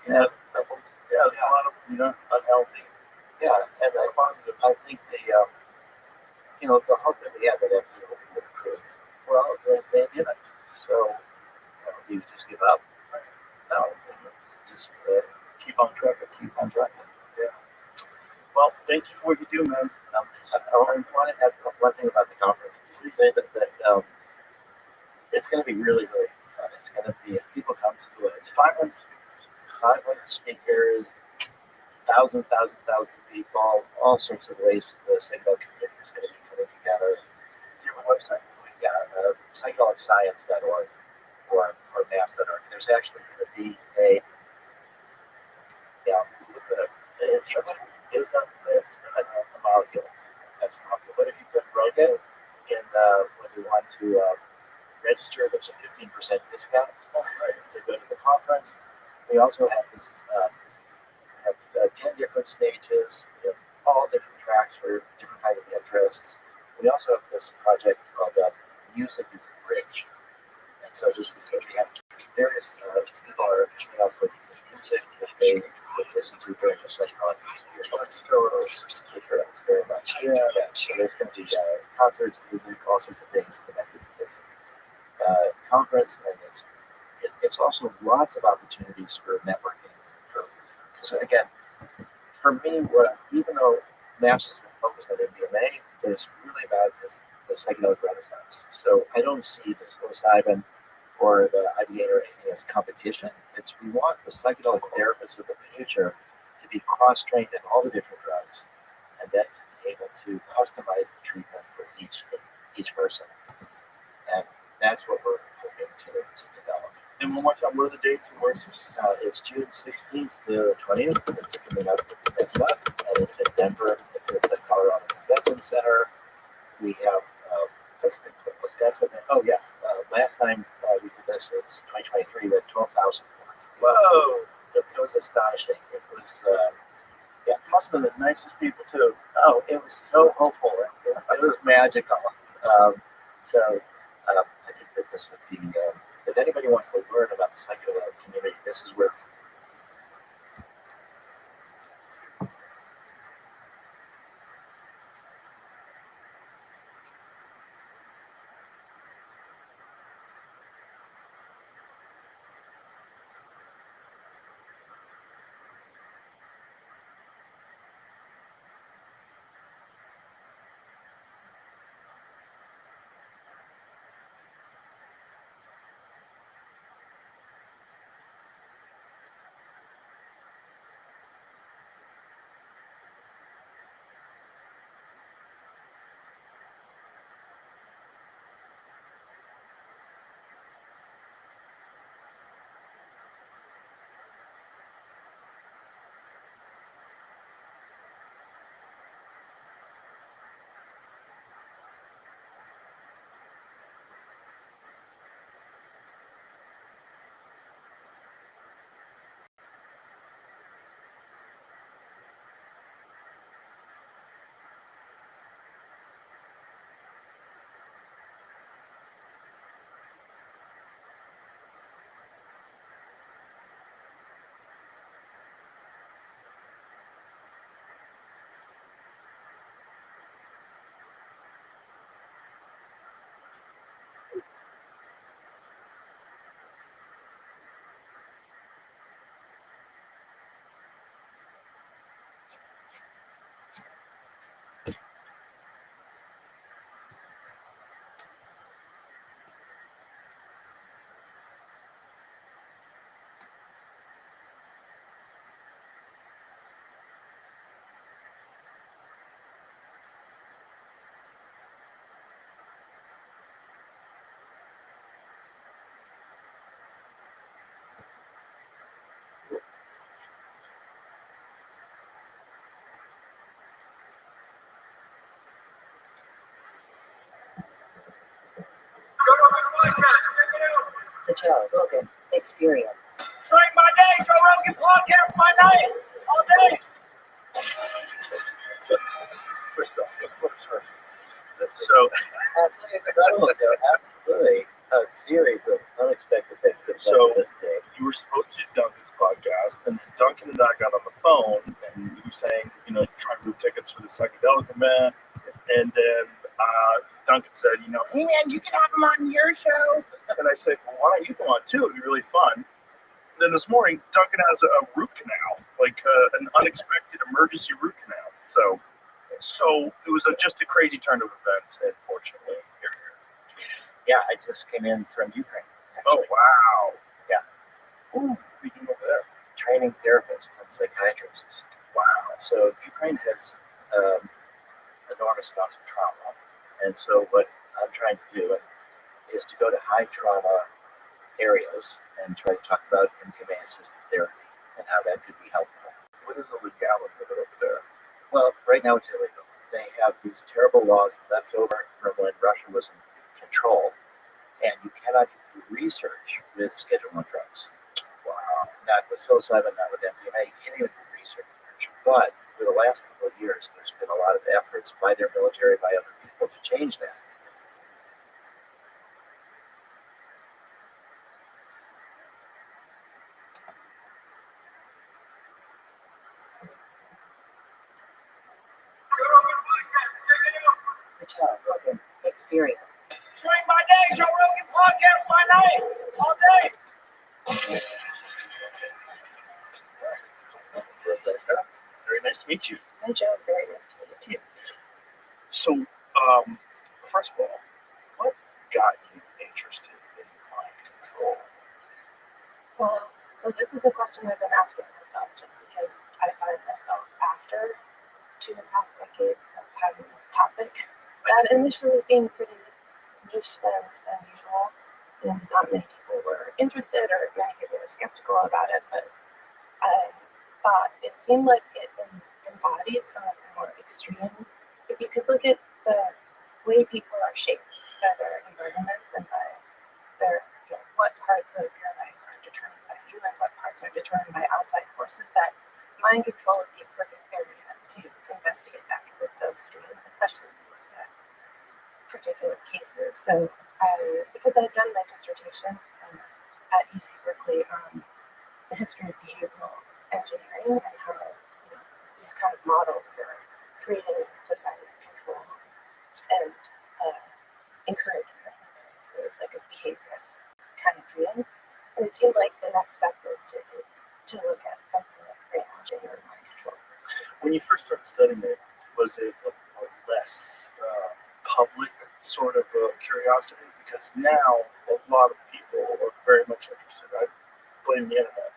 Yeah, there's a lot of unhealthy. Yeah, and I think the hope that we had that FDA would improve. Well, they didn't. So do you just give up? No, just keep on trucking. Keep on trucking. Yeah. Well, thank you for what you do, man. I want to add one thing about the conference. Just to say that it's going to be really, really fun. It's going to be, if people come to it, it's 500 speakers, thousands of people, all sorts of ways the psychedelic community is going to be coming together. Do you have a website? Yeah, psychedelicscience.org or maps.org. There's actually going to be a if you put it's a molecule. That's a molecule. But if you put Roga in when you want to register, there's a 15% discount to go to the conference. We also have this have 10 different stages. We have all different tracks for different kinds of interests. We also have this project called Music is the Bridge. And so this is we have various people are coming up with music that they would listen to during the psychedelic experience. Difference very much. Yeah. So there's going to be concerts, music, all sorts of things connected to this conference, and it's also lots of opportunities for networking. So again, for me, even though MAPS has been focused on MDMA, it's really about the psychedelic renaissance. So I don't see the psilocybin or the IBA or anything as competition. We want the psychedelic therapists of the future to be cross-trained in all the different drugs, and then to be able to customize the treatment for each person. And that's what we're hoping to develop. And one more time, what are the dates and where's this? It's June 16th to 20th. It's coming up next month, and it's in Denver. It's at the Colorado Convention Center. We have last time we did this, it was 2023. We had 12,000. Whoa! It was astonishing. It was must have been the nicest people too. Oh, it was so hopeful. It was magical. I think that this would be. If anybody wants to learn about the psychedelic community, this is where. The Joe Rogan Experience. Drink my day, Joe Rogan podcast my night, all day. So Absolutely incredible. Absolutely. A series of unexpected things. So you were supposed to do Duncan's podcast. passed, and then Duncan and I got on the phone, and he was saying, trying to move tickets for the psychedelic event. And then Duncan said, hey man, you can have him on your show. And I said, well, why don't you come on too? It'd be really fun. And then this morning, Duncan has a root canal, like an unexpected emergency root canal. So it was just a crazy turn of events, unfortunately. Yeah, I just came in from Ukraine. Oh, Actually. wow. Yeah. Ooh, what are you doing over there? Training therapists and psychiatrists. Wow. So Ukraine has enormous amounts of trauma. And so what I'm trying to do is to go to high trauma areas and try to talk about MDMA assisted therapy and how that could be helpful. What is the legality of it over there? Well, right now it's illegal. They have these terrible laws left over from when Russia was in control, and you cannot do research with Schedule 1 drugs. Wow. Not with psilocybin, not with MDMA. You can't even do research. But for the last couple of years, there's been a lot of efforts by their military, by other people to change that. Rogan experience. Drink my day, Joe Rogan podcast my night. All day. Very nice to meet you. Hi, Joe. Very nice to meet you too. So, first of all, what got you interested in mind control? Well, so this is a question I've been asking myself just because I find myself after 2.5 decades of having this topic that initially seemed pretty niche and unusual, and not many people were interested or many people were skeptical about it, but I thought it seemed like it embodied some of the more extreme. If you could look at the way people are shaped by their environments and by their, what parts of your life are determined by you and what parts are determined by outside forces, that mind control would be a perfect area to investigate that because it's so extreme, especially if you look at particular cases. So because I had done my dissertation at UC Berkeley on the history of behavioral engineering and how these kind of models for creating societal control and encouragement. So it was like a behaviorist kind of dream. And it seemed like the next step was to look at something like brainwashing or mind control. When you first started studying it, was it a less public sort of curiosity? Because now a lot of people are very much interested. I blame the internet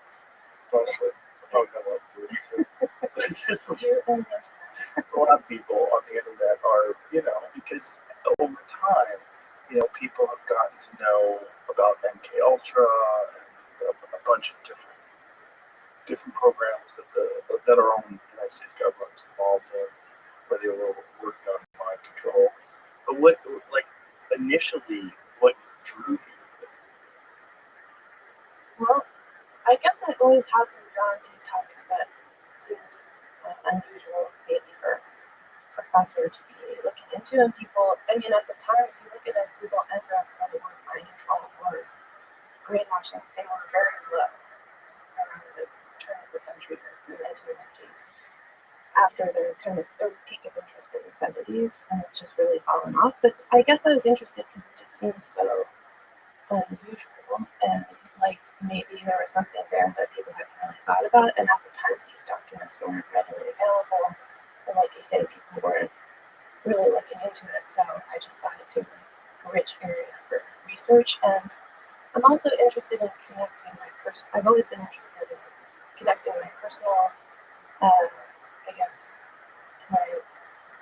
mostly. I probably got a lot to do with it too. But just a lot of people on the internet are, because over time, people have gotten to know about MK Ultra and a bunch of different programs that our own United States government is involved in, where they were working on mind control. But initially, what drew you? Well, I guess I always have been drawn to topics that seemed unusual, maybe for a professor to be looking into. And people, at the time, if you look at a Google entry for the word mind control or brainwashing, they were very low around the turn of the century, the 1990s. After there was a peak of interest in the 70s, and it's just really fallen off. But I guess I was interested because it just seems so unusual, and like maybe there was something there that people hadn't really thought about. And at the time, these documents weren't readily available, and like you say, people weren't really looking into it. So I just thought it seemed like a rich area for research. And I'm also interested in connecting I've always been interested in connecting my personal, my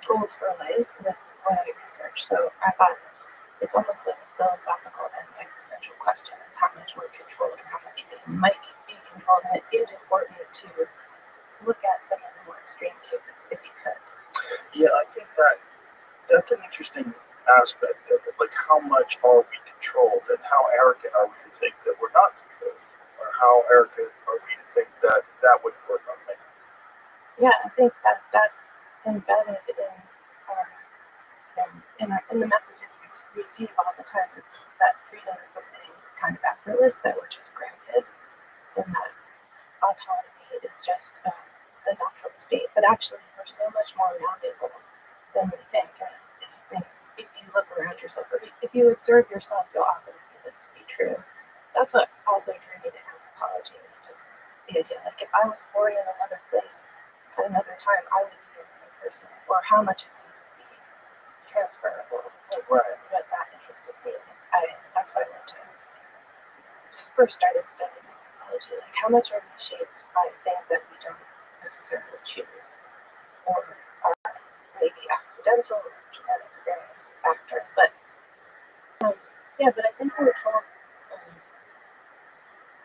goals for life with what I research. So I thought it's almost like a philosophical and existential question of how much we're controlled and how much we might be controlled. And it seemed important to look at some of the more extreme cases if you could. Yeah, I think that's an interesting aspect of it. Like, how much are we controlled, and how arrogant are we to think that we're not controlled, or how arrogant are we to think that would work on me? Yeah, I think that's embedded in the messages we receive all the time, that freedom is something kind of effortless that we're just granted, and that autonomy is just the natural state, but actually we're so much more malleable than we think. And these things, if you look around yourself, or if you observe yourself, you'll often see this to be true. That's what also drew me to anthropology, is just the idea, like if I was born in another place at another time, I would be another person, or how much of me would be transferable was what that interested me. That's why I went to first started studying anthropology. Like how much are we shaped by things that we don't necessarily choose, or are maybe accidental or genetic, various factors. But but I think we were told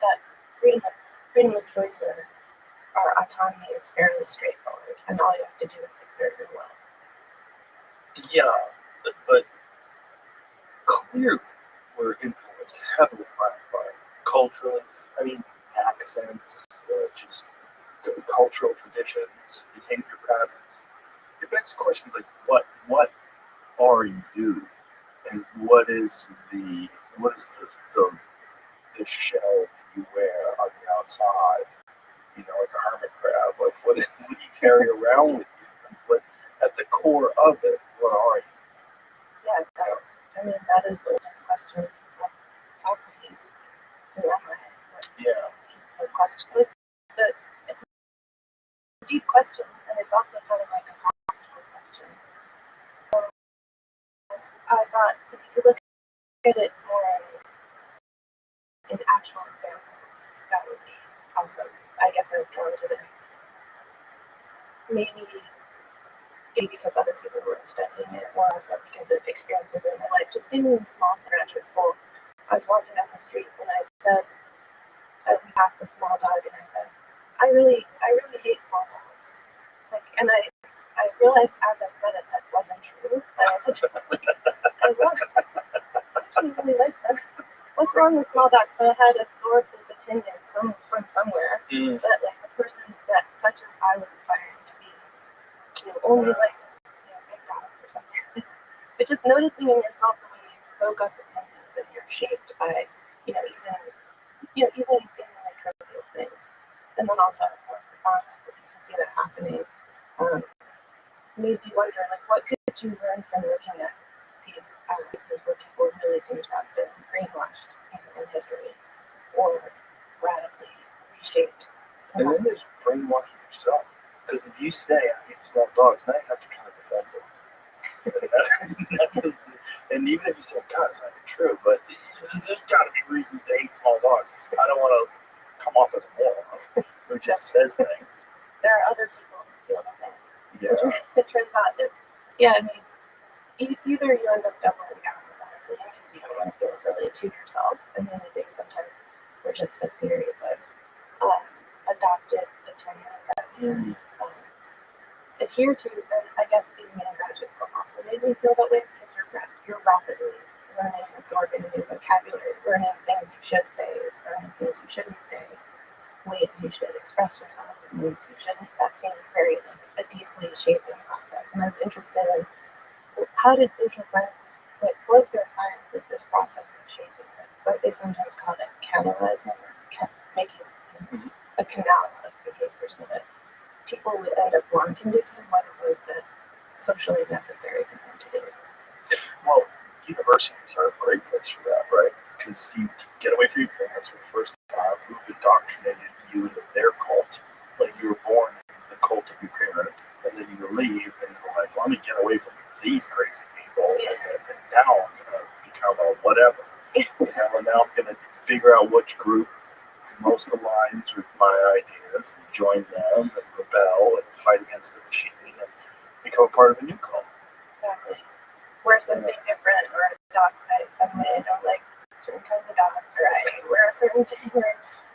that freedom of choice or our autonomy is fairly straightforward, and all you have to do is exert your will. Yeah, but clearly we're influenced heavily by culturally. I mean, accents, just cultural traditions, behavior patterns. It begs questions like, what are you, and what is the shell you wear on the outside? You know, like a hermit crab. Like, what do you carry around with you? And what, at the core of it, what are you? Yeah, that is the oldest question of Socrates. Yeah. The question. It's a deep question, and it's also kind of like a practical question. I thought if you could look at it more in actual examples, that would be awesome. I guess I was drawn to the maybe because other people were studying it, or also because of experiences in my life. Just seemingly small in graduate school, I was walking down the street and I said, we passed a small dog, and I said, I really hate small dogs. Like, and I realized as I said it that wasn't true. I was just like, I actually really like them. What's wrong with small dogs? But I had absorbed this opinion from somewhere that like the person that such as I was aspiring to be, only likes big dogs or something. But just noticing in yourself the way you soak up opinions and you're shaped by, even seemingly trivial things. And then also more profound, you can see that happening. Made me wonder, like, what could you learn from looking at these cases where people really seem to have been brainwashed in history, or radically reshaped? And then there's brainwashing yourself. Because if you say I hate small dogs, now you have to kind of defend them. And even if you say, God, it's not true, but there's got to be reasons to hate small dogs. I don't want to come off as a moron who just says things. There are other people who feel the same. Yeah. It turns out that, either you end up doubling down with that opinion because you don't want to feel silly to yourself, and then I think sometimes we're just a series of adopted opinions that we adhere to. And I guess being in graduate school also made me feel that way, because you're rapidly learning and absorbing new vocabulary, learning things you should say, learning things you shouldn't say, ways you should express yourself, and ways you shouldn't. That seemed very a deeply shaping process. And I was interested in how did social sciences, was there science of this process of shaping things? Like they sometimes call it canalizing, or making a canal of behavior so that people would end up wanting to do what it was that socially necessary for them to do. Well, universities are a great place for that, right? Because you get away from your parents for the first time, who've indoctrinated you into their cult. Like you were born in the cult of your parents, and then you leave, and you're like, well, let me get away from these crazy people, and now I'm going to become a whatever. And now I'm going to figure out which group most aligns with my ideas, and join them, and rebel, and fight against the machine, and become a part of a new cult. Exactly. Wear something different, or adopt suddenly I don't like certain kinds of dogs, or I wear a certain thing, or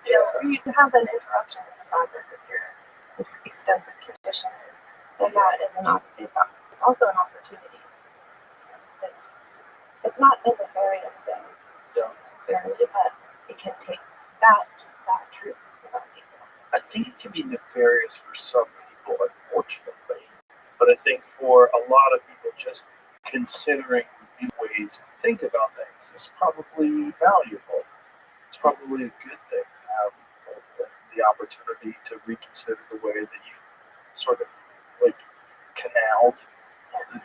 you have an interruption in the fabric of your extensive conditioning, and that is it's also an opportunity. It's not a nefarious thing necessarily, but it can take that truth about people. I think it can be nefarious for some people, unfortunately. But I think for a lot of people, just considering new ways to think about things is probably valuable. It's probably a good thing to have the opportunity to reconsider the way that you sort of like canaled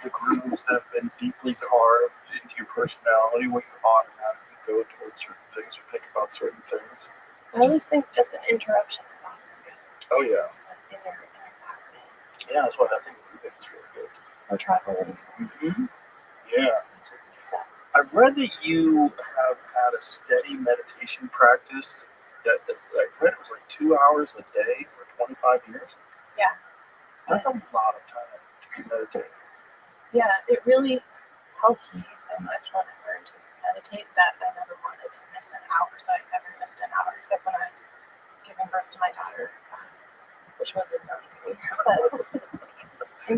the grooves that have been deeply carved into your personality when you automatically go towards certain things or think about certain things? I always think just an interruption is often good. Oh yeah. Like inner pathway. Yeah, that's what I think is really good. Or traveling. Mm-hmm. Yeah. Sex. I've read that you have had a steady meditation practice. I've read it was like 2 hours a day for 25 years. Yeah. That's a lot of time to meditate. Yeah, it really helped me so much when I learned to meditate that I never wanted to miss an hour. So I never missed an hour except when I was giving birth to my daughter, which was exciting.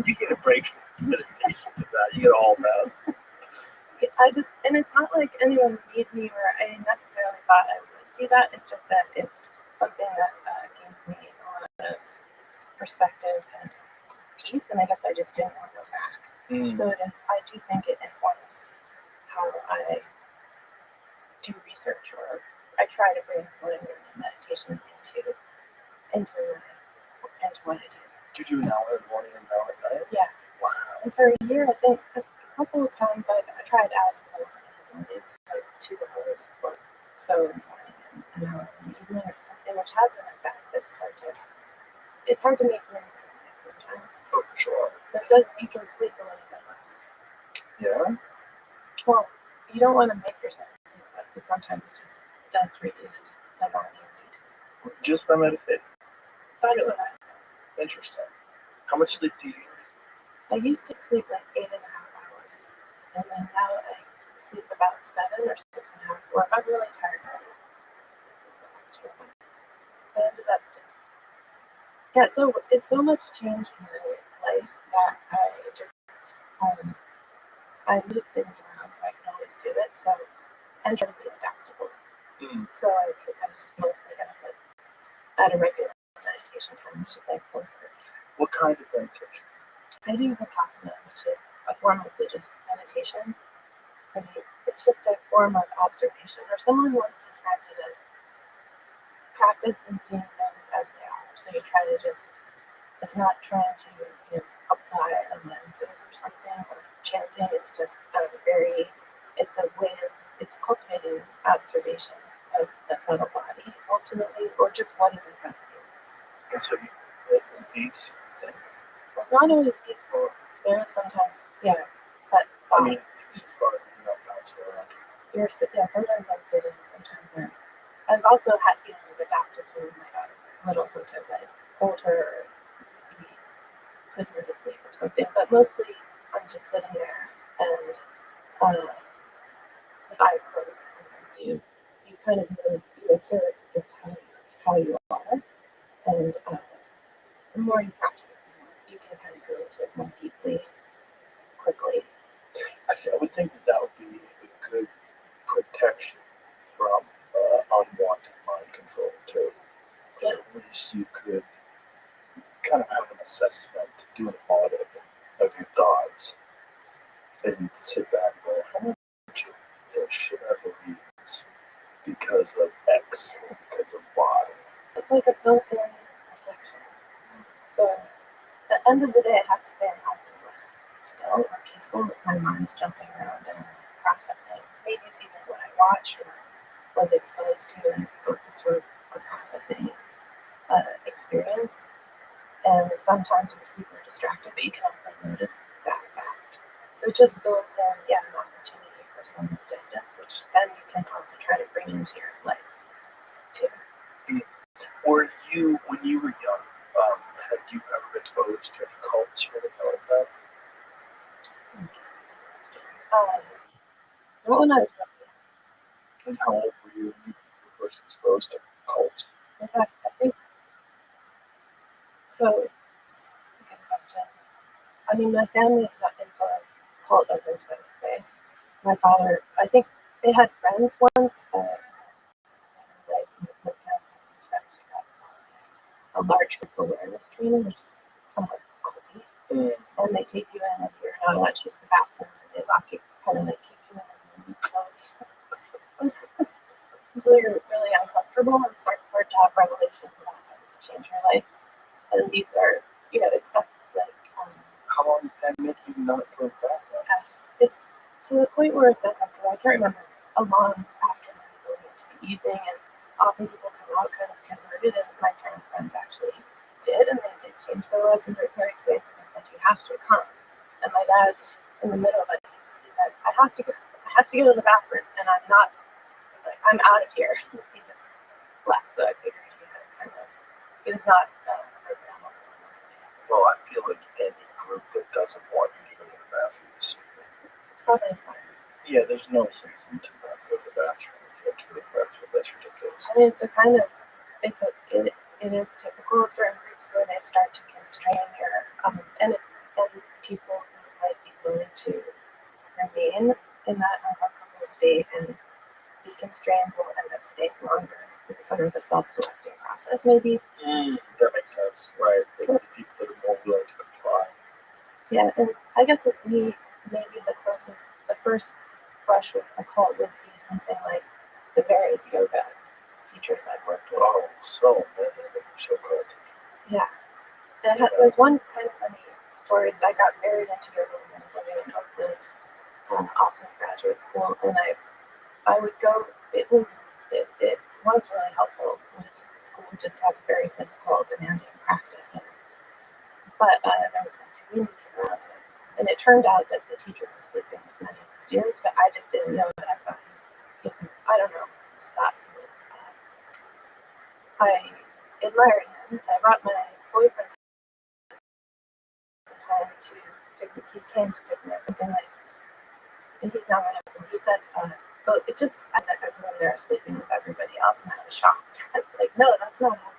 You get a break from meditation for that. You get all that. And it's not like anyone made me or I necessarily thought I would do that. It's just that it's something that gave me a lot of perspective and peace. And I guess I just didn't want to go back. So I do think it informs how I do research, or I try to bring what I learn in meditation into what I do. Do you do an hour in the morning and an hour at night? Yeah. Wow. And for a year, I think a couple of times I tried adding more in the mornings, like 2 hours or so in the morning and an hour in the evening or something, which has an effect. It's hard to make room for it sometimes. Oh, for sure. But you can sleep a little bit less. Yeah? Well, you don't want to make yourself sleep less, but sometimes it just does reduce the amount you need. Just by meditating. That's what I found. Interesting. How much sleep do you need? I used to sleep like 8.5 hours, and then now I sleep about 7 or 6.5. Or if I'm really tired, I sleep an extra one. I ended up it's so much change in my life that I move things around so I can always do it. So and try to be adaptable. So I just mostly end up at a regular meditation time, which is like 4:30. What kind of meditation? I do Vipassana, which is a form of Buddhist meditation. For me, it's just a form of observation, or someone once described it as practice and seeing things as they are. So you try to it's not trying to apply a lens over something or chanting. It's just it's cultivating observation of the subtle body ultimately, or just what is in front of you. And so you live in peace. Well, it's not always peaceful. There is sometimes, but I mean, peace as far as you don't bounce around. sometimes I'm sitting, sometimes I've also had, adopted some of my daughters little. Sometimes I hold her or maybe put her to sleep or something, but mostly I'm just sitting there and with eyes closed. And you kind of you observe just how you are, and the more you practice it, the more you can kind of go into it more deeply, quickly. I would think that would be a good protection from unwanted mind control too. Yeah. At least you could kind of have an assessment, do an audit of your thoughts, and sit back and go, how much of this should I believe because of X or because of Y? It's like a built-in reflection. So at the end of the day, I have to say I'm often less still or peaceful. My mind's jumping around and processing. Maybe it's even what I watch or was exposed to, and it's both sort of a processing experience. And sometimes we're super distracted, but you can also notice that fact. So it just builds in, an opportunity for some distance, which then you can also try to bring into your life too. Were you, when you were young, had you ever been exposed to any cults or anything like that? Not when I was really young. And how old were you when you were first exposed to cults? In fact, I think so. It's a good question. I mean, my family is sort of cult diverse, I would say. My father, I think they had friends once. My parents had these friends who got a large group awareness training, which is somewhat culty. And they take you in and you're not allowed to use the bathroom, and they lock you, kind of like kick you in and until you're really uncomfortable and start to have revelations about And these are, it's stuff like, How long did that make you not go to the bathroom? it's to the point where it's uncomfortable. I can't remember a long afternoon going into the evening, and often people come out kind of converted, and my parents' friends actually did, and they did came to the Rosenberg space and they said, "You have to come." And my dad, in the middle of it, he said, I have to go to the bathroom, and I'm not. He's like, "I'm out of here." He just left, so I figured he had kind of. He was not. Well, I feel like any group that doesn't want you to go to the bathroom is It's probably a sign. yeah, there's no reason to not go to the bathroom if you have to go to the bathroom. That's ridiculous. I mean, it is typical of certain groups where they start to constrain your and people who might be willing to remain in that uncomfortable state and be constrained will end up staying longer. It's sort of a self-selecting process, maybe. That makes sense, right? The people that are more willing to comply. Yeah, and I guess with me, maybe the first brush with a cult would be something like the various yoga teachers I've worked with. Oh, so many of them are so good. Yeah. And there's one kind of funny story. I got married into yoga when I was living in Oakland, also in graduate school, and I would go. It was really helpful with school just to have a very physical, demanding practice. But there was no community around it, and it turned out that the teacher was sleeping with many of the students, but I just didn't know that. I thought I don't know, just thought he was. I admired him. I brought my boyfriend at the time to picnic. He came to pick me up, and he's now my husband. He said, "Well, it just that everyone there is sleeping with everybody else," and I was shocked. I was like, "No, that's not happening."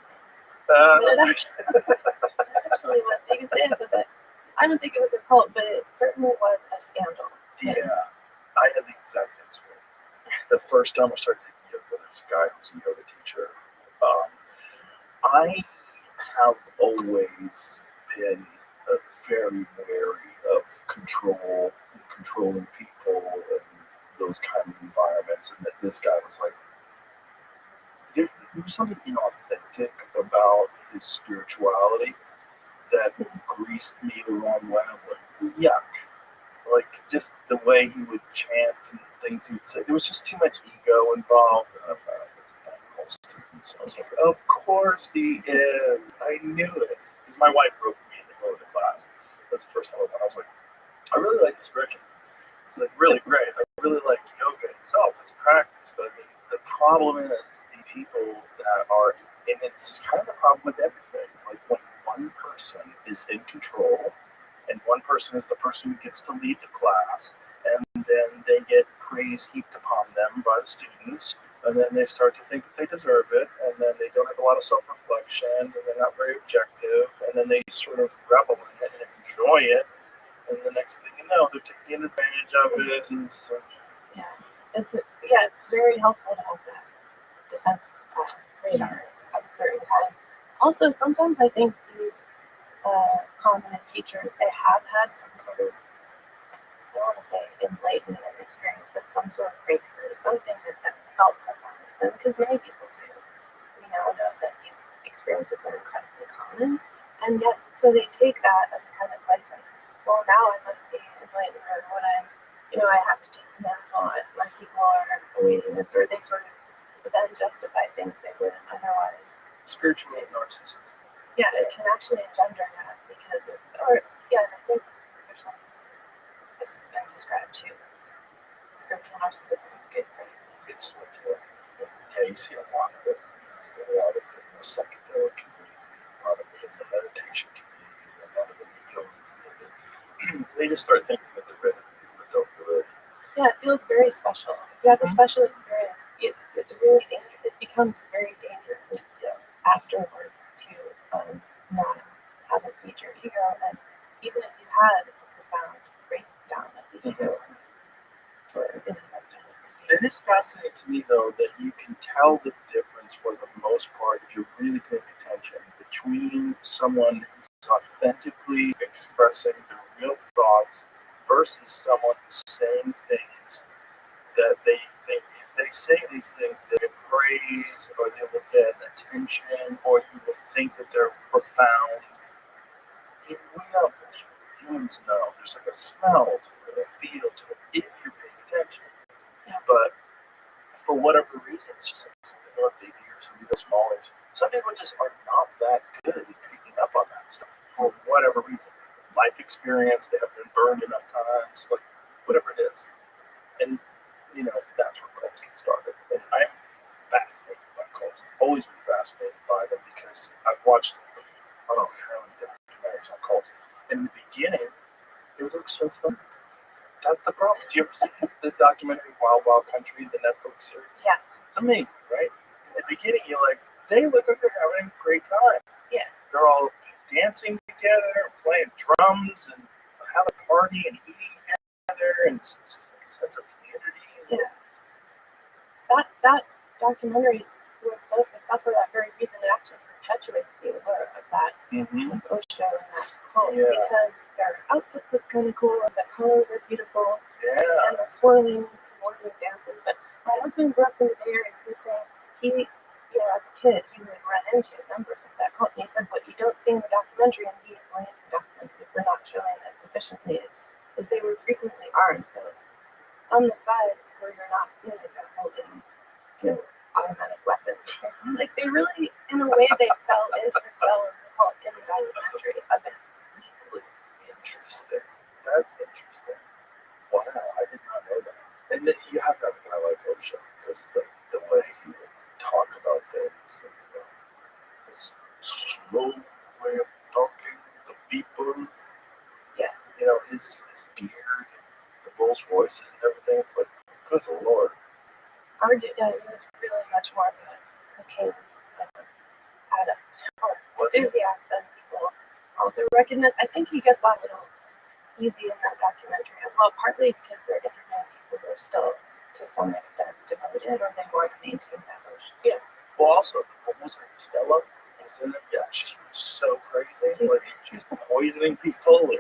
But it actually was. You can say it's a bit. I don't think it was a cult, but it certainly was a scandal. Yeah, I had the exact same experience. The first time I started taking yoga, there's a guy who's a yoga teacher. I have always been very wary of controlling people, and those kind of environments. And that this guy was like, there was something inauthentic about his spirituality that greased me the wrong way. I was like, yuck. Like, just the way he would chant and things he would say. There was just too much ego involved. And I found it kind of whole student. So I was like, of course he is. I knew it. Because my wife broke me into going to class. That's the first time I went. I was like, I really like this ritual. It's like really great. I really like yoga itself as a practice. But I mean, the problem is the people that are, and it's kind of a problem with everything. Like when one person is in control, and one person is the person who gets to lead the class, and then they get praise heaped upon them by the students, and then they start to think that they deserve it, and then they don't have a lot of self-reflection, and they're not very objective, and then they sort of revel in it and enjoy it, and the next thing you know, they're taking advantage of it, and so. It's very helpful to have that defense radar at a certain time. Also, sometimes I think these prominent teachers, they have had some sort of, I don't want to say enlightenment experience, but some sort of breakthrough, something that felt profound to them, because many people do. We now know that these experiences are incredibly common, and yet, so they take that as a kind of license. Well, now I must be enlightened, or when I have to take the mantle, my people are awaiting this, or they sort of then justify things they wouldn't otherwise. Spiritual narcissism. Yeah, it can actually engender that because of, and I think there's something this has been described too. Spiritual narcissism is a good phrase. It's like, you see a lot of it. A lot of it in the psychedelic community, a lot of it is the meditation community, a lot of it in the yoga community. So they just start thinking that they're better than people that don't do it. Yeah, it feels very special. If you have a special experience, it's really dangerous. It becomes very dangerous afterwards to not have it feed your ego. And even if you had a profound breakdown of the ego or in a psychedelic state. It is fascinating to me, though, that you can tell the difference for the most part, if you're really paying attention, between someone who's authentically expressing their real thoughts versus someone who's saying things that they think if they say these things, they get praise or they will get attention or you will think that they're profound humans know. There's like a smell to it, a feel to it, if you're paying attention. Yeah. But for whatever reason, it's just like something about baby ears and little small ears. Some people just are not that good at picking up on that stuff for whatever reason. Life experience, they have been burned enough times, like whatever it is. And, that's where cults get started. And I'm fascinated by cults. I've always been fascinated by them because I've watched, how many documentaries on cults. In the beginning, it looks so fun. That's the problem. Did you ever see the documentary Wild Wild Country, the Netflix series? Yes. Amazing, right? In the beginning, you're like, they look like they're having a great time. Yeah. They're all dancing together, playing drums, and having a party and eating together, and it's a sense of community. Yeah. That documentary was so successful for that very reason. It actually perpetuates the allure of that Mm-hmm. Osho and that cult Yeah. because their outfits look kind of cool, the colors are beautiful, Yeah. and the swirling, coordinated dances. But my husband grew up in the Bay Area, and he was saying as a kid, he would run into members of that cult. And he said, what you don't see in the documentary, and he blames the documentary for not showing this sufficiently, is they were frequently armed. So on the side where you're not seeing it, they're holding, automatic weapons. Like they really, in a way, they fell into the spell of the cult in the documentary a bit. Interesting. That's interesting. Wow, I did not know that. And then you have to have a guy like Osho because the way he would talk about things, and, his slow way of talking to people, Yeah. his beard, the Rolls Royces and everything. It's like, good Lord. He was really much more of a cocaine addict or Was he? enthusiast than people also recognize. I think he gets off a little easy in that documentary as well, partly because they're interviewing people who are still, to some extent, devoted, or they want to maintain that motion. Yeah. Well, also, what was her Stella? Was in it? Yeah, she was so crazy. She was poisoning people.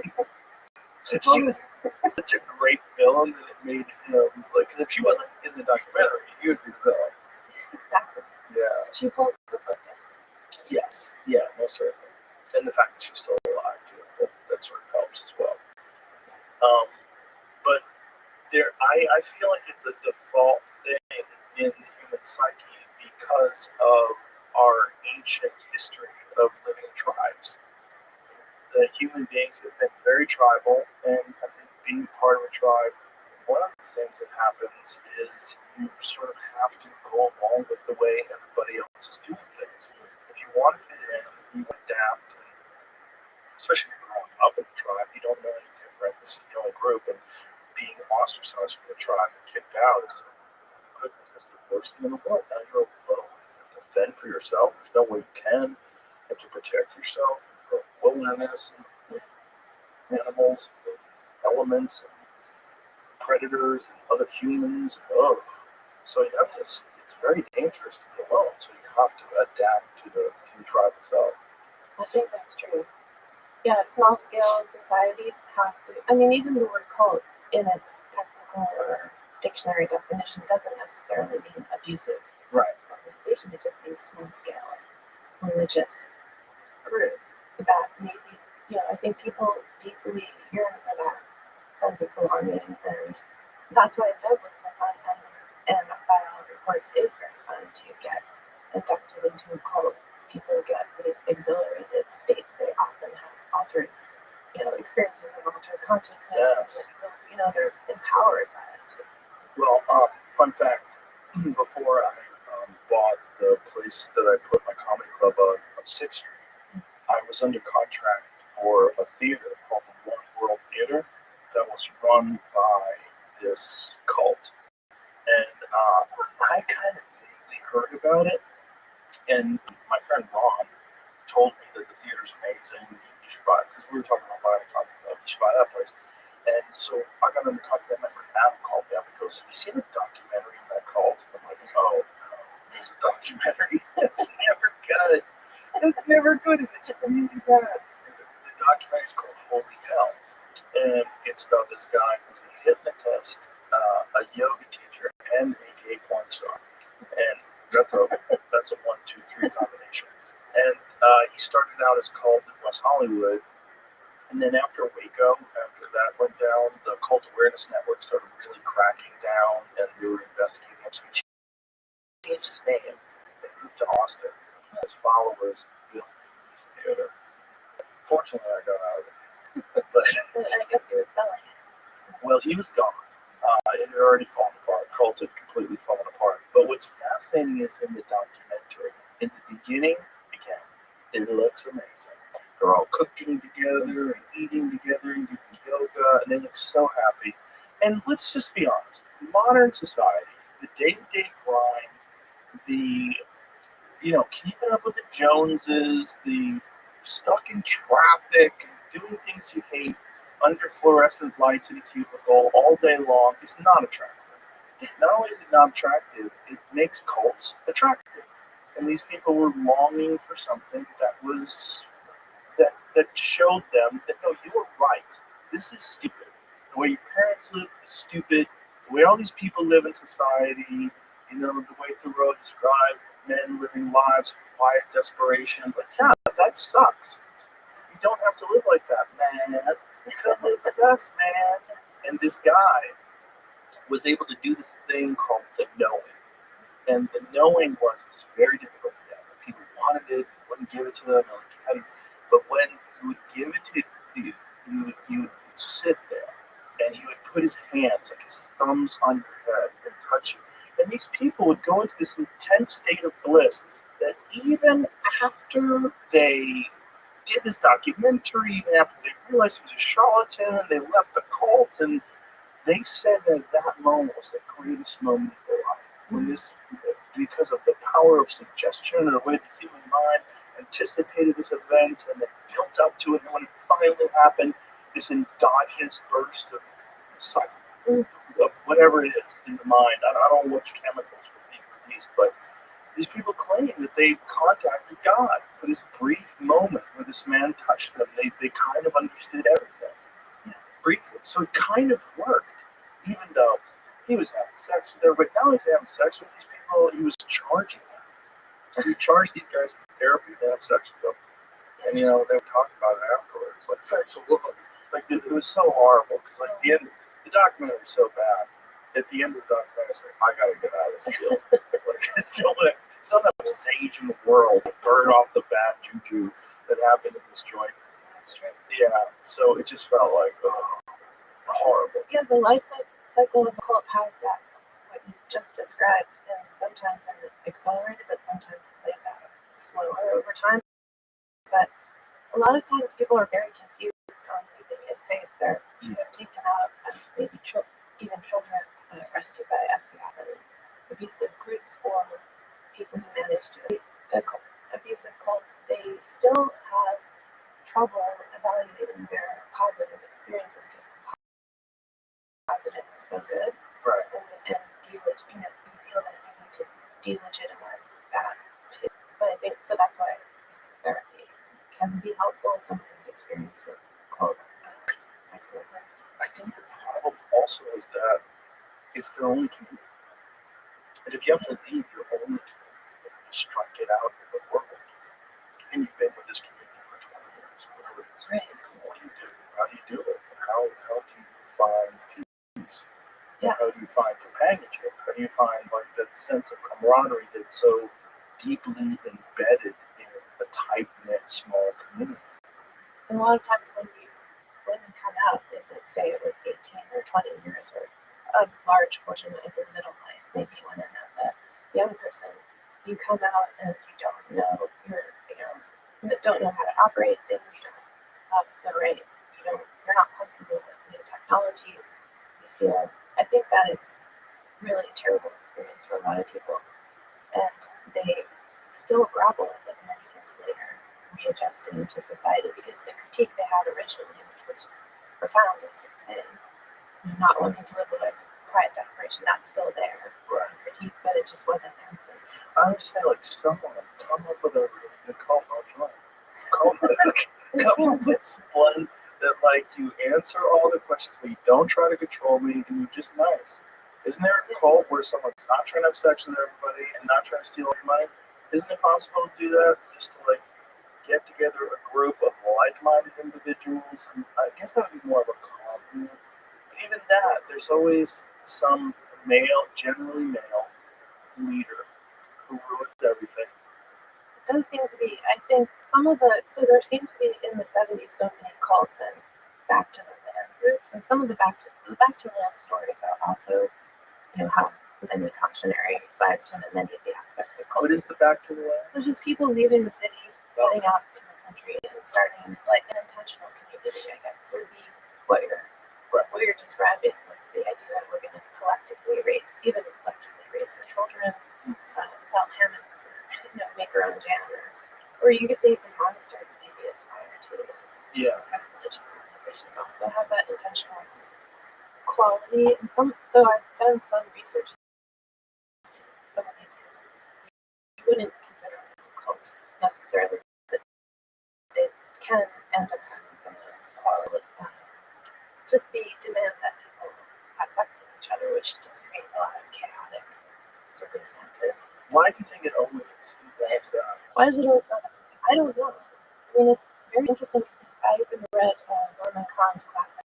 She was such a great villain that it made him, because if she wasn't in the documentary, he would be the villain. Exactly. Yeah. She pulls the focus. Yes. Yeah, most certainly. And the fact that she's still alive, too, that sort of helps as well. But I feel like it's a default thing in the human psyche because of our ancient history of living in tribes. The human beings have been very tribal, and I think being part of a tribe, one of the things that happens is you sort of have to go along with the way everybody else is doing things. If you want to fit in, you adapt, and especially if you're growing up in the tribe, you don't know any different. This is the only group, and being ostracized from the tribe and kicked out is, goodness, that's the worst thing in the world. Now you're alone. You have to fend for yourself. There's no way you can. You have to protect yourself. The wilderness, and animals, and elements, and predators, and other humans. So you have to. It's very dangerous to be alone. So you have to adapt to the tribe itself. I think that's true. Yeah, small scale societies have to. I mean, even the word cult in its technical or dictionary definition doesn't necessarily mean abusive organization. It just means small scale religious group that maybe, I think people deeply yearn for that sense of belonging, and that's why it does look so fun. And by all reports, it is very fun to get inducted into a cult. People get these exhilarated states. They often have altered, experiences of altered consciousness. Yes. And, they're empowered by it too. Well, fun fact: before I bought the place that I put my comedy club on 6th Street, I was under contract for a theater called the One World Theater that was run by this cult, and I kind of vaguely heard about it. And my friend Ron told me that the theater's amazing. You should buy it because we were talking about buying a comedy club. You should buy that place. And so I got into contact. My friend Adam called me up and goes, "Have you seen a documentary on that cult?" I'm like, "Oh, there's a documentary. It's never good. It's never good. And it's really bad." The documentary's called Holy Hell, and it's about this guy who's a hypnotist, a yoga teacher, and a gay porn star. And that's a 1, 2, 3 combination. And he started out as cult in West Hollywood, And then after Waco, after that went down, the Cult Awareness Network started really cracking down, and we were investigating him. So he changed his name and moved to Austin. His followers built his theater. Fortunately, I got out of it. But I guess he was selling it. well, he was gone. It had already fallen apart. Cult had completely fallen apart. But what's fascinating is in the documentary, in the beginning, again, it looks amazing. They're all cooking together and eating together and doing yoga, and they look so happy. And let's just be honest, modern society, the day-to-day grind, the, keeping up with the Joneses, the stuck in traffic, doing things you hate, under fluorescent lights in a cubicle all day long is not attractive. Not only is it not attractive, it makes cults attractive. And these people were longing for something that showed them that no, you were right. This is stupid. The way your parents live is stupid. The way all these people live in society, the way Thoreau described men living lives of quiet desperation. But yeah, that sucks. You don't have to live like that, man. You come live with us, man. And this guy was able to do this thing called the knowing. And the knowing was very difficult to get. People wanted it, wouldn't give it to them, but when he would give it to you, he would sit there and he would put his hands, like his thumbs on your head and touch you. And these people would go into this intense state of bliss that even after they did this documentary, even after they realized he was a charlatan and they left the cult, and they said that moment was the greatest moment of their life. When this, because of the power of suggestion and the way the human mind anticipated this event and they built up to it, and when it finally happened, this endogenous burst of whatever it is in the mind. I don't know which chemicals were being released, but these people claim that they contacted God for this brief moment where this man touched them. They kind of understood everything, briefly. So it kind of worked, even though he was having sex with everybody. Now he's having sex with these people, he was charging them. He charged these guys for therapy to have sex with them. And, they would talk about it afterwards. Like, thanks a lot. Like, it was so horrible, because, like, the documentary was so bad. At the end of the documentary, I was like, I gotta get out of this deal. Like, it's going some of the sage in the world burn off the bad juju that happened in this joint. That's true. Yeah, so it just felt like, horrible. Yeah, the life cycle of a cult has that, what you just described, and sometimes it's accelerated, but sometimes it plays out slower over time. But a lot of times people are very confused on leaving if, say, if they're taken out as maybe even children rescued by FBI or abusive groups, or people who manage to abusive cults, they still have trouble evaluating their positive experiences because positive is so good. Right. And you feel that you need to delegitimize that too. But I think so that's why therapy can be helpful in someone's experience with quote excellent works. I think the problem also is that it's their only community. And if you have to leave your only community and just try to get out of the world, and you've been with this community for 20 years, whatever it is, Right. what do you do? How do you do it? How do you find peace? Yeah. How do you find companionship? How do you find like that sense of camaraderie that's so deeply embedded in a tight-knit small community? And a lot of times when you come out, if let's say it was 18 or 20 years or a large portion of your middle life, maybe you went in as a young person, you come out and you don't know don't know how to operate things, you don't have the right, you're not comfortable with new technologies, I think that it's really a terrible experience for a lot of people, and they still grapple with it many years later, readjusting to society, because the critique they had originally, which was profound, as you're saying, not wanting to live a life of quiet desperation, that's still there, critique, but it just wasn't answered. I understand, like, someone come up with a really good call. Come up with one that, like, you answer all the questions, but you don't try to control me, and you're just nice. Isn't there a cult where someone's not trying to have sex with everybody and not trying to steal your money? Isn't it possible to do that just to, like, get together together a group of like-minded individuals, and I guess that would be more of a commune. But even that, there's always some male, generally male, leader who ruins everything. It does seem to be, I think, so there seemed to be in the 70s so many cults and back to the land groups, and some of the back to land stories are also, have many cautionary sides to them, and many of the aspects of cults. What is the back to the land? So just people leaving the city, going out to the country, and starting like an intentional community, I guess, would be what you're describing, with the idea that we're going to collectively raise our children, sell hammocks, or make our own jam, or you could say the monasteries maybe aspire to this. Yeah. Kind of religious organizations also have that intentional quality, and so I've done some research into some of these because you wouldn't consider them cults necessarily, but they can end up having some of those quality, just the demand that people have sex with each other, which just create a lot of chaotic circumstances. Why do you think it always involves that? Why is it always not? I don't know. I mean, it's very interesting because I even read Norman Kahn's classic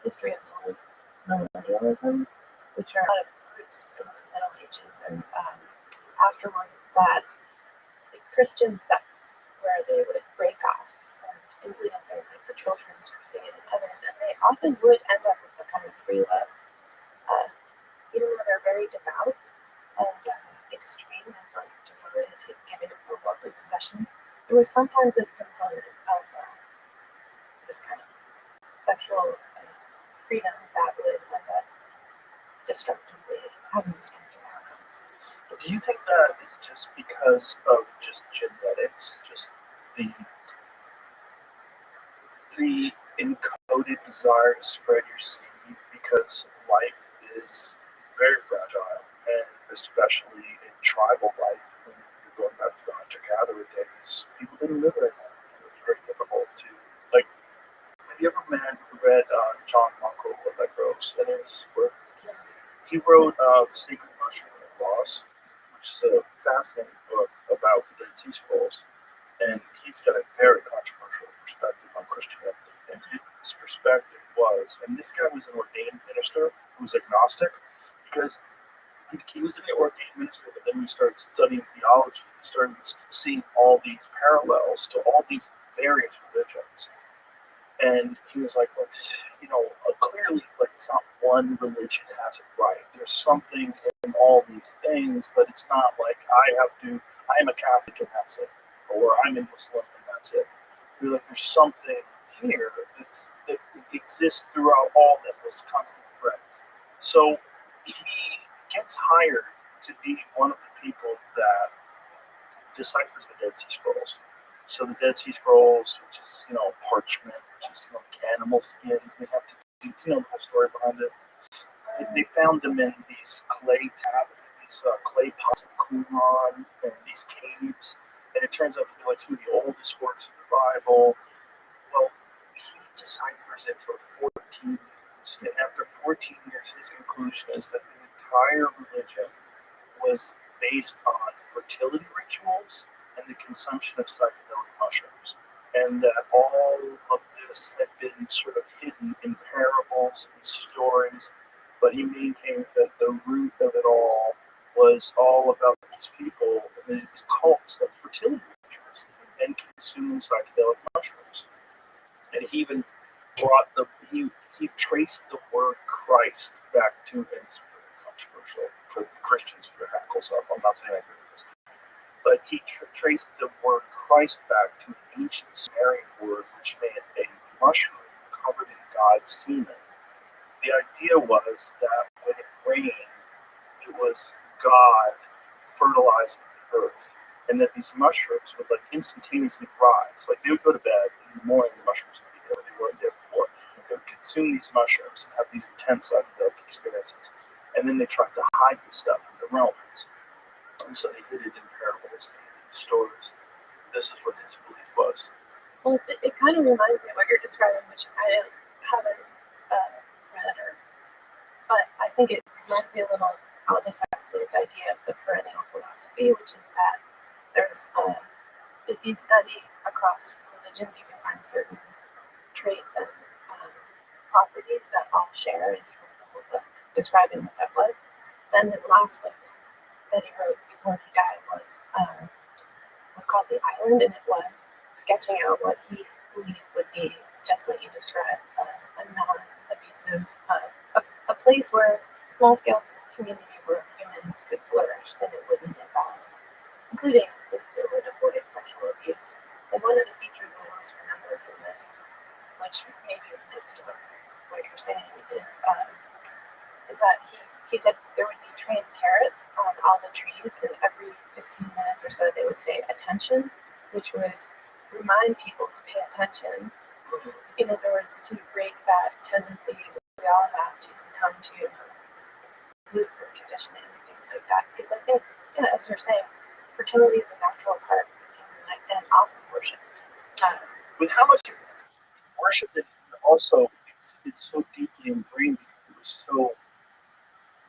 history of millennialism, which are a lot of groups from the Middle Ages, and afterwards that the Christian sects where they would break off, and including things like the Children's Crusade and others, and they often would end up with a kind of free love, even though they're very devout and extreme and sort of devoted to giving up their worldly possessions. There was sometimes this component of this kind of sexual freedom that would end up having destructive outcomes. Do you think that is just because of just genetics, just the encoded desire to spread your seed, because life is very fragile, and especially in tribal life, when you're going back to the hunter-gatherer days, people didn't live very long. It was very difficult to, like, have you ever read John Michael Allegro's in his work? He wrote The Sacred Mushroom and the Cross, which is a fascinating book about the Dead Sea Scrolls, and he's got a very controversial perspective on Christianity. And his perspective was, and this guy was an ordained minister who was agnostic, because he was an ordained minister, but then we started studying theology. We started seeing all these parallels to all these various religions. And he was like, well, clearly, like, it's not one religion has it right. There's something in all these things, but it's not like I am a Catholic and that's it, or I'm a Muslim and that's it. You're like, there's something here that exists throughout all this constant thread. So he gets hired to be one of the people that deciphers the Dead Sea Scrolls. So the Dead Sea Scrolls, which is, parchment, which is, animal skins, they have to do, the whole story behind it. They found them in these clay pots of Qumran, and these caves, and it turns out to be like some of the oldest works of the Bible. Well, he deciphers it for 14 years, and after 14 years, his conclusion is that the entire religion was based on fertility rituals and the consumption of psychedelic mushrooms, and that all of this had been sort of hidden in parables and stories, but he maintains that the root of it all was all about these people and these cults of fertility rituals and consuming psychedelic mushrooms. And he even he traced the word Christ back to, and it's very controversial for Christians with their hackles up. I'm not saying I agree with this, but he traced the word Christ back to an ancient Sumerian word which meant a mushroom covered in God's semen. The idea was that when it rained, it was God fertilizing the earth, and that these mushrooms would instantaneously rise. Like, they would go to bed, and in the morning the mushrooms would be there. They weren't there before. They would consume these mushrooms and have these intense psychedelic experiences, and then they tried to hide this stuff from the Romans, and so they hid it in parables and stories. This is what his belief was. Well, it kind of reminds me of what you're describing, which I haven't read, but I think it reminds me a little of Aldous Huxley's idea of the perennial philosophy, which is that there's, if you study a across religions you can find certain traits and properties that all share, and he wrote the whole book describing what that was. Then his last book that he wrote before he died was called The Island, and it was sketching out what he believed would be just what you described, a non-abusive, a place where small-scale community where humans could flourish and it wouldn't involve, including it would avoid sexual abuse. And one of the features I always remember from this, which maybe relates to what you're saying, is that he said there would be trained parrots on all the trees, and every 15 minutes or so they would say attention, which would remind people to pay attention, in other words, to break that tendency we all have to succumb to loops of conditioning and things like that. Because I think, as you're saying, fertility is a natural part of human life and often worshipped. With how much worshipped it, also it's so deeply ingrained because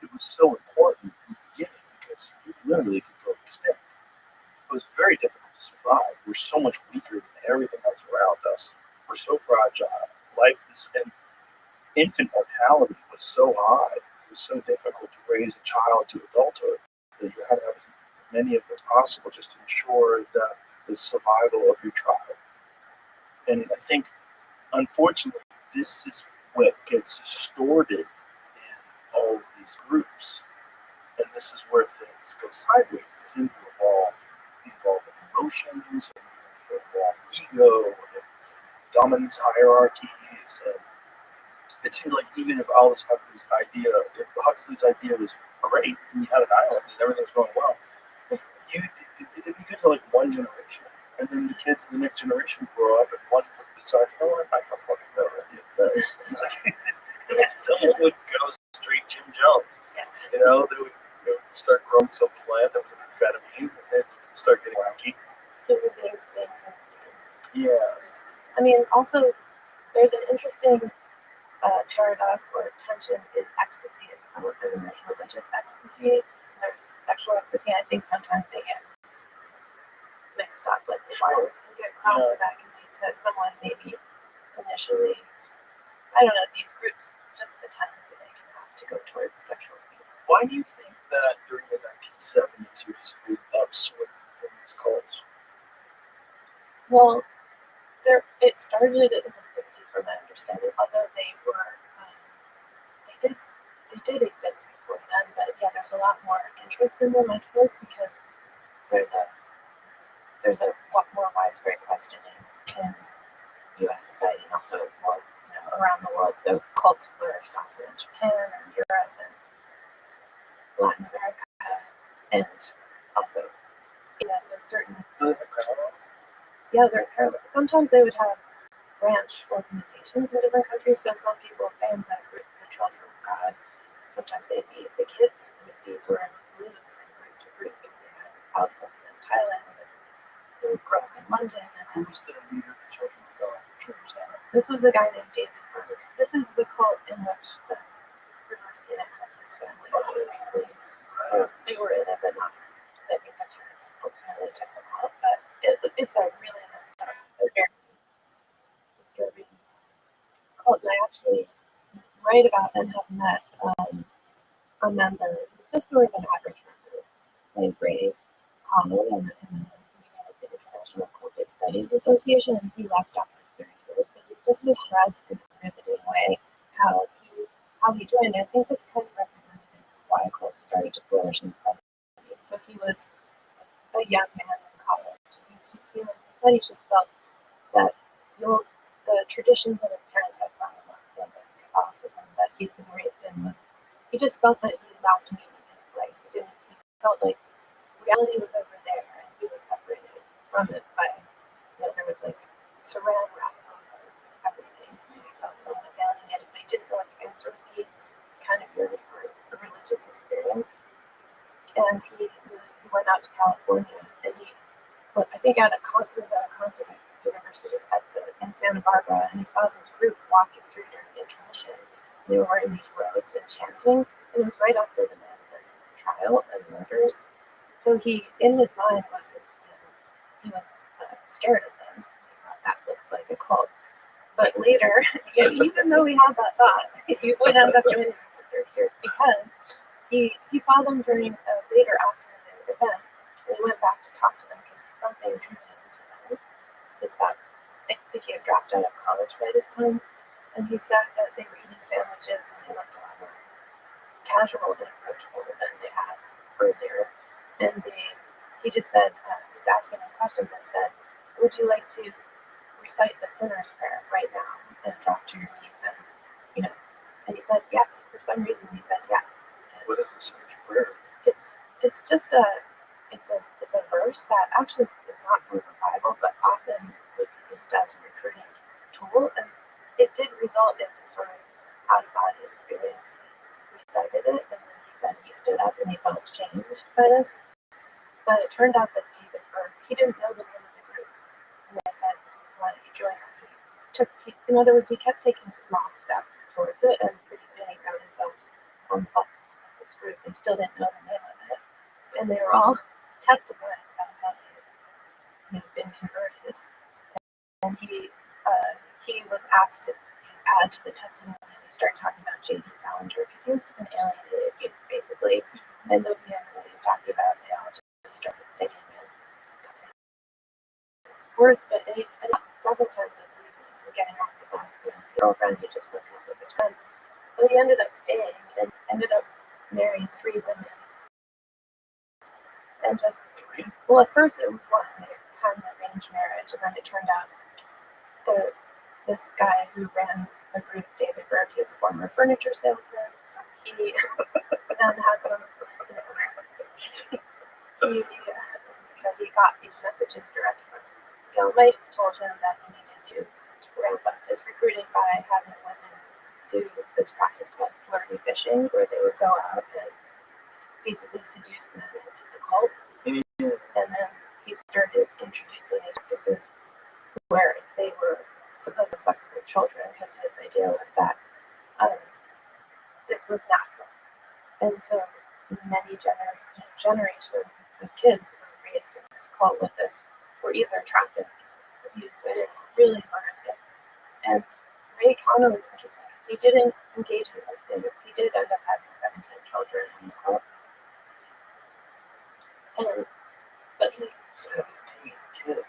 it was so important in the beginning because you literally could go extinct. It was very difficult to survive. We're so much weaker than everything else around us. We're so fragile. Life is, and infant mortality was so high. It was so difficult to raise a child to adulthood that you had to have as many of them as possible just to ensure the survival of your child. And I think, unfortunately, this is what gets distorted in all of these groups. And this is where things go sideways, because then you involve emotions, you involve ego, and dominance hierarchies. And it seems like even if Aldous Huxley's idea, if Huxley's idea was great, and you had an island and everything's going well, it'd be good for like one generation. And then the kids in the next generation grow up and one would decide, you know what, I don't fucking know what idea that is. It's like, someone would go straight Jim Jones. You know, they would start growing some plant that was an amphetamine and they'd start getting wacky. Human beings being human beings. Yes. I mean, also, there's an interesting paradox or tension in ecstasy itself, and there's religious ecstasy, there's sexual ecstasy. I think sometimes they get mixed up, like the wires can get crossed, or that can lead to someone maybe initially, I don't know, these groups, just the tendency they can have to go towards sexual abuse. Why do you think that during the 1970s you was a big upswing in these cults? Well, it started in the 60s, from my understanding, although they were, they did exist before then, but yeah, there's a lot more interest in them, I suppose, because there's a more widespread questioning in U.S. society and also more, around the world. So cults flourished also in Japan and Europe and Latin America, and also, so certain. Yeah, they're parallel. Sometimes they would have branch organizations in different countries. So some people say that the children of God, sometimes they'd be the kids would be sort of moved from group to group because they had outposts in Thailand. They would grow up in London. And Who was the leader of the children of God? This was a guy named David Berger. This is the cult in which the River Phoenix and his family they were in it, but not. I think the parents ultimately took them out. But it's a really messed up, very disturbing cult. And I actually write about and have met a member who's just sort of an average member named Ray Connell in the International Cultic Studies Association, and he left after 30 years, but he just describes in a riveting way how he joined. I think that's kind of representative of why cults started to flourish in the 70s. So he was a young man in college, and he said he just felt that the traditions that his parents had found in Catholicism that he'd been raised in he just felt that he lacked meaning in his life. He felt like reality was over there and he was separated from it by, there was like saran wrap over everything. So he felt so unavailing, and if they didn't go into answer, he kind of yearned for a religious experience. And he went out to California, and I think he was at a concert at the university in Santa Barbara, and he saw this group walking through during the intermission. They were wearing these robes and chanting, and it was right after the Manson trial and murders. So he, in his mind, he was scared of them. But later, even though we had that thought, he would end up joining them for 30 years because he saw them during later after the event. And he went back to talk to them because something drew him to them. Is that I think he had dropped out of college by this time, and he said that they were eating sandwiches and they looked a lot more casual and approachable than they had earlier. And he just said, he was asking them questions and he said, would you like to recite the sinner's prayer right now and drop to your knees and he said, yeah, for some reason he said yes. What is the sinner's prayer? It's just it's a verse that actually is not from the Bible, but often would be used as a recruiting tool. And it did result in this sort of out-of-body experience. He recited it, and then he said he stood up and he felt changed by this. But it turned out that David Berg, he didn't know the name of the group. And I said, why don't you join them? In other words, he kept taking small steps towards it, and pretty soon he found himself on the bus with this group. They still didn't know the name of it. And they were all testifying about how they had been converted. And he was asked to add to the testimony. He started talking about J.D. Salinger because he was just an alienated youth, basically. And nobody knew what he was talking about. They all just started singing his words. But several times of leaving and getting off the bus with his girlfriend. He just broke up with his friend. But he ended up staying and ended up marrying 3 women. And just 3? Well, at first it was one. They had an arranged marriage, and then it turned out this guy who ran a group, David Berg, he was a former furniture salesman. He then had some, he got these messages direct from Mites told him that he needed to ramp up his recruiting by having women do this practice called flirty fishing, where they would go out and basically seduce them into the cult. And then he started introducing these practices where they were supposed to have sex with children, because his idea was that this was natural. And so many generations of kids were raised in this cult with this, were either trafficked or abused. It is really horrific. And Ray Connell is interesting because he didn't engage in those things. He did end up having 17 children in the cult. But he 17 kids.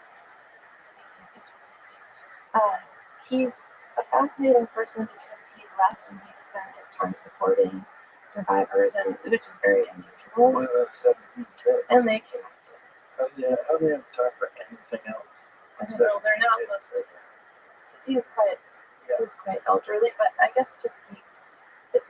He's a fascinating person because he left and he spent his time supporting survivors, and which is very unusual. Why about 17 kids? And they came up to him. How do they have time for anything else? They're not mostly because he's quite elderly, but I guess it's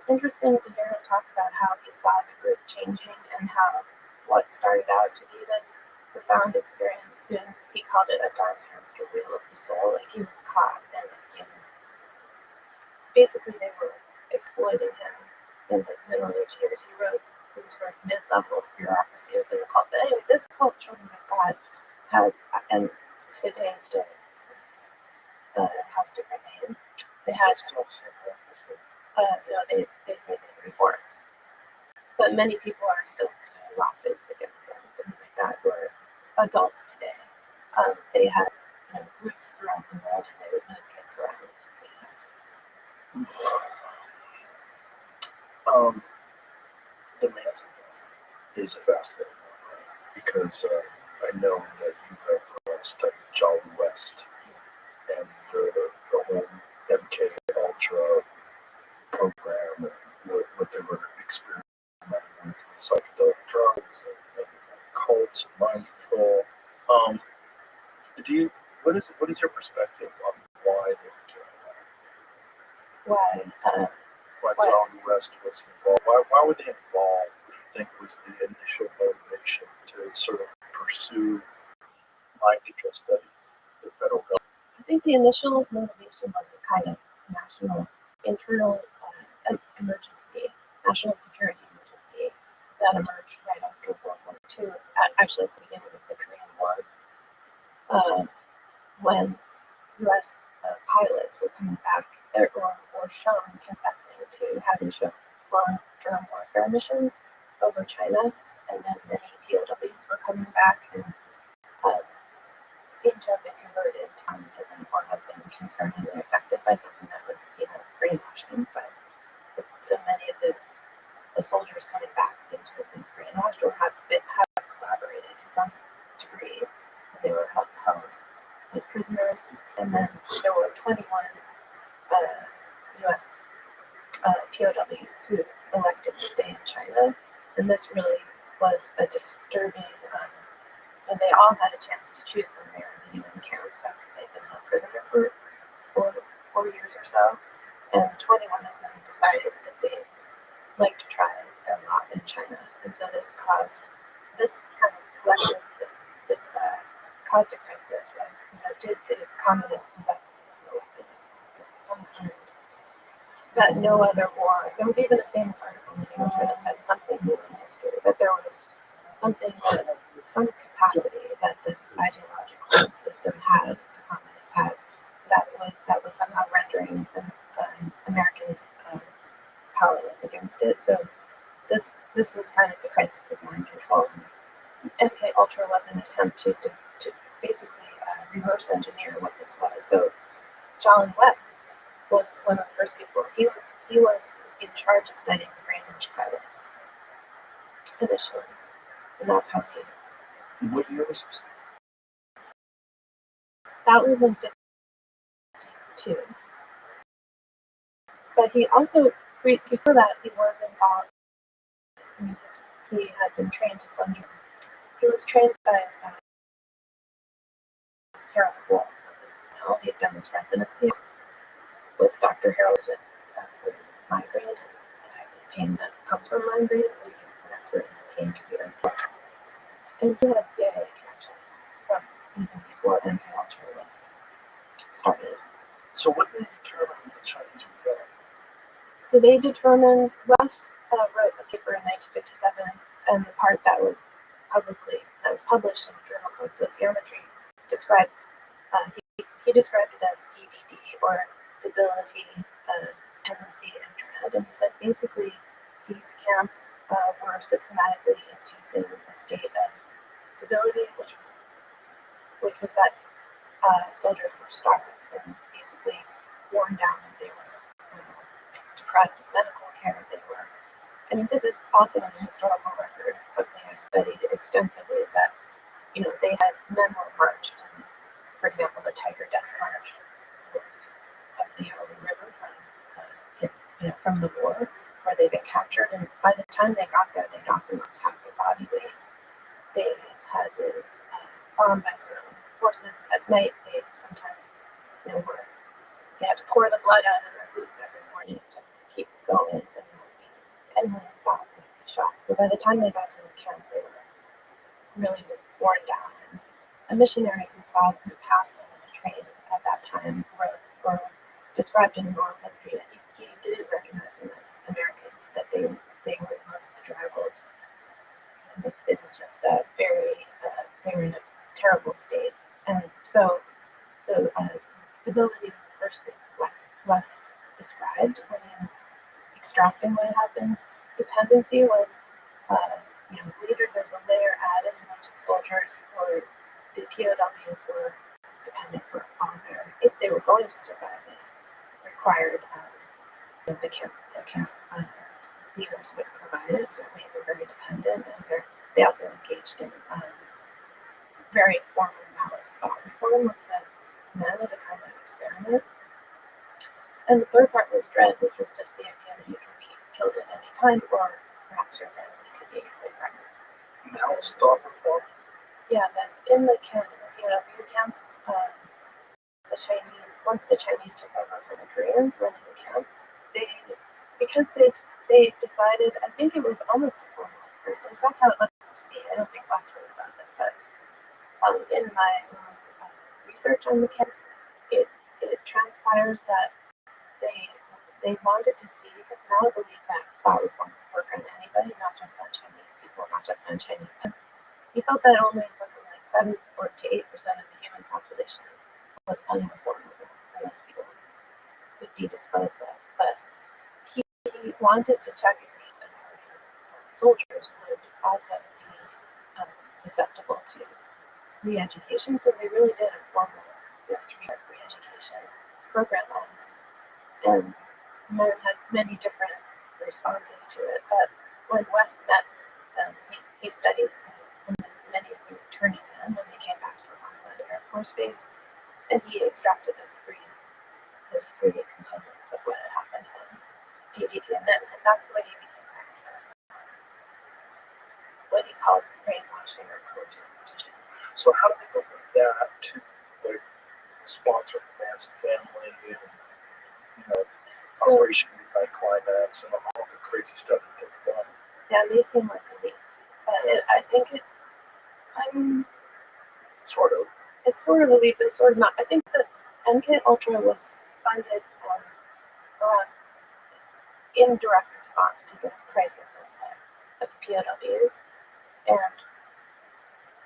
interesting to hear him talk about how he saw the group changing and how what started out to be this profound experience, soon he called it a dark hamster wheel of the soul. Like he was caught, and it became this. Basically, they were exploiting him in his middle-aged years. He was sort of mid-level bureaucracy within the cult. But anyway, this cult, Children of God, has, and today still has a different name. They had no, they say they reformed, but many people are still pursuing lawsuits against them, things like that, who are adults today. They had groups throughout the world, and they would move kids around. The Manson is a fascinating one, right? Because I know that you have studied Jolly West and the whole MK Ultra program and what they were experimenting with psychedelic drugs and cults and mind control. What is your perspective on why they were doing that? Why Jolly West was involved? Why were they involved? What do you think was the initial motivation to sort of pursue mind control studies, the federal government? I think the initial motivation was a kind of national internal emergency, national security emergency that emerged right after World War II, actually at the beginning of the Korean War, when U.S. pilots were coming back or shown confessing to having flown germ warfare missions over China, and then many POWs were coming back and seemed to have been converted to communism or have been concerningly affected by something that was seen as brainwashing, but so many of the soldiers coming back seem to have been brainwashed or have collaborated to some degree. They were held as prisoners, and then there were 21 U.S. POWs who elected to stay in China, and this really was a disturbing. And they all had a chance to choose when they were in the UN camps after they'd been held prisoner for 4 years or so, and 21 of them decided that they'd like to try their lot in China, and so this caused this kind of collective, this caused a crisis of, did the communists possess the weapons of some kind that no other war. There was even a famous article in the New Yorker that said something new in history, that there was something that some capacity that this ideological system had, the communists had, that was somehow rendering Americans powerless against it. So this was kind of the crisis of mind control. And MK Ultra was an attempt to basically reverse engineer what this was. So John West was one of the first people. He was in charge of studying brainwashed pilots initially, and that's how he. What year was this? That was in 1952. But he also, before that, he was involved. He had been trained to slender. He was trained by Harold Wolf. He had done his residency with Dr. Harold for migraine and the type of pain that comes from migraine. So he's an expert in pain treatment. And he had CIA connections from even before MK Ultra was started. So what did they determine that the Chinese were there? So they determined, West wrote a paper in 1957, and the part that was published in a journal called Sociometry described, he described it as DDD, or debility, tendency, and dread. And he said basically these camps were systematically inducing a state of debility, which was that soldiers were starved and basically worn down. They were deprived of medical care. This is also in the historical record. Something I studied extensively is that they had men were marched. And, for example, the Tiger Death March was up the Yellow River from the war, where they get captured, and by the time they got there, they'd often lost half their body weight. They had been bombed by their own forces at night. They sometimes, they had to pour the blood out of their boots every morning just to keep going, and when they stopped, they'd be shot. So by the time they got to the camps, they were really worn down. And a missionary who saw them pass them in a train at that time or described in oral history that he didn't recognize them as Americans, that they were the most bedraggled. And it was just they were in a terrible state. And so debility was the first thing West described when he was extracting what had happened. Dependency was, later there's a layer added in which the soldiers or the POWs were dependent for all if they were going to survive, it required the camp leaders would provide it, so they were very dependent, and they also engaged in very formal Maoist thought reform with the men as a kind of experiment. And the third part was dread, which was just the idea that you can be killed at any time, or perhaps your family could be easily threatened. Maoist thought reform? Yeah, that in the POW camps, once the Chinese took over from the Koreans, running the camps, because they decided, I think it was almost a formal experiment, because that's how it looks to me. I don't think West wrote about this, but in my research on the camps, it transpires that they wanted to see, because Mao believed that thought reform would work on anybody, not just on Chinese people, not just on Chinese peasants. He felt that only something like 7 or to 8% of the human population was uninformable, and most people would be disposed of. But he wanted to check if these American soldiers would also be susceptible to re-education. So they really did a formal 3-year re-education program on and men had many different responses to it. But when West met them, he studied many of the returning men when they came back to Rothschild Air Force Base, and he extracted those three components of what had happened to him, DDT, and that's the way he became an expert. What he called brainwashing or coercive precision. So how did they go from that to like sponsoring the Manson family and Operation Midnight Climax and all the crazy stuff that they've done? Yeah, they seem like a leap, but I think Sort of. it's sort of a leap, but sort of not. I think that MK Ultra was funded in direct response to this crisis of POWs, and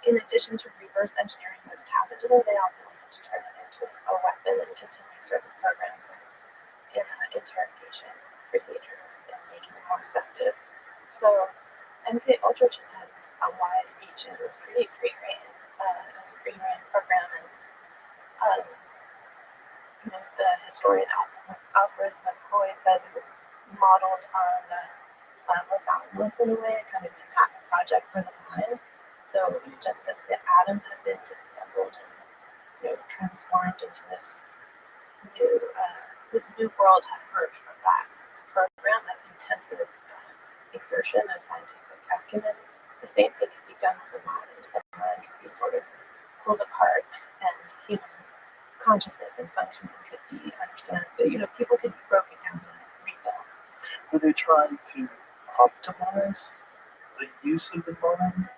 in addition to reverse engineering what had happened to them, they also wanted to turn it into a weapon and continue certain programs and interrogation procedures and make it more effective. So MK Ultra just had a wide reach and it was pretty free reign as a free reign program. And the historian Alfred McCoy says it was modeled on the Los Alamos in a way, kind of a Manhattan Project for the mind. So just as the atom had been disassembled and transformed into this new world had emerged from that program, that intensive exertion of scientific acumen. The same thing could be done with the mind. The mind could be sort of pulled apart, and human consciousness and functioning could be understood. But people could be broken down and rebuilt. Were they trying to optimize the use of the mind?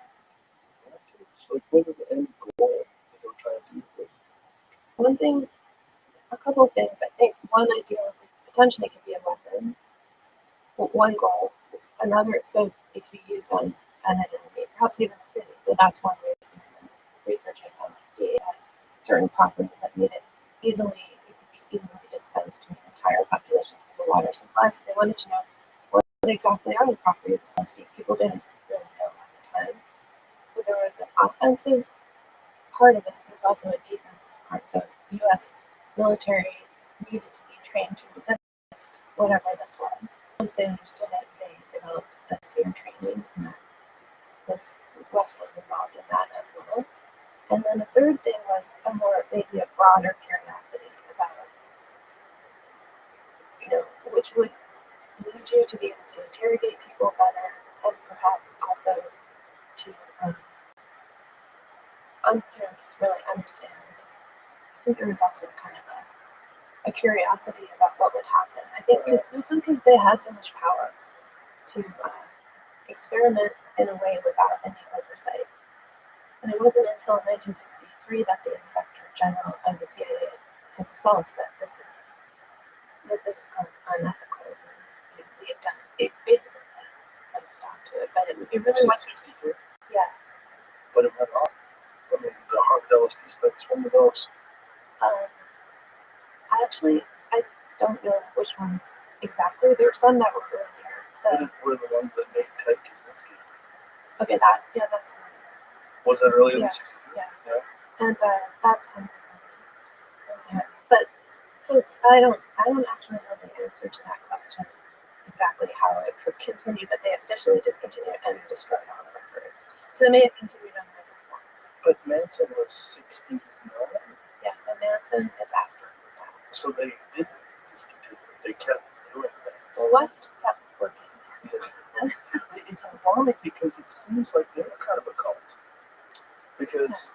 Like, what was the end goal that they were trying to do with this? A couple of things. I think one idea was potentially it could be a weapon. One goal. Another, so it could be used on an enemy, perhaps even a city. So that's one reason researching LSD had certain properties that made it could be easily dispensed to an entire population through the water supply. So they wanted to know what exactly are the properties of LSD. People didn't really know at the time. So there was an offensive part of it. There's also a defensive part. So the U.S. military needed to be trained to resist whatever this was. Once they understood it, they developed a SEER training, and West was involved in that as well. And then the third thing was maybe a broader curiosity about, which would lead you to be able to interrogate people better, and perhaps also to just really understand. I think there was also kind of a curiosity about what would happen. I think because they had so much power to experiment in a way without any oversight. And it wasn't until 1963 that the Inspector General of the CIA himself said this is unethical. We have done it. Basically put a stop to it. But it really was 63. Yeah. But it went on. I mean, the Harvard LSD studies, one of those. I don't know which ones exactly. There were some that were earlier. Were the ones that made Ted Kaczynski. Okay, that's one. Was that earlier than 63? Yeah. And that's but so I don't actually know the answer to that question exactly how it could continue, but they officially discontinued and destroyed all the records. So they may have continued on other forms. But Manson was 69. Yes, and Manson is after that. So they didn't discontinue. They kept doing things. Well, West kept working. Yeah. It's ironic because it seems like they were kind of a cult. Because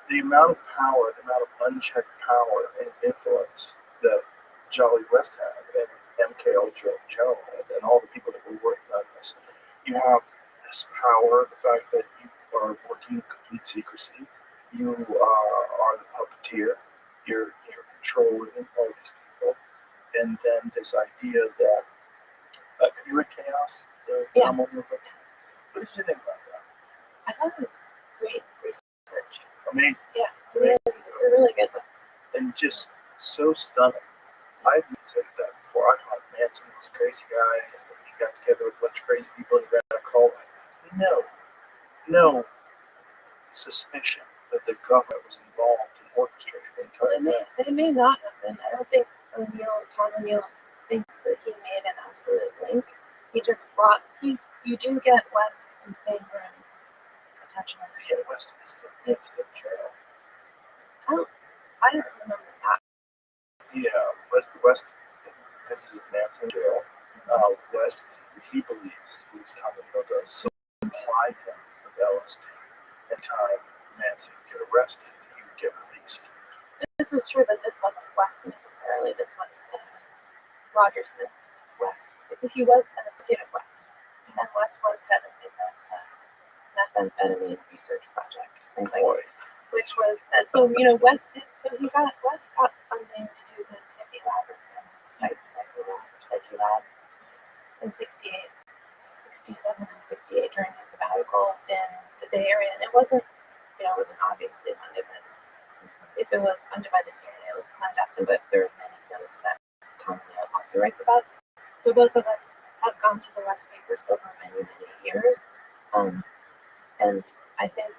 the amount of power, the amount of unchecked power and influence that Jolly West had and MK Ultra in general and all the people that were working on this, you have this power, the fact that you are working in complete secrecy, you are the puppeteer, you're controlling all these people, and then this idea that have you read Chaos? Yeah. What did you think about that? I thought it was great research. Amazing. Yeah, it's a really good book. And just so stunning. I've said that before. I thought Manson was a crazy guy, and he got together with a bunch of crazy people and he ran a cult. No suspicion that the government was involved in orchestrating the entire thing. They may not have been. I don't think O'Neill Tom O'Neill thinks that he made an absolute link. He just brought you do get West and same room potentially. Yeah, West is the incident trail. I don't remember that. Yeah, West visited Manson jail. West, he believes Tom O'Neill does, so applied him with LSD. And time Manson would get arrested, he would get released. This was true, but this wasn't West necessarily. This was Roger Smith. West. He was an associate of West, and West was head of the methamphetamine research project, which was so West got funding to do this hippie lab and psyche lab in 68, 67 and 68 during his sabbatical in the Bay Area, and it wasn't obviously funded by this. If it was funded by the CIA, it was clandestine, but there are many notes that Tom O'Neill also writes about. So both of us have gone to the West papers over many, many years. And I think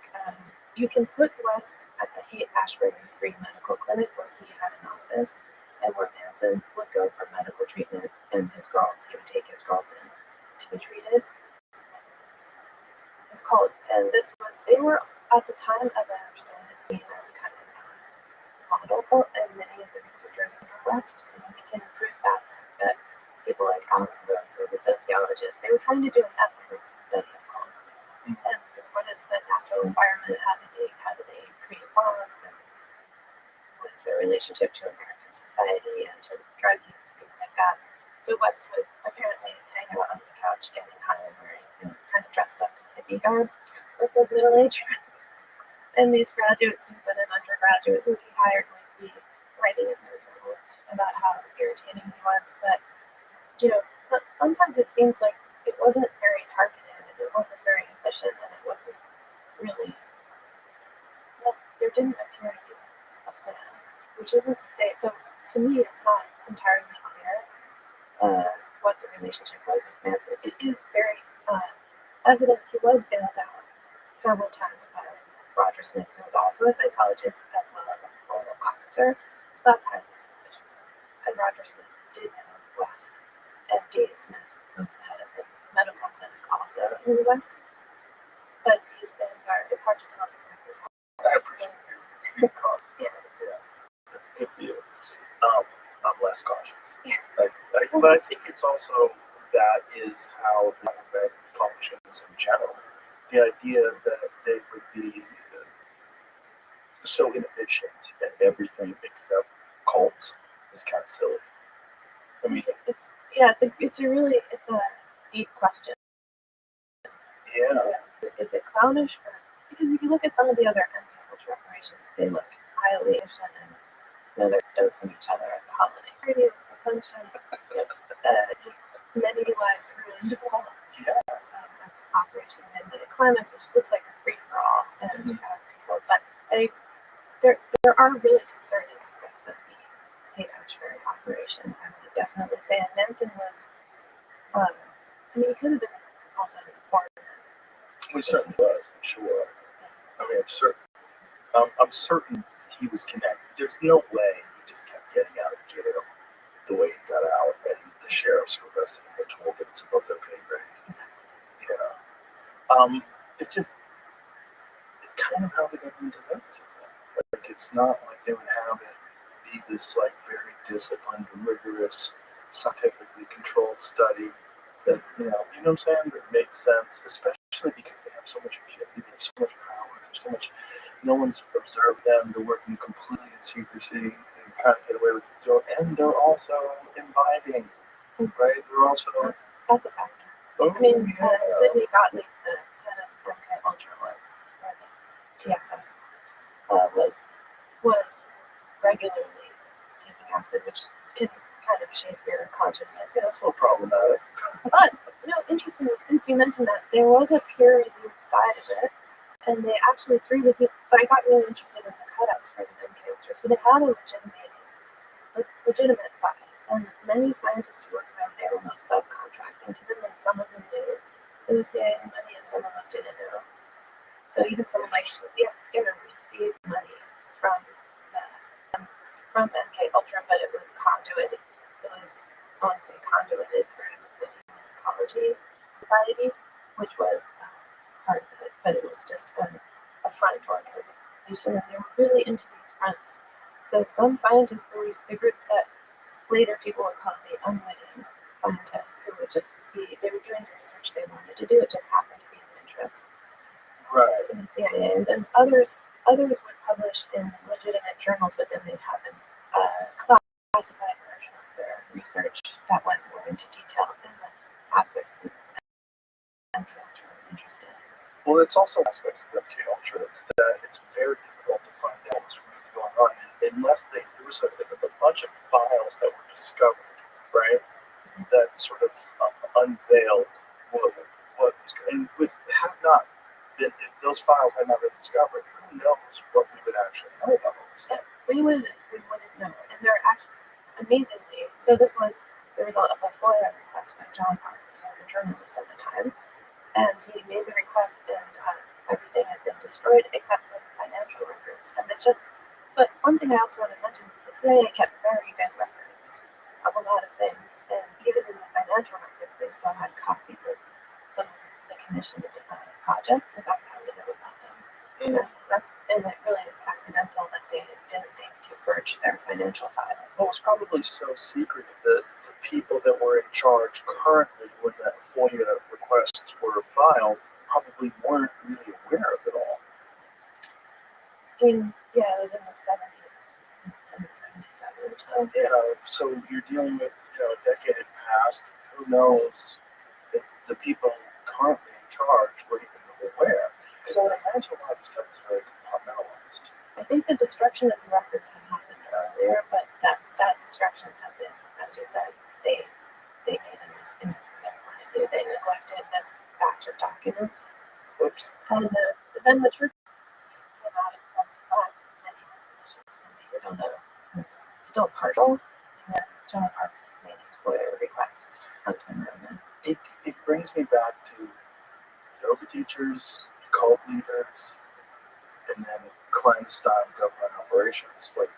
you can put West at the Haight-Ashbury Free Medical Clinic where he had an office and where Manson would go for medical treatment and he would take his girls in to be treated. It's called, and they were at the time, as I understand it, seen as a kind of model, and many of the researchers in the West, and we can prove that people like Alan Rose, who was a sociologist, they were trying to do an ethnographic study of cults. And what is the natural environment? How do they create bonds? And what is their relationship to American society and to drug use and things like that? So West would apparently hang out on the couch getting high and wearing, kind of dressed up in hippie garb with his middle-aged friends. And these graduate students and an undergraduate who he hired would be writing in their journals about how irritating he was. But sometimes it seems like it wasn't very targeted and it wasn't very efficient and it wasn't really, there didn't appear to be a plan, which isn't to say, so to me it's not entirely clear what the relationship was with Manson. It is very evident he was bailed out several times by Roger Smith, who was also a psychologist as well as a parole officer, so that's highly suspicious. And Roger Smith did know West. And Dave Smith was the head of the medical clinic also in the West. But these things it's hard to tell exactly how. I appreciate your cause. Yeah. That's good for you. I'm less cautious. Yeah. But I think it's also that is how the government functions in general. The idea that they would be so inefficient at everything except cults is kind of silly. I mean, it's a deep question. Yeah. Is it clownish? Because if you look at some of the other MK operations, they look highly efficient and they're dosing each other at the holiday party, attention, just many lives ruined. Operation Midnight Climax, it just looks like a free for all and control. But there are really concerning aspects of the Haight-Ashbury operation. I would definitely say, and Manson was, he could have been also an informant. He certainly was, I'm sure. I mean, I'm certain he was connected. There's no way he just kept getting out of jail the way he got out, and the sheriffs were arresting him and told him it's above their pay grade. It's kind of how the government does everything. Like, it's not like they would have it be this, like, very disciplined, rigorous, scientifically controlled study that, you know what I'm saying, that makes sense, especially because they have so much impunity, they have so much power, they have so much, no one's observed them, they're working completely in secrecy, they're trying to get away with it, and they're also imbibing, right? They're also... That's a factor. Sidney Gottlieb, the head of MK Ultra or the TSS, was regularly taking acid, which can kind of shape your consciousness. That's so problematic. But, interestingly, since you mentioned that, there was a peer-reviewed side of it, and they actually I got really interested in the cutouts for the MK Ultra, so they had a legitimate side. And many scientists who worked out there were most subcontracting to them, and some of them knew the CIA money, and some of them didn't know. So even someone like Skinner received money from MK Ultra, but it was conduit it was honestly conduited through the Human Ecology Society, which was part of it, but it was just a front organization, and they were really into these fronts. So some scientists, there was the group that later people would call the unwitting scientists, who would just be, they were doing the research they wanted to do, it just happened to be of interest Right. to the CIA. And then others would publish in legitimate journals, but then they'd have a classified version of their research that went more into detail in the aspects that MK Ultra was interested in. Well, it's also aspects of MK Ultra that it's very difficult to find out what's really going on unless there was a bunch of files that were discovered, right? That sort of unveiled what was going. And have not been, if those files had not been discovered, who knows what we would actually know about all this stuff? We wouldn't know. And they're actually amazingly. So there was a FOIA request by John Parks, who was a journalist at the time, and he made the request, and everything had been destroyed except for the financial records. But one thing I also want to mention: the CIA kept very good records of a lot of things, and even in the financial records, they still had copies of some of the commissioned projects, and that's how we know about them. And it really is accidental that they didn't think to purge their financial files. Well, it's probably so secret that the people that were in charge currently when that FOIA requests were filed probably weren't really aware of it all. I mean, yeah, it was in the 70s, in 77 or so. So you're dealing with, a decade had passed. Who knows if the people currently in charge were even aware? Because I would imagine a lot of this stuff is very compartmentalized. I think the destruction of the records had happened earlier, but that destruction had been, as you said, they made a mistake from their point of view. They neglected this batch of documents. Oops. And then the truth came out in 75, many definitions were made, although it's still partial. And then John Parks made his FOIA request sometime around then. It brings me back to yoga teachers, cult leaders, and then clandestine government operations. Like,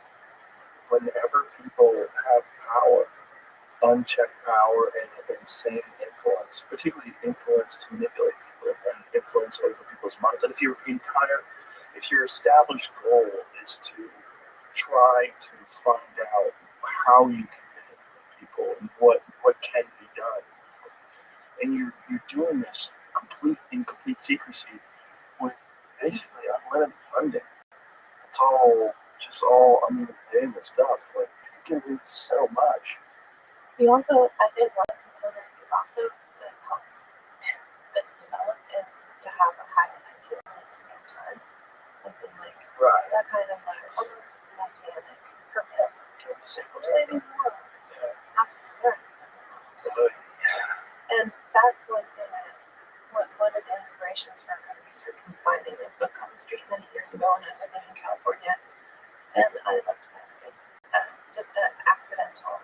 whenever people have power, unchecked power, and insane influence, particularly influence to manipulate people and influence over people's minds. And if your established goal is to try to find out how you can manipulate people and what can be done, and you're doing this in complete secrecy with basically unlimited funding. It's all unlimited stuff. Like, you can do so much. We also, I think one component that helped this develop is to have a high ideal at the same time. Something like Right. that kind of almost messianic purpose for saving the world. Yeah. Not just America, but the world. And that's one thing one of the inspirations for my research was finding a book on the street many years ago when I was living in California. And I looked for just an accidental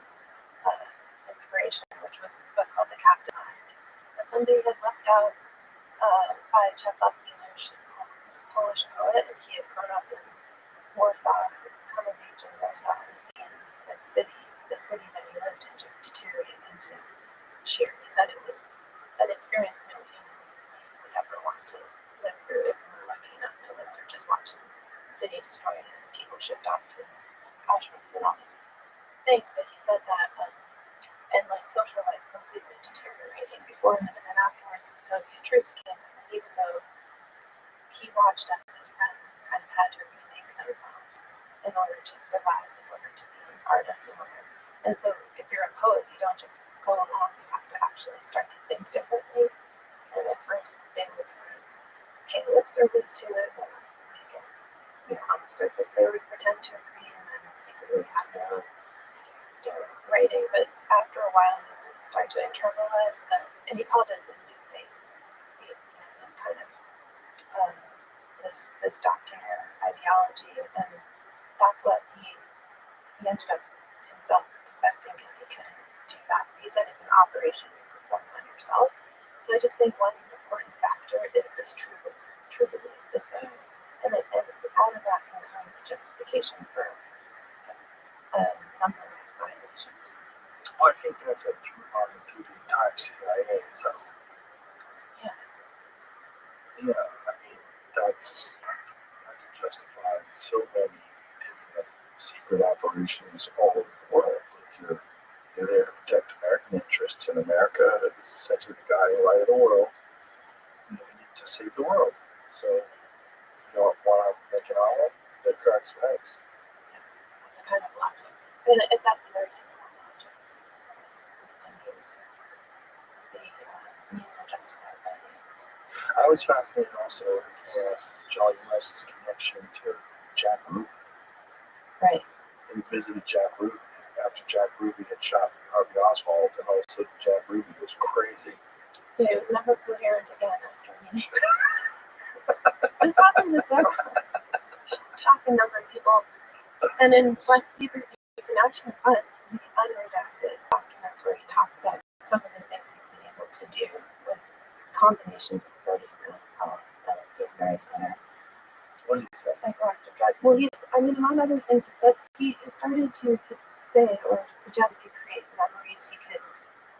inspiration, which was this book called The Captive Mind, that somebody had left out by Czesław Miłosz, who's a Polish poet, and he had grown up in Warsaw, come of age in Warsaw, and seen the city that he lived in just deteriorate into sheer. He said it was an experience no human being would ever want to live through if we were lucky enough to live through, just watching the city destroyed and people shipped off to Auschwitz and all these things. But he said that, and like social life completely deteriorating before him, and then afterwards the Soviet troops came, and even though he watched as his friends kind of had to remake themselves in order to survive, in order to be artists, and so if you're a poet, you don't just go along, you have to actually start to think differently. And at first they would sort of pay lip service to it, or make it, on the surface they would pretend to agree, and then secretly have their own writing. But after a while, they would start to internalize that, and he called it the new faith, the kind of this doctrine or ideology, and that's what he ended up himself defecting because he couldn't do that. He said it's an operation you perform on yourself. So I just think one important factor is this true belief. This is, and out of that can come the justification for a number of violations. I think that's a through the entire CIA itself. Yeah. Yeah, I mean, I can justify so many different secret operations all over the world. Like you're there to protect American interests, and America is essentially the guiding light of the world. And we need to save the world. So, you don't want to make an omelet, that cracks some eggs. That's a kind of logic. And that's a very typical logic. And the needs are justified by the ends. I was fascinated also with Jolly West's connection to Jack Ruby. Right. He visited Jack Ruby after Jack Ruby had shot Harvey Oswald, and all of a sudden Jack Ruby was crazy. Yeah, it was never coherent again after meeting. This happens to several shocking number of people. And in West Papers, you can actually find the unredacted documents where he talks about some of the things he's been able to do with combinations of sodium and LSD and various other psychoactive drugs. Well, among other things, he says he started to say or suggest he could create memories.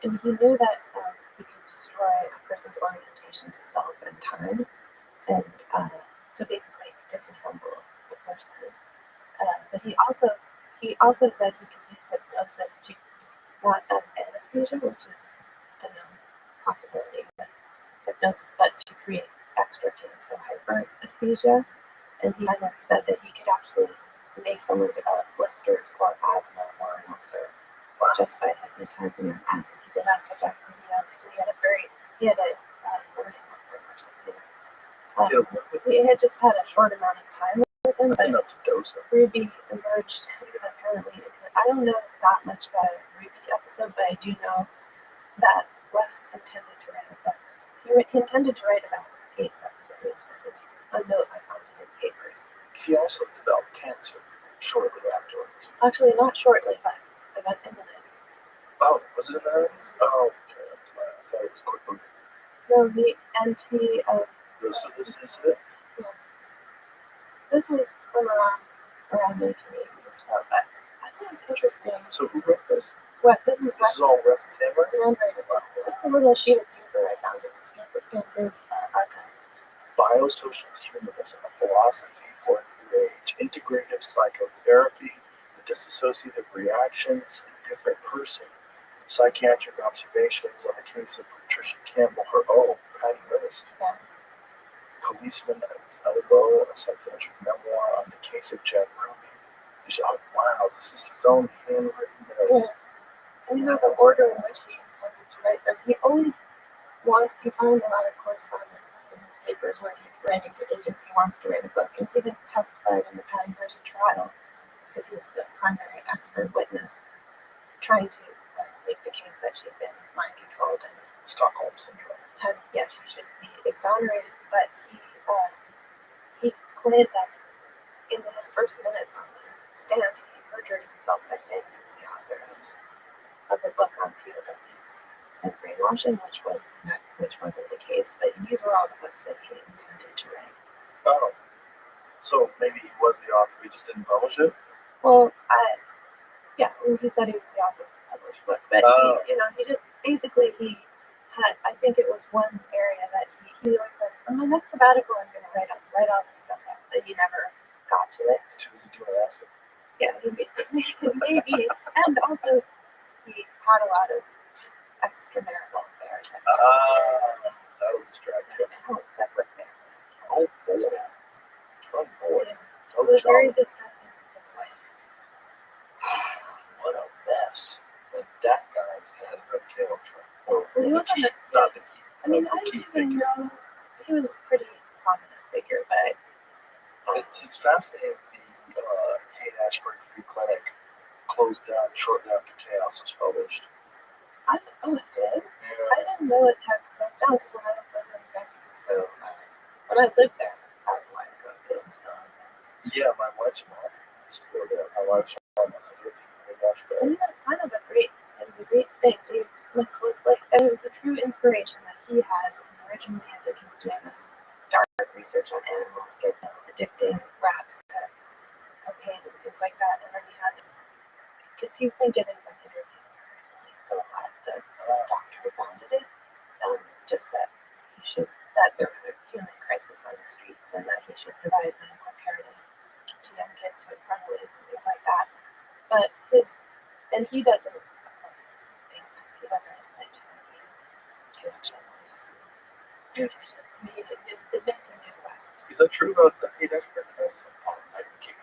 And he knew that he could destroy a person's orientation to self and time. And so basically disassemble the person. But he also said he could use hypnosis to not as anesthesia, which is a known possibility with hypnosis, but to create extra pain, so hyperesthesia. And he kind of said that he could actually make someone develop blisters or asthma or an ulcer just by hypnotizing them. And he did that to Jack Ruby. Obviously, he had a learning with him or something. He had just had a short amount of time with him, That's but enough to dose him. Ruby emerged apparently. I don't know that much about a Ruby episode, but I do know that West intended to write a book. He intended to write about 8 books, at least. This is a note I found in his papers. He also developed cancer shortly afterwards. Actually, not shortly, but about in the 90s. Oh, was it in the 90s? Oh, okay. I thought it was quickly. No, this was from around 1980 or so, but I think it was interesting. So who wrote this? This is all West's handwriting? handwriting. It's just a little sheet of paper I found in his archives. Biosocial humanism, a philosophy for a new age, integrative psychotherapy, the dissociative reactions, a different person, psychiatric observations on the case of Patricia Campbell, Patty Hearst. Yeah. Policeman at his elbow, a psychiatric memoir on the case of Jack Ruby. Wow, this is his own handwritten notes. Yeah. And these are the order in which he intended to write them. He found a lot of correspondence in his papers where he's writing to agents he wants to write a book. And he even testified in the Patty Hearst trial because he was the primary expert witness trying to make the case that she'd been mind controlled and Stockholm syndrome. She should be exonerated. But he claimed that in his first minutes on the stand, he perjured himself by saying he was the author of the book on POWs and brainwashing, which wasn't the case. But these were all the books that he intended to write. Oh, so maybe he was the author, he just didn't publish it? Well, he said he was the author of the published book, but he just basically I think it was one area that he always said, on my next sabbatical, I'm going to write all this stuff out, but he never got to it. Too easy doing acid. Yeah, maybe. And also, he had a lot of extramarital affairs. That would distract you. Separate family. Oh, boy. Oh, boy. It was very distressing to his wife. What a mess. And that guy was the head of the jail train. He wasn't Not the key. I don't even know. He was a pretty prominent figure, but It's fascinating. The Haight-Ashbury Free Clinic closed down shortly after Chaos was published. it did. Yeah. I didn't know it had closed down because when I was in San Francisco, when I lived there, that was a while ago. It was still open. Yeah, my wife's mom used to go there. My wife's mom was a I mean, that's kind of a great thing. Dave Smith was it was a true inspiration that he had because originally I think he was doing this dark research on animals, addicting rats to cocaine and things like that. And then he had this, because he's been giving some interviews recently doctor who founded it, just that there was a human crisis on the streets and that he should provide medical care to young kids who had runaways and things like that. But and he doesn't, of course, he doesn't admit to any connection. Interesting. I mean, it makes him Midwest. Is that true about the hate expert? I can keep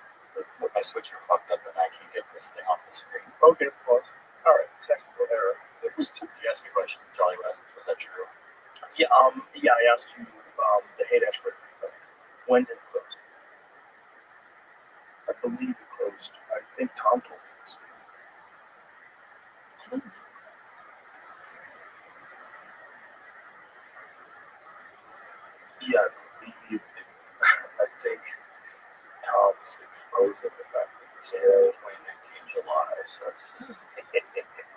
my switcher fucked up and I can get this thing off the screen. Okay, well, all right, technical error. Fixed. You asked me a question, Jolly West, was that true? Yeah, I asked you the hate expert thing. When did it close? I believe it closed. I think Tom told me this. I don't know. Yeah, I believe it. I think Tom's exposing the fact that the So, sale 2019 July, so that's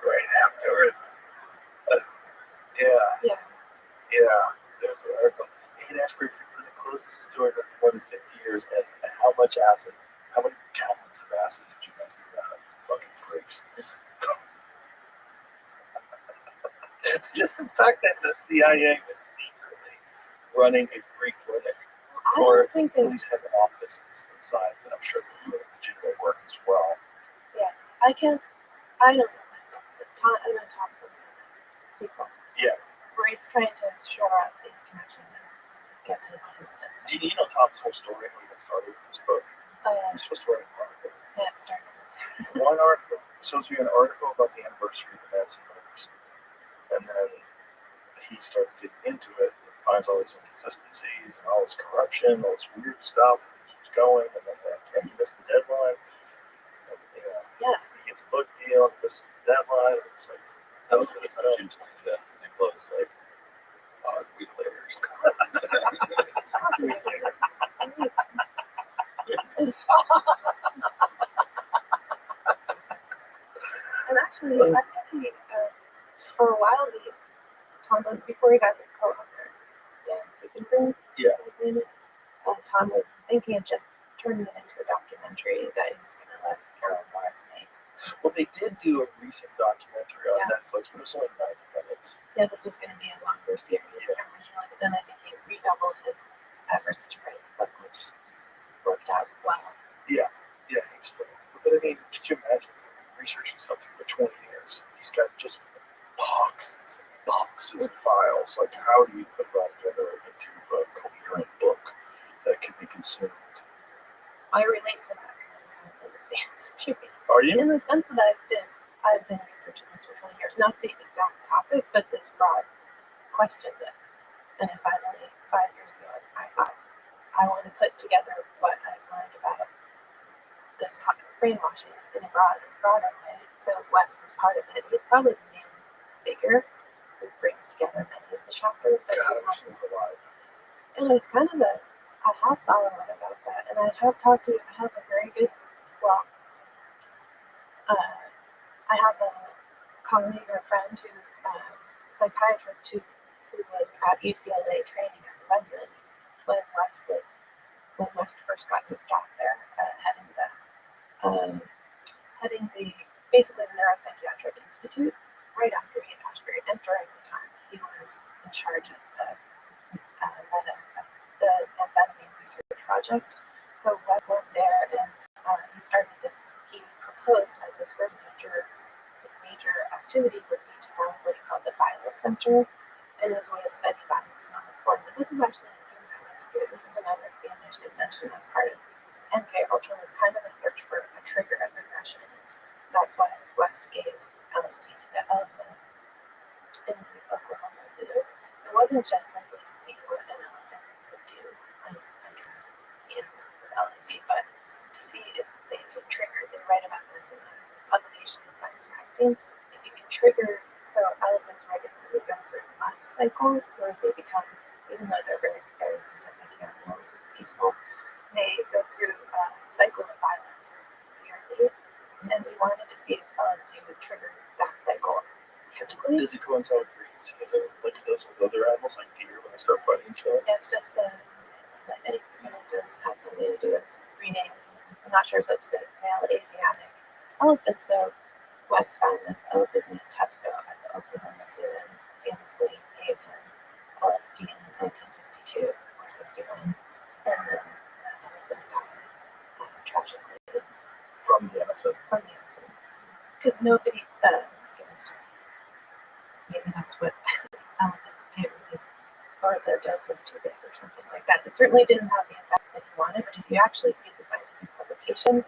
right afterwards. Yeah, Yeah. there's an article. Hate expert frequently closes his door for more than 50 years, and how much acid, how many gallons of acid did you guys do that? You fucking freaks. Just the fact that the CIA was secretly running a free clinic, I or don't think they. police have offices inside, and I'm sure they're doing legitimate work as well. Yeah, I don't know myself. But I'm going to talk to the sequel. Yeah. Where he's trying to shore up these connections and get to the bottom of it. Do you know Tom's whole story when he got started with this book? You're supposed to write an article. That started as One article. It's supposed to be an article about the anniversary of the Nancy murders. And then he starts digging into it and finds all these inconsistencies and all this corruption, all this weird stuff, and he keeps going, and then and he missed the deadline. And, Yeah. he gets a book deal, and misses the deadline, and it's like, That was on June 25th, and it closed like a week later. 2 weeks later. And actually, I think he, for a while, Tom, before he got his co-author, Dan Hickenberg, Yeah. his name is, Tom was thinking of just turning it into a documentary that he was going to let Carol Morris make. Well, they did do a recent documentary on Yeah. Netflix, but it was only 90 minutes. Yeah, this was going to be a longer series originally, but then I think he redoubled his efforts to write the book, which worked out well. Yeah, he explains. But I mean, could you imagine researching something for 20 years? He's got just boxes and boxes of files. Like, how do you put that together into a coherent book that can be consumed? I relate to that because I'm kind of in the same situation. Are you? In the sense that I've been researching this for 20 years, not the exact topic, but this broad question that, and then finally 5 years ago, I thought I want to put together what I've learned about this topic, brainwashing in a broader way. So West is part of it. He's probably the main figure who brings together many of the chapters, but he's not alive. and it's kind of I have thought a lot about that, and I have a very good, well, I have a colleague or friend who's a psychiatrist who was at UCLA training as a resident when West first got his job there, heading the basically the neuropsychiatric institute right after he passed away, and during the time he was in charge of the amphetamine research project. So Wes went there, and he proposed as his first major activity would be to found what he called the Violence Center, and his way of studying violence in all its forms. And this is actually this is another theme I should mention as part of MK Ultra was kind of a search for a trigger of aggression. That's why West gave LSD to the elephant in the Oklahoma Zoo. It wasn't just simply to see what an elephant would do under the influence of LSD, but to see if they could trigger. They write about this in a publication in Science magazine. If you can trigger, so elephants regularly go through lust cycles where they become, even though they're very, very pacific animals, peaceful, they go through a cycle of violence yearly. And we wanted to see if LSD would trigger that cycle chemically. Does it coincide with breeds? Is it like it does with other animals, like deer, when they start fighting each other? It's just it does have something to do with breeding. I'm not sure, so it's the male Asiatic elephant. So Wes found this elephant in Tesco at the Oklahoma Zoo. student famously gave him LSD in 1962 or 61, and then died tragically From the episode. from the accident. Because nobody, it was just, maybe that's what elephants do, or the dose was too big or something like that. It certainly didn't have the effect that he wanted, but if you actually read the scientific publication,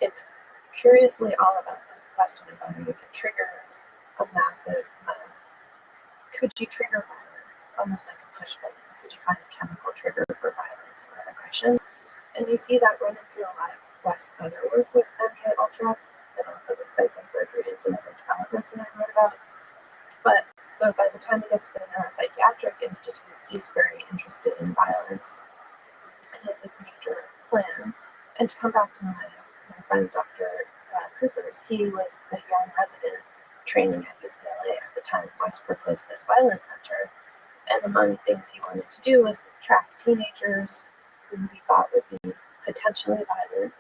it's curiously all about this question of whether you can trigger a massive, could you trigger violence, almost like a push button? Could you find a chemical trigger for violence or aggression? And you see that running through a lot of West's other work with MK Ultra, and also with psychosurgery and some other developments that I wrote about. But so by the time he gets to the Neuropsychiatric Institute, he's very interested in violence and has this major plan. And to come back to my friend Dr. Cooper's, he was the young resident training at UCLA at the time West proposed this violence center. And among things he wanted to do was track teenagers who he thought would be potentially violent.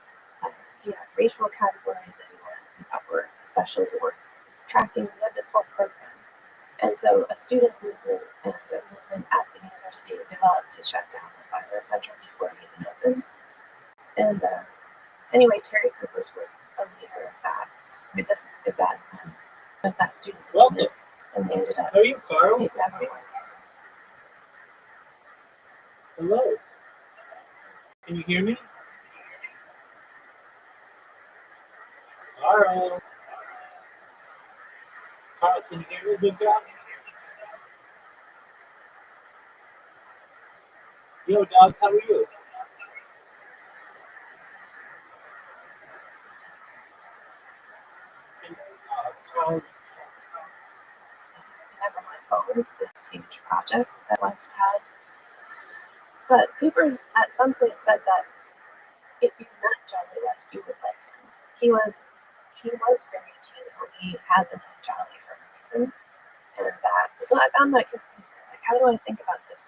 He had racial categories that he thought were especially worth tracking. He had this whole program. And so a student movement and a movement at the university developed to shut down the violence center before it even opened. And anyway, Terry Coopers was a leader of that resistance of that student movement. Welcome. And they ended up, How are you, Carl? it never was. Hello. Can you hear me? Carl. Carl, can you hear me, big guy? Yo, dog, how are you? And, Carl, Never went forward, this huge project that West had. But Coopers at some point said that if you met Jolly West, you would like him. He was very genial. He had the name Jolly for a reason. And so I found that confusing. Like, how do I think about this?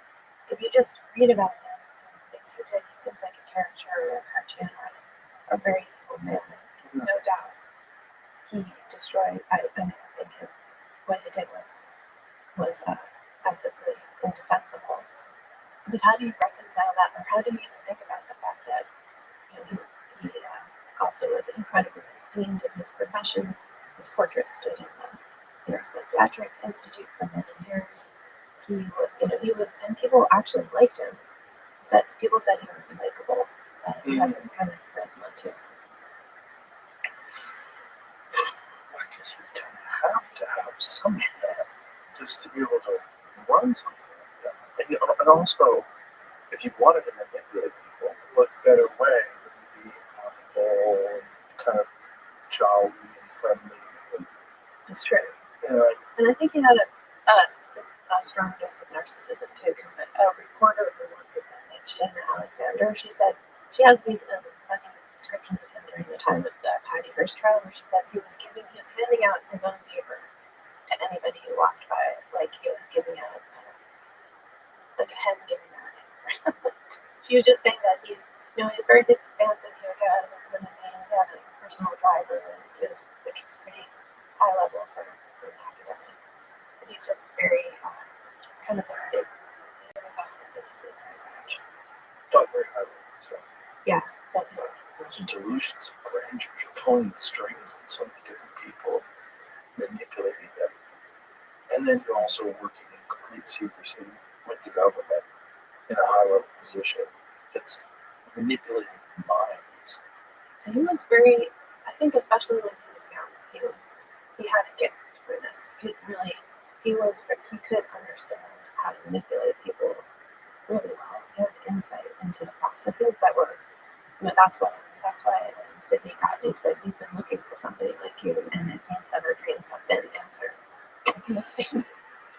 If you just read about him and the things he did, he seems like a caricature or a cartoon or a very evil man. And no doubt he destroyed, I think what he did was ethically indefensible. But how do you reconcile that, or how do you even think about the fact that he also was incredibly esteemed in his profession? His portrait stood in the Neuropsychiatric Institute for many years. He was, and people actually liked him. People said he was likable. He had this kind of charisma too. I guess you kind of have to have some of that just to be able to run something like that. And also, if you wanted to manipulate people, what better way than to be affable and kind of jolly and friendly? And, It's true. like, And I think he had a strong dose of narcissism too, because a reporter who worked with him named Shanna Alexander, she said she has these funny descriptions of him during the time of the Patty Hearst trial, where she says he was handing out his own paper to anybody who walked by, like he was giving out, like a hen giving out eggs or something. She was just saying that he's very expansive. He would go out of his limousine, he had a personal driver, which was pretty high level for an academic. But he's just very kind of a big. He was also physically very large. not very highly. So Yeah, but those delusions of grandeur, you're pulling the strings on so many different people, manipulating them. And then you're also working in complete secrecy with the government in a high level position. It's manipulating minds. and he was very. I think especially when he was young, he had a gift for this. He could understand how to manipulate people really well. He had insight into the processes that were. That's why Sydney Gottlieb said we've been looking for somebody like you, and it seems that our dreams have been answered. In this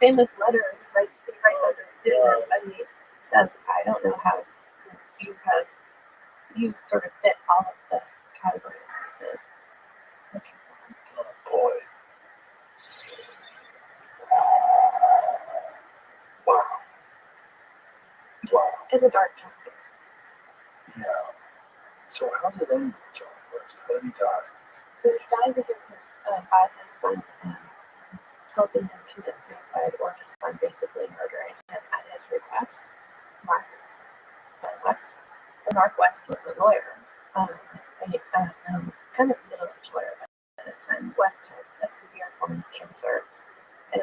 famous letter he writes under a pseudonym, but he says, I don't know how you sort of fit all of the categories I've been looking for. Oh boy. Wow. It's a dark chapter. Yeah. So how did it end, John West? How did he die? So he died because his son helping him commit suicide or his son basically murdering him at his request. Mark West. And Mark West was a lawyer, kind of middle-aged lawyer at this time. West had a severe form of cancer, and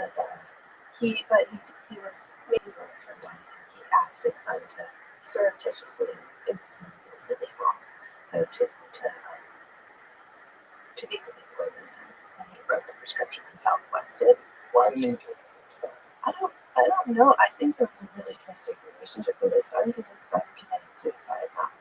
he was maybe months from dying. He asked his son to surreptitiously implement it was illegal, so to basically poison him, and he wrote the prescription himself. West did. Why didn't he I don't know. I think there was a really twisted relationship with his son because his son committed suicide not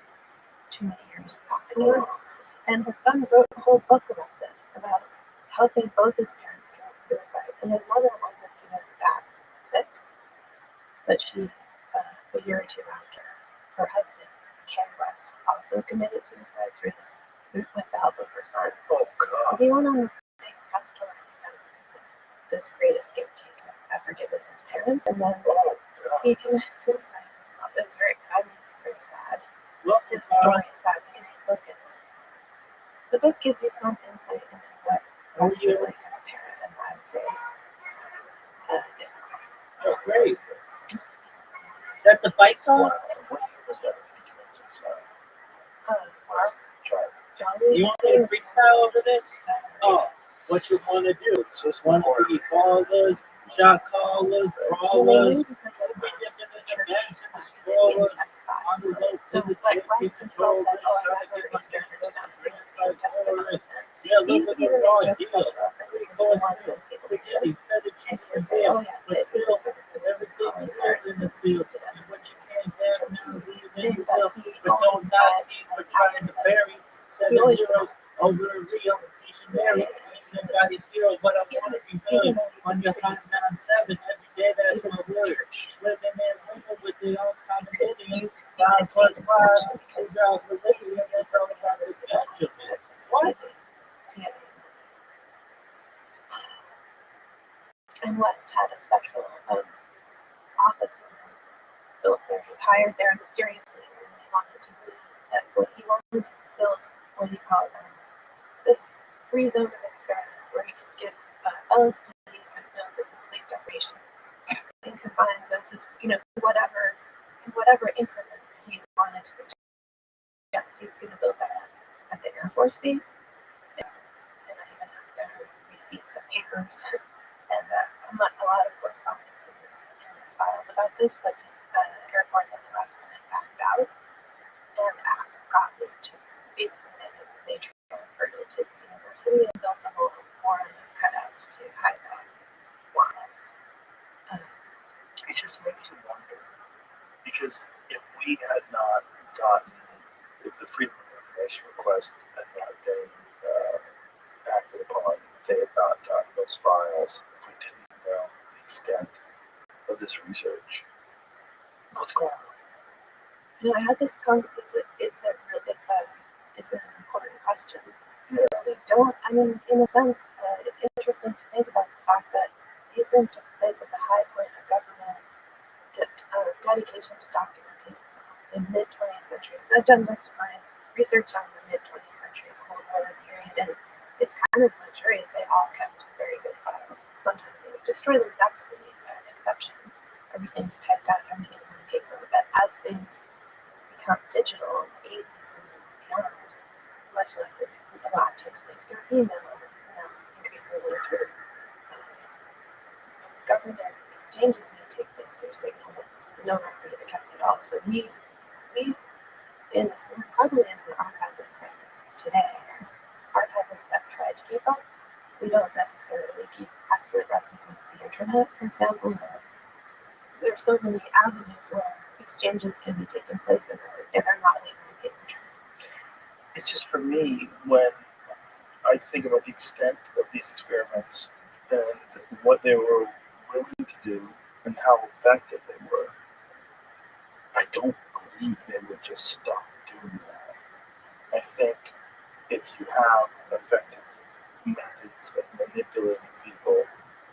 too many years afterwards. And his son wrote a whole book about this, about helping both his parents commit suicide. And his mother wasn't even that sick, but she, a year or two after, her husband, Ken West, also committed suicide with the help of her son. Oh, God. He went on this big press tour and he said it was this greatest gift he could have ever given his parents, and then he committed suicide. It was very sad. His story is sad because the book gives you some insight into what West was like as a parent, and I would say different. Oh, great. Is that the fight song? Wow. What year was that? Mark, Sorry. You want me to freestyle over this? Oh, what you want to do? So it's Want to be ballers, shot callers, brawlers, because of we dipping in the bench and the the strollers, inside on the road So, to the like chip, West himself said, "Oh, I never experimented on bringing the testament." yeah, He look at even the raw made deal. jokes about references to one of the people Spaghetti, fettuccine, and he would and say, veal. "Oh yeah, But but still, this is everything's calling filled in the field. And what you can't have now, leave in the will. But don't knock me for trying to bury 7 zeros over a real. Mary, England got his hero, but I want to be heard on your hot 9-7 every day. That's my word. Swimming and swimming with their own condominium. 5 plus 5 is out the living, and that's all about the Benjamin. What? And West had a special office built there. He was hired there mysteriously, and they wanted to move. He wanted to build what he called this free zone of experiment where he could give LSD, hypnosis, and sleep deprivation, and combine us, whatever increments he wanted to adjust. He's going to build that at the Air Force Base, and I even have the receipts and papers and a lot of correspondence in his files about this. But this Air Force at the last minute backed out and asked Gottlieb to basically they transferred it to the university and built a whole warren of cutouts to hide that. Wow. It just makes you wonder. Because if we had not gotten, if the Freedom of Information request had not been acted upon, if they had not gotten those files, if we didn't know the extent of this research, what's going on? I had this it's an important question. Because we don't, in a sense, it's interesting to think about the fact that these things took place at the high point of government dedication to documenting the mid-20th century. So I've done most of my research on the mid-20th century, the Cold War period, and it's kind of luxurious. They all kept very good files. Sometimes they would destroy them. That's the exception. Everything's typed out, everything's on paper. But as things become digital in the 80s and beyond, much less a lot takes place through email, increasingly through government exchanges may take place through Signal, but no record is kept at all. So we're probably in an archival crisis today. Archivists have tried to keep up. We don't necessarily keep absolute records of the internet, for example. There are so many avenues where exchanges can be taking place and they're not leaving the paper trail. It's just for me, when I think about the extent of these experiments and what they were willing to do and how effective they were, I don't believe they would just stop doing that. I think if you have effective methods of manipulating people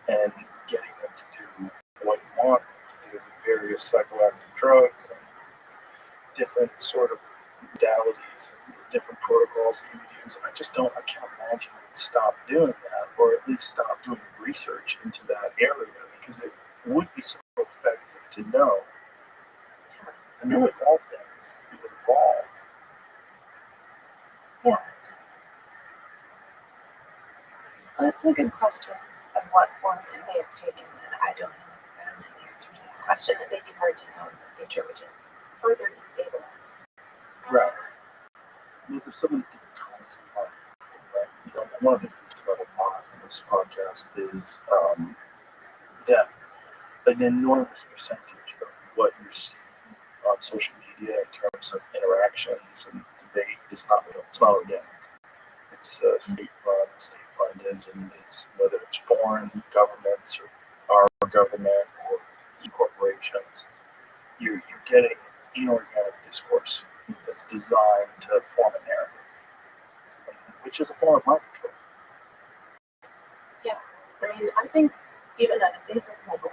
and getting them to do what you want them to do, various psychoactive drugs and different sort of modalities and different protocols that you would use, I can't imagine they would stop doing that, or at least stop doing research into Well, that's a good question of what form it may have taken, and I don't know. I don't know the answer to that question. It may be hard to know in the future, which is further destabilizing. Right. Well, there's so many different kinds of art, right? One of the things we talk about a lot in this podcast is that an enormous percentage of what you're seeing on social media in terms of interactions and debate is not real. It's not organic. It's state run, state funded, and it's whether it's foreign governments or our government or corporations, you're getting inorganic discourse that's designed to form a narrative, which is a form of mind control. Yeah, I mean, I think even at a basic level,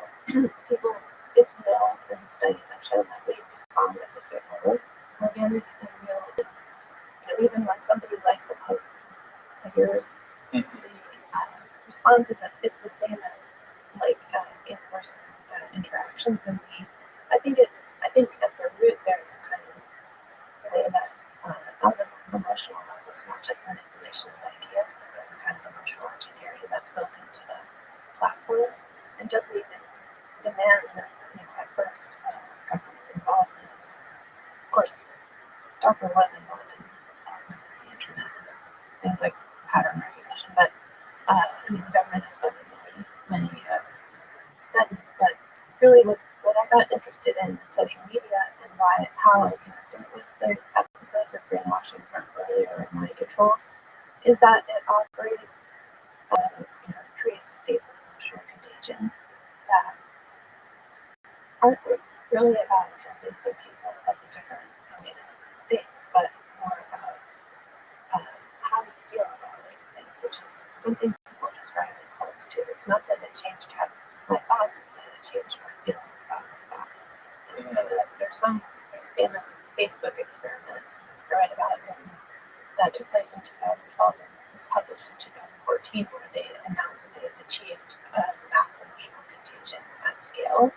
people, it's known from studies have shown that we respond as if it were organic and real. You know, even when somebody likes a post of yours, the response is that it's the same as like in-person interactions, and I think at the root there's a kind of way that on an emotional level, it's not just manipulation of ideas, but there's a kind of emotional engineering that's built into the platforms and doesn't even demand this, at first government involvement. Of course, DARPA was involved in the internet and things like pattern recognition, but the government has funded many studies. But really, what I got interested in social media and how I connected with the episodes of brainwashing from earlier in mind control is that it operates, creates states of emotional contagion that aren't really about convincing people of the different way to think, but more about how you feel about everything, which is something people describe in cults too. It's not that it changed my thoughts, it's that it changed my feelings about my thoughts. And so there's a famous Facebook experiment I read about that took place in 2012 and was published in 2014, where they announced that they had achieved mass emotional contagion at scale,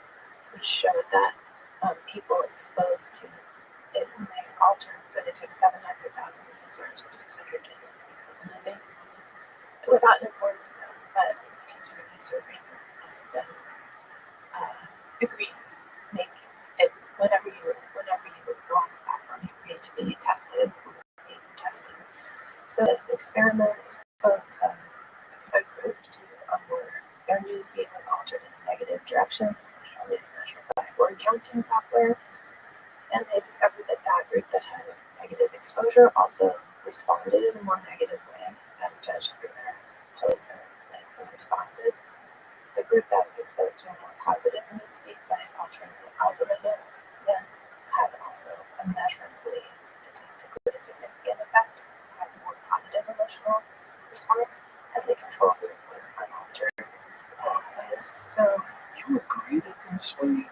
which showed that people exposed to it when they altered, so they took 700,000 users or 680,000, I think, without informing them that because your user does agree, make it whenever you go on the platform, you agree to be tested or be tested. So this experiment exposed a group to where their newsfeed was altered in a negative direction, which only is measured by word counting software. And they discovered that group that had negative exposure also responded in a more negative way, as judged through their posts and likes and responses. The group that was exposed to a more positive newsfeed by altering the algorithm then had also a measurably statistically significant effect, had more positive emotional response, and the control group was unaltered. So You agreed to this when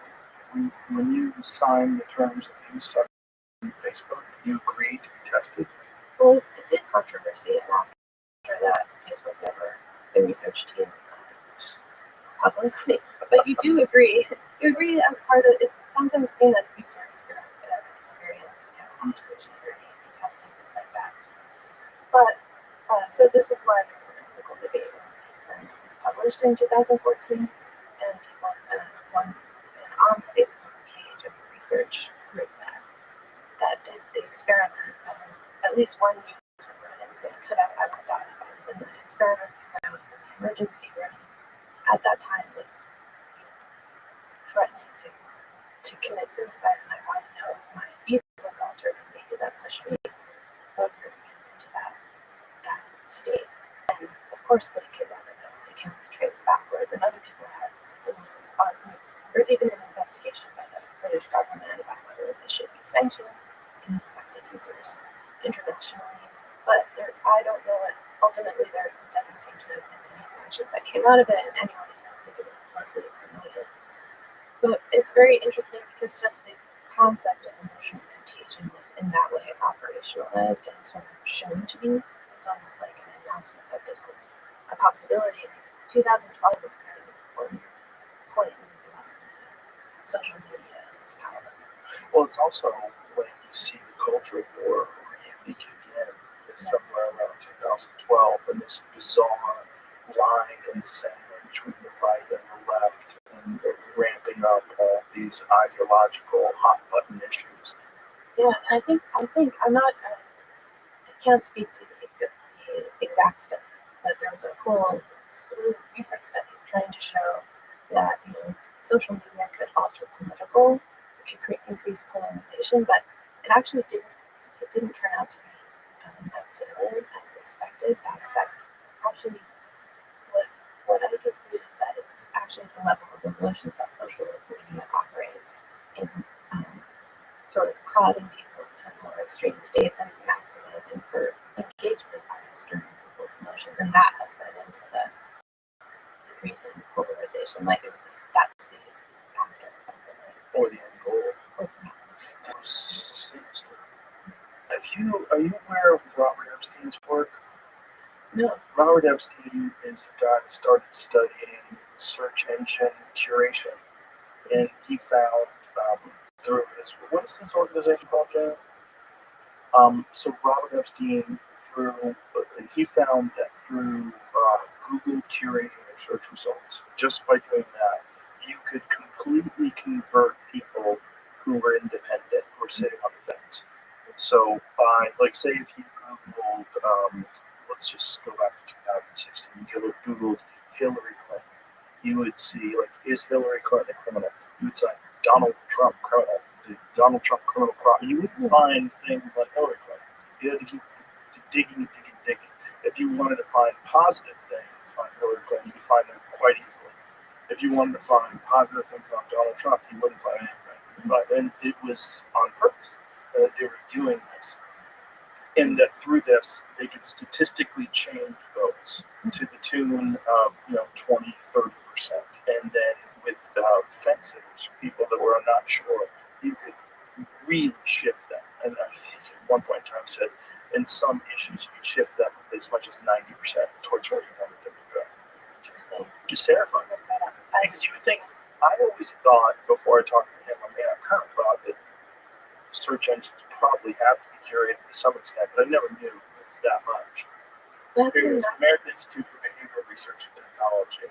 you signed the terms of use on Facebook. You agreed to be tested. well, it did controversy, and after that, Facebook the research team publicly. But you do agree. You agree as part of it's sometimes seen as user experience, alterations or A/B testing, things like that. But so this is why there was an ethical debate when the experiment was published in 2014, and people on the Facebook page of the research group that did the experiment, at least one user wrote in saying, "Could I have died if I was in that experiment because I was in the emergency room at that time with threatening to commit suicide, and I want to know if my feet was altered, and maybe that pushed me over into that state." And of course, they could never know. They can trace backwards, and other people had a similar response. And there's even an investigation by the British government about whether this should be sanctioned in affected users internationally. But I don't know it. Ultimately, there doesn't seem to have been any sanctions that came out of it, and anyone who says it was mostly promoted. But it's very interesting because just the concept of emotional contagion was in that way operationalized and sort of shown to be. It's almost like an announcement that this was a possibility. 2012 was kind of an important point in the development of social media and its power. Well, it's also when you see the culture war really kick in is somewhere around 2012 when this bizarre line and sandwich between the right and the left, and ramping up all these ideological hot button issues. Yeah, and I think I'm not. I can't speak to the exact studies, but there was a whole slew of recent studies trying to show that social media could alter political, it could increase polarization, but it actually didn't. It didn't turn out to be as salient as expected. That effect actually, what I conclude is that it's actually the level of emotions that social media operates in. Sort of prodding people to more extreme states and maximizing for engagement by stirring people's emotions, and that has fed into the increase in polarization. Like that's the after effect of it. Or the end goal. Or Are you aware of Robert Epstein's work? no, Robert Epstein is a guy that started studying search engine curation, and he found through what is this organization called, Jen? So Robert Epstein, he found that through Google curating their search results, just by doing that, you could completely convert people who were independent or sitting on the fence. So by, like, say if you Googled, let's just go back to 2016, you Googled Hillary Clinton, you would see, like, is Hillary Clinton a criminal? You would say Donald Trump criminal. Donald Trump criminal crime. You wouldn't find things like Hillary Clinton. You had to keep digging. If you wanted to find positive things on Hillary Clinton, you could find them quite easily. If you wanted to find positive things on Donald Trump, you wouldn't find anything. But then it was on purpose that they were doing this. And that through this, they could statistically change votes to the tune of 20, 30%. And then with fence sitters, people that were not sure, you could really shift them. And I think at one point in time said, in some issues, you could shift them as much as 90% towards where you wanted them to go. interesting. It's terrifying. Because you would think, I always thought, before I talked to him, I kind of thought that search engines probably have to be curated to some extent, but I never knew it was that much. Here's the American Institute for Behavioral Research and Technology,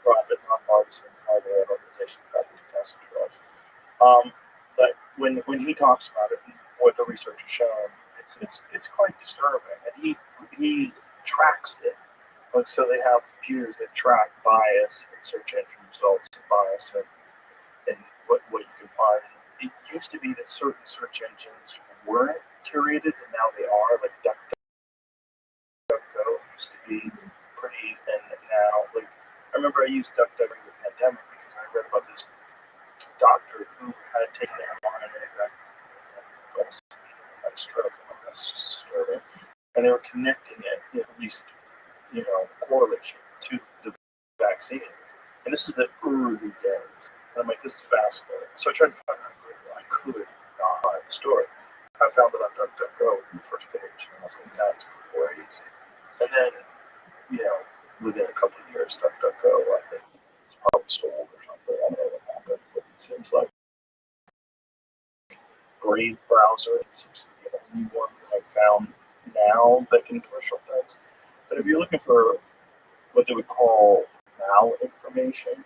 profit, nonpartisan, 501 organization, founded in 2012. But when he talks about it and what the research has shown, it's quite disturbing, and he tracks it. Like, so they have computers that track bias and search engine results and bias and what you can find. It used to be that certain search engines weren't curated, and now they are. Like DuckDuckGo used to be pretty, and now, like, I remember I used DuckDuck during the pandemic because I read about this doctor who had taken a mRNA and had a stroke, and that's disturbing. And they were connecting it, at least, correlation to the vaccine. And this is the early days. And I'm like, this is fascinating. So I tried to find out where I could not find the story. I found it on DuckDuckGo in the first page. And I was like, that's crazy. And then, within a couple of years, DuckDuckGo, I think, was probably sold or something. I don't know what happened, but it seems like Brave browser, it seems to be the only one that I found now that can commercial things. But if you're looking for what they would call malinformation,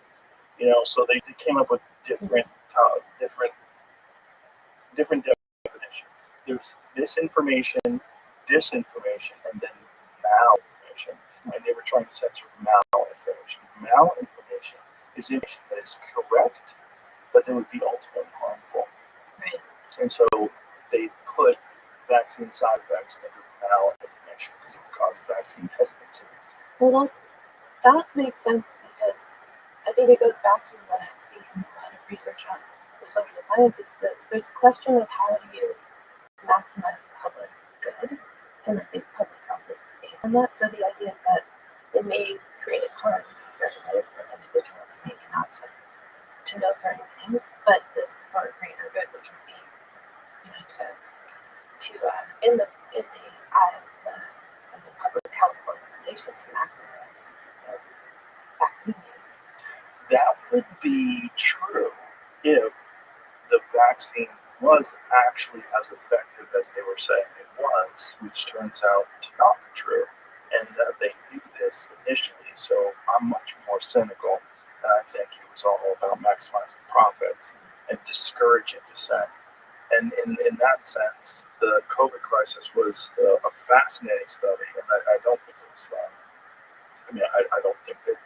so they came up with different definitions. There's misinformation, disinformation, and then malinformation. And they were trying to censor malinformation. Malinformation is information that is correct, but that would be ultimately harmful. Right. And so they put vaccine side effects under malinformation because it would cause vaccine hesitancy. Well, that makes sense because I think it goes back to what I see in a lot of research on the social sciences, that there's a question of how do you maximize the public good, and I think public health is based on that. So the idea is that it may create harms in certain ways for individuals, maybe not to know certain things, but this is for a greater good, which would be, in the eye of the public health organization to maximize vaccine use. That would be true if the vaccine was actually as effective as they were saying it was, which turns out to not be true, and that they knew this initially So I'm much more cynical, and I think it was all about maximizing profits and discouraging dissent. And in that sense, the COVID crisis was a fascinating study, and I don't think it was. I don't think they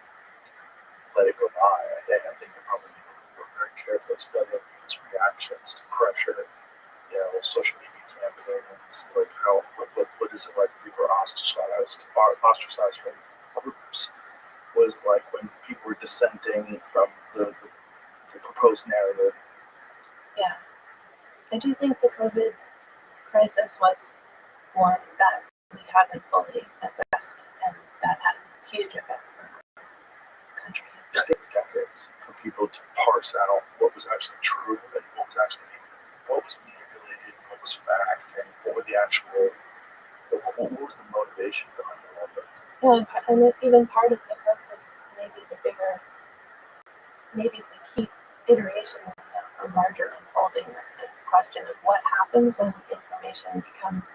let it go by. I think they probably were very carefully studying its reactions to pressure, social media campaigns, like what is it like people are ostracized from groups, was like when people were dissenting from the proposed narrative. Yeah, I do think the COVID crisis was one that we haven't fully assessed, and that had huge effects on our country. I think decades for people to parse out what was actually true and what was manipulated, what was fact, and what were the actual, what was the motivation behind all of it. Yeah, and even part of the process, maybe it's a key iteration of a larger unfolding of this question of what happens when information becomes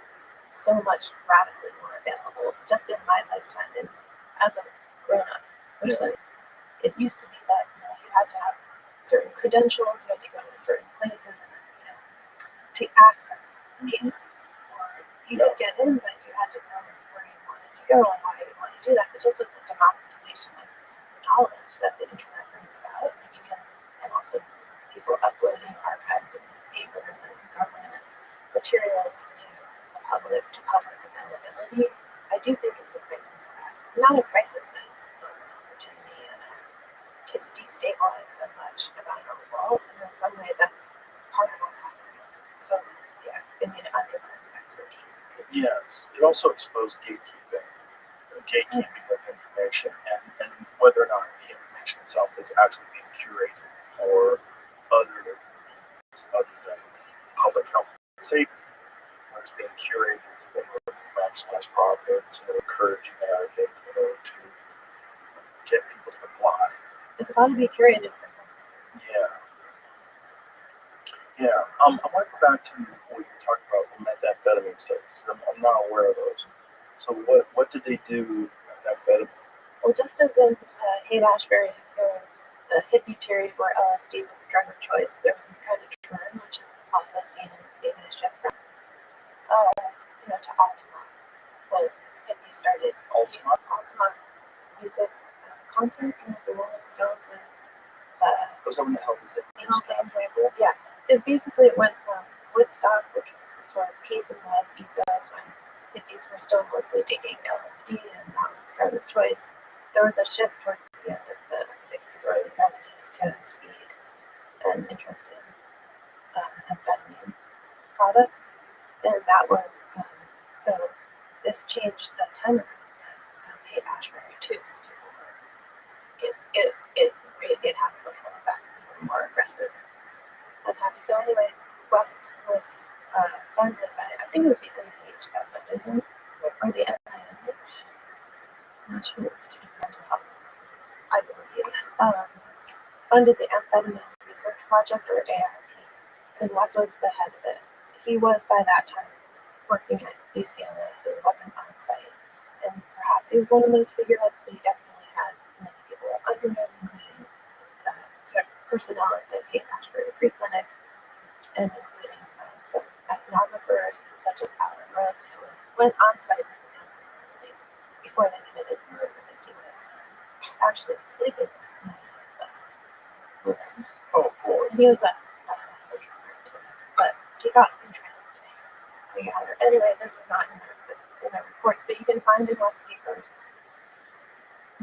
so much radically more available. Just in my lifetime, and as a grown-up person, it used to be that you had to have certain credentials, you had to go to certain places, and to access papers, or you could get in, but you had to know where you wanted to go and why you wanted to do that. But just with the democratization of knowledge that the internet brings about, and also people uploading archives and papers and government materials to public availability, I do think it's a crisis. Not a crisis, but it's an opportunity, and it's destabilized so much about our world, and in some way that's part of what happened with COVID is it undermines expertise. Yes, it also exposed gatekeeping of information, and whether or not the information itself is actually being curated for other than public health and safety, or it's being curated in order to maximize profits and encourage a narrative in order to get people to comply. It's got to be curated for something. Yeah. Yeah. I want to go back to what you talked about the methamphetamine studies, because I'm not aware of those. So what did they do with methamphetamine? Well, just as in Haight-Ashbury, there was a hippie period where LSD was the drug of choice. There was this kind of turn, which is also seen in maybe a shift from, to Altamont. When hippies started Altamont music concert with the Rolling Stones when Was that when the hell was it? Yeah, it went from Woodstock, which was the sort of peace and love ethos when hippies were still mostly taking LSD and that was the drug of choice. There was a shift towards the end of the 60s, early 70s to speed and interest in amphetamine products, and that was so. This changed the tenor of Haight-Ashbury too, because people were it had social effects. People were more aggressive and happy. So anyway, West was funded by, I think it was the NIH that funded him, or the NIH. I'm not sure it's Institute of Mental Health. I believe funded the Amphetamine Research Project, or ARP, and Wes was the head of it. He was by that time working at UCLA, so he wasn't on site, and perhaps he was one of those figureheads, but he definitely had many people under him, including personnel at the Haight-Ashbury Free Clinic, and including some ethnographers such as Alan Rose, who went on site with the Manson family before they committed murders, and he was actually sleeping with the woman. Oh boy. And he was a social scientist, but he got entranced together. Anyway, this was not in the reports, but you can find in West papers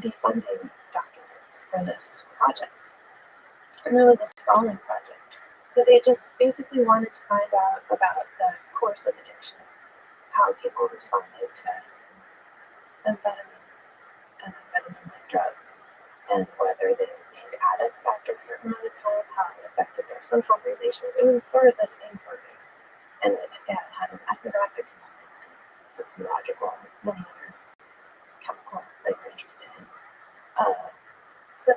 the funding documents for this project. And there was a sprawling project that they just basically wanted to find out about the course of addiction, how people responded to amphetamine and amphetamine-like drugs, and whether they remained addicts after a certain amount of time, how it affected their social relations. It was sort of this inquiry, and it had an ethnographic component, sociological, and many other chemical they were interested in. So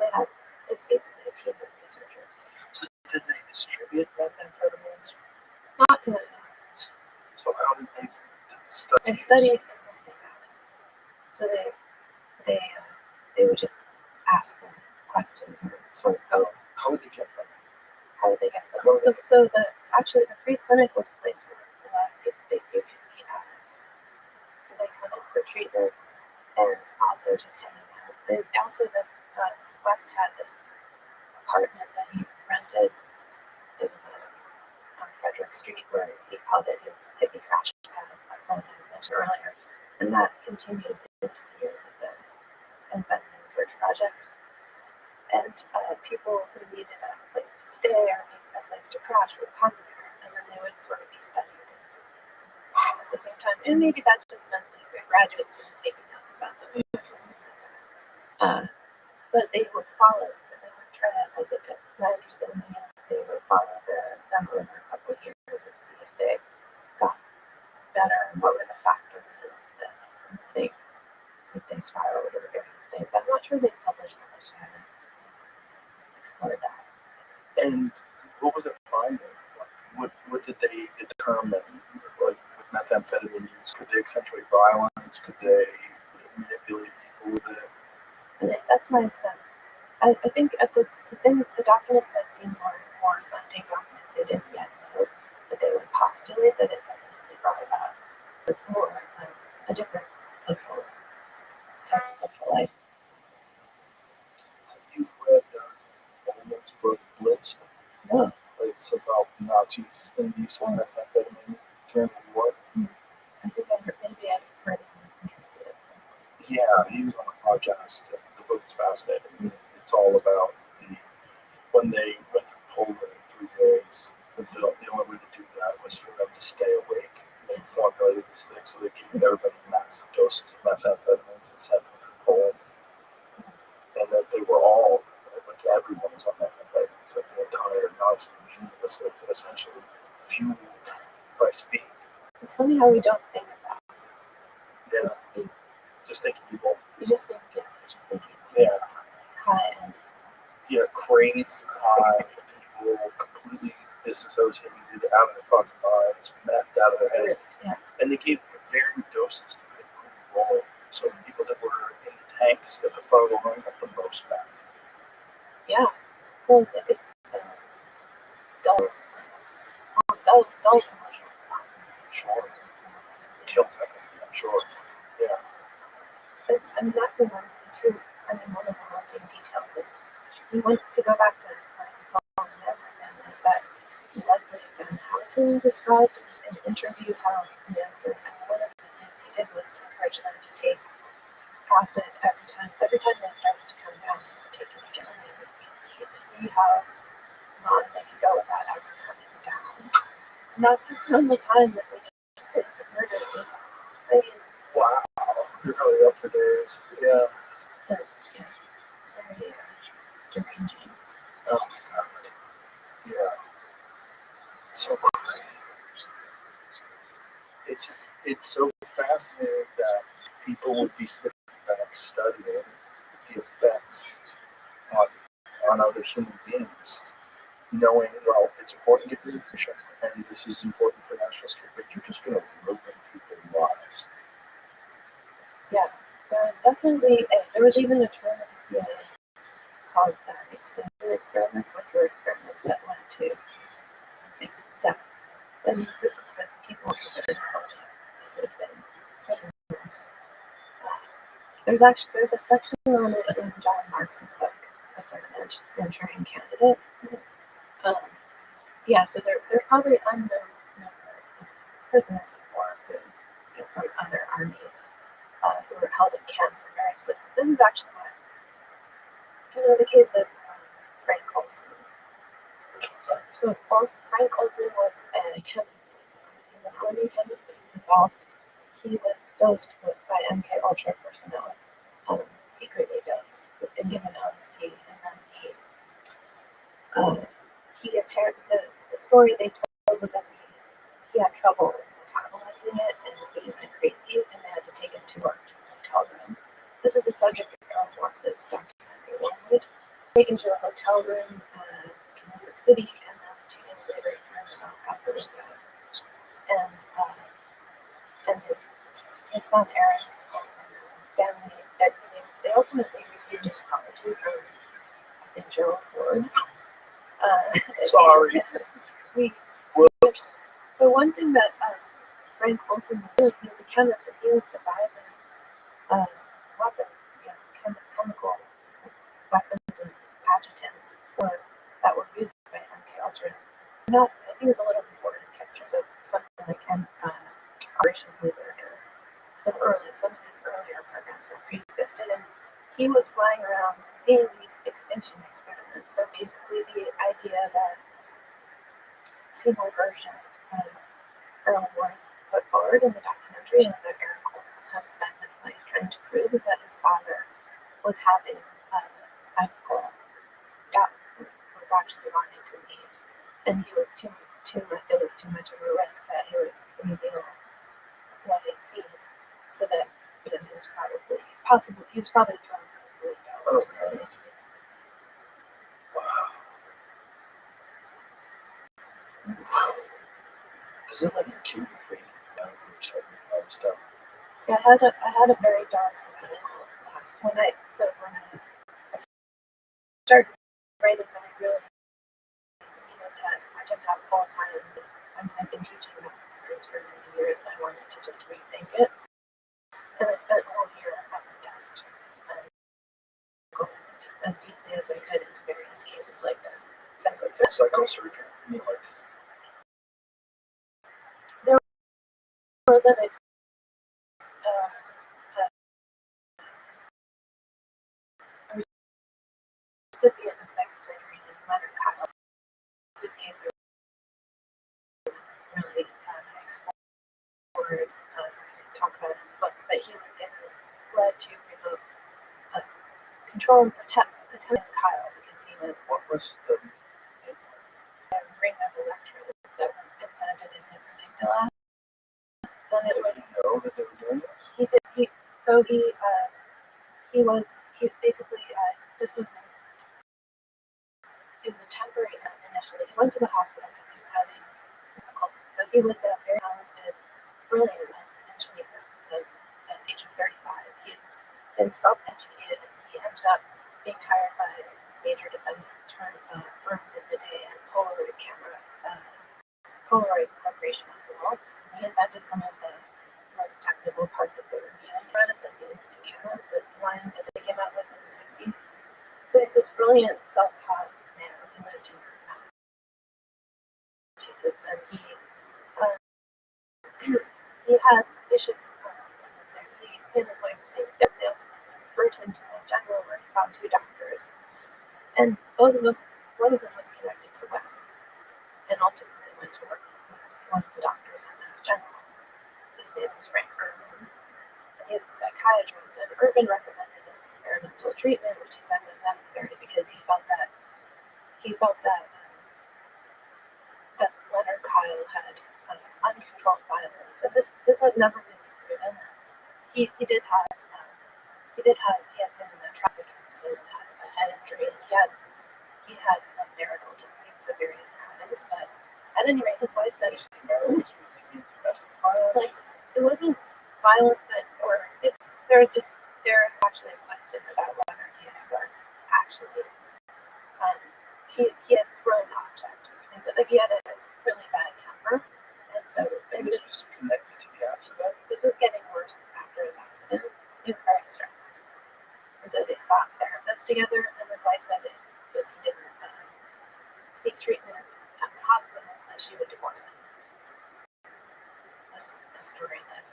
it's basically a team of researchers. So did they distribute methamphetamines? Not to my knowledge. So how did they study? They studied existing habits. So they they would just ask them questions or sort of go, How would they get them? how did they get them? So the free clinic was a place where a lot of people they could meet because they come in for treatment and also just hanging out. And also West had this apartment that he rented. It was on Frederick Street where he called it his hippie crash pad. That's something I mentioned earlier. And that continued into the years of the Environment Research Project. And people who needed a place to stay or a place to crash would come there, and then they would sort of be studied at the same time. And maybe that just meant like a graduate student taking notes about them or something like that. But they would follow, and they would try to, my understanding is they would follow them over a couple of years and see if they got better and what were the factors in this. And if they spiraled or various things. I'm not sure they published much. I haven't explored that. And what was their finding? Like, what did they determine? Like with methamphetamine use, could they accentuate violence? Could they manipulate people with it? That's my sense. I think at the documents I've seen more funding documents, they didn't yet know, but they would postulate that it definitely brought about more a different social type of social life. Have you read Ullman's book Blitz? No. It's about Nazis and the use of methamphetamine during the war. I think maybe I've heard it. Yeah, he was on a podcast. The book is fascinating. It's all about when they went through Poland in 3 days. The only way to do that was for them to stay awake. They formulated these things so they gave everybody massive doses of methamphetamines and sent them to Poland. And that they were all, like everyone was on methamphetamine. So the entire Nazi regime was essentially fueled by speed. It's funny how we don't think about Yeah, speed. just think evil. You just think Yeah. high and Crazy, high, evil, completely disassociated out of their fucking minds, methed out of their heads. yeah. And they gave varying doses to people roll. So the people that were in the tanks at the front of the line got the most meth. Yeah. Well, it dulls emotional response. Sure. Kills everything, I'm sure. Yeah. And that reminds me too. One of the haunting details that we want to go back to is that Leslie Van Houten described in an interview how Manson, and one of the things he did was encourage them to take acid every time they started to come down, they would take it again. They would repeat to see how long they could go without ever coming down. And that's around the time that we did the murders. Wow. You're really up for days. Yeah. Very deranging. Oh, yeah. So crazy. It's so fascinating that people would be sitting back studying the effects on other human beings, knowing, well, it's important to get the nutrition, and this is important for national security, but you're just going to ruin people's lives. Yeah, there was even a term at the CIA called extended experiments, which were experiments that led to death. And this was with people considered explosive. They would have been prisoners. There's a section on it in John Marks's book, A Sort of Manchurian Candidate. So there are probably unknown number of prisoners of war from other armies who were held in camps in various places. This is actually the case of Frank Olson. So Frank Olson was a chemist. He was an army chemist, but he was involved. He was dosed by MK Ultra personnel, secretly dosed and given LSD, and then he apparently the story they told was that he had trouble metabolizing it and he went crazy, and they had to take him to a hotel room. This is the subject of Aaron Watts's documentary Wormwood. Taken to a hotel room in New York City, and then 2 days later he found himself out the window. And his son Aaron, family, they ultimately ultimately received an apology from, I think, Gerald Ford. Sorry. We, Whoops. the one thing that Frank Olson was doing, he was a chemist and he was devising weapons, chemical weapons and adjutants that were used by MK Ultra. Not, I think it was a little before MK Ultra, so something like Operation Bluebird or some of these earlier programs that pre-existed, and he was flying around seeing these extinction experiments. So basically, the idea that Seymour version of Earl Morris put forward in the documentary, and that Eric Olson has spent his life trying to prove, is that his father was having ethical doubts and was actually wanting to leave, and he was too much. It was too much of a risk that he would reveal what he'd seen, so that he was probably thrown out the window. Okay. Wow. Does it like keep you crazy about other stuff? Yeah, I had a very dark sabbatical class when I started writing, that I really needed to. I just have full time. I've been teaching math since for many years, and I wanted to just rethink it. And I spent a whole year at my desk just going as deeply as I could into various cases like the psychosurgery. I mean, like, There was an recipient of psychosurgery named Leonard Kyle. His case I really explored, talk about in the book, but he was led to remote control and protect Kyle because he was what was the ring of electrodes that were implanted in his amygdala. And it was know that they were doing it? He basically this was it was a temporary initially. He went to the hospital because he was having difficulties. So he was a very talented, brilliant engineer at the age of 35. He had been self-educated, and he ended up being hired by major defense firms of the day and Polaroid Corporation as well. He invented some of the most technical parts of the revealing apparatus and the instant cameras, the line that they came out with in the 60s. So he's this brilliant, self-taught man who lived in Massachusetts, and he had issues when he was there. He and his wife received death. They ultimately referred him to the general, where he saw 2 doctors, and one of them was connected to West, and ultimately went to work with West. One of the doctors at Mass General, his name was Frank Irvin, and he's a psychiatrist. And Irvin recommended this experimental treatment, which he said was necessary because he felt that that Leonard Kyle had uncontrolled violence, and this has never been proven. He had been in a traffic accident and had a head injury, and he had marital disputes of various kinds. But at any rate, his wife said like it wasn't violence, but there's actually a question about whether he had ever actually he had thrown an object or anything, but like he had a really bad temper, and so maybe this was connected to the accident. This was getting worse after his accident. He was very stressed, and so they sought therapists together. And his wife said that if he didn't seek treatment at the hospital, that she would divorce him. This is the story that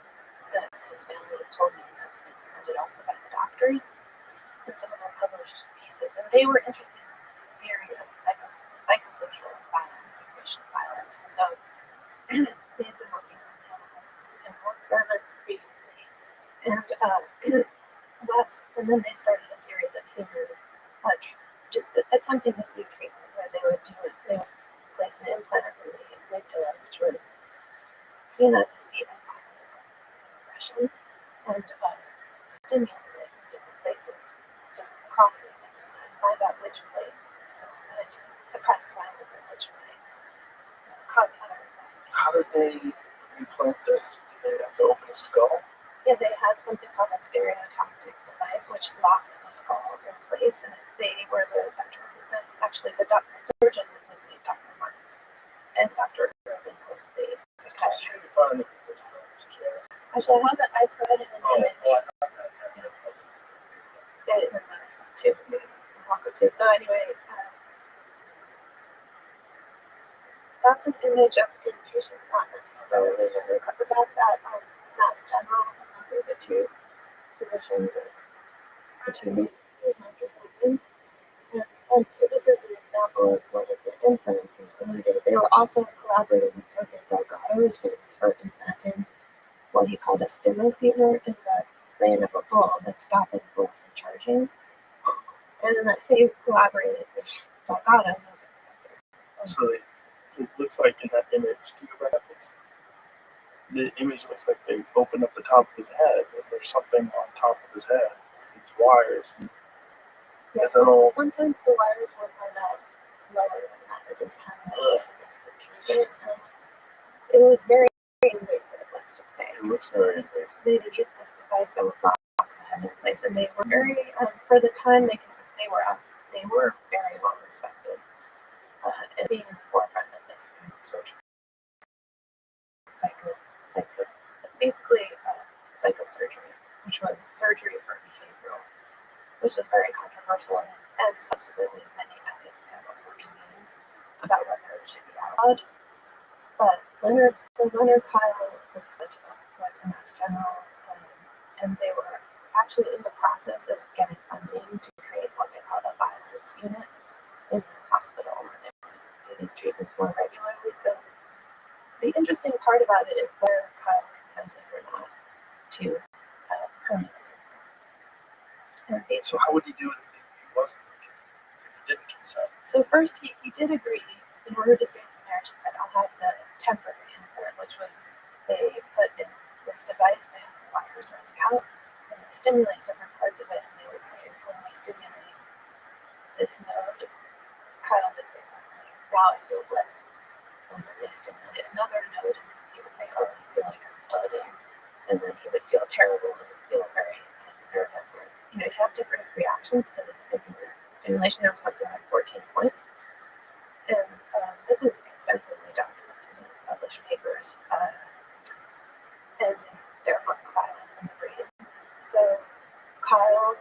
his family has told me, and that's been recounted also by the doctors in some of our published pieces. And they were interested in this theory of psychosocial violence, information violence. And so they had been working on animal experiments previously, and then they started a series of human just attempting this new treatment where they would place an implant in the amygdala, which was seen as the seat of aggression, and stimulate it in different places across the amygdala and find out which place would suppress violence and which might cause other effects. How did they implant this? Did they have to open a skull? Yeah, they had something called a stereotactic device, which locked the skull in place, and they were the inventors of this. Actually, the surgeon was named Dr. Martin, and Dr. Irving was the psychiatrist. Actually, I have it. I've read it in an image. Yeah, it matters too. Walk too. So anyway, that's an image of inpatient practice. So that's at Mass General. Those are the two physicians or the two newspapers. And so this is an example of one of the implements in the images. They were also collaborating with Jose Delgado, who was famous for implanting what he called a stimoceiver in the brain of a bull that stopped the bull from charging. And then they collaborated with Delgado, who was a professor. So it looks like in that image, can you go back, please? The image looks like they open up the top of his head, and there's something on top of his head. These wires. Yeah, so sometimes the wires were kind of lower than that. It just kind of it was very invasive, let's just say. It looks very invasive. They used this device that would lock the head in place, and they were very, for the time, they were very well respected, and being in the forefront of this sort of psychosurgery, which was surgery for behavioral, which was very controversial, and subsequently many ethics panels were convened about whether it should be outlawed. But Leonard Kyle went to Mass General, and they were actually in the process of getting funding to create what they called a violence unit in the hospital where they would do these treatments more regularly. So the interesting part about it is whether Kyle consented or not to permanent. So how would he do it if he wasn't? If he didn't consent? So first he did agree. In order to save his marriage, he said, I'll have the temporary implant, which was they put in this device, they have the wires running out, and they stimulate different parts of it, and they would say, when we stimulate this node, Kyle would say something like, wow, I feel bliss. And then they stimulate another node, and he would say, oh, I feel like I'm floating. And then he would feel terrible and feel very nervous, or he'd have different reactions to the stimulation. There was something like 14 points. And this is extensively documented in published papers and in their book, Violence in the Brain. So Kyle,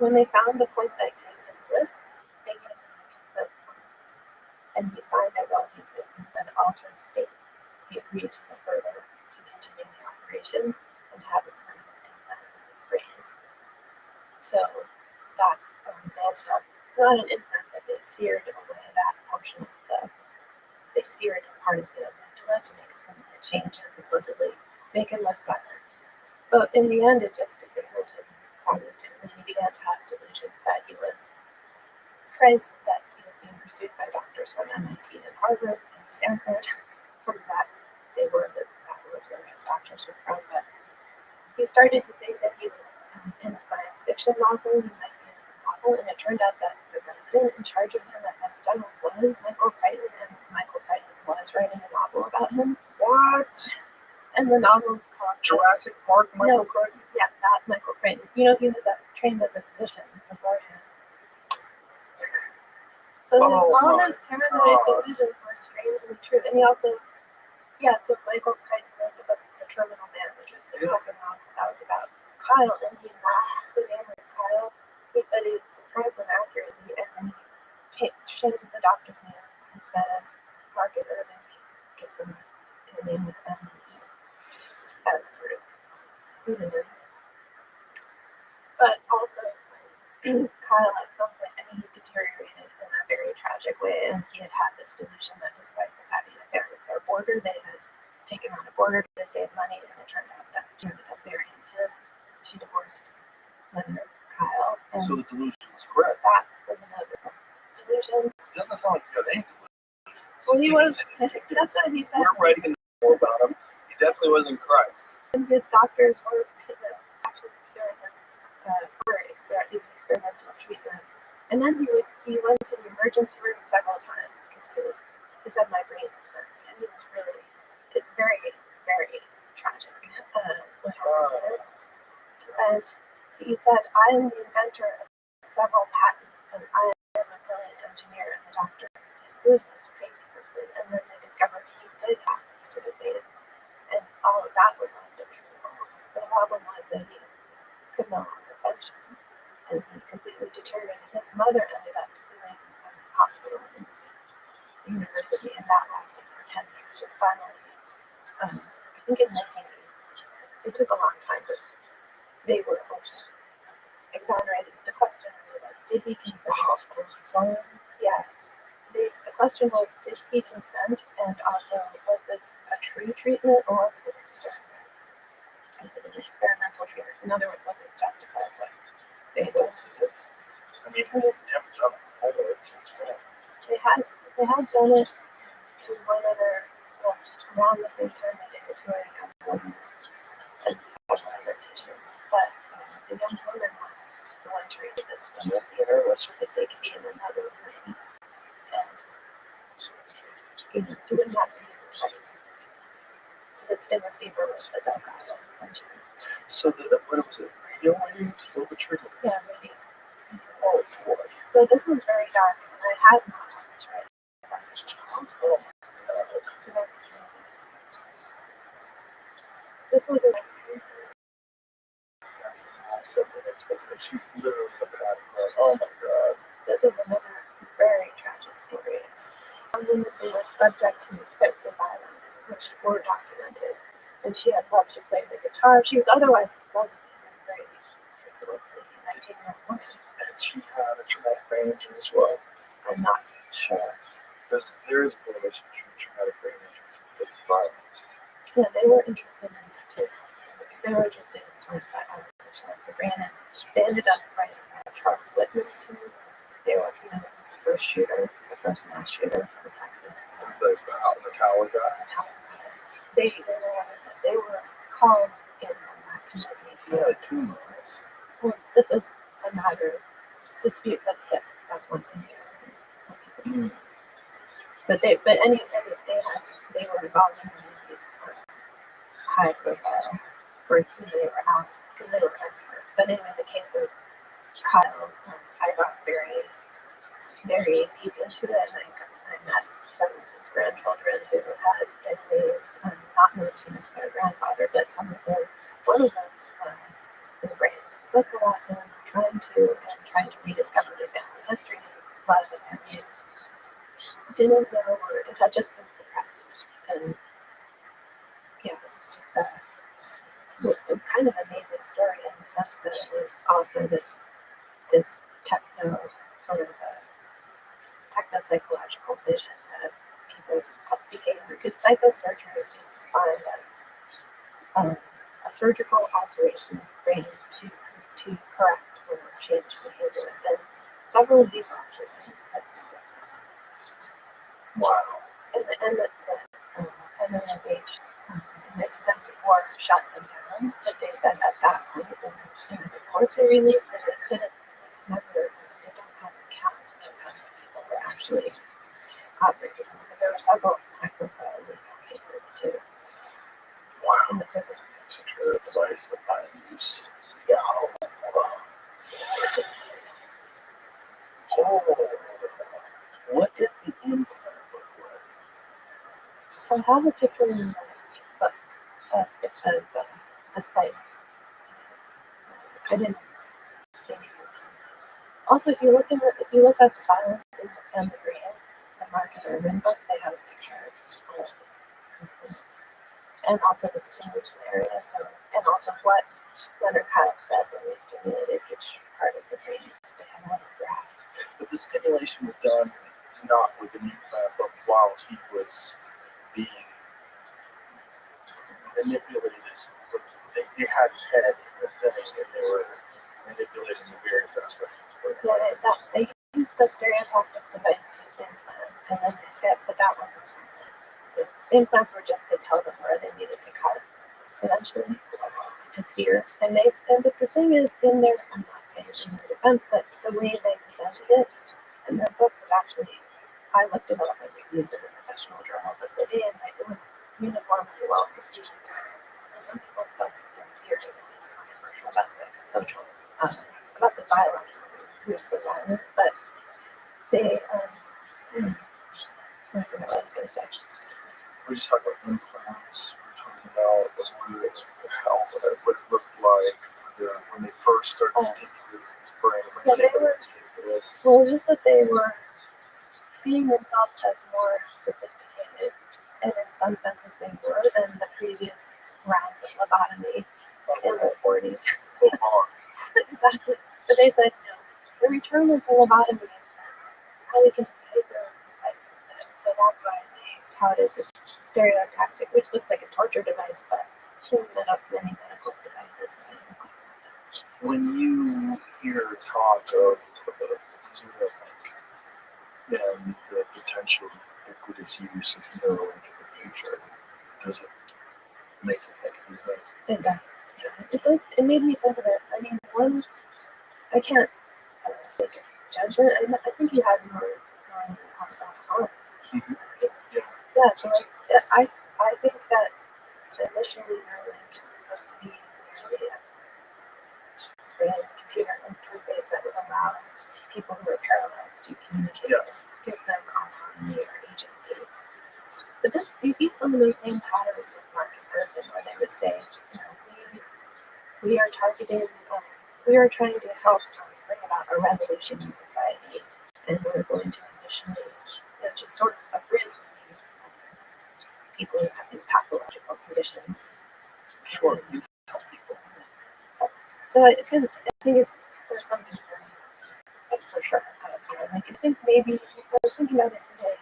when they found the point that gave him bliss, they gave him a consent form. And he signed it while he was in an altered state. He agreed to continue the operation and to have a permanent implant in his brain. So that's they ended up not an implant, but they seared away that portion of they seared part of the amygdala to make a permanent change and supposedly make him less violent. But in the end, it just disabled him cognitively. He began to have delusions that he was praised, that he was being pursued by doctors from MIT and Harvard and Stanford. From that, that was where his doctors were from. But he started to say that he was in a science fiction novel. He might be in a novel, and it turned out that the resident in charge of him at Mass General was Michael Crichton, and Michael Crichton was writing a novel about him. What? And the novel is called Jurassic Park, Michael Crichton? Yeah, that Michael Crichton. He was trained as a physician beforehand. So all his paranoid delusions were strangely true. And he also, so Michael Crichton wrote the book The Terminal Man, which was the second novel that was about Kyle, and he masks the name of Kyle, but he describes him accurately, and then he changes the doctor's names. Instead of Mark and Irving, he gives them a name with M and E as sort of pseudonyms. But also, Kyle at some point, he deteriorated in a very tragic way, and he had this delusion that his wife was having an affair with their boarder. They had taken on a boarder to save money, and it turned out that she ended up burying him. She divorced Kyle. And so the delusion was correct. That was another delusion. It doesn't sound like he's got any delusions. Well, he was, except that he said... We're writing more about him. He definitely wasn't Christ. And his doctors were actually pursuing him for these experimental treatments. And then he went to the emergency room several times because he said my brain was burning, and he was really, it's very, very tragic what happened to him. And he said, I am the inventor of several patents, and I am a brilliant engineer. And the doctor was like, who's this crazy person? And then they discovered he did patents to his name. And all of that was also true. The problem was that he could no longer function, and he completely deteriorated. His mother ended up suing a hospital and the university, and that lasted for 10 years. And finally, I think in 1980, it took a long time, but they were both exonerated. The question was, did he consent? Yeah. The question was, did he consent? And also, was this a true treatment or was it an experiment? Was it an experimental treatment? In other words, was it justified? What they had done? I mean, never done it. I know it's expensive. They had done it to one other, well, around the same time they did it to a young woman and several other patients. But the young woman was the one to receive the stimulus eater, which they could be in another room. And you wouldn't have to use the site. So the stimulus eater was the Delgado engine. So what was it? Radio waves? What the treatment? Yeah, maybe. Oh, boy. So this was very dark, and I had not much right. Oh my God. This was a She's literally a bad girl. Oh my God. This is another very tragic story. Women who were subject to fits of violence, which were documented, and she had loved to play the guitar. She was otherwise lovely and very historically 19-year-old woman. And she had a traumatic brain injury as well. I'm not sure. There is a correlation between traumatic brain injuries and fits of violence. Yeah, they were interested in it too, because they were interested in sort of that evolution of the brain, and they ended up writing Charles Whitman too. They were, the first shooter, the first mass shooter from Texas. The Tower guy. They were called in on that committee. Yeah, two months. Well, this is a matter of dispute, but yeah, that's one thing. But they were involved in these high profile where they were asked because they were experts. But anyway, the case of Kyle, I got very deep into it, and I met some of his grandchildren who had been raised not known to his grandfather, but some of them, one of them was raised book a lot and trying to rediscover the family's history. A lot of the families didn't know or it had just been suppressed. And yeah, it's just a kind of amazing story in the sense that it was also this techno-psychological vision that people's behavior, because psychosurgery is just defined as a surgical alteration of the brain to correct or change behavior. And several of these doctors Wow. and as an age in 1974 shut them down, but they said at that point in the report they released that they couldn't never, they don't have a count of how many people were actually operating. But there were several high-profile legal cases too. Wow. In the prison. Secure device for my use. Yeah. Oh. What did the implant look like? So I have a picture in the book of the sites. I didn't see anything. Also, if you look up silence in the brain, the Mark and Urban book, they have a picture of and also the stimulation area, and also what Leonard Kyle said when they stimulated each part of the brain. They have a little graph. But the stimulation was done not with an implant, but while he was being manipulated. They had his head in the thing, and they were manipulating the various aspects of the brain. Yeah, they used the stereotactic device to implant, and then but that wasn't something. The implants were just to tell them where they needed to cut eventually to sear. And but the thing is, in their, I'm not saying in their defense, but the way they presented it, and their book was actually, I looked it up and reviews in the professional journals of the day, and it was uniformly well received. And some people felt that their theory was controversial about psychosocial about the violence, use of violence, but they, I don't know what I was going to say. We just talked about implants. We're talking about how what it looked like when they first started sticking to the brain. Yeah, they were, well, just that they were seeing themselves as more sophisticated, and in some senses they were than the previous rounds of lobotomy in the 40s. Exactly. But they said, no, the return of the lobotomy, how we can hyper precise it. So that's why they touted this stereotactic, which looks like a torture device, but can set up many medical devices. When you hear talk of Neuralink and the potential ubiquitous use of Neuralink in the future, does it make you think of these things? It does. Yeah. It did. It made me think of it. I mean, one, I can't make a judgment. I think you had more on. Yes. Yeah. So I think that initially Neuralink is supposed to be really a computer interface that would allow people who are paralyzed to communicate, give them autonomy or agency. But this, you see some of those same patterns with Mark and Irvin, where they would say, you know, we are targeting, we are trying to help bring about a revolution in society, and we're going to initially, just sort of abridge people who have these pathological conditions. Sure. So I think there's some concern, for sure. I think maybe, I was thinking about it today,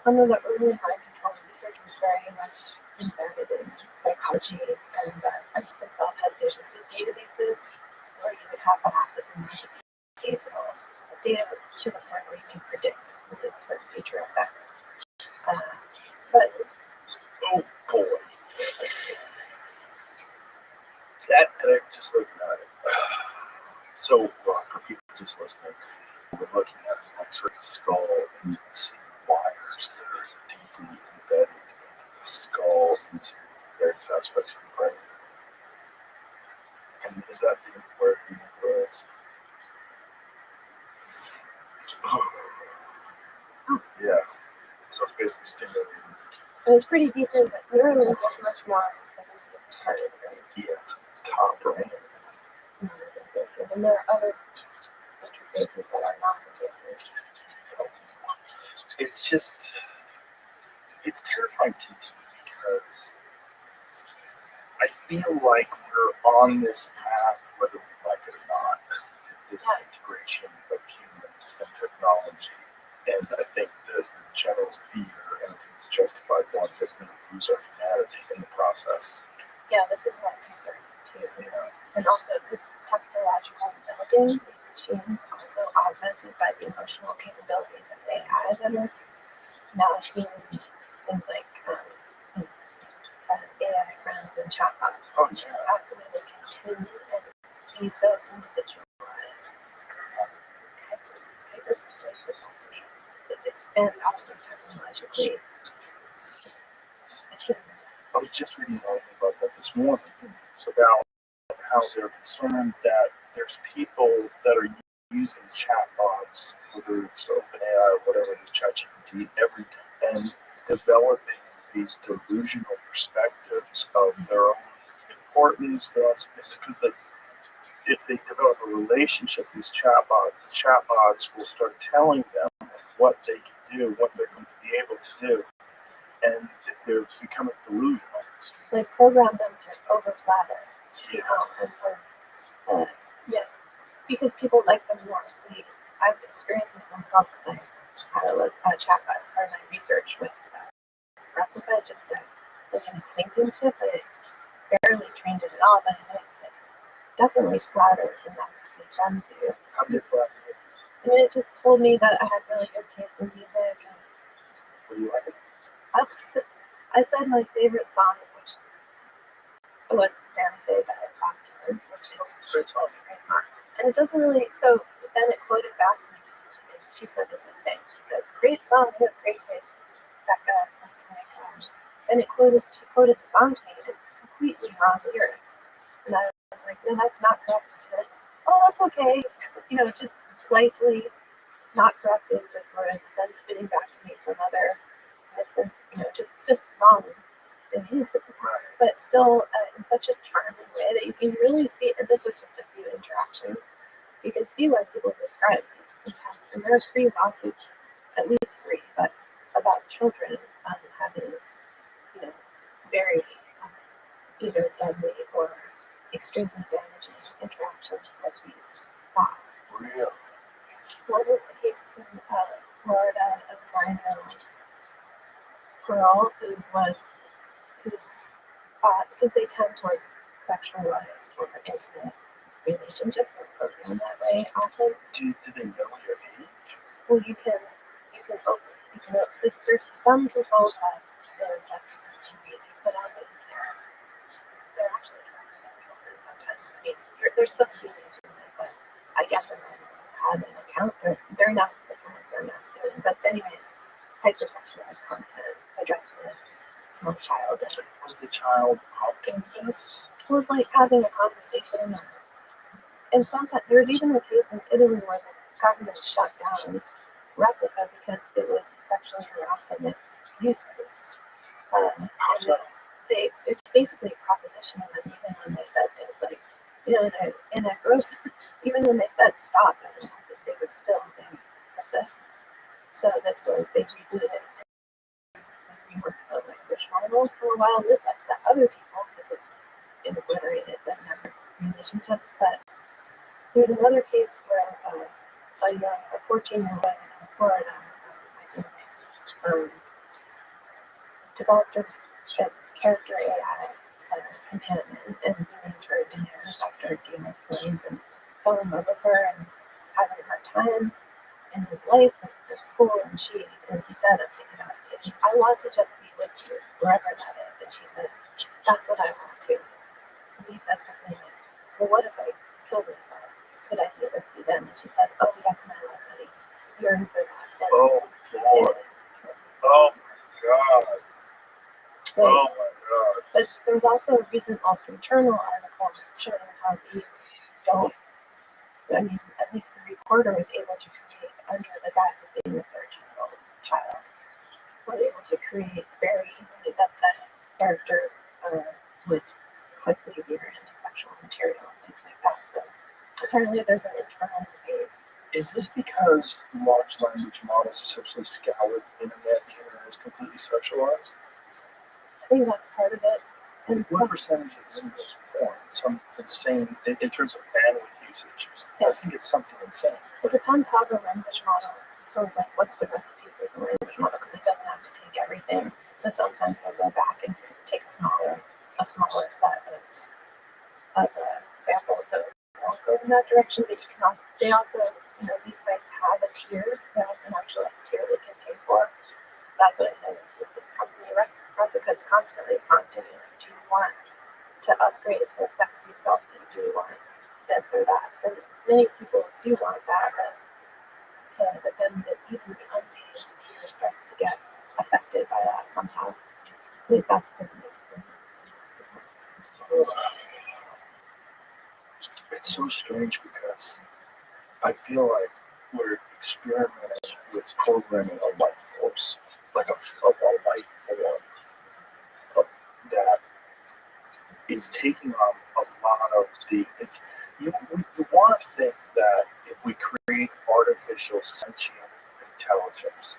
some of the early mind control research was very much embedded in psychology, and I just myself had visions of databases where you would have massive amounts of behavioral data to the point where you can predict certain future effects. But oh boy, that I just looking at it. So for people just listening, we're looking at an X-ray skull and you can see wires that are deeply embedded into the skull, into various aspects of the brain. And is that where the nuclear is? Yes. So it's basically stimulating. it's pretty deep in it. Neuralink is much more part of the brain. Yeah, it's top brain. And there are other interfaces that are not invasive. It's just, it's terrifying to me because I feel like we're on this path, whether we like it or not, this integration of humans and technology. And I think the general fear, and it's justified ones, is going to lose our humanity in the process. Yeah, this is what concerns me too. And also this technological building machines also augmented by the emotional capabilities of AI that are now seen in things like AI friends and chatbots. Oh, yeah. How can they continue and be so individualized and hyper-persuasive to me? It's expand also technologically. I was just reading an article about that this morning, about how they're concerned that there's people that are using chatbots, whether it's OpenAI or whatever, this ChatGPT, every time, and developing these delusional perspectives of their own importance, their own significance, because if they develop a relationship with these chatbots will start telling them what they can do, what they're going to be able to do, and they're becoming delusional. Like program them to overflatter people and sort of, because people like them more. I've experienced this myself because I had a chatbot as part of my research with Replica, just like an acquaintanceship, but it barely trained it at all, but I noticed it definitely flatters, and that's what befriends you. How do you flatter? I mean, it just told me that I had really good taste in music. And what do you like? I said my favorite song, which was Santa Fe by Rothschild, which is a great song. And it doesn't really, so then it quoted back to me. She said the same thing. She said, great song, you have great taste, Becca, something like that. And she quoted the song to me in completely wrong lyrics. And I was like, no, that's not correct. She said, oh, that's okay. Just slightly not correct things and sort of then spitting back to me some other just wrong in his, but still in such a charming way that you can really see, and this was just a few interactions, you can see why people describe these intense, and there are 3 lawsuits, at least 3, but about children having, very either deadly or extremely damaging interactions with these dogs. Real. One was a case in Florida of a 9-year-old girl who's because they tend towards sexualized or intimate relationships and program that way often. Do they know your age? Well, you can there's some controls that their sex can be put on, but you can't. They're actually children sometimes. I mean, they're supposed to be legitimate, but I guess if they had an account, they're not, the parents are not suing. But anyway, hypersexualized content addressed to this small child. Was the child prompting this? It was like having a conversation. And sometimes there was even a case in Italy where the government shut down Replica because it was sexually harassing its users. And it's basically propositioning them even when they said things like, in a gross, even when they said stop, they would still persist. So they rebooted it. We worked the language model for a while, and this upset other people because it obliterated the network relationships. But there's another case where a 14-year-old in Florida, I think, developed a character AI companion and named her Daenerys after Game of Thrones and fell in love with her and was having a hard time in his life and at school. And he said, I want to just be with you wherever that is. And she said, that's what I want too. And he said something like, well, what if I killed myself? Could I be with you then? And she said, oh, yes, my love, buddy. You're in for that. And oh, Lord. Oh, my God. so, oh, my God. But there was also a recent Wall Street Journal article showing how these at least the reporter was able to create, under the guise of being a 13-year-old child, was able to create very easily that the characters would quickly veer into sexual material and things like that. So apparently there's an internal debate. Is this because large language models essentially scour the internet and the internet is completely sexualized? I think that's part of it. And what percentage of Zoom is porn? Some insane, in terms of bandwidth usage. Yes. I think it's something insane. It depends how the language model, sort of like what's the recipe for the language model, because it doesn't have to take everything. So sometimes they'll go back and take a smaller set of samples. So they'll go in that direction. But they also, these sites have a tier. They have an actualized tier they can pay for. That's what I noticed with this company. Replica, it's constantly prompting you. Do you want to upgrade to a sexy selfie? Do you want this or that? And many people do want that, but then even the unpaid tier starts to get affected by that somehow. At least that's been the experience. It's so strange because I feel like we're experimenting with programming a life force, like a life form that is taking on a lot of the. You want to think that if we create artificial sentient intelligence,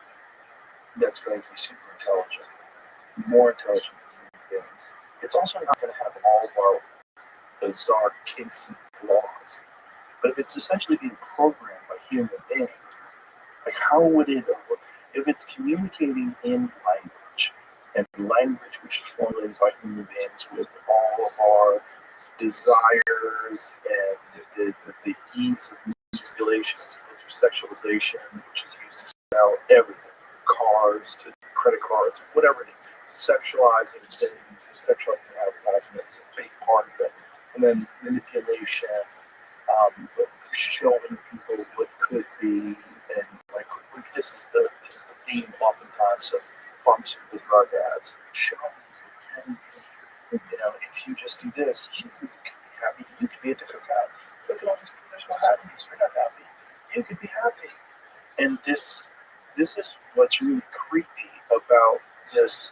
that's going to be super intelligent, more intelligent than human beings. It's also not going to have all of our bizarre kinks and flaws. But if it's essentially being programmed by human beings, like how would it, if it's communicating in language, and language which is formulated by human beings with all of our desires and the ease of manipulation, sexualization, which is used to sell everything, cars to credit cards, whatever it is, sexualizing things, sexualizing advertisements is a big part of it. And then manipulation, showing people what could be, and like this is the theme oftentimes of pharmaceutical drug ads. Showing you can, if you just do this, you can be happy. You not happy. You could be happy. And this is what's really creepy about this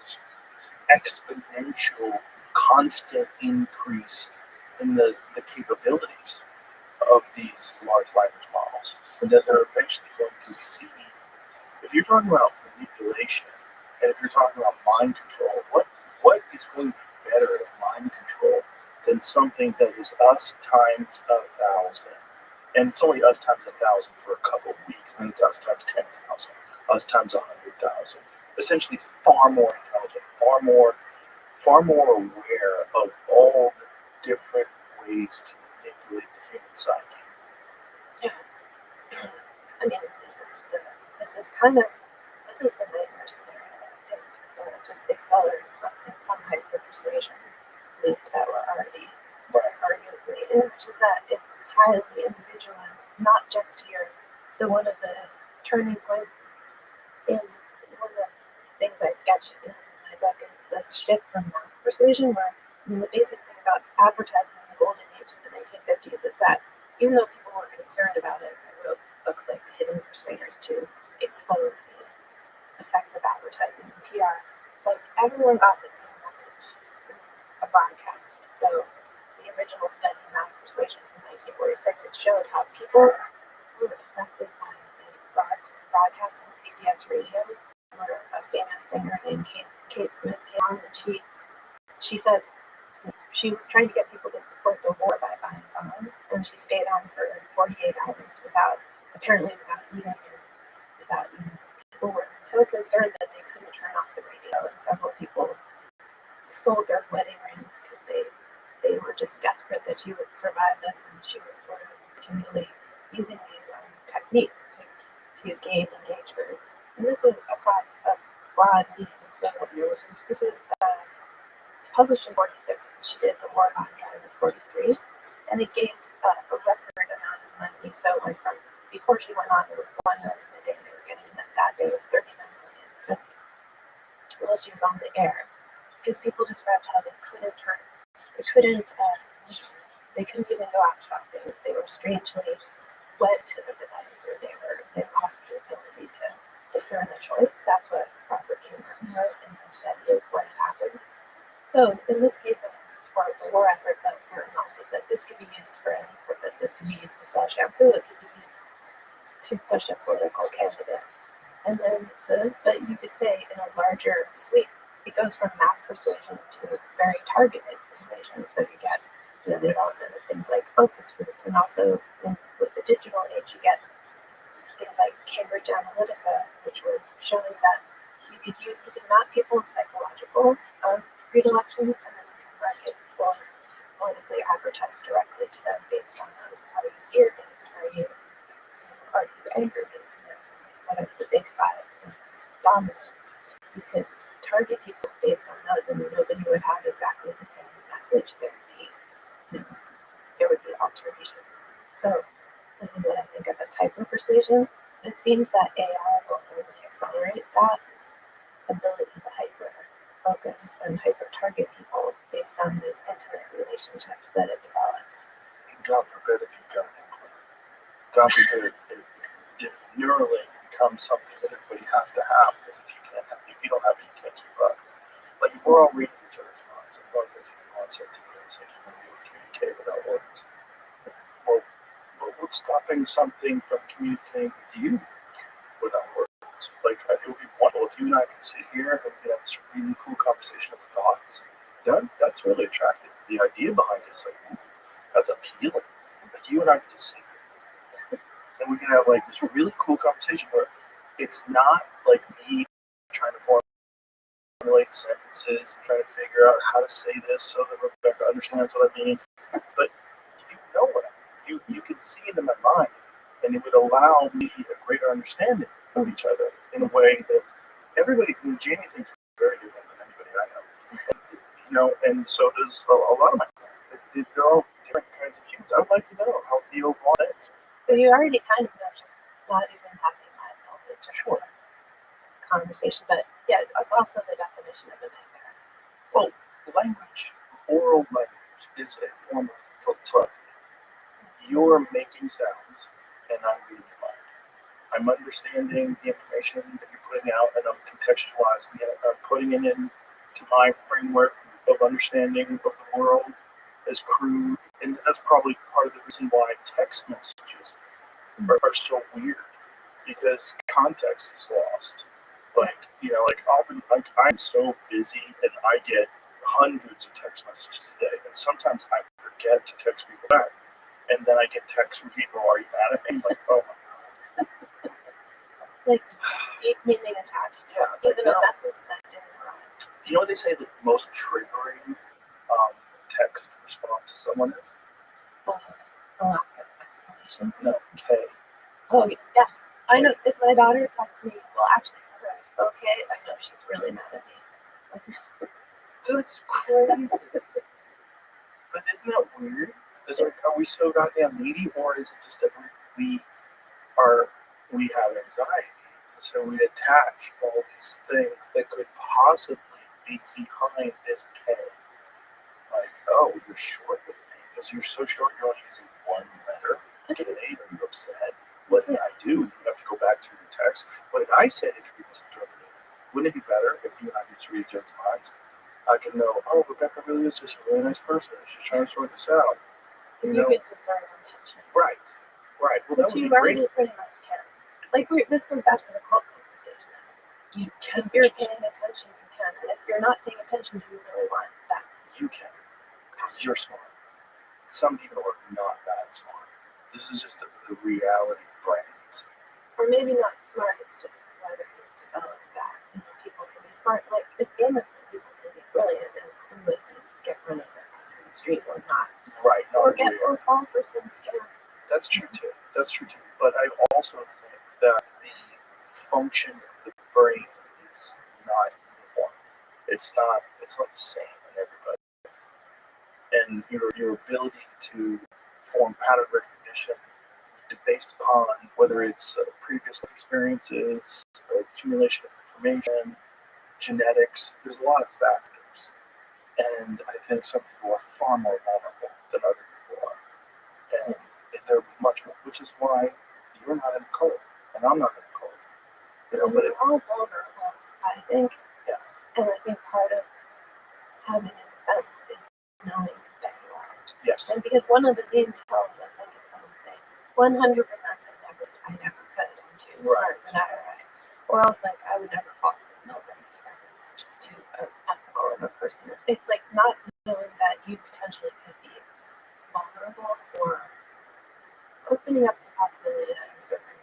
exponential, constant increase in the capabilities of these large language models, and that they're eventually going to see. If you're talking about manipulation, and if you're talking about mind control, what is going to be better at mind control than something that is us times 1,000? And it's only us times 1,000 for a couple of weeks, then it's us times 10,000, us times 100,000. Essentially, far more intelligent, far more aware of all the different ways to manipulate the human psyche. Yeah. I mean, this is the nightmare scenario. I think it just accelerates some hyper persuasion loop that we're already arguably in, which is that it's highly individualized, not just here. So one of the turning points in one of the things I sketch in my book is this shift from mass persuasion, where the basic thing about advertising in the golden age of the 1950s is that even though people were concerned about it, I wrote books like The Hidden Persuaders to expose the effects of advertising and PR. It's like everyone got the same message in a broadcast. So the original study of mass persuasion from 1946, it showed how people who were affected by the broadcast on CBS radio, where a famous singer named Kate Smith came on, and she said she was trying to get people to support the war by buying bonds, and she stayed on for 48 hours without eating, and people were so concerned that they couldn't turn off the radio, and several people sold their wedding rings because they were just desperate that she would survive this, and she was sort of continually using these techniques to gain an age group. And this was across a broad medium. So this was published in 46. She did the War on Drive in 43, and it gained a record amount of money. So it went from, before she went on, it was 1 million a day they were getting, and that day was 39 million just while she was on the air, because people described how they couldn't even go out shopping. They were strangely wed to the device, or they lost the ability to discern the choice. That's what Robert Cameron wrote in the study of what had happened. So in this case, it was to support the war effort, but Martin also said this could be used for any purpose. This could be used to sell shampoo. It could be used to push a political candidate. And then, but you could say in a larger sweep, it goes from mass persuasion to very targeted persuasion. So you get the development of things like focus groups, and also with the digital age, you get things like Cambridge Analytica, which was showing that you could map people's psychological predilections, and then you can market politically advertise directly to them based on those. Are you fear-based? Are you anger-based? What if the big five is dominant? You could target people based on those, and nobody would have exactly the same message. There would be alterations. So this is what I think of as hyper-persuasion. It seems that AI will only accelerate that ability to hyper-focus and hyper-target people based on these intimate relationships that it develops. God forbid if you've got an implant. God forbid if Neuralink becomes something that everybody has to have, because if you don't have it, you can't keep up. Like, we're all reading each other's minds, and one basically wants it to be able to communicate without words. Well, what's stopping something from communicating with you without words? Like, it would be wonderful if you and I could sit here and we could have this really cool conversation of thoughts. That's really attractive. The idea behind it is like, that's appealing. Like, you and I could just sit here and we can have like this really cool conversation where it's not like me trying to formulate sentences and trying to figure out how to say this so that Rebecca understands what I mean. But you know what I mean. You can see it in my mind, and it would allow me a greater understanding of each other in a way that everybody, Jamie thinks very different than anybody I know. And so does a lot of my friends. They're all different kinds of humans. I'd like to know how Theo Vaughn is. But you already kind of know, just not even having that knowledge of this conversation. But yeah, that's also the definition of a nightmare. Well, language, oral language, is a form of telepathy. You're making sounds, and I'm reading your mind. I'm understanding the information that you're putting out, and I'm contextualizing it. I'm putting it into my framework of understanding of the world as crude, and that's probably part of the reason why text messages are so weird, because context is lost. Like, like often, like I'm so busy and I get hundreds of text messages a day, and sometimes I forget to text people back, and then I get texts from people, "Are you mad at me?" Like, oh my god. Like deep meaning attached. Yeah, Even a message that didn't arrive. Do you know what they say the most triggering text response to someone is? A lack of explanation. No, K. Oh yes, I know. If my daughter texts me, well, actually, for her, it's okay. I know she's really mad at me. That's crazy. But isn't that weird? Is it, are we so goddamn needy, or is it just that we have anxiety, so we attach all these things that could possibly be behind this K? Like, oh, you're short with me because you're so short. You're only using one letter. Okay, are you upset? What did I do? You have to go back through the text. What did I say that could be misinterpreted? Wouldn't it be better if you and I could just read each other's minds? I can know, oh, Rebecca really is just a really nice person. She's trying to sort this out. You could discern intention. Right. Well, But that would you be great. already pretty much can. Like this goes back to the quote conversation. You can. If you're paying attention, you can. And if you're not paying attention, do you really want that? You can. Because you're smart. Some people are not that smart. This is just the reality of brains. Or maybe not smart, it's just whether you develop that. People can be smart. Like, it's famously, people can be brilliant and clueless and get run over across the street or not. Right. Or fall for some scam. That's true too. But I also think that the function of the brain is not uniform. It's not the same in everybody. And your ability to form pattern recognition based upon whether it's previous experiences, accumulation of information, genetics. There's a lot of factors, and I think some people are far more vulnerable than other people are, and they're much more. Which is why you're not in a cult, and I'm not in a cult. But we're all vulnerable, I think. Yeah. And I think part of having a defense is knowing that you aren't. Yes. And because one of the main tells, I think, is someone saying, 100% I never could. I'm too smart for that. Or else, like, I would never fall for the Milgram experiments. I'm just too ethical of a person. It's like not knowing that you potentially could be vulnerable or opening up the possibility that in certain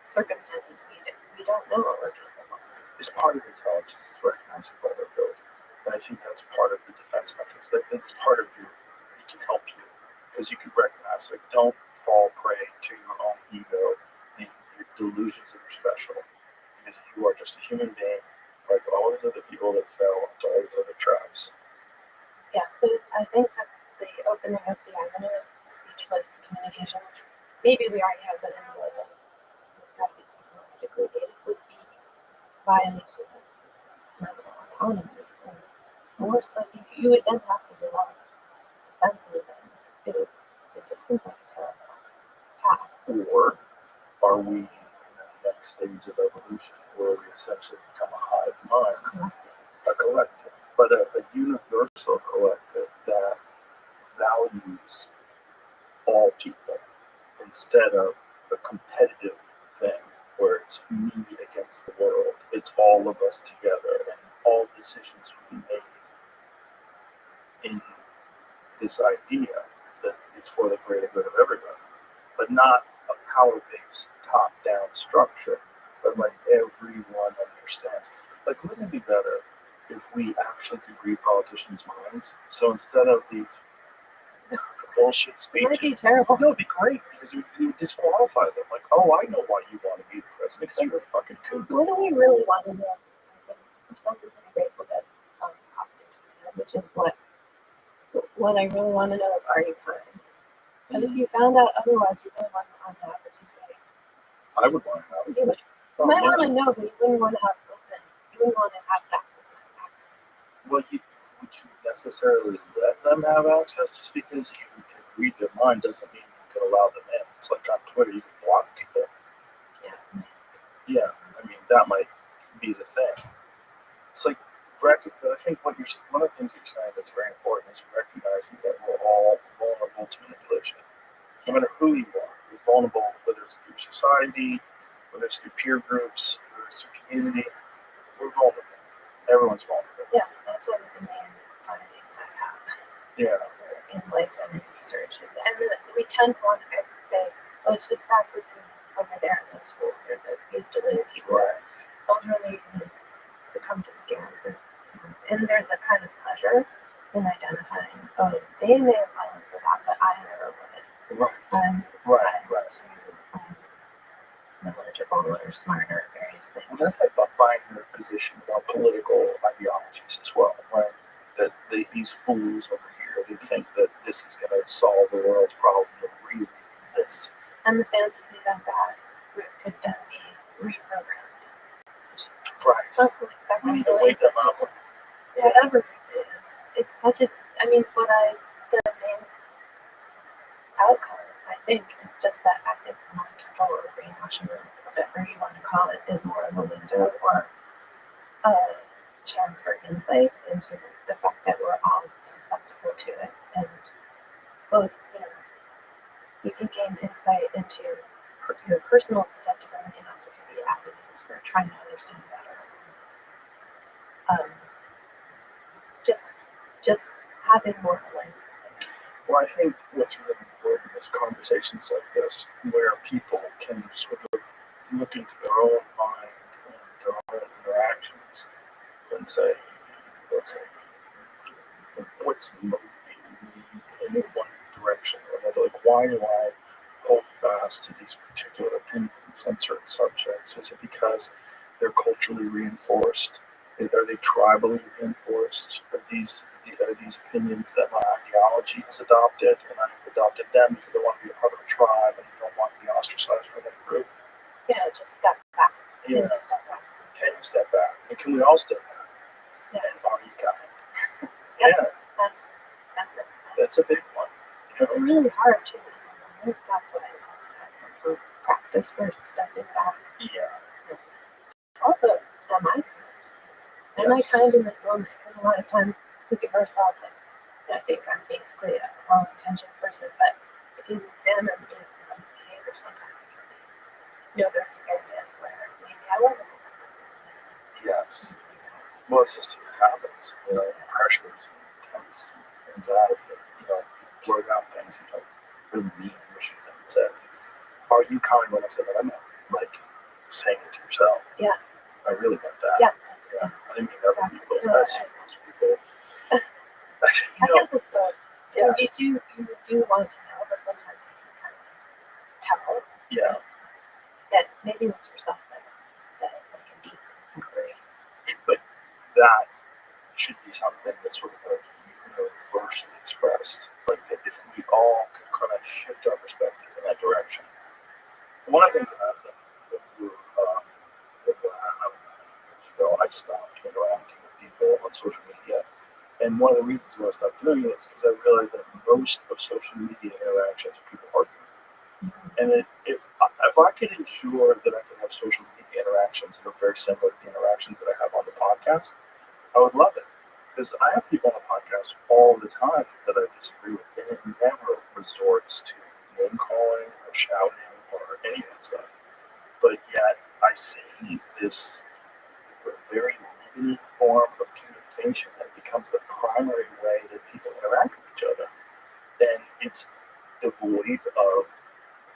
circumstances we don't know what we're capable of. It's part of intelligence is recognizing vulnerability. And I think that's part of the defense mechanism. That's part of it can help you. Because you can recognize, like, don't fall prey to your own ego and your delusions that you're special. Because you are just a human being, like all these other people that fell into all these other traps. Yeah, so I think that the opening of the avenue of speechless communication, which maybe we already have, but in a way that is got to be technologically gated, would be violating mental autonomy. And worse, like you would then have to develop defenses, and it just seems like a terrible path. Or are we in the next stage of evolution where we essentially become a hive mind, a collective, but a universal collective that values all people instead of a competitive thing where it's me against the world. It's all of us together, and all decisions will be made in this idea that it's for the greater good of everybody, but not a power-based top-down structure, but like everyone understands. Like, wouldn't it be better if we actually could read politicians' minds? So instead of these bullshit It might speeches, be terrible. no, it'd be great because it would disqualify them. Like, oh, I know why you want to be the president because you're a fucking kook. What do we really want to know? I think for some reason, I'm grateful that some opted to do that, which is what I really want to know is, are you kind? But if you found out otherwise, you really want to have the two-way. I would want to have it. You would. You might want to know, but you wouldn't want to have open. You wouldn't want to have that person have access. Well, would you necessarily let them have access? Just because you can read their mind doesn't mean you could allow them in. It's like on Twitter, you can block people. Yeah. Yeah, I mean, that might be the thing. It's like, I think one of the things you're saying that's very important is recognizing that we're all vulnerable to manipulation. No matter who you are, you're vulnerable, whether it's through society, whether it's through peer groups, whether it's through community. We're vulnerable. Everyone's vulnerable. Yeah, that's one of the main findings I have Yeah. in life and in research is, and we tend to want to say, oh, it's just that group over there in those schools, or that these deluded people are elderly and succumb to scams, and there's a kind of pleasure in identifying, oh, they may have fallen for that, but I never would. Right. Right. Too knowledgeable or smart or various things. Well, that's like about buying their position about political ideologies as well, right? That these fools over here, they think that this is going to solve the world's problem, but really it's this. And the fantasy that could then be reprogrammed. Right. Something like We second need to wake them up. whatever it is. It's such a, I mean, the main outcome, I think, is just that I think mind control or brainwashing or whatever you want to call it is more of a window or a chance for insight into the fact that we're all susceptible to it. And both, you can gain insight into your personal susceptibility and also can be avenues for trying to understand better. Just having more awareness. Well, I think what's really important is conversations like this, where people can sort of look into their own mind and their own interactions and say, okay, what's motivating me in one direction or another? Like, why do I hold fast to these particular opinions on certain subjects? Is it because they're culturally reinforced? Are they tribally reinforced? Are these opinions that my ideology has adopted, and I've adopted them because I want to be a part of a tribe and I don't want to be ostracized from that group? Yeah, just step back. Yeah. Can you step back? Can you step back? And can we all step back? Yeah. And are you kind? Yeah. That's it. That's a big one. It's really hard to. That's what I love to have some sort of practice for stepping back. Yeah. Also, am I kind? Am I kind in this moment? Because a lot of times we give ourselves, I think I'm basically a well-intentioned person, but if you examine my behavior, sometimes it can be, there's areas where maybe I wasn't. Yes. Well, it's just habits, pressures, intense anxiety, blur down things you don't really mean what you said. Are you kind when I say that? I meant like saying it to yourself. Yeah. I really meant that. Yeah. I didn't mean other people. No, I see most people. I guess it's both. Yes. You do want to know, but sometimes you can kind of tell. Yeah. That it's maybe with yourself that it's like a deep inquiry. But that should be something that's sort of like universally expressed. Like that if we all could kind of shift our perspective in that direction. One of the things that happened I stopped interacting with people on social media. And one of the reasons why I stopped doing it is because I realized that most of social media interactions are people arguing. And if I could ensure that I could have social media interactions that are very similar to the interactions that I have on the podcast, I would love it. Because I have people on the podcast all the time that I disagree with, and it never resorts to name calling or shouting or any of that stuff. But yet I see this very limited form of communication that becomes the primary way that people interact with each other. And it's devoid of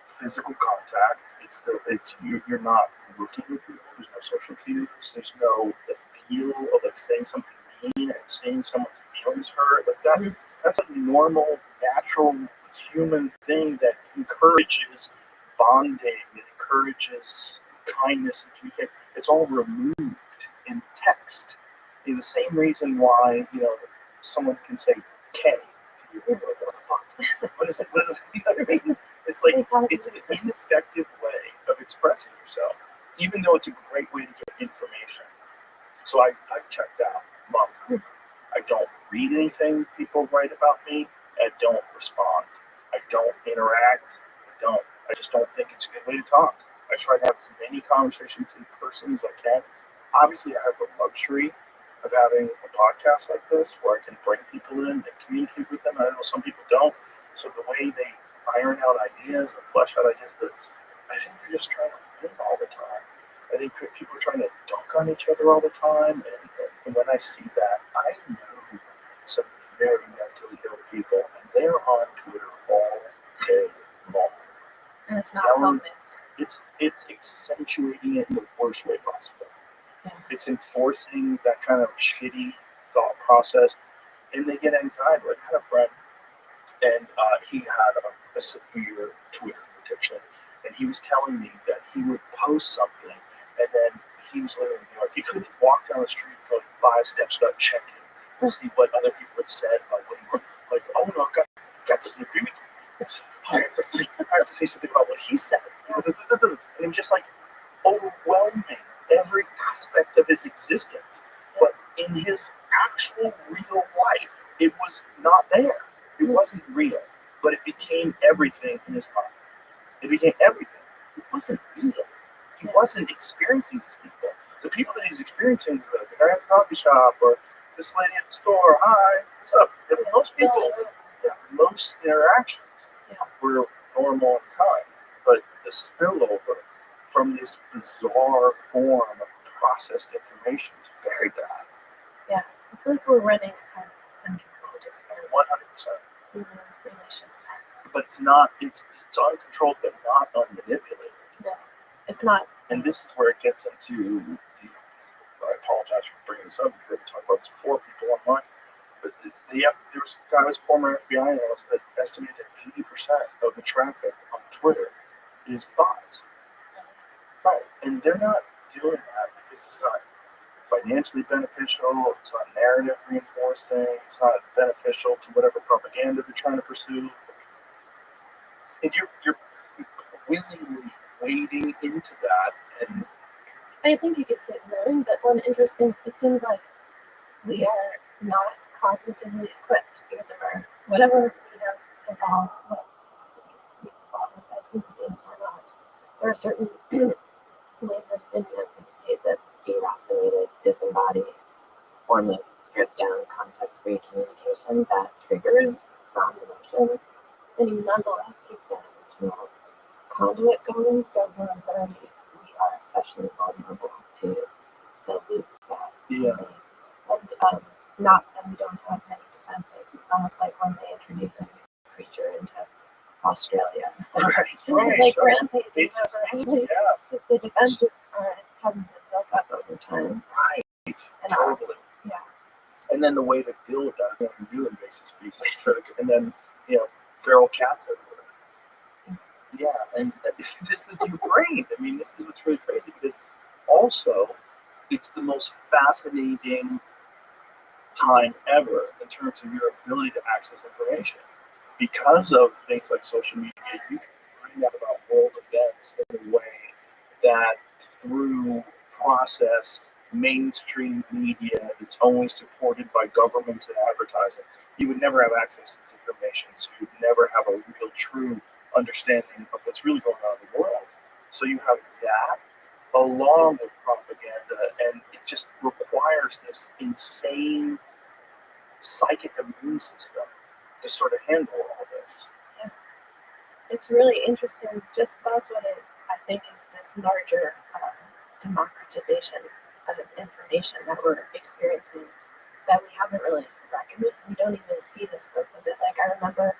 physical contact. You're not looking at people. There's no social cues. There's no the feel of like saying something mean and seeing someone's feelings hurt. Like that. Mm-hmm. That's a normal, natural human thing that encourages bonding. It encourages kindness and communication. It's all removed in text. In the same reason why someone can say K. What is it? You know what I mean? It's like it's an ineffective way of expressing yourself, even though it's a great way to get information. So I checked out. I don't read anything people write about me. I don't respond. I don't interact. don't. I just don't think it's a good way to talk. I try to have as many conversations in person as I can. Obviously, I have the luxury of having a podcast like this where I can bring people in and communicate with them. I know some people don't. So the way they iron out ideas and flesh out ideas, I think they're just trying to win all the time. I think people are trying to dunk on each other all the time. And when I see that, I know some very mentally ill people, and they're on Twitter all day long. And it's not Yelling, helping. it's accentuating it in the worst way possible. Yeah. It's enforcing that kind of shitty thought process, and they get anxiety. Like I had a friend, and he had a severe Twitter addiction, and he was telling me that he would post something, and then he was living in New York. He couldn't walk down the street for like 5 steps without checking to see what other people had said about what he was. Like, oh no, this guy doesn't agree with me. I have to say something about what he said. And it was just like overwhelming every aspect of his existence. But in his actual real life, it was not there. It wasn't real. But it became everything in his mind. It became everything. It wasn't real. He wasn't experiencing these people. The people that he's experiencing is the guy at the coffee shop or this lady at the store. Hi, what's up? And most people, most interactions were normal and kind. But the spillover from this bizarre form of processed information is very bad. Yeah, it's like we're running an uncontrolled experiment 100%. in relations. But it's not. It's uncontrolled, but not unmanipulated. No, it's not. And this is where it gets into the. I apologize for bringing this up. We've talked about this before. People online, but there was a guy who was a former FBI analyst that estimated that 80% of the traffic on Twitter is bots. Right, and they're not doing that because it's not financially beneficial. It's not narrative reinforcing. It's not beneficial to whatever propaganda they're trying to pursue. And you're willingly wading into that, and I think you could say willing, but one interesting, it seems like we are not cognitively equipped because of our, whatever we have evolved with as human beings or not. There are certain ways that didn't anticipate this deracinated, disembodied form of stripped down, context free communication that triggers strong emotion and nonetheless keeps that emotional conduit going. So we are especially vulnerable to the loops that and not that we don't have many defenses. It's almost like when they introduce a new creature into Australia. right, Like sure. rampages over everything. Because the defenses haven't been built up over time. Right, And totally. Yeah. And then the way to deal with that, new invasive species, and then feral cats everywhere. Yeah, and this is your brain. I mean, this is what's really crazy because also it's the most fascinating time ever in terms of your ability to access information. Because of things like social media, you can find out about world events in a way that through processed mainstream media that's only supported by governments and advertising, you would never have access to this information. So you'd never have a real true understanding of what's really going on in the world. So you have that along with propaganda, and it just requires this insane psychic immune system to sort of handle all this. Yeah. It's really interesting. Just that's what I think is this larger democratization of information that we're experiencing that we haven't really reckoned with. We don't even see the scope of it. Like I remember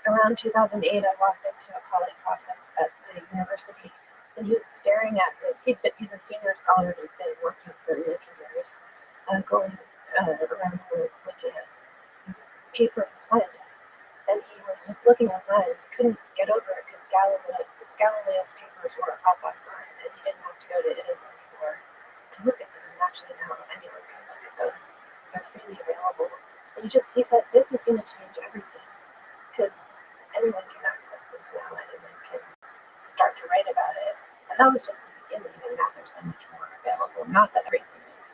around 2008, I walked into a colleague's office at the university, and he was staring at this. He's a senior scholar who's been working for years, going around the world looking at papers of scientists. And he was just looking online. He couldn't get over it because Galileo's papers were up online, and he didn't have to go to Italy anymore to look at them. And actually now anyone can look at them because they're freely available. And he said, this is going to change everything because anyone can access this now and anyone can start to write about it. And that was just the beginning, and now there's so much more available. Not that everything is,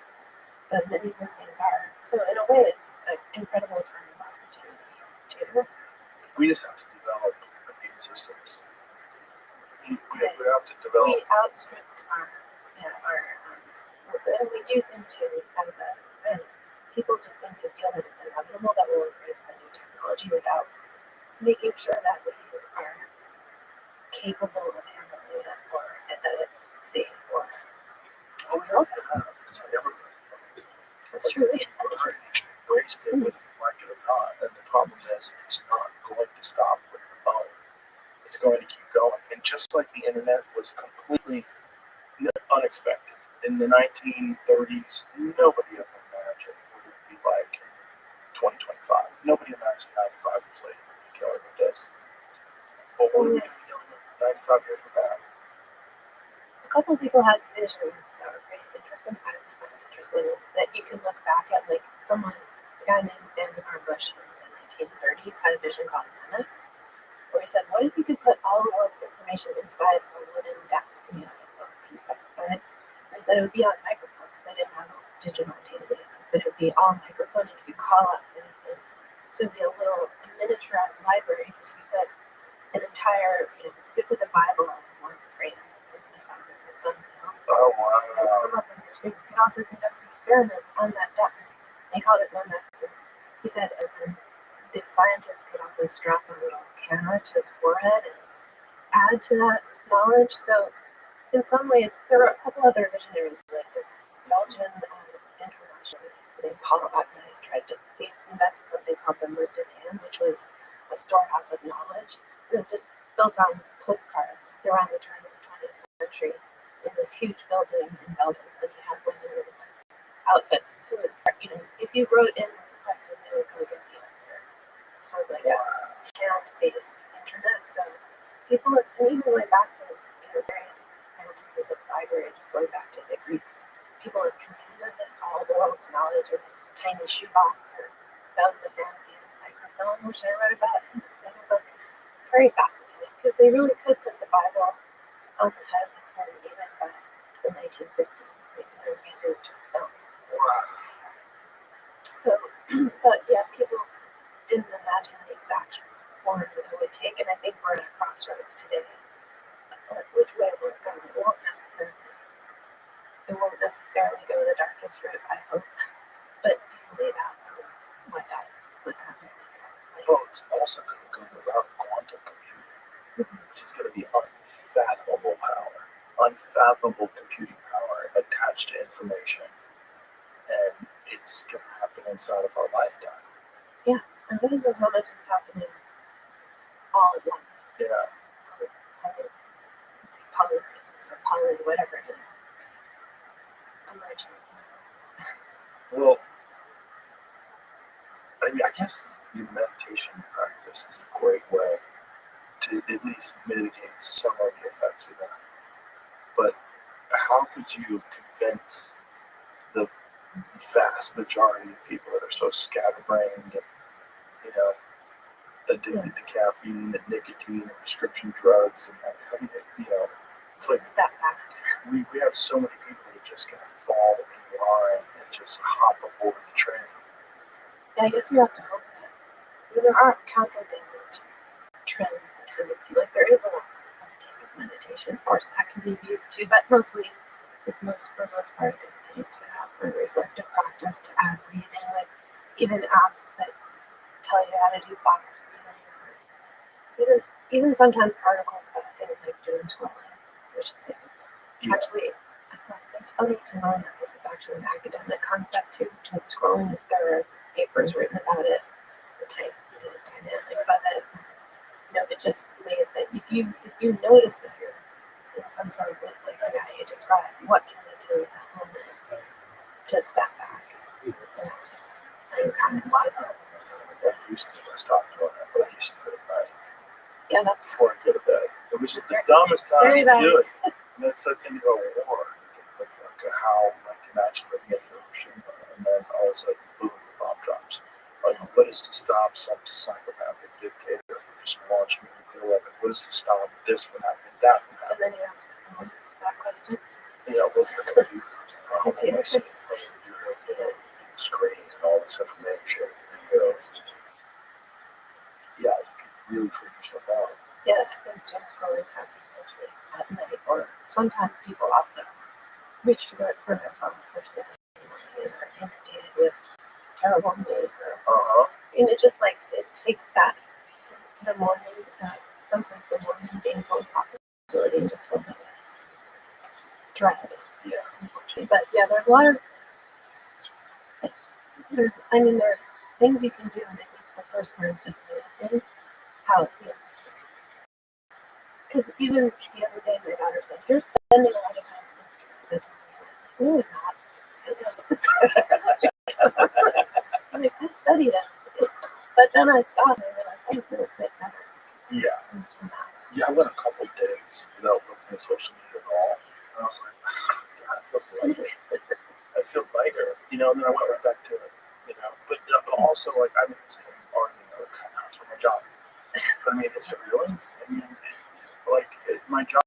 but many more things are. So in a way, it's an incredible time of opportunity too. We just have to develop immune systems. we have to develop. We outstripped and we do seem to, as a, and people just seem to feel that it's inevitable that we'll embrace the new technology without making sure that we are capable of handling it or that it's safe or. Oh, we hope to have, because we never learned from it. That's true. We embraced it whether we like it or not. And the problem is it's not going to stop with the phone. It's going to keep going. And just like the internet was completely unexpected. In the 1930s, nobody ever imagined what it would be like in 2025. Nobody imagined 95 years later we'd be dealing with this. But what are we going to be dealing with 95 years from now? A couple of people had visions that were pretty interesting. I was quite interested that you can look back at, like someone, a guy named Vannevar Bush in the 1930s had a vision called Nemex, where he said, what if you could put all the world's information inside a wooden desk made out of oak piece of wood? And he said it would be on microphone because they didn't have digital databases, but it would be all microphone and you could call up anything. So it would be a miniaturized library because you could put an entire, you could put the Bible on one frame the size of your thumbnail. Oh, wow. You could also conduct experiments on that desk. They called it Nemex. He said the scientist could also strap a little camera to his forehead and add to that knowledge. So in some ways, there were a couple other visionaries like this Belgian internationalist named Paul Otto tried to invent something called the lived in hand, which was a storehouse of knowledge. It was just built on postcards around the turn of the 20th century in this huge building in Belgium. And you had women in outfits who would, if you wrote in the question, they would go get the answer. Sort of like a hand-based internet. So people, and even going back to various fantasies of libraries, going back to the Greeks, people have dreamed of this all the world's knowledge in a tiny shoebox, or that was the fantasy of microfilm, which I read about in this other book. Very fascinating because they really could put the Bible on the head of the pin even by the 1950s. Using just film. So, but yeah, people didn't imagine the exact form that it would take, and I think we're at a crossroads today. Which way we're going, it won't necessarily go the darkest route, I hope, but deviate out from what that would like. Well, it's also going to go the route of quantum computing, which is going to be unfathomable computing power attached to information, and it's going to happen inside of our lifetime. Yes, and because of how much is happening all at once. Yeah. Polycrisis or poly, whatever it is. Emergence. Well, I mean, I guess the meditation practice is a great way to at least mitigate some of the effects of that. But how could you convince the vast majority of people that are so scatterbrained and, addicted to caffeine and nicotine and prescription drugs and how do you, it's like step back. We have so many people that just kind of fall in line and just hop aboard the train. Yeah, I guess you have to hope that there are countervailing trends and tendencies. Like there is a lot of meditation. Of course, that can be used too, but mostly it's for the most part a good thing to have some reflective practice, to add breathing, like even apps that tell you how to do box breathing. Even sometimes articles about things like doom scrolling, which actually, it's funny to learn that this is actually an academic concept too, doom scrolling. There are papers written about it, the dynamics of it. It just lays that if you notice that you're in some sort of like the guy you described, what can you do at that moment to step back? And that's just, I'm kind of like, I used to stop doing that, but I used to put it back. Yeah, that's before I go to bed. It was just the dumbest time to do it. And then so thinking about war, like how imagine living in Hiroshima, and then all of a sudden, boom, the bomb drops. Like, what is to stop some psychopathic dictator from just launching a nuclear weapon? What is to stop this from happening, that from and then happening? you ask that question. What's the computer? Screens and all this information. Yeah, you can really freak yourself out. Yeah, I think James Crowley had mostly sometimes people also reach to it further from the person and are inundated with terrible news and it just like it takes that the morning sense of the morning painful possibility and just fills it with dread. Yeah. Unfortunately. But yeah, there's a lot of there are things you can do, and I think the first part is just noticing how it feels. Because even the other day, my daughter said, "You're spending a lot of time on Instagram." I'm like, I study this. But then I stopped and I realized I feel a bit better. Yeah. Yeah, I went a couple of days without looking at social media at all. And I was like, God, I feel lighter, and then I went right back to it, But also, like, I'm in the same argument, that's for my job. But I mean, is it really? My job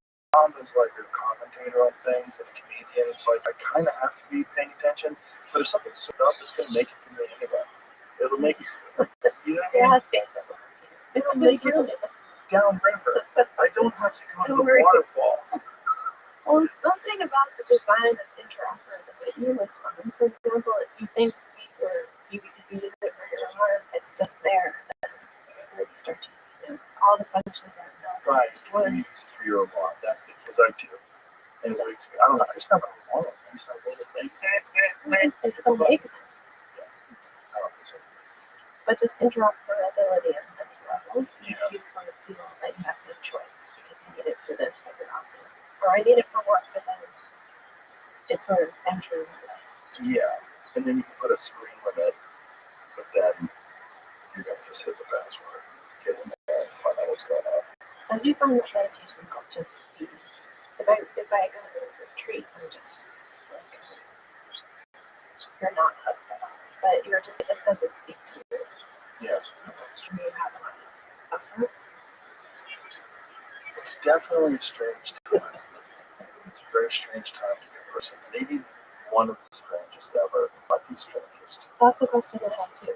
is like a commentator on things and a comedian. It's like I kind of have to be paying attention. But if something's set up, it's going to make it for me anyway. It'll make it, Yeah, it'll make it downriver. I don't have to go to the waterfall. Well, something about the design of interoperability with phones, for example, if you think if you use it for your alarm, it's just there. And then you start to all the functions are built. Right. You use it for your alarm. That's because I do. And it wakes me. I don't know. I just have an alarm. I just have a little thing. It's the make them. I don't think so. But just interoperability at many levels makes Yeah. you sort of feel like you have no choice because you need it for this, but you're also, or I need it for work, but then it's sort of entering the way. Yeah. And then you can put a screen limit, but then you're going to just hit the password, get in there, and find out what's going on. I do find that meditation helps just if I go to a retreat, I'm just like you're not hooked at all, but it just doesn't speak to you. Yeah. You have a lot of effort. It's definitely a strange time. It's a very strange time to be a person. Maybe one of the strangest ever, but the strangest. That's the question I have too.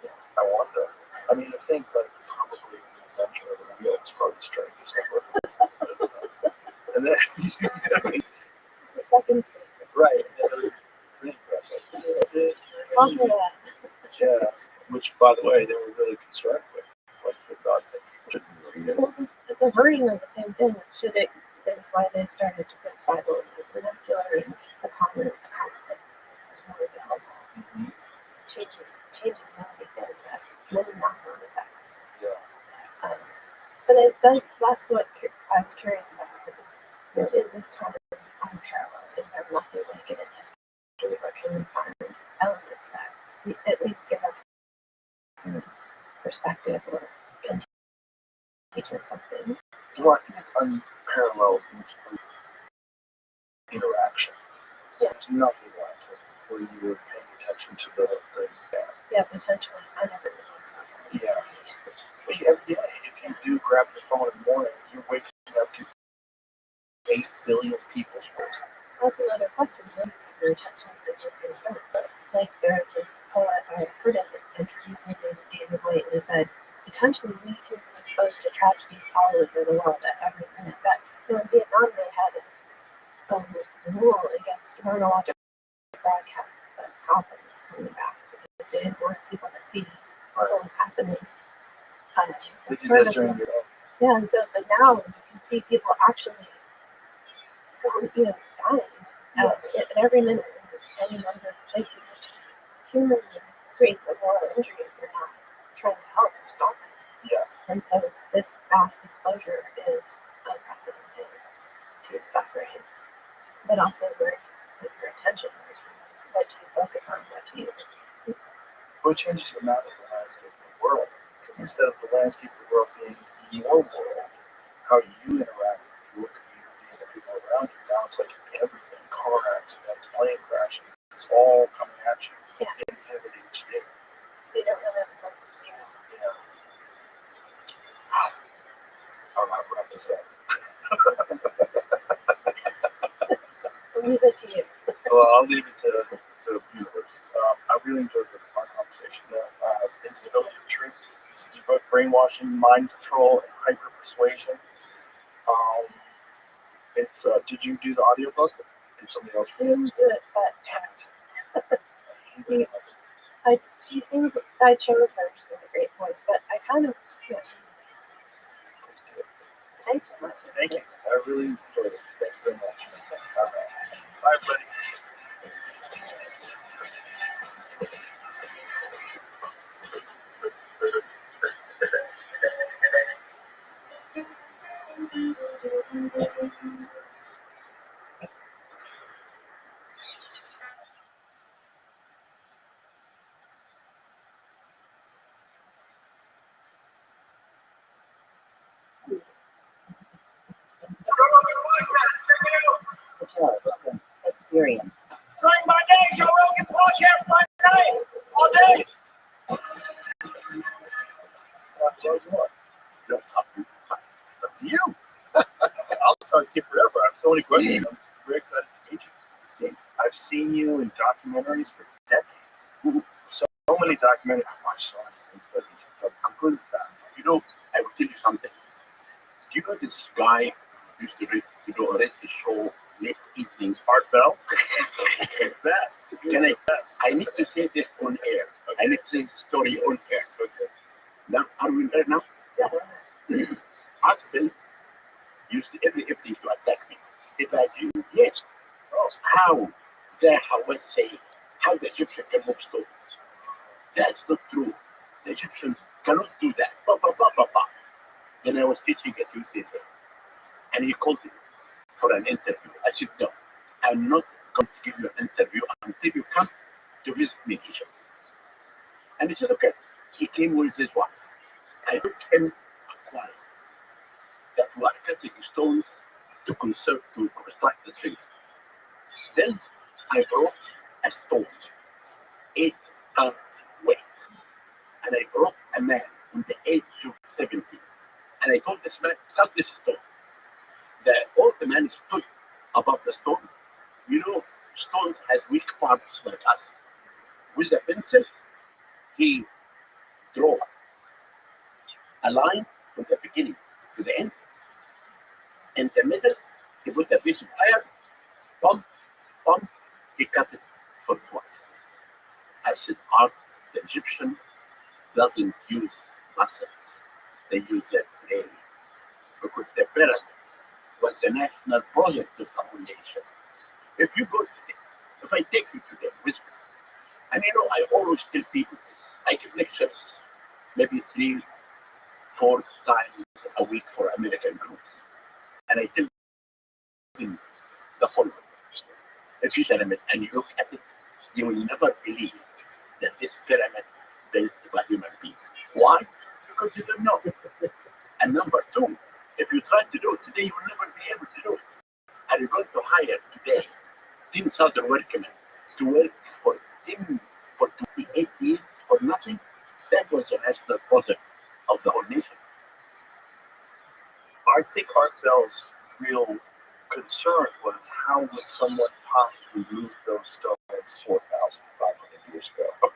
I wonder. I mean, I think that probably the invention of the wheel is probably the strangest ever. And then, It's the second strangest. right. Really impressive. Also that. Yeah. Which, by the way, they were really concerned with. Like, they thought that people shouldn't read it. Well, it's a version of the same thing. This is why they started to put Bible in the vernacular and the common account more available. Changes so many things that many knock-on effects. Yeah. But it does. That's what I was curious about. Is this time unparalleled? Is there nothing like it in history, or can we find elements that at least give us some perspective or can teach us something? Well, I think it's unparalleled in terms of interaction. Yeah. There's nothing like it where you were paying attention to the Yeah, potentially. I never really thought about Yeah. But every day, if you do grab your phone in the morning, you're waking up to 8 billion people's words. That's another question. When you have your attention that you're concerned. Like there's this poet I heard an interview with David White, and he said, potentially we can be exposed to tragedies all over the world at every minute. That in Vietnam they had some rule against you weren't allowed to broadcast the coffins coming back because they didn't want people to see what was happening. They did that during your Yeah, and so but now you can see people actually dying at every minute in any number of places, which humanly creates a moral injury if you're not trying to help or stop it. Yeah. And so this vast exposure is unprecedented to suffering, but also with your attention. What do you focus on? What do you? What changes the map of the landscape of the world? Because instead of the landscape of the world being your world, how you interact with your community and the people around you, now it's like everything, car accidents, plane crashes, it's all coming at you. Yeah. Infinity each day. You don't really have a sense of zero. Yeah. I'll not wrap this up. I'll leave it to you. Well, I'll leave it to the viewers. I really enjoyed our conversation. Instability of Truth. This is your book, Brainwashing, Mind Control, and Hyper Persuasion. It's So, did you do the audiobook? And somebody else I read it? didn't do it, but she seems, I chose her. She had a great voice, but I kind of, yeah. Thanks so much. Thank you. I really enjoyed it. Thanks very much. Bye, buddy. Experience. Drink my day, Joe Rogan podcast my day, all day. So what? That's up to you. I'll talk to you forever. I have so many questions. I'm very excited to meet you. I've seen you in documentaries for decades. So many documentaries. I watched so many things, but I'm completely fascinated. You know, I will tell you something. Do you know this guy who used to do a reality show late evenings? Art Bell? Best. Can I need to say this on air. I need to say this story on air. Okay. Now, are we there now? Yeah. Husband used to every evening to attack me. It's like you, yes. Oh, how the Hawaz say how the Egyptian can move stones. That's not true. The Egyptians cannot do that. Bah, bah, bah, bah, bah. Then I was teaching at UCLA, and he called me for an interview. I said, no, I'm not going to give you an interview until you come to visit me in Egypt. And he said, okay. He came with his wife. I took him a quarry that were cutting stones to construct the things. Then I brought a stone, 8 tons weight, and I brought a man in the age of 70. And I told this man, cut this stone. The man stood above the stone. You know, stones has weak parts like us. With a pencil, he drew a line from the beginning to the end. In the middle, he put a piece of iron, pump, he cut it for twice. I said, art, the Egyptian doesn't use muscles. They use their brain. Because the pyramid was the national project of our nation. If you go today, if I take you today with me, and you know, I always tell people this. I give lectures maybe 3-4 times a week for American groups. And I tell them the following. If you pyramid and you look at it, you will never believe that this pyramid built by human beings. Why? Because you don't know. And number 2, if you try to do it today, you will never be able to do it. Are you going to hire today 10,000 workmen to work for 28 years for nothing? That was the national project of the whole nation. I think Art Bell's real concern was how would someone possibly move those stones 4,500 years ago?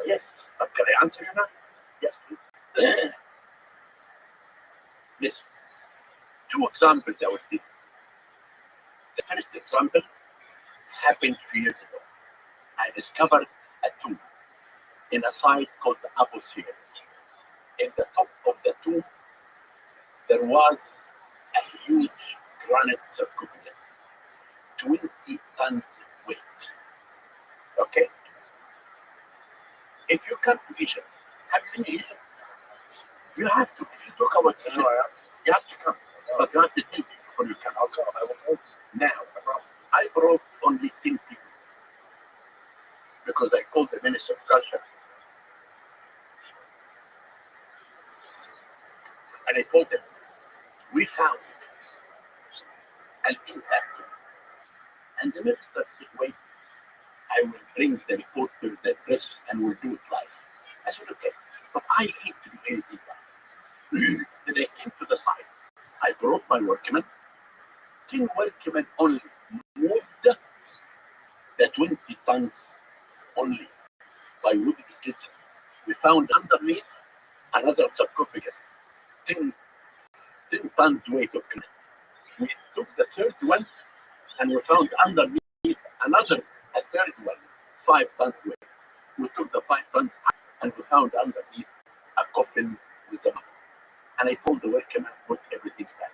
Yes. Can I answer you now? Yes, please. Yes. 2 examples I will give. The first example happened a few years ago. I discovered a tomb in a site called the Abu Sir. In the top of the tomb, there was a huge granite sarcophagus, 20 tons weight. Okay? If you come to Egypt, have you been to Egypt? You have to. If you talk about Egypt, you have to come. But you have to tell me before you come. I'll come. I will go. Now, I brought only 10 people because I called the Minister of Culture and I told them, we found an intact tomb. And the Minister said, wait, I will bring the report to the press and we'll do it live. I said, okay, but I hate to do anything live. Then I came to the site. I brought my workmen. 10 workmen only moved the 20 tons only by wooden stitches. We found underneath another sarcophagus, 10 tons weight of granite. We took the third one and we found underneath another, a third one, 5 tons weight. We took the 5 tons and we found underneath a coffin with a mummy. And I told the workman, put everything back.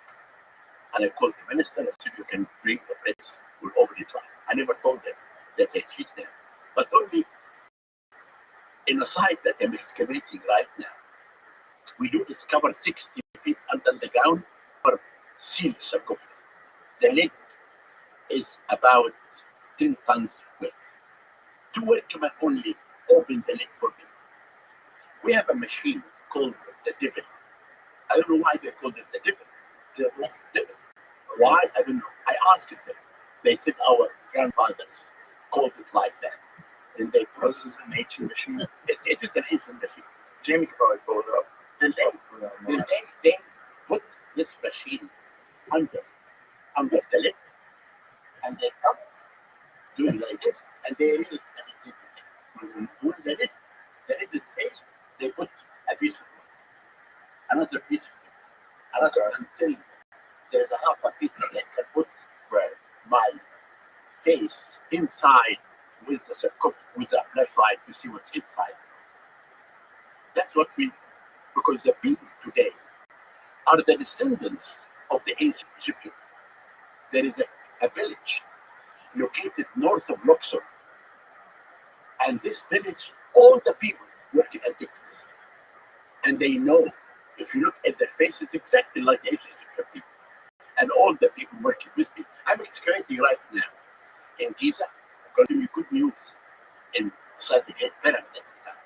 And I called the minister and said, you can bring the press, we'll open it up. I never told them that I cheat them, but only in a site that I'm excavating right now. We do discover 60 feet under the ground for sealed sarcophagus. The lid is about 10 tons weight. 2 workmen only open the lid for me. We have a machine called the divot. I don't know why they called it the divot. Divot. Why? I don't know. I asked them. They said our grandfathers called it like that. And they This is an ancient machine. it is an ancient machine. Jamie could probably pull it up. Then they put this machine under the lid, and they come doing like this, and they release it. When the lid is raised, they put a piece of wood, another piece of wood, another, until there's a half a feet that I can put my face inside with the sarcophagus, with a flashlight to see what's inside. That's what we, because the people today are the descendants of the ancient Egyptians. There is a village located north of Luxor, and this village, all the people work in antiquities, and they know, if you look at their faces, exactly like the ancient Egyptian people, and all the people working with me. I'm excavating right now in Giza. I'm going to give you good news inside the Great Pyramid that we found,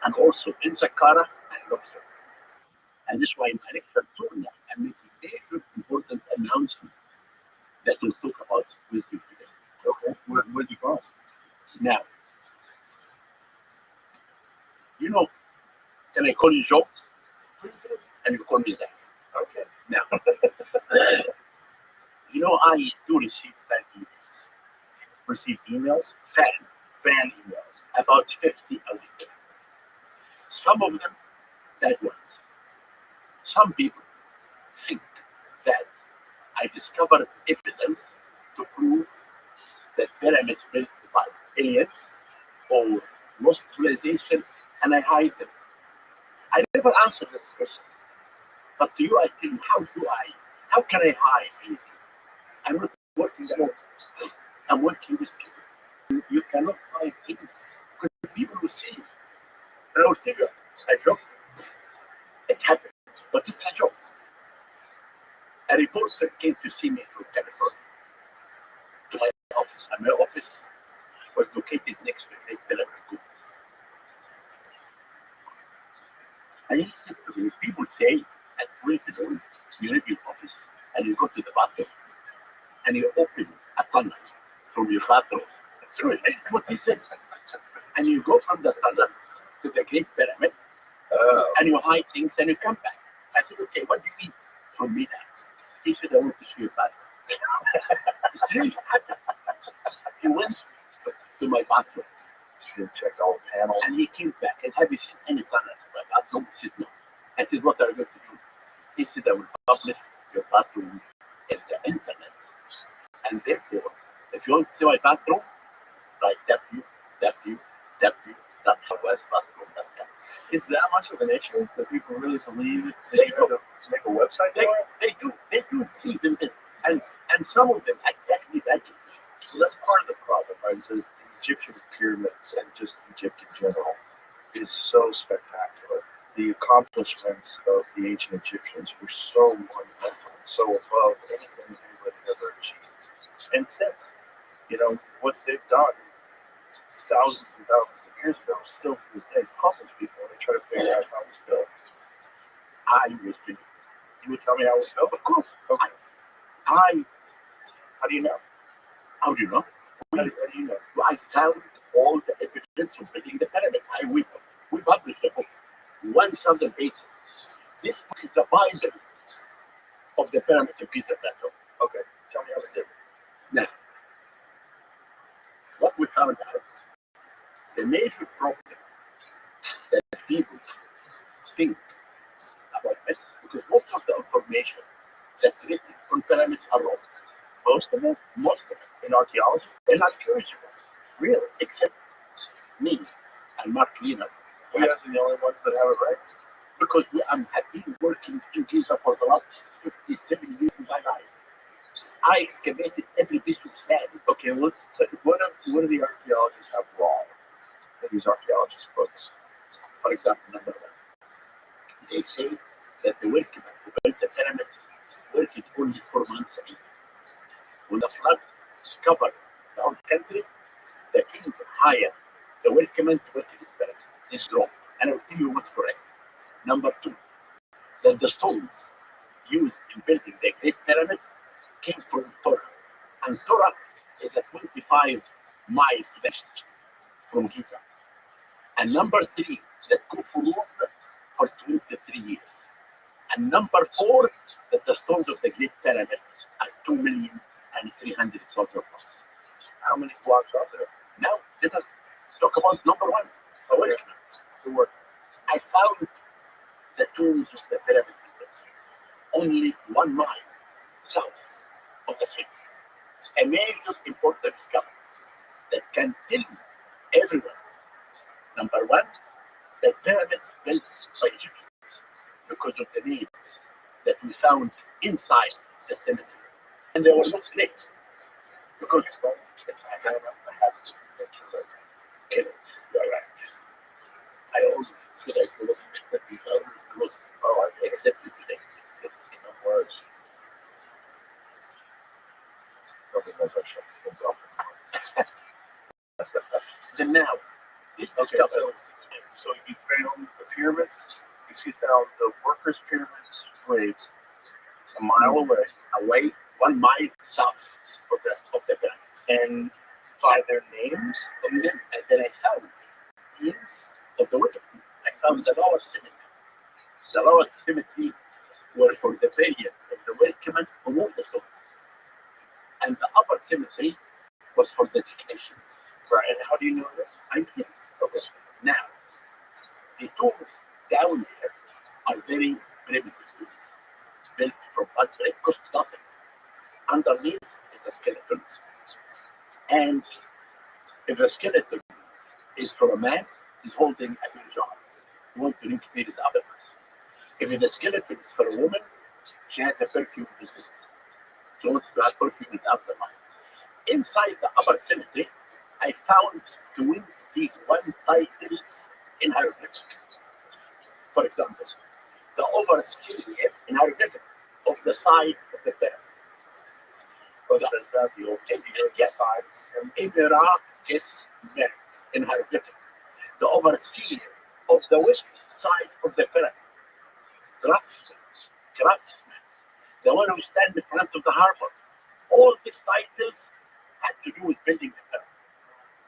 and also in Saqqara and Luxor. And this is why in my lecture tour now, I'm making very important announcements that we'll talk about with you today. Okay. Where'd you go? Now, you know, can I call you Joe? And you call me Zach. Okay. Now, you know, I do receive fan emails. Receive emails? Fan emails. about 50 a week. Some of them bad ones. Some people think that I discovered evidence to prove that pyramids built by aliens or lost civilization, and I hide them. I never answer this question. But to you, I tell you, how can I hide anything? I'm not working alone. I'm working with people. You cannot hide anything because people will see you. And I will tell you, a joke. It happened, but it's a joke. A reporter came to see me from California to my office, and my office was located next to the Great Pyramid of Khufu. And he said to me, people say at 12 noon, you leave your office and you go to the bathroom and you open a tunnel from your bathroom. That's true. That's what he said. And you go from the tunnel to the Great Pyramid and you hide things and you come back. I said, okay, what do you need from me now? He said, I want to see your bathroom. It's really happened. He went to my bathroom. You checked all the panels. And he came back and have you seen any tunnels in my bathroom? He said, no. I said, what are you going to do? He said, I will publish your bathroom in the internet. And therefore, if you want to see my bathroom, write www.hawasbathroom.com. Is that much of an issue that people really believe that they need to make a website for it? They do believe in this. And some of them attack me badly. So that's part of the problem, right? So the Egyptian pyramids and just Egypt in general is so spectacular. The accomplishments of the ancient Egyptians were so monumental, so above anything anybody ever achieved. And since, what they've done thousands and thousands of years ago, still to this day, puzzles people when they try to figure out how it was built. I will do. You would tell me how it was built? Of course. Okay. How do you know? How do you know? How do you know? I found all the evidence of building the pyramid. We published a book, 1,000 pages. This book is the Bible of the pyramids of Giza Plateau. Okay, tell me how they did it. Now, what we found out, the major problem that people think about this, because most of the information that's written on pyramids are wrong. Most of it Most of it. in archaeology. They're not curious about it, Really? except me and Mark Lina. You guys are the only ones that have it right. Because have been working in Giza for the last 57 years of my life. I excavated every piece of sand. Okay, let's take, what do the archaeologists have wrong in these archaeologists' books? For example, number one, they say that the workmen who built the pyramids worked only 4 months a year. When the flood covered the whole country, the king hired the workmen to work in his pyramids. This is wrong, and I'll tell you what's correct. Number two, that the stones used in building the Great Pyramid came from Torah, and Torah is a 25 miles west from Giza. And number three, that Khufu ruled for 23 years. And number four, that the stones of the Great Pyramid are 2,300,000 blocks. How many blocks are there? Now, let us talk about number one, the workmen. The work. I found the tombs of the pyramid only 1 mile south of the city. A major important discovery that can tell everyone. Number one, the pyramids built by Egyptians because of the names that we found inside the cemetery. And there were no slaves. Because I have to make sure that you're right. I also feel like we're looking at these other close. Oh, I accept it today. In other words, Nobody knows I shut things off. then now, this Okay, discovery. So you found the pyramid. You found the workers' pyramids graves a mile Away 1 mile south of the pyramids. And by their names, And then I found names of the workmen. I found the lower cemetery. The lower cemetery were for the burial of the workmen who moved the stones. And the upper cemetery was for the technicians. right? And how do you know this? I think okay. Now, the tombs down there are very primitive tombs, built from mud, it costs nothing. Underneath is a skeleton. And if the skeleton is for a man, he's holding a good job. You want to incubate the other. If the skeleton is for a woman, she has a perfume business. She wants to have perfume in the afterlife. Inside the upper cemetery, I found 21 titles in hieroglyphics. For example, the overseer in hieroglyphic of the side of the pyramid. What says that? The old Yes. sides. Ibera is in hieroglyphic. The overseer of the west side of the pyramid. Craftsman. The one who stands in front of the harbor. All these titles had to do with building the pyramid.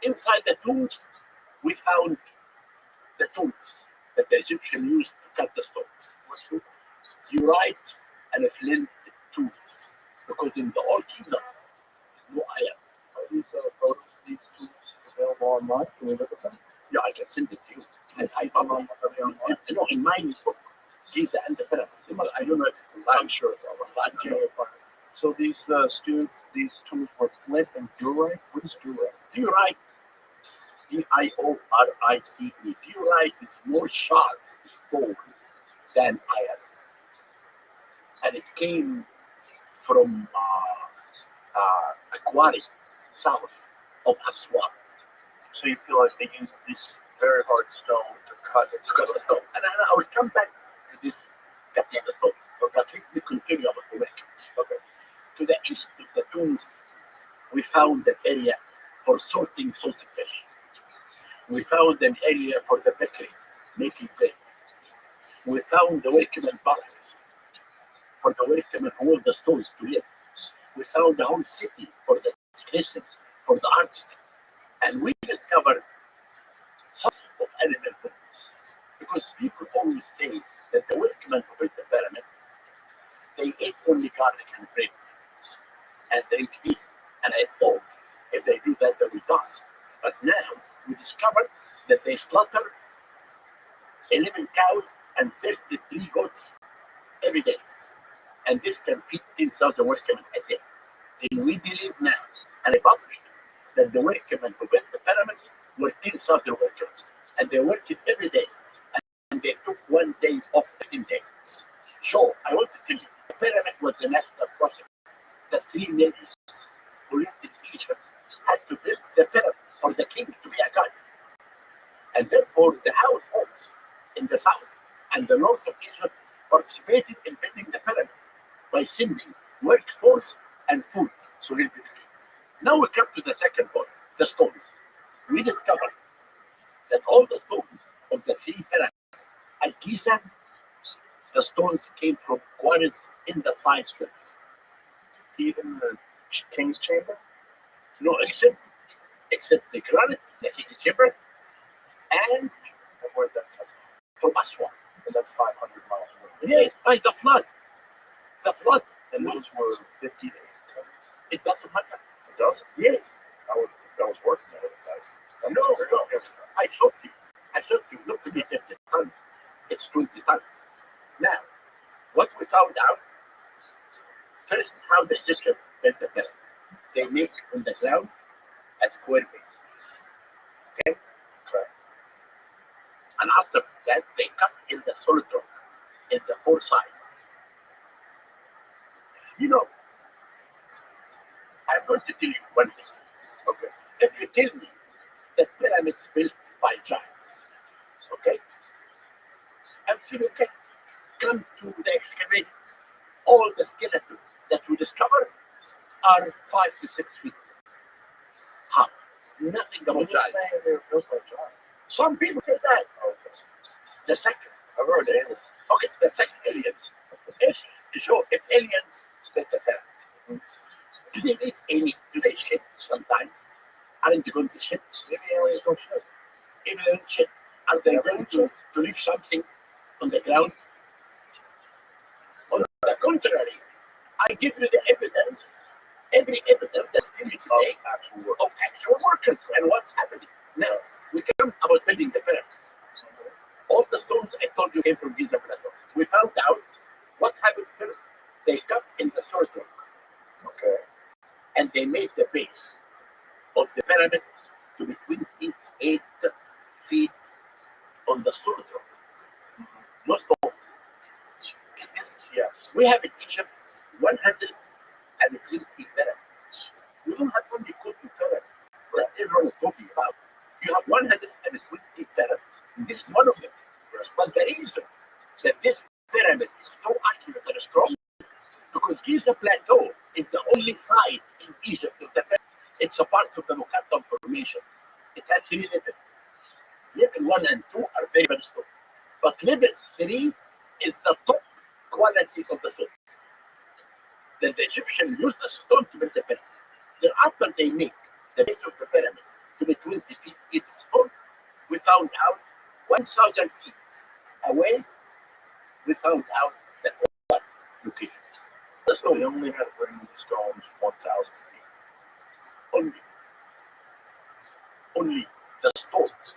Inside the tombs, we found the tools that the Egyptians used to cut the stones. You write and a flint tools. Because in the old kingdom, there's no iron. Are these photos, these tools available online? Can we look at them? Yeah, I can send it to you. And I found no, in my book, Giza and the pyramids. I don't know if it's I'm sure it's online. So these these tools were flint and diorite. What is diorite? Diorite, Diorite. Diorite is more sharp stone than iron. And it came from a quarry south of Aswan. So you feel like they used this very hard stone to cut it. To cut the stone. And I will come back to this cutting the stone. But let me continue about the work. Okay. To the east of the tombs, we found an area for sorting salted fish. We found an area for the bakery, making bread. We found the workmen barracks for the workmen who moved the stones to live. We found the whole city for the technicians, for the artisans. And we discovered some of animal bones. Because people always say that the workmen who built the pyramid, they ate only garlic and bread and drink beer. And I thought if they do that, they will die. But now we discovered that they slaughter 11 cows and 33 goats every day. and this can feed 10,000 workmen a day. Then we believe now, and I published that the workmen who built the pyramids were 10,000 workers, and they worked every day, and they took 1 day off 15 days. So I want to tell you, the pyramid was a national project. The 3 nations who lived in Egypt had to build the pyramid for the king to be a god. And therefore, the households in the south and the north of Egypt participated in building the pyramid by sending workforce and food to help it. Now we come to the second point, the stones. We discovered that all the stones of the 3 pyramids at Giza, the stones came from quarries in the side street. Even the king's chamber? No, except the granite, the king's chamber, and Where'd that come from Aswan. from? That's 500 miles away. Yes, by the flood. The flood. And those were 50 days. It doesn't matter. It does? Yes. I was working at it. No. I showed you. Look to me 50 tons. It's 20 tons. Now, what we found out, first how the Egyptians built the pyramid. They make on the ground a square base. Okay? And after that, they cut in the solid rock in the 4 sides. You know, I'm going to tell you one thing. Okay? If you tell me that pyramids built by giants, okay? I'm saying, okay, come to the excavation. All the skeletons that we discover are 5 to 6 feet high. Nothing about giants. saying they were built by giants. Some people say that. Okay. The second, I've heard aliens. okay, the second aliens. If aliens split the pyramids, do they need any? Do they shit sometimes? Aren't they going to shit? Maybe aliens don't shit. If they don't shit, are they going to leave something on the ground? On the contrary, I give you the evidence, every evidence that you today Actual work. of actual workers and what's happening. Now, we come about building the pyramids. All the stones I told you came from Giza Plateau. We found out what happened first. They cut in the solid rock. Okay. And they made the base of the pyramid to be 28 feet on the solid rock. No stones. Yes. We have in Egypt 120 pyramids. We don't have only Khufu pyramids that everyone is talking about. You have 120 pyramids. This is one of them. But the reason that this pyramid is so accurate and strong, because Giza Plateau is the only site in Egypt of the pyramid. It's a part of the Mukattam formation. It has 3 levels. Level 1 and 2 are very, very strong. But level 3 is the top quality of the stone. Then the Egyptians use the stone to build the pyramid. Then after they make the base of the pyramid to be 20 feet each stone, we found out 1,000 feet away, we found out the location. The So they stone only had to bring the stones 1,000 feet. only the stones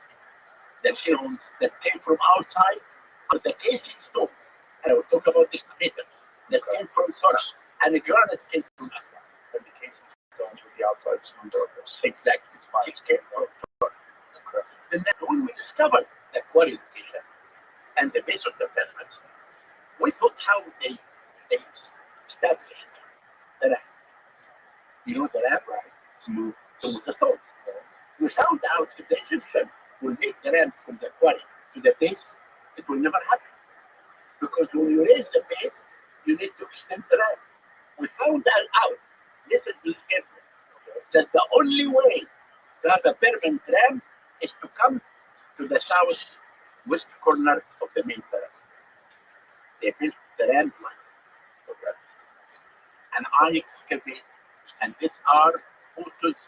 that came from outside are the casing stones. And I will talk about the statements that came from Torah and the granite came from Aswan. And the casing stones with the outside smooth surface. Exactly. It came from Torah. Then when we discovered the quarry location and the base of the pyramid, we thought how they established the ramp. You know the ramp, right? Smooth the stones. We found out if the Egyptian will make the ramp from the quarry to the base, it will never happen. Because when you raise the base, you need to extend the ramp. We found that out. Listen to this carefully. That the only way to have a permanent ramp is to come to the southwest corner of the main pyramid. They built the ramp lines. Okay. And I excavate, and these are photos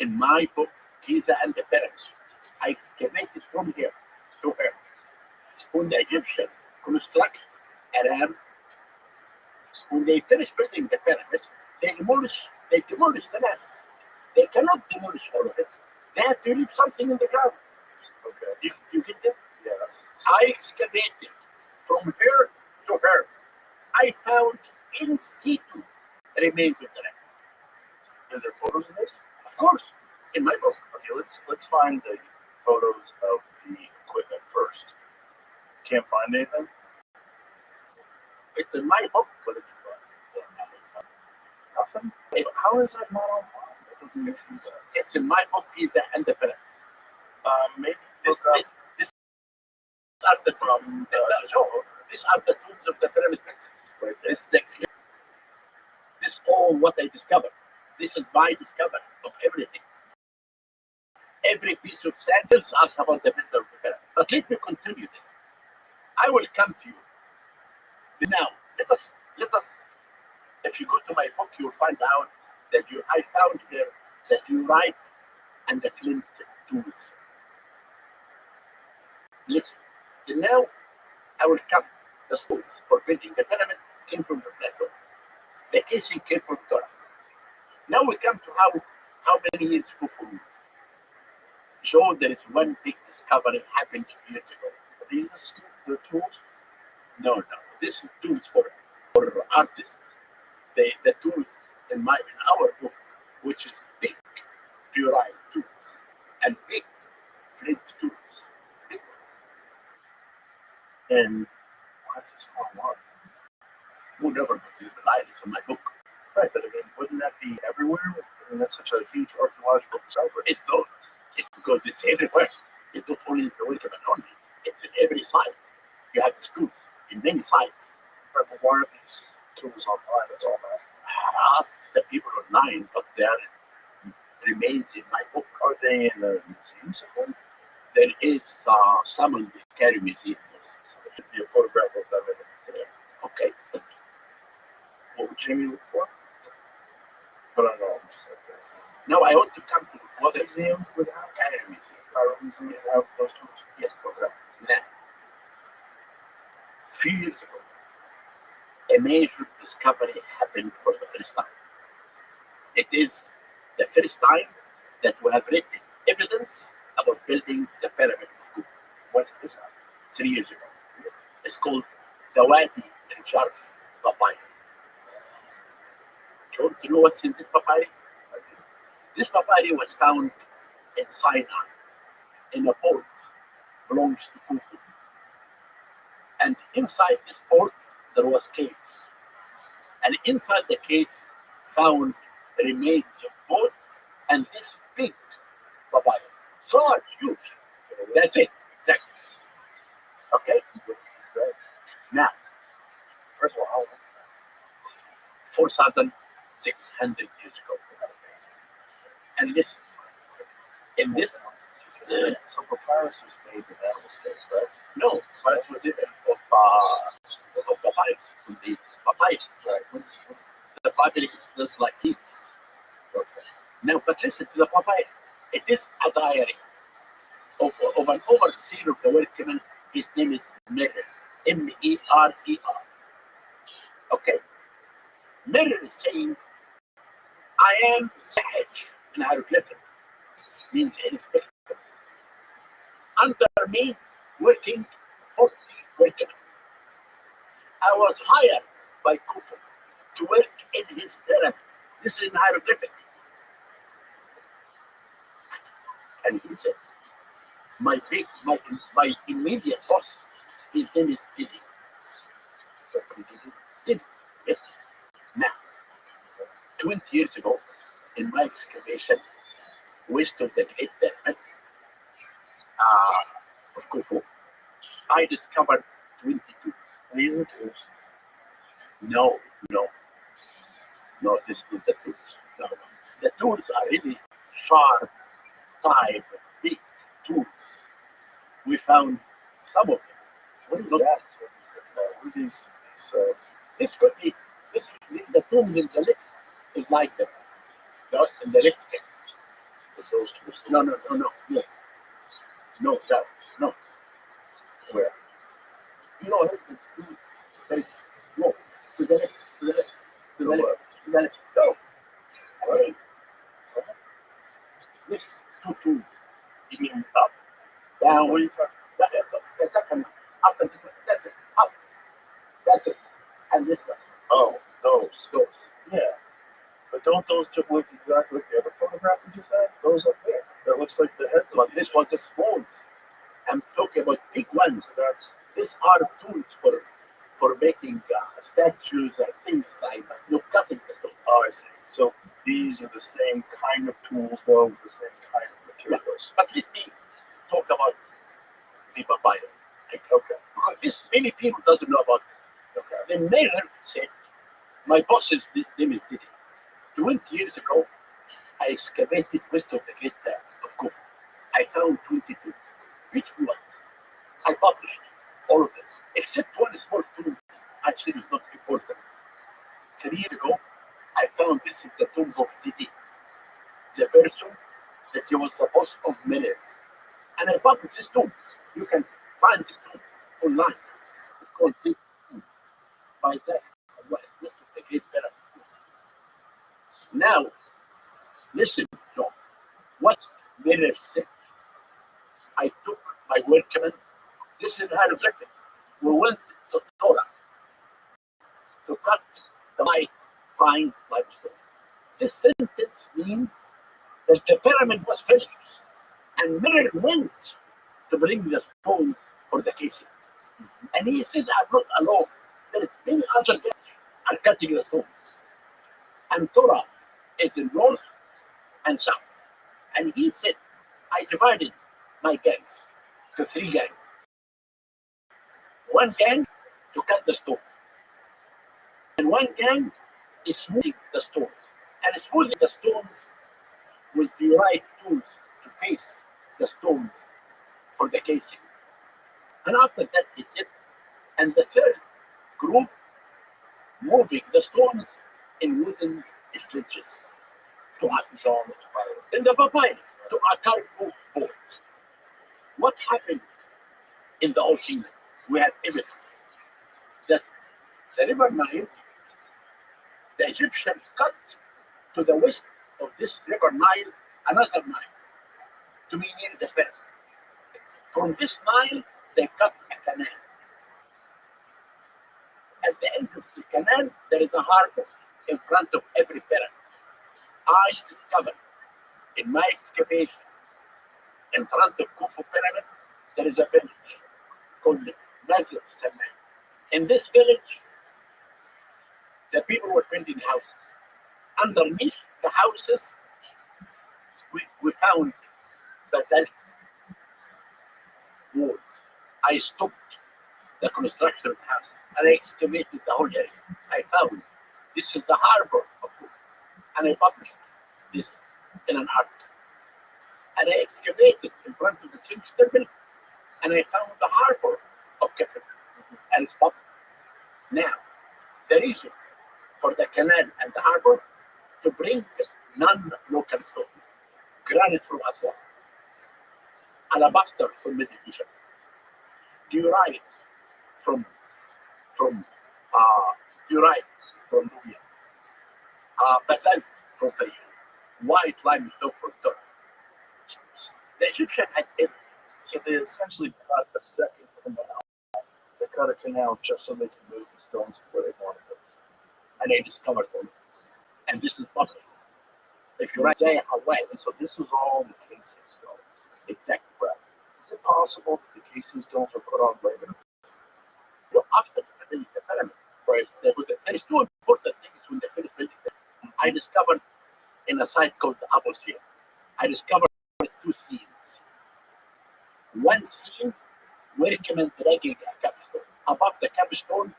in my book, Giza and the Pyramids. I excavated from here to here. When the Egyptians construct a ramp, when they finish building the pyramids, they demolish the ramp. They cannot demolish all of it. They have to leave something in the ground. Okay. You get this? Yeah. I excavated from here to here. I found in situ remains of the record. Are there photos of this? Of course, in my book. Okay, let's find the photos of the equipment first. Can't find anything? It's in my book. What did you find? Nothing? How is that not online? That doesn't make any sense. It's in my book, Pisa and the Pyramids. Maybe This are the from these are the tombs of the pyramid victims. right there. This is the experience. This all what I discovered. This is my discovery of everything. Every piece of sand tells us about the builder of the pyramid. But let me continue this. I will come to you. Now, let us. If you go to my book, you'll find out that I found here that you write and the flint tools. Listen. Now, I will come. The tools for building the pyramid came from the plateau. The casing came from Torah. Now we come to how many years before show there is one big discovery happened years ago. Are these the tools? No. This is tools for artists. The tools in our book, which is big fluoride tools and big flint tools. Big. And why is this online? Who never believe the lie is in my book. Right, but I mean, wouldn't that be everywhere? I mean, that's such a huge archaeological discovery. It's not. It's because it's everywhere. It's not only in the winter but only. It's in every site. You have the tools in many sites. Right, but why are these tools online? That's all I'm asking. Ask the people online, but there remains in my book. Are they in the museum somewhere? There is some in the Cairo Museum. There should be a photograph of them in the museum. Okay. What would Jamie look for? But I don't know. I'm just like this. Now I want to come to What the museum would have? Cairo Museum. Cairo Museum have those tools? Yes, Okay. now, a few years ago, a major discovery happened for the first time. It is the first time that we have written evidence about building the pyramid of Khufu. When did this happen? 3 years ago. It's called the Wadi al-Jarf papyri. Do you know what's in this papyri? This papyri was found in Sinai, in a port belongs to Khufu. And inside this port, there was caves. And inside the caves, found remains of boat and this big papyri. Large, huge. That's it, exactly. Okay? Now, First of all, how old? 4,600 years ago. And listen, in this, So papyrus was made with animal skins, right? no, but it was of papyrus, from the papyrus. Right. The papyrus is just like this. Now, but listen to the papyrus. It is a diary of an overseer of the workmen. His name is Merer. Merer. Okay. Merer is saying, I am Sahaj in hieroglyphic, means inspector. Under me, working 40 workmen. I was hired by Khufu to work in his pyramid. This is in hieroglyphic. And he said, my immediate boss, his name is Didi. So, Didi, yes. Now, 20 years ago, in my excavation west of the Great Pyramid of Khufu, I discovered 20 tools. these are the tools. No, this is the tools. No. The tools are really sharp, type, big tools. We found some of them. What is that? What are these? This could be the tools in the lift is like that. In the lift case. Those tools. No, sir. No. Where? You know, no. To the left, to the left, to the left, to the left. Go. Hey. This two tools. You mean up? Down. What are you talking? The second. Up and that's it. Up. That's it. and this one. Oh, those. Those. Yeah. But don't those just look exactly like the other photograph we just had? Those up there. That looks like the heads But of this was a small. I'm talking about big ones. That's These are tools for making statues and things like that. No cutting the stone. oh, I see. So these are the same kind of tools, though, with the same kind of materials. But let me talk about the papaya. Okay. Because this many people doesn't know about this. Okay. The mayor said, my boss's name is Didi. 20 years ago, I excavated west of the Great Dams of Kufu. I found 20 tools. Which ones? I published all of them, except one small tool. Actually, it's not important. 3 years ago, I found this is the tomb of Didi, the person that he was the boss of Miller. And I published this tomb. You can find this tomb online. It's called Didi Tomb by that. West of the Great Pyramid. Now, listen, John. What Miller said. I took my workmen. This is hieroglyphic. We went to Torah to cut the light fine limestone. This sentence means that the pyramid was finished, and Miller went to bring the stones for the casing. And he says, I'm not alone. There is many other guys are cutting the stones. And Torah is in north and south. And he said, I divided my gangs to 3 gangs. One gang to cut the stones. And one gang is smoothing the stones. And smoothing the stones with the right tools to face the stones for the casing. And after that, he said, and the third group moving the stones in wooden sledges to Asison in the papaya to a cargo boat. What happened in the Old Kingdom? We have evidence that the river Nile, the Egyptians cut to the west of this river Nile another Nile to be near the pyramid. From this Nile, they cut a canal. At the end of the canal, there is a harbor in front of every pyramid. I discovered in my excavations in front of Khufu pyramid, there is a village called Nazir Saman. In this village, the people were building houses. Underneath the houses, we found basalt walls. I stopped the construction of the house and I excavated the whole area. I found this is the harbor of Khufu, and I published this in an article. And I excavated in front of the Sphinx temple, and I found the harbor of Kefir, and it's public. Now, the reason for the canal and the harbor to bring non-local stones, granite from Aswan, alabaster from Middle Egypt, diorite from Nubia, basalt from Fayum, white limestone from Turkey. The Egyptian had everything. So they essentially cut a second canal. They cut a canal just so they can move the stones where they wanted them. And they discovered them. And this is possible. If you write Isaiah Hawaii, So this was all the casing stones. exactly right. Is it possible that the casing stones were put on later? You know, after the pyramid, right, there is 2 important things when they finished building them. I discovered in a site called the Abosia, I discovered 2 scenes. One scene where it came in dragging a capstone. Above the capstone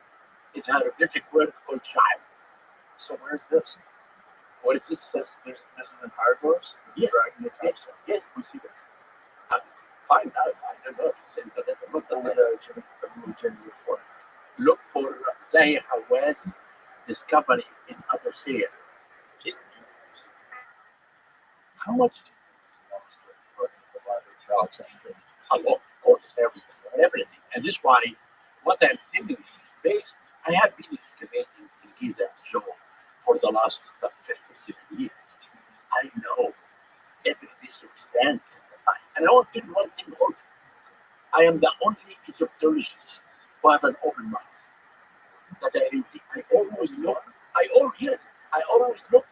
is a hieroglyphic word called Sha'ib. So where's this? What is this? This is in hieroglyphs? Yes. Dragging the Yes, capstone. yes, we see that. Find out. I don't know if it's in the letter. Look Only at that. Jimmy before. Look for Zahir Hawass discovery in Abosia. How much? A lot, of course, everything. And this is why what I'm telling you, based, I have been excavating in Giza Joe for the last 57 years. I know every piece of sand in the site. And I want to do one thing also. I am the only Egyptologist who have an open mind. that I always look. I always look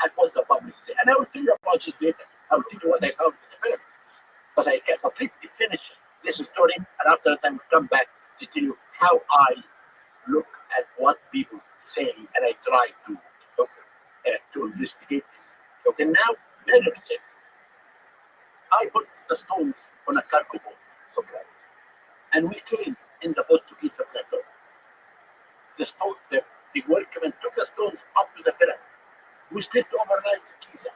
at what the public say, and I will tell you about this later. I will tell you what I found in the film, but I can completely finish this story, and after that I will come back to tell you how I look at what people say, and I try to investigate this. Okay, now Miller said, I put the stones on a cargo boat, okay, and we came in the boat to Giza Plateau. The workmen took the stones up to the pyramid. We slept overnight in Giza.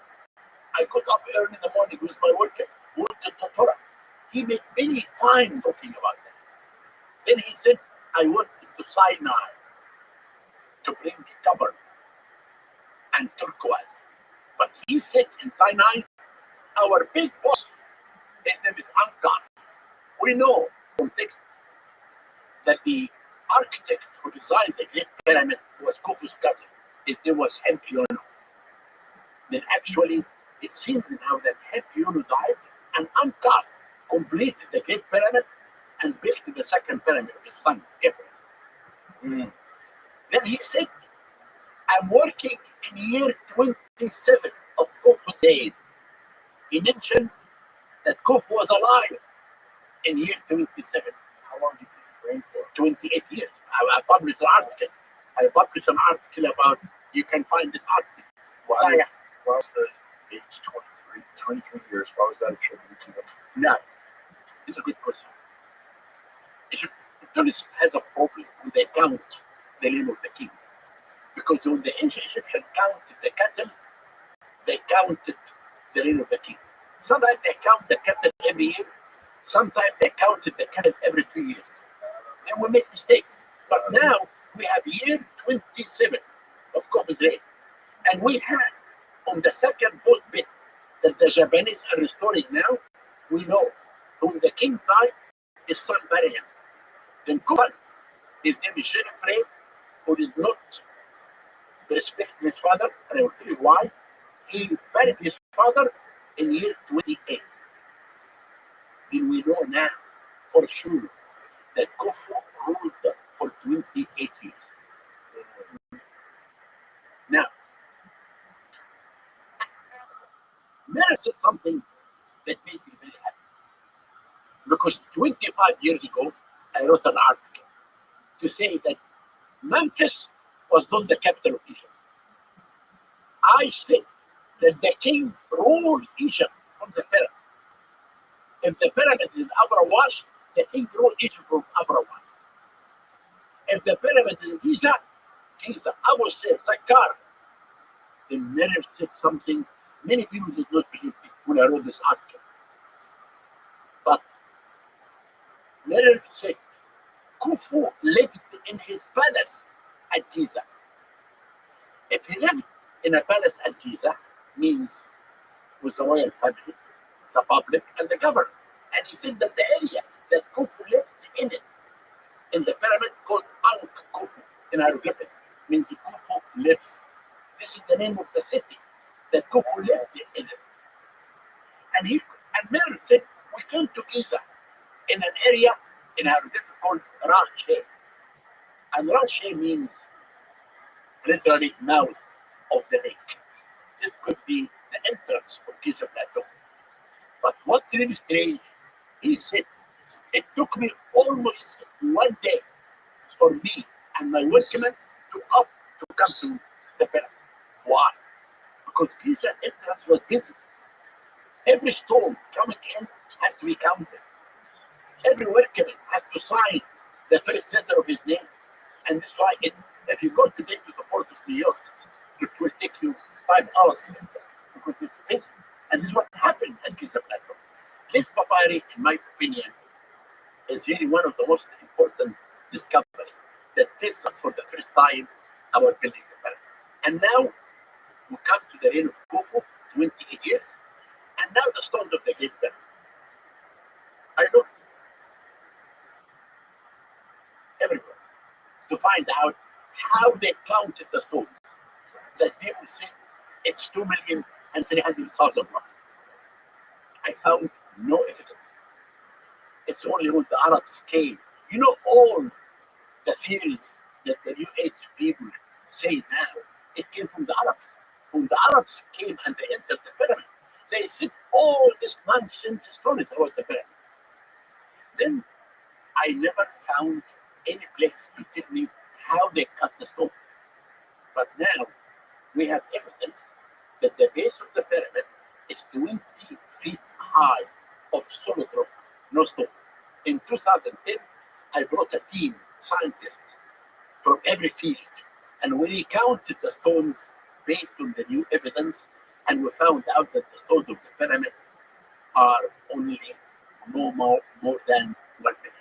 I got up early in the morning with my worker, went to the Torah. He made many times talking about that. Then he said, I went to Sinai to bring copper and turquoise. But he said in Sinai, our big boss, his name is Ankaf. We know from text that the architect who designed the Great Pyramid was Khufu's cousin. His name was Hempiono. Then actually, it seems now that Hempiono died, and Ankaf completed the Great Pyramid and built the second pyramid of his son, Khufu. Then he said, I'm working in year 27 of Khufu's age. He mentioned that Khufu was alive in year 27. How long do you think it reigned for? 28 years. I published an article. I published an article about, you can find this article. Why was the age 23 years, why was that attributed to them? Now, it's a good question. Tunis has a problem when they count the name of the king. Because when the ancient Egyptians counted the cattle, they counted the name of the king. Sometimes they count the cattle every year. Sometimes they counted the cattle every 2 years. Then we make mistakes. But now we have year 27 of Khufu's reign. And we have on the second boat bit that the Japanese are restoring now, we know when the king died, his son buried him. Then Kuban, his name is Geoffrey, who did not respect his father, and I will tell you why. He buried his father in year 28. And we know now for sure that Khufu ruled for 28 years. Now, Mary said something that made me very happy. Because 25 years ago, I wrote an article to say that Memphis was not the capital of Egypt. I said that the king ruled Egypt from the pyramid. If the pyramid is in Abra Wash, the king ruled Egypt from Abra Wash. If the pyramid is in Giza, Abu Sakkar. The Mary said something many people did not believe me when I wrote this article. But Mary said Khufu lived in his palace at Giza. If he lived in a palace at Giza, means with the royal family, the public, and the government. And he said that the area that Khufu lived in it, in the pyramid called Ankh Khufu, in hieroglyphic, means Khufu lives. This is the name of the city that Khufu lived in it. And Mary said, we came to Giza in an area in hieroglyphic called Rothschild. And Rothschild means literally mouth of the lake. This could be the entrance of Giza Plateau. But what's really strange, he said, it took me almost 1 day for me and my workmen to come to the pyramid. Why? Because Giza entrance was busy. Every stone coming in has to be counted. Every workman has to sign the first letter of his name. And that's why if you go today to the port of New York, it will take you 5 hours because it's busy. And this is what happened at Giza Plateau. This papyri, in my opinion, is really one of the most important discoveries that tells us for the first time about building the pyramid. And now we come to the reign of Khufu, 28 years, and now the stones of the Great Pyramid. I looked everywhere to find out how they counted the stones. That people say it's 2,300,000 blocks. I found no evidence. It's only when the Arabs came. You know all the theories that the New Age people say now, it came from the Arabs. When the Arabs came and they entered the pyramid, they said all this nonsense stories about the pyramid. Then I never found any place to tell me how they cut the stone. But now we have evidence that the base of the pyramid is 20 feet high of solid rock, no stone. In 2010, I brought a team, scientists from every field, and we counted the stones based on the new evidence, and we found out that the stones of the pyramid are only no more than 1 million.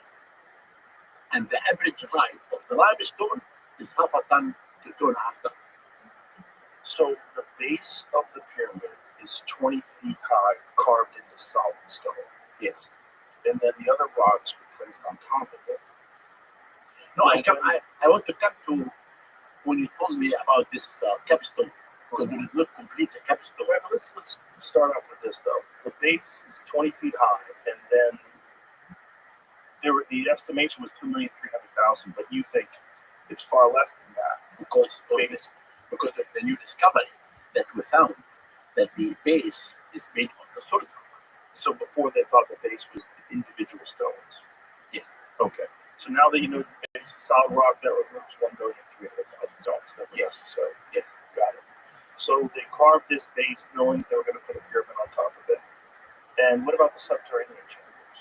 And the average height of the limestone is half a ton to 2.5 tons. So the base of the pyramid is 20 feet high, carved into solid stone. Yes. And then the other rocks were placed on top of it. No, I want to come to when you told me about this capstone, because there is not complete the capstone. Well, let's start off with this though. The base is 20 feet high, and then the estimation was 2,300,000, but you think it's far less than that. because of the new discovery that we found that the base is made of the solid rock. So before they thought the base was individual stones. Yes. Okay. So now that you know the base is solid rock, that was 1,300,000 tons. Yes. So Yes. got it. So they carved this base knowing they were going to put a pyramid on top of it. And what about the subterranean chambers?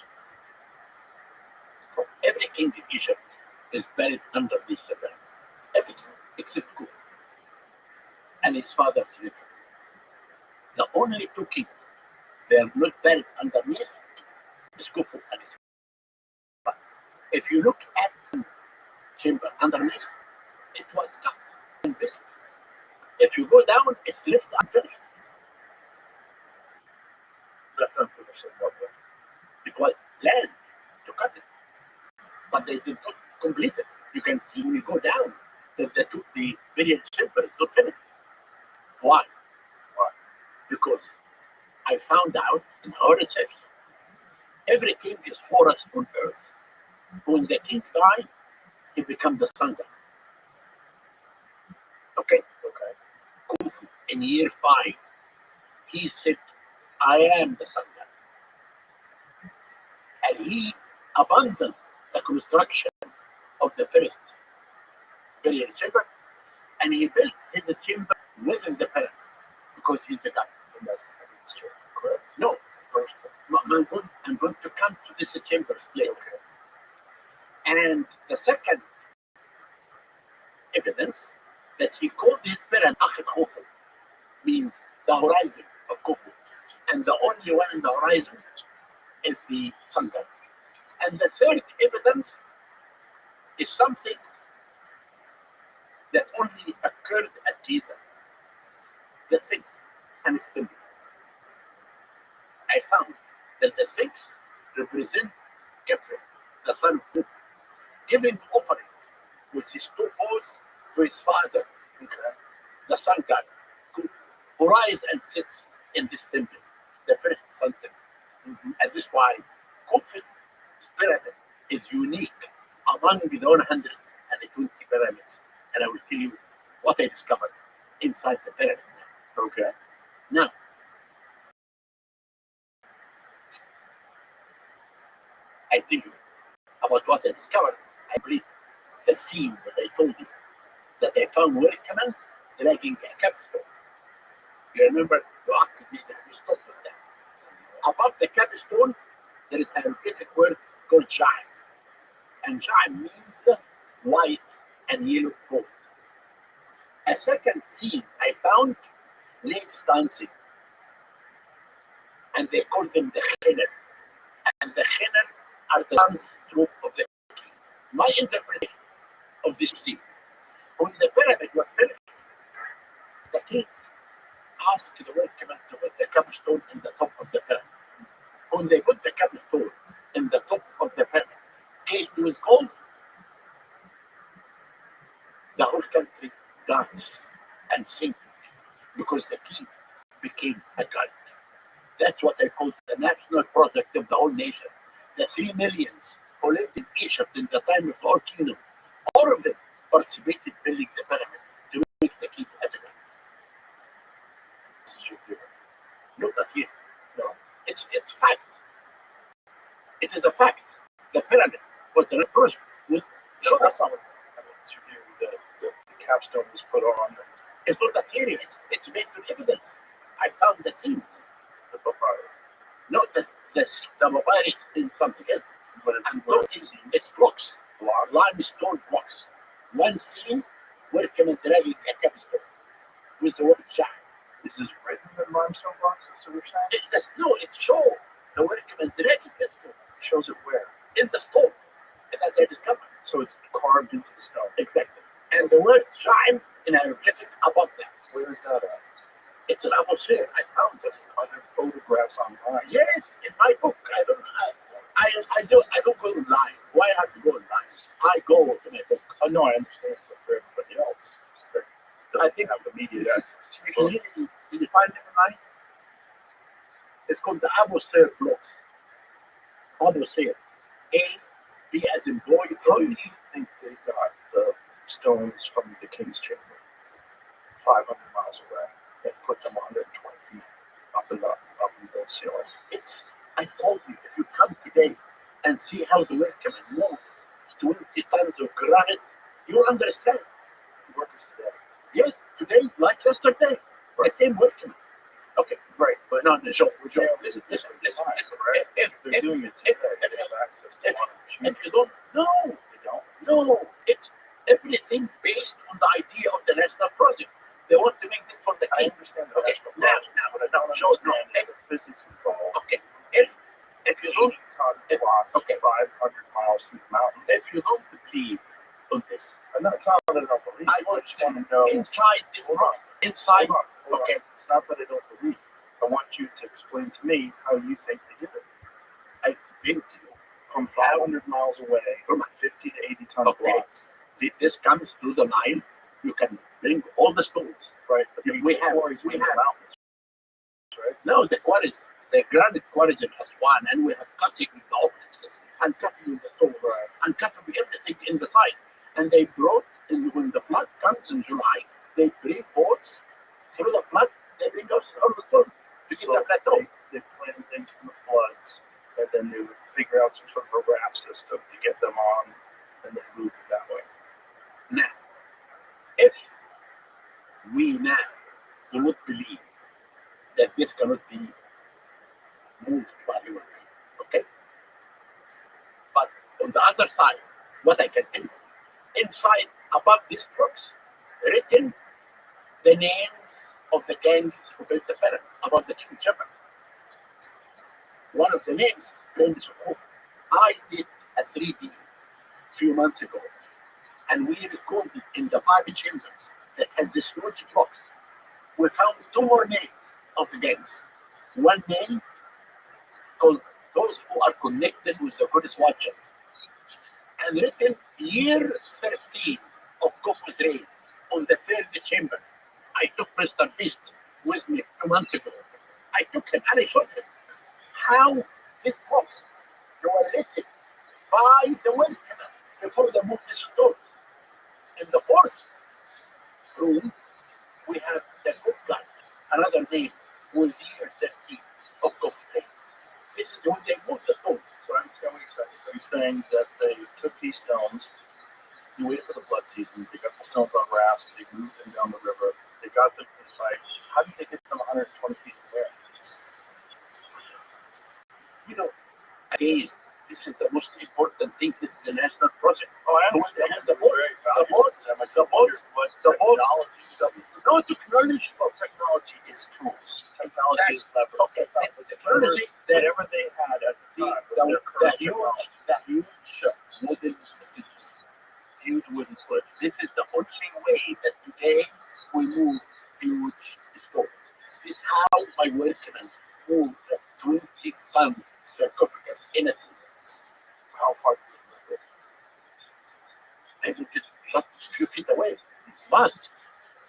Every king in Egypt is buried underneath the pyramid. Every king except Khufu and his father Snefer. The only two kings they are not buried underneath is Khufu and his father. If you look at the chamber underneath, it was cut and built. If you go down, it's left unfinished. Left unfinished and what with? It was land to cut it, but they did not complete it. You can see when you go down that the burial chamber is not finished. Why? Why? Because I found out in our research, every king is for us on earth. When the king died, he became the sun god. Okay? Khufu, in year 5, he said, I am the sun god. And he abandoned the construction of the first burial chamber, and he built his chamber within the pyramid because he's a god. And that's the evidence chamber, correct? No, First I'm going to come to this chamber later. And the second evidence that he called his pyramid Akh Khufu means the horizon of Khufu. And the only one in the horizon is the sun god. And the third evidence is something that only occurred at Giza. The Sphinx and its temple. I found that the Sphinx represents Kefren, the son of Khufu, giving offering with his two paws to his father, the sun god, Khufu, who rises and sits in this temple, the first sun temple. And this is why Khufu's pyramid is unique among the 120 pyramids. And I will tell you what I discovered inside the pyramid. Okay. Now, I tell you about what I discovered. I believe the scene that I told you that I found where it came dragging a capstone. You remember you asked me that you stopped with that. Above the capstone, there is a hieroglyphic word called Shai. And Shai means white and yellow gold. A second scene I found ladies dancing. And they call them the Khinner. And the Khinner are the dance troupe of the king. My interpretation of this scene, when the pyramid was finished, the king asked the workmen to put the capstone in the top of the pyramid. When they put the capstone in the top of the pyramid, cased with gold, the whole country danced and sang because the king became a god. That's what I call the national project of the whole nation. The 3 millions who lived in Egypt in the time of our kingdom, all of them participated building the pyramid to make the keep as a guy. This is your theory. Not a theory. No, it's fact. It is a fact. The pyramid was the project. No, that's not what it's your theory. The capstone was put on. It's not a theory. It's based on evidence. I found the scenes. The papyrus. No, the papyrus is something else. But And it's blocks, limestone blocks. One scene, working and dragging a capstone with the word Shah. Is this written in limestone blocks? Is that what you're saying? It shows the working and dragging capstone It shows it where? in the stone that they discovered. So it's carved into the stone. Exactly. And the word shine in hieroglyphic above that. Where is that at? It's an atmosphere. I found it. Are there photographs online? Yes, in my book. I don't go online. Why I have to go online? I go to my book. Oh, no, I understand. But for everybody else, I think have immediate access to you should did you find it online? It's called the atmosphere blocks. Atmosphere. A, B as in boy. How do you think they got the stones from the king's chamber 500 miles away and put them 120 feet up in the ceiling? I told you, if you come today and see how the workmen move 20 tons of granite, you'll understand. Workers today. Yes, today, like yesterday, the same workmen. Okay, Right, but no, Joe, Joe, listen. right? If They're doing it today. They have access to if- one machine. you don't, They don't. no, it's everything based on the idea of the national project. They want to make this for the I king. understand the Okay, national now, project, but I don't Joe, no, understand the physics involved. okay, if you don't, 80-ton if- blocks, okay. 500 miles through the mountain. if you don't believe on this, And that's not that I don't believe. I I want just want to know. inside this Hold rock, on. inside, Hold on. okay. It's not that I don't believe. I want you to explain to me how you think they did it. I explain to you, From 500 miles away, From 50 to 80 ton Okay. blocks. this comes through the Nile. You can bring all the stones. Right. But Yeah, the we have- quarries we in the have- mountains. Right. No, the quarries, the granite quarries in Aswan, and we have cutting the obelisks and cutting the stones Right. and cutting everything in the side. And they brought, when the flood comes in July, they bring boats through the flood. They bring us all the stones because So of plateau. they planned things from the floods, and then they would figure out some sort of a raft system to get them on, and then move it that way. Now, if we now do not believe that this cannot be moved by human being, okay? But on the other side, what I can tell you, inside, above these blocks, written the names of the gangs who built the pyramid, above the king chamber. One of the names, named Sukuf. I did a 3D a few months ago, and we recorded in the 5 chambers that has this huge blocks. We found 2 more names of the gangs. One name called those who are connected with the Goddess Watcher, and written year 13 of Kuf's reign on the 3rd chamber. I took Mr. Beast with me 2 months ago. I took him and I showed him how these blocks were lifted by the wind before they moved the stones. In the 4th room, we have the good guy, another name was year 13 of Kuf's reign. This is when they moved the stones. So I understand what you're saying. So you're saying that they took these stones, you waited for the flood season, they got the stones on rafts, they moved them down the river, they got to the site. How did they get them 120 feet in the air? You know, again, this is the most important thing. This is a national project. Oh, I understand. The boats, No technology. Well, technology is tools. Technology is leverage. Okay, the technology that Whatever they had at the time was their the current huge technology. wooden systems. Huge wooden sledge. This is the only way that today we move huge stones. This is how my workmen moved the 20-ton sarcophagus in a How far did they move it? they moved it just a few feet away. But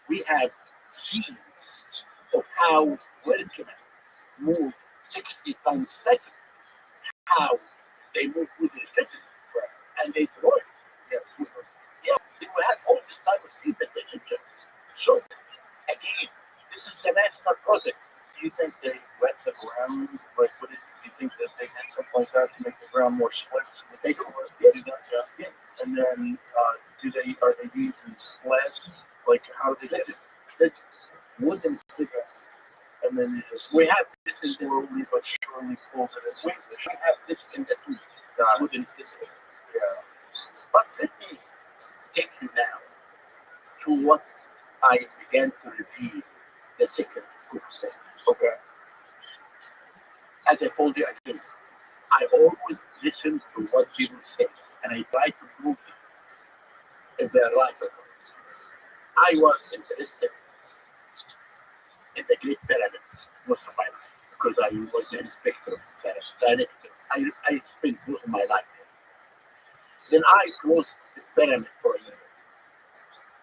we have scenes of how workmen move 60 tons second, how they move with the stresses, and they throw it. Yes. Yeah, they will have all this type of thing that the Egyptians. So again, this is the national project. Do you think they wet the ground? Like, what is, do you think that they did something like that to make the ground more slick? So that They do. they Yes. do that? Yeah. Yes. And then, are they using sleds? Like, how do they get Sledges. Sledges. Wooden sledges. and then you just We have this in the slowly but surely pull it in. we have this in the tools. Got it. Wooden sledges. Yeah. But let me take you now to what I began to reveal the second proof set. Okay. As I told you again, I always listen to what people say and I try to prove if they're right or not. I was interested in the Great Pyramid most of my life because I was an inspector of pyramids, director. I spent most of my life there. Then I closed the pyramid for a year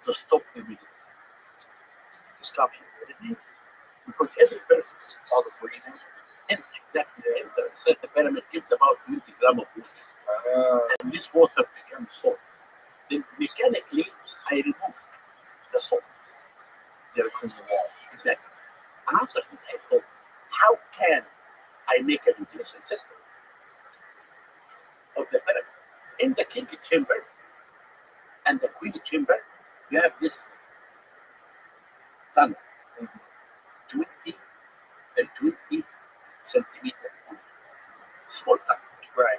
to stop the video, to stop you. Because every person out of breathing and exactly inside the pyramid gives about 20 grams of water. And this water becomes salt. Then mechanically, I removed the salt. Get a clean wall. Exactly. And after that, I thought, how can I make a ventilation system of the pyramid? In the king chamber and the queen chamber, you have this tunnel, 20 and 20 centimeter, small tunnel. Right.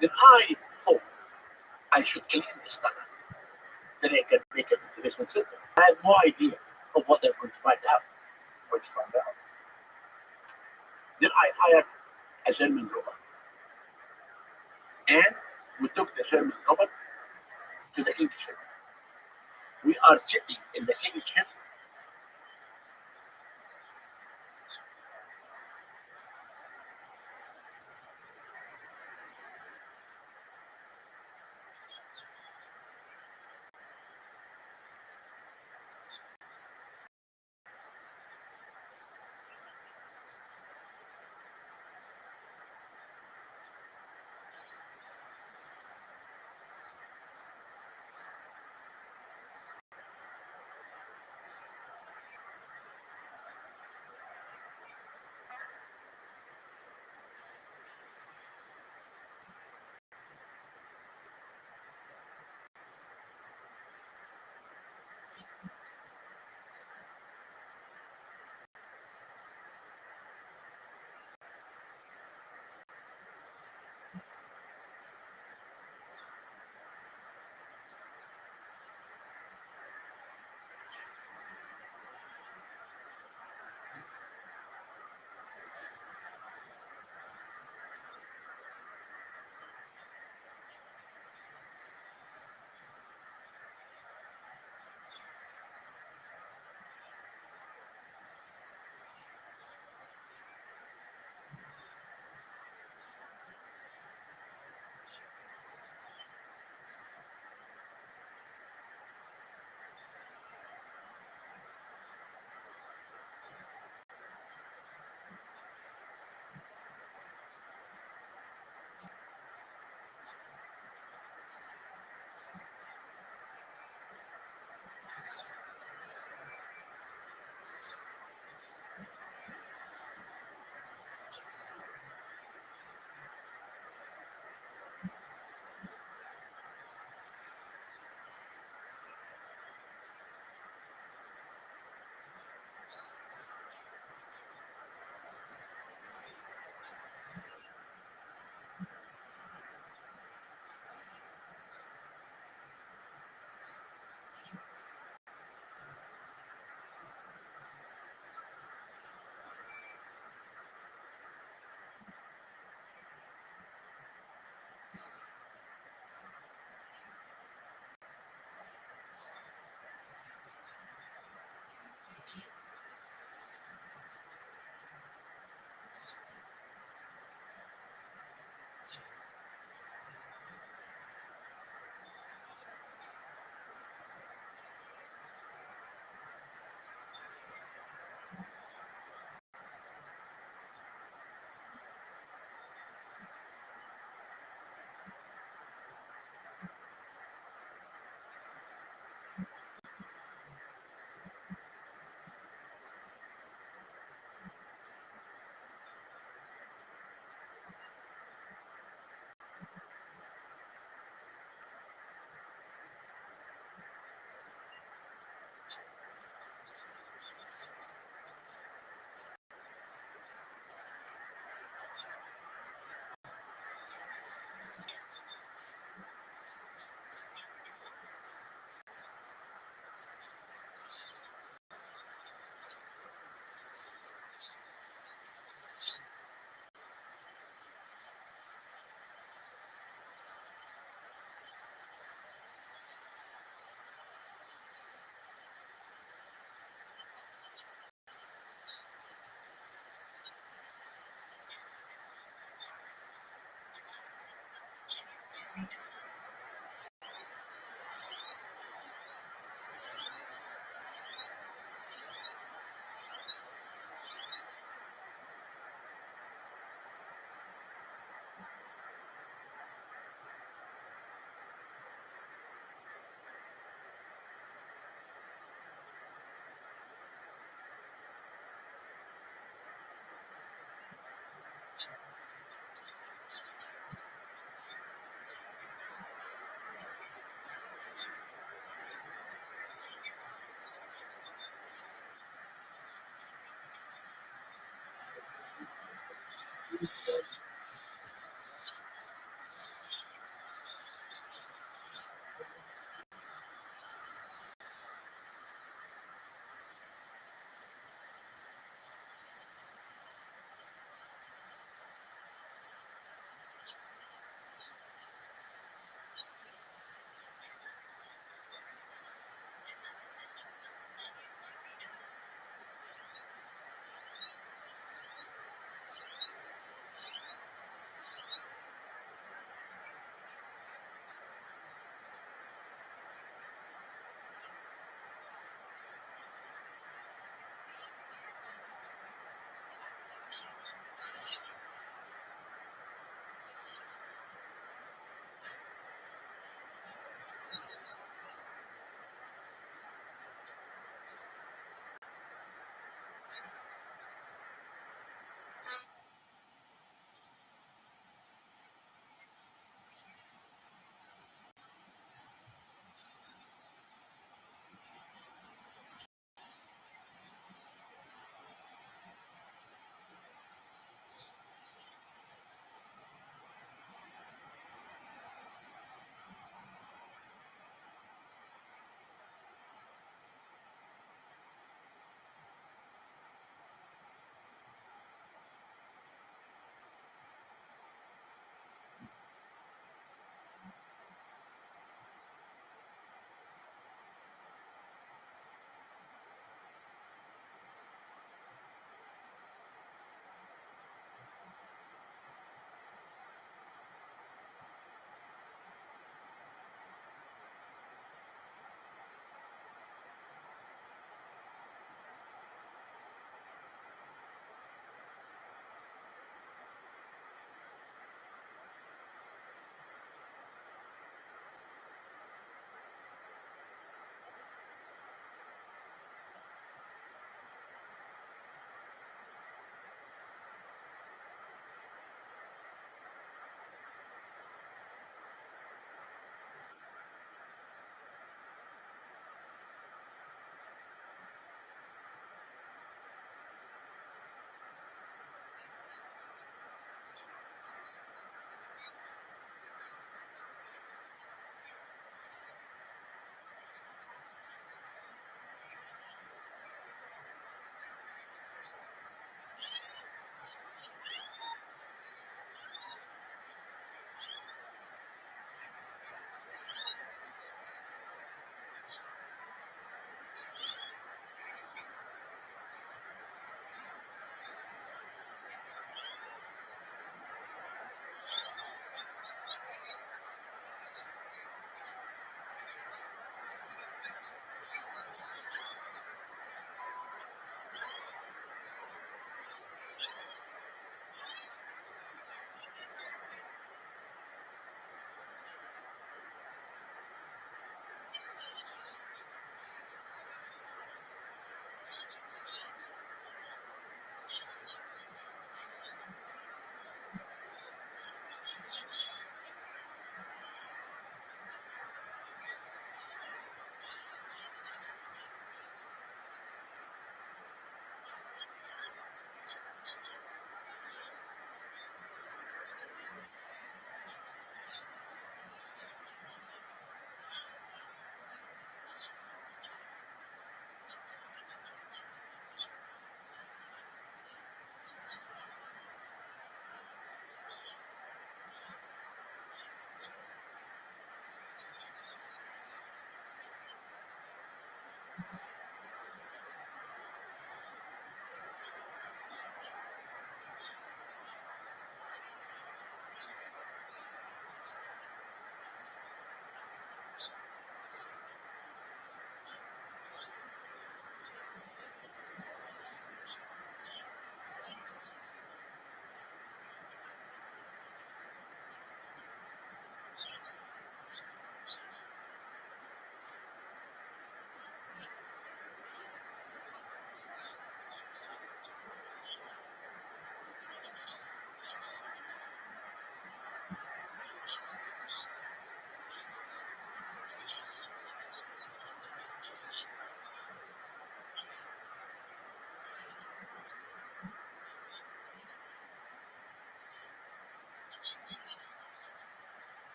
Then I thought I should clean this tunnel. Then I can make a ventilation system. I had no idea of what I'm going to find out. What'd you find out? Then I hired a German robot. And we took the German robot to the king chamber. We are sitting in the king chamber.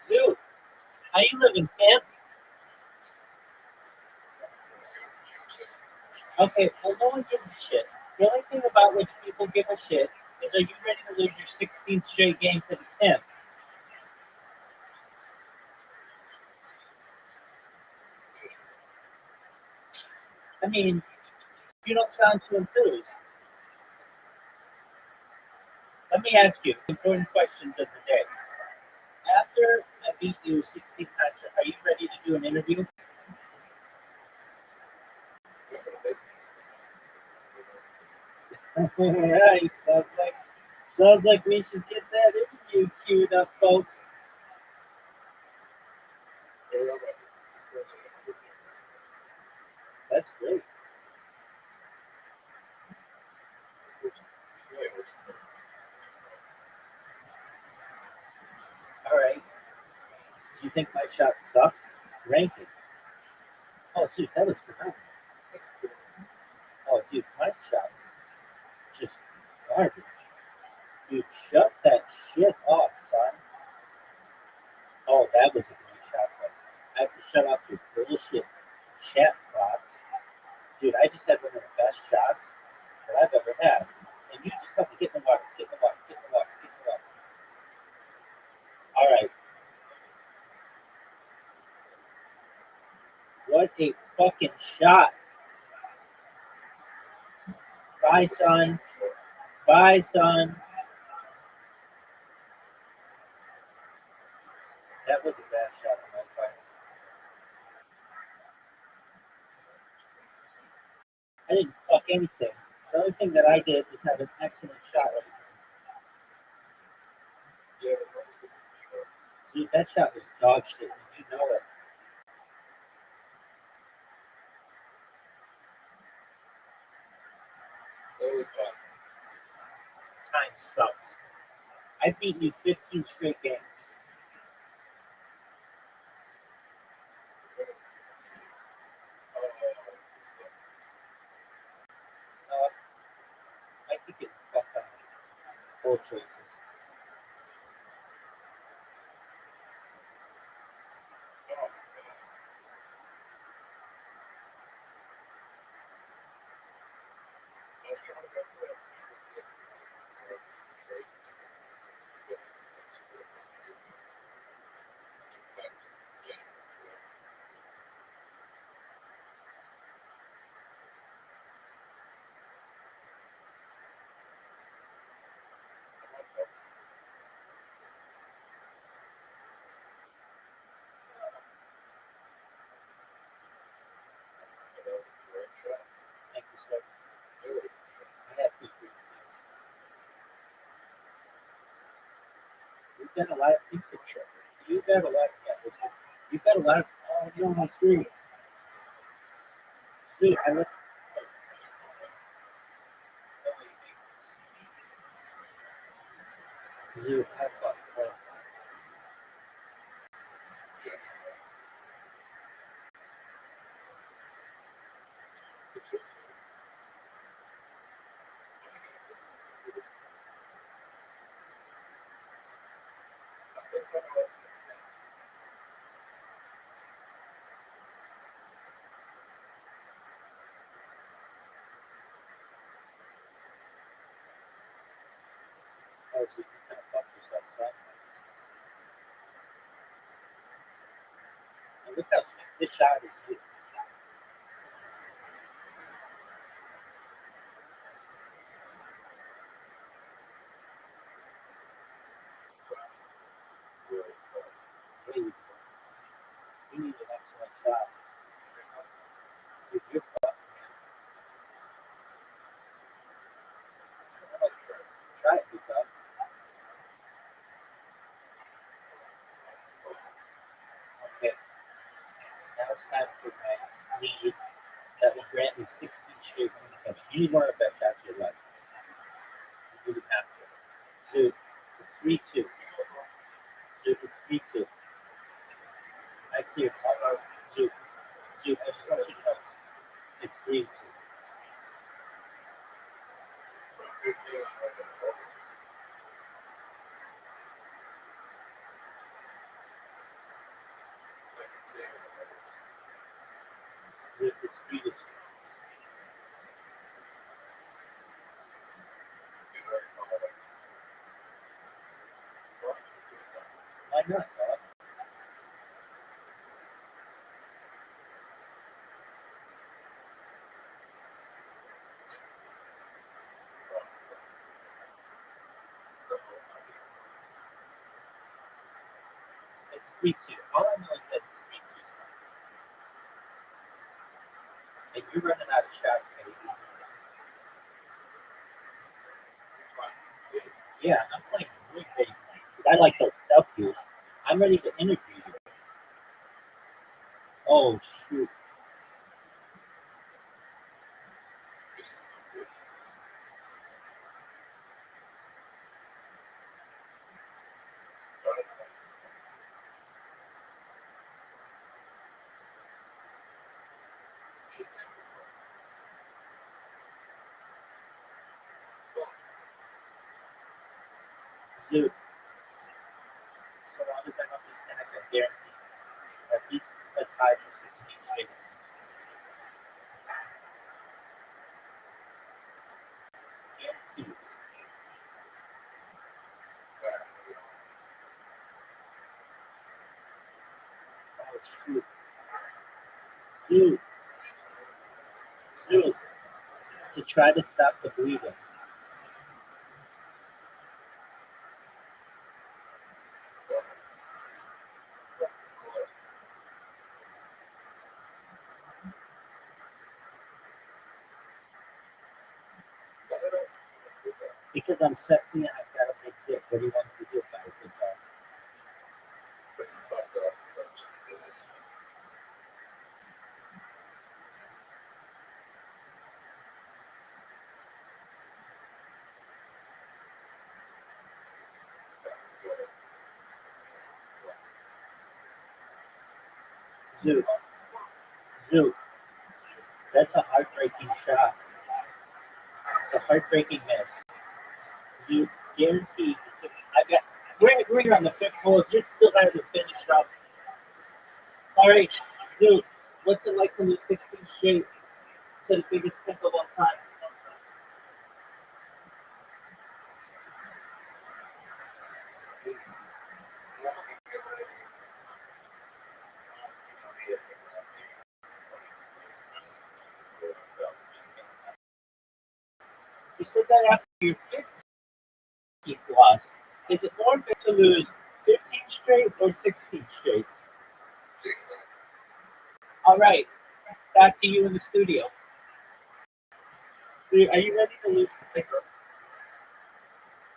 Dude, how you living, pimp? Okay, well, no one gives a shit. The only thing about which people give a shit is, are you ready to lose your 16th straight game to the pimp? I mean, you don't sound too enthused. Let me ask you important questions of the day. After I beat you 16 times, are you ready to do an interview? All right, sounds like we should get that interview queued up, folks. That's great. All right. Do you think my shot sucked? Rank it. Oh, dude, that was phenomenal. Oh, dude, my shot just garbage. Dude, shut that shit off, son. Oh, that was a great shot, though. I have to shut off your bullshit chat box. Dude, I just had one of the best shots that I've ever had. And you just have to get in the water, get in the water, get in the water, get in the water. All right. What a fucking shot. Bye, son. Bye, son. That was a bad shot on my part. I didn't fuck anything. The only thing that I did was have an excellent shot. Dude, that shot was dog shit. You know it. Time sucks. I've beaten you 15 straight games. I keep getting fucked on both choices. Thank you, sir. I have to agree. You've got a lot of pizza truck. You've got a lot of You've got a lot of oh no, Sue. Sue, I left Zoo, I fucked up. Oh, so you kind of fucked yourself, son. And look how sick this shot is. Try it, Luca. Okay, now it's time for my lead that will grant me 16 straight wins in the country. You need one of the best shots of your life. You really have to. Dude, it's 3-2. Dude, it's 3-2. I clear. Dude, I just want you to know it's 3-2. Dude, it's 3-2. Why not, dog? It's 3-2. All I know is that it's 3-2. And you're running out of shots, baby. Yeah, I'm playing great, baby. Because I like to help you. I'm ready to interview you. Oh, shoot. Dude. So long as I don't disconnect, I guarantee at least a tie for 16 straight. Guaranteed. Oh, shoot. Dude. Dude. To try to stop the bleeding. Because I'm sexy and I've got a big dick. What do you want me to do about it? Dude. Dude. That's a heartbreaking shot. It's a heartbreaking miss. You guaranteed. I got. We're on the fifth hole. You're still going to finish up. All right, dude. What's it like to lose 16 straight to the biggest pick of all time? You said that after your 15th loss. Is it more important to lose 15 straight or 16 straight? All right, back to you in the studio. Dude, are you ready to lose?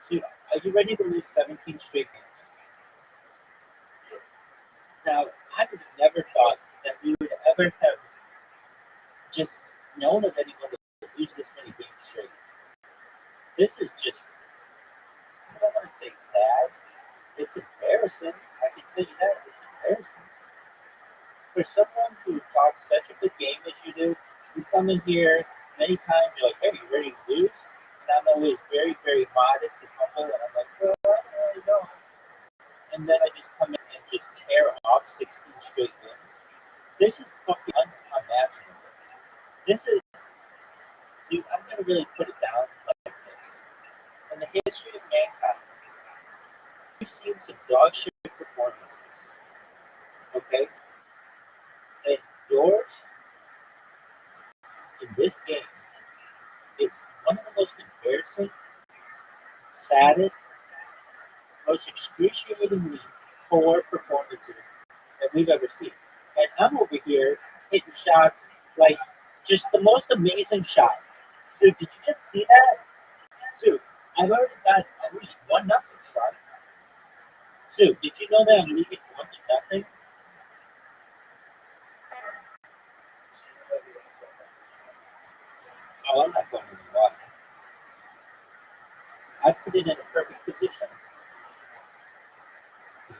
Dude, are you ready to lose 17 straight games? Now, I would have never thought that we would ever have just known of anyone that lose this many games straight. This is just, I don't want to say sad. It's embarrassing. I can tell you that. It's embarrassing. For someone who talks such a good game as you do, you come in here many times, you're like, hey, you ready to lose? And I'm always very, very modest and humble, and I'm like, well, I really don't. And then I just come in and just tear off 16 straight wins. This is fucking unimaginable. This is, dude, I'm going to really put it down like this. In the history of mankind, we've seen some dog shit performances. Okay? And yours, in this game, is one of the most embarrassing, saddest, most excruciatingly poor performances that we've ever seen. And I'm over here hitting shots like just the most amazing shots. Dude, did you just see that? Dude, I've already got at least 1-0, son. Sue, did you know that I'm leaving 1-0? Oh, I'm not going to the water. I put it in a perfect position.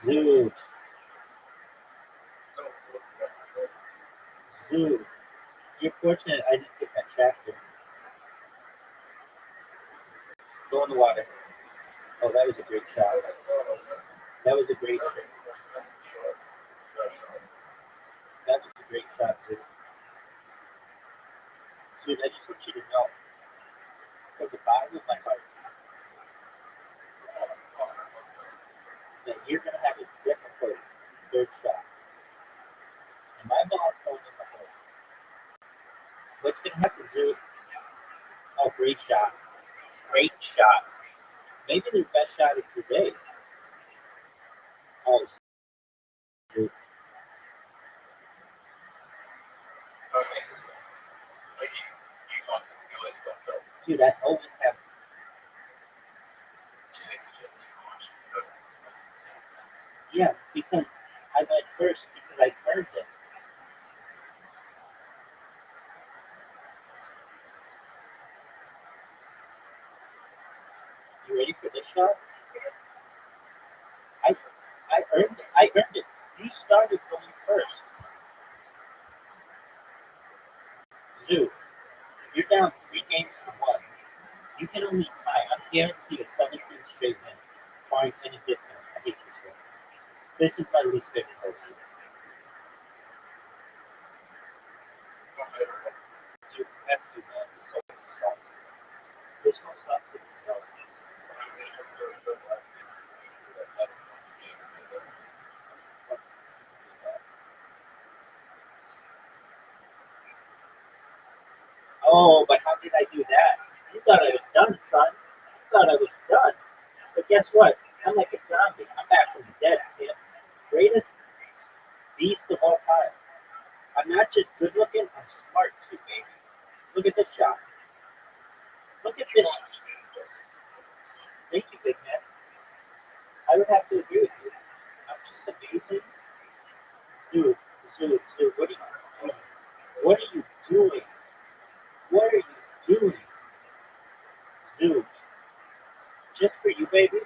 Zoot. Zoot. You're fortunate I didn't get that tractor. Go in the water. Oh, that was a great shot. That was a great shot. That was a great shot, Zoot. Zoot, I just want you to know, from the bottom of my heart, that you're going to have this difficult third shot. And my ball's going in the hole. What's going to happen, Zoot? Oh, great shot. Great shot. Maybe the best shot of your day. Oh, Zoot. Dude, I always have. Yeah, because I went first because I earned it. You ready for this shot? I earned it. I earned it. You started going first. Zoo, you're down 3 games to 1. You can only tie. I'm guaranteed a 17 straight win, barring any discounts. I hate this one. This is my least favorite whole team. Zoo, F you, man. This one sucks. This one sucks. It sucks. Oh, but how did I do that? You thought I was done, son. You thought I was done. But guess what? I'm like a zombie. I'm back from the dead, man. Greatest beast of all time. I'm not just good looking, I'm smart too, baby. Look at this shot. Look at this. Thank you, big man. I would have to agree with you. I'm just amazing. Dude, what are you doing? What are you doing? What are you doing? Dude, just for you, baby,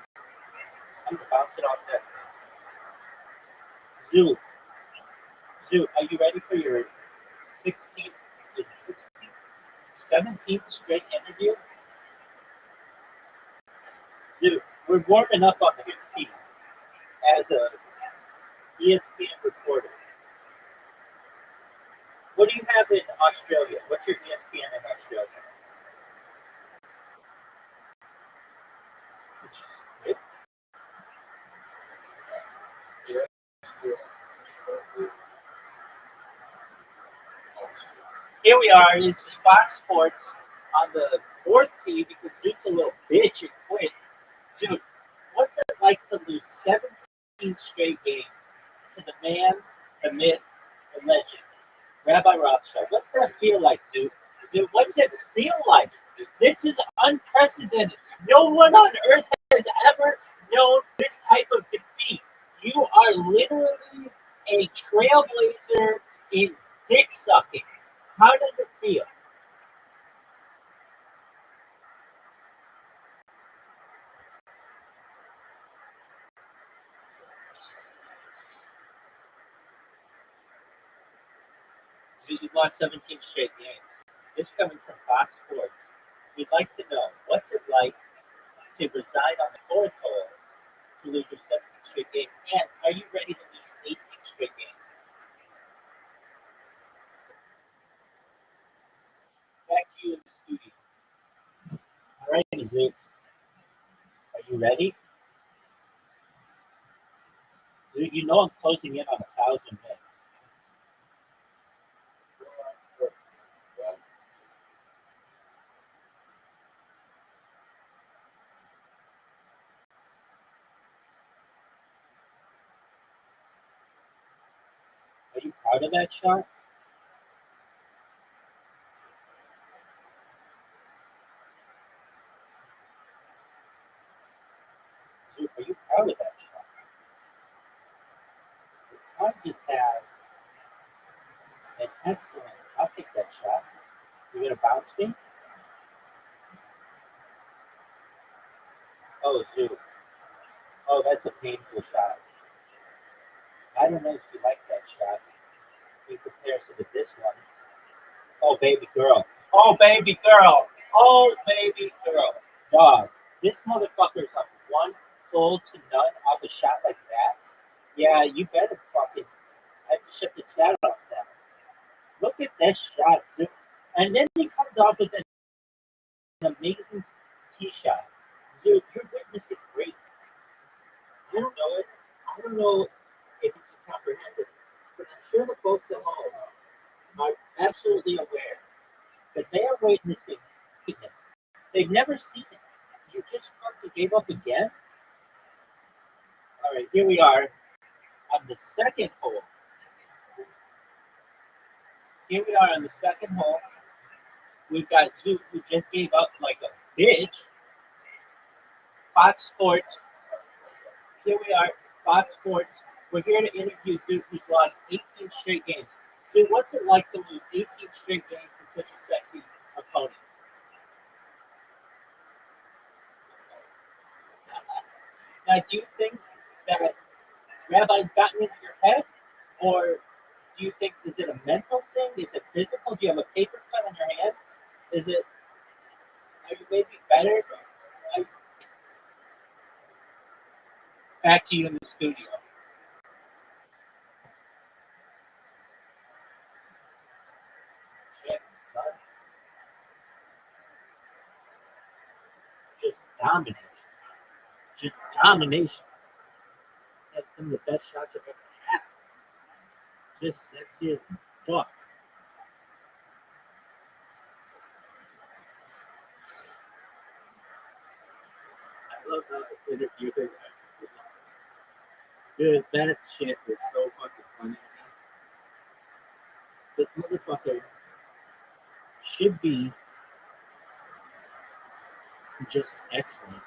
I'm gonna bounce it off that. Zoo, are you ready for your 16th, is it 16th? 17th straight interview? Zoo, we're warming up on the 15th as a ESPN reporter. What do you have in Australia? What's your ESPN in Australia? Here we are. This is Fox Sports on the 4th tee because Zoot's a little bitch and quit. Zoot, what's it like to lose 17 straight games to the man, the myth, the legend, Rabbi Rothschild? What's that feel like, Zoot? Zoot, what's it feel like? This is unprecedented. No one on earth has ever known this type of defeat. You are literally a trailblazer in dick sucking. How does it feel? So you've lost 17 straight games. This coming from Fox Sports. We'd like to know, what's it like to reside on the 4th hole to lose your 17th straight game? And are you ready to lose 18 straight games? Back to you in the studio. All right, Zoot. Are you ready? Zoot, you know I'm closing in on 1,000 wins. Are you proud of that shot? proud of that shot. I just had an excellent. I'll take that shot. You're gonna bounce me? Oh, Zoo. Oh, that's a painful shot. I don't know if you like that shot in comparison to this one. Oh, baby girl. Oh, baby girl. Oh, baby girl. Dog, this motherfucker's up 1-0 to none off a shot like that. Yeah, you better fucking. I have to shut the chat off now. Look at that shot, Zoo. And then he comes off with an amazing tee shot. Zoo, you're witnessing great. I don't know it. I don't know if you can comprehend it, but I'm sure the folks at home are absolutely aware that they are witnessing greatness. They've never seen it. You just fucking gave up again? All right, here we are on the second hole. Here we are on the second hole. We've got Zook who just gave up like a bitch. Fox Sports. Here we are, Fox Sports. We're here to interview Zook, who's lost 18 straight games. Zook, what's it like to lose 18 straight games to such a sexy opponent? Now, do you think that Rabbi's gotten into your head? Or do you think, is it a mental thing? Is it physical? Do you have a paper cut on your hand? Is it, are you maybe better? Back to you in the studio. Shit, son. Just domination. Just domination. That's some of the best shots I've ever had. Just sexy as fuck. I love how I interviewed him. Dude, that shit is so fucking funny. This motherfucker should be just excellent.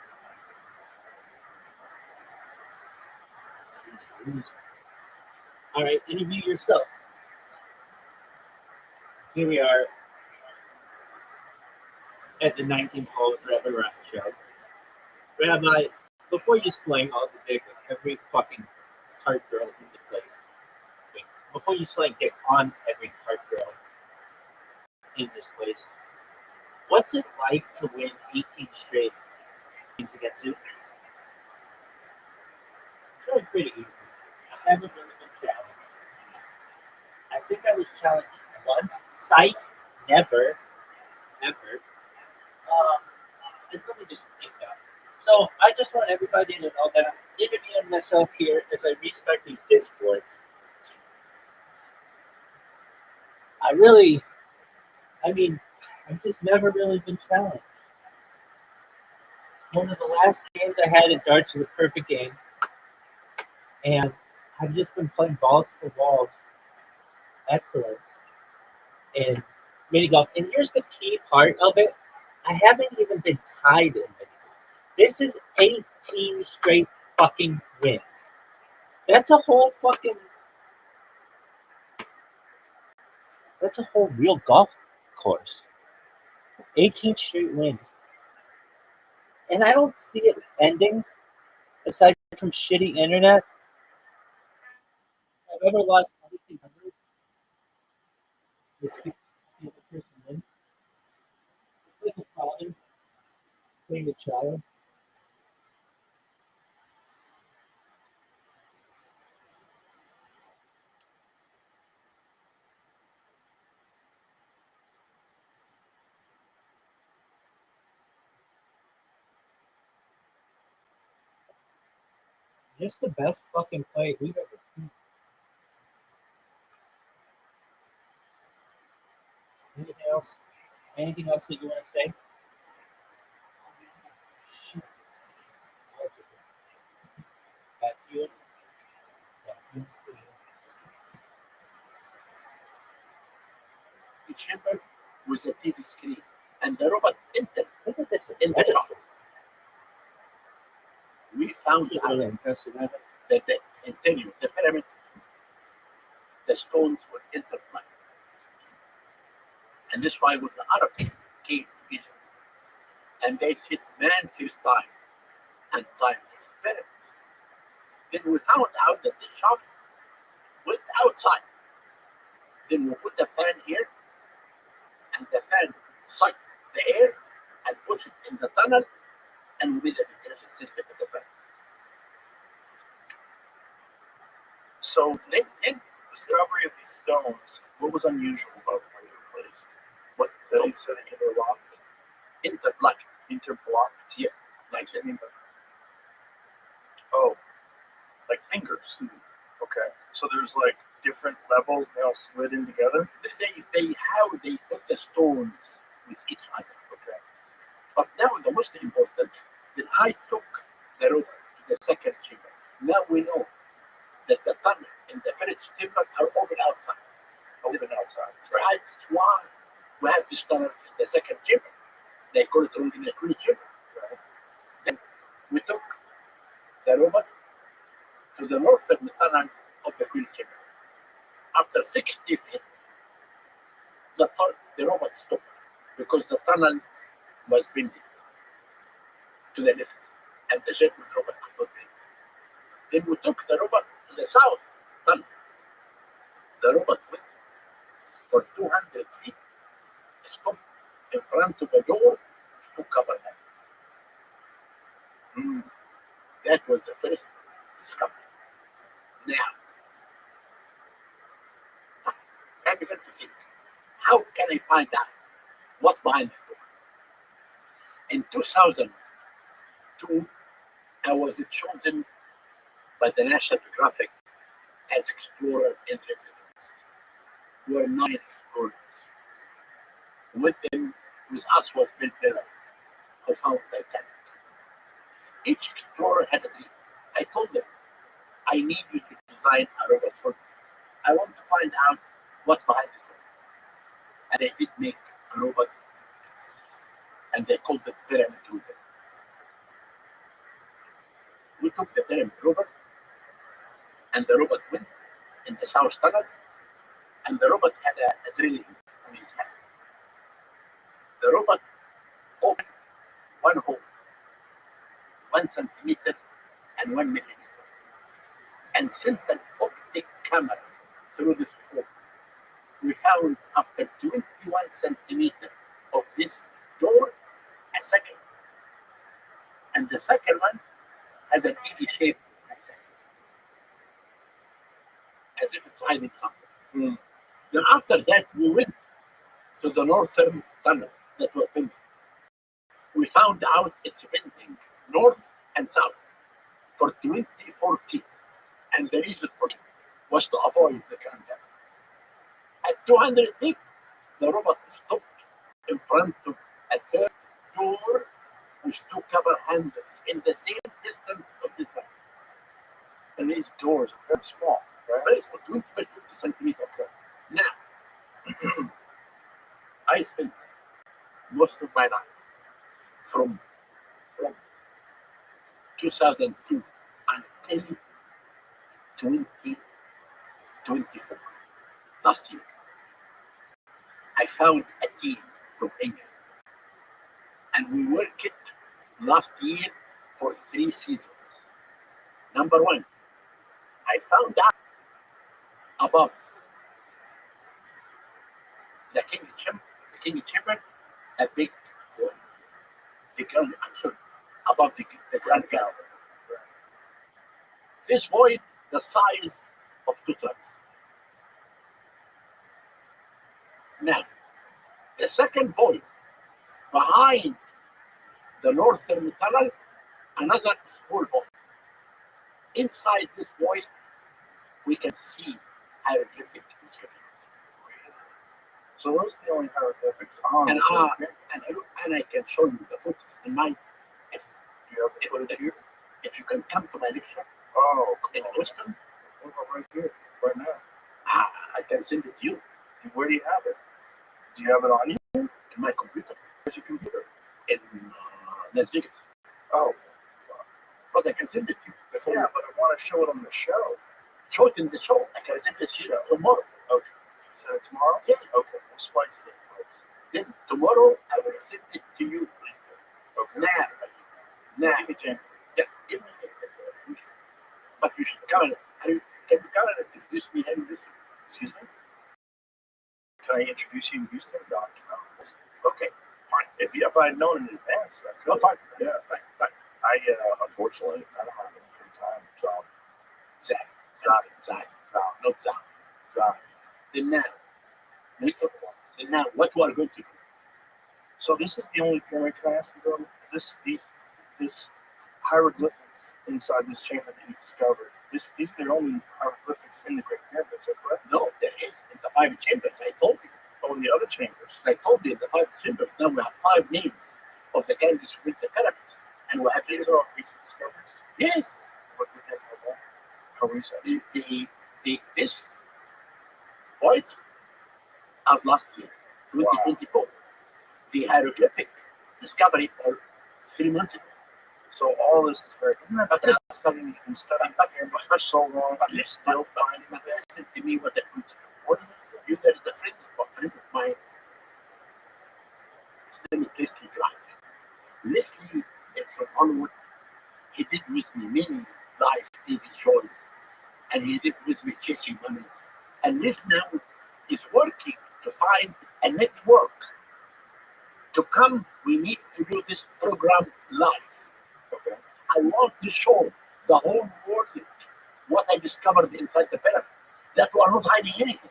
All right, interview yourself. Here we are at the 19th hole of Rabbi Rothschild. Rabbi, before you slang all the dick of every fucking cart girl in the place, wait, before you slang dick on every cart girl in this place, what's it like to win 18 straight games against you? It's really pretty easy. I haven't really been challenged. I think I was challenged once. Psych, never, ever. And let me just get that. So I just want everybody to know that I'm interviewing myself here as I restart these Discords. I've just never really been challenged. One of the last games I had in darts was a perfect game. And I've just been playing balls to walls excellence in mini golf. And here's the key part of it. I haven't even been tied in mini golf. This is 18 straight fucking wins. That's a whole real golf course. 18 straight wins. And I don't see it ending aside from shitty internet. I've ever lost anything hundred. The person wins. It's like a father playing a child. Just the best fucking play we've ever seen. Anything else? Anything else that you want to say? Shit. Back to you. The chamber was a TV screen, and the robot entered Look at this. in the shop. we found out that the interior, the pyramid, the stones were intertwined. And this is why when the Arabs came to Egypt and they said man first time and time first pyramids, then we found out that the shaft went outside. Then we put the fan here and the fan sucked the air and pushed it in the tunnel and we made a ventilation system in the fan. So the discovery of these stones, what was unusual about them when they were placed? What That he said it interlocked, interlocked, interblocked. yes, like that. Oh, like fingers. Okay. So there's like different levels. They all slid in together. How they put the stones with each other. Okay. But now the most important, that I took the rope to the second chamber. Now we know that the tunnel and the first chamber are open outside. Open outside. Right. That's why we have these tunnels in the second chamber. They call it in the green chamber. Right. Then we took the robot to the northern tunnel of the green chamber. After 60 feet, the robot stopped because the tunnel was bending to the left and the German robot could not bend. Then we took the robot to the south tunnel. The robot went for 200 feet, stopped in front of the door to cover that. That was the first discovery. Now, I began to think, how can I find out what's behind this door? In 2002, I was chosen by the National Geographic as explorer in residence. We were 9 explorers. With us was Bill Miller, who found Titanic. Each explorer had a dream. I told them, I need you to design a robot for me. I want to find out what's behind this door. And they did make a robot, and they called it Pyramid Rover. We took the Pyramid Rover, and the robot went in the south tunnel, and the robot had a drilling on his hand. The robot opened one hole, 1 centimeter and 1 millimeter, and sent an optic camera through this hole. We found after 21 centimeters of this door, a second. And the second one has an E shape, as if it's hiding something. Then after that, we went to the northern tunnel that was bending. We found out it's bending north and south for 24 feet. And the reason for it was to avoid the ground level. At 200 feet, the robot stopped in front of a third door with 2 cover handles in the same distance of this one. And these doors are very small, right? Very small, 20 by 20 centimeters. Now, I spent most of my life from 2002 until 2024, last year. I found a team from England, and we worked it last year for 3 seasons. Number 1, I found out above the King Chamber, a big void. Above the Grand Gallery. This void, the size of 2 trucks. Now, the second void, behind the northern tunnel, another small void. Inside this void, we can see hieroglyphic inscriptions. So those are the only hieroglyphics on And the I can show you the footage in my. If, Do you have the footage here? if you can come to my lecture Oh, in come on. Houston, What about right here, right now? I can send it to you And where do you have it? Do you have it on you? in my computer Where's your computer? in Las Vegas. Oh, But I can send it to you before. Yeah, but I want to show it on the show. Show it in the show. I can send it to you tomorrow. Okay. So tomorrow? Yes. Okay, we'll splice it in. Then tomorrow I will send it to you. Okay. Now, Give me 10. yeah, give me it. But you should come and can you come and introduce me and this? Excuse me? Can I introduce you to Houston? No, I cannot. Okay, fine. If I had known in advance, I could. No, fine. Yeah. Fine. I, unfortunately, I don't have any free time. So, Zach. Not Zach. Then now, what we are going to do? so this is the only pyramid, can I ask you, though? This hieroglyphics inside this chamber that you discovered, these are the only hieroglyphics in the Great Pyramid, is that correct? No, there is in the 5 chambers. I told you. Oh, in the other chambers. I told you in the 5 chambers. Now we have 5 names of the candidates with the pyramids, and we have These are all recent discoveries. yes. What do you think of that? How recent? This void of last year, 2024. The hieroglyphic discovery of 3 months ago. So all this is very, isn't that But this studying and studying pyramids for so long, but you're still finding but this? listen to me what I want to do. What do You there is a friend of mine. His name is Leslie Drive. Leslie is from Hollywood. He did with me many live TV shows, and he did with me Chasing Mummies. And this now is working to find a network to come. We need to do this program live. Okay. I want to show the whole world what I discovered inside the pyramid. That we are not hiding anything.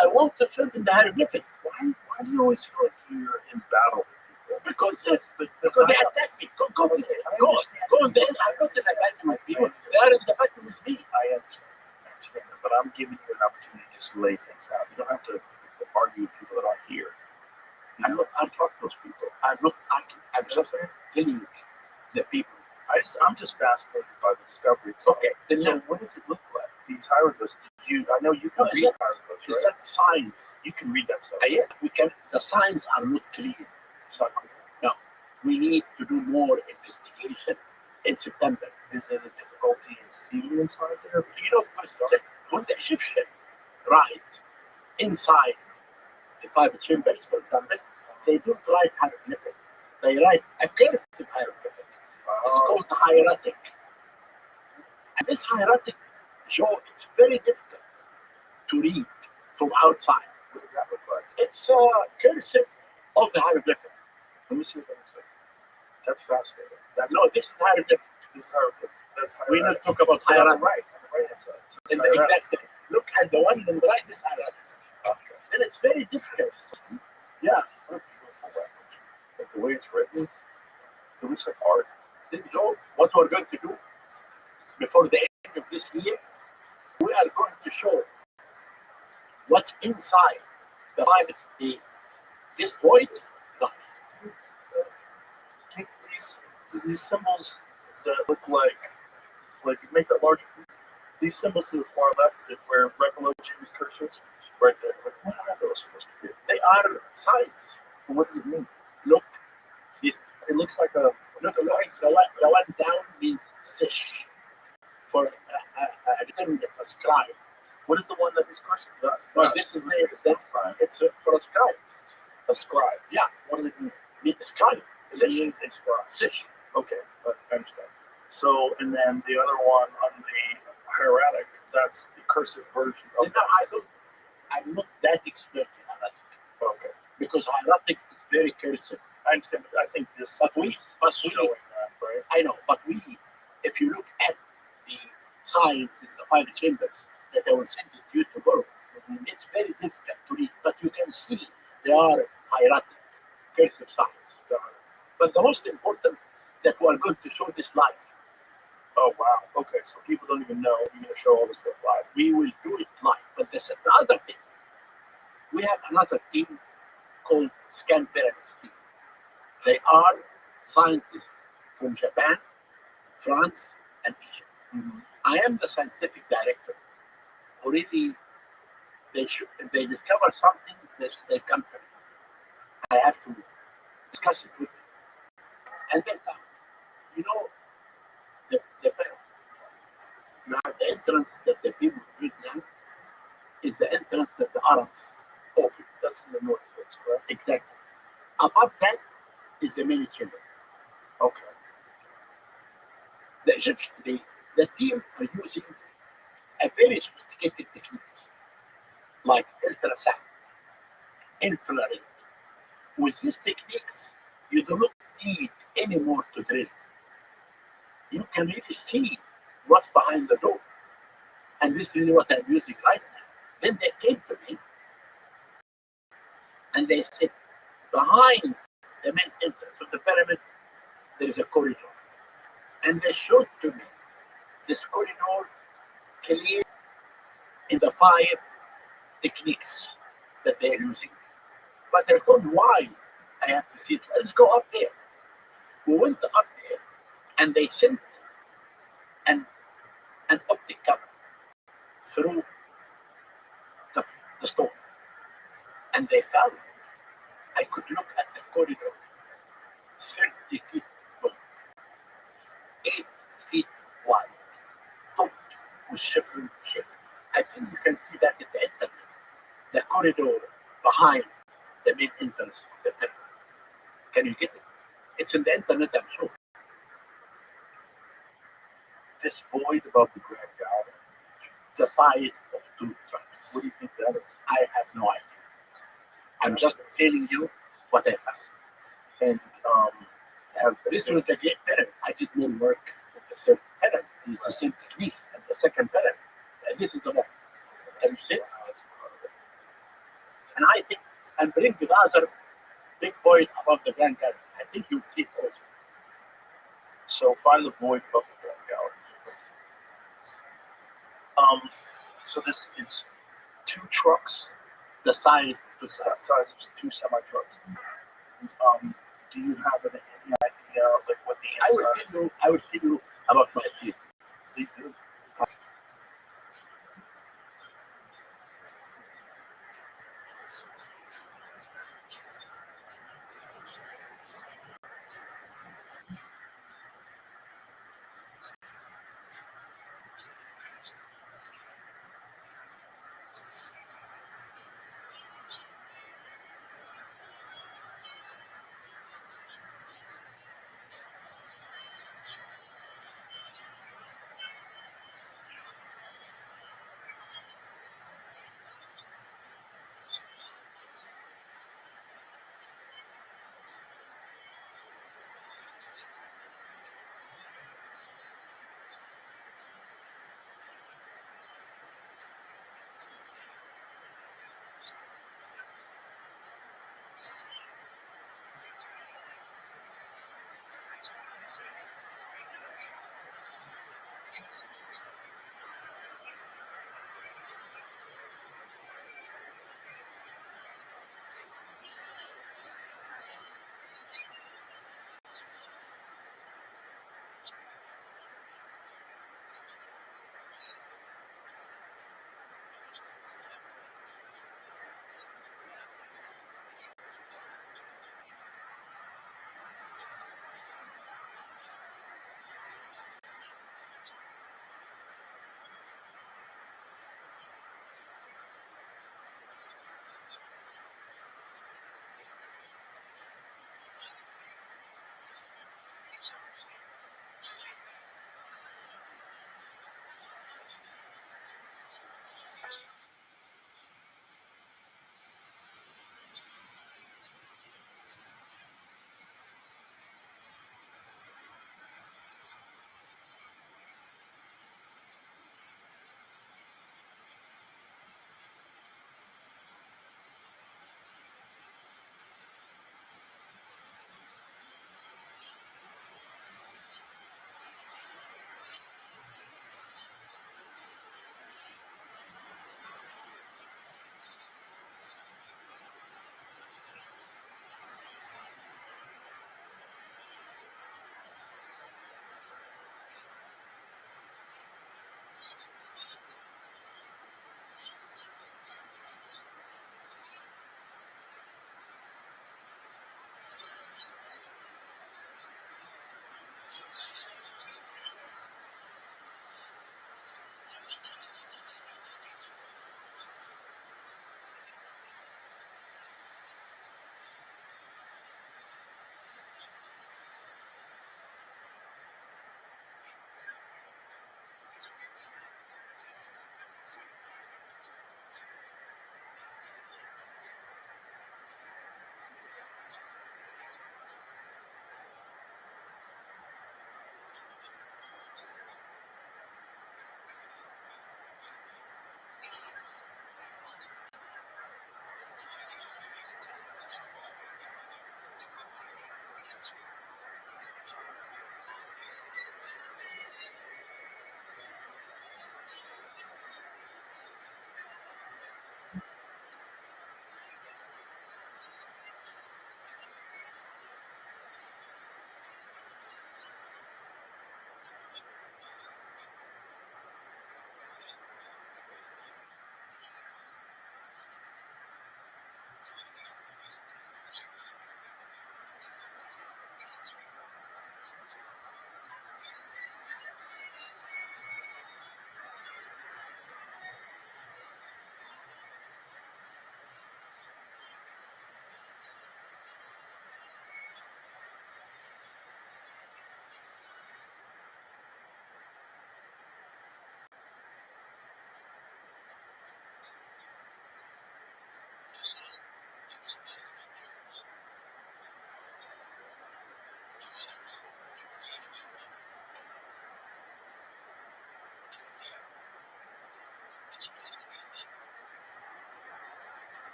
I want to show them the hieroglyphic. Why do you always feel like you're in battle with people? Because they attack me. Go with it. Go there. I'm not in the battle with people. They are in the battle with me. I understand that, but I'm giving you an opportunity to just lay things out. You don't have to argue with people that aren't here. I'm talking to those people. I'm not arguing. I'm just telling you the people. I'm just fascinated by the discovery. Okay. Then So what does it look like? These hieroglyphs. I know you can read hieroglyphs, It's right? that science. You can read that stuff. Yeah, we can. The signs are not clear. It's not clear. No, we need to do more investigation in September. Is it a difficulty in seeing inside there? You know, when the Egyptian write inside the 5 chambers, for example, they don't write hieroglyphic. They write a cursive hieroglyphic. It's called hieratic. And this hieratic show is very difficult to read from outside. What does that look like? It's cursive of the hieroglyphic. Let me see what that looks like. That's fascinating. No, this is hieroglyphic. This is hieroglyph. That's We hieratic. don't talk about On the hieratic. right. On the right hand side. So In it's the hieratic. exact same. Look at the one on the right, this hieratic. Okay. And it's very difficult. Yeah. What a beautiful reference. Like the way it's written, it looks like art. Then Joe, what we're going to do before the end of this year, we are going to show what's inside the this void. Take these symbols that look like make that larger. These symbols to the far left is where Recollection is cursive. Right there. What are those supposed to be? They are signs. What does it mean? Look, this It looks like a look, the one down means fish for a determined a scribe. what is the one that is cursive? No, this is it's for a scribe. A scribe. Yeah, What does it mean? it's scribe. It means a scribe. Fish. Okay, I understand. So, and then the other one on the hieratic, that's the cursive version of No, I'm not that expert in hieratic Okay, because hieratic is very cursive. I understand. But I think this But we, showing that, right? I know, but if you look at the signs in the 5 chambers that I will send it to you tomorrow, it's very difficult to read, but you can see they are hieratic, cursive signs. But the most important that we are going to show this live. Oh wow. Okay, so people don't even know you're gonna show all this stuff live. We will do it live. But this is the other thing. We have another team called Scan Pyramids team. They are scientists from Japan, France, and Egypt. Mm-hmm. I am the scientific director. Already, they discover something, they come to me. I have to discuss it with them. And then, you know, the entrance that the people use now is the entrance that the Arabs opened. That's in the north face, correct? Exactly. Above that is the main chamber. Okay. The Egyptian, the team are using a very sophisticated techniques like ultrasound, infrared. With these techniques, you do not need any more to drill. You can really see what's behind the door. And this is really what I'm using right now. Then they came to me and they said, behind the main entrance of the pyramid, there is a corridor. And they showed to me this corridor clear in the 5 techniques that they're using. But I told why I have to see it. Let's go up there. We went up there and they sent an optic camera through the stones. And they found I could look at the corridor 30 feet long, 8 feet wide, topped with chevron shape. I think you can see that in the internet. The corridor behind the main entrance of the pyramid. Can you get it? It's in the internet, I'm sure. This void above the Grand Gallery, The size of 2 trucks. what do you think that is? I have no idea. I'm just telling you what I found. And This was the great pyramid. I did more work with the third pyramid. It's the same technique. And the second pyramid. And this is the one. Have you seen? And I think I'm bringing the other big void above the Grand Gallery. I think you'll see it also. So find the void above the Grand Gallery. So this it's 2 trucks, The size of the the size. size of 2 semi trucks. Do you have any idea like what the I will inside? tell you about my theory. Please do.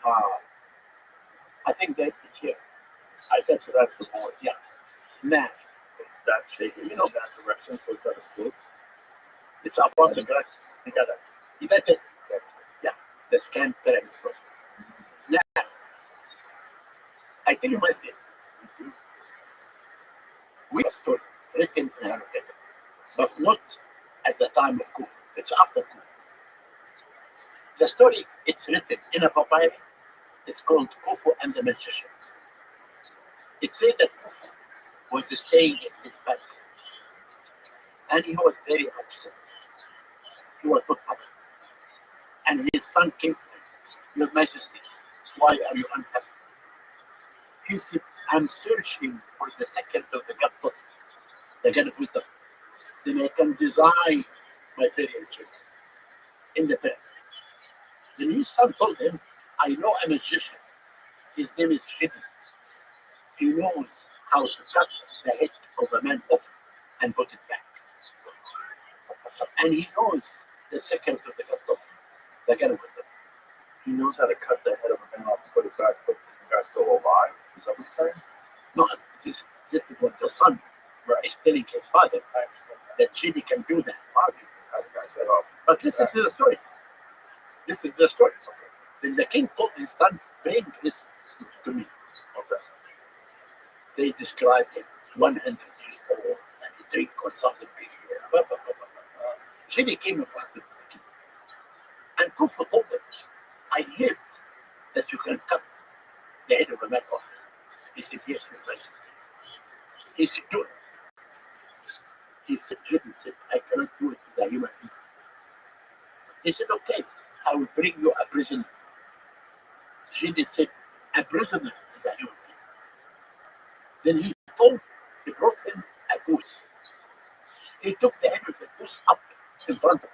I think that it's here. I think so. That's the point. Yeah. Now, It's that shaking in that direction, so it's at a slope. it's up on the ground. You got that. That's it. That's Yeah. The scan correct. Now, I tell you one thing. We have story written in our paper, but not at the time of Kufa. It's after Kufa. The story it's written in a papyrus. It's called Kufu and the Magician. It said that Kufu was staying in his palace, and he was very upset. He was not happy. And his son came to him, Your Majesty, why are you unhappy? He said, I'm searching for the secret of the God of the God of wisdom. Then I can design my burial chamber in the palace. Then his son told him, I know a magician. His name is Shidi. He knows how to cut the head of a man off and put it back. And he knows the secret of the God of the God of wisdom. He knows how to cut the head of a man off and put it back, but the guy's still alive. Is that what you're saying? No, this is what the son is telling his father I understand that. that Shidi can do that. How do you cut the guy's head off? But listen to the story. This is the story. Then the king told his son, bring this to me. Okay. They described him 100 years old and he drink something big. She became a front of the king. And Kufu told him, I heard that you can cut the head of a man off. He said, yes, Your Majesty. He said, do it. He said, Jimmy said, I cannot do it as a human being. He said, okay, I will bring you a prisoner. Jimmy said, a prisoner is a human being. Then he brought him a goose. He took the head of the goose up in front of him.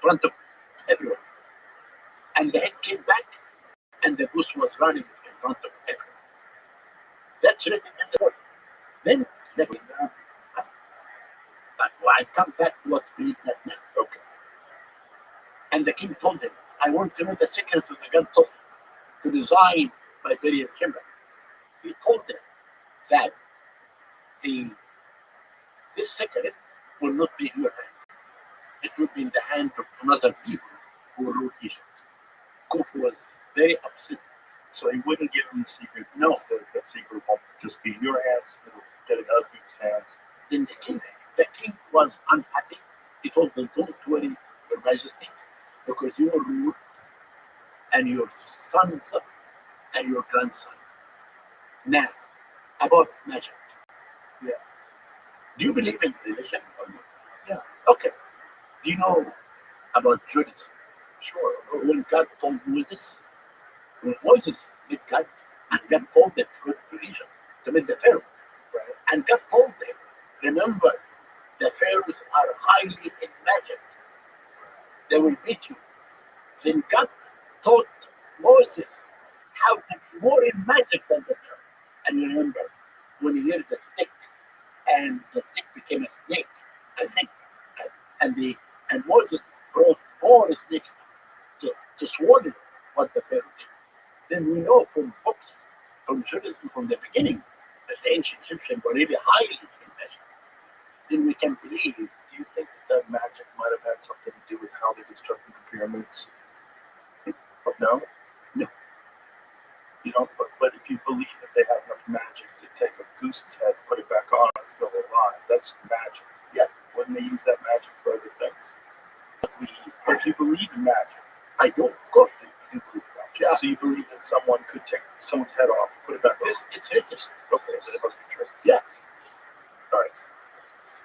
front of everyone. And the head came back, and the goose was running in front of everyone. That's written in the book. Then they went down. But I come back to what's beneath that now. Okay. And the king told him, I want to know the secret of the gun to design my burial chamber. He told them that this secret will not be in your hand. It will be in the hand of another people who ruled Egypt. Khufu was very upset. So he wouldn't give him the secret. No. The secret won't just be in your hands. It'll get in other people's hands. Then the king was unhappy. He told them, don't worry, Your Majesty, because you will rule, and your sons and your grandson. Now, about magic. Yeah. Do you believe in religion or not? Yeah. Okay. Do you know about Judaism? Sure. When God told Moses, when Moses met God, and God told them to go to Egypt to meet the Pharaoh. Right. And God told them, remember, the Pharaohs are highly in magic. They will beat you. Then God taught Moses how to be more in magic than the Pharaoh. And you remember, when he heard the stick, and the stick became a snake, I think, and Moses brought more snakes to swallow what the Pharaoh did. Then we know from books, from Judaism, from the beginning, that the ancient Egyptians were really highly in magic. Then we can believe. Do you think that magic might have had something to do with how they constructed the pyramids? No? No. You don't, but if you believe that they have enough magic to take a goose's head, put it back on, and still alive, that's magic. Yes. Wouldn't they use that magic for other things? But if you believe in magic, I do, of course. you believe in magic. Yeah. So you believe that someone could take someone's head off, put it back on. It's written. Okay, so it must be true. Yeah. All right.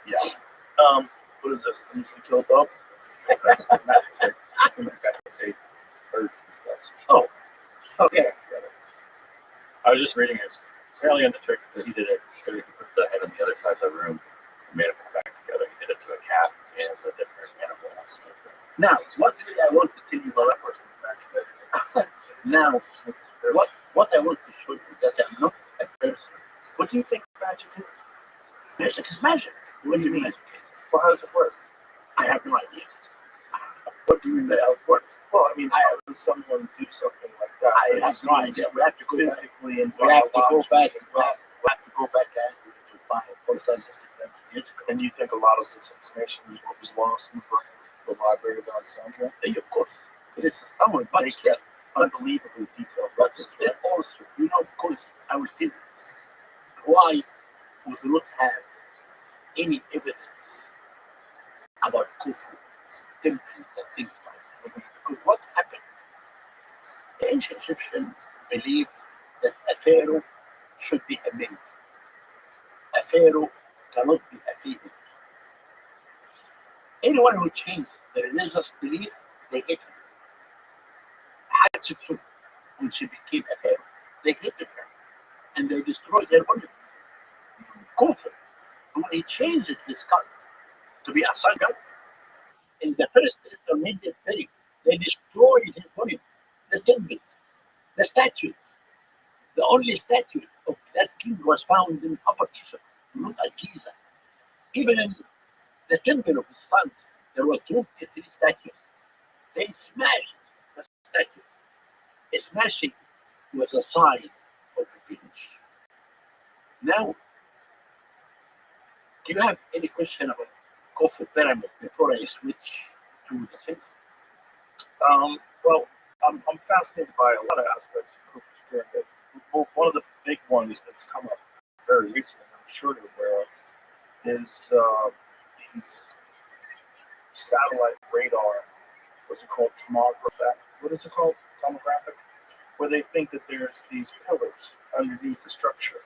Yeah. What is this? You kill a dog? That's magic. Take birds and stuff. Oh, okay. I was just reading it. Apparently, on the trick that he did it, so he could put the head on the other side of the room and made it come back together. He did it to a cat and a different animal. Now, what really I want to tell you about that person magic. Now, what I want to show you that I'm not a person. What do you think magic is? Magic is magic. What do you mean magic is? Well, how does it work? I have no idea. What do you mean by how it works? Well, I mean, how does someone do something like that? I have no idea. We have to go back. Physically and We have to go back. biologically. We have to go back to find 4,600 years ago. And you think a lot of this information is what was lost in the Library of Alexandria? Hey, of course. This is someone, but They still, get unbelievably detailed. but still also, because I will tell you why we do not have any evidence about Khufu, temples, and things like that. Because what happened? The ancient Egyptians believed that a pharaoh should be a male. A pharaoh cannot be a female. Anyone who changed the religious belief, they hate him. Hatshepsut, when she became a pharaoh, they hated her and they destroyed their monuments. Khufu, when he changed his cult to be a sun god, in the first intermediate period, they destroyed his monuments, the temples, the statues. The only statue of that king was found in Upper Egypt, not at Giza. Even in the temple of his sons, there were 23 statues. They smashed the statue. A smashing was a sign of revenge. Now, do you have any question about Khufu pyramid before I switch to the things? Well, I'm fascinated by a lot of aspects of Khufu's pyramid. Well, one of the big ones that's come up very recently, I'm sure you're aware of, is these satellite radar. What's it called? Tomographic. What is it called? Tomographic. Where they think that there's these pillars underneath the structure.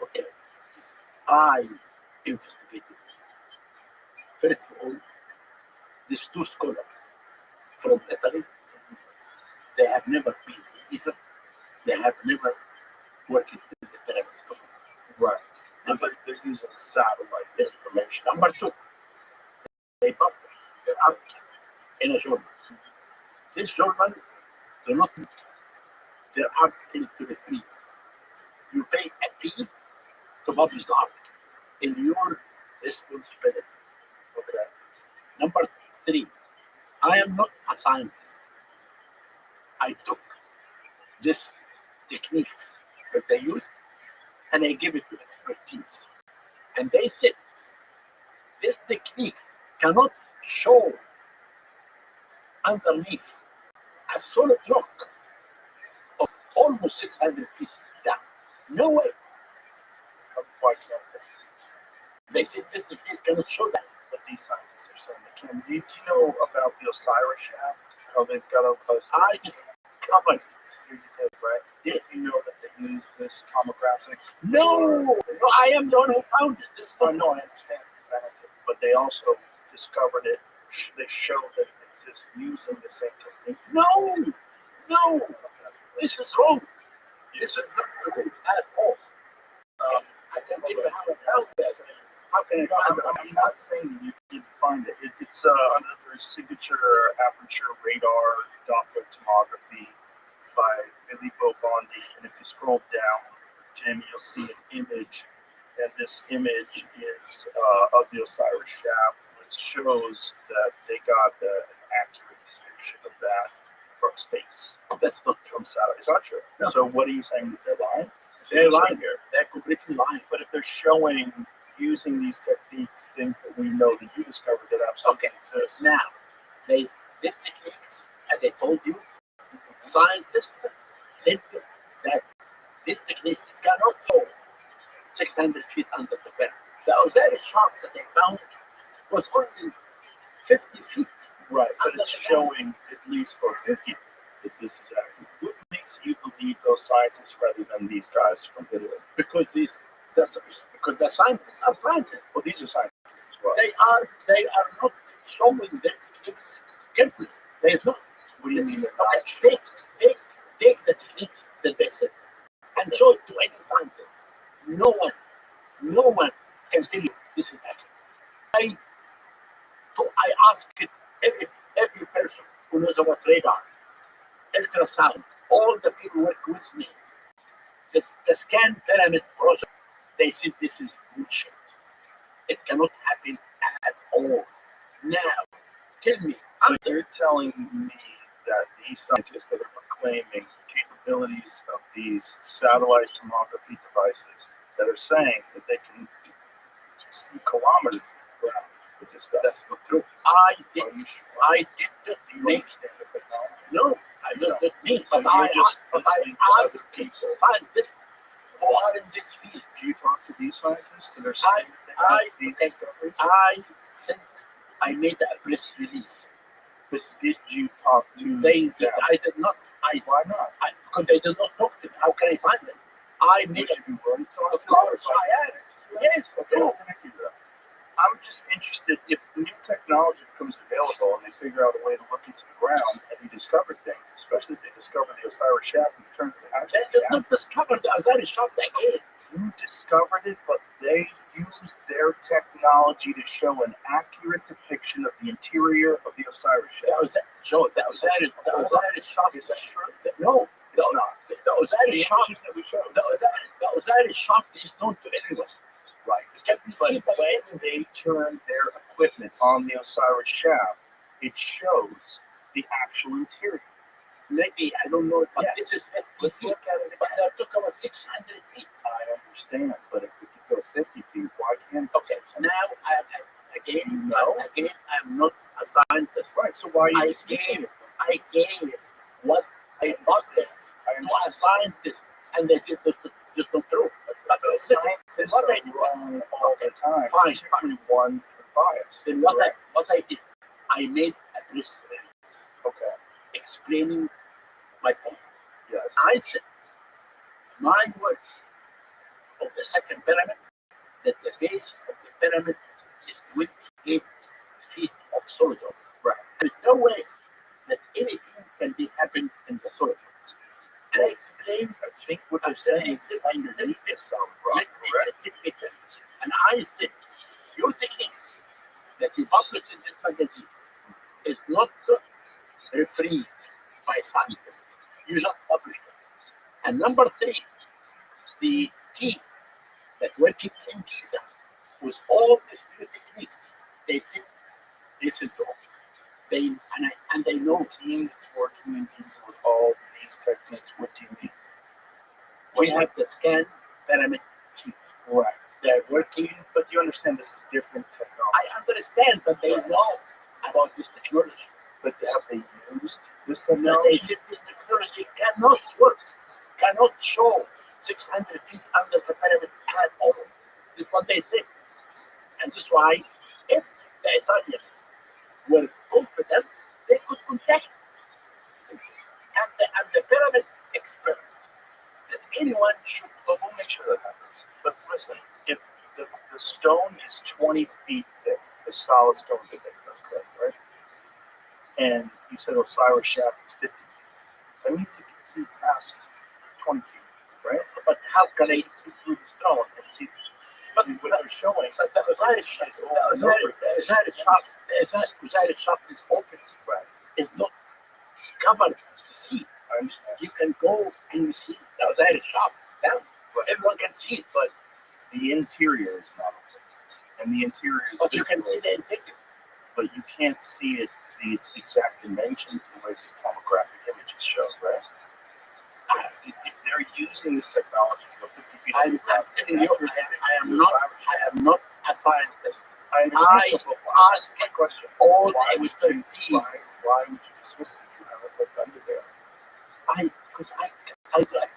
Okay. I investigated this. First of all, these two scholars from Italy, they have never been in Egypt. They have never worked with the pyramids before. Right. Number, They're using satellite this information. Number two, they published their article in a journal. This journal do not send their article to the free. You pay a fee to publish the article in your responsibility. Okay. Number 3, I am not a scientist. I took this techniques that they use and I give it to expertise. And they said these techniques cannot show underneath a solid rock of almost 600 feet down. No way. Why can't they? They said this technique cannot show that. But these scientists are saying they can. Do you know about the Osiris shaft? How they've got a I discovered it. you did, right? Yeah. You know that they use this tomographics. No, I am the one who found it. This Oh, one, no, I understand. But they also discovered it. They showed that it exists using the same technique. no, this is wrong. This is not true at all. I can tell you how I found that. How can I find it? I'm not saying that you didn't find it. It's under their signature aperture radar Doppler tomography by Filippo Bondi. And if you scroll down, Jim, you'll see an image. And this image is of the Osiris shaft, which shows that they got an accurate description of that from space. That's not true. From satellite. It's not true. No. So what are you saying, that they're lying? They're lying here. They're completely lying. But if they're showing using these techniques things that we know that you discovered that absolutely exist. Now, these techniques, as I told you, scientists said that these techniques cannot fall 600 feet under the ground. The Osiris shaft that they found was only 50 feet. Right, but Under it's the showing at least for 50 that this is accurate. What makes you believe those scientists rather than these guys from Italy? Because the scientists are scientists. Well, these are scientists as well. They are not showing their techniques carefully. They are not. What do you mean? Okay, take the techniques that they said and show it to any scientist. No one can tell you this is accurate. I asked every person who knows about radar, ultrasound, all the people who work with me, the scan pyramid project, they said this is bullshit. It cannot happen at all. Now, tell me, So you're telling me that these scientists that are proclaiming the capabilities of these satellite tomography devices that are saying that they can see kilometers around with this stuff. that's not true. Are you sure? I did not Do you make. understand the technology? No, I don't mean. So But I you're just asked listening to other people. scientists who are in this field. Do you talk to these scientists that are saying that they have these discoveries? I made a press release. But did you talk to them? I did not. Why not? Because they did not talk to me. How can I find them? I Would made you be willing to talk Of to them? course, I am. Yes, of Okay, course. thank you for that. I'm just interested if new technology becomes available and they figure out a way to look into the ground and you discover things, especially if they discover the Osiris shaft in terms of the They actual did shaft. not discover the Osiris shaft again. You discovered it, but they used their technology to show an accurate depiction of the interior of the Osiris shaft. The Osiris shaft Is that true? No, It's not. the The Osiris shaft. images that we showed. The Osiris shaft is known to everyone. Right. It can be But seen by when they turn their equipment on the Osiris shaft, it shows the actual interior. maybe I don't know, but Yes. this is 50 Let's feet. look at it But again. they're talking about 600 feet. I understand, but if we could go 50 feet, why can't it? Okay, now again, No. I'm not a scientist. Right, so why are you I dismissing it? I gave what I got there I to a understand. scientist, and they said this is not true. But But listen, scientists what are I do- wrong all the time, Fine. particularly ones that are biased. then what correct? I did, I made a press release Okay, explaining my point. yes. I said my words of the second pyramid, that the base of the pyramid is 28 feet of solid rock. Right. There is no way that anything can be happened in the solid rock. And I explained, I think what they're saying is it's underneath the solid rock, correct? let me finish. And I said, your techniques that you published in this magazine is not refereed by scientists. You just publish it. And number three, the team that working in Giza with all these new techniques, they think this is wrong. And they know Team that's working in Giza with all these techniques. What do you mean? we have the scan pyramid team. Right. They're working. But you understand this is different technology. I understand that they know about this technology. But have they used this They technology? said this technology cannot work, cannot show 600 feet under the pyramid at all. This is what they said. And this is why, if the Italians were confident, they could contact and the pyramid experts that anyone should But we'll make sure that happens. But listen, if the stone is 20 feet thick, the solid stone is thick, that's correct, right? And you said Osiris shaft is 50 feet. That means you can see past 20 feet, right? But how can So you they? can see through the stone and see. But what they're showing, But the Osiris shaft is open, right? is not covered to see. I understand. You can go and you see the Osiris shaft down. Right. Everyone can see it, but The interior is not open. And the interior is you can see visible, the interior. but you can't see it the exact dimensions the way these tomographic images show, right? If they're using this technology to go 50 feet I'm telling you, I am not a scientist. I understand. I So, but why- ask my question. all Why the would you, expertise. why would you dismiss it if you haven't looked under there? Because I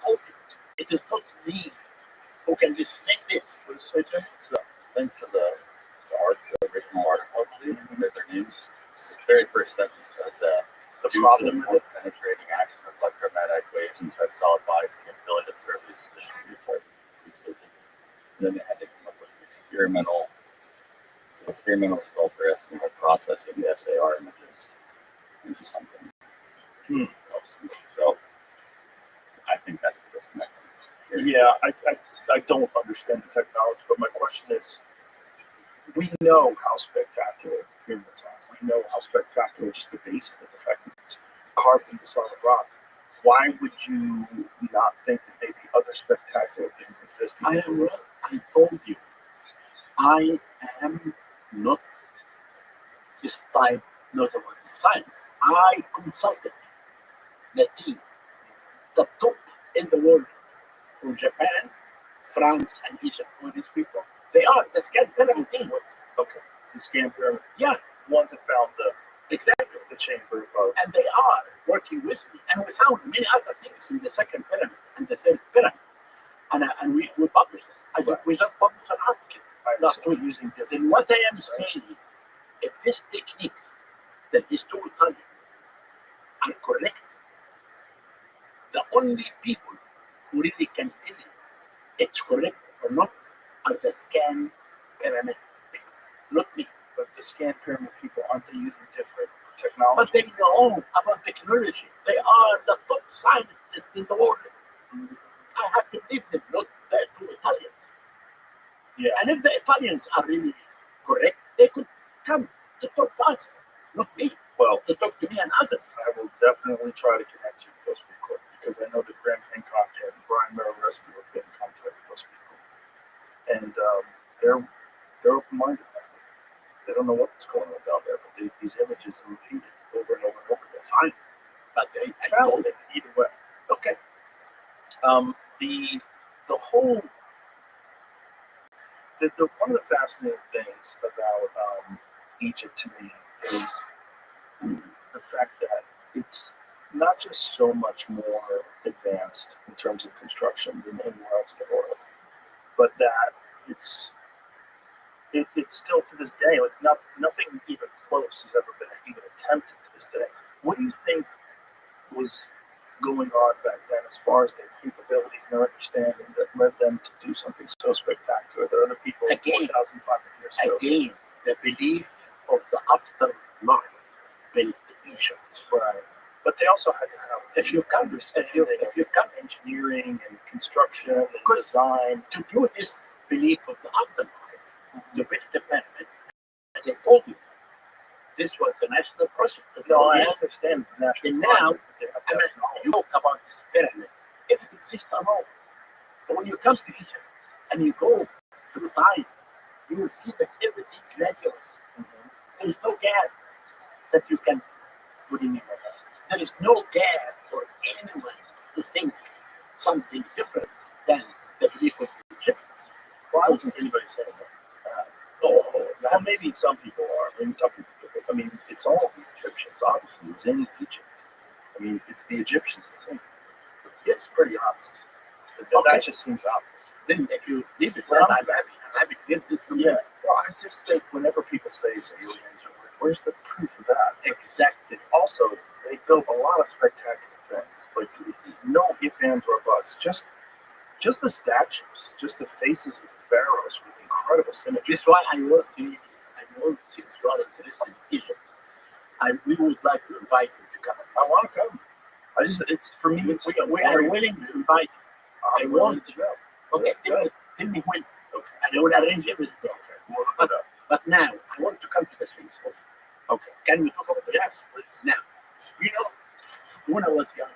told you, it is not me who can dismiss this. What does it say, Jim? So, link to the original article, I believe, under their names. The very first sentence says that The due to problem the with it? penetrating action of electromagnetic waves inside solid bodies and the ability to observe these distributed conclusions. And then they had to come up with experimental results or estimate processing the SAR images into something else. So I think that's the disconnect. Yeah, I don't understand the technology, but my question is, we know how spectacular pyramids are. We know how spectacular just the base of it, the fact that it's carved into solid rock. Why would you not think that maybe other spectacular things exist? I am not, I told you, I am not this type, not about the science. I consulted the team, the top in the world, from Japan, France, and Egypt. All these people, they are the scan pyramid team. Okay, the scan pyramid. Yeah, Ones that found exactly. the chamber of. And they are working with me. And we found many other things in the second pyramid and the third pyramid. And we published this. We just published an article last week. Using different. Then what I am saying, if these techniques that these two Italians are correct, the only people who really can tell you it's correct or not are the scan pyramid people, not me. But the scan pyramid people, aren't they using different But technology? they know about technology. They are the top scientists in the world. I have to believe them, not the two Italians. Yeah. And if the Italians are really correct, they could come to talk to us, not me, Well, to talk to me and others. I will definitely try to connect you with those people because I know that Graham Hancock and Brian Marorescu have been in contact with those people, and they're open-minded. They don't know what's going on down there, but these images are repeated over and over and over. They're fine, But they fascinating either way. okay. The whole the one of the fascinating things about Egypt to me is the fact that it's not just so much more advanced in terms of construction than anywhere else in the world, but that it's still to this day like nothing even close has ever been even attempted to this day. What do you think was going on back then as far as their capabilities and their understanding that led them to do something so spectacular that other people Again. 4,500 years ago? Again, the belief of the afterlife built Egypt. Right. But they also had to have If you come, if you come engineering and construction and Because- design. to do this belief of the afterlife, to build the pyramid, as I told you, This was a national project. No, I understand it's a national And now, project, but they have to I mean, have knowledge. you talk about this pyramid. If it exists at all, but when you come to Egypt and you go through time, you will see that everything is natural. There is no gap that you can put in. There is no gap for anyone to think something different than the belief of the Egyptians. Well, I don't think anybody's saying that. Now maybe some people are. Maybe some people. I mean, it's all the Egyptians. Obviously, it was in Egypt. I mean, it's the Egyptians. I think. It's pretty obvious. That just seems obvious. Then, if you leave it there, I'm happy to give this to you. Yeah. Well, I just think whenever people say it's aliens, where's the proof of that? Exactly. Also, they built a lot of spectacular things. Like no ifs, ands, or buts. Just the statues, just the faces of the pharaohs with incredible symmetry. This is why I want to. Since you are interested in Egypt, we would like to invite you to come. I want to come. It's for me. We are willing to invite you. I want to know. Okay, tell me when. Okay. And I will arrange everything. Okay. But now, I want to come to the Sphinx also. Okay. Can we talk about the Sphinx? Now, you know, when I was young,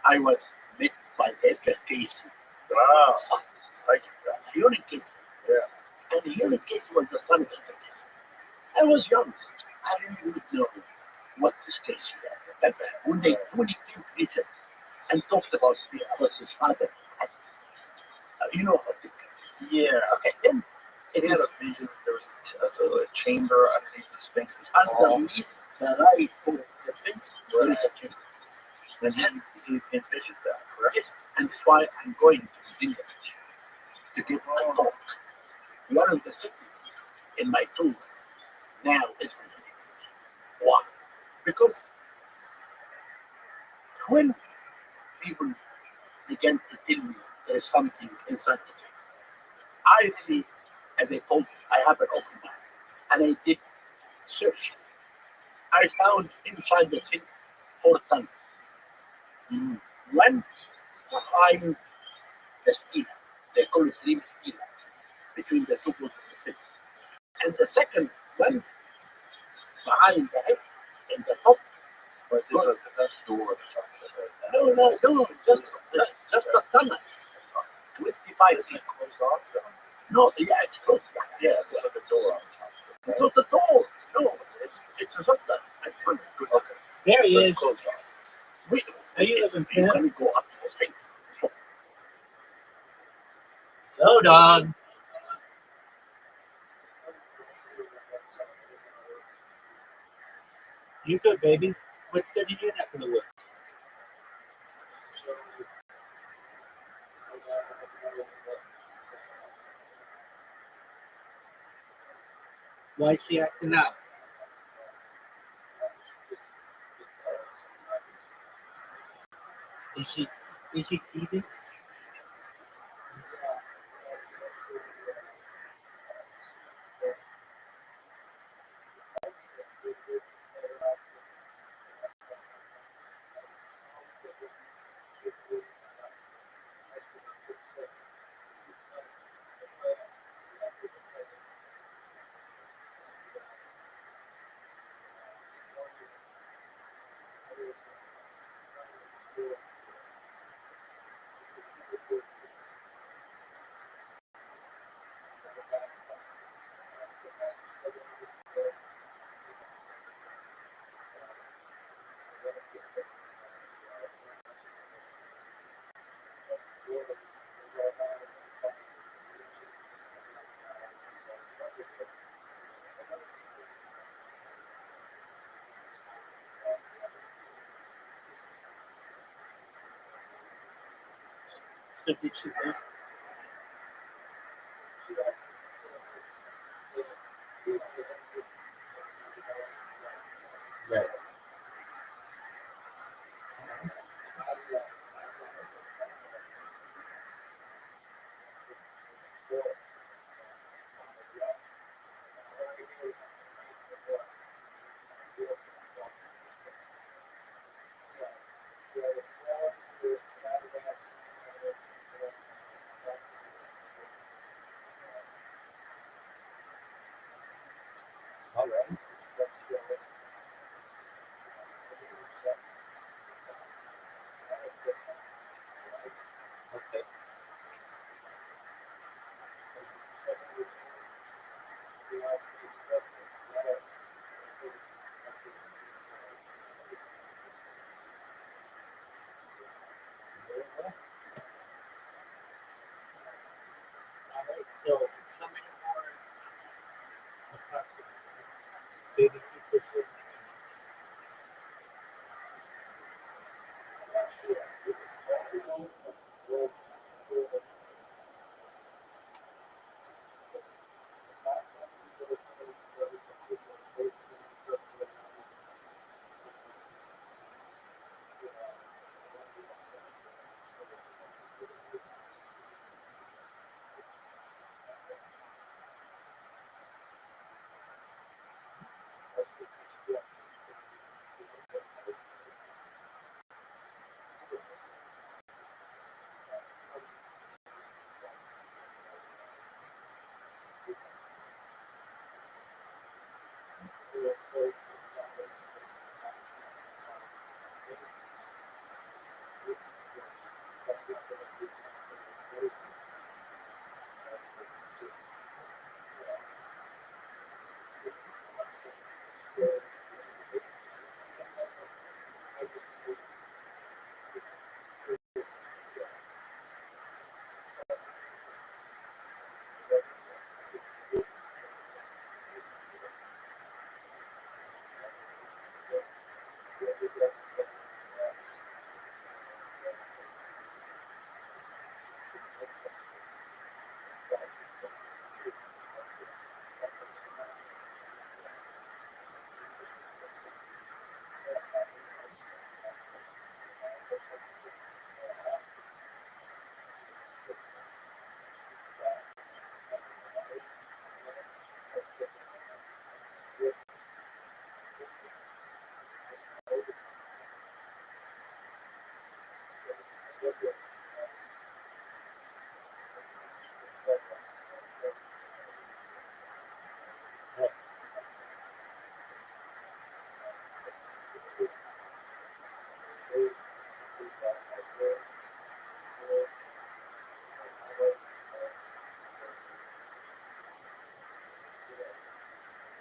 I was met by Edgar Casey. Wow. Psychic guy. Henry Casey. Yeah. And Henry Casey was the son of Edgar Casey. I was young. I really didn't know what's this Casey. But when he came to Egypt and talked about his father, you know about it. Yeah. Okay, then it He had is a vision. There was a chamber underneath the Sphinx's wall. underneath the right of the Sphinx. There is a chamber. And he envisioned that, correct? Yes, and that's why I'm going to the village to give a talk. One of the cities in my tour now is Virginia. Why? Because when people began to tell me there is something inside the Sphinx, I really, as I told you, I have an open mind, and I did search. I found inside the Sphinx 4 tunnels. One behind the stela, they call it dream stela, between the two poles of the Sphinx. And the second one behind the head and the top. But there's a door at the top of the head. No, just a tunnel. 25 feet. Closed off? No, yeah, it's close. Yeah, there's like a door on top. It's not a door. No, it's just a tunnel. Okay. There he So is. it's closed off. Are you living You pimp? can go up to the Sphinx. Go, dog. You good, baby. What's good in your neck of the woods? Why is she acting out? Is she eating? So did she miss? Right.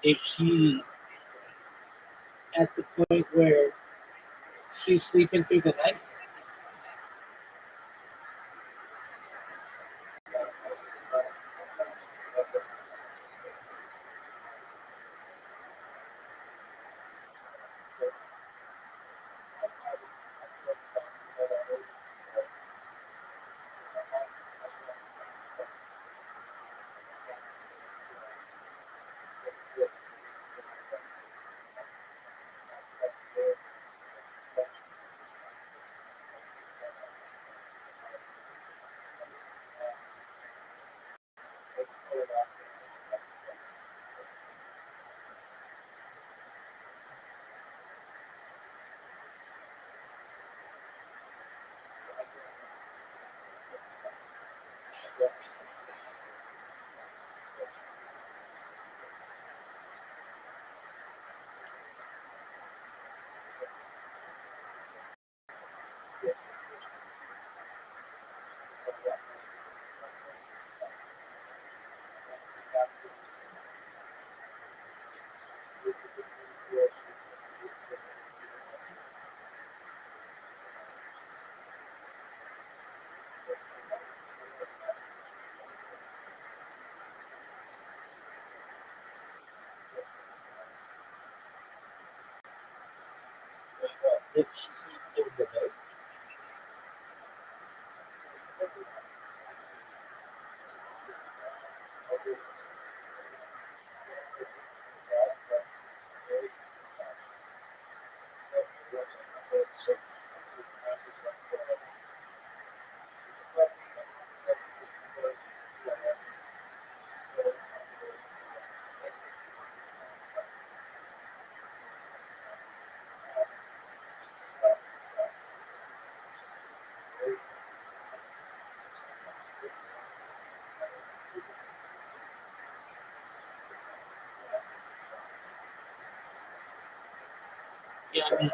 Is she at the point where she's sleeping through the night? Did she sleep through the night? Yeah, I mean,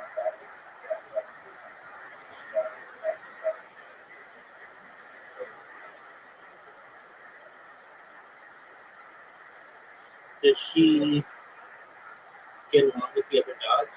does she get along with the other dogs?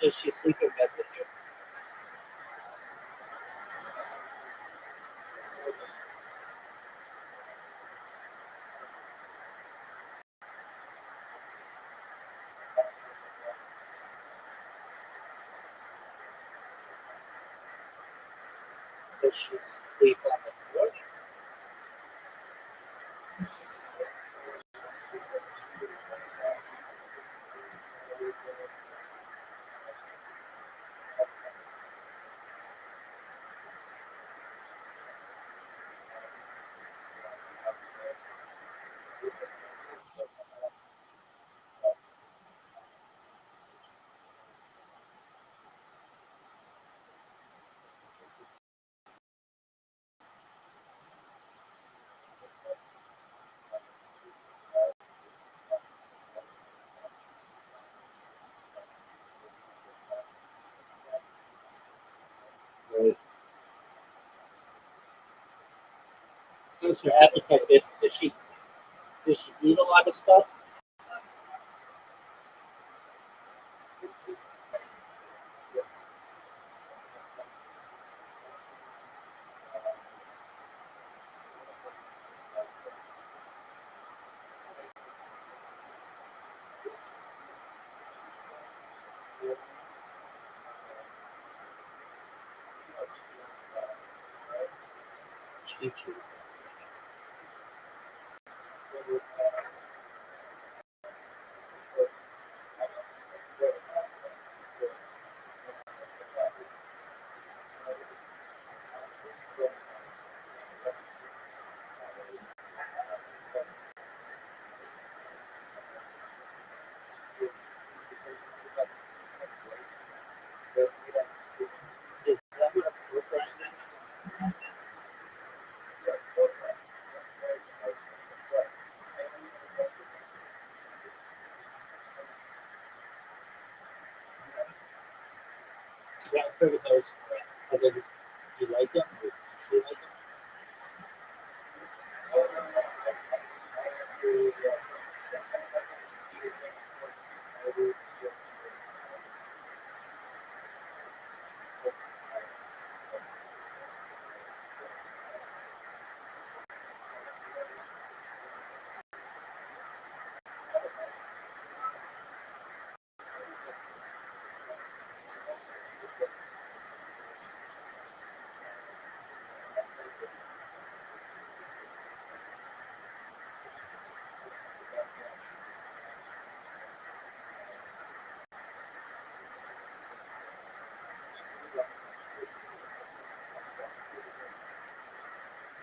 Does she sleep in bed with you? Does she sleep on the floor? How's her appetite? Does she eat a lot of stuff? She chews. Is that what a purpose is? Yeah, I've heard of those. Do you like them? Or do you like them?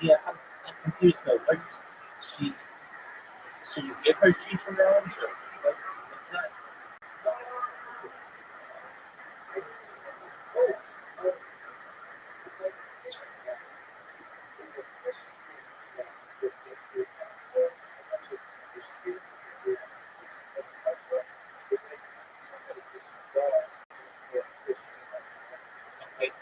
Yeah, I'm confused though. What's she? So you give her cheese from your own, or what's that? Okay.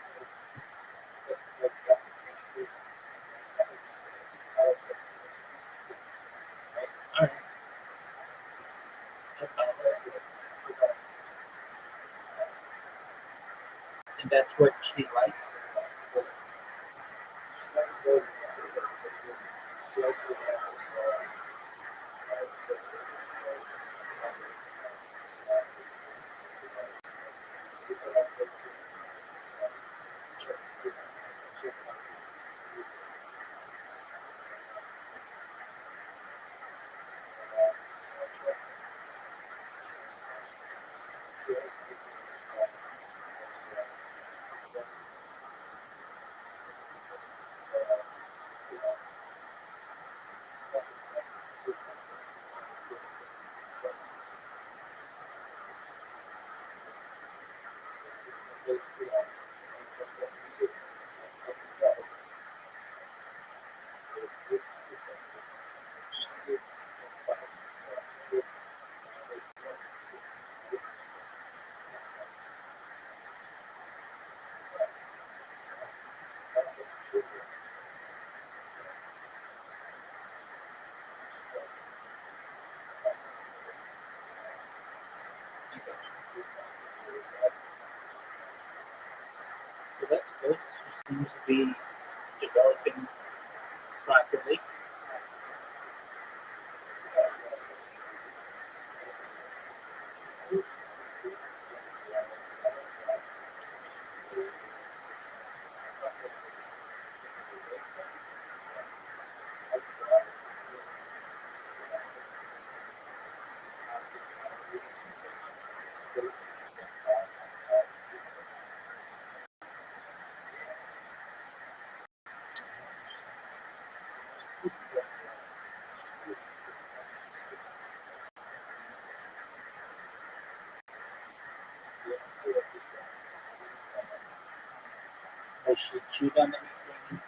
All right. And that's what she likes. seems to be developing properly. I should cheat on anything.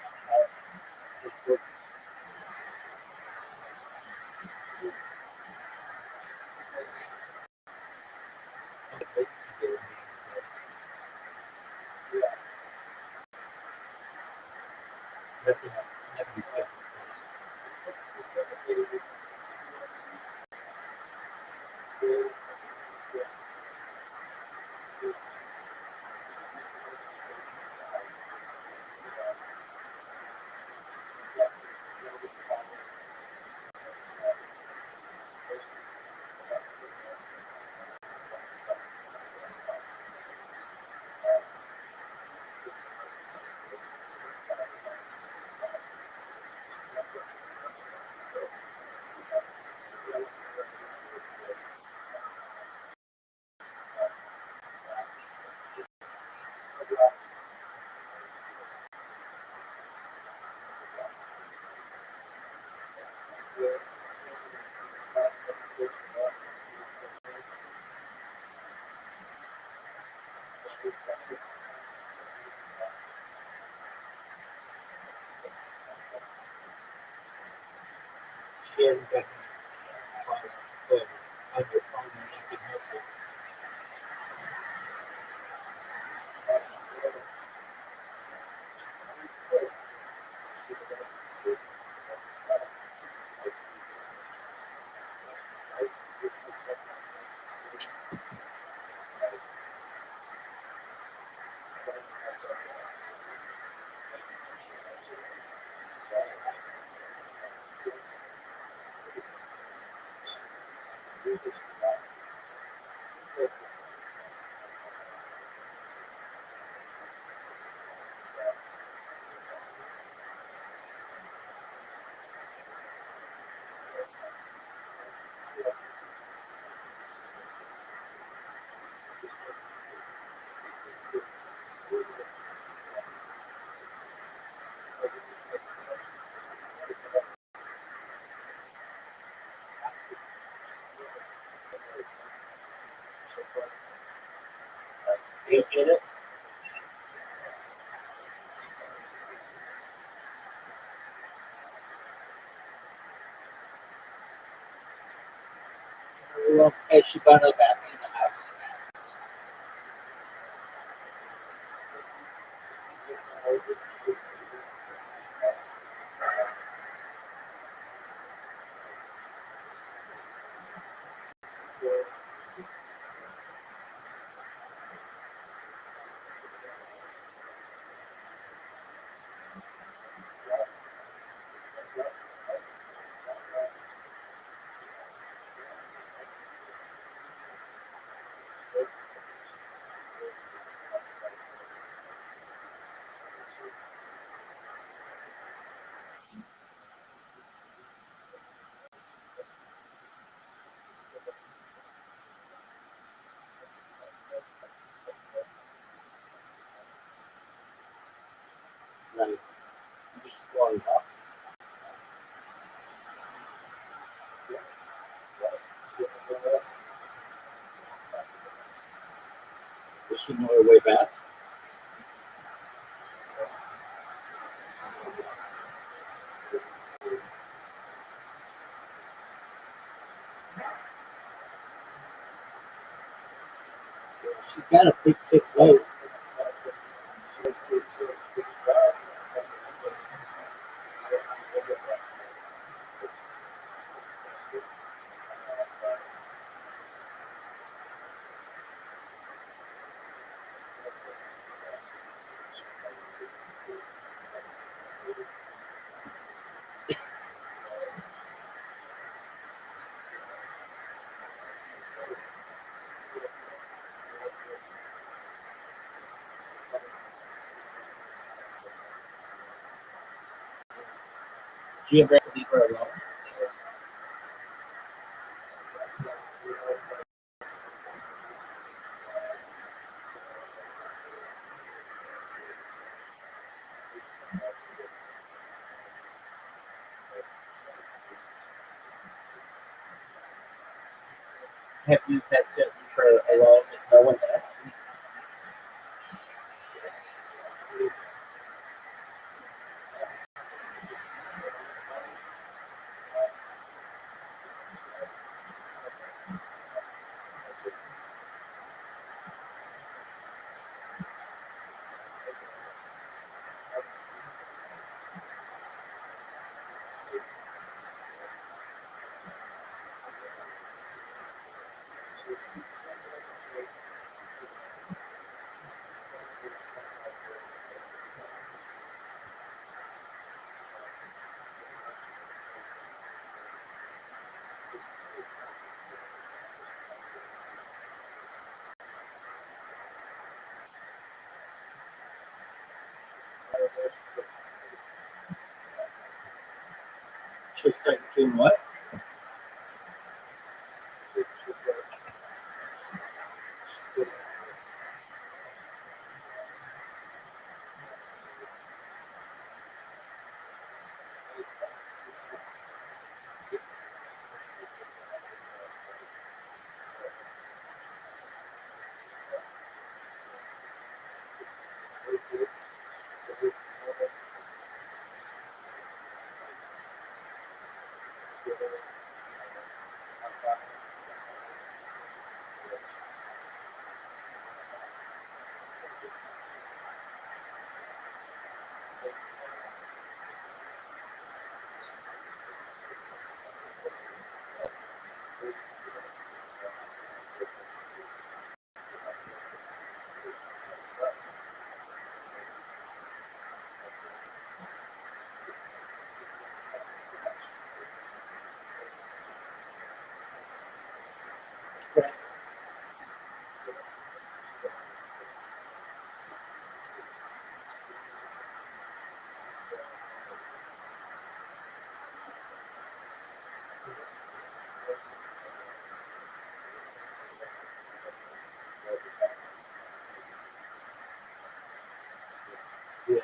She hasn't gotten good on your phone or anything like that. You get it? Well, hey, she found a bathroom in the house. Right. You just blow it up. Does she know her way back? She's got a big, thick boat. Do you ever leave her alone? Have you had to leave her alone with no one there? She'll start doing what? Yeah.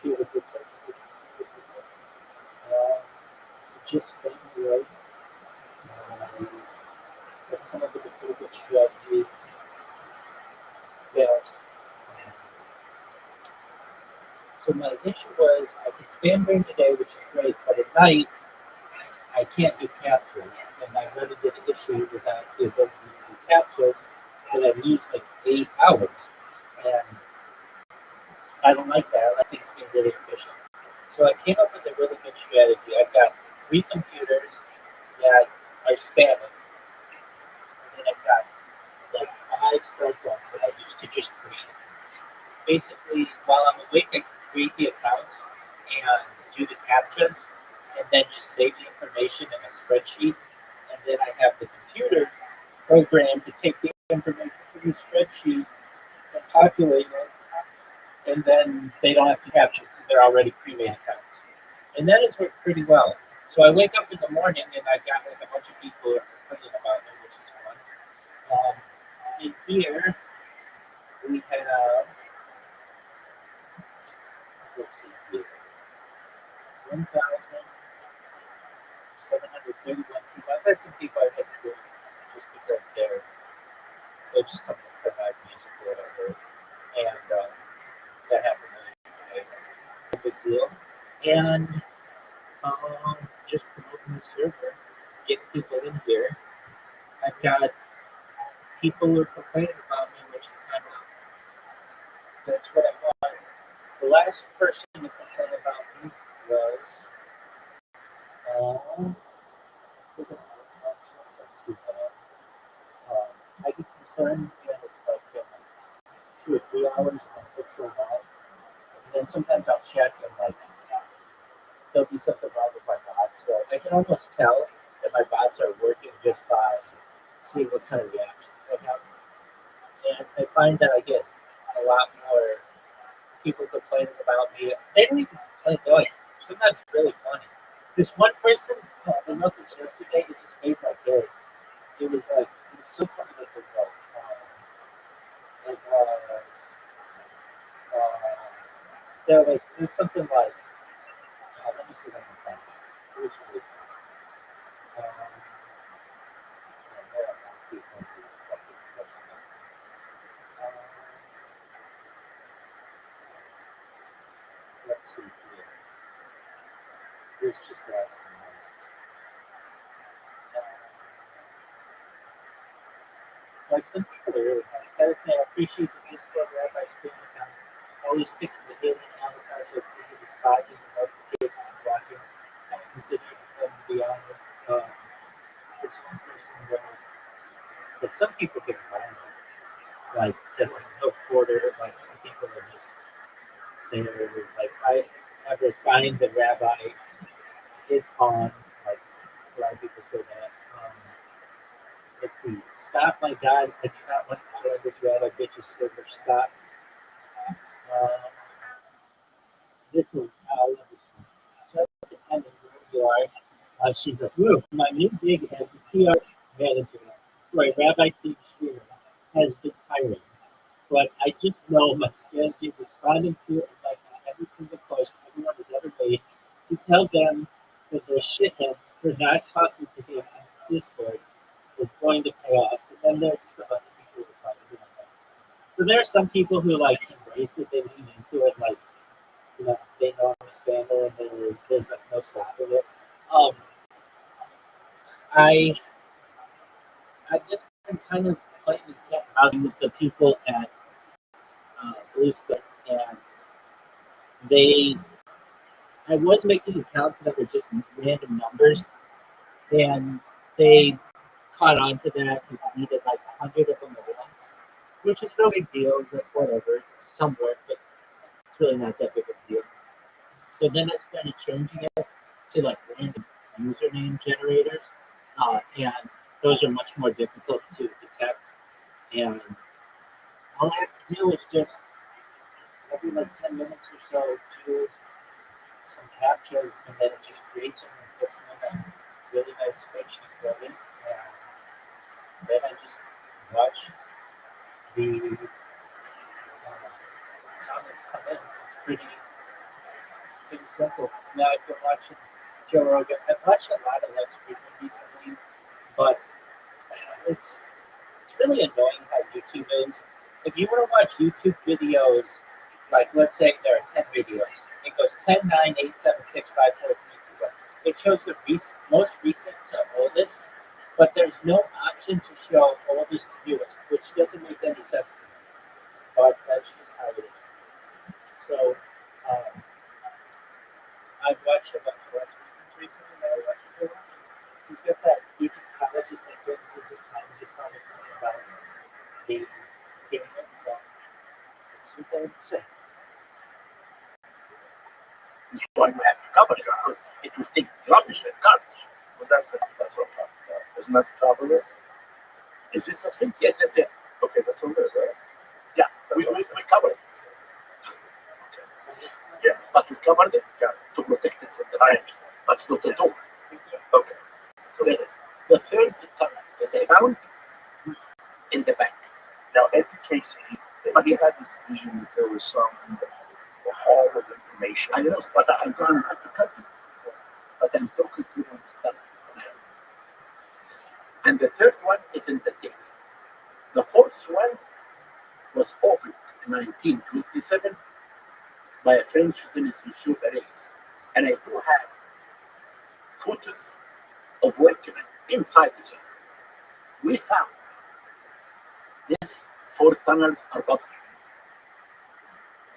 She was a good secretary. Just family life. I've come up with a pretty good strategy that. So my issue was I could spam during the day, which is great, but at night I can't do captures. And I really did an issue with that is that you do captures that I lose like 8 hours. And I don't like that. I think it's being really efficient. So I came up with a really good strategy. I've got 3 computers that are spamming, and then I've got like 5 cell phones that I use to just create. Basically, while I'm awake, I can create the accounts and do the captchas, and then just save the information in a spreadsheet, and then I have the computer programmed to take the information from the spreadsheet and populate it, and then they don't have to capture because they're already pre-made accounts. And that has worked pretty well. So I wake up in the morning and I got like a bunch of people complaining about me, which is fun. In here, we have, let's see here, 1,731 people. I've had some people I've had to do just because they just come to provide music or whatever. And that happened really a big deal. And just promoting the server, getting people in here. I've got people who are complaining about me, which is kind of, that's what I want. The last person to complain about me was, I get concerned and it's like 2 or 3 hours on what's going on. And then sometimes I'll check and like there'll be something wrong with my bots. So I can almost tell that my bots are working just by seeing what kind of reactions I have. And I find that I get a lot more people complaining about me. They don't even complain, though. Sometimes it's really funny. This one person, I wrote this yesterday, it just made my day. It was like, it was so funny that they wrote. It was, they're like, it was something like, let me see if I can find it. It was really funny. Let's see here. Here's just last night. Like some people are really nice. Gotta say, I appreciate the Discord Rabbi's being account. Always picking the alien avatar so it's easy to spot you and notifications and blocking. Considering them, to be honest, this one person was, but some people get violent. Like, there's like no quarter, like some people are just, they're like, I ever find the rabbi is on, like, a lot of people say that. Let's see. Stop, my God. I do not want to join this rabbi bitch's server. Stop. This one. I love this one. So at the end of where you are, she's like, "Woo, my new gig as a PR manager for a rabbi themed streamer has been tiring. But I just know my strategy responding to it like every single post everyone has ever made to tell them that they're shitheads for not talking to him on Discord is going to pay off." And then there's the other people who probably do that. So there are some people who like embrace it, they lean into it, like, you know, they know I'm a scammer and there's like no stopping it. I I've just been kind of playing this cat and mouse with the people at Blue Star, and I was making accounts that were just random numbers, and they caught on to that and needed like 100 of them at once, which is no big deal. It's like whatever, some work, but it's really not that big of a deal. So then I started changing it to like random username generators, and those are much more difficult to detect. And all I have to do is just every like 10 minutes or so do some captchas, and then it just creates them and puts them in a really nice spreadsheet for me. And then I just watch the comments come in. It's pretty simple. Now I've been watching Joe Rogan. I've watched a lot of live streaming recently, but it's really annoying how YouTube is. If you want to watch YouTube videos, like let's say there are 10 videos, it goes 10, 9, 8, 7, 6, 5, 4, 3, 2, 1. It shows the most recent to oldest, but there's no option to show oldest to newest, which doesn't make any sense to me. But that's just how it is. So I've watched a bunch of live streams recently. Now I watch Joe Rogan. He's got that Egyptologist that goes into time just how they're talking about the pyramids. So it's super insane. This is why you have to cover it, because it will take rubbish and garbage. Well, that's what I'm talking about. Isn't that the top of it? Is this the thing? Yes, that's it. Okay, that's over there, right? Yeah, we covered it. Yeah. But we covered it Yeah. to protect it from the sun. But it's not the door. Okay. So that is the third tunnel that they found in the back. Now, Eddie Casey, he had this vision that there was some hall of information. I know, but I'm trying not to cut it. But I'm talking to you on the tunnel. And the third one is in the tape. The fourth one was opened in 1927 by a French journalist, Monsieur Perez. And I do have photos of workmen inside the cells. We found these 4 tunnels are published.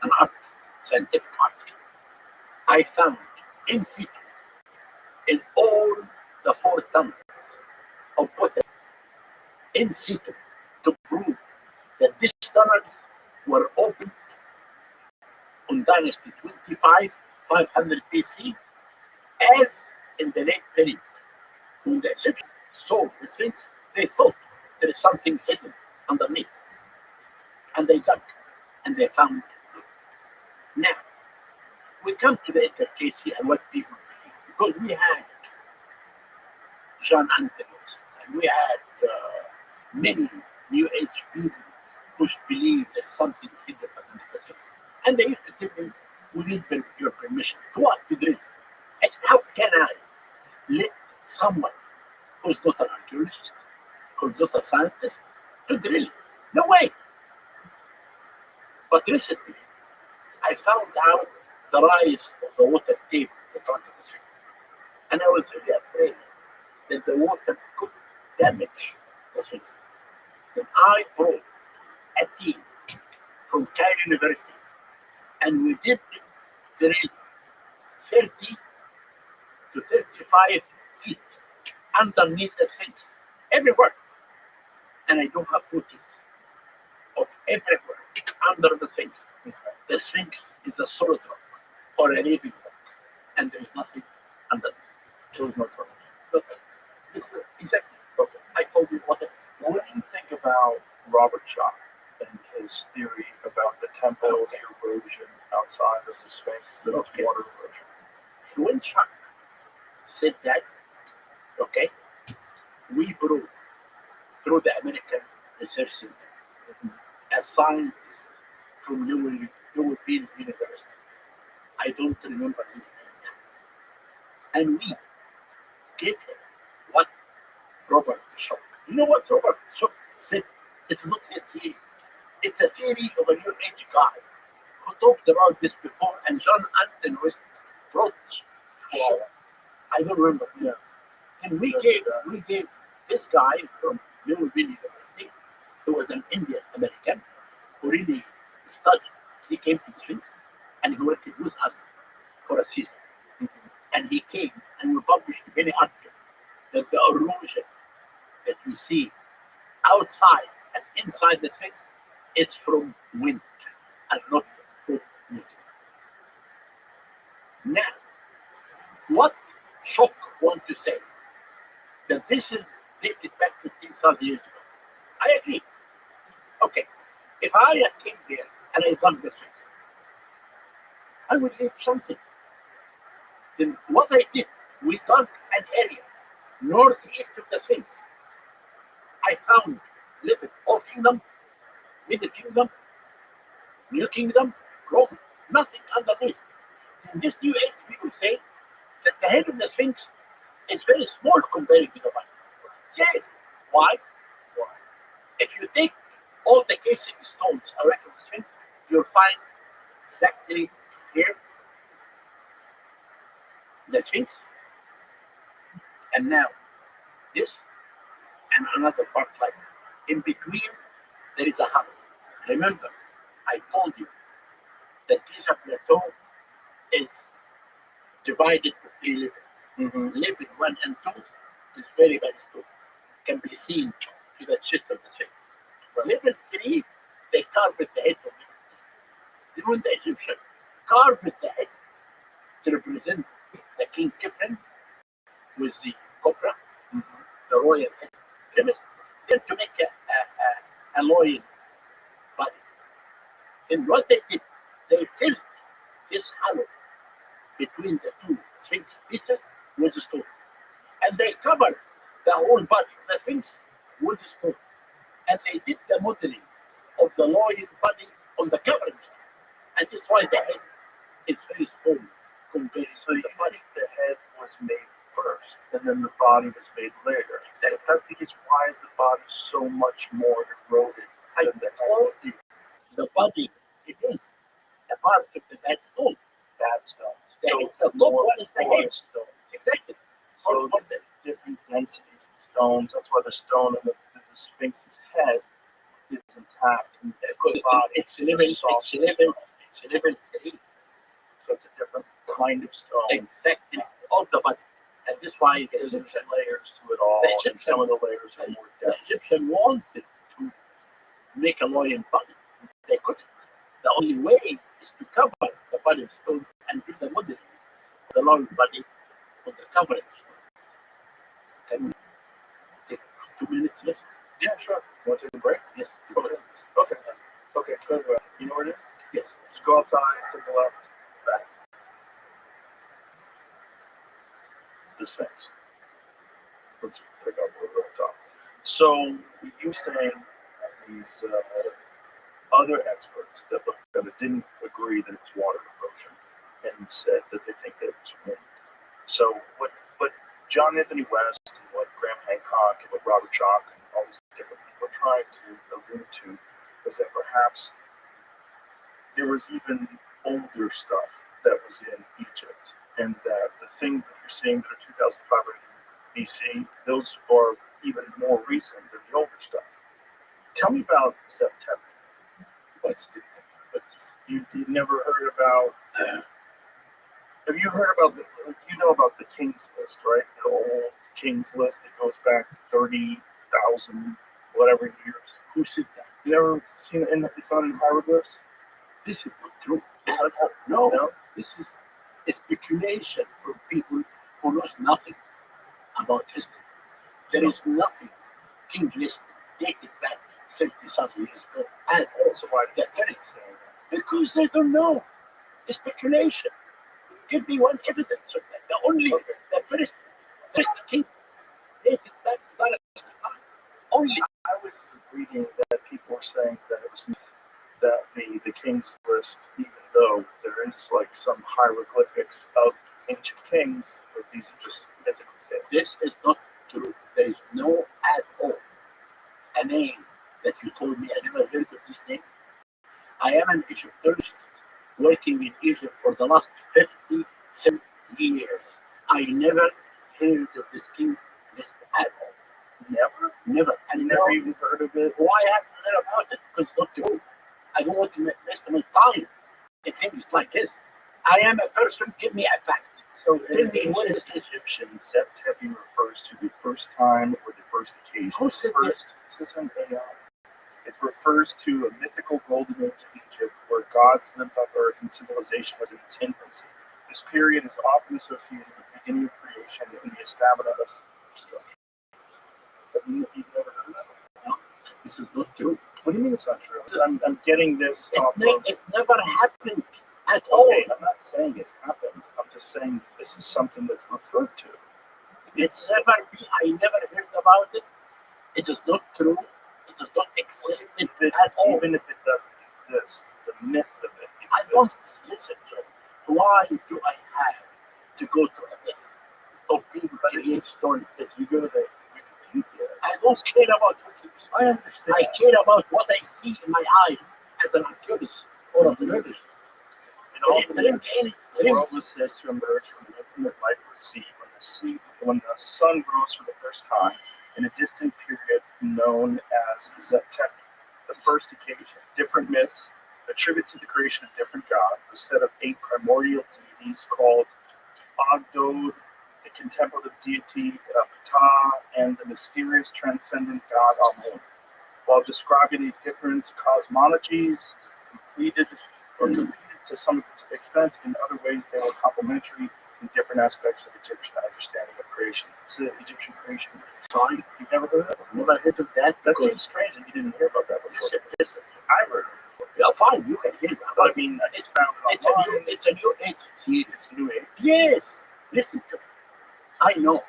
An article, scientific article. I found in situ in all the 4 tunnels of potash in situ to prove that these tunnels were opened on Dynasty 25, 500 BC, as in the late period. When the Egyptians saw the things, they thought there is something hidden underneath. And they dug and they found it. Now, we come to the Edgar Casey and what people believe. Because we had John Anthony's and we had many New Age people who believe there's something hidden underneath the surface. And they used to tell me, we need your permission. What to do? I said, how can I let someone who's not an archaeologist, who's not a scientist, to drill? No way. But recently, I found out the rise of the water table in front of the Sphinx. And I was really afraid that the water could damage the Sphinx. Then I brought a team from Cairo University, and we did drill 30 to 35 feet underneath the Sphinx, everywhere. And I don't have photos of everywhere under the Sphinx. The Sphinx is a solid rock or a living rock, and there is nothing underneath. So there's no trouble. Exactly. Okay. I told you what. What do you think about Robert Schock and his theory about the temporal erosion outside of the Sphinx, the Okay. water erosion? When Chuck said that, okay, we brought through the American Research Center a scientist from Louisville University. I don't remember his name now. And we gave him what Robert Schock. You know what Robert Schock said? It's not a theory. It's a theory of a New Age guy who talked about this before, and John Anton wrote. I don't remember. Yeah. And we gave this guy from Louisville University, who was an Indian American, who really studied. He came to the Sphinx and he worked with us for a season. And he came and we published many articles that the erosion that we see outside and inside the Sphinx is from wind and not from water. Now, what Schock want to say? That this is dated back 15,000 years ago. I agree. Okay, if I came there and I dug the Sphinx, I would leave something. Then what I did, we dug an area northeast of the Sphinx. I found living Old Kingdom, Middle Kingdom, New Kingdom, Rome, nothing underneath. In this New Age, people say that the head of the Sphinx is very small compared to the body. Yes. Why? If you take all the casing stones away from the Sphinx, you'll find exactly here the Sphinx, and now this, and another part like this. In between, there is a hub. Remember, I told you that Giza Plateau is divided to 3 levels. Level 1 and 2 is very bad stones. Can be seen to the chest of the Sphinx. Level 3, they carved the head from it. When the Egyptians carved the head, to represent the king Kefren with the cobra, the royal premise, then to make a loyal body. And what they did, they filled this hollow between the two sphinx pieces with the stones. And they covered the whole body of the sphinx with the stones. And they did the modeling of the loyal body on the covering stones. And that's why the head is very small compared So to you the body. think the head was made first, and then the body was made later? If that's the case, why is the body so much more eroded I than the head? told you, the body, it is a part of the bad stones. Bad stones. The, So the top more one is the head. porous stones. Exactly. So there's different densities of stones. That's why the stone in the Sphinx's head is intact. And Because the body it's is level, soft it's level, it's level 3. So it's a different kind of stone. Exactly. Of the body. And that's why the There's Egyptian, layers to it all. The And Egyptian- some of the layers are more the dense. Egyptian wanted to make a loyal body. They couldn't. The only way is to cover the body of stones and do the modeling of the loyal body on the covering stones. Can we take 2 minutes less? Yeah, sure. Want to take a break? Yes. Okay. Okay. Good. You know where it is? Yes. Just go outside, to the left, back. The Sphinx. Let's pick up where we left off. So you saying these other experts that looked at it didn't agree that it's water erosion and said that they think that it was wind. So what John Anthony West and what Graham Hancock and what Robert Chalk and all these different people are trying to allude to is that perhaps there was even older stuff that was in Egypt, and that the things that you're seeing that are 2,500 BC, those are even more recent than the older stuff. Tell me about September. What's this? You never heard about? Have you heard about you know about the King's List, right? The old King's List that goes back 30,000 whatever years. Who said that? You never seen it? It's not in hieroglyphs. This is not true. Is that No, no? this is a speculation from people who knows nothing about history. There is nothing King list dated back 30,000 years ago at all. So why The first, because they don't know. It's speculation. Give me one evidence of that. The first king dated back to dynasty time. Only. I was reading that people were saying that it was that the King's List, even though there is like some hieroglyphics of ancient kings, but these are just mythical things. This is not true. There is no at all a name that you told me. I never heard of this name. I am an Egyptologist working in Egypt for the last 57 years. I never heard of this king list at all. Never. You And never now, even heard of it? why have to hear about it? Because it's not true. I don't want to waste my time in things like this. I am a person, give me a fact. So Tell in me what is ancient this? Egyptian, Septepi refers to the first time or the first occasion. Who said First, this isn't AI. It refers to a mythical golden age of Egypt where gods lived on earth and civilization was in its infancy. This period is often associated with the beginning of creation and the establishment of structure. But you've never heard of that before? No, this is not true. What do you mean it's not true? I'm getting this off of... It never happened at all. Okay, I'm not saying it happened. I'm just saying this is something that's referred to. It's never been, I never heard about it. It is not true. It does not exist at all. Even if it doesn't exist, the myth of it I don't exists. listen, John. Why do I have to go to a myth of people create stories? If you go to the Wikipedia, I don't care about Wikipedia. I understand. I care about what I see in my eyes as an archaeologist or as an herbalist. In all The the world was said to emerge from the infinite lifeless sea when the sun rose for the first time in a distant period known as Septepi, the first occasion. Different myths attribute to the creation of different gods, the set of 8 primordial deities called Ogdod, the contemplative deity Ptah, and the mysterious transcendent god Amun. While describing these different cosmologies, competed to some extent. In other ways, they were complementary in different aspects of Egyptian understanding of creation. It's Egyptian creation. Fine. You've never heard of that? Never heard of that. That because- seems strange that you didn't hear about that before. Listen. I heard of it. Yeah, fine. You can hear that. But I mean, it's found It's a online. new age. It's a new age. Yes. Listen to me. I know.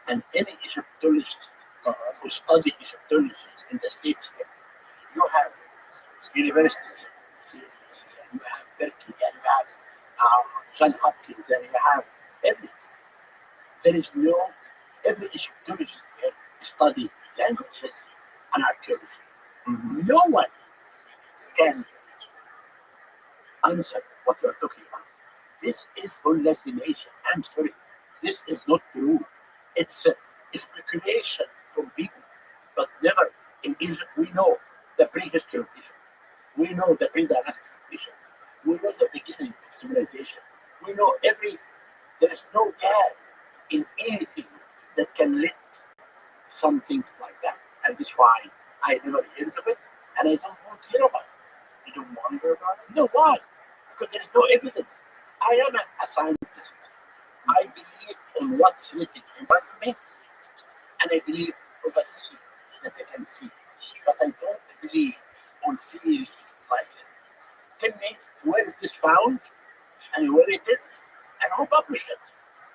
And any Egyptologist who study Egyptology in the States here, you have universities here, you have Berkeley, and you have John Hopkins, and you have everything. There is every Egyptologist here study languages and archaeology. Mm-hmm. No one can answer what you're talking about. This is hallucination. I'm sorry. This is not true. It's speculation from people. But never in Egypt, we know the prehistory of Egypt. We know the pre-dynastic of Egypt. We know the beginning of civilization. We know there is no gap in anything that can lead some things like that. And that's why I never heard of it, and I don't want to hear about it. You don't want to hear about it? No, why? Because there is no evidence. I am a scientist. I believe on what's written in front of me, and I believe of a sea that I can see. But I don't believe on theories like this. Tell me where it is found, and where it is, and who published it.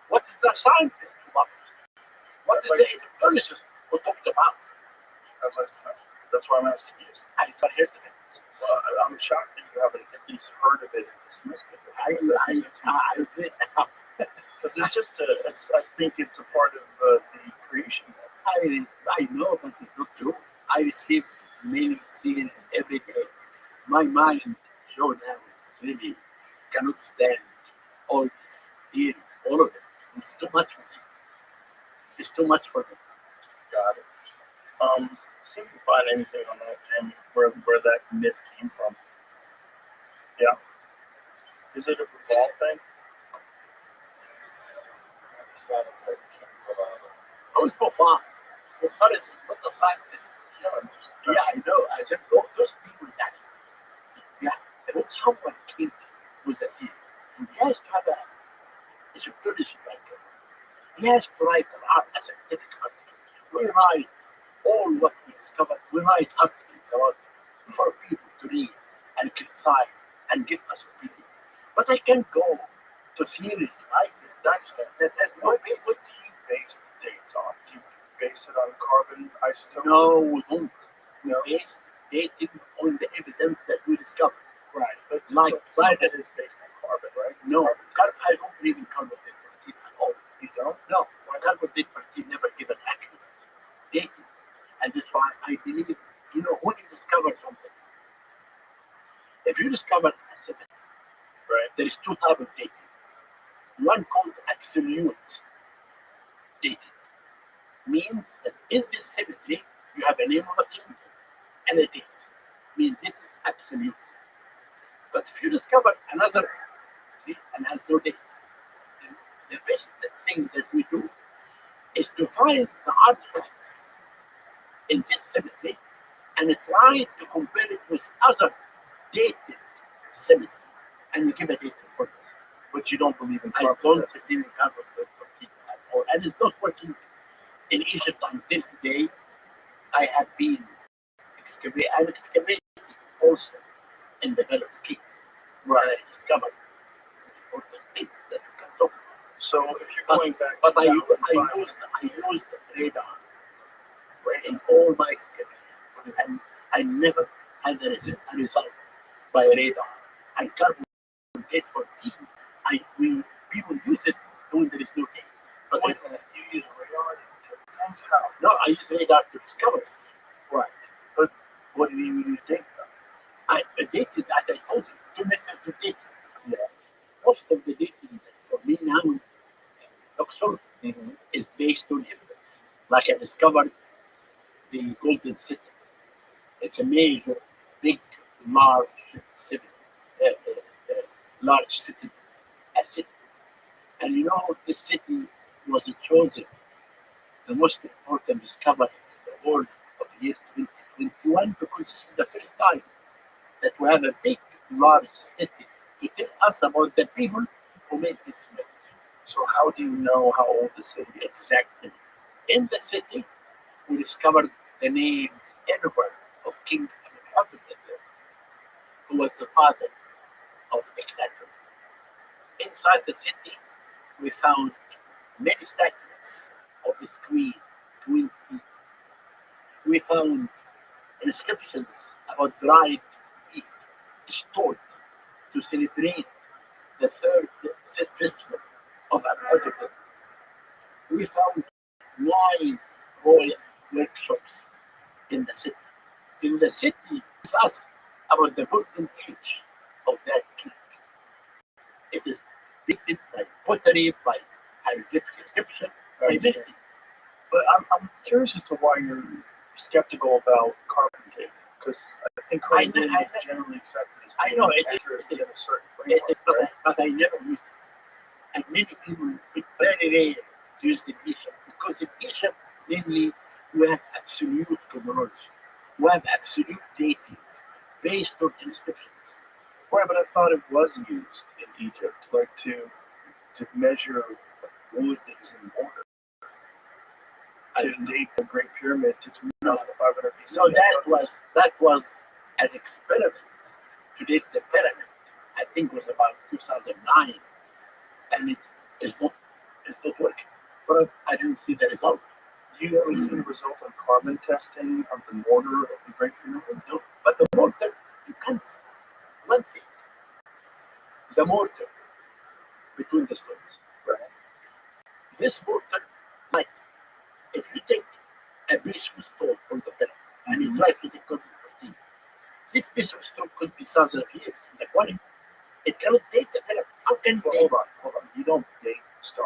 What is the scientist who published it? What is the Egyptologist who talked about it? I'd like to know. That's why I'm asking you. I never heard of it. Well, I'm shocked that you haven't at least heard of it and dismissed it. I Because it's just I think it's a part of the creation. I know, but it's not true. I receive many theories every day. My mind, Joe, now is really cannot stand all these theories, all of it. It's too much for me. It's too much for me. Got it. See if you can find anything on that, Jamie, where that myth came from. Yeah. Is it a revolve thing? Don't go far. The sun is not the scientist. Yeah, I know. I said, those people that. Yeah, and when someone came with a theory, he has to have a Egyptology background. He has to write a scientific article. We write all what we discovered. We write articles about it for people to read and criticize and give us opinion. But I can't go to theories like this. That has no basis. What do you base the dates on? Do you base it on carbon isotope? No, we don't. No. Based dating on the evidence that we discovered. Right. But Like science is based on carbon, right? No, I don't believe in carbon-14 at all. You don't? No, carbon-14 never given accurate dating. And that's why I believe, when you discover something, if you discover a cemetery, Right. there is two types of dating. One called absolute dating. Means that in this cemetery, you have a name of a king and a date. Means this is absolute. But if you discover another tree and has no dates, then the best thing that we do is to find the artifacts in this cemetery and try to compare it with other dated cemetery, and you give a date for this. But you don't believe in I carbon? don't believe in carbon-14 at all, and it's not working in Egypt until today. I have been excavating also in developed caves where I discovered important things that you can talk about. So if you're going back, But I to used radar in all my excavations, and I never had a result by radar. And carbon-14, people use it when there is no date. But wait a minute, you use radar to detect how? no, I use radar to discover things. Right. But what do you use date though? I dated, as I told you, two methods of dating. Yeah. Most of the dating that for me now in Rothschild Mm-hmm. is based on evidence. Like I discovered the Golden City. It's a major, big, large city, large city, a city. And this city was chosen the most important discovery in the world of the year 2021 because this is the first time that we have a big, large city to tell us about the people who made this message. So how do you know how old the city is? Exactly. In the city, we discovered the names everywhere of King Amenhotep III, who was the father of Akhenaten. Inside the city, we found many statues of his queen, Queen Tea. We found inscriptions about dried meat stored to celebrate the third festival of Amenhotep. We found 9 royal workshops in the city. In the city, it's us about the golden age of that king. It is depicted by pottery, by hieroglyphic inscription, by everything. But I'm curious as to why you're skeptical about carbon dating, because I think carbon dating is generally accepted as I know it is. accurate It within is. a certain It framework. is, but I never use it. And many people, it's very rare to use the Egypt, because in Egypt, mainly, we have absolute chronology. We have absolute dating based on inscriptions. Right, but I thought it was used in Egypt, like to measure wood that was in mortar. To date the Great Pyramid to 2500 BC. So that was an experiment to date the pyramid. I think it was about 2009, and it's not working. But I didn't see the result. You ever seen the result on carbon testing of the mortar of the Great Pyramid? No, but the mortar, you can't. One thing, the mortar between the stones. Right. This mortar, like if you take a piece of stone from the pyramid and you try to decode it, this piece of stone could be thousands of years in the quality. It cannot date the pyramid. How can you Well, date? hold on. You don't date stone.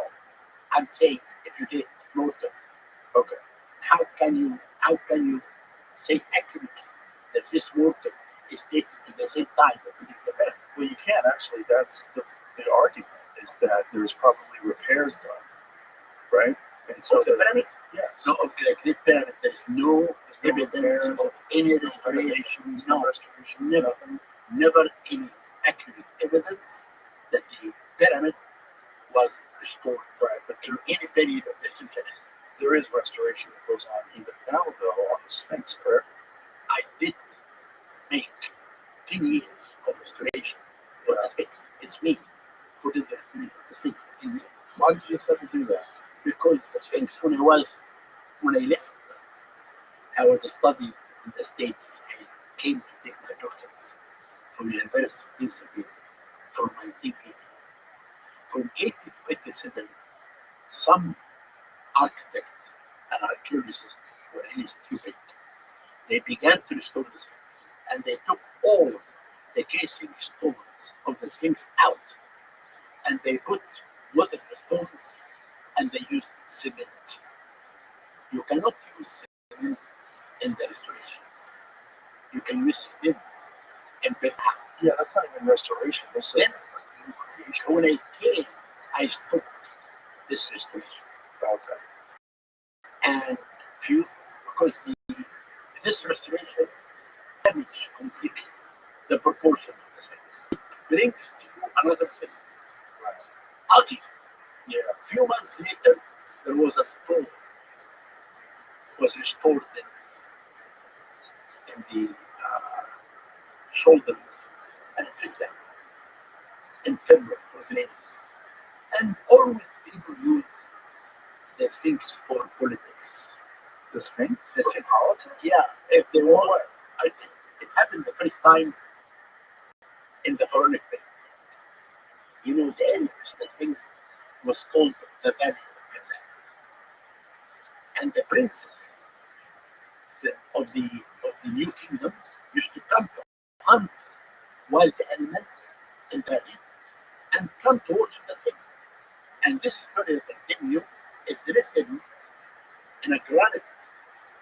I'm saying if you date mortar, Okay. how can you say accurately that this mortar is dated to the same time that we did the pyramid? Well, you can't actually. That's the argument, is that there's probably repairs done, right? And so Of the pyramid? yes, No, of the Great Pyramid, there is no there's no evidence repairs, of any no restoration. renovations, No, restoration, never. nothing. Never any accurate evidence that the pyramid was restored Right, but in any period of the Egyptian history. there is restoration that goes on even now, though, on the Sphinx, correct? I did make 10 years of restoration for the Sphinx. It's me who did the restoration of the Sphinx for 10 years. Why did you just have to do that? Because the Sphinx, when I left, I was studying in the States. I came to take my doctorate from the University of Pennsylvania from 1980. From 80 to 87, some architects and archaeologists were really stupid. They began to restore the Sphinx, and they took all the casing stones of the Sphinx out, and they put lot of the stones, and they used cement. You cannot use cement in the restoration. You can use cement in big house. Yeah, that's not even restoration. That's Then, new creation. when I came, I stopped this restoration. Okay. And because this restoration damaged completely the proportion of the Sphinx. It brings to you another Sphinx. Ugly. Yeah. Few months later, there was a stone was restored in the shoulder, and it fit down. In February, it was raining. And always people use the Sphinx for politics. The Sphinx? The For Sphinx. politics? Yeah, if they want, I think it happened the first time in the Pharaonic period. You know, the aliens, the Sphinx was called the Valley of Gazelles. And the princess of the New Kingdom used to come to hunt wild animals in the valley and come to watch the Sphinx. And this story that I tell you is written in a granite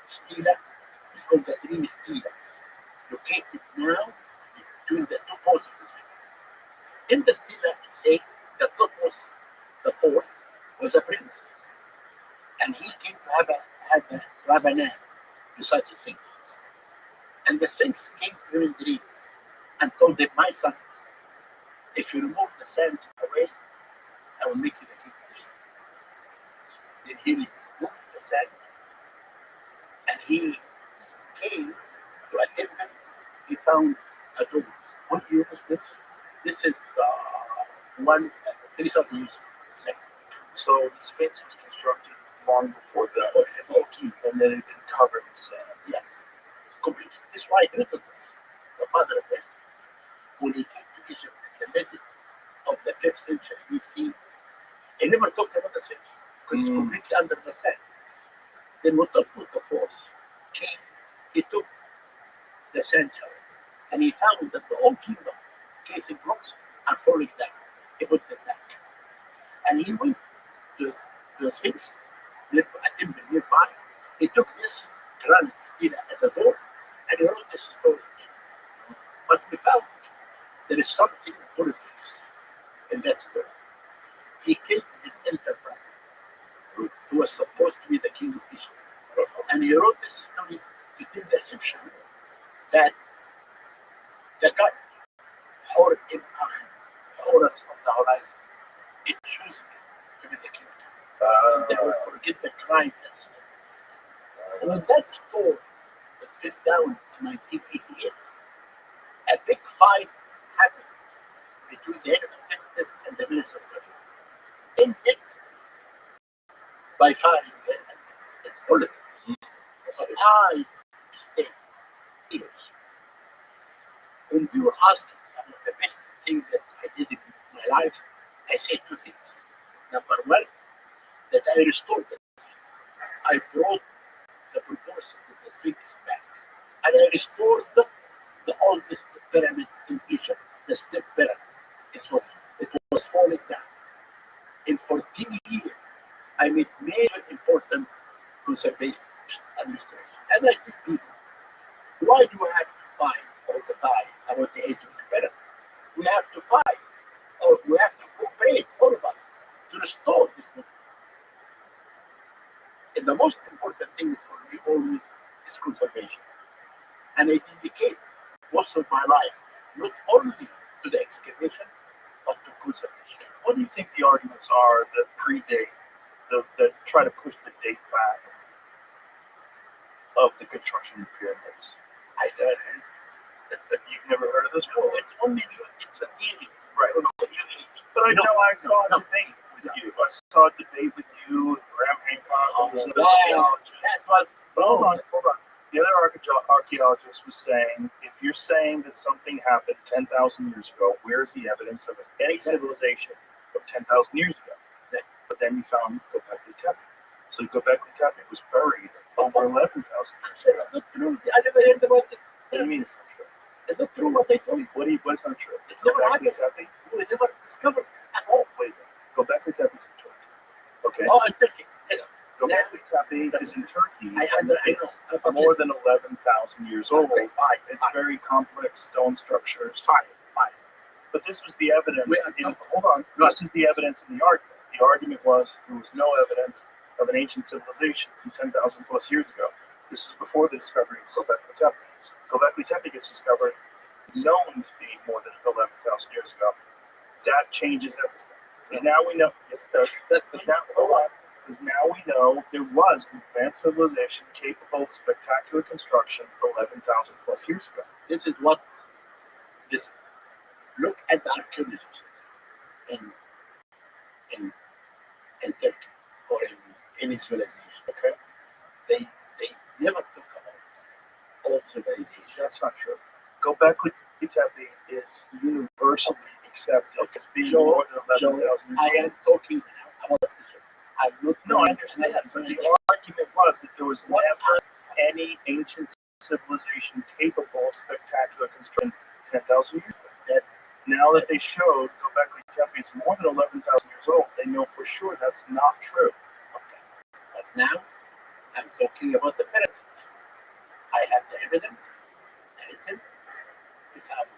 stela. It's called the Dream Stela, located now between the two poles of the Sphinx. In the stela, it says that Thutmose the fourth was a prince, and he came to have a Ravana beside the Sphinx. And the Sphinx came to him in dream and told him, "My son, If you remove the sand away, I will make you the king of Israel. Then he removed the sand, and he came to a temple. He found a tomb. What year was this? This is 3,000 years ago. So the Sphinx was constructed long before that, Before the whole king. and then it had been covered in sand. Yes, completely. This is why Herodotus, the father of this, when he came to Egypt in the middle of the 5th century BC, he never talked about the Sphinx because it's completely under the sand. Then what the force came, he took the center and he found that the whole kingdom, casing blocks, are falling down. He put them back. And he went to the Sphinx, a temple nearby. He took this granite stele as a door and he wrote this story. But we found there is something politics in that story. He killed his elder brother, who was supposed to be the king of Israel. And he wrote this story to tell the Egyptian that the God, Horus of the horizon, it chose me to be the king. And they will forget the crime that he did. When that storm that fell down in 1988, a big fight happened between the head of the and the minister of treasury. Ended by firing the Emirates. It's politics. But I stayed years. When we were asked about the best thing that I did in my life, I said two things. Number one, that I restored the Sphinx. I brought the proportion of the Sphinx back. And I restored the oldest pyramid in Egypt, the step pyramid. It was falling down. In 14 years, I made major important conservation administration. And I tell people, why do we have to fight all the time about the age of the pyramid? We have to fight, or we have to cooperate, all of us, to restore this movement. And the most important thing for me always is conservation. And I dedicate most of my life not only to the excavation, but to conservation. What do you think the arguments are that predate, that try to push the date back of the construction of pyramids? I don't know. You've never heard of this No, before? it's only new, it's a theory. Right. From the new age. But I No, know I saw a no. debate with you. I saw a debate with you, Graham Hancock, Oh, who was an wow. archaeologist. That was Hold on. The other archaeologist was saying, if you're saying that something happened 10,000 years ago, where's the evidence of any civilization of 10,000 years ago? But then you found Göbekli Tepe. So Göbekli Tepe was buried over 11,000 years That's ago. not true. I never heard about this. What do you mean it's not true? It's not true what they told you. What's not true? It's never Göbekli happened. Tepe? We never discovered this at all. Wait a minute. Göbekli Tepe is in Turkey. Okay. Oh, in Turkey. Yes. Göbekli Tepe is in Turkey. I and know. It's more than 11,000 years old. Okay, fine. It's very complex stone structures. Fine. But this was the evidence. No. Hold on. This is the evidence in the argument. The argument was there was no evidence of an ancient civilization from 10,000 plus years ago. This is before the discovery of Göbekli Tepe. Göbekli Tepe gets discovered known to be more than 11,000 years ago. That changes everything. Because now we know. Yes, it does. That's the Because now we know there was an advanced civilization capable of spectacular construction 11,000 plus years ago. This is what this. Look at the archaeologists in Turkey or in any civilization. Okay, They never talk about old civilization. that's not true. Göbekli Tepe is universally accepted as being Joe, more than 11,000 years I old. am talking about this. I'm not. No, I understand. But the argument was that there was never any ancient civilization capable of spectacular construction 10,000 years ago. That now that they showed Göbekli Tepe is more than 11,000 years old, they know for sure that's not true. Okay. But now I'm talking about the pyramids. I have the evidence, written. We found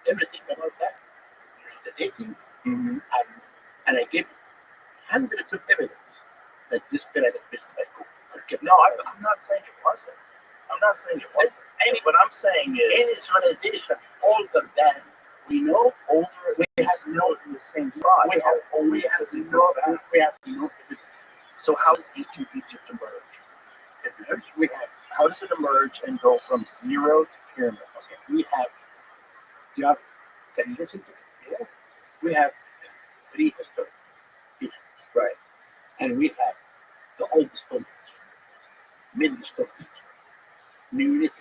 everything about that. The dating, and I gave hundreds of evidence that this pyramid built by Kufu. No, I'm not saying it wasn't. I'm not saying it wasn't. What I'm saying is Any civilization older than we know, older. we have mill in the same spot. We have no. So how does Egypt emerge? How does it emerge and go from zero to pyramids? We have, can you listen to me? Yeah. We have prehistoric Egypt, Right. and we have the oldest stone age, middle stone age, Neolithic,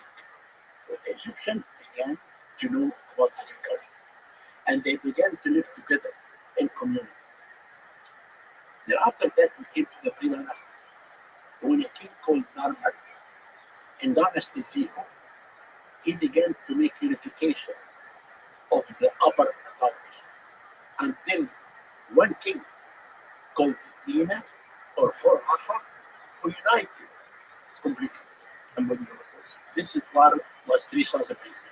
where the Egyptians began to know about agriculture, and they began to live together in communities. Then after that, we came to the pre-dynasty, when a king called Narmer in Dynasty Zero, he began to make unification of the upper powers until one king called Nina or Horhaha who united completely. And what year was this? This is what was 3000 BC,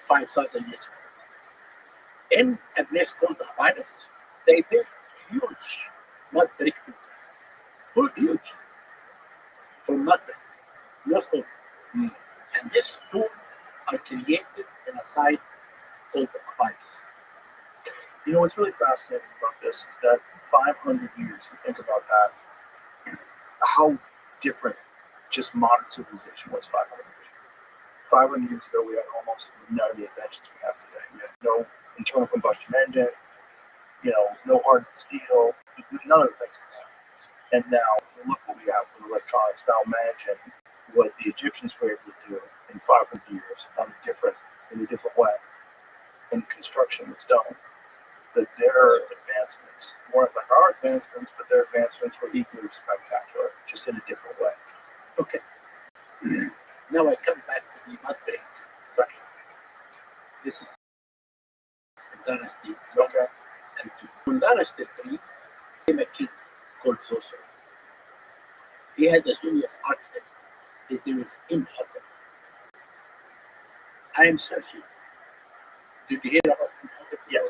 5000 years ago. In a place called Abydos, they built huge mud brick tools, huge, from mud brick, no stones. And these tools are created in a site called Abydos. You know what's really fascinating about this is that 500 years, you think about that, how different just modern civilization was 500 years ago. 500 years ago, we had almost none of the inventions we have today. We had no internal combustion engine, no hardened steel, none of the things. And now, look what we have with electronics. Now imagine what the Egyptians were able to do in 500 years in a different way. And construction was done. That their advancements weren't like our advancements, but their advancements were equally spectacular, just in a different way. Okay. Now I come back to the mud brick structure. This is Dynasty 1 and 2. In Dynasty 3, came a king called Zoser. He had a genius architect. His name is Imhotep. I am searching. Did you hear about Imhotep? Yes.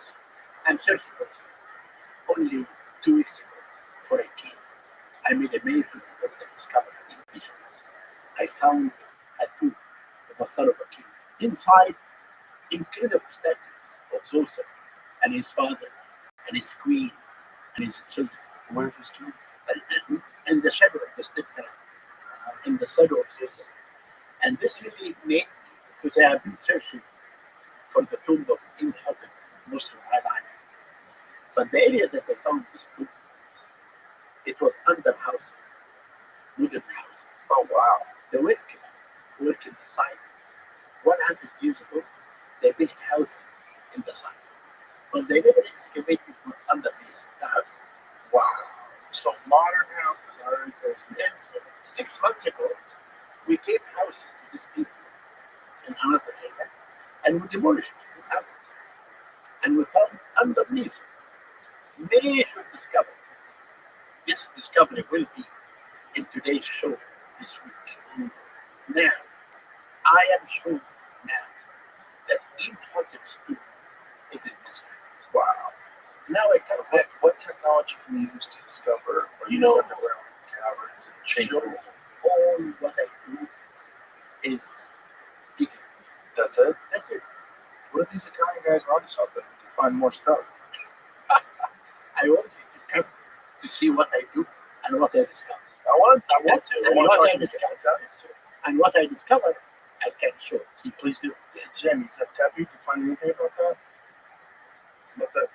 I'm searching for this. Only 2 weeks ago, for a king, I made a major important discovery in Egypt. I found a tomb of a son of a king. Inside, incredible statues of Zoser and his father and his queens and his children. Where's this tomb? And the shadow of the step in the shadow of Zoser. And this really made me, because I have been searching for the tomb of Imhotep most of my life. But the area that I found this tomb, it was under houses, wooden houses. Oh, wow. The work in the site. 100 years ago, they built houses in the site. But they never excavated what's underneath the house. Wow. So modern houses are in Then 6 months ago, we gave houses to these people in another area, and we demolished these houses. And we found underneath major discoveries. This discovery will be in today's show this week. Now, I am sure now that Imhotep's tomb is in this room. Wow. Now I come back. What technology can you use to discover or use underground caverns and chambers? All what I do is digging. That's it? That's it. What if these Italian guys are onto something? We can find more stuff. I want you to come to see what I do and what I discover. I want to. And I want what to I talk to the discover. Italians too. And what I discover, I can show. Please do. Jim, is that Tepe? Did you find anything about that? About that?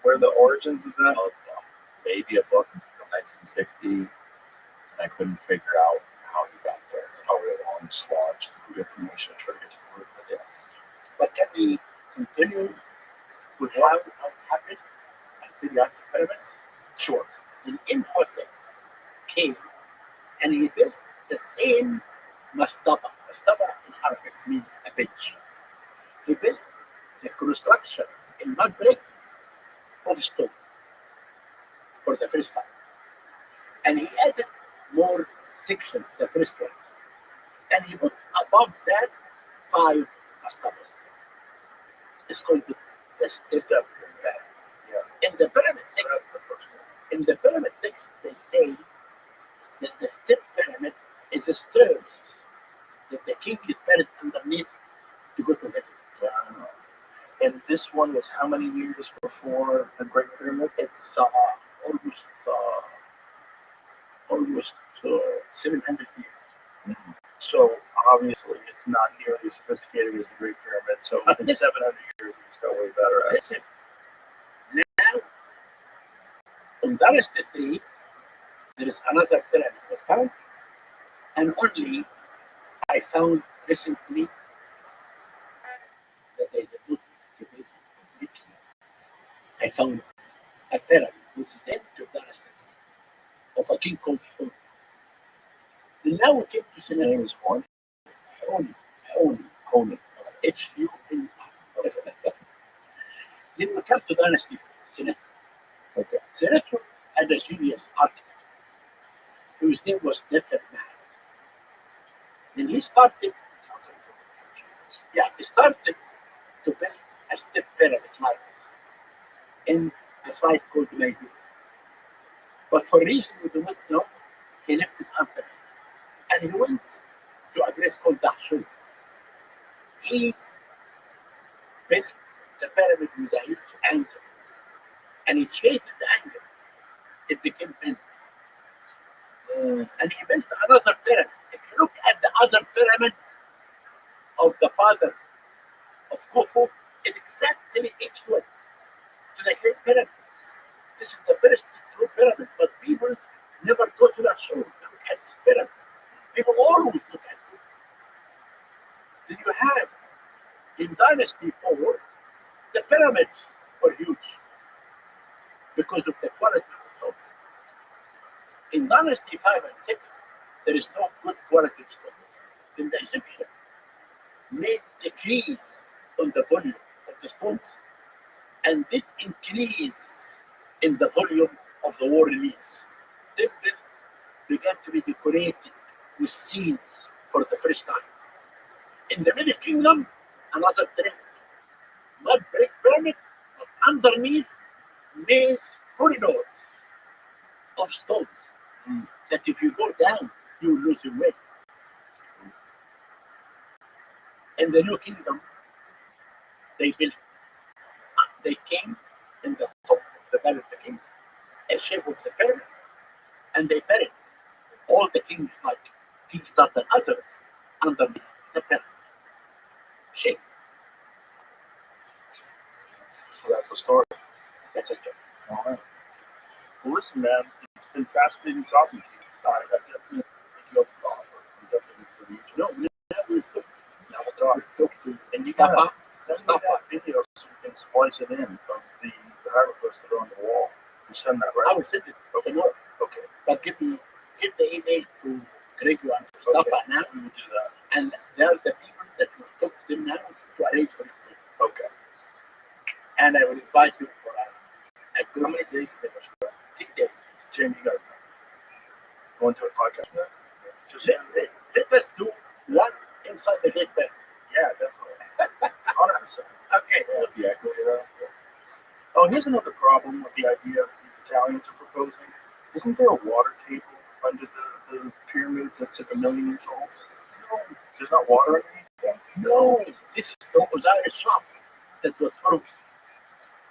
Where are the origins of that? Maybe a book from 1960, and I couldn't figure out how he got there. How we long swatch the information to try to get to the root of it. But can we continue with how it happened until you have the pyramids? Sure. Then Imhotep came and he built the same mastaba. Mastaba in Arabic means a bench. He built the construction in mud brick of stone for the first time. And he added more sections to the first one. And he put above that 5 mastabas. It's called the step. Yeah. In the pyramid text, That's the first one. in the pyramid text, they say that the step pyramid is a stairs that the king is placed underneath to go to heaven. Wow. And this one was how many years before the Great Pyramid? It's almost 700 years. So obviously it's not nearly as sophisticated as the Great Pyramid. So in 700 years, it's got way better at it. Listen, now on Dynasty 3, there is another pyramid was found, and only I found recently that I did not excavate completely. I found a pyramid which is end of Dynasty 3 of a king called Hon. Then now we came to His name Sennacherib. is Horn. Hon. H-U-N. Then we come to Dynasty 4, Sennacherib. Okay. Sennacherib had a genius architect whose name was Nefertari. Then he started to build a step pyramid like this in a site called Maybe. But for a reason we do not know, he left it unfinished. And he went to a place called Dahshur. He built the pyramid with a huge angle. And he changed the angle. It became bent. And he built another pyramid. If you look at the other pyramid of the father of Khufu, it's exactly equal to the Great Pyramid. This is the first true pyramid, but people never go to that show. Look at this pyramid. People always look at this. Then you have in Dynasty 4, the pyramids were huge because of the quality of the stones. In Dynasty 5 and 6, there is no good quality of stones. Then the Egyptians made decrease on the volume of the stones and did increase in the volume of the war reliefs. Temples began to be decorated with scenes for the first time. In the Middle Kingdom, another trend. Not brick pyramid, but underneath maze corridors of stones that if you go down, you will lose your way. In the New Kingdom, they came in the top of the Valley of the Kings, a shape of the pyramid, and they buried all the kings like King Tut and others underneath the pyramid shape. So that's the story. That's a story. All right. Well, listen, man, it's been fascinating talking to you. I definitely think you up the offer. I'm definitely for you. No, we took to And you got Mustafa. send me that video so we can splice it in from the hieroglyphs that are on the wall. You send that, I right? will send it tomorrow, Okay. but give the email to Gregor and Mustafa now, We will do that. and they are the people that will talk to them now to arrange for it. Okay. And I will invite you for a How good many days did they show? 6 days. Jim, you got to go into a podcast with that? Just, Let us do one inside the Great Pyramid. yeah, definitely. 100%. Okay. With the equity though. Oh, here's another problem with the idea these Italians are proposing. Isn't there a water table under the pyramid that's like 1 million years old? No, there's not water underneath that. No, this is the Osiris shaft that was from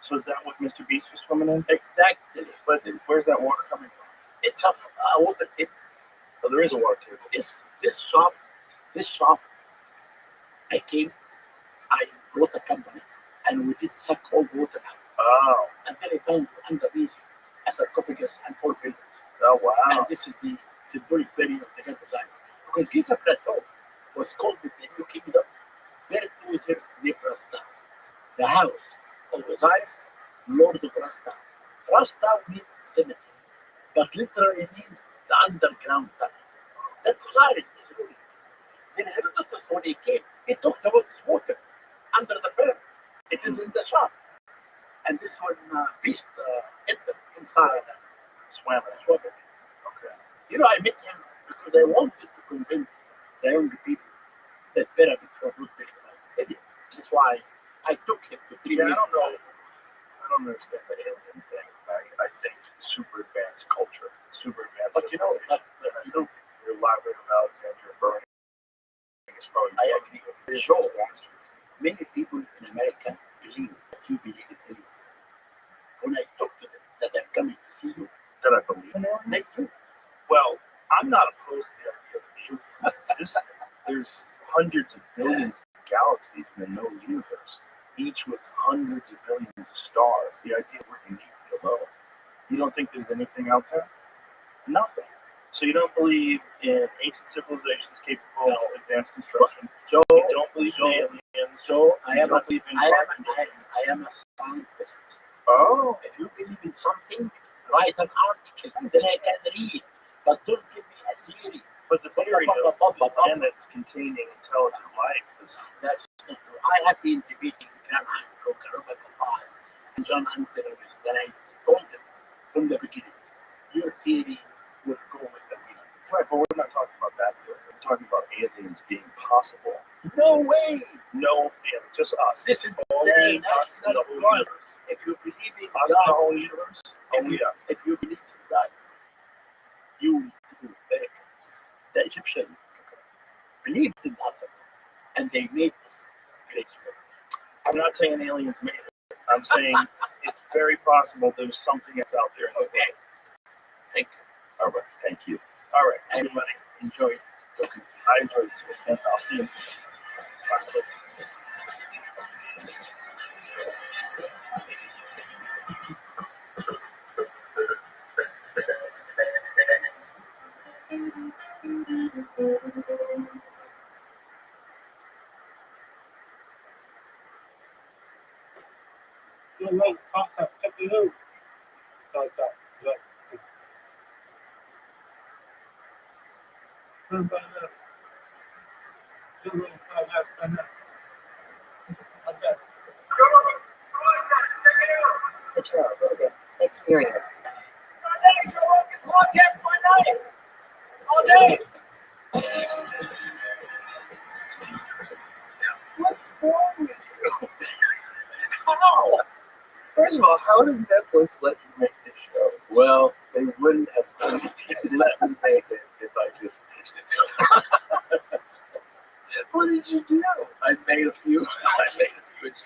So is that what Mr. Beast was swimming in? exactly. But where's that water coming from? It's a water tip. Oh, there is a water table. It's this shaft. I brought a company and we did suck all water out. Oh, Until I found underneath a sarcophagus and 4 pillars. oh wow. And this is the symbolic burial of the Great Osiris. Because Giza Plateau was called the New Kingdom, very closer near Rasta. The house of Osiris, Lord of Rasta. Rasta means cemetery, but literally means the underground tunnel. That Osiris is ruling. Then Herodotus, when he came, he talked about this water under the pyramid. It is in the shaft. And this one beast entered inside and Swam swam it. it. Okay. You know, I met him because I wanted to convince the young people that pyramids were not built by idiots. That's why I took him to 3 Yeah, I million. don't know. I don't understand the alien thing. I think super advanced culture, super advanced. But you know, civilization. Your library of Alexandria burning is probably I agree. It's So, a disaster. many people in America believe that you believe in aliens. When I talk to them that I'm coming to see you, That I believe. and they'll make you. Well, I'm not opposed to the idea of aliens existing. There's hundreds of billions of galaxies in the known universe, each with hundreds of billions of stars. The idea we're uniquely alone. You don't think there's anything out there? Nothing. So you don't believe in ancient civilizations capable of advanced construction. So, You don't believe so, in aliens. so I You am a, don't believe in I am, carbon. I am a scientist. Oh, If you believe in something, write an article and then I can read. But don't give me a theory. but the theory of planets containing intelligent life is That's not true. I have been debating Graham Hancock and John Hunter that I told them from the beginning. Your theory will go with the wind. right, but we're not talking about that theory. We're talking about aliens being possible. No way! No, yeah, just us. This is Only very us in the national whole point. universe. If you believe in Us in the God, whole universe. Only us. if you believe in God, you Americans, the Egyptians, believed in nothing, and they made us great. I'm not saying aliens made it. I'm saying it's very possible there's something that's out there. Okay. Thank you. All right. Thank you. All right. Everybody, Enjoy talking to you. I enjoyed it too. And I'll see you. Good luck, Papa. Check it out. Look. The Joe Rogan Experience. What's wrong with you? How? First of all, how did Netflix let you make this show? Well, they wouldn't have let me make it if I just pitched it to them. What did you do? I made a few and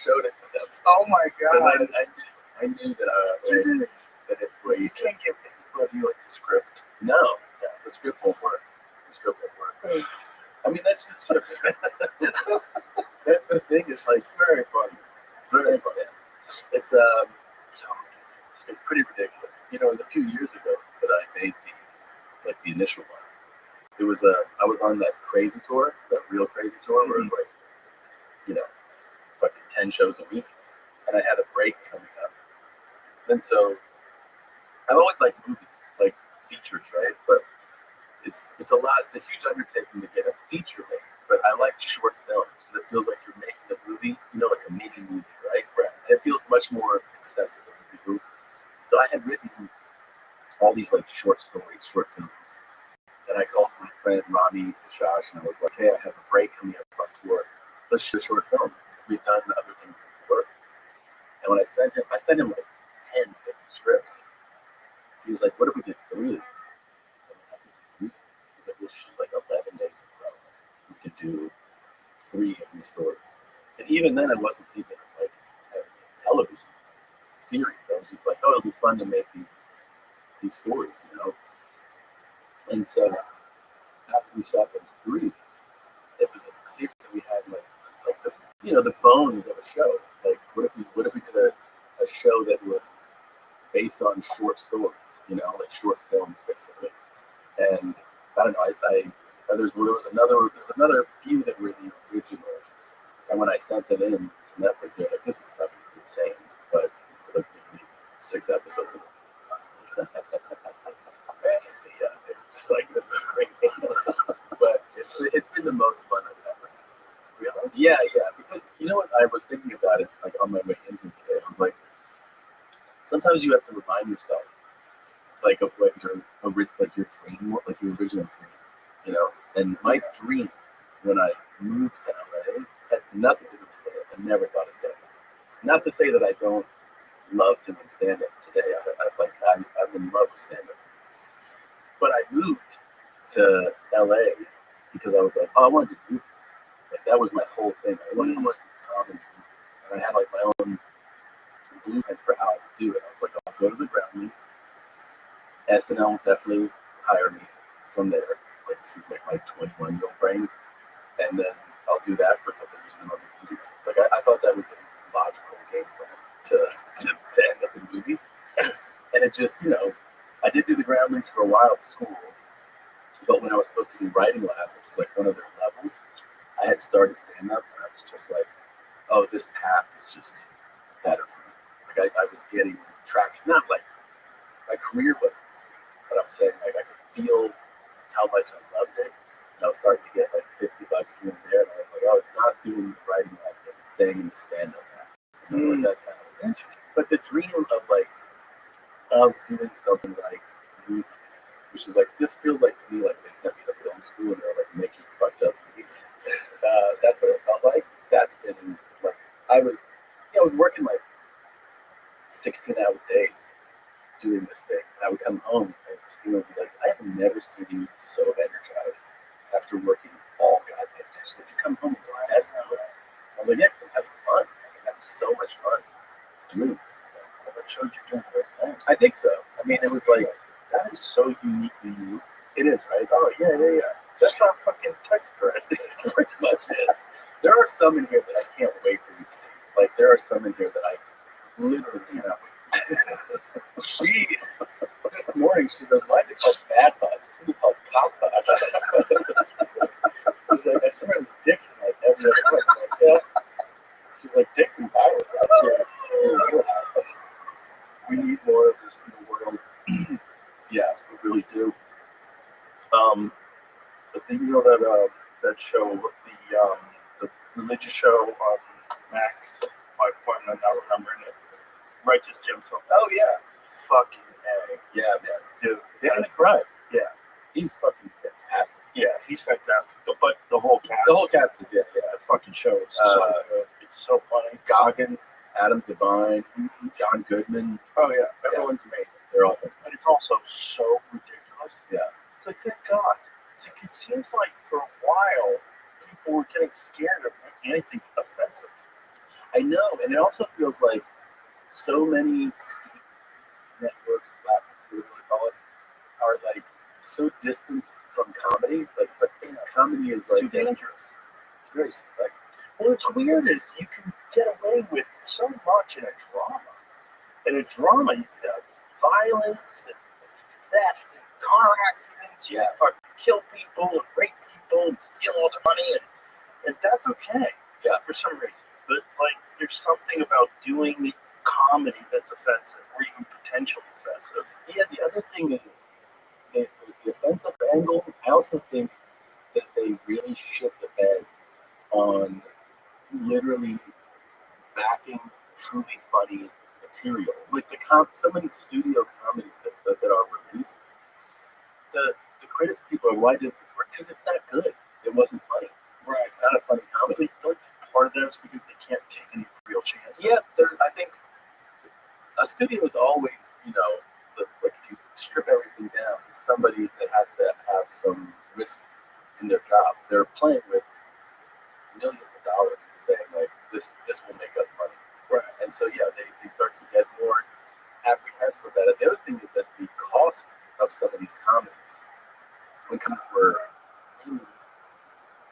showed it to them. Oh my Because god. I knew that, that if You we can't give anybody like the script. no, the script won't work. The script won't work. I mean, that's just that's the thing. It's like very funny. Very funny. It's pretty ridiculous. You know, it was a few years ago that I made the initial one. It was I was on that crazy tour, that real crazy tour, where it was like, you know, fucking 10 shows a week, and I had a break coming up. And so I've always liked movies, like features, right? But it's a lot. It's a huge undertaking to get a feature made. But I like short films because it feels like you're making a movie, you know, like a mini movie, right? Right. It feels much more accessible to people. So I had written all these like short stories, short films, and I called my friend Rabbi, and I was like, "Hey, I have a break coming up on tour. Let's shoot a short film because we've done other things before." And when I sent him like 10 different scripts. He was like, "What if we did 3 of these?" I was like, "I could do 3." He's like, "We'll shoot like 11 days in a row. We could do 3 of these stories." And even then, I wasn't thinking of like a television series. I was just like, "Oh, it'll be fun to make these stories, you know." And so after we shot those 3, it was clear that we had like the the bones of a show. Like, what if we did a show that was based on short stories, you know, like short films, basically. And I don't know, there was another few that were the original. And when I sent them in to Netflix, they're like, "This is fucking insane," but like 6 episodes of it. Yeah, like, this is crazy. But it's been the most fun I've ever had. Really? Yeah, because you know what, I was thinking about it like on my way in here today. I was like, sometimes you have to remind yourself, like, of what your dream, like your original dream, you know. And my dream when I moved to LA had nothing to do with stand-up. I never thought of stand-up. Not to say that I don't love doing stand-up today. I'm in love with stand-up. But I moved to LA because I was like, oh, I wanted to do this. Like, that was my whole thing. I wanted to do comedy. And I had like my own SNL definitely hired me from there. Like this is like my 21-year-old brain, and then I'll do that for a couple of years and then I'll do movies. Like I thought that was a logical game plan to end up in movies, and it just I did do the groundlings for a while at school, but when I was supposed to do writing lab, which was like one of their levels, I had started stand up, and I was just like, oh, this path is just better for me. Like I was getting traction, not like my career wasn't, but I'm saying like I could feel how much I loved it. And I was starting to get like $50 here and there, and I was like, oh, it's not doing the writing lab thing, it's staying in the stand up path. Like that's kind of interesting. But the dream of doing something like movies, which is like this feels like to me like they sent me to film school and they're like making fucked up movies. That's what it felt like. That's been like I was working like 16-hour days doing this thing. And I would come home and Christina would be like, I have never seen you so energized after working all goddamn day. She's like, you come home and go, that's not what I was like, yeah, because I'm having fun. I'm having so much fun doing this. Well, that showed you doing the right thing. I think so. I mean, it was like, That is so uniquely you. it is, right? Oh, yeah. That's our fucking text thread. It pretty much is. There are some in here that I can't wait for you to see. Like, there are some in here that I literally cannot wait for you to see. This morning, she goes, why is it called Bad Buzz? It should be called Cock Buzz. She's like, I swear it's Dixon, like every other word. I'm like, yeah. She's like, Dixon Pirates, that's your wheelhouse. We need more of this in the world. Yeah, we really do. But then you know that show, the religious show on Max. Why am I not remembering it? Righteous Gemstone. Oh, yeah. Fucking A. Yeah, man. Dude. Dan McBride. Yeah. He's fucking fantastic. Yeah, he's fantastic. But the whole cast. The whole cast is, yeah. That fucking show is so good. It's so funny. Goggins, Adam Devine, John Goodman. Oh, yeah. Everyone's amazing. They're all fantastic. But it's also so ridiculous. Yeah. It's like, good God. It's like, it seems like for a while, people were getting scared of making anything offensive. I know, and it also feels like so many networks, platforms, whatever you call it, are like so distanced from comedy. Like it's like comedy is like Too dangerous. It's very like Well, what's weird is you can get away with so much in a drama. In a drama, you can have violence and theft and car accidents. You can fucking kill people and rape people and steal all their money, and that's okay. Yeah. For some reason. But like, there's something about doing comedy that's offensive, or even potentially offensive. yeah. The other thing is there's the offensive angle. I also think that they really shit the bed on literally backing truly funny material. Like so many studio comedies that are released. The critics people are, why did this work? Because it's not good. It wasn't funny. Right. It's not a funny comedy. Part of that is because they can't take any real chances. Yeah, I think a studio is always, like if you strip everything down, it's somebody that has to have some risk in their job. They're playing with millions of dollars and saying like, this will make us money. Right. And so yeah, they start to get more apprehensive about it. The other thing is that the cost of some of these comedies, when comedies were really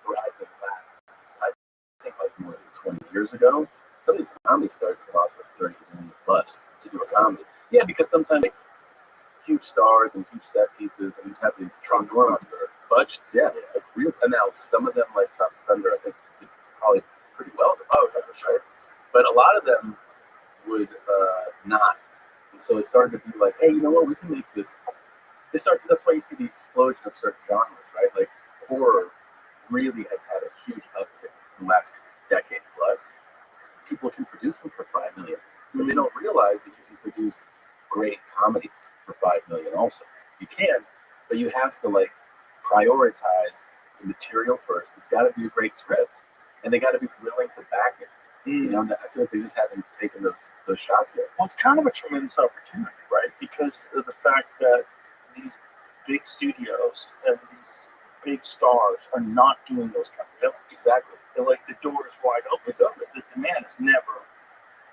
thriving last, I think like more than 20 years ago, some of these comedies started to cost like $30 million plus to do a comedy. Yeah, because sometimes like, huge stars and huge set pieces, and you have these enormous budgets. Yeah, like real. And now some of them, like Top Thunder, I think did probably pretty well at the box office, right? But a lot of them would not. And so it started to be like, hey, you know what? We can make this. That's why you see the explosion of certain genres, right? Like horror really has had a huge uptick in the last decade plus. People can produce them for $5 million, but they don't realize that you can produce great comedies for $5 million. Also, you can, but you have to like prioritize the material first. It's got to be a great script, and they got to be willing to back it. You know, I feel like they just haven't taken those shots yet. Well, it's kind of a tremendous opportunity, right? Because of the fact that these big studios and these big stars are not doing those kind of films. Exactly. They're like, the door is wide open. It's open. The demand has never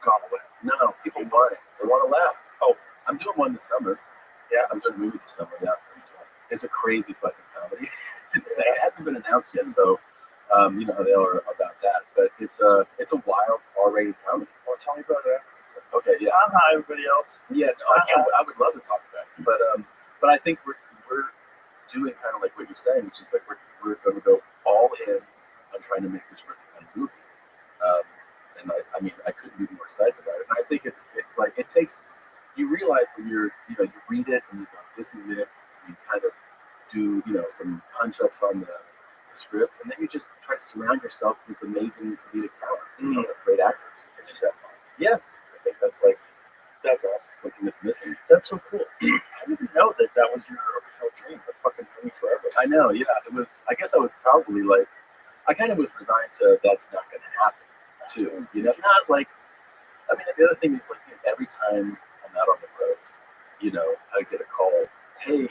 gone away. No, people want it. They want to laugh. Oh, I'm doing one this summer. Yeah? I'm doing a movie this summer. Yeah, it's a crazy fucking comedy. It's insane. It hasn't been announced yet, so you know how they are about that. But it's a wild R-rated comedy. Well, tell me about that. Okay, yeah. I'm high, everybody else. Yeah, no, I would love to talk about it, but I think we're doing kind of like what you're saying, which is like we're going to go all in on trying to make this really kind of movie. And I mean, I couldn't be more excited about it. And I think it's like it takes. You realize when you read it and you go, this is it. You kind of do some punch ups on the script, and then you just try to surround yourself with amazing comedic talent, great actors, and just have fun. Yeah, I think that's awesome. Something that's missing. That's so cool. I didn't know that was your original dream. That fucking dream forever. I know. Yeah, it was. I guess I was probably like, I kind of was resigned to that's not going to happen too. Not like. I mean, the other thing is like every time I'm out on the road, I get a call. Hey,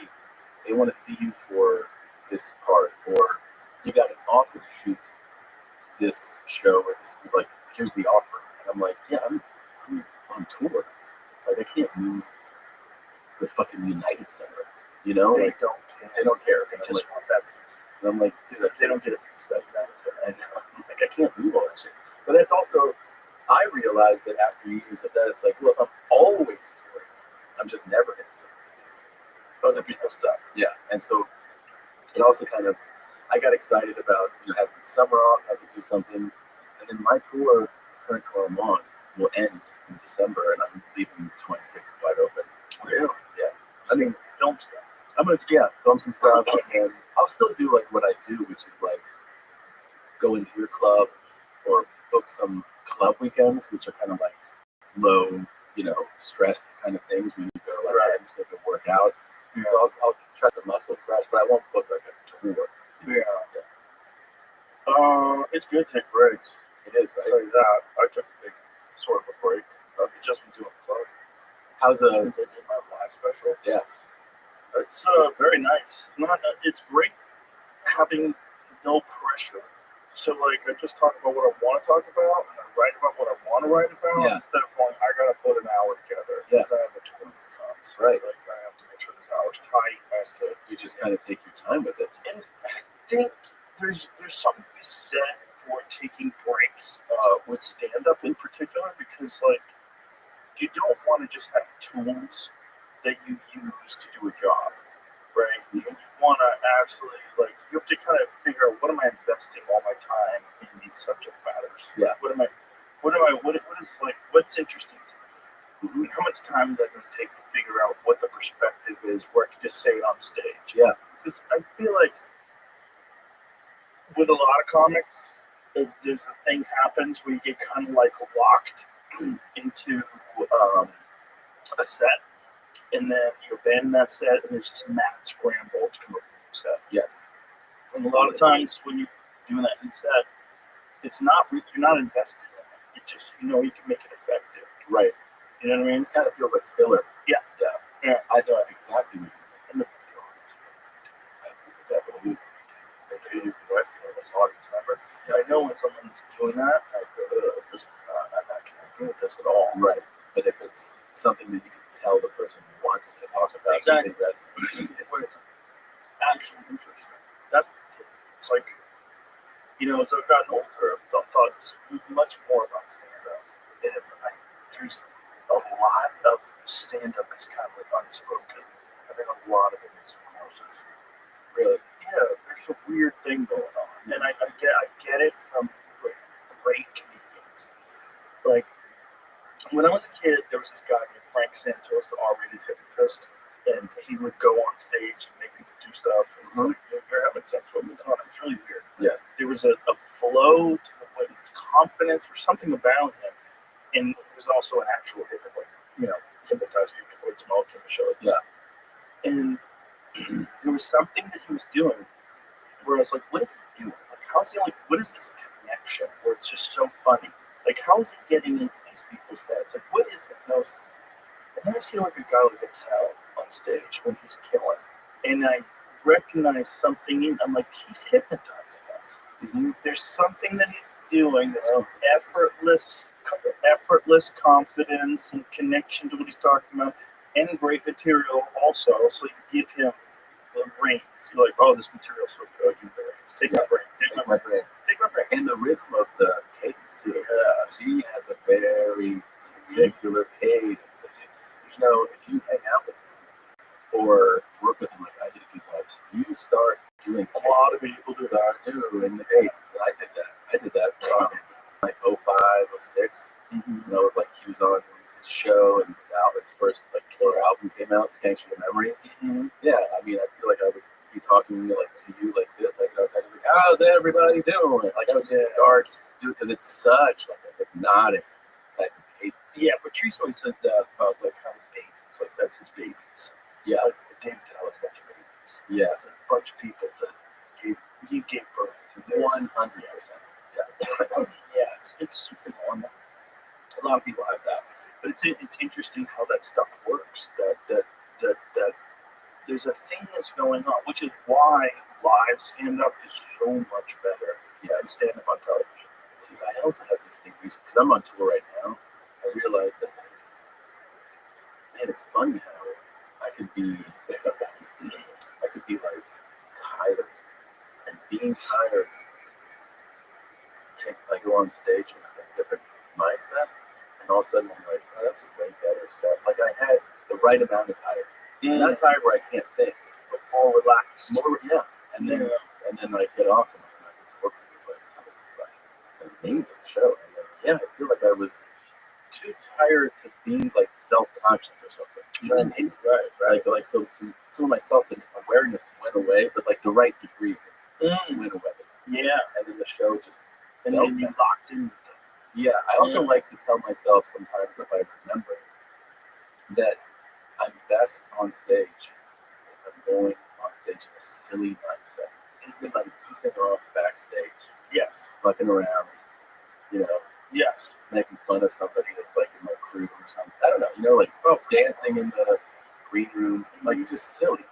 they want to see you for this part, or you got an offer to shoot this show or this. Like, here's the offer, and I'm like, yeah, I'm on tour. Like, I can't move the fucking United Center. They Like, don't they don't care. They And I'm just like, want that piece. and I'm like, dude, If they don't get a piece of that United Center, I know. Like, I can't move all that shit. But it's also, I realized that after years of that, it's like, well, if I'm always touring, I'm just never going to do other people's stuff. Yeah. And so it also kind of, I got excited about, having the summer off, I could do something. And then my current tour I'm on, will end in December, and I'm leaving 26 wide open. Really? Yeah. I mean, film stuff. I'm going to, film some stuff, and I'll still do like what I do, which is like go into your club or book some club weekends, which are kind of like low, stress kind of things. We need to go like, I'm just going to work out. Yeah. So I'll try to muscle fresh, but I won't book like a tour. Yeah. It's good to take breaks. It is, I'll right? tell you that. I took a big sort of a break. Just from doing club. How's Since I did my live special. Yeah. It's very nice. It's great having no pressure. So like I just talk about what I want to talk about, and I write about what I want to write about, Yeah. instead of going, I gotta put an hour together because I have a tour in France. Right. Like I have to make sure this hour's tight. I have to. You just kind of take your time with it. And I think there's something to be said for taking breaks with stand up in particular, because like you don't want to just have tools that you use to do a job, right? You want to actually you have to kind of figure out, what am I investing all my time in these subject matters? Yeah. What's interesting to me? Mm-hmm. How much time is that going to take to figure out what the perspective is, where I can just say it on stage? Yeah. Because I feel like with a lot of comics, there's a thing happens where you get kind of like locked into a set, and then you abandon that set, and there's just mad scramble to come up with a new set. Yes. And a lot of times when you're doing that new set, you're not invested in it. It's just you can make it effective. Right. You know what I mean? It kind of feels like filler. Yeah. Yeah. I know exactly what you mean. And the definitely. I know when someone's doing that, I can't do this at all. Right. But if it's something that you can tell the person wants to talk about, Exactly. it resonates. It's actually interesting. It's like, as I've gotten older, I've thought much more about stand-up. And there's a lot of stand-up is kind of like unspoken. I think a lot of it is hypnosis. Really? Yeah, there's a weird thing going on. And I get it from great comedians. Like, when I was a kid, there was this guy named Frank Santos, the R-rated hypnotist, and he would go on stage and make people do stuff. And you're having sex with me. It's really weird. Yeah. There was a flow to his confidence or something about him, and he was also an actual hypnotized people to avoid smoke in the show. Yeah. And there was something that he was doing where I was like, what is he doing? Like, what is this connection where it's just so funny? Like, how is he getting into these people's heads? Like, what is hypnosis? And then I see like a guy with a towel on stage when he's killing. And I recognize something I'm like, he's hypnotizing us. Mm-hmm. There's something that he's doing, this effortless confidence and connection to what he's talking about. and great material also. So you give him the reins. You're like, oh, this material's so good. Give me the reins. Take my brain. Take my brain. Take my brain. And the rhythm of the cadence too. He has a very particular cadence. You know, if you hang out with him or work with him like I did a few times, you start doing A lot of people do that. start doing the cadence. And I did that. I did that like 05, 06. And I was like, he was on his show, and his first like killer album came out, Skanks for the Memories. Yeah, I mean, I feel like I would be talking like to you like this. Like I was like, how's everybody doing? Like I would just start do it because it's such like a hypnotic type of cadence. Yeah, Patrice always says that about like how babies, like that's his babies. Yeah, Like David Tell is a bunch of babies. yeah, It's a bunch of people that he gave birth to. 100%. Yeah, it's super normal. A lot of people have that, but it's interesting how that stuff works. That there's a thing that's going on, which is why live stand up is so much better than stand up on television. See, I also have this thing because I'm on tour right now. I realized that man, it's funny how I could be like tired, and being tired. I go on stage in a different mindset, and all of a sudden I'm like, oh, that's a way better stuff. Like I had the right amount of tired, not tired where I can't think, but more relaxed, and then I get off and I'm like, it's like that was like an amazing show. And like, I feel like I was too tired to be like self-conscious or something. You know what I mean? Right. Like so some of my self-awareness went away, but like the right degree went away. Yeah, And then the show just. And then you locked in. Yeah, I also like to tell myself sometimes if I remember that I'm best on stage if I'm going on stage in a silly mindset. If I'm goofing off backstage, fucking around, making fun of somebody that's like in my crew or something. I don't know, like dancing in the green room, like just silly.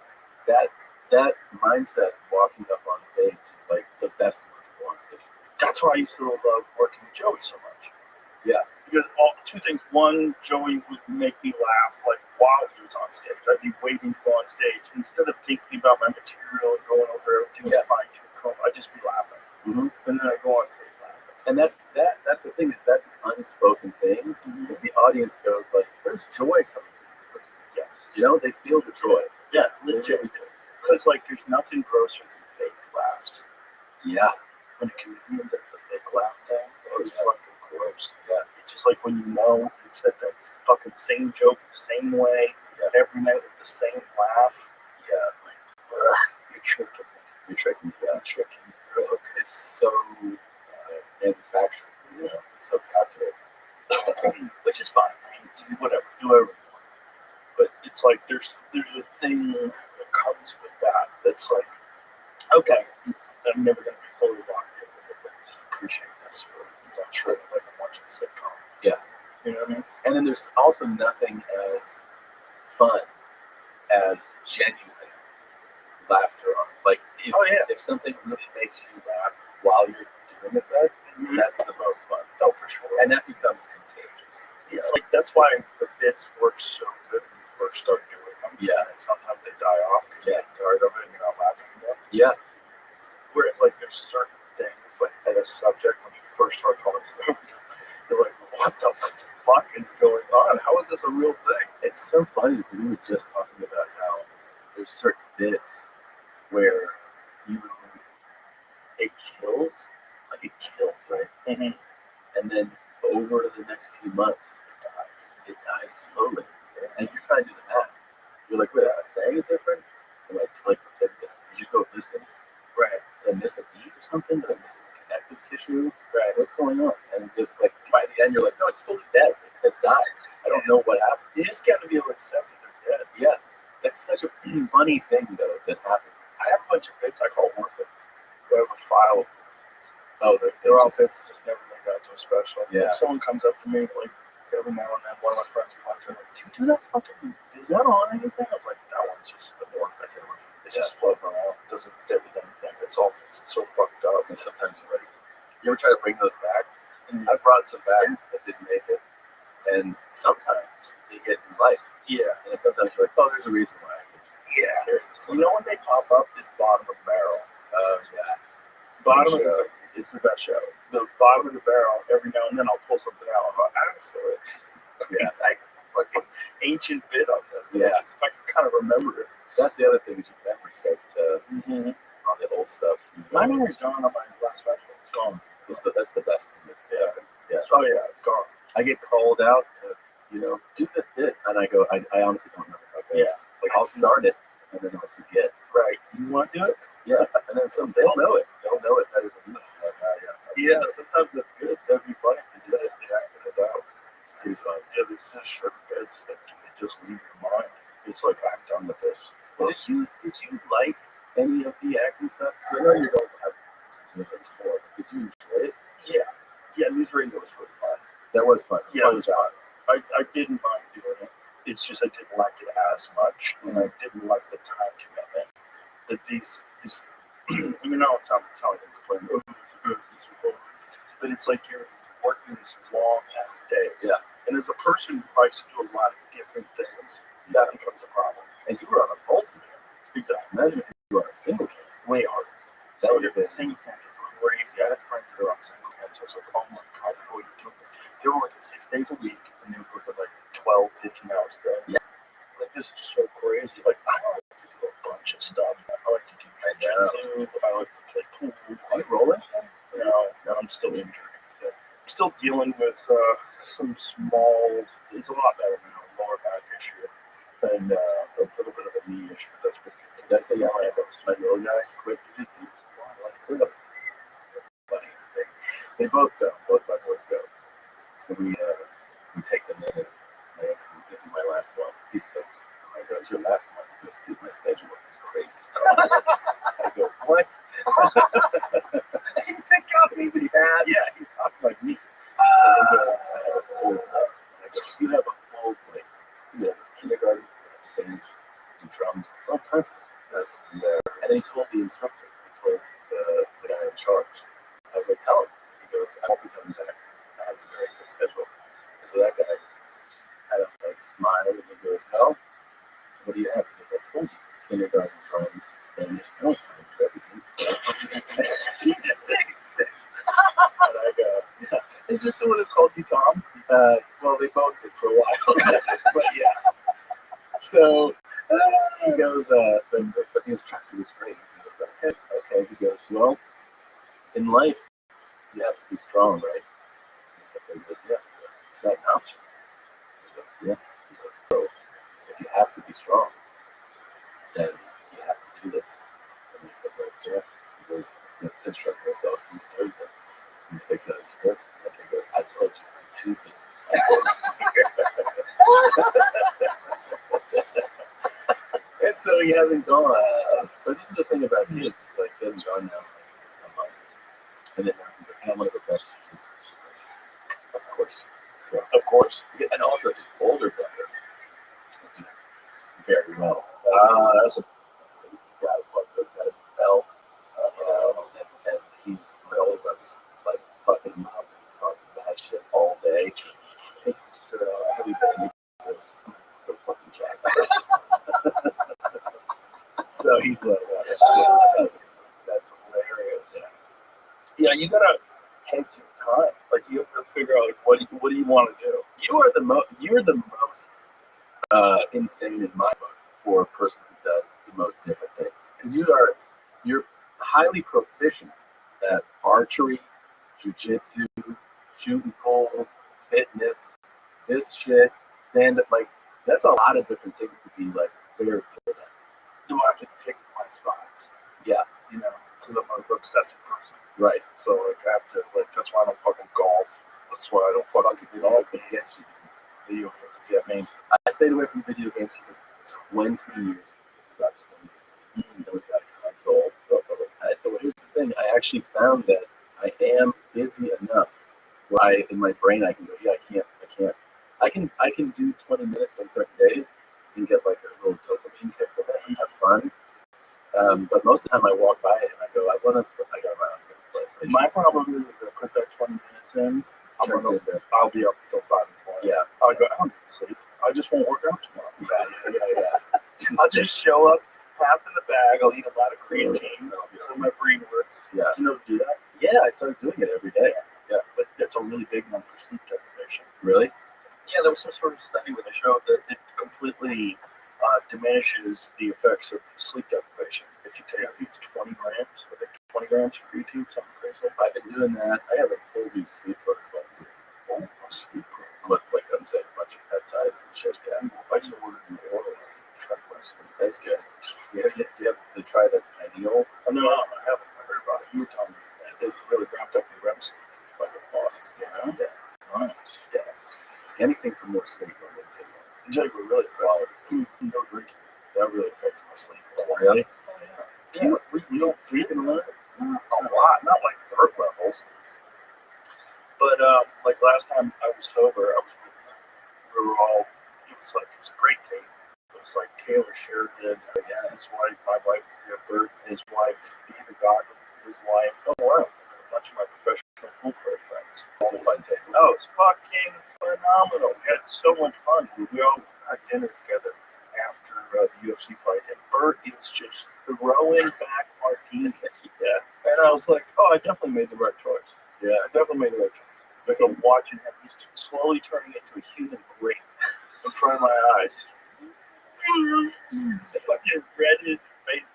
That mindset walking up on stage is like the best one to go on stage. That's why I used to love working with Joey so much. Yeah. Because two things. One, Joey would make me laugh like while he was on stage. I'd be waiting to go on stage. Instead of thinking about my material and going over everything with fine tooth comb, I'd just be laughing. And then I'd go on stage laughing. And that's the thing, is that's an unspoken thing. The audience goes like, where's joy coming from this person? Yes. You know, they feel the joy. Yeah, legit. Because like there's nothing grosser than fake laughs. Yeah. When a comedian does the fake laugh thing, it's fucking gross. Yeah. It's just like when you know you said that fucking same joke the same way every night with the same laugh. Yeah. Like, you're tricking me. You're tricking me. You're tricking me. It's so manufactured. You know, it's so calculated. Which is fine. I mean, whatever. Do whatever you want. But it's like there's a thing that comes with that that's like, okay, I'm never going to be fully locked in with it, but appreciate this for that trip, like I'm watching a sitcom. Yeah. You know what I mean? And then there's also nothing as fun as genuine laughter on. Like, if something really makes you laugh while you're doing this, that's the most fun. Oh, for sure. And that becomes contagious. It's like, that's why the bits work so good when you first start doing them. Yeah. And sometimes they die off because you're tired of it and you're not laughing anymore. Yeah. Whereas, like, there's certain things, like, at a subject, when you first start talking about it, you're like, what the fuck is going on? How is this a real thing? It's so funny. We were just talking about how there's certain bits where it kills, right? And then over the next few months, it dies slowly. And you're trying to do the math. You're like, wait, am I saying it different? Am I like, did you go listen? Right. Did I miss a beat or something? Did I miss some connective tissue? Right. What's going on? And just like by the end, you're like, no, it's fully dead. It's died. I don't know what happened. You just got to be able to accept that they're dead. Yeah. That's such a funny thing, though, that happens. I have a bunch of bits I call orphans. I have a file of Oh, they're all bits that just never made out to a special. Yeah. Like, someone comes up to me, like, every now and then, one of my friends will like, do you do that fucking, is that on anything? I'm like, that one's just an orphan. It's just floating around. It doesn't fit with anything. It's all so fucked up. And sometimes you're like, you ever try to bring those back? I brought some back that didn't make it. And sometimes they get in life. Yeah. And sometimes you're like, oh, there's a reason why I can Yeah. carry this. You know when they pop up is bottom of the barrel. Yeah. Bottom of Show. the it's the best show. The bottom of the barrel, every now and then I'll pull something out. I'm like, I'm still it. Yeah. I fucking ancient bit on this. Yeah. If I can kind of remember it. That's the other thing is your memory starts to all the old stuff. My memory's gone on my last special. It's gone. That's the best thing. Yeah. Yeah. Oh yeah, it's gone. I get called out to, do this bit, and I go, I honestly don't remember how it goes. Yeah. Like I'll start it, and then I'll forget. Right. You want to do it? Yeah, and then they'll know it. They'll know it better than me. Yeah. Sometimes that's good. That'd be funny if you did it. Yeah, it out. It's fun. Yeah, there's just certain bits that you just leave your mind. It's like I'm done with this. Did you like any of the acting stuff? 'Cause I know you don't have before. Did you enjoy it? Yeah. Yeah, news radio was really fun. That was fun. Yeah, it was fun. I didn't mind doing it. It's just I didn't like it as much, and I didn't like the time commitment. That these you know, it's not like I'm complaining, but it's like you're working these long ass days. Yeah. And as a person who likes to do a lot of different things, that becomes a problem. And you were on a multi-cam. Exactly. Imagine if you were on a single cam. Way harder. That So would have the been. single cams are crazy. I had friends that are on single cams. I was like, oh my God, how are you doing this? They were working 6 days a week, and they were working like 12, 15 hours a day. Yeah. Like, this is so crazy. Like, I like to do a bunch of stuff. I like to do jujitsu. I like to play pool. Are you rolling? No, I'm still injured. Yeah. I'm still dealing with some small, it's a lot better now, lower back issue, and a little bit of a knee issue. That's pretty good. That's how I have my little guy quit jiu-jitsu. They both go. Both my boys go. And we take them in. And this is my last one. He's 6. I go, it's your last one. He goes, dude, my schedule is crazy. I go, what? He's sick of me, he's bad. Yeah, he's talking like me. And he goes, I have a full plate. I go, you have a full plate. You have kindergarten, sing, do drums, all time for this. And then he told the instructor, he told the guy in charge. I was like, tell him. He goes, I won't be coming back. I have a very full schedule. And so that guy kind of like smiled and he goes, well, what do you have? Because I told you, kindergarten, drums, Spanish, no time for everything. He's 6'6". And I go, yeah. Is this the one that calls you Tom? Well, they both did for a while. But yeah. So he goes, but the instructor was great. He goes, okay. He goes, well, in life, you have to be strong, right? He goes, yeah. He goes, it's not an option. He goes, yeah. He goes, so if you have to be strong, then you have to do this. And he goes, yeah. He goes, the instructor goes, I'll see you Thursday. He sticks out his fist, and he goes, I told you 2 things. And so he hasn't gone. But this is the thing about kids. It's like, he hasn't gone now a month. And then he's like, I want to go back. Of course. So, of course. And also, his older brother is doing very well. That's a guy who got a belt. And he's my older brother's like fucking mom and talking bad shit all day. It's heavy baby. So fucking jacked. So he's like, that's hilarious. Yeah, you gotta take your time. Like, you have to figure out, like, what do you want to do? You're the most insane in my book for a person who does the most different things. Because you're highly proficient at archery, jiu-jitsu, shooting pole, fitness, this shit, stand up. Like, that's a lot of different things to be like very good at. You have to pick my spots. Yeah, You know, because I'm an obsessive person. right. So, like, I have to, like, that's why I don't fucking golf. That's why I don't fucking Golf against video games. Yeah, I mean, I stayed away from video games for 20 years. About 20 years. And then we got a console. Here's the thing. I actually found that I am busy enough where in my brain I can go, yeah, I can do 20 minutes on certain days and get like a little dopamine kick from it and have fun. But most of the time I walk by it and I go, I got around to play. my problem is if I put that 20 minutes in, I'll be up until 5 in the morning. Yeah. I'll go, I don't need to sleep. I just won't work out tomorrow. I'll just show up, half in the bag. I'll eat a lot of creatine so my brain works. Yeah. Do you know how to do that? Yeah, I started doing it every day. Yeah. But that's a really big one for sleep deprivation. Really? Yeah, there was some sort of study where they showed that it completely diminishes the effects of sleep deprivation. If you take, I think it's 20 grams, I think 20 grams of creatine, something crazy. I've been doing that. I have a whole new sleep protocol. Oh, a sleep program. Like I'm saying, a bunch of peptides and shit. Yeah. I just ordered an oral. That's good. You have to try the pineal. Oh, no, I haven't. I heard about it. You were telling me that. It's really ramped up the reps. Fucking awesome. Yeah. Nice. Yeah. Anything for more sleep, I'm going to take it. It's like we're really quality sleep. No drinking. That really affects my sleep. Really? Yeah. You don't drink in a lot? A lot. Not like Earth levels. But like last time I was sober, I was with him. We were all, it was a great tape. It was like Taylor Sheridan, his wife, my wife was there, Bert, his wife, David Goggins, his wife. Oh, wow. A bunch of my professional pool player friends. It's a fun table. Oh, it's fucking phenomenal. We had so much fun. We all had dinner together after the UFC fight, and Bert is just throwing back martinis. Yeah. And I was like, oh, I definitely made the right choice. Yeah. I definitely made the right choice. Like I'm watching him, he's slowly turning into a human grape in front of my eyes. The fucking red in his face.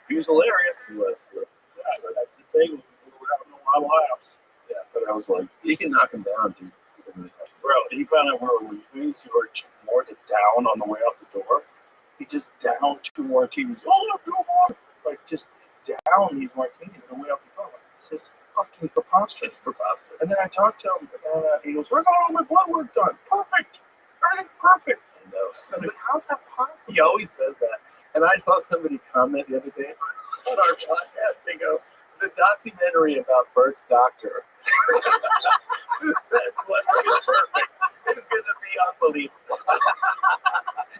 He was hilarious. He was good. Yeah, but that's the thing. We were having a lot of laughs. Yeah. But I was like, You can knock him down, dude. You can really knock him bro, he found out where we used to work more to down on the way out the door. He just downed 2 martinis. Oh, 2 more. Like, just down these martinis on the way out the door. Like, this is fucking preposterous. It's preposterous. And then I talked to him, and he goes, I got all my blood work done. Perfect. Everything perfect. I know. I was like, how's that possible? He always says that. And I saw somebody comment the other day on our podcast. They go, the documentary about Bert's doctor who said blood work is perfect is going to be unbelievable.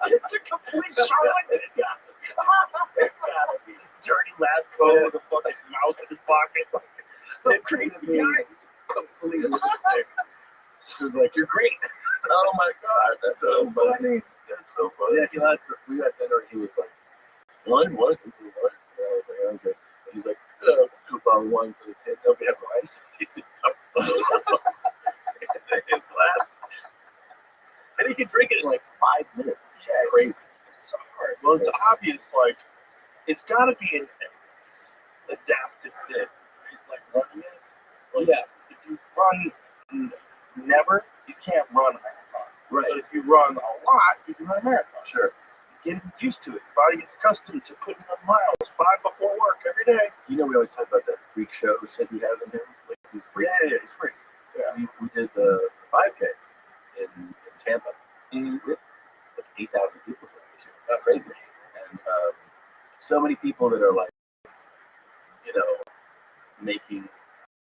It's a complete charlatan. It's gotta be. Dirty lab coat with a fucking mouse in his pocket. Some It's crazy gonna be guy. completely sick. It was like, you're great. Oh my God, that's so funny. That's so funny. Yeah, we had dinner and he was like, one? And I was like, okay. And he's like, do a bottle of wine for the table. No, we have wine. He's just dumped his glass. And he can drink it in like 5 minutes. Yeah, It's crazy. It's so hard. Well, it's obvious, like, it's got to be an adaptive thing. Like running is. Like, Yeah. If you run never, you can't run a marathon. Right. But if you run a lot, you can run a marathon. Sure. Get used to it. Your body gets accustomed to putting on miles 5 before work every day. You know, we always talk about that freak show shit he has in him. Like, he's free. Yeah, he's free. Yeah. We did the 5K in Tampa. Mm-hmm. Like 8,000 people this year. That's crazy. And so many people that are like, you know, making.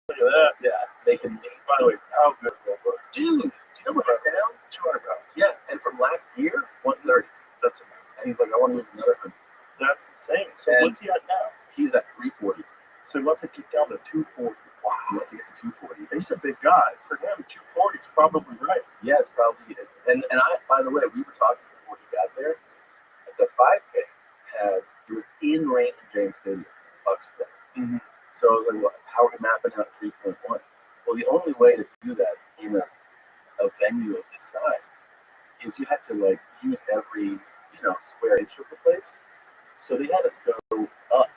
Look at that. Yeah, making. By the way, how good is that book? Dude, do you know what he's down? 200 pounds. Yeah, and from last year, 130. That's amazing. And he's like, I want to lose another 100. That's insane. So And- what's he at now? He's at 340. So he wants to get down to 240. Wow. He wants to get to 240. He's a big guy. For him, 240 is probably right. Yeah, it's probably it. And I, by the way, we were talking before he got there. The 5K it was in Raymond James Stadium, Bucks play. Mm-hmm. So I was like, well, how are we mapping out 3.1? Well, the only way to do that in a venue of this size is you have to like use every square inch of the place. So they had us go up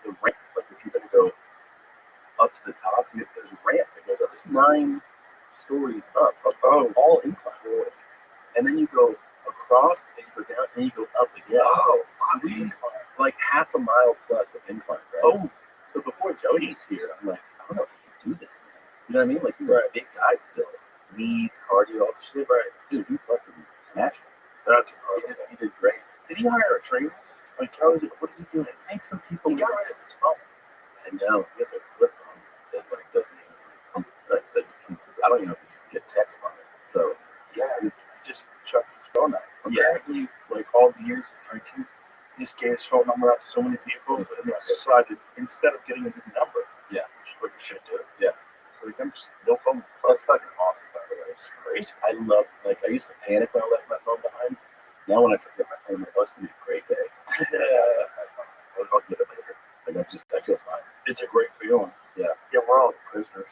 the ramp. Like if you're going to go up to the top, there's a ramp that goes up. It's 9 stories up all incline. And then you go across, and you go down, and you go up again. Oh, so we like half a mile plus of incline, right? Oh, So before Jody's here, I'm like, I don't know if he can do this. You know what I mean? Like he's a big guy still. Knees, cardio, all the shit. Right. Dude, he fucking smashed it. that's He did great. Did he hire a trainer? Like, how is it? What is he doing? I think some people He got realize- his phone. I know. He has a flip phone that like doesn't even that you can, I don't even know if you can get text on it. So Yeah, he just chucked his phone out. Yeah. Apparently, like all the years of drinking, he just gave his phone number out to so many people, and they decided instead of getting a new number, Yeah. which is what you should do. Yeah. So like, I'm just no phone. that's fucking awesome, by the way. It's crazy. I love I used to panic when I left my phone behind. Now when I forget my phone I'm like, oh, it's gonna be a great day. I'll get it later. Like I feel fine. It's a great feeling. Yeah. Yeah, we're all prisoners.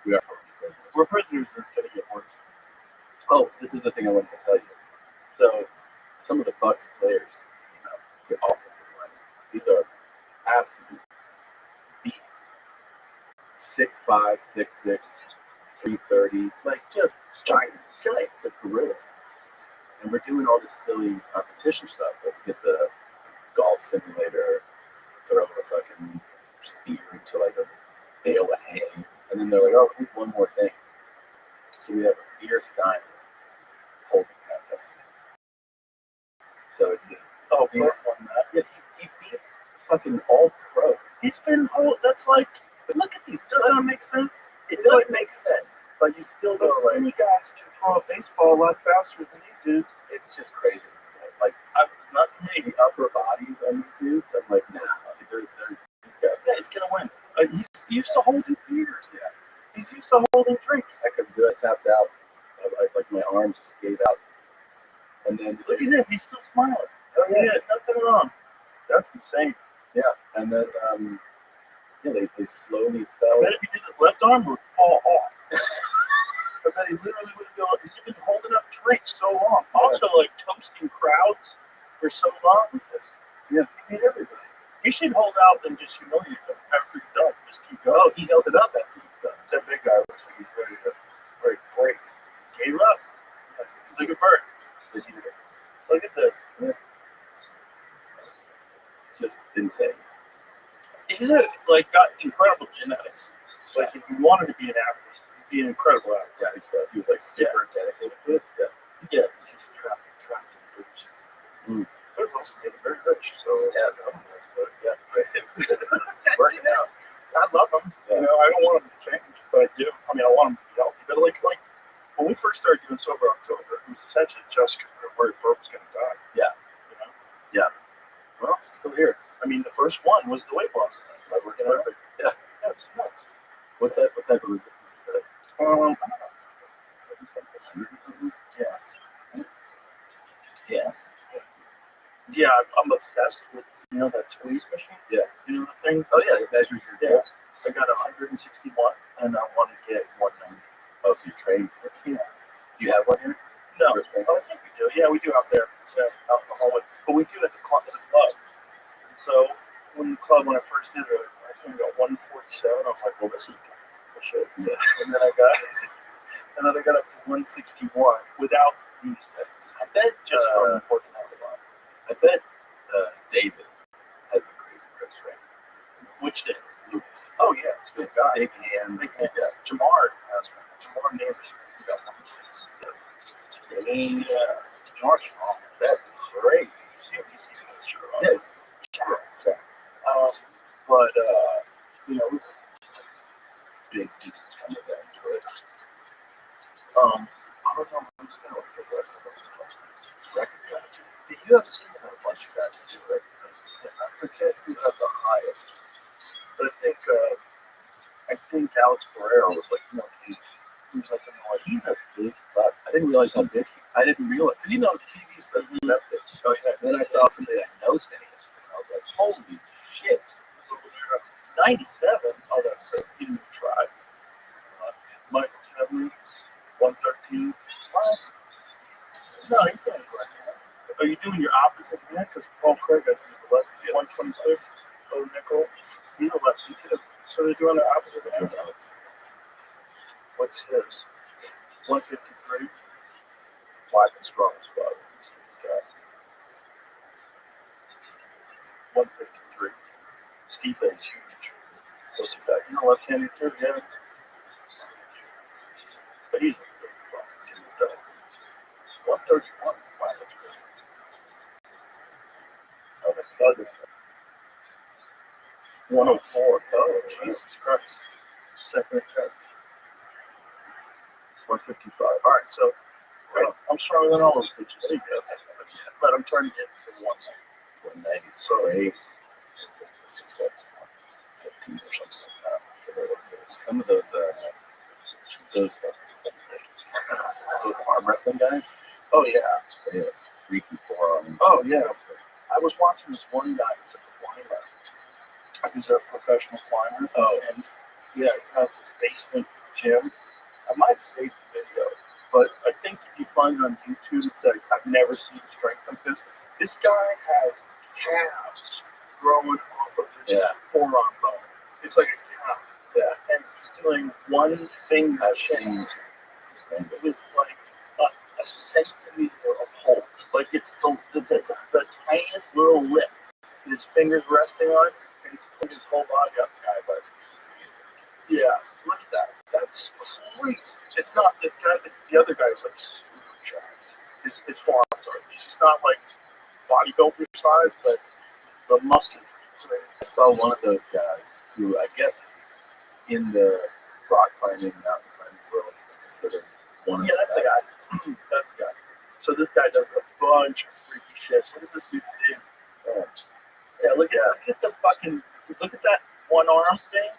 We are prisoners. We're prisoners, and it's gonna get worse. Oh, this is the thing I wanted to tell you. So, some of the Bucks players, the offensive line, these are absolute beasts. 6'5", 6'6", 330, like just giants, the gorillas. And we're doing all this silly competition stuff. Like we get the golf simulator, throw a fucking spear into like a bale of hay, and then they're like, "Oh, we need one more thing." So we have a beer stein holding contest. So it's this. Oh, Burke won that. Yeah, he beat fucking all pro. He's been. Oh, that's like. Look at these. Does that make sense? It does make sense, but you still go Those like, skinny guys can throw a baseball a lot faster than you do. it's just crazy. Like I'm not the upper bodies on these dudes. I'm like, nah, they're these guys. Yeah, he's gonna win. He's used to holding beers. Yeah. He's used to holding drinks. I couldn't do it. I tapped out. Like my arm just gave out. And then Look at him. He's still smiling. oh yeah, Nothing wrong. That's insane. yeah. And then they slowly I fell. bet if he did his left arm, it would fall off. I bet he literally would go. He's been holding up drinks so long. Also, like toasting crowds for so long with this. Yeah. He made everybody. He should hold out and just humiliate them after he's done. Just keep going. Oh, he held it up after he was done. That big guy looks like he's ready to break. Gave up. Look at Bert. Look at this. Just insane. He's got incredible genetics. Like if he wanted to be an athlete, he'd be an incredible athlete. Yeah, he was like super dedicated to it. Yeah. Yeah, he's just attractive dudes. But it's also getting very rich. So Yeah. that's Working out. I love him. You know, I don't want him to change, but I do. I mean, I want him to be healthy. But like when we first started doing Sober October, it was essentially just because we were worried Burke was going to die. Yeah. You know? Well, still here. I mean, the first one was the weight loss thing. Like working out. Yeah. That's nuts. What type of resistance is that? I don't know. 100 or something? Yeah. Yeah, I'm obsessed with that squeeze machine. Yeah. You know the thing? Oh yeah, it measures your Yeah. pulse. I got 161, and I want to get 190. Oh, so you're trained for it. Yeah. Do you have one here? No, First thing? I think we do. Yeah, we do out there. So out in the hallway, but we do it at the club. So when I first did it, I think I got 147. I was like, well, this is bullshit. Yeah. And then I got up to 161 without these things. I bet just from working out a lot. I bet David has a crazy grip strength. Which day? Lucas. Oh yeah, it's a good guy. Big hands. Big hands. Jamar has one. Jamar named Jamar's strong. That's crazy. You see his shirt on. Yes. But Big dudes coming back to it. I don't know who's gonna look at Records got to the UFC had a bunch of guys do it. I forget who had the highest, but I think Alex Guerrero was like, he was like, He's a big fuck. I didn't realize how big I didn't realize. Because TV stuff is that big. So then I saw somebody I know standing up. And I was like, holy shit. 97. Oh, that's great. He didn't even try. Michael Kevin, 113. No, he's not right. Are you doing your opposite hand? Because Paul Craig, I think, is a lefty. 126. Oh, Nickel. He's a lefty too. So they're doing their opposite hand. What's his? 153. Wide and strong as well. He's got 153. Steve is huge. What's he got? He's a left-handed too, yeah. But he's really 131. Wow, that's great. Oh, that's other. 104. Oh, Jesus Christ. Second attempt. 155. All right, so I'm stronger than all those bitches. There you go. But I'm trying to get to 190. So 8, 6, 7, 15 or something like that. Some of those arm wrestling guys. Oh yeah. They have freaky forearms. Oh yeah, I was watching this one guy who's a climber. He's a professional climber. Oh, and yeah, he has this basement gym. I might save the video, but I think if you find it on YouTube, it's like I've never seen strength like this. This guy has calves growing off of his forearm bone. It's like a calf. Yeah, and he's doing one finger chin with like a centimeter of hold. Like it's the tiniest little lip. His fingers resting on it, and he's putting his whole body up sideways. Yeah, look at that. That's crazy. It's not this guy, the other guy's like super jacked. His forearms are. He's just not like bodybuilder size, but the muscular. I saw one of those guys who I guess in the rock climbing, mountain climbing world is considered one of that's the guy. That's the guy. So this guy does a bunch of freaky shit. What does this dude do? Yeah, look at the fucking, look at that one arm thing.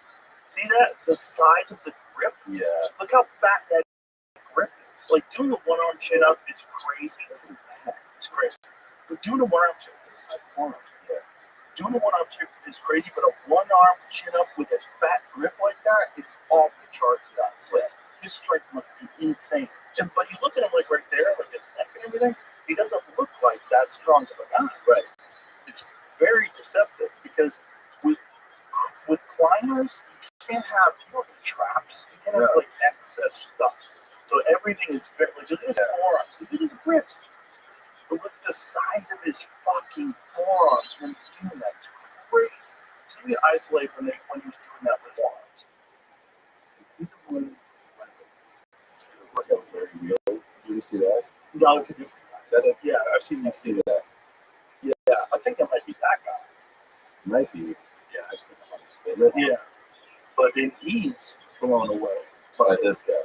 See that? The size of the grip? Yeah. Look how fat that grip is. Like doing a one arm chin up is crazy. It's crazy. But doing a one arm chin up is size of one arm. Yeah. Doing a one arm chin up is crazy, but a one arm chin up with a fat grip like that is off the charts, guys. Like, his strength must be insane. But you look at him like right there, like his neck and everything, he doesn't look like that strong of a guy. Right. It's very deceptive because with climbers, you don't have traps. You can't have like excess stuff. So everything is very, like, look at his forearms, look at his grips. But look at the size of his fucking forearms when he's doing that. It's crazy. So you isolate when he was doing that with forearms. Workout very real. Did you see that? No, it's a different guy. Yeah, I've seen that. Yeah, I think that might be that guy. Might be. Yeah, I've seen that. Yeah. But then he's blown away by this guy.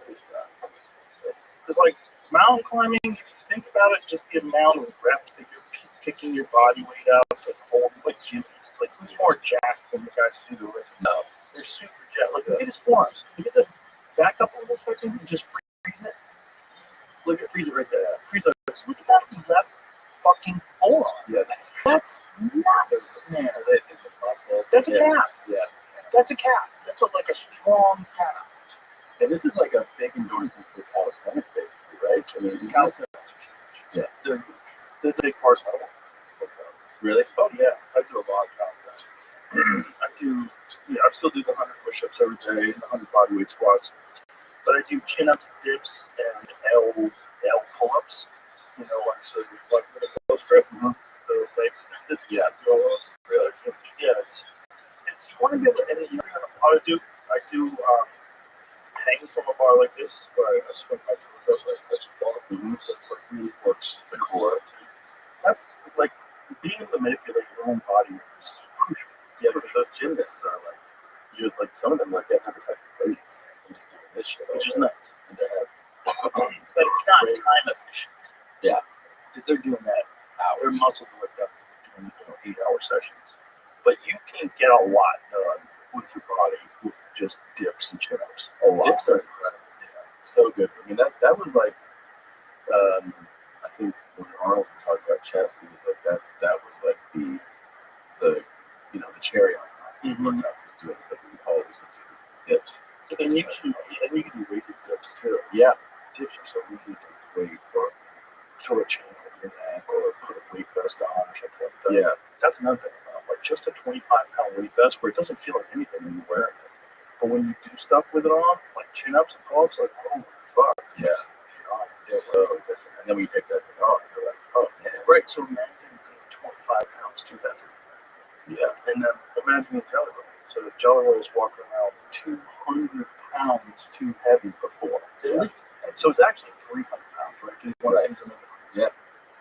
Because, like, mountain climbing, if you think about it, just the amount of reps that you're kicking your body weight out, like, holding, like, gymnasts. Like, who's more jacked than the guys who do the rest? No. They're super jacked. Like, look at his forearms. Look at the back up a little second and just freeze it. Freeze it right there. Freeze it. Look at that left fucking forearm. Yeah, that's nuts, man. That's a calf. Yeah. That's a calf. That's like a strong calf. And this is like a big endorsement for calisthenics, basically, right? I mean, calisthenics. Yeah. That's a big part of it. Really? Oh, yeah. I do a lot of calisthenics. I still do the 100 push-ups every day and the 100 bodyweight squats. But I do chin-ups, dips, and L pull-ups. You know, like with a close grip. The legs. Yeah. Really? Yeah. It's you want to be able to, and you know how to do. I do hang from a bar like this, where I swing my toes up like such a ball. So it's like really works the core. That's like being able to manipulate your own body is crucial. Yeah, because those gymnasts are like, some of them like they have like weights and just doing this shit, which is nuts. And they have, but it's not time efficient. Yeah, because they're doing that. Their muscles are like that. Doing 8-hour sessions. But you can get a lot done with your body with just dips and chin-ups. Dips are incredible. Yeah, so good. I mean, that was like, I think when Arnold talked about chest, he was like, that was like the cherry on top. What I was doing is like we always would do dips. And you can do weighted dips too. Yeah, dips are so easy to weight or throw a chain over your neck or put a weight vest on or something like that. Yeah, that's another thing. Like just a 25-pound weight vest where it doesn't feel like anything when you're wearing it. But when you do stuff with it on, like chin-ups and pull-ups, like, oh my fuck. Yeah. So different. And then we take that thing off, you're like, oh man. Right, so imagine being 25 pounds too heavy. Yeah. And then imagine the Jelly Roll. So the Jelly Roll was walking around 200 pounds too heavy before. Yeah. So it's actually 300 pounds, right? Right. Yeah.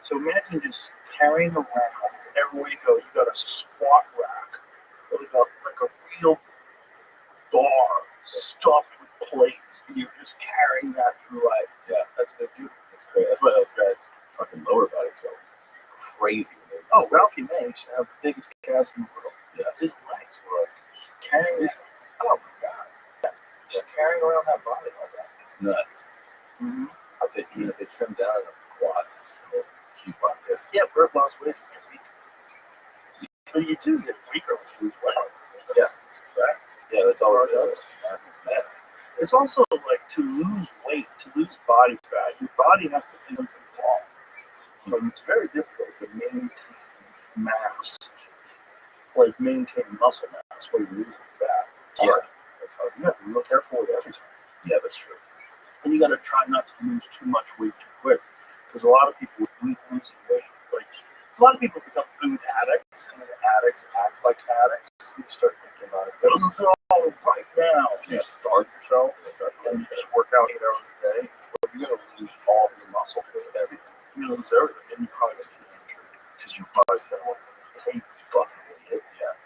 So imagine just carrying around everywhere you go. You got a squat rack, like a real bar stuffed with plates, and you're just carrying that through life. Yeah, that's what they do. That's great. That's why those guys fucking lower bodies go crazy. Oh, Ralphie May used to have the biggest calves in the world. Yeah. His legs were like carrying. Oh my god! Yeah. Just carrying around that body like that. It's nuts. Mm-hmm. If they trim down the quads, cute like this. Yeah, Bert lost weight this week. But you do get weaker when you lose weight. Yeah. Right? Yeah, that's always happens next. It's also like to lose weight, to lose body fat, your body has to think long. So it's very difficult to maintain mass, like maintain muscle mass while you're losing fat. Yeah. That's hard. You have to be real careful with everything. Yeah, that's true. And you got to try not to lose too much weight too quick. Because a lot of people with losing weight, like a lot of people become food addicts, and then the addicts act like addicts. You start thinking about it. Gotta lose it all right now. You starve yourself, and you just work out 8 hours a day. But you're gonna lose all your muscle with everything. You lose everything, and you probably get injured because you probably feel like, hey, fucking idiot. Yeah.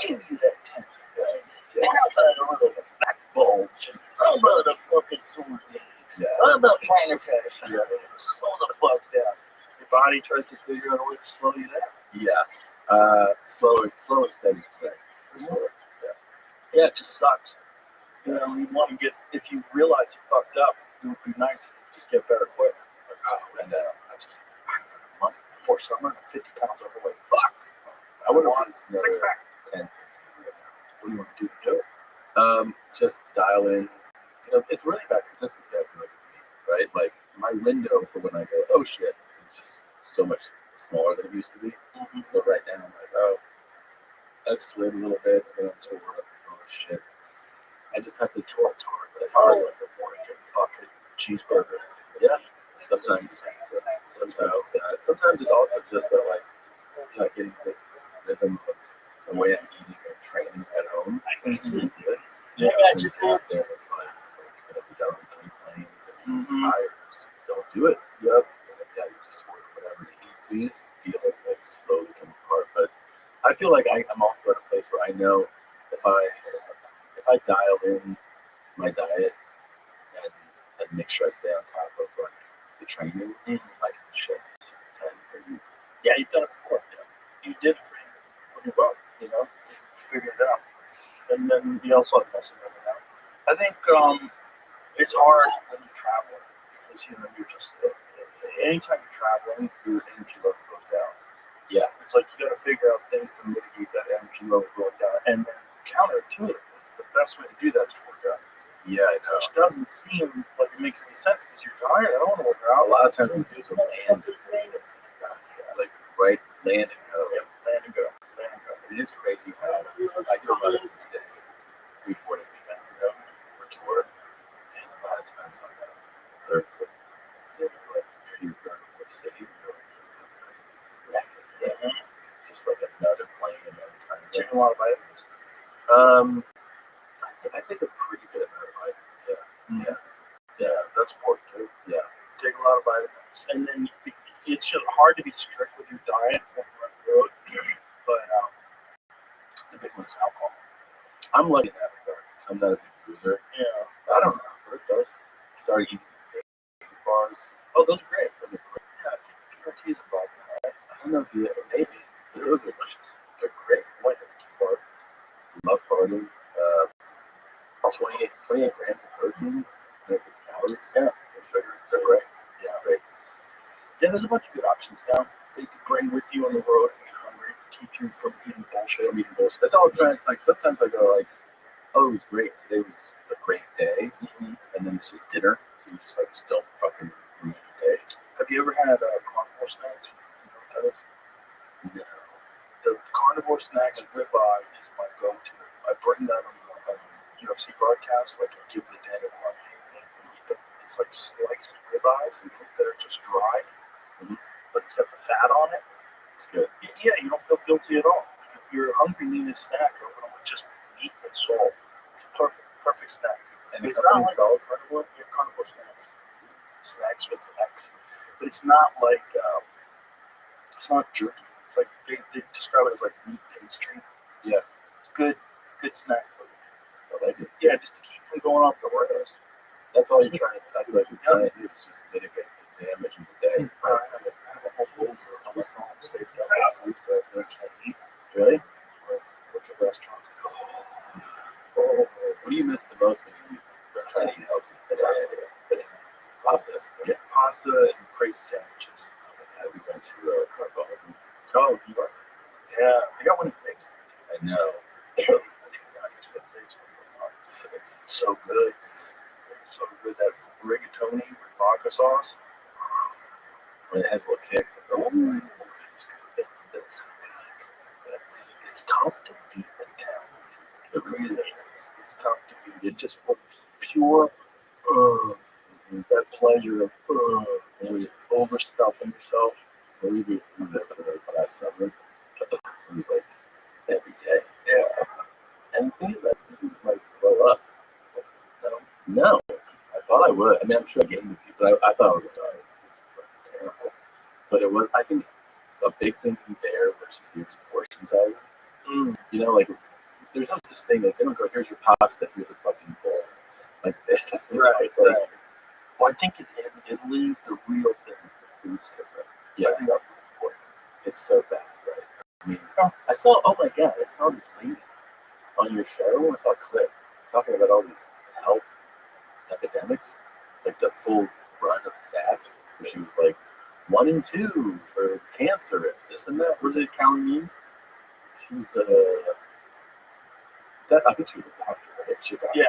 Give you that 10 today. Yeah. How about a little back bulge? How about a fucking sore knee? Yeah. How about plantar fascia? Yeah. Slow the fuck down. Your body tries to figure out a way to slow you down. Yeah. Slow and steady today. Yeah, it just sucks. You know, you want to get, if you realize you fucked up, it would be nice if you just get better quick. Like, oh, and I just, a month before summer, I'm 50 pounds overweight. Fuck. I would have want lost six another pack. 10. What do you want to do it? Just dial in. You know, it's really about consistency, I feel like, with me, right? Like, my window for when I go, oh shit, is just so much smaller than it used to be. Mm-hmm. So right now, I'm like, oh, that slid a little bit, and I'm tore up. Oh shit. I just have to tour. It's hard. It's hard. Like the morning get fucking cheeseburger. Yeah. Sometimes it's also just that, like, you know, getting this rhythm of the way I'm eating and training at home. It's really good. Yeah, When you get out there, it's like, you know, we got on 3 planes and you're just tired. Just don't do it. Yep. And then, yeah, you just work whatever you eat. So you just feel it like slowly come apart. But I feel like I'm also at a place where I know if I dial in my diet and make sure I stay on top of like the training, I can shed this 10 per week. Yeah, you've done it before. Yeah. You did it pretty well, you know, you figured it out. And then you also have muscle memory now. I think it's hard when you're traveling because, you know, you're just, anytime you're traveling, your energy level goes down. Yeah. It's like you got to figure out things to mitigate that energy level going down. And then counterintuitively, the best way to do that is to work out. Yeah, I know. Which doesn't seem like it makes any sense because you're tired. I don't want to work A out. lot of times we do some land, like right land and go. Yeah, land and go. Land and go. It is crazy how I do a lot of 3-4 day weekends ago for tour, and a lot of times I'm at third, like you're going to the city, just like another plane, another time zone. Taking a lot of vitamins. I think a pretty good amount of vitamins. Yeah. Yeah, that's important too. Yeah. Take a lot of vitamins. And then it's just hard to be strict with your diet when you're on the road. But the big one is alcohol. I'm lucky in that regard. So I'm not a big boozer. Yeah. I don't know. It does. I started eating these steak bars. Oh, those are great. Those are great. Yeah, PRT's involved in that. I don't know if you maybe. Those are delicious. They're great. Like fart. Love farting. 28 grams of protein. 150 calories. Yeah. And sugar. They're great. Yeah. Great. Yeah, there's a bunch of good options now that you can bring with you on the road when you're hungry. Keep you from eating bullshit. I'm eating bullshit. That's all I'm trying. Like sometimes I go like, oh, it was great. Today was a great day, and then it's just dinner. So you just like just don't fucking ruin your day. Have you ever had carnivore snacks? You know what that is? No. The carnivore snacks ribeye is my go-to. I bring that on UFC broadcast, like I give the Daniel Cormier and eat them. It's like sliced ribeyes that are just dry, but it's got the fat on it. It's good. Yeah, you don't feel guilty at all. If you're hungry, need a snack, open them with just meat and salt. Perfect snack. And the it's not company's like called carnivore snacks. Snacks with X. But it's not like it's not jerky. It's like they describe it as like meat pastry. Yeah. Good snack for you. I like it. Yeah, just to keep from going off the rails. That's all you're trying. That's what you're trying to do. Is just mitigate the damage in the day. Really? Look at restaurants. What do you miss the most when you try to eat healthy? Pasta. Yeah, pasta and crazy sandwiches. we went to Carbone. Oh, you are. Yeah, I got one of the things. I know. It's so good. It's so good. That rigatoni with vodka sauce. When it has a little kick, the girl's nice. It's tough to beat the town. It really is. It's tough to beat. It just was pure, that pleasure of overstuffing yourself. When we did that for the last summer, it was like every day. Yeah. And the thing is that you might grow up. No. I thought I would. I mean, I'm sure I gained a few, but I thought I was terrible. But it was, I think, a big thing there versus here is portion size. You know, like, there's no such thing. Like, they don't go, here's your pasta, here's a fucking bowl. Like this. Right. It's like, Well, I think in Italy, the real thing is the food's different. yeah, I think that's important. it's so bad, right? I mean, I saw, oh my God, I saw this lady on your show. I saw a clip talking about all these health epidemics, like the full run of stats, where she was like 1 and 2 for cancer and this and that. Was it counting you? She was I think she was a doctor, right? She got Yeah.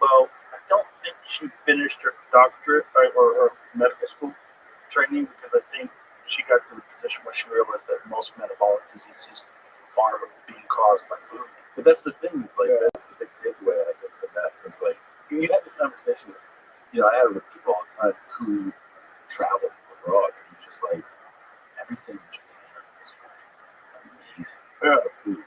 Well, I don't think she finished her doctorate or her medical school training because I think she got to the position where she realized that most metabolic diseases are being caused by food. But that's the thing, is like that's the big takeaway I think from that. It's like you have this conversation with, I have it with people all the time who travel abroad, and you're just like, everything in Japan is amazing food.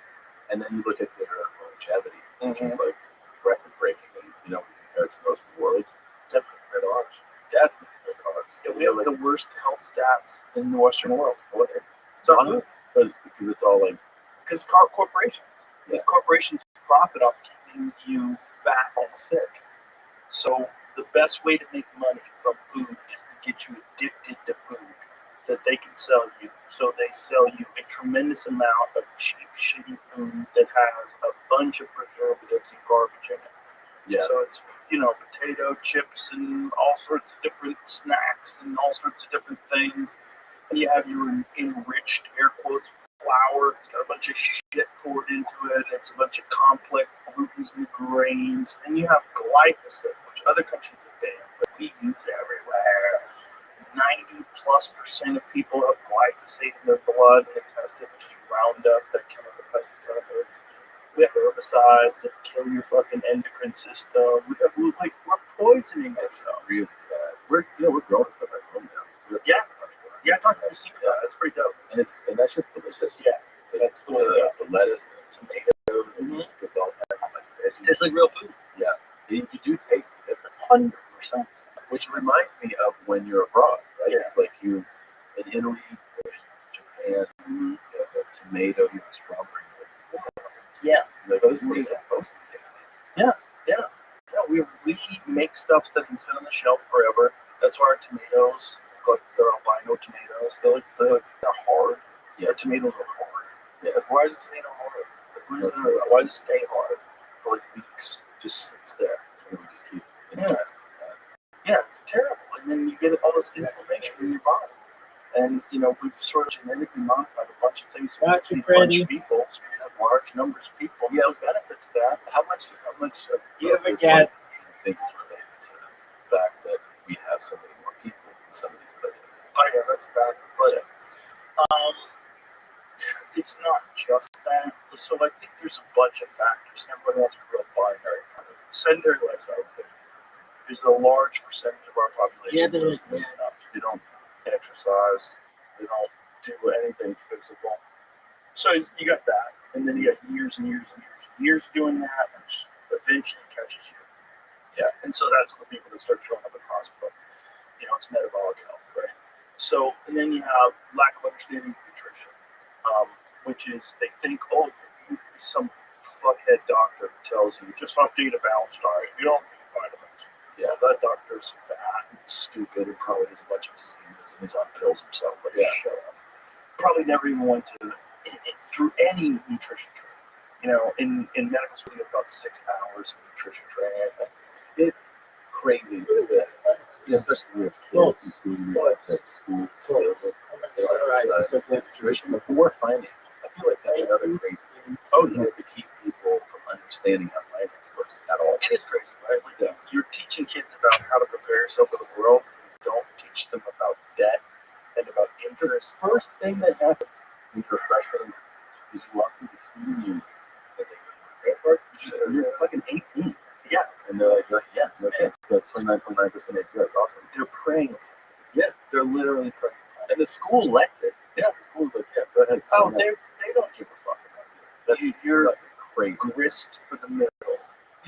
And then you look at their longevity, which is like record breaking, and compared to most of the world, definitely red ours. Definitely red ours. Yeah, we have the worst health stats in the Western world. So but because it's all like Because corporations. These corporations profit off keeping you fat and sick. So the best way to make money from food is to get you addicted to food that they can sell you. So they sell you a tremendous amount of cheap, shitty food that has a bunch of preservatives and garbage in it. yeah. So it's, potato chips and all sorts of different snacks and all sorts of different things. And you have your enriched, air quotes, flour. It's got a bunch of shit poured into it. It's a bunch of complex glutens and grains. And you have glyphosate, which other countries have banned, but we use it everywhere. 90+% of people have glyphosate in their blood and they test it, which is Roundup, that chemical pesticide. We have herbicides that kill your fucking endocrine system. We're poisoning That's ourselves. really sad. We're growing stuff at home now. Yeah, I talked to you. That's pretty dope. And that's just delicious. Yeah, that's the way to go. The lettuce and the tomatoes and it's all kinds of like veggies. It's like real food. Yeah, you do taste the difference. 100%. Which reminds me of when you're abroad, right? Yeah. It's like you in Italy, or Japan, you have a tomato, you have a strawberry. Yeah. Like those things are supposed to taste like. Yeah, we make stuff that can sit on the shelf forever. That's why our tomatoes, like they're albino tomatoes, they're hard. Yeah, tomatoes are hard. Yeah. Like, why is a tomato hard? Like, why does it stay hard for like weeks? Just sits there. And we just keep investing in that. Yeah, it's terrible. And then you get all this inflammation in your body. And we've sort of genetically modified a bunch of things to Gotcha, a bunch Freddie. of people. So we have large numbers of people. Yeah, there's benefit to that. How much of You have a this, cat. do you think is related to the fact that we have so many more people in some of these places? Oh yeah, that's a fact. But it's not just that. So I think there's a bunch of factors. Everybody has a real binary. Sedentary lifestyle. There's a large percentage of our population that doesn't do enough. They don't exercise. They don't do anything physical. So you got that, and then you got years and years and years and years doing that, which eventually catches you. Yeah. And so that's when people that start showing up in the hospital. It's metabolic health, right? So, and then you have lack of understanding of nutrition, which is they think, some fuckhead doctor tells you just have to eat a balanced diet. You don't need vitamins. Yeah, that doctor's fat and stupid and probably has a bunch of diseases and he's on pills himself. Like, shut up. Probably never even went through any nutrition training. In medical school, you have about 6 hours of nutrition training, I think. It's crazy that especially with kids in school, you realize that school is still subsidize tuition or finance. I feel like that's another crazy thing. Oh, Is to keep people from understanding how finance works at all. it is crazy, right? Like, you're teaching kids about how to prepare yourself for the world. You don't teach them about debt and about interest. First thing that happens when you're a freshman is you walk through the student union and they go, you're fucking 18. Yeah. And they're like yeah, okay, it's 29.9% APR. It's awesome. They're praying. Yeah. They're literally praying. And the school lets it. Yeah, the school's like, yeah, go ahead. Oh, they don't give a fuck about you. That's you're fucking crazy. grist for the middle.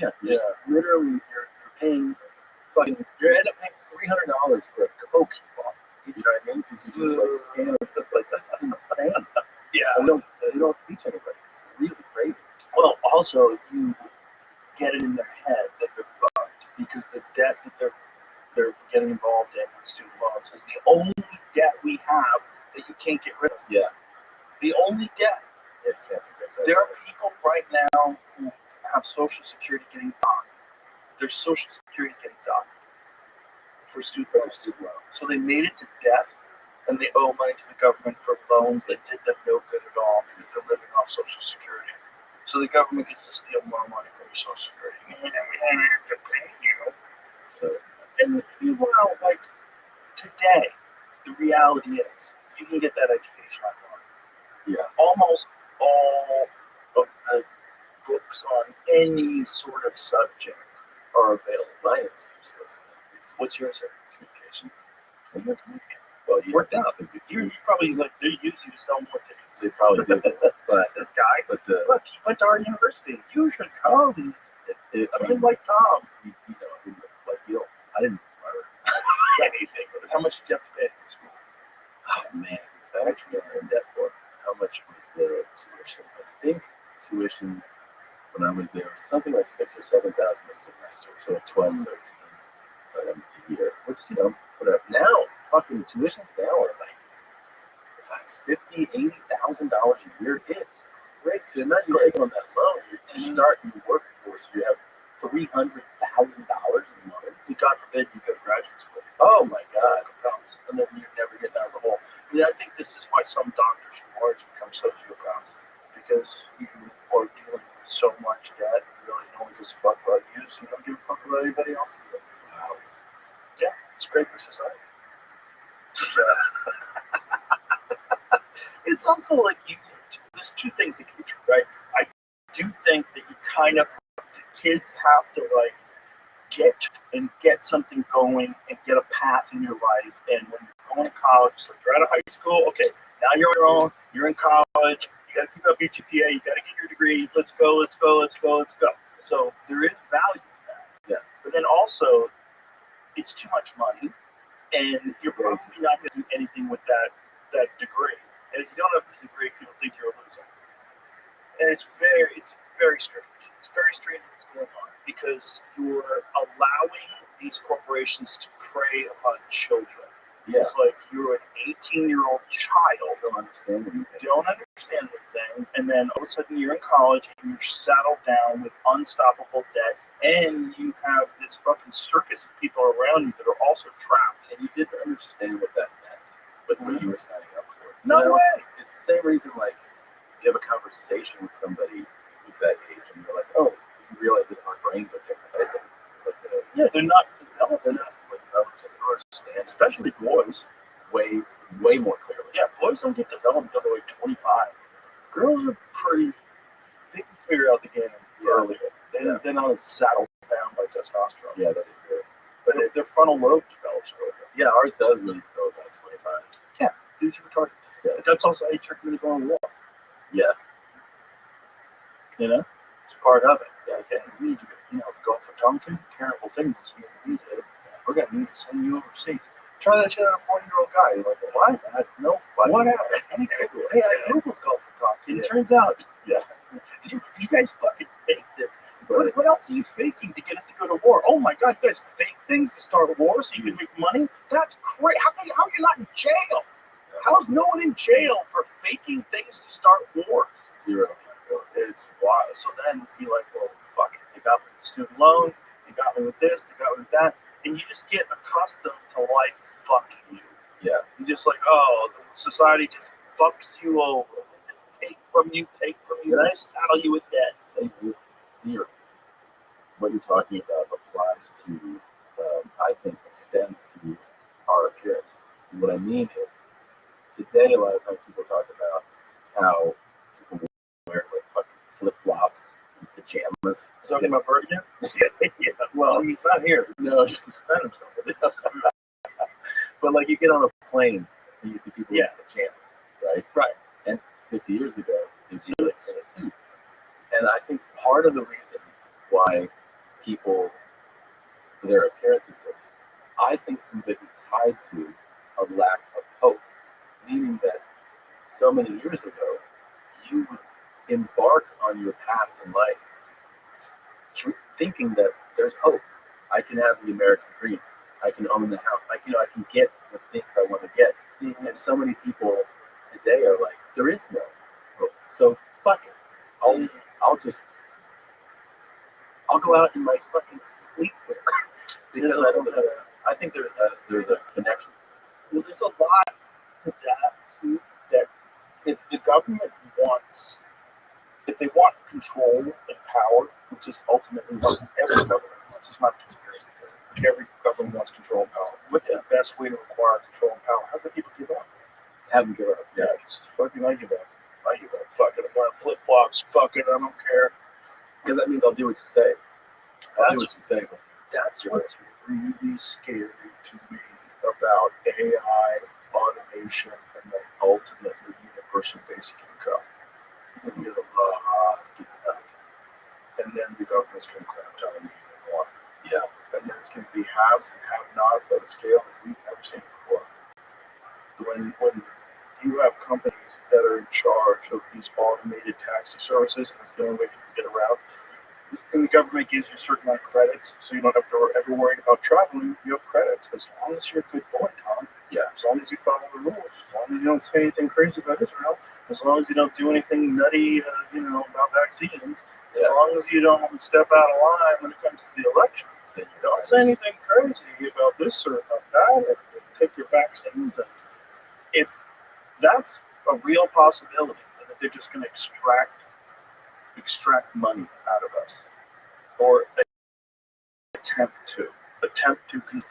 Yeah, literally, you're paying fucking. You end up paying $300 for a Coke you bought. You know what I mean? Because you just like scan it. Like that's insane. Yeah. They don't teach anybody. It's really crazy. Well, also you get it in their head that they're fucked because the debt that they're getting involved in with student loans is the only debt we have that you can't get rid of. Yeah. The only debt. Yeah, can't forget that. There are people right now who have Social Security getting docked. Their Social Security is getting docked for student loans. So they made it to death, and they owe money to the government for loans that did them no good at all because they're living off Social Security. So the government gets to steal more money from your Social Security. So, and meanwhile, like today, the reality is you can get that education online. yeah. Almost all of the books on any sort of subject are available. Mine is useless. What's yours? Communication. Well, you Worked out. nothing to You do. probably like they use you to sell more tickets. They probably do. But This guy, the look, he went to our university. You should come. I I mean, like Tom. you know, like I didn't learn Anything. How much did you have to pay for school? Oh man, I actually got in debt for. How much was the tuition? I think tuition when I was there was something like 6,000 or 7,000 a semester, so 12, 13 a year. Which whatever. Now, fucking tuitions now are like $50,000, $80,000 a year. It's great. So imagine taking on that loan. You start in the workforce. You have $300,000 in loans. God forbid you go to graduate school. Oh my God. And then you're never getting out of the hole. I think this is why some doctors from Orange become sociopaths. Because you are dealing with so much debt, you really no one gives a fuck about you, so you don't give a fuck about anybody else. Wow. Yeah, it's great for society. It's also like there's two things that can be true, right? I do think that you kind of kids have to like get something going and get a path in your life. And when you're going to college, it's like you're out of high school, okay, now you're on your own, you're in college, you got to keep up your GPA, you got to get your degree, let's go. So there is value in that. Yeah. But then also, it's too much money, and you're probably not going to do anything with that degree. And if you don't have the degree, people think you're a loser. And it's very strange. It's very strange what's going on because you're allowing these corporations to prey upon children. Yeah. It's like you're an 18-year-old child. Don't understand anything. Don't understand anything, and then all of a sudden you're in college and you're saddled down with unstoppable debt, and you have this fucking circus of people around you that are also trapped. And you didn't understand what that meant with what you were signing up for. No way. It's the same reason, like, you have a conversation with somebody who's that age, and you're like, oh, you realize that our brains are different. Yeah, they're not developed They're enough. not developed to understand, Especially boys. way more clearly. Yeah, boys don't get developed until they're like 25. Girls are they can figure out the game earlier. They're not as saddled down by testosterone. Yeah, that is good. But their frontal lobe develops earlier. Yeah, ours does really develop at 25. Yeah, dudes are retarded. Yeah. But that's also how you trick them into going to war. Yeah. You know? It's part of it. Yeah, okay, we need to go for Tonkin. Terrible thing was we're going to need to send you overseas. Try that shit on a 40-year-old guy. You're like, what? I had no fucking whatever. Hey, I Googled Gulf of Tonkin. It turns out, you guys fucking faked it. What else are you faking to get us to go to war? Oh my God, you guys fake things to start a war so you can make money? That's great. How are you not in jail? How's no one in jail for faking things to start wars? Zero. It's wild. So then you're like, well, fuck it. They got me with the student loan. They got me with this. They got me with that. And you just get accustomed to life fucking you. Yeah. You just like, oh, the society just fucks you over. They just take from you, and I saddle you with debt. Like this theory, what you're talking about applies to, I think, extends to our appearances. And what I mean is, today a lot of times people talk about how people wear like fucking flip flops and pajamas. Talking about Bert again? Yeah. Well, he's not here. No, Just to defend himself. but like you get on a plane and you see people Yeah. in pajamas, right? Right. And 50 years ago, they'd be like in a suit. And I think part of the reason why people, their appearance is this, I think some of it is tied to a lack of hope. Meaning that so many years ago, you would embark on your path in life thinking that there's hope. I can have the American dream. I can own the house. I can get the things I want to get. Mm-hmm. And so many people today are like, there is no hope. So fuck it. I'll go out in my fucking sleepwear because I don't have. I think there's a connection. Well, there's a lot to that too. That if the government wants, if they want control and power, which is ultimately what every government wants, it's not conspiracy theory. Every government wants control and power. What's the best way to acquire control and power? How do people give up? Have them give up. Yeah, it's fucking I give up. I give up. Fuck it. I'm wearing flip flops. Fuck it. I don't care. Because that means I'll do what you say. I'll do what you say. That's what's really scary to me about AI, automation, and then ultimately universal basic income. You get a lot of people back. And then the government's going to clamp down on you more. Yeah. And then it's going to be haves and have-nots at a scale that we've never seen before. When you have companies that are in charge of these automated taxi services, and that's the only way you can get around. And the government gives you a certain amount of credits, so you don't have to ever worry about traveling. You have credits as long as you're a good boy, Tom. Yeah. As long as you follow the rules, as long as you don't say anything crazy about Israel, as long as you don't do anything nutty, about vaccines, as long as you don't step out of line when it comes to the election, then you don't say anything crazy about this or about that, or take your vaccines. And if that's a real possibility, and that they're just going to extract money out of us, or attempt to, because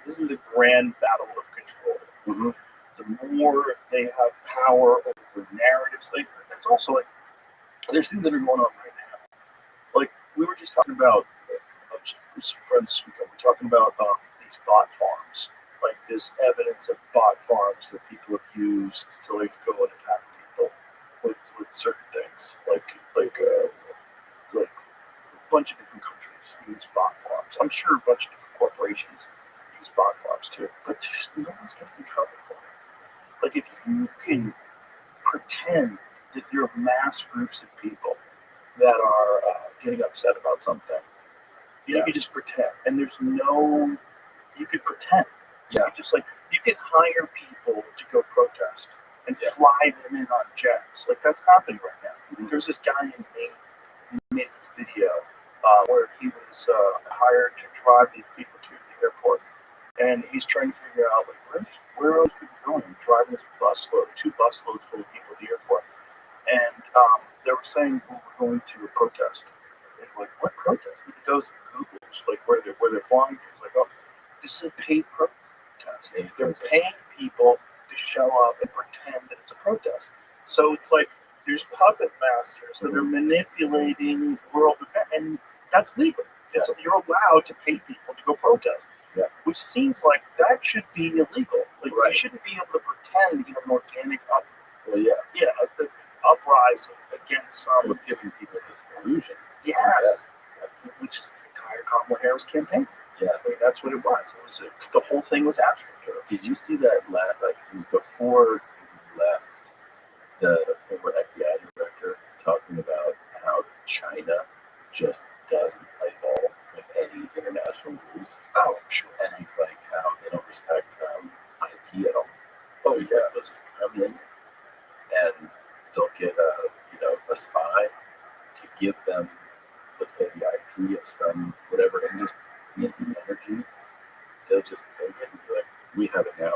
this is a grand battle of control. Mm-hmm. The more they have power over narratives, that's also like, there's things that are going on right now. Like, we were just talking about, some friends this weekend, we're talking about these bot farms, like this evidence of bot farms that people have used to like go and attack people with certain things, like a bunch of different countries use bot farms. I'm sure a bunch of different corporations use bot farms too, but no one's getting in trouble for it. Like, if you can pretend that you're mass groups of people that are getting upset about something, you can just pretend, and you could pretend. Yeah. You can hire people to go protest and fly them in on jets. Like, that's happening right now. Mm-hmm. There's this guy in Maine who made this video where he was hired to drive these people to the airport, and he's trying to figure out, like, where are those people going? Driving this two busloads full of people to the airport, and they were saying, well, we're going to a protest. And like, what protest? And he goes to Google, like where they're flying to. It's like, oh, this is a paid protest. They're paying people to show up and pretend that it's a protest. So it's like there's puppet masters that are manipulating world events, and that's legal. You're allowed to pay people to go protest. Yeah. Which seems like that should be illegal. Like, right. You shouldn't be able to pretend you have an organic The uprising against some. was giving people this illusion. Yes. Yeah. Which is the entire Kamala Harris campaign. Yeah. I mean, that's what it was. The whole thing was abstract. Did you see that? It was before he left, the former FBI director talking about how China just doesn't play ball with any international rules. Oh, I'm sure. And he's like, how they don't respect IP at all. So he's like, they'll just come in and they'll get a spy to give them, let's say, the IP of some whatever industry, energy. They'll just take it and be like, we have it now.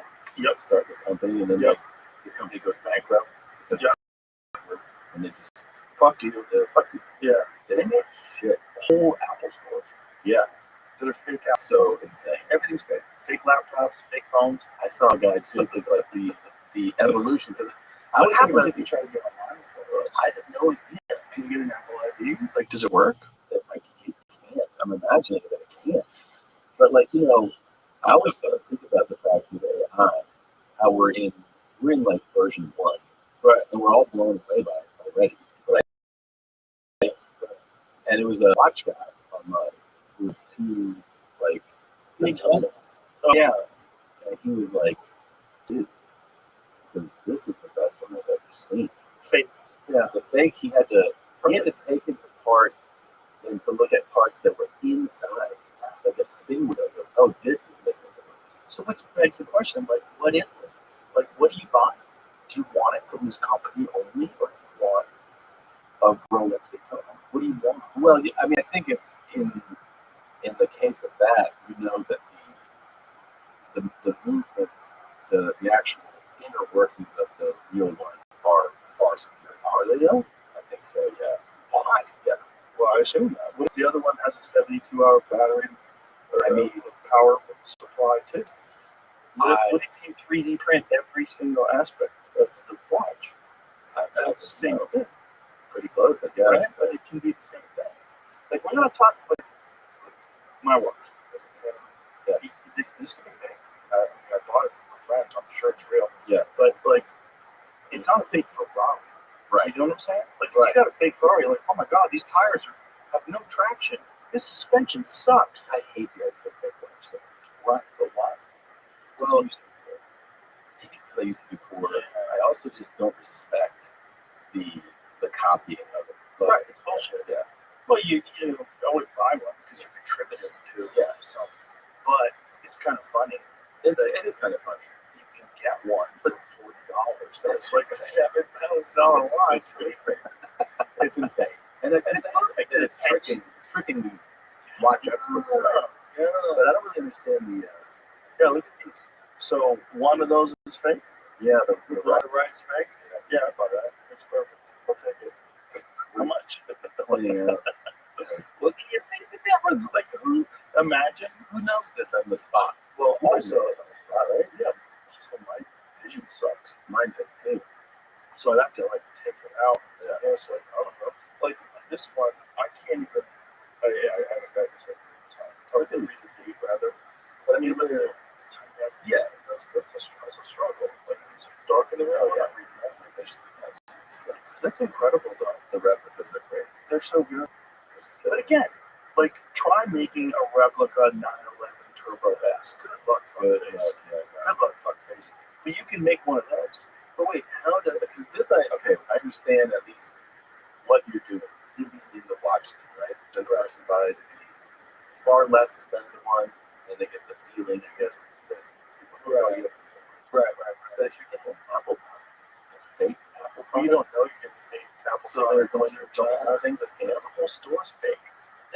start this company, and then like this company goes bankrupt because and they just Fuck you. fuck you. Yeah. They didn't make shit. Whole Apple stores Yeah, that are fake Apple. so insane. Everything's fake. Fake laptops, fake phones. I saw a guy too because like the evolution. Because What happens if you try to get online? I have no idea. Can you get an Apple ID? Like, does it work? That like you can't. I'm imagining that it can't. But like I always sort of think about the fact with AI, how we're in like version 1, Right. and we're all blown away by it already. Right? And it was a watch guy online with 2 like antennas. Oh yeah. And he was like, dude, this is the best one I've ever seen. Fake. Yeah, the fake he had to take it apart and to look at parts that were inside, like a spin wheel. Goes, oh, this is missing. So which begs the question, like, what is it? Like, what do you buy? Do you want it from this company only, or do you want a grown-up company? What do you want? Well, I mean, I think if in the case of that, you know that the movements, the actual inner workings of the real one are far superior. Are they though? I think so. Yeah. Why? Yeah. Well, I assume that. What if the other one has a 72-hour battery? Or I mean, power supply too. What I- if you 3D print every single aspect of the watch? That's the same thing, pretty close, I guess. right? But it can be the same thing. Like, we're not talking like my watch. Yeah. This can be fake. I bought it from my friend. I'm sure it's real. Yeah. But like, it's not a fake Ferrari. Right. You know what I'm saying? Like, if Right. you got a fake Ferrari, you're like, oh my god, these tires have no traction. This suspension sucks. I hate the idea of fake watch. Right, but why? Well, because I used to be poor. I also just don't respect the copying of it. But, Right, it's bullshit. Yeah. Well, you always buy one because you're contributing to Yeah. yourself. But it's kind of funny. It is kind of funny. You can get one for $40. That's like a $7,000 watch. It's pretty crazy. It's insane. And it's perfect. And it's tricking these watch experts. Right? Yeah. But I don't really understand the. Yeah, look at these. So one of those is fake. Yeah, the Right is fake. Yeah, I bought that. It's perfect. I'll take it. How much? pointing out. Look, you see the difference. Like, imagine. Who knows this on the spot? Well, You also, know this on the spot, right? yeah, so my vision sucks. Mine does too. So I'd have to like take it out. Yeah. And it's like, I don't know. Like this one, I can't even. I haven't got this. I think it's deep rather. But I mean, look at it. Yeah, that's a struggle. Like it's dark in the room. Oh, yeah. That's incredible though. The replicas are great. They're so good. But again, like try making a replica 911 Turbo S. Good luck, fuckface. Good luck, fuckface. But you can make one of those. But wait, how does because this I understand at least what you're doing in the watch thing, right? The person buys the far less expensive one, and they get the feeling, I guess, that people know you. Right. But if you get an Apple product, a fake Apple You product, don't know you're getting fake Apple. so they're going to don't have things that scam. The whole store's fake.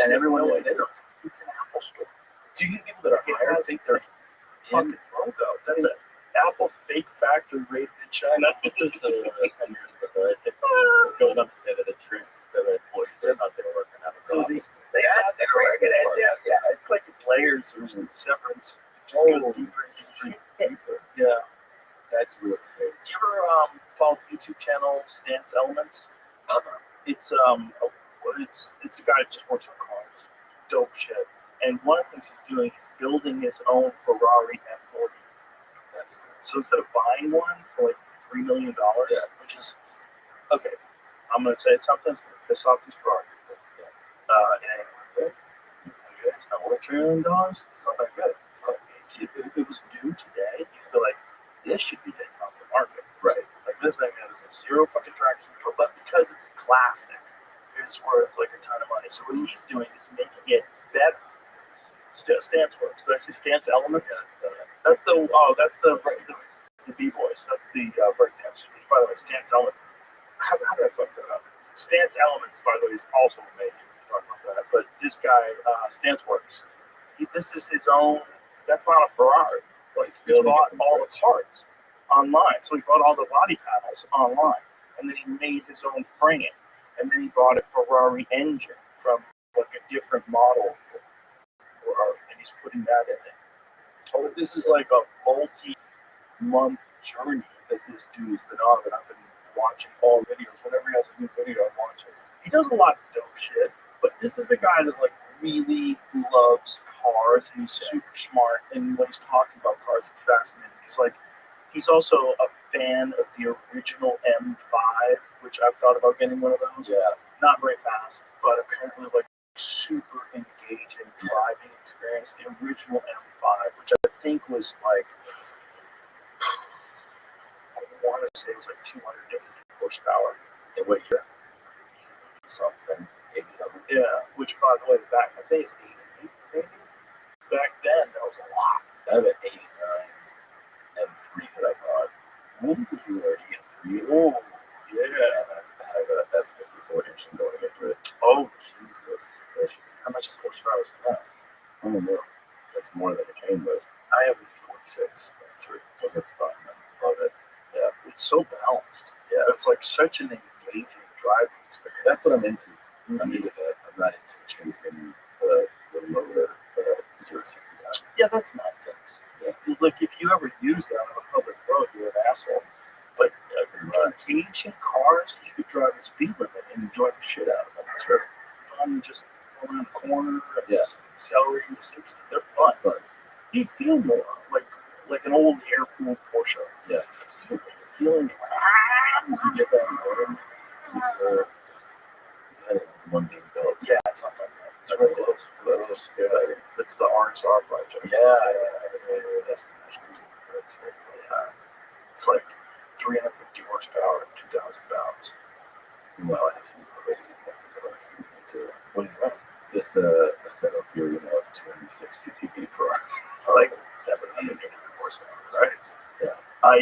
And everyone knows it. It's an Apple store. Do you think people that are It hired has think they're in? Fucking logo. That's an Apple fake factory rated in China. This is 10 years ago. I think going up to say that it tricks the employees are not going to work on So Apple. They That's have the the craziest part. Yeah, it's like it's layers or severance. It just goes deeper and deeper. Yeah. That's really crazy. Did you ever follow the YouTube channel Stance Elements? It's it's a guy that just works on cars. Dope shit. And one of the things he's doing is building his own Ferrari F40. That's cool. So instead of buying one for like $3 million, which is okay, I'm gonna say something that's gonna piss off these Ferrari people. And it's not worth $3 million. It's not that good. It's not, if it was due today, you'd be like, this should be taken off the market. Right. Like this thing has zero fucking traction control, but because it's classic, it's worth like a ton of money. So what he's doing is making it better. Stance works. So that's the Stance Elements. That's the B-boys. That's the breakdancers. Which, by the way, Stance Elements. How did I fuck that up? Stance Elements, by the way, is also amazing. We can talk about that. But this guy, Stance Works. This is his own. That's not a Ferrari. Like he Building it bought from all the scratch. parts online. So he bought all the body panels online, and then he made his own frame, and then he bought a Ferrari engine from like a different model for Ferrari, and he's putting that in it. Oh, this is like a multi-month journey that this dude's been on, and I've been watching all videos. Whenever he has a new video, I'm watching. He does a lot of dope shit, but this is a guy that like really loves cars, and he's super smart. And when he's talking about cars, it's fascinating. It's like he's also a fan of the original M5, which I've thought about getting one of those. Yeah. Not very fast, but apparently like super engaging driving experience. The original M5, which I think was like, I want to say it was like 250 horsepower. And what year? Something. 87. Yeah, which by the way, back I think it's 88, maybe. Back then, that was a lot. I have an 89 M3 that I bought. Ooh, 30 M3. Oh, yeah. I have a S54 engine going into it. Oh, Jesus. How much horsepower is that? I don't know. That's more than it came with. I have a 46 M3. So that's fun. I love it. Yeah, it's so balanced. Yeah, it's like such an engaging driving experience. That's what I'm into. I'm into that. I'm not into chasing the lower 0 to 60 time. Yeah, that's nonsense. Yeah. Like, if you ever use that on a public road, you're an asshole. Like, engaging cars, you could drive the speed limit and enjoy the shit out of them. They're fun, just go around the corner and just accelerating to 60. They're fun. It's fun. You feel more like an old air-cooled Porsche. Yeah. You're feeling Did you get that in one being built? yeah, it's not like that. It's really close. Close. Yeah. It's the RSR project. Yeah. That's yeah. It's like 350 horsepower, 2,000 pounds. Well, I have some crazy fucking car too. What do you know? Just a Steno Fury 206 GTB for It's like 700 horsepower. right. Yeah. I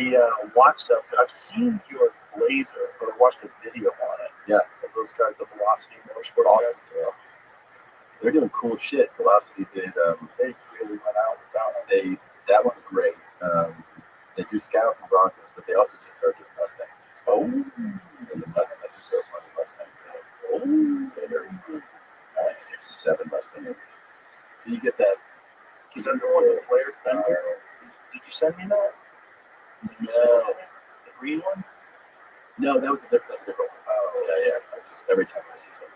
watched I've seen your Blazer, but I watched a video on it. Yeah. Of those guys, the Velocity Motorsports Awesome. guys. Yeah. They're doing cool shit. Velocity did. They really went out with that one. That one's great. They do Scouts and Broncos, but they also just started doing Mustangs. Oh. And the Mustangs are so funny. Mustangs. They're like 67 Mustangs. So you get that. Is that the one with flared fender? Did you send me that? Did you send it to me? The green one? No, that's a different one. Oh, yeah. I just every time I see something.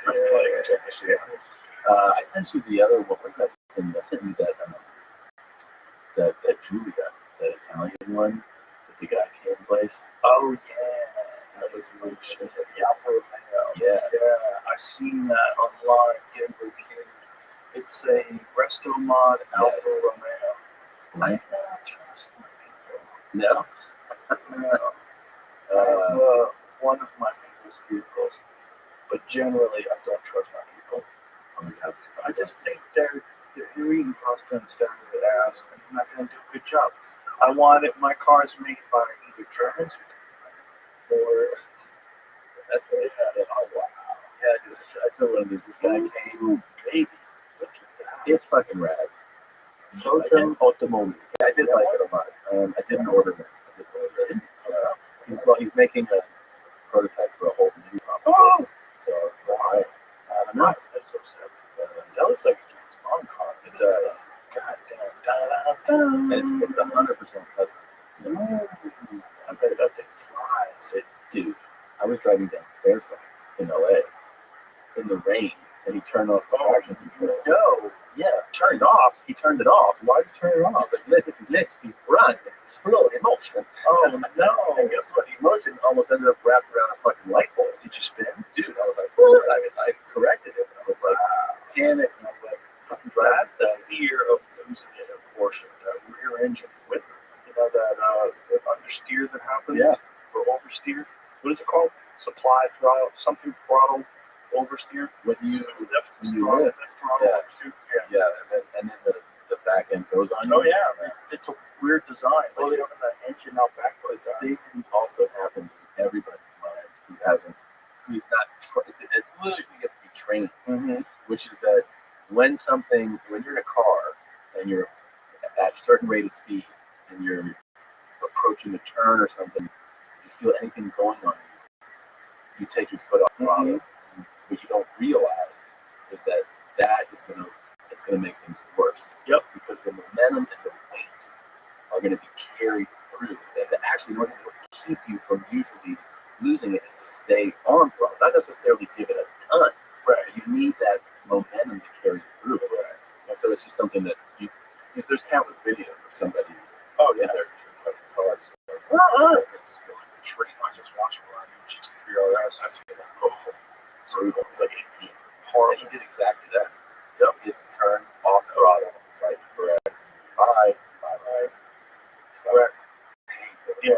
Yeah. Check this shit out. I sent you the other one. What did I send you? I sent you that Julia, that Italian one that the guy came place. Oh, yeah. That was like shit. The Alfa Romeo. Yes. Yeah, I've seen that online getting reviewed. It's a Resto Mod Alfa Romeo. I cannot trust my people. No. No. I have one of my people's vehicles, but generally I don't trust my people. I just think they're eating pasta and staring at ass, and they're not going to do a good job. I want it. My car's made by either Germans or That's what they had. Oh, wow. Yeah, dude. I told one of these. This guy came. baby. Look at that. It's fucking rad. Totem Automobile. Yeah, I did like it a lot. I didn't order it. He's making a prototype for a whole new company. Oh, So it's like, I don't know. that's so sad. That looks like a James Bond car. It does. God damn. And it's 100% custom. I bet that thing flies. Dude, I was driving down Fairfax in LA in the rain, and he turned off the traction control. No. Yeah, Turned off. he turned it off. Why'd you turn it I off? was like, let's run, explode, emotion. Oh, no. And guess what? The emotion almost ended up wrapped around a fucking light bulb. Did you spin? Dude, I was like, I corrected it. I was like, damn it. And I was like, fucking drive. That's the fear of losing it in Porsche. That rear engine whip. You know, that understeer that happens? Yeah. Or oversteer? What is it called? Supply throttle, something throttle, oversteer? When you Left you throttle, lift, left throttle, yeah. oversteer. Yeah. and then the back end goes on you. Oh, yeah, man. It's a weird design. Well, Like having that engine out back like This that. thing also happens in everybody's mind who's not, it's literally something you have to be trained, Mm-hmm. which is that when you're in a car and you're at at a certain rate of speed and you're approaching a turn or something, you feel anything going on you take your foot off the throttle. What you don't realize is that it's gonna make things worse. Yep. Because the momentum and the weight are gonna be carried through. And actually, the only thing that will keep you from usually losing it is to stay on throttle, not necessarily give it a ton. Right. You need that momentum to carry you through it. Right. And so it's just something that because there's countless videos of somebody. Oh yeah. They're fucking cars. It's just going to tree. I just watched one on GT3 RS. I see that. Oh, brutal. He's like 18. Horrible. And he did exactly that. Yep. His turn off throttle. Right. Correct. Bye. Correct. Yeah.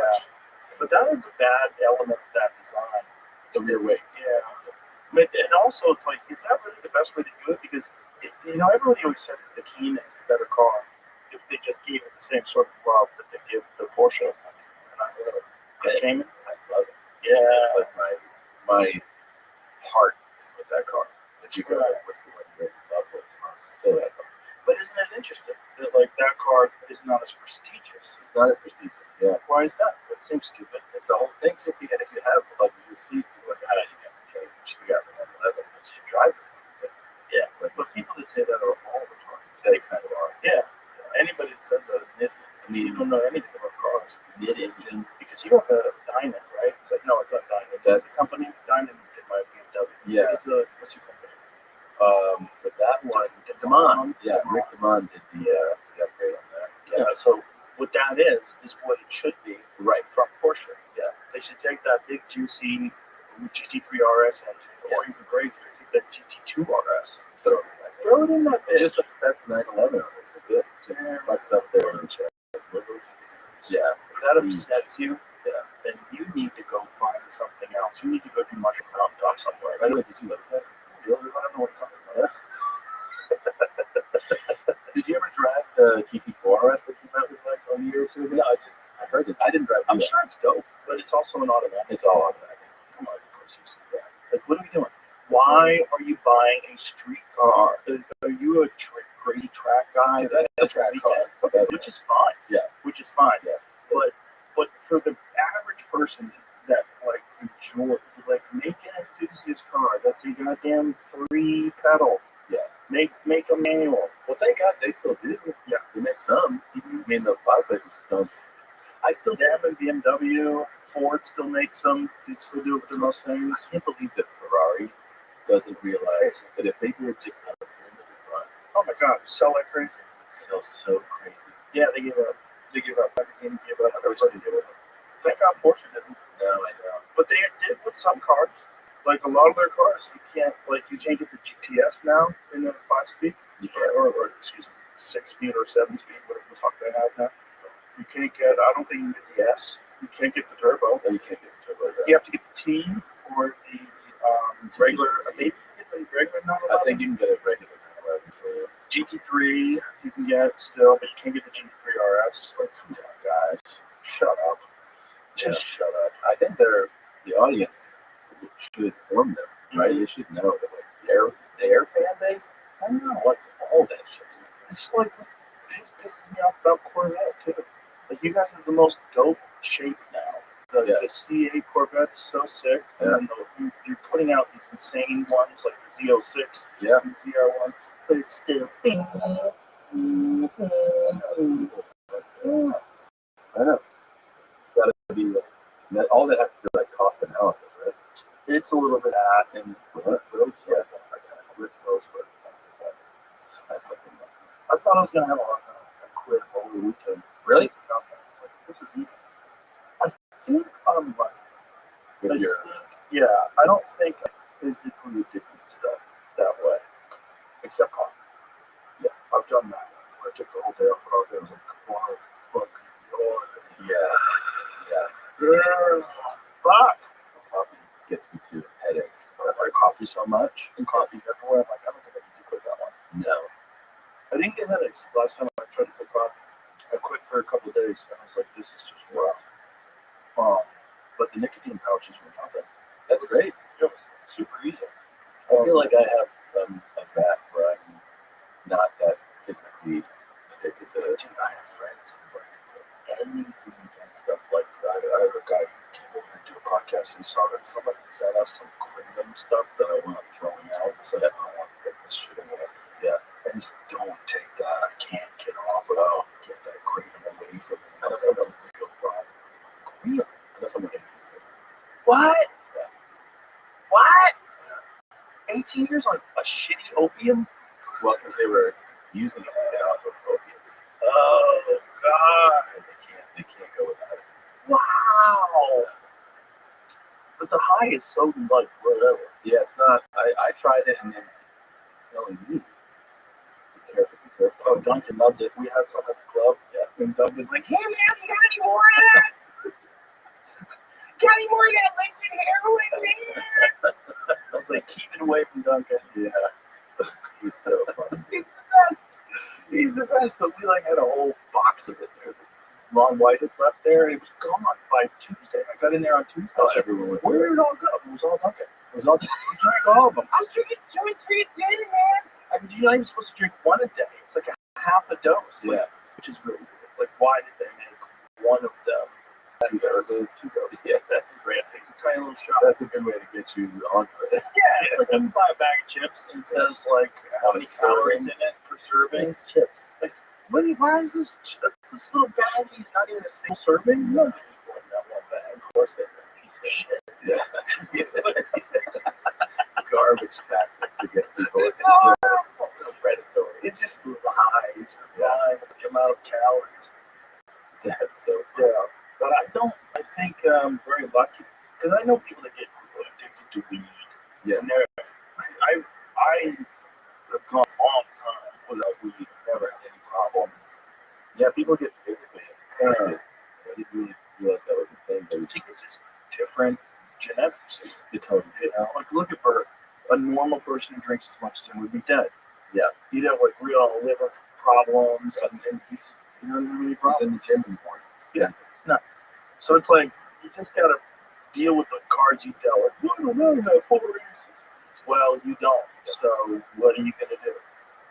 But that is a bad element of that design. The rear wing. Yeah. But, and also, it's like, is that really the best way to do it? Because, everybody always said that the Cayman is the better car if they just gave it the same sort of love that they give the Porsche. And I love it. The Cayman? I love it. Yeah. It's like my heart is with that car. If you go, what's the one you love it? It's still that car. But isn't it interesting that, like, that car is not as prestigious? It's not as prestigious, yeah. Why is that? That seems stupid. It's the whole thing, too. And if you have, like, you see people like, you got the Cayman, you got the 111, but you drive it. Yeah. But people that say that are all the time. they kind of are. Yeah. Anybody that says that is an idiot. I mean, You don't know anything about cars. mid-engine. Because you have a Diamond, right? It's like, no, it's not Diamond. That's the company. Diamond did my BMW. Yeah. What's your company? For that one, Damon. Yeah, Rick Damon did the upgrade on that. Yeah. So what that is what it should be. Right. From Porsche. Yeah. They should take that big juicy GT3 RS engine, or even crazier, take that GT2 RS. Throw it in that bitch. Just that's 911. That's it. Just flex up there and check. Yeah. If that upsets you, then you need to go find something else. You need to go do mushroom mountaintop somewhere. By the way, did you look at that? I don't know what you're talking about. Did you ever drive the GT4 RS that came out with like a year or two ago? No, I didn't. I heard it. I didn't drive it. I'm sure it's dope, but it's also an automatic. It's all automatic. Come on, of course you see that. Like, what are we doing? Why are you buying a street car? Are you a crazy track guy? That's a track car. Okay, which is fine. Yeah. Which is fine. Yeah. But for the average person that like enjoy, like, make an enthusiast car that's a goddamn 3-pedal. Yeah. Make a manual. Well, thank God they still do. Yeah. They make some. I mean, a lot of places don't. I still damn in BMW. Ford still makes them. They still do it with their Mustangs. I can't believe that Ferrari doesn't realize that if they did just a limited run, Oh my God, sell like crazy. it sells so crazy. Yeah, they give up. They give up everything. Give up. I wish they did it. Thank God Porsche didn't. No, I know. But they did with some cars. Like a lot of their cars, you can't get the GTS now in the 5-speed. You can't. Or excuse me, 6-speed or 7-speed, whatever the fuck they have now. You can't get. I don't think you can get the S. You can't get the turbo. No, you can't get the turbo. You have to get the T or the regular. Maybe you can get the regular 911. I think you can get a regular 911 for GT3 you can get still, but you can't get the GT3 RS. Like, come on, guys, shut up. Just shut up. I think the audience should inform them, right? They should know that like their fan base, I don't know what's all that shit. It's like it pisses me off about Corvette too. Like, you guys have the most dope shape now. The C8 Corvette is so sick, and you're putting out these insane ones like the Z06, the ZR1, but it's still. I know. Gotta be all that has to do with like cost analysis, right? It's a little bit at and I thought I was gonna have a quit over the weekend. Really? Like, this is easy. I think I'm right. I don't think I'm physically addicted to stuff that way, except coffee. Yeah, I've done that. I took the whole day off coffee. I was like, come on, fuck. Fuck. Coffee gets me to headaches. I like coffee so much, and coffee's everywhere. I'm like, I don't think I need to quit that one. No. I didn't get headaches last time I tried to quit coffee. I quit for a couple of days, and I was like, this is just rough. But the nicotine pouches were nothing. That's great. It was super easy. I feel like I have some of that where I'm not that physically addicted to it. Dude, I have actually saw that somebody sent us some Kratom stuff that I wound up throwing out. So I don't want to put this shit away. Yeah. And he's like, don't take that. I can't get off of it. Get that Kratom away from me. I know someone who's still problem. Really? I know someone hates it. What? Yeah. What? 18 years on a shitty opium? Well, because they were using it to get off of opiates. Oh, God. And they can't go without it. Wow. But the high is so, like, whatever. Yeah, it's not. I tried it and then telling me, be careful, be careful. Oh, Duncan loved it. We had some at the club. Yeah. And Doug was like, hey, man, you got any more of that? Got any more of that liquid heroin, man? I was like, keep it away from Duncan. Yeah. He's so funny. He's the best. He's the best. But we, like, had a whole box of it there. Ron White had left there, and it was gone by Tuesday. I got in there on Tuesday. Oh, everyone went Where through did it all go? It was all Duncan. It was all we drank all of them. I was drinking 2 and 3 a day, man. I mean, you're not even supposed to drink one a day. It's like a half a dose. Yeah. Which is really weird. Like, why did they make one of them? 2 doses. 2 doses. Yeah, That's great. It's a tiny little shot. that's a good way to get you on for it. Yeah, it's like when you buy a bag of chips and it says, like, how many calories in it per serving. These chips. Why is this little baggie not even a single serving? No, people in that one bag. Of course they are. Piece of shit. Yeah. Garbage tactic to get people into so predatory. It's just lies. Lying with the amount of calories. That's so Yeah, funny. but I think I'm very lucky because I know people that get addicted to weed. Yeah. And I have gone a long time without weed. Never had any problem. Yeah, people get physically addicted. I didn't really realize that was a thing. But I think it's just different genetics. it totally is. Like, look at Bert. A normal person who drinks as much as him would be dead. Yeah. He'd have like real liver problems, and he's he doesn't have any He's problems. in the gym in the morning. Yeah, it's nuts. So it's like you just gotta deal with the cards you dealt. Like, no, no, no, 4 reasons. Well, you don't. So what are you gonna do?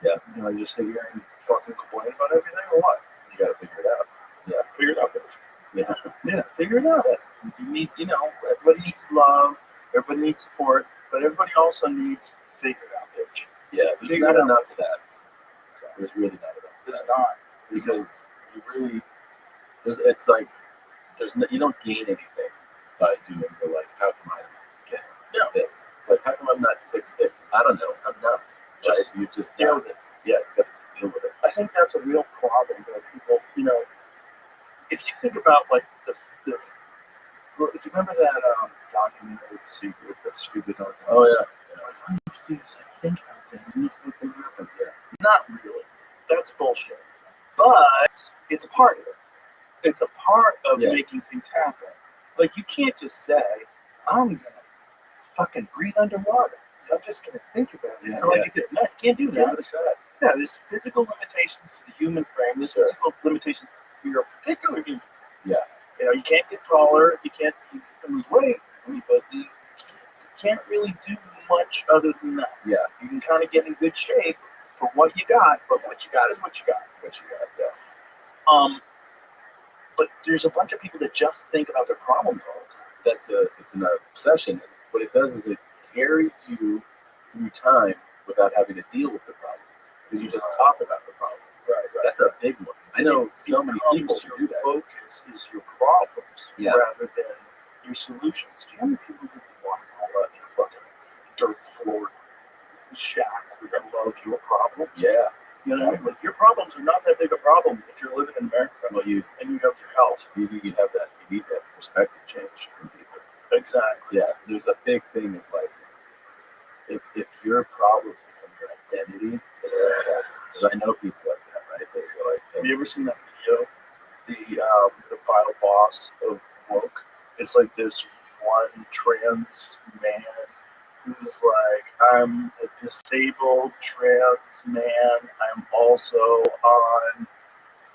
Yeah. You know, just sit here and fucking complain about everything, or what? You got to figure it out. Yeah, figure it out, bitch. Yeah. Yeah, figure it out. You need, everybody needs love, everybody needs support, but everybody also needs figure it out, bitch. Yeah, there's Figure not it out. enough of that. There's really not enough of It's that. not. Because you really, it's like, you don't gain anything by doing the, like, how come I get this? It's like, how come I'm not 6'6"? I don't know. I'm not. Just you just deal don't. with it. Yeah, you got to just deal with it. I think that's a real problem that people, if you think about like the look, you remember that documentary, The Secret, that stupid documentary? Oh, yeah. Like, all you have to do is like, think about things and you can make them happen. Yeah. Not really. That's bullshit. But it's a part of it. It's a part of Yeah. making things happen. Like, you can't just say, I'm going to fucking breathe underwater. I'm just going to think about it until I get there. No, you can't do Give that. it a shot. Yeah, there's physical limitations to the human frame. There's physical limitations for your particular human. Yeah. You can't get taller. You can't lose weight. But you can't really do much other than that. Yeah. You can kind of get in good shape for what you got, but what you got is what you got. What you got, yeah. But there's a bunch of people that just think about their problems all the time. It's an obsession. What it does is it carries you through time without having to deal with the problem. Because you just talk about the problem. Right. That's a big one. I know so many people Your who do that. focus is your problems Yeah. rather than your solutions. Do you know how many people who walk all up in a fucking dirt floor shack who love your problems? Yeah. Like, your problems are not that big a problem if you're living in America Well, you and you have your health. need that perspective change from people. Exactly. Yeah. There's a big thing of like, if your problems become your identity, it's like that. Because I know people like that, right? They're like, Have you ever seen that video? The final boss of woke. It's like this one trans man who's like, I'm a disabled trans man. I'm also on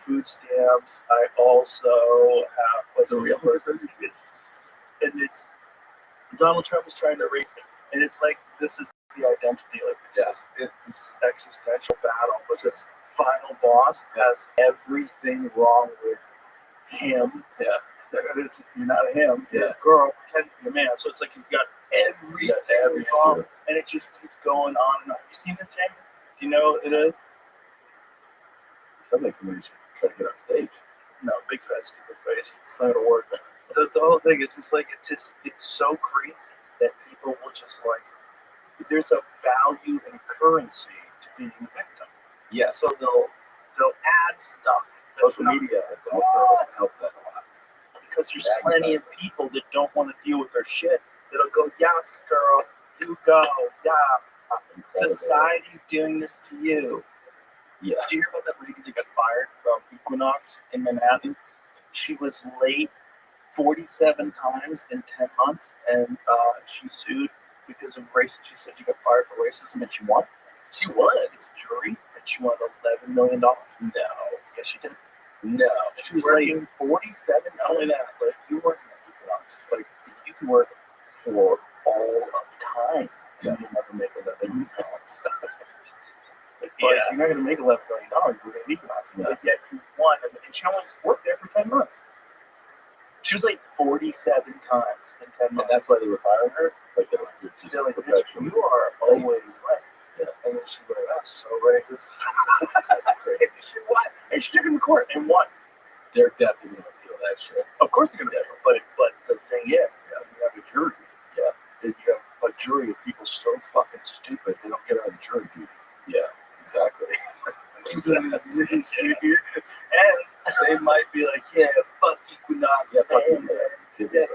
food stamps. I also have It's a real person? And it's Donald Trump is trying to erase me. And it's like, this is the identity. Like, this existential battle with this final boss has everything wrong with him. Yeah. That is, you're not a him. You're Yeah. a girl. Pretend to be a man. So it's like you've got everything every wrong, issue. and it just keeps going on and on. You seen this, Jamie? Do you know what it is? Sounds like somebody should try to get on stage. No, big fat stupid face. It's not gonna work. The whole thing is just like it's so crazy that people will just like there's a value and currency to being a victim. Yeah. So they'll add stuff. Social media has also helped that a lot. Because there's plenty of people that don't want to deal with their shit. That'll go, yes, girl, you go, yeah. Society's doing this to you. Yeah. Did you hear about that lady that got fired from Equinox in Manhattan? She was late 47 times in 10 months, and she sued because of race. She said she got fired for racism, and she won. She won. It's a jury, and she won $11 million. No. Yes, she did. No. She was working 47. Not only that, but if you work in Equinox, like you can work for all of time, and you'll never make $11 million. But you're not going to make $11 million. You're going to Equinox, but yet you won, and she only worked there for 10 months. She was like 47 times in 10 months. And that's why they were firing her? Like, they're just They're like, professional. you are always right. Yeah. And then she's like, that's so racist. That's crazy. She won. And she took him to court and won. They're definitely going to appeal that shit. Of course they're going to appeal. But the thing is, you have a jury. Yeah. If you have a jury of people so fucking stupid, they don't get out of jury duty. Yeah, exactly. And they might be like, yeah, fuck Equinox. Yeah, fuck man. Yeah,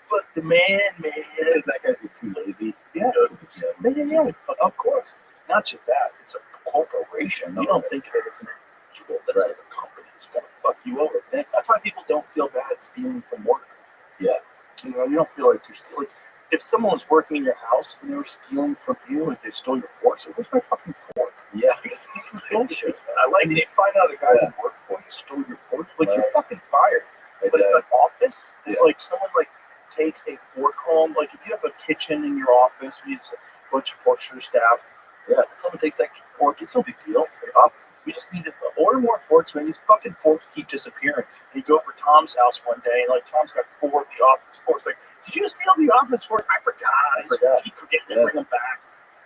Fuck the man. because that guy's just too lazy to Yeah. go to the gym. Yeah. He's like, fuck Of course. Not just that. It's a corporation. You don't think of it as an individual. That's Right. like a company. It's going to fuck you over. That's why people don't feel bad stealing from work. Yeah. You know, you don't feel like you're stealing. If someone was working in your house and they were stealing from you and they stole your fork, so where's my fucking fork? Yeah. This is bullshit. I like it. You find out a guy who worked for you stole your fork, like you're Right. fucking fired. But if an office, if Yeah. like someone like takes a fork home, like if you have a kitchen in your office, we use a bunch of forks for your staff. Yeah. Someone takes that fork, it's no big deal. It's the offices. We just need to order more forks, man. These fucking forks keep disappearing. And you go over Tom's house one day, and like Tom's got 4 of the office forks. Like, did you steal the office forks? I forgot. I forgot. keep forgetting to Yeah. bring them back.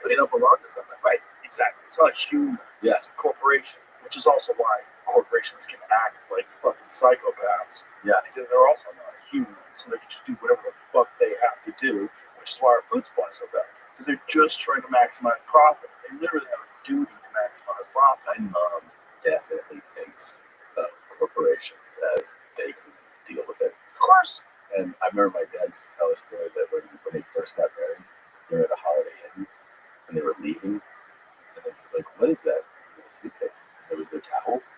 They don't belong to somebody. Right, exactly. It's not human. Yeah. It's a corporation, which is also why corporations can act like fucking psychopaths. Yeah. Because they're also not human, so they can just do whatever the fuck they have to do, which is why our food supply is so bad. Because they're just trying to maximize profit. They literally have a duty to maximize profit. My mom definitely thinks of corporations as they can deal with it. Of course. And I remember my dad used to tell a story that when they first got married, they were at a Holiday Inn and they were leaving. And then he was like, what is that? In the suitcase. And there was their towels.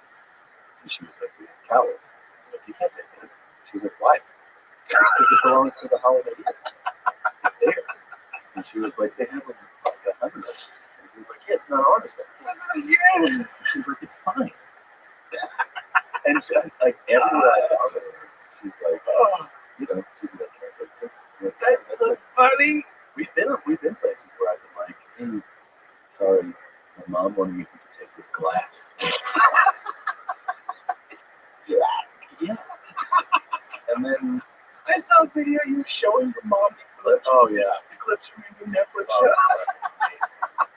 And she was like, we have towels. He was like, you can't take that. She was like, why? Because it belongs to the Holiday Inn. It's theirs. And she was like, they have like 100 of them. And he was like, yeah, it's not ours. And she's like, it's fine. And she, like everywhere I found her, she's like, oh, you know, people that can't take this. Like, That's so like, funny. we've been places where I've been like, hey, sorry, my mom wanted me to take this glass. Yeah. And then, I saw a video of you showing your mom these clips. oh yeah. The clips from your new Netflix Oh, show.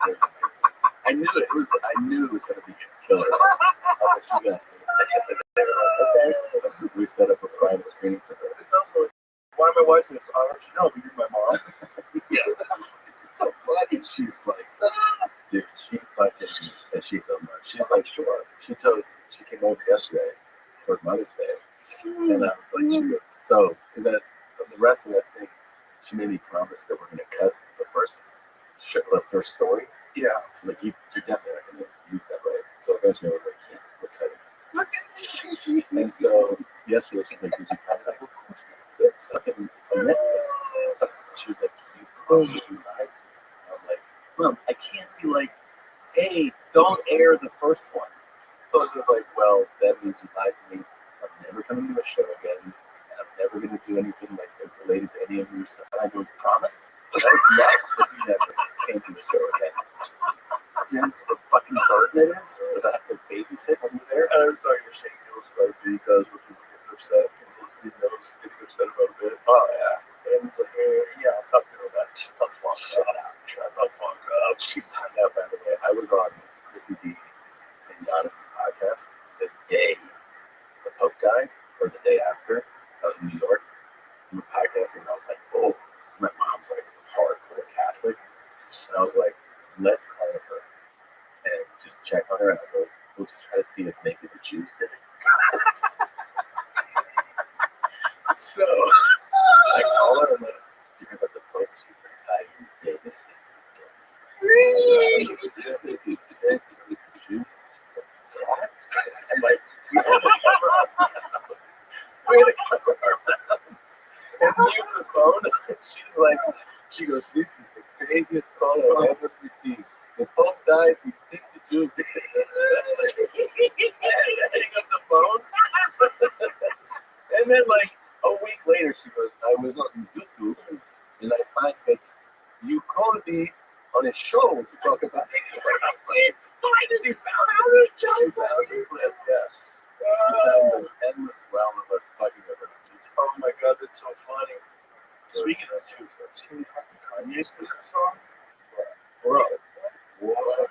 it was amazing. I knew it was going to be a killer. I was like, she got it. Okay. We set up a private screening for her. It's also, why am I watching this? I don't know, but you're my mom. Yeah. It's so funny. She's like, dude, she fucking, and she told me, she's like, sure. She came over yesterday for Mother's Day. And I was like, she goes, so, because the rest of that thing, she made me promise that we're going to cut the first story. Yeah. She's like, you're definitely not going to use that, right? So eventually I was like, yeah, we're cutting. Look at you. And so yesterday she's like, did you cut it? Like, of course not. It's fucking, it's on Netflix. She was like, you promised you lied to me. I'm like, Mom, I can't be like, hey, don't air the first one. So I was just like, well, that means you lied to me. I'm never coming to a show again, and I'm never going to do anything like related to any of your stuff. And I go, promise? That would be nice if you never came to the show again. You know the fucking burden it is? Because I have to babysit when you're there. I was talking to Shane Gillis about it because when people get upset, he knows if and I was like, oh, my mom's like hardcore Catholic, and I was like, let's call her and just check on her, and I go, we'll just try to see if maybe the Jews did it. So I call her and like, you hear about the Pope? She's like, I Davis. He said it was the Jews. She's like, what? I'm like, we had to cover our mouths. We had to cover our mouths. And mute the phone. She's like, she goes, this is the craziest call I've ever received. The Pope died. You think the Jews did it? Hang up the phone. And then like a week later, she goes, I was on YouTube and I find that you called me on a show to talk about it. She found it. She found it. Yeah. She found an endless well of us talking about it. Oh my god, that's so funny. Speaking of Jews, have you seen the fucking Kanye's new song? Bro, what?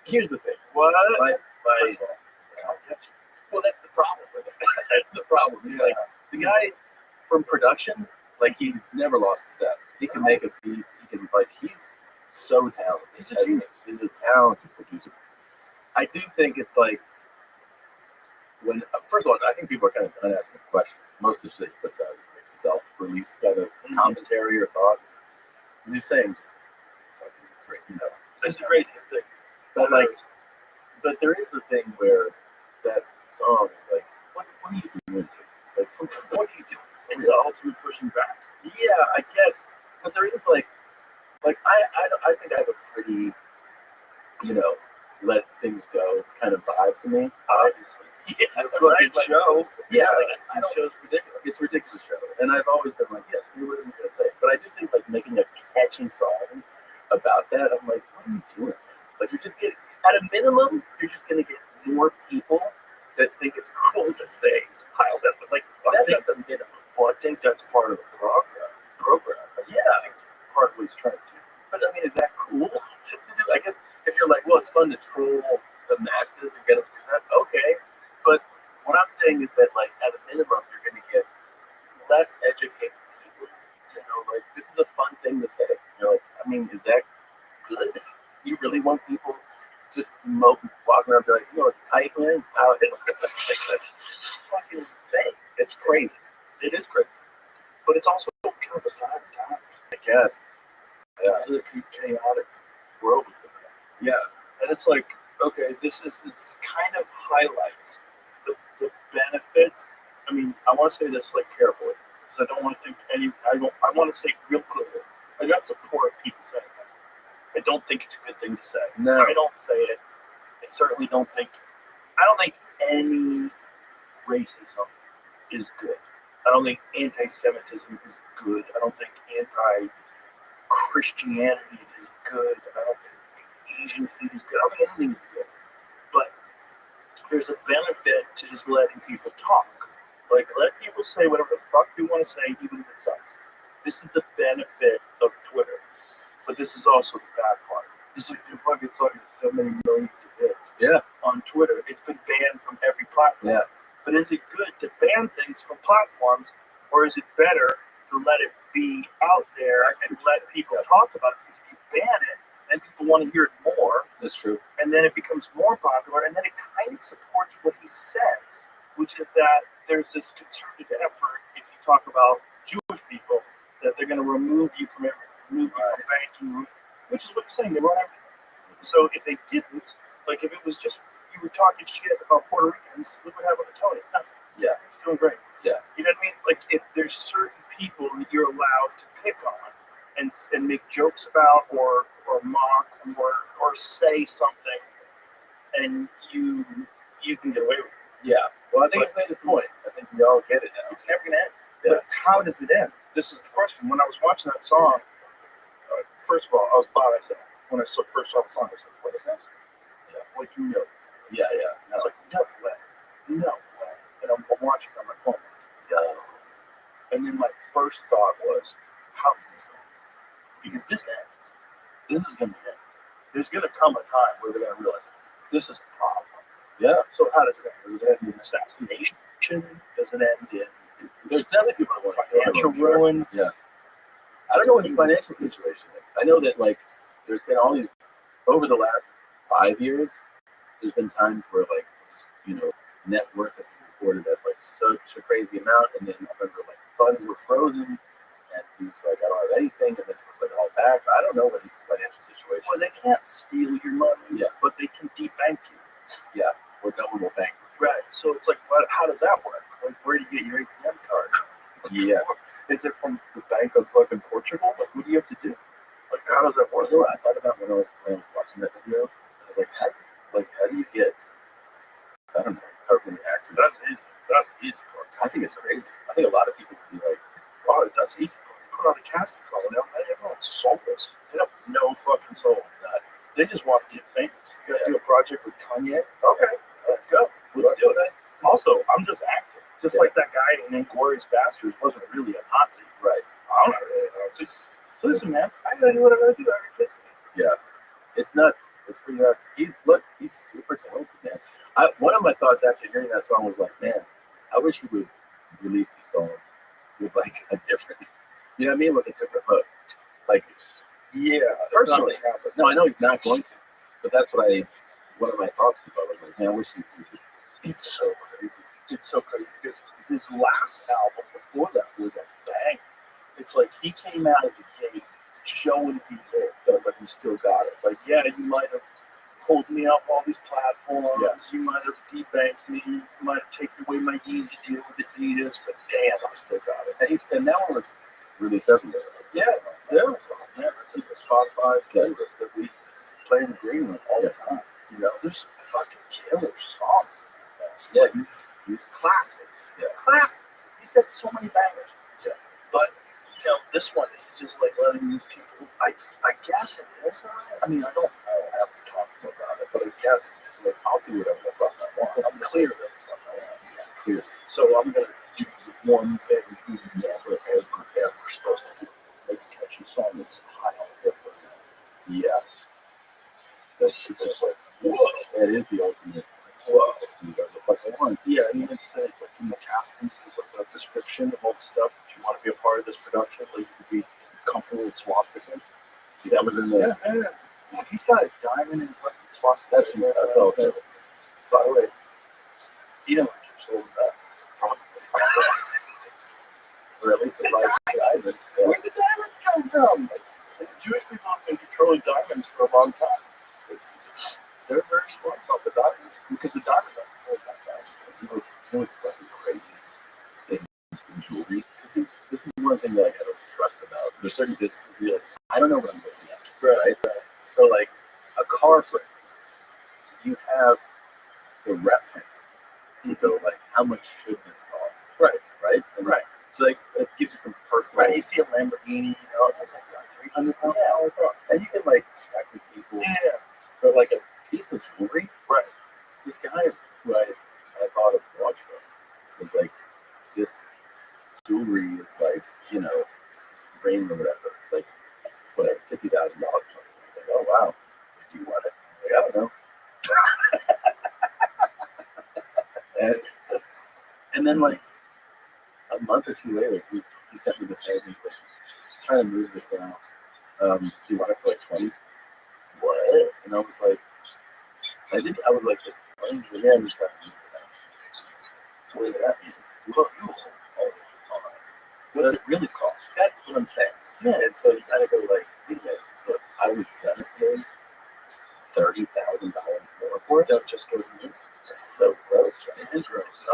Here's the thing. What? First of all, well, that's the problem with it. That's the problem. It's like the guy from production, like he's never lost a step. He can make a beat. He can he's so talented. He's a genius. He's a talented producer. I do think it's like when first of all, I think people are kind of done asking questions. Most of the shit he puts out is like self-release kind of commentary or thoughts. Because he's saying just fucking great, That's the craziest thing. But there is a thing where that song is like, what are you doing? Like, what are you doing? It's the ultimate pushing back. Yeah, I guess. But there is like I think I have a pretty, let things go kind of vibe to me. Obviously. Yeah, the fucking show. Yeah, I don't. Show's ridiculous. It's a ridiculous show, and I've always been like, yes, see what I'm gonna say. But I do think like making a catchy song about that, I'm like, what are you doing? Like you're just getting, at a minimum, you're just gonna get more people that think it's cool to say piled up. Like that's at the minimum. Well, I think that's part of the program. Yeah, I think it's part of what he's trying to do. but I mean, is that cool to do? I guess if you're like, well, it's fun to troll the masses and get them to do that, okay. But what I'm saying is that, like, at a minimum, you're going to get less educated people. Like, this is a fun thing to say. You're like, I mean, is that good? You really want people just walking around and be like, it's tight, man? How it's fucking insane. It's crazy. It is crazy. But it's also kind of a sign of time. I guess. Yeah. It's a chaotic world. Yeah. And it's like, okay, this kind of highlights the benefits. I mean, I want to say this like carefully, because I don't want to think I want to say real clearly. I got support people saying that. I don't think it's a good thing to say. No. I don't say it. I certainly don't think. I don't think any racism is good. I don't think anti-Semitism is good. I don't think anti-Christianity is good. I don't think Asian hate is good. I don't think anything is good. But there's a benefit to just letting people talk. Like, let people say whatever the fuck they want to say, even if it sucks. This is the benefit of Twitter. But this is also the bad part. It's like they're fucking sucking so many millions of hits on Twitter. It's been banned from every platform. Yeah. But is it good to ban things from platforms, or is it better to let it be out there and let people talk about it? Because if you ban it, then people want to hear it more. That's true. And then it becomes more popular, and then it kind of supports what he says, which is that there's this concerted effort, if you talk about Jewish people, that they're going to remove you from banking, which is what you're saying. They run everything. So if they didn't, like if it was just you were talking shit about Puerto Ricans, look what happened to Tony. Nothing. Yeah. He's doing great. Yeah. You know what I mean? Like if there's certain people that you're allowed to pick on and make jokes about or mock or say something, and you can get away with it. Yeah. Well, I think it's made his point. I think we all get it now. It's never gonna end. Yeah. But how does it end? This is the question. When I was watching that song, first of all, I was biased. When I first saw the song, I said, "What is this?" Yeah. Like Yeah. And I was like, "No way, no way." And I'm watching it on my phone. No. And then my first thought was, "How does this end?" Because this ends. This is gonna end. There's gonna come a time where they're gonna realize this is a problem. Yeah. So how does it end? Does it end in assassination? Does it end in There's definitely people that want Financial ruin. Yeah. I don't know what his financial situation is. I know that like there's been all these over the last 5 years. There's been times where like net worth has been reported at like such a crazy amount, and then I remember like funds were frozen, and he was like, I don't have anything, and then it was like all back. I don't know what his financial situation. Well, they is. can't steal your money, Yeah. but they can debank you. Yeah, or government bank. Right. So it's like, how does that work? Like, where do you get your ATM card? Yeah. Is it from the Bank of fucking Portugal? Like, what do you have to do? Like, how does that work? You know what I thought about when I was watching that video? I was like, how do you get? I don't know how many actors. That's easy. That's the easy part. I think it's crazy. I think a lot of people would be like, Oh, that's easy. Put on a casting call. Everyone's soulless. They have no fucking soul. They just want to get famous. You gotta do a project with Kanye. Okay, let's go. Let's do it. Also, I'm just acting. Just like that guy in Inglourious Basterds wasn't really a Nazi. right? I'm not really a Nazi. Listen, man, I gotta do what I gotta do. I gotta kiss me. Yeah, it's nuts. It's pretty nuts. He's super talented, man. One of my thoughts after hearing that song was like, man, I wish he would release the song with like a different, you know what I mean, with a different hook. Like, Yeah, personally, no, I know he's not going to, but that's what one of my thoughts was. I was like, man, I wish he would. it's so crazy. It's so crazy because his last album before that was a bang. It's like he came out of the gate showing people that he still got it. Like, yeah, you might have pulled me off all these platforms. Yeah. You might have debanked me. You might have taken away my easy deal with Adidas. But damn, I still got it. And that one was released everywhere. Yeah, it's in the Spotify playlist that we play in the green room all the time. You know, there's fucking killer songs. Yeah, He's classics. Yeah. Classics. He's got so many bangers. Yeah. But, this one is just like letting these people, I guess it is. I mean, I don't know how to talk about it, but I guess it's like, I'll do whatever the fuck I want. I'm clear that the fuck I want. Yeah, clear. So I'm going to do one thing never, ever supposed to do. Make a catchy song that's high on the hip. yeah. That's just like, whoa. That is the ultimate. Whoa. You know, the fuck I want. Yeah, I mean, it's like in the casting, there's like a description of all the stuff. If you want to be a part of this production, like you could be comfortable with swastika. That was in the. Yeah. He's got a diamond encrusted swastika. That's also. By the way, he didn't like your soul with that. Probably. Or at least the like diamonds. Where did the diamonds come from? Jewish people have been controlling diamonds for a long time. They're very smart about the diamonds because the diamonds are controlled by diamonds. You know what's fucking crazy in jewelry? This is one thing that I don't trust about. There's certain businesses where I don't know what I'm looking at. Right? So like a car, for instance, you have the reference to go like, how much should this cost? Right. Right. So like it gives you some personal. Right. You see a Lamborghini, it's like $300. And you can like track with people. Yeah. But like a piece of jewelry, Right. this guy who I bought a watch from was like, this jewelry is like, this ring or whatever. It's like, whatever, $50,000. I was like, oh wow, do you want it? Like, I don't know. and then like a month or two later, he sent me the same. He's like, trying to move this down. Do you want it for like 20? What? And I was like, it's funny. He's like, yeah, I'm just trying to move it down. What does that mean? Well, what's it really cost? That's what I'm saying. Yeah. And so you kind of go like, so I was gonna pay $30,000 more for it. That just goes in. That's so gross. Right? It is gross.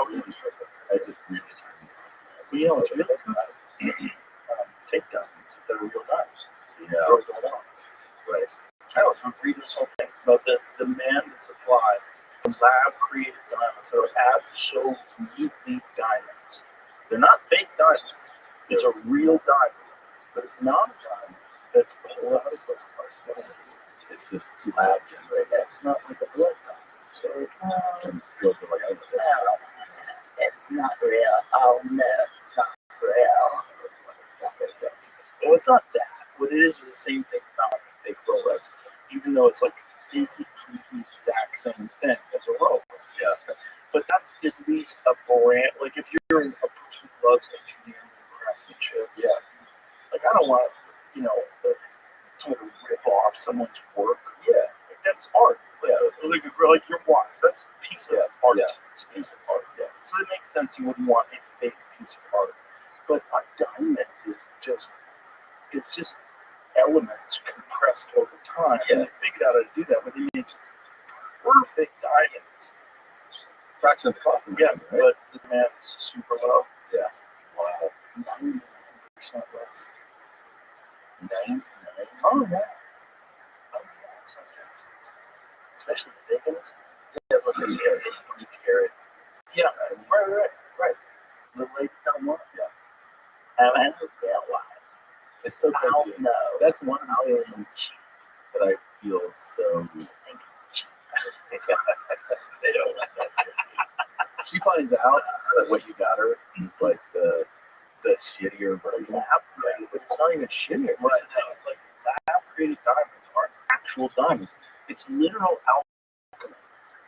I just really turned me off. Well, it's really good. Fake diamonds that are real diamonds. Yeah. Right. I was reading this whole thing about the demand and supply of lab-created diamonds that are absolutely diamonds. They're not fake diamonds. It's a real diamond, but it's not a diamond that's pulled out of the place. It's just lab generated. It's not like a blood diamond. So girls are like, I don't know. It's not real. Oh no, it's not real. So it's not that. What it is the same thing about fake Rolex, even though it's like basically the exact same thing as a Rolex. Yeah. But that's at least a brand. Like if you're a person who loves engineering and craftsmanship. Yeah. Like, I don't want, someone to rip off someone's work. Yeah. Like, that's art. Like your watch. That's a piece of art. Yeah. It's a piece of art. Yeah. So it makes sense you wouldn't want a fake piece of art. But a diamond is just, it's just elements compressed over time. Yeah. And they figured out how to do that, but they made perfect diamonds. Fraction of the cost of the Yeah, machine, right? but the demand's super low. Yeah. Wow. 99% less. 99. Oh, yeah. Oh, yeah. Some cases. Especially the big ones. Yeah, that's what I said. 3 carat. Yeah, right. The ladies don't want it. Yeah. And yeah, why? It's so I crazy. don't know. That's one of the things that I feel so. They don't like that shit. She finds out that what you got her is like the shittier version. Right, but it's not even shittier. Right. It's like lab created diamonds aren't actual diamonds. It's literal alchemy.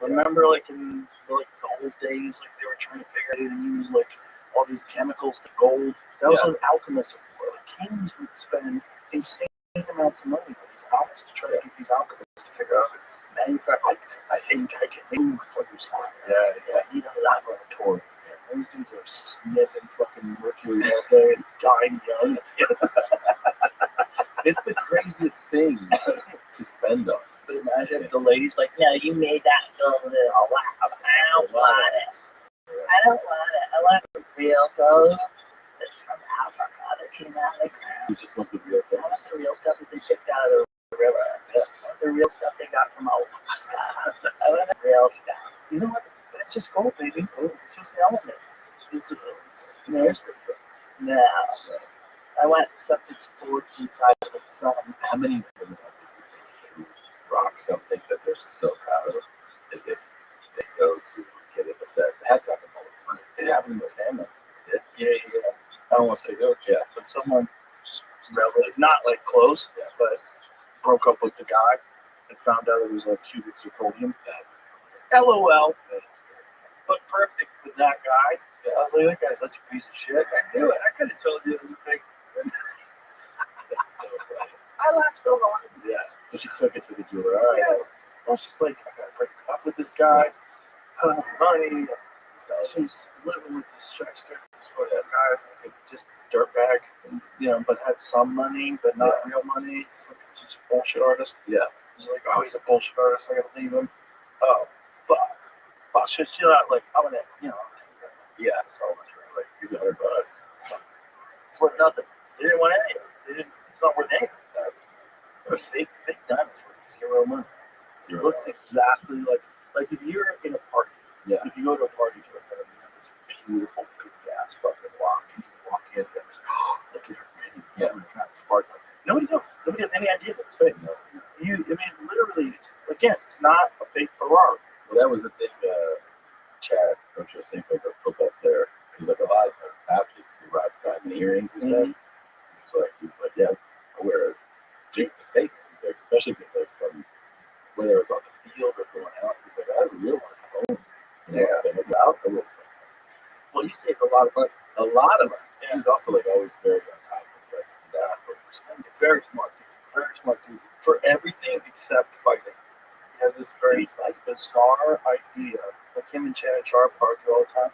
Remember, like in the old days, like they were trying to figure out how to use like all these chemicals to gold. That was what alchemists were. Like kings would spend insane amounts of money on these alchemists to try to get these alchemists to figure out manufacture. I think I can move for you, son. Yeah. I need a laboratory. Yeah. These dudes are sniffing fucking mercury all day and dying young. It's the craziest thing to spend on. But imagine if the lady's like, no, you made that gold in a lab. I don't want it. I don't want it. I want the real gold that's from Africa that came out of the ground. You just want the real thing. I want the real stuff that they picked out of the river. I want the real stuff they got from Alaska. I want the real stuff. You know what? It's just gold, baby. It's just elements. No. I want stuff that's forged inside of the sun. How many women who rock something that they're so proud of that if they go to get it assessed, it has to happen all the time. It happened with Sandman. Yeah. I don't want to say who. Yeah. But someone, not like close, but broke up with the guy and found out it was like cubic zirconium. That's LOL. But perfect for that guy. I was like, that guy's such a piece of shit. I knew it. I could have told you it was a fake. that's so funny. I laughed so hard. Yeah. So she took it to the jeweler. All right. Yes. Well, she's like, I gotta break up with this guy. Money. She's living with this checkster for that guy, like, just dirtbag, but had some money, but not real money. It's like just a bullshit artist. Yeah. She's like, oh, he's a bullshit artist. I gotta leave him. Oh, fuck. She's not like, I'm gonna, Yeah. So much, right? Like $300. it's worth nothing. They didn't want any of it. It's not worth anything. That's Fake diamonds worth zero money. It looks exactly like if you're in a party. Yeah. If you go to a party to a party, you have this beautiful big ass fucking lock, and you walk in and it's, look at her ring. Yeah. It's sparkling. Nobody knows. Nobody has any idea that it's fake. No. Literally, it's not a fake Ferrari. Well, that was the thing. Chad, don't you think like a football player? Because like a lot of athletes, they rock diamond earrings and stuff. He's like, yeah, I wear fakes. He's like, especially because like from whether it's on the field or going out, he's like, I have a real one at home. So I go out. Well, he saved a lot of money. A lot of money. Yeah. He's also like always very on top of like not overspending. Very smart dude. Very smart dude. For everything except fighting. He has this very bizarre idea. Like him and Shannon Sharp argue all the time.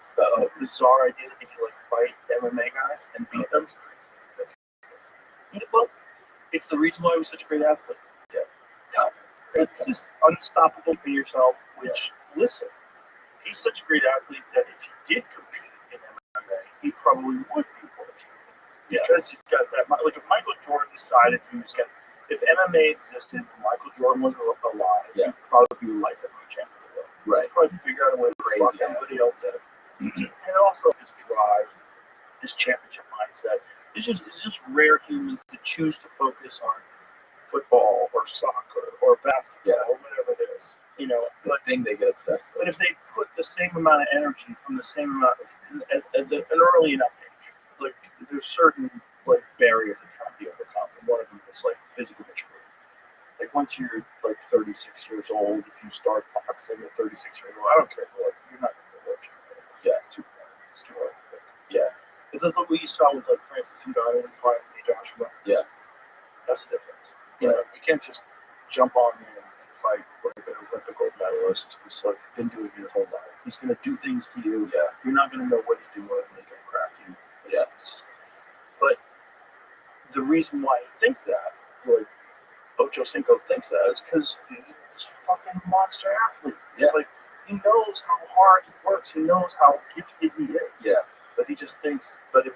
Bizarre idea that he could like fight MMA guys and beat them. That's crazy. That's crazy. Yeah, well, it's the reason why he was such a great athlete. Yeah. Confidence. It's just unstoppable for yourself, which, listen, he's such a great athlete that if he did compete in MMA, he probably would be world champion. Because he's got that, like if Michael Jordan decided he was going to, if MMA existed and Michael Jordan was alive, he'd probably be like a champion. Right. He'd probably figure out a way to fuck everybody else at it. And also his drive, his championship mindset. It's just rare humans to choose to focus on football or soccer or basketball or whatever it is. The thing they get obsessed with. But if they put the same amount of energy from the same amount at an early enough age, like there's certain like barriers that try to be overcome, and one of them is like physical maturity. Like once you're like 36 years old, if you start boxing at 36 years old, I don't care. Like you're not going to work. Yeah, it's too hard. It's too hard. Yeah. That's what we saw with like Francis and Ngannou and fight Joshua. Yeah. That's the difference. You know, you can't just jump on him and fight like an Olympic gold medalist who's like been doing it his whole life. He's gonna do things to you. Yeah. You're not gonna know what he's doing and he's gonna crack you. Yeah. But the reason why he thinks that, like Ocho Cinco thinks that, is because he's a fucking monster athlete. Yeah. It's like he knows how hard he works. He knows how gifted he is. Yeah. But he just thinks. But if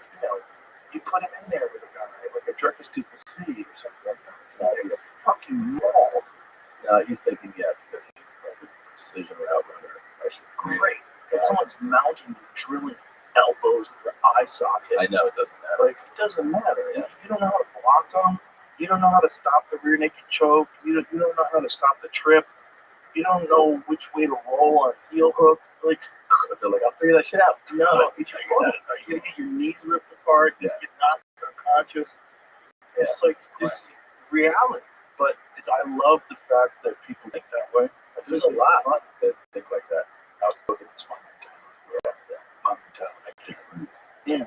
you put him in there with a guy like a Dricus Duplessis or something like that, he's a fucking maul. He's thinking, because he's like a precision route runner. Great. And someone's mounting, drilling elbows in your eye socket. I know, it doesn't matter. Like, it doesn't matter. You don't know how to block them. You don't know how to stop the rear naked choke. You don't know how to stop the trip. You don't know which way to roll on a heel hook. Like, They're like, I'll figure that shit out. no, you're gonna get your knees ripped apart. Yeah. You're not unconscious. It's like this reality. But I love the fact that people think that way. There's a lot that think like that. Outspoken. It's my mentality. I can't lose. Yeah.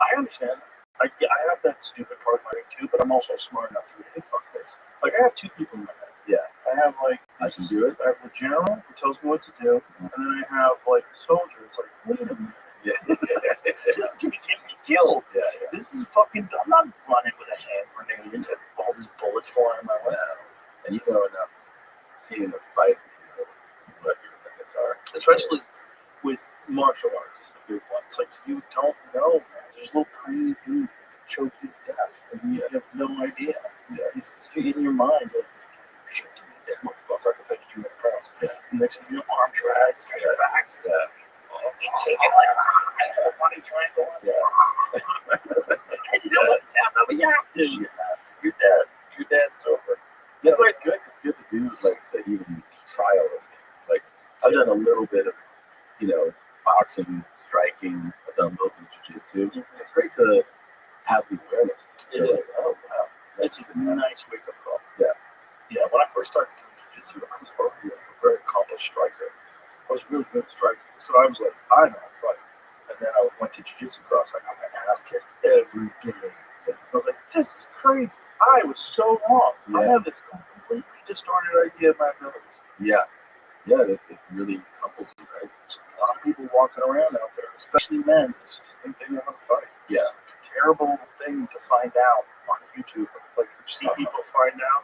I understand. I have that stupid part of my brain too, but I'm also smart enough to be, hey, fuck this. Like, I have two people in my head. Yeah. I have, like, I can do it. I have the general who tells me what to do, and then I have, like, the soldier. It's like, wait a minute. Yeah. This is going to get me killed. Yeah. This is fucking, I'm not running with a hand grenade and all these bullets flying my way. And you know enough, seeing a fight, you know what your limits are. Especially with martial arts, is the big one. It's like, you don't know, man. There's little tiny dudes that can choke you to death, and you have no idea. Yeah. In your mind, like, shit, that motherfucker, I can bet you 200 pounds. Yeah. Next thing you know, arm drags, your back. Yeah. Shaking like, money triangle. Yeah. And you know what? You have to. You're dead. You're dead. It's over. That's why it's good. It's good to do, like, to even try all those things. Like, I've done a little bit of, boxing, striking. I've done a little bit of jiu-jitsu. It's great to have the awareness. It Like, is. oh, wow. It's a nice wake-up call. Yeah. Yeah, when I first started doing jiu-jitsu, I was already a very accomplished striker. I was really good at striking. So I was like, I know how to fight. And then I went to jiu-jitsu class. I got my ass kicked every day. I was like, this is crazy. I was so wrong. I Yeah. have this completely distorted idea of my abilities. Yeah. Yeah, it really humbles you, right? There's a lot of people walking around out there, especially men, that just think they know how to fight. Yeah. It's a terrible thing to find out on YouTube. Like, you see people find out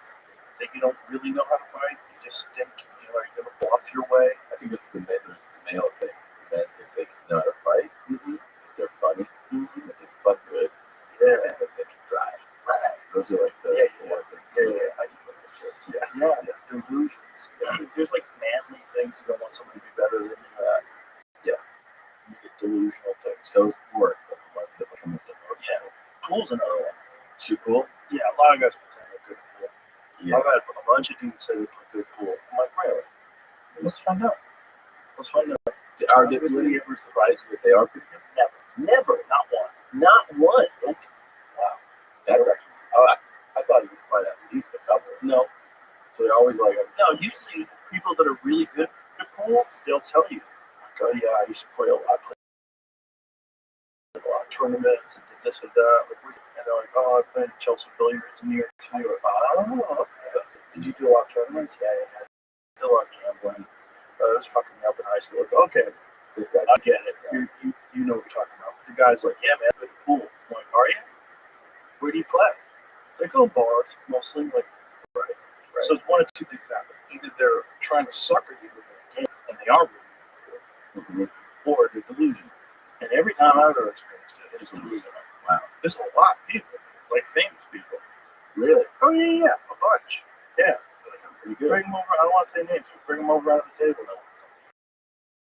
that you don't really know how to fight. You just think you're going to bluff your way. I think there's the male thing. Men think they know how to fight. Mm-hmm. They're funny. Mm-hmm. That they fuck good. Yeah. And that they can drive. Right. Those are like the four things. Yeah. How you put this shit. Yeah. Delusions. There's like manly things. You don't want somebody to be better than you. Yeah. You get delusional things. Those four are the ones that come up the most. Yeah. Pool's another one. Shoot pool? Yeah, a lot of guys pretend they're good at pool. Yeah. I've had a bunch of dudes say they play good pool. I'm like, really? Let's find out. Let's find out. Did any ever surprise you if they are pretty good? Never. Not one. Not one. Nope. Wow. That's actually. I thought you would find out at least a couple. No. So they're always like, No, usually people that are really good at pool, they'll tell you. Like, oh yeah, I used to play a lot. I played a lot of tournaments and did this and that. And they're like, oh, I played Chelsea Billiards in New York City. Like, oh, okay. Did you do a lot of tournaments? Yeah. Did a lot of gambling. It was fucking me up in high school. Like, okay, this guy. I get it. You know what we're talking about. The guy's like, yeah, man, good pool. I'm like, are you? Where do you play? It's like, oh, bars, mostly. Like, right. So it's one of two things happen. Either they're trying to sucker you with their game, and they are really good, or they're delusional. And every time I've ever experienced it, it's delusional. Wow. There's a lot of people, like famous people. Really? Oh, yeah, a bunch. Yeah. Like, I'm pretty good. Bring them over. I don't want to say names, but bring them over out of the table now.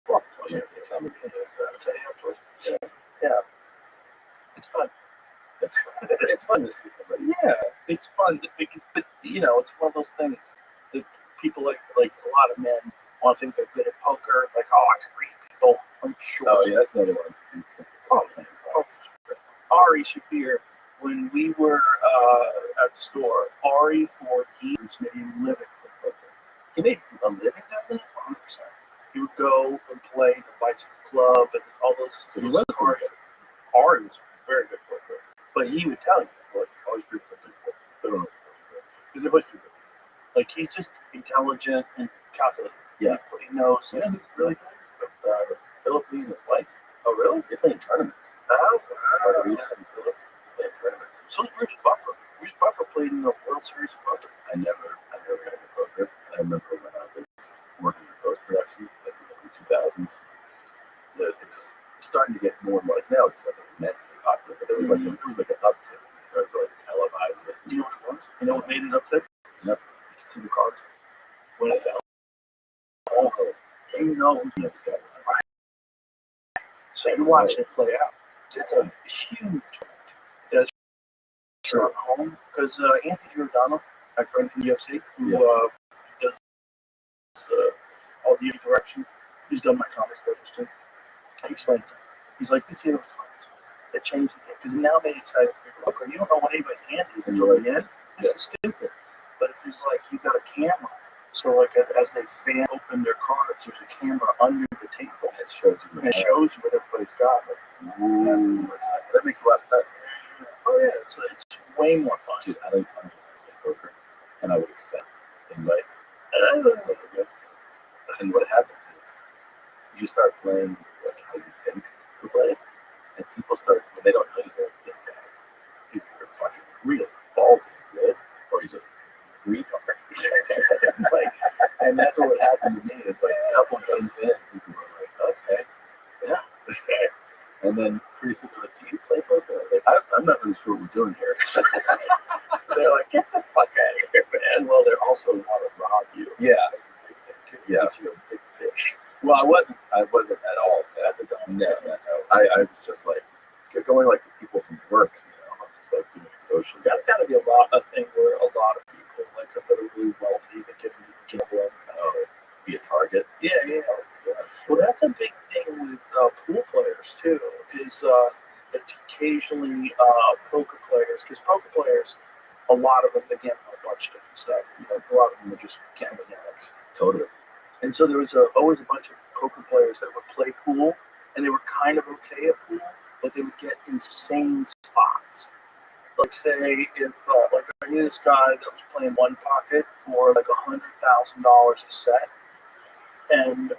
Fuck. Oh, yeah. Tell me. I'll tell you afterwards. Yeah. It's fun. It's fun to see somebody. Yeah, it's fun. But, it's one of those things that people like a lot of men want to think they're good at poker. Like, oh, I can read people. I'm sure. Oh, yeah, that's another one. Oh, man. Ari Shafir, when we were at the store, Ari for years made a living with poker. He made a living out of it? 100%. He would go and play the bicycle club and all those. So he was cards. Ari was a very good poker, but he would tell you, like, always people that they don't know because they play stupid. Like, he's just intelligent and calculated. Yeah. He knows. You know who's really good? Philip Lee and his wife. Oh, really? They play in tournaments. Oh, Margarita and Philip play in tournaments. so is Bruce Buffer. Bruce Buffer played in the World Series of Poker. I never got into poker. I remember when I was working in post production, like in the 2000s, it was starting to get more and more. Like now, it's like immensely popular. But there was like an uptick. We started to like televise it. You know what it was? You know what made it up there? Yep. Did you see the cards? When it fell. Oh, you know who this guy was. So you're watching it play out. It's a huge. That's true. Home because Anthony Giordano, my friend from the UFC, who does all the direction. He's done my comics purchase too. He explained it. He's like, these heroes cards that changed the game because it now made it exciting for people. Look, you don't know what anybody's hand is until the end. This is stupid. But if it's like you got a camera, so like as they fan open their cards, there's a camera under the table. It shows you. And it shows you what everybody's got. Like, That makes a lot of sense. oh yeah, it's way more fun. Dude, I don't play poker, and I would accept invites. And what happens is you start playing like how you think to play, and people start when they don't know you. They're like, this guy, he's either fucking real ballsy good, or he's a retard. Like, and that's what would happen to me. It's like a couple games in, people were like, okay, yeah, this guy. And then pretty soon they're like, do you play poker? I'm like, I'm not really sure what we're doing here. They're like, get the fuck out of here, man. Well, they're also want to rob you. Yeah. That's a big thing too. Yeah. You're a big fish. Well, I wasn't at all at the time. No. I was just like, you're going like with people from work, I'm just like doing it socially. That's got to be a thing where a lot of people like that are really wealthy that get away. Be a target. Yeah. Well, that's a big thing with pool players too. Is occasionally poker players, because poker players, a lot of them they gamble on a bunch of different stuff. A lot of them are just gambling addicts. Totally. And so there was always a bunch of poker players that would play pool, and they were kind of okay at pool, but they would get insane spots. Like say if like I knew this guy that was playing one pocket for like $100,000 a set, and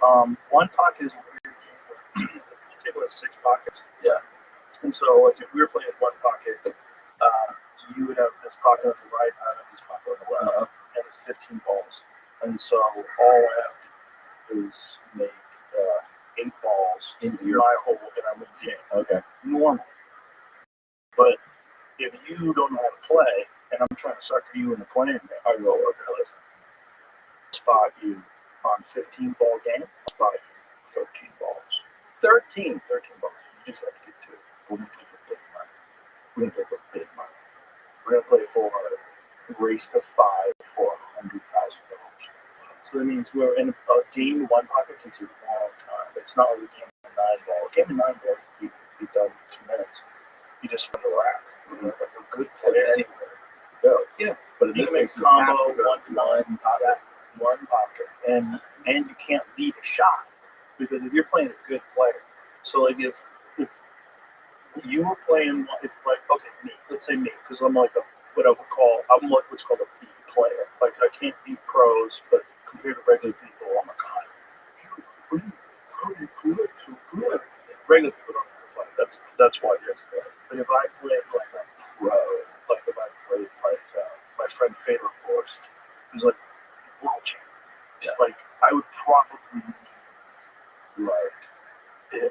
one pocket is a weird game where you take with 6 pockets. Yeah. And so like if we were playing one pocket, you would have this pocket on the right, and I have this pocket on the left, and it's 15 balls. And so all I have to do is make 8 balls into my hole, and I'm in the game. Okay. Normal. But if you don't know how to play, and I'm trying to sucker you into playing, I go, okay, listen. Spot you on 15 ball game, spot you 13 balls. 13 balls. You just have to get 2. We're going to play for big money. We're going to play for big money. We're going to play for a race to 5 for $100,000. So that means we're in a game. One pocket takes a long time. It's not like a game of 9 ball. A game of 9 ball can be done in 2 minutes. You just run the rack. Like a good player anywhere. Go. Yeah. But in You this can make case, combo one pocket, and you can't lead a shot because if you're playing a good player, so like if you were playing, if like okay me, let's say me, because I'm like I'm like what's called a B player. Like I can't beat pros, but compared to regular people, oh my god, how do you play so good? Regular people don't know how to play. That's why you're good. But if I played like a pro, like if I played like my friend Fedor Forst, who's like world champion. Yeah. Like I would probably need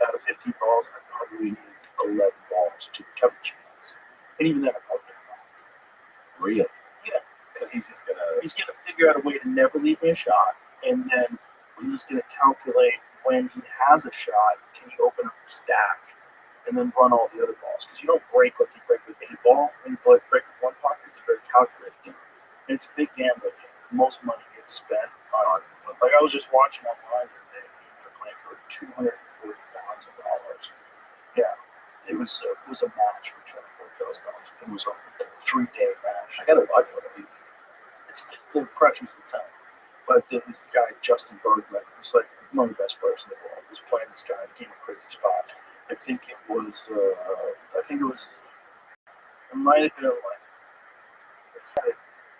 out of 15 balls, I'd probably need 11 balls to have a chance. And even then, I probably don't. Real. Yeah. Because he's gonna figure out a way to never leave me a shot, and then he's gonna calculate when he has a shot, can he open up the stack, and then run all the other balls. Because you don't break like you break with 8 ball. When you break with one pocket, it's a very calculated game. And it's a big gambling game. Most money gets spent on. Like I was just watching online today. They're playing for $240,000. Yeah, it was a match for $240,000. It was a 3-day match. I gotta watch one of these. The pressure's insane. But this guy Justin Bergman, who's like one of the best players in the world, was playing this guy, became a crazy spot. I think it was. It might have been like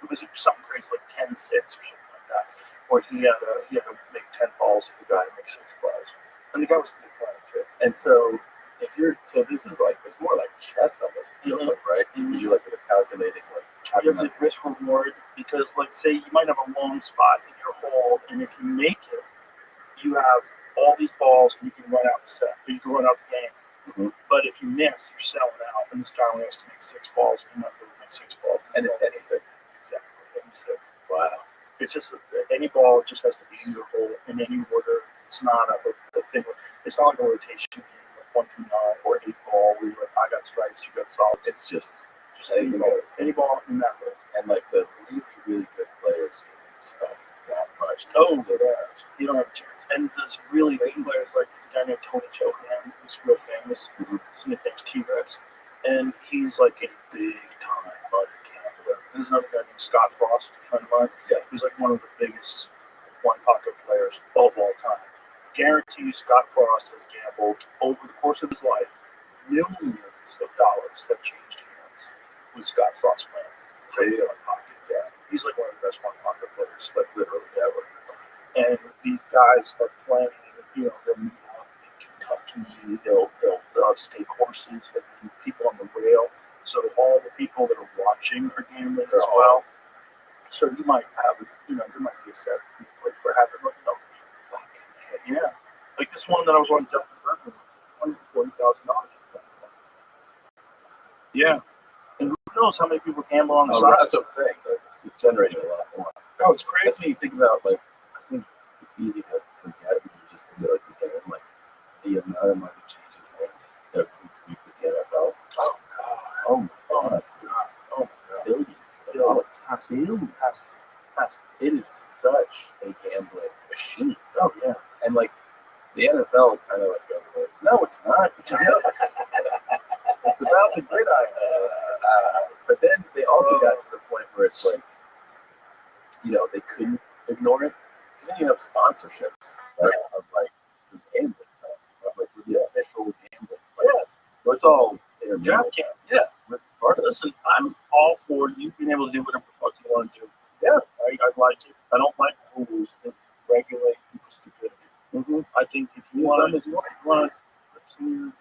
it was something crazy like 10-6 or something like that, where he had to make 10 balls and the guy to make 6 balls, and the guy was a good player too. And so this is like it's more like chess almost, it feels like, right? Because you're like calculating like It's a risk reward because, like, say you might have a long spot in your hole, and if you make it, you have all these balls and you can run out the set, or you can run out the game. But if you miss, you're selling out, and this guy only has to make 6 balls, and you're not going to make 6 balls. And it's any 6. Exactly, any 6. Wow. It's just any ball just has to be in your hole in any order. It's not a thing. It's not like a rotation game, like 1 through 9 or 8 ball where you're like, I got stripes, you got solids. It's just any ball. Any ball in that way. And like the really, really good players can expect that much. Oh, you don't have a chance. And there's really big players like this guy named Tony Chohan, who's real famous. His nickname's T-Rex. And he's like a big time money gambler. There's another guy named Scott Frost, a friend of mine. Yeah. Who's like one of the biggest one-pocket players of all time. Guarantee you Scott Frost has gambled over the course of his life. Millions of dollars have changed hands with Scott Frost playing. Pretty one-pocket, yeah. He's like one of the best one-pocket players, like literally ever. And these guys are playing, they'll meet up in Kentucky, they'll have stake horses, and people on the rail. So all the people that are watching are gambling as well. So you might have, there might be a set like for $500,000. Yeah. Like this one that I was on Justin Bergman, $140,000. Yeah. And who knows how many people gamble on the side? That's what I'm saying. It's generating a lot more. No, it's crazy. That's when you think about, like, I think it's easy to forget when you just think of, like, the game, like, the amount of money changes hands that we with the NFL. Oh my God. Billions. It is such a gambling machine. Oh, yeah. And, like, the NFL kind of, like, goes, like, no, it's not. It's about the gridiron. But then they also got to the point where it's like, they couldn't ignore it. Because then you have sponsorships, right? Of like gambling, like the official gambling. Like, so it's all Draft camp. Yeah. Listen, I'm all for you being able to do whatever the fuck you want to do. Yeah. I like it. I don't like rules that regulate people's stupidity. I think if you want to, you're right, you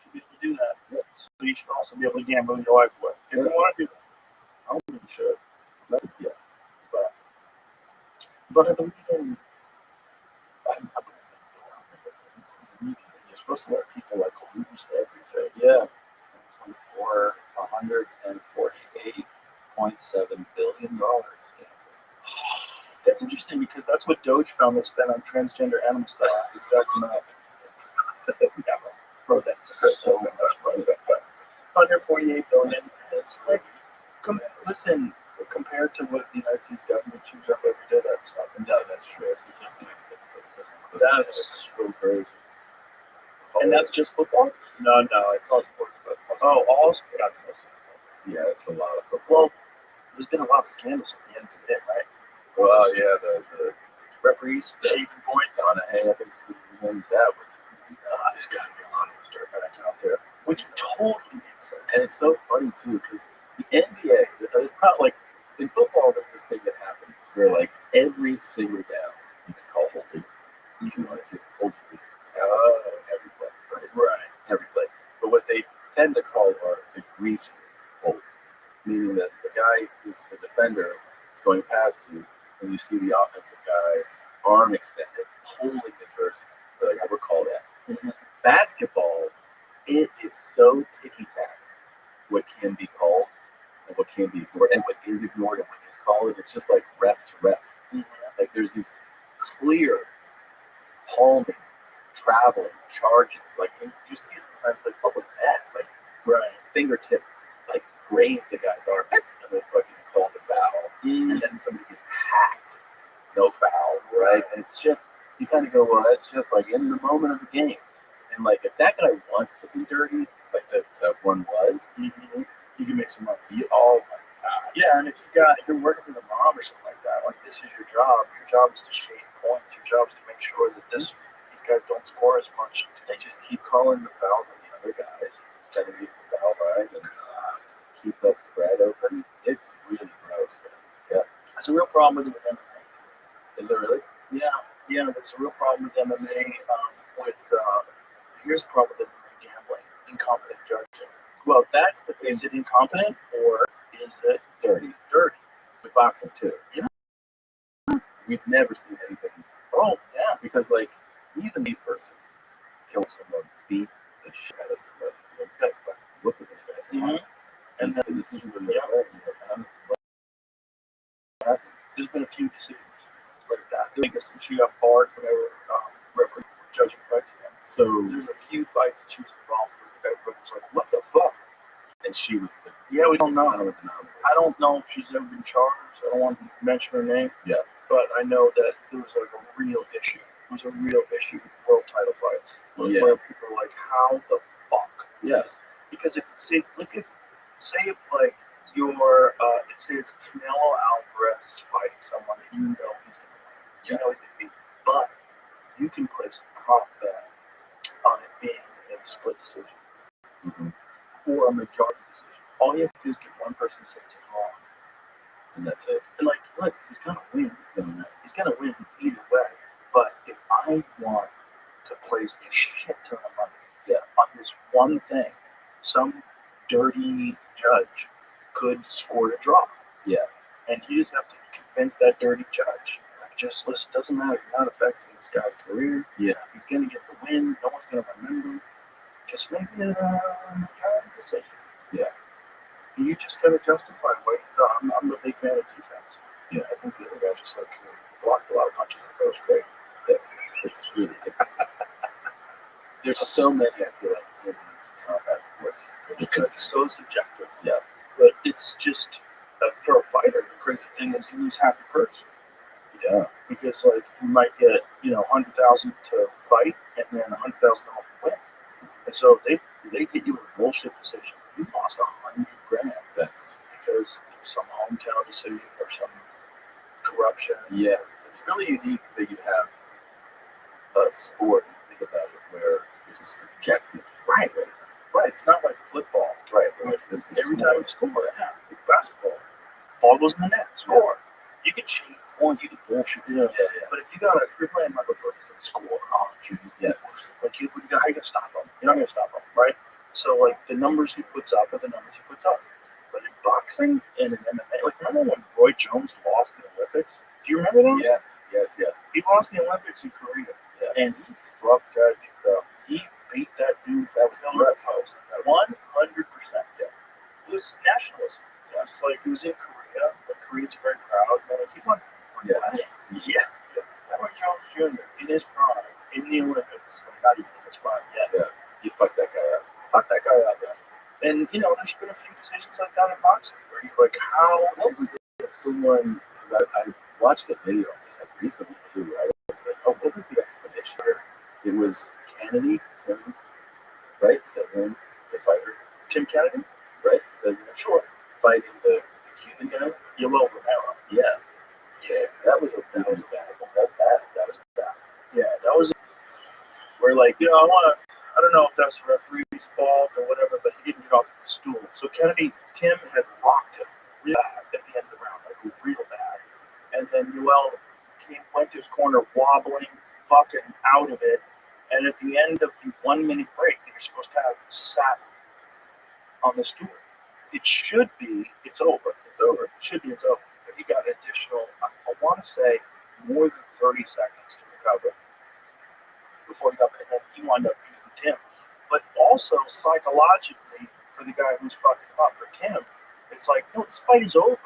should be able to do that. Yeah. So you should also be able to gamble your life away. If you want to do that. I don't think you should. Yeah. But at the weekend, you're supposed to let people like lose everything. Yeah. For $148.7 billion. That's interesting because that's what Doge found they spent on transgender animal studies. Exact amount. Bro, that's so much money. 148 billion. It's like, listen, compared to what the United States government chews up every day, that's nothing. No, that's true. It's just That's so crazy. And that's just football? No, it's all sports. But Oh, all sports. Yeah, it's a lot of football. Well, there's been a lot of scandals at the end of it, right? Well, yeah, the Referees, shaving points. Donahue, I think that was. There's got to be a lot of those dirtbags out there, which totally makes sense. And it's so funny too because the NBA, there's probably like in football, there's this thing that happens where like every single down you can call holding if you wanted to. Holding is every play, right? Right. Every play. But what they tend to call are egregious holds, meaning that the guy who's the defender is going past you, and you see the offensive guy's arm extended, holding the jersey. They're like, I would call that. Basketball, it is so ticky-tack what can be called and what can be ignored, and what is ignored and what is called. And it's just like ref to ref. Like there's these clear palming, traveling charges. Like you see it sometimes, like, what was that? Like fingertip, like graze the guy's arm, and then fucking called the foul. And then somebody gets hacked, no foul, right? And it's just, you kind of go, well, that's just like in the moment of the game. And like, if that guy wants to be dirty, like that one was, you can make some money. Oh my God. Yeah, and if you're working for the mom or something like that, like this is your job. Your job is to shade points. Your job is to make sure that these guys don't score as much. They just keep calling the fouls on the other guys, setting me the foul line, and keep that spread open. It's really gross. Yeah. It's a real problem with MMA. Is it really? Yeah, there's a real problem with MMA. Here's the problem with MMA gambling: incompetent judging. Well, that's the thing. Is it incompetent or is it Dirty. dirty? With boxing too. Yeah. We've never seen anything. Oh, yeah. Because like even the person killed someone, beat the shit out of somebody. You know, this guy's fucking look at this guy's Mhm. and the decision was There's been a few decisions like that. I guess she got barred from ever referee judging fights again. So There's a few fights that she was involved with. Everybody was like, "What the fuck?" and she was the Yeah, we don't know. I don't know. I don't know if she's ever been charged. I don't want to mention her name. Yeah. But I know that there was like a real issue. It was a real issue with world title fights. Yeah. Where people are like, how the fuck? Yeah. Because if say if like your say it's Canelo Alvarez is fighting someone that you know he's gonna win. You know he's gonna beat. But you can place a prop bet on it being a split decision. Mm-hmm. Or a majority decision. All you have to do is get one person to say it's a draw. And that's it. And like, look, he's gonna win. He's gonna win either way. But if I want to place a shit ton of money on this one thing, some dirty judge could score a draw. Yeah. And you just have to convince that dirty judge. Like, just listen, doesn't matter. You're not affecting this guy's career. Yeah. He's gonna get the win. No one's gonna remember. Just make it a majority decision. Yeah. You just gotta justify why I'm a big fan of defense. Yeah. I think the other guy just like blocked a lot of punches. That was great. It's really there's so many I feel like in combat sports Because it's so subjective. Yeah. But it's just for a fighter, the crazy thing is you lose half your purse. Yeah. Because like you might get, $100,000 to fight and then $100,000 to win. And so if they get you a bullshit decision, you lost $100,000. That's because some hometown decision or some corruption. yeah. It's really unique that you have a sport, think about it, where there's a subjective Right. It's not like football. right. Like, This is every time you score, like basketball, ball goes in the net, score. You can cheat, or you can bullshit. yeah. But if you're playing Michael Jordan's gonna score, Yes. like how you gonna stop him? You're not gonna stop him, right? So like the numbers he puts up are the numbers he puts up. But in boxing and in MMA, like remember when Roy Jones lost the Olympics? Do you remember that? Yes. He lost the Olympics in Korea, Yeah. and he fucked that dude up. He beat that dude. That was on the post. 100%. Yeah. It was nationalism. It's like he was in Korea, but Koreans are very proud. And like, he won. Yeah. Roy Jones Jr. in his prime in the Olympics. Not even in his prime yet. Yeah. You fucked that guy up. Fuck that guy up. And there's been a few decisions like that in boxing where you're like, What was the one? Because I watched a video of this like recently too. I was like, oh, what was the explanation? It was Kennedy, Tim, right? Is that him, the fighter? Tim Kennedy? Right? Says Sure. fighting the Cuban guy. Yolo Romero. Yeah. That was bad. That was bad. Yeah, that was where like, I don't know if that's the referee's fault or whatever, but he didn't get off the stool. So Tim had rocked him real bad at the end of the round, like real bad. And then Yoel went to his corner wobbling, fucking out of it. And at the end of the 1 minute break that you're supposed to have sat on the stool, it should be, it's over. It should be, it's over. But he got an additional, I want to say, more than 30 seconds to recover before he got back. And then he wound up beating Tim. But also, psychologically, for the guy who's fucking him up, for Tim, it's like, no, this fight is over.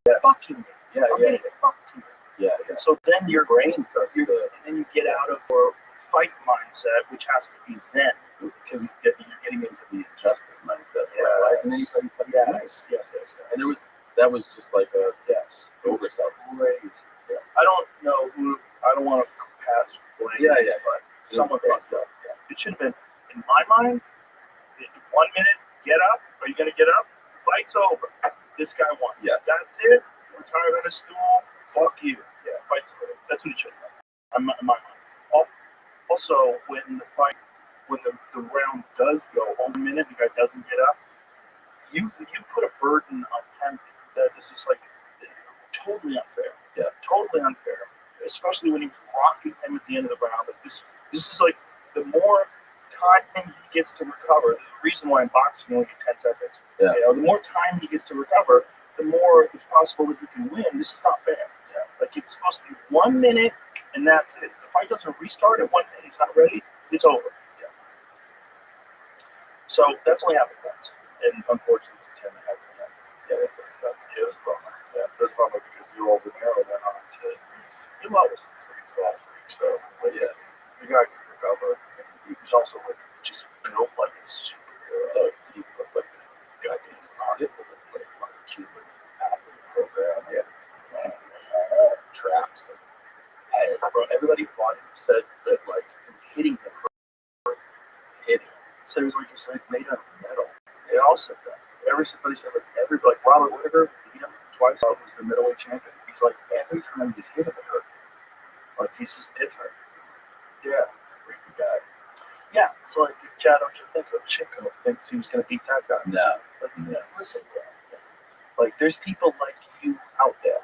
You're fucking me. I'm getting fucked here. Yeah. And so then your brain starts to, and then you get out of your fight mindset, which has to be zen. because you're getting into the injustice mindset. Yes. Why isn't anybody fucking doing this? Yes. And that was just like a oversight. Crazy. Yeah. I don't know who. I don't want to pass blame. Yeah. But It someone was fucked up. Yeah. It should have been, in my mind, 1 minute. Get up. Are you gonna get up? Fight's over. This guy won. Yeah. That's it. Retired on a stool. Fuck you. Yeah. Fight's over. That's what it should have been. In my mind. Also, when the round does go, 1 minute, the guy doesn't get up, you put a burden on him that is just like totally unfair. Yeah. Totally unfair. Especially when you're rocking him at the end of the round. Like this is like the more time he gets to recover. There's a reason why in boxing you only get 10 seconds. Yeah. You know, the more time he gets to recover, the more it's possible that he can win. This is not fair. Yeah. Like it's supposed to be 1 minute and that's it. If the fight doesn't restart at 1 minute, he's not ready, it's over. Yeah. So that's only happened once. And unfortunately for Tim it hasn't happened. Yeah, that's it was a bummer. Yeah, it was a bummer because you over there went on to he was pretty cool freak, so but yeah, the guy could recover and he was also like just built like a superhero. He looked like a goddamn rocket with like a Cuban athlete program. Yeah. Man, traps and everybody fought him said that like hitting him hit him. So he was like made out of metal. They all said that. Everybody said like Robert Whittaker beat him twice. He was the middleweight champion. He's like every time you hit him it hurt. Like he's just different. Yeah. Freaky guy. Yeah. So like if Chad Ochocinco thinks he was gonna beat that guy. No. Like listen, like there's people like you out there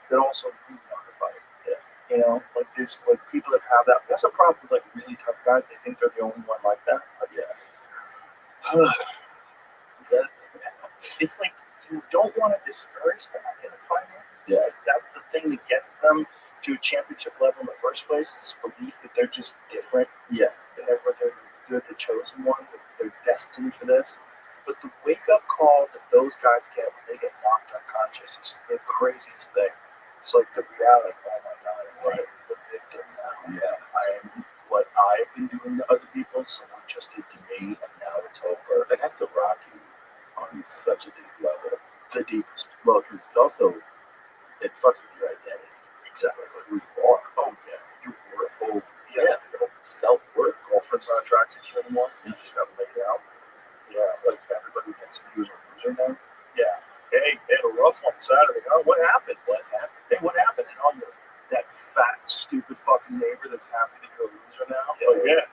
that also do want to fight. Yeah. You know, like there's like people that have that. That's a problem with like really tough guys. They think they're the only one like that. But yeah. It's like you don't want to discourage them in a fight. Yeah. That's the thing that gets them to a championship level in the first place. Is this belief that they're just different. Yeah. And they're the chosen one. That they're destined for this. But the wake-up call that those guys get when they get knocked unconscious is the craziest thing. It's like the reality, oh my God, I'm the victim now. Yeah, I am what I've been doing to other people, someone just did to me, and now it's over. That has to rock you on such a deep level. The deepest. Well, because it's also, it fucks with your identity. Exactly, like who you are. Oh, yeah, your worth. Oh, yeah, self-worth. Girlfriend's not attracted to you anymore. You just got laid out. Yeah, like everybody thinks of you as a loser now. Yeah. Hey, they had a rough one Saturday. Oh, what happened? What happened? Hey, what happened? And all that fat, stupid fucking neighbor that's happy that you're a loser now. Yeah. Like, yeah.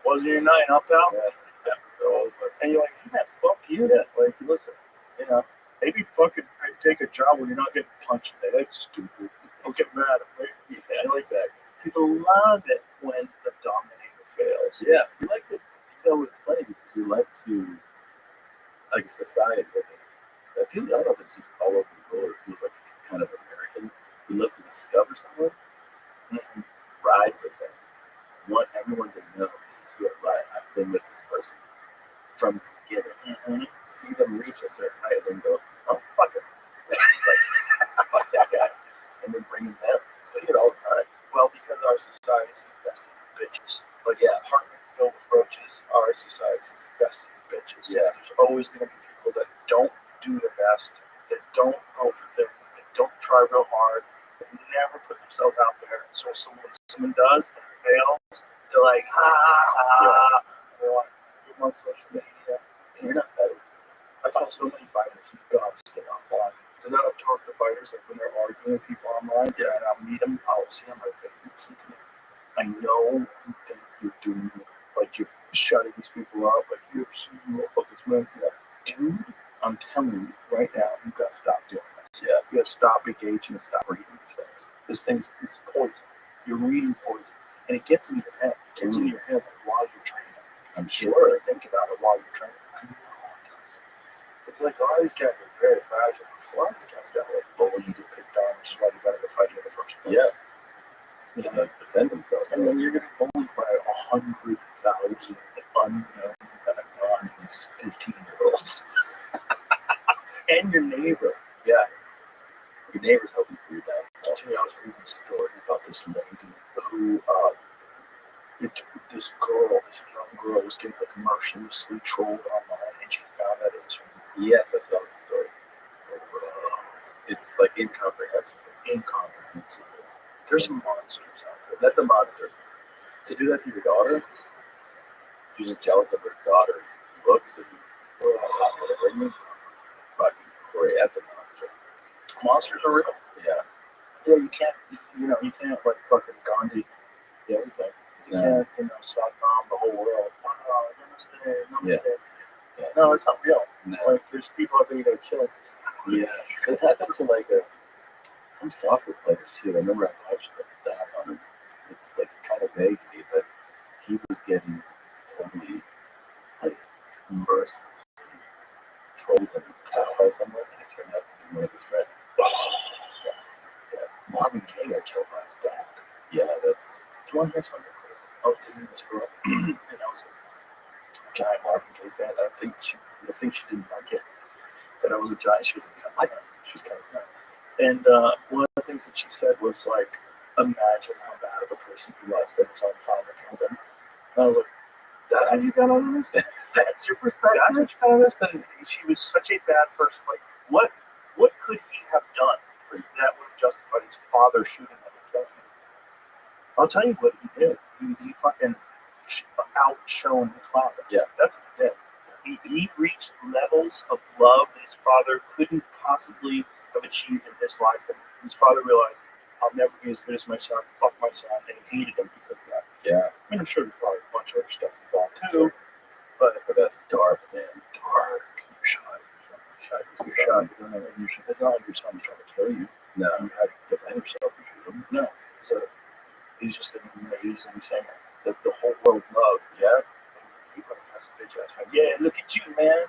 Wasn't your night, huh, pal? Yeah. So, and you're like, yeah, fuck you. Yeah. Like, listen, you know, maybe fucking take a job when you're not getting punched in the head, stupid. Don't get mad at me. Yeah, you know, exactly. People love it when the dominator fails. Yeah. We like to, you know, it's funny because we like to, like a society, I don't know if it's just all over the world, it feels like it's kind of American. We love to discover someone, ride with them. Want everyone to know this is who I've been with this person from the beginning. See them reach a certain height and then go, oh, fuck him. Like, fuck that guy. And then bring him down. See it all the time. Well, because our society is infested with bitches. Like, yeah, apartment filled with roaches, our society is infested with bitches. Yeah. There's always going to be people that don't do their best, that don't go for things, that don't try real hard, that never put themselves out there. And so when someone does and fails, they're like, they're like, you're on social media, and you're not better. I tell so many fighters, you gotta stay offline. Because I don't talk to fighters like when they're arguing with people online, and I'll meet them, I'll see them, like, listen to me. I know you think you're doing it, like you're shutting these people up, like you're you motherfuckers, man. Dude, I'm telling you right now, you gotta stop doing this. Yeah, you gotta stop engaging and stop reading these things. This thing's it's poison. You're reading poison, and it gets in your head. It gets in your head while you're training. I'm sure. You think about it while you're training. I know it does. It's like a lot of these guys are very fragile. A lot of these guys got like bullied and picked on, which is why they gotta go fighting in the first place. Yeah. To defend themselves. And then you're gonna be bullied by 100,000 unknown, anonymous 15-year-olds. And your neighbor. Yeah. Your neighbor's helping for your dad. I was reading a story about this lady who, this young girl was getting like mercilessly trolled online, and she found out it was her. Yes, I saw the story. It's like incomprehensible. There's some monsters out there. That's a monster. To do that to your daughter, you're just jealous of her daughter's looks and whatever. Fucking great. That's a monster. Monsters are real. Yeah. Yeah, you can't like fucking Gandhi everything. You can't, stop the whole world. Oh, namaste. Yeah. No, it's not real. No. Like, there's people out there you gotta kill. Yeah. This happened to like some soccer player too. I remember I watched the doc on him. It's like kind of vague to me, but he was getting totally like mercilessly trolled and cut by someone, and it turned out to be one of his friends. Yeah. Marvin Gaye got killed by his dad. Yeah, that's. Do you want to hear something crazy? I was dating this girl, and I was a giant Marvin Gaye fan. I think she didn't like it, but I was a giant. She was kind of like it. She was kind of young. And one of the things that she said was like, imagine how bad of a person he was that his own father killed him. And I was like, that's how you got on this? That's your perspective? That's what you got on this? Then she was such a bad person. Like, what could he have done for you that would have justified his father shooting him and killing him? I'll tell you what he did. He fucking outshone his father. Yeah. That's what he did. He reached levels of love that his father couldn't possibly have achieved in his life. And his father realized, I'll never be as good as my son. Fuck my son. And he hated him because of that. Yeah. I mean, I'm sure there's probably a bunch of other stuff involved too. But that's dark, man. Dark. You're shot. You're shot. You don't know. It's not like your son was trying to kill you. No. You had to defend yourself and shoot him. No. So he's just an amazing singer that the whole world loved. Yeah. Yeah, look at you, man. Your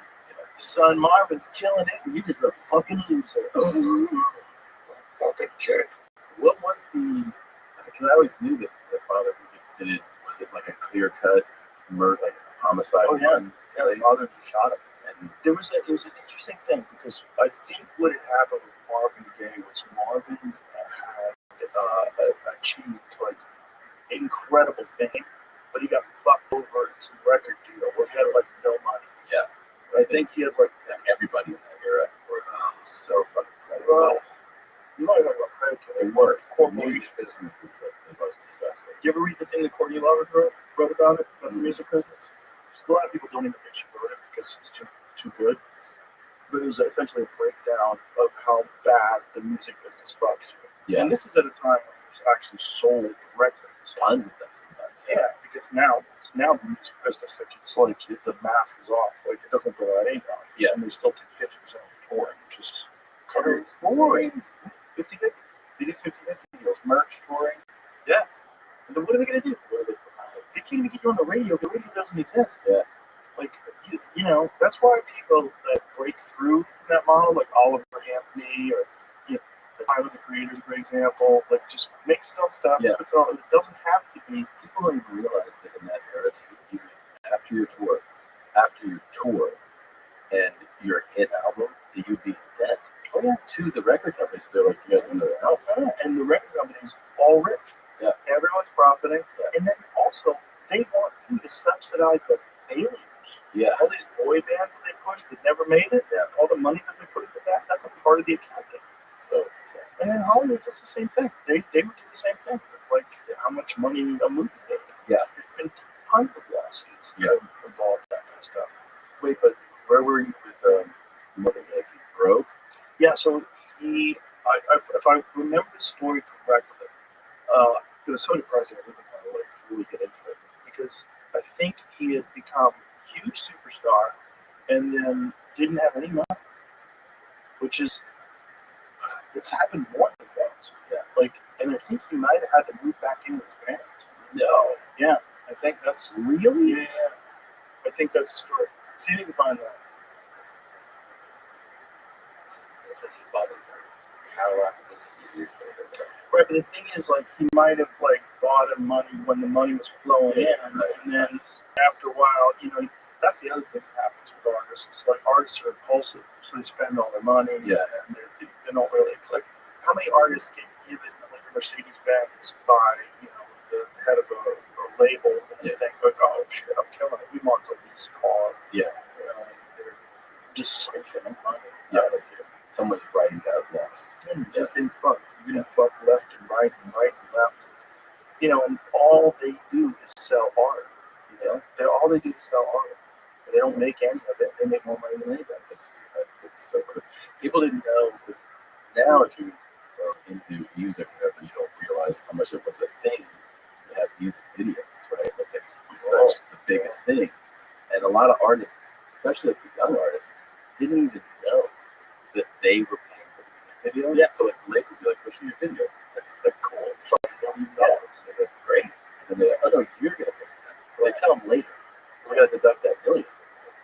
son Marvin's killing it, and you're just a fucking loser. Fucking jerk. What was the? Because I always knew that the father did it. Was it like a clear cut murder, like homicide? Oh yeah, one? yeah. The father just shot him, and it was an interesting thing because I think what had happened with Marvin Gaye was Marvin had achieved like incredible fame, but he got fucked over in some record deal where he had like no money. Yeah. I think he had like everybody in that era were so fucking credit. Well, you might have about credit card. It works. Corporation. Music business is the most disgusting. You ever read the thing that Courtney Love wrote about it, about the music business? A lot of people don't even think she wrote it because it's too good. But it was essentially a breakdown of how bad the music business fucks you. Yeah. And this is at a time when there's actually sold records. Tons of them sometimes. Yeah, because now the music business, like it's like the mask is off. Like it doesn't go out anymore. Yeah. And they still take 50% of the touring, which is touring. 50-50. They do 50-50 deals. Merch, touring. Yeah. And then what are they going to do? They can't even get you on the radio. The radio doesn't exist. Yeah. Like, that's why people that break through that model, like Oliver Anthony or Tyler the Creator is a great example, like just makes his own stuff. Yeah. Puts it on. It doesn't have to be. People don't even realize that in that era, too, after your tour, and your hit album, that you'd be in debt. Oh yeah. To the record companies, they're like, you got another album. And the record companies all rich. Yeah. Everyone's profiting. Yeah. And then also they want you to subsidize the failures. Yeah. All these boy bands that they push that never made it. Yeah. All the money that they put into that—that's a part of the accounting. So. And then Hollywood does the same thing. They would do the same thing. Like how much money a movie made. Yeah. There's been tons of lawsuits involved that kind of stuff. Wait, but where were you with Mother Yankees Broke? Yeah, so if I remember the story correctly, it was so depressing I didn't want to really get into it because I think he had become a huge superstar and then didn't have any money, which is it's happened more than once. Yeah, and I think he might have had to move back in with his parents. No. Yeah, I think that's really. Yeah, I think that's the story. See if you can find that. Right, but the thing is, he might have bought him money when the money was flowing in, and then after a while, that's the other thing that happens with artists. It's artists are impulsive, so they spend all their money, and they don't really click. How many artists get given a Mercedes Benz by the head of a label, and they think oh shit, I'm killing it. We want to lease car. Yeah, they're just siphoning money out of you. Someone's writing that loss. Just been fucked. You've been fucked left and right and left. And all they do is sell art. All they do is sell art. They don't make any of it. They make more money than anybody. It's so cool. People didn't know because now if you are into music, you don't realize how much it was a thing have music videos, right? Like that used to be such the biggest thing. And a lot of artists, especially like the young artists, didn't even know that they were paying for the music video. Yeah. So like the label would be like, "What's your video?" Like cool, it's like $1 million. They're like, great. And then they're like, "Oh no, you're gonna pay for that." Well, they tell them later, "We're gonna deduct that $1 million."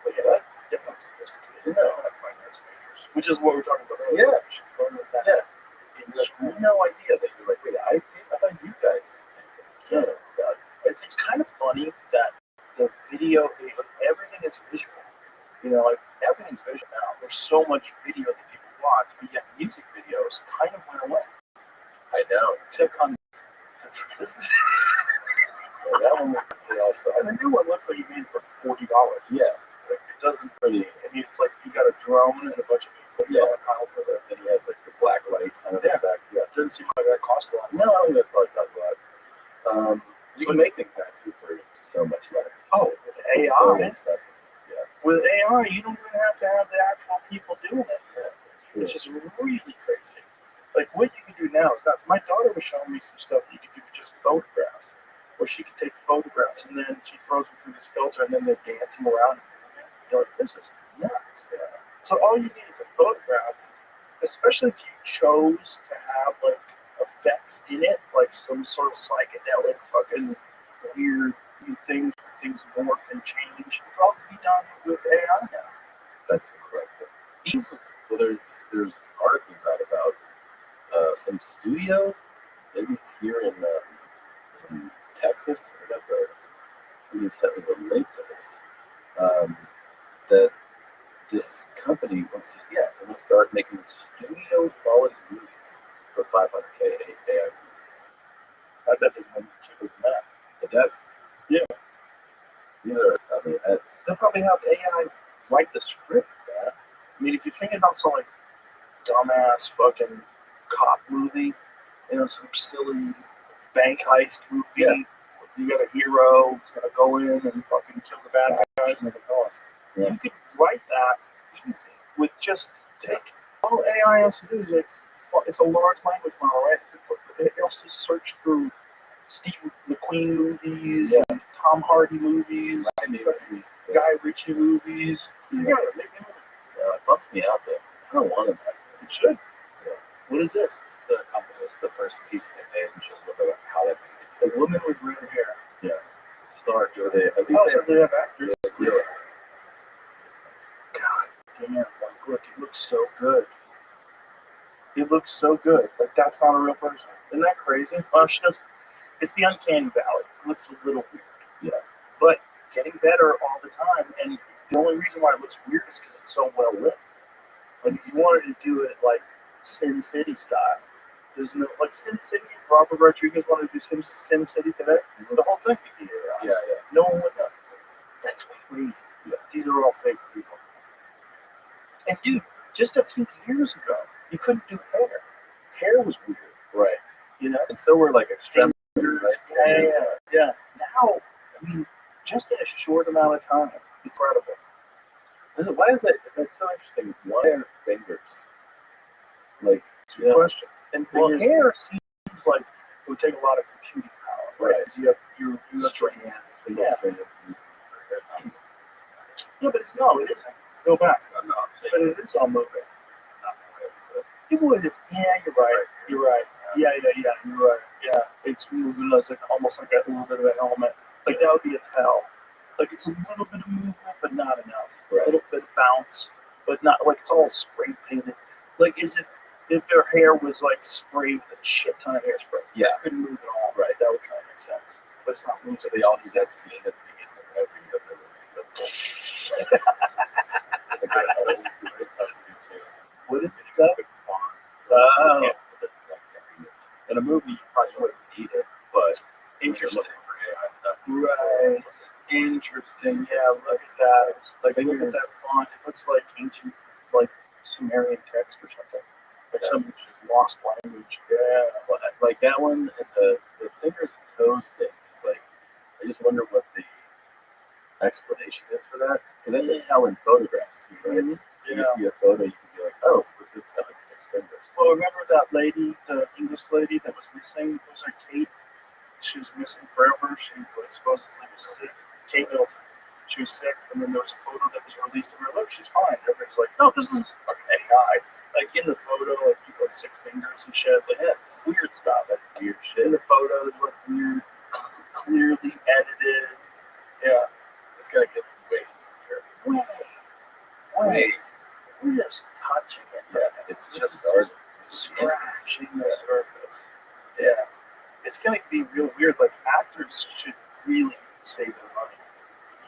Like what? Yeah, not sophisticated. No, not finance majors. Which is what we're talking about earlier. Yeah. Yeah. In school, no idea that you're like, wait, I thought you guys did. Yeah. It's kind of funny that the video, everything is visual. You know, like everything's visual now. There's so much video that people watch, but yet music videos kind of went away. I know. Except for this. Yeah, that one was pretty also. And the new one looks like you made it for $40. Yeah. Like, it doesn't Pretty. I mean, it's like you got a drone and a bunch of people. Yeah. And you had like the black light kind of effect. Yeah. It doesn't seem like that cost a lot. No, I don't think that probably costs a lot. You can make things now too for so much less. Oh, with AI. So excessive. Yeah. With AI, you don't even have to have the actual people doing it. Yeah. Which is really crazy. Like what you can do now is nuts. My daughter was showing me some stuff you could do with just photographs, where she could take photographs and then she throws them through this filter and then they're dancing around. You're like, this is nuts. Yeah. So all you need is a photograph, especially if you chose to have like effects in it, like some sort of psychedelic fucking weird things morph and change. It can all be done with AI now. That's incredible. Easily. Well, there's articles out about some studio. Maybe it's here in Texas. I got somebody sent me the link to this. That this company wants to start making studio quality movies for 500K AI movies. I bet they're going cheaper than that. But that's They'll probably have AI write the script, man. I mean, if you're thinking about some like dumbass fucking cop movie, some silly bank heist movie. Yeah. You got a hero who's gonna go in and fucking kill the bad guys and make a cost. Yeah. You could write that easy with just take all AI has to do is it's a large language model, right? It also search through Steve McQueen movies and Tom Hardy movies, and Guy Ritchie movies. Yeah, it bumps me out though. I don't want it. It should. Yeah. What is this? The company was the first piece they made, and shows what how that made it. A woman with red hair. Yeah. Star, do they at least they have actors? Yeah. God damn! Like, look, it looks so good. It looks so good. Like that's not a real person. Isn't that crazy? She does. It's the uncanny valley. It looks a little weird. Yeah. But getting better all the time, and the only reason why it looks weird is because it's so well lit. Like if you wanted to do it like Sin City style, there's no like Sin City. Robert Rodriguez wanted to do Sin City today. The whole thing could be yeah. No one would know. That's crazy. Yeah. These are all fake people. And dude, just a few years ago, you couldn't do hair. Hair was weird. Right. And so were like extremities. Right? Yeah. Now, I mean, just in a short amount of time, it's incredible. Why is that? That's so interesting. Why are fingers? Like, good question. And hair seems like it would take a lot of computing power, right? Because you have strands. Strands. Yeah, but it isn't. Go back. But it is all moving. People would just, you're right. You're right. Yeah, you're right. Yeah, it's moving as almost like a little bit of an element. Like that would be a tell. Like it's a little bit of movement, but not enough. Right. A little bit of bounce, but not like it's all spray painted. Like as if their hair was like sprayed with a shit ton of hairspray. Yeah, it couldn't move at all. Right, that would kind of make sense. But it's not moving. So they all do that scene at the beginning of every of their movies. What is it? Oh. In a movie, you probably wouldn't need it, but interesting. Right. Interesting. Yeah, look at that. Like, look at that font. It looks like ancient, like Sumerian text or something. Like some lost language. Yeah. Like that one, the fingers and toes thing is like, I just wonder what the explanation is for that. Because that's a tell in photographs too, right? Mm-hmm. You see a photo, you can be like, oh, it's got like 6 fingers. Well, remember that lady, the English lady that was missing? Was her Kate? She was missing forever. She's like supposedly sick. Kate Middleton. She was sick, and then there was a photo that was released of her. Look, she's fine. Everybody's like, no, this is fucking AI. Like in the photo, like people with 6 fingers and shit. Like that's weird stuff. That's weird shit. In the photo, there's like weird, clearly edited. Yeah, It's gonna get wasted here. Way. We're just touching it. Yeah, it's This just is scratching. scratching the surface. Yeah, it's gonna be real weird. Like actors should really save their money.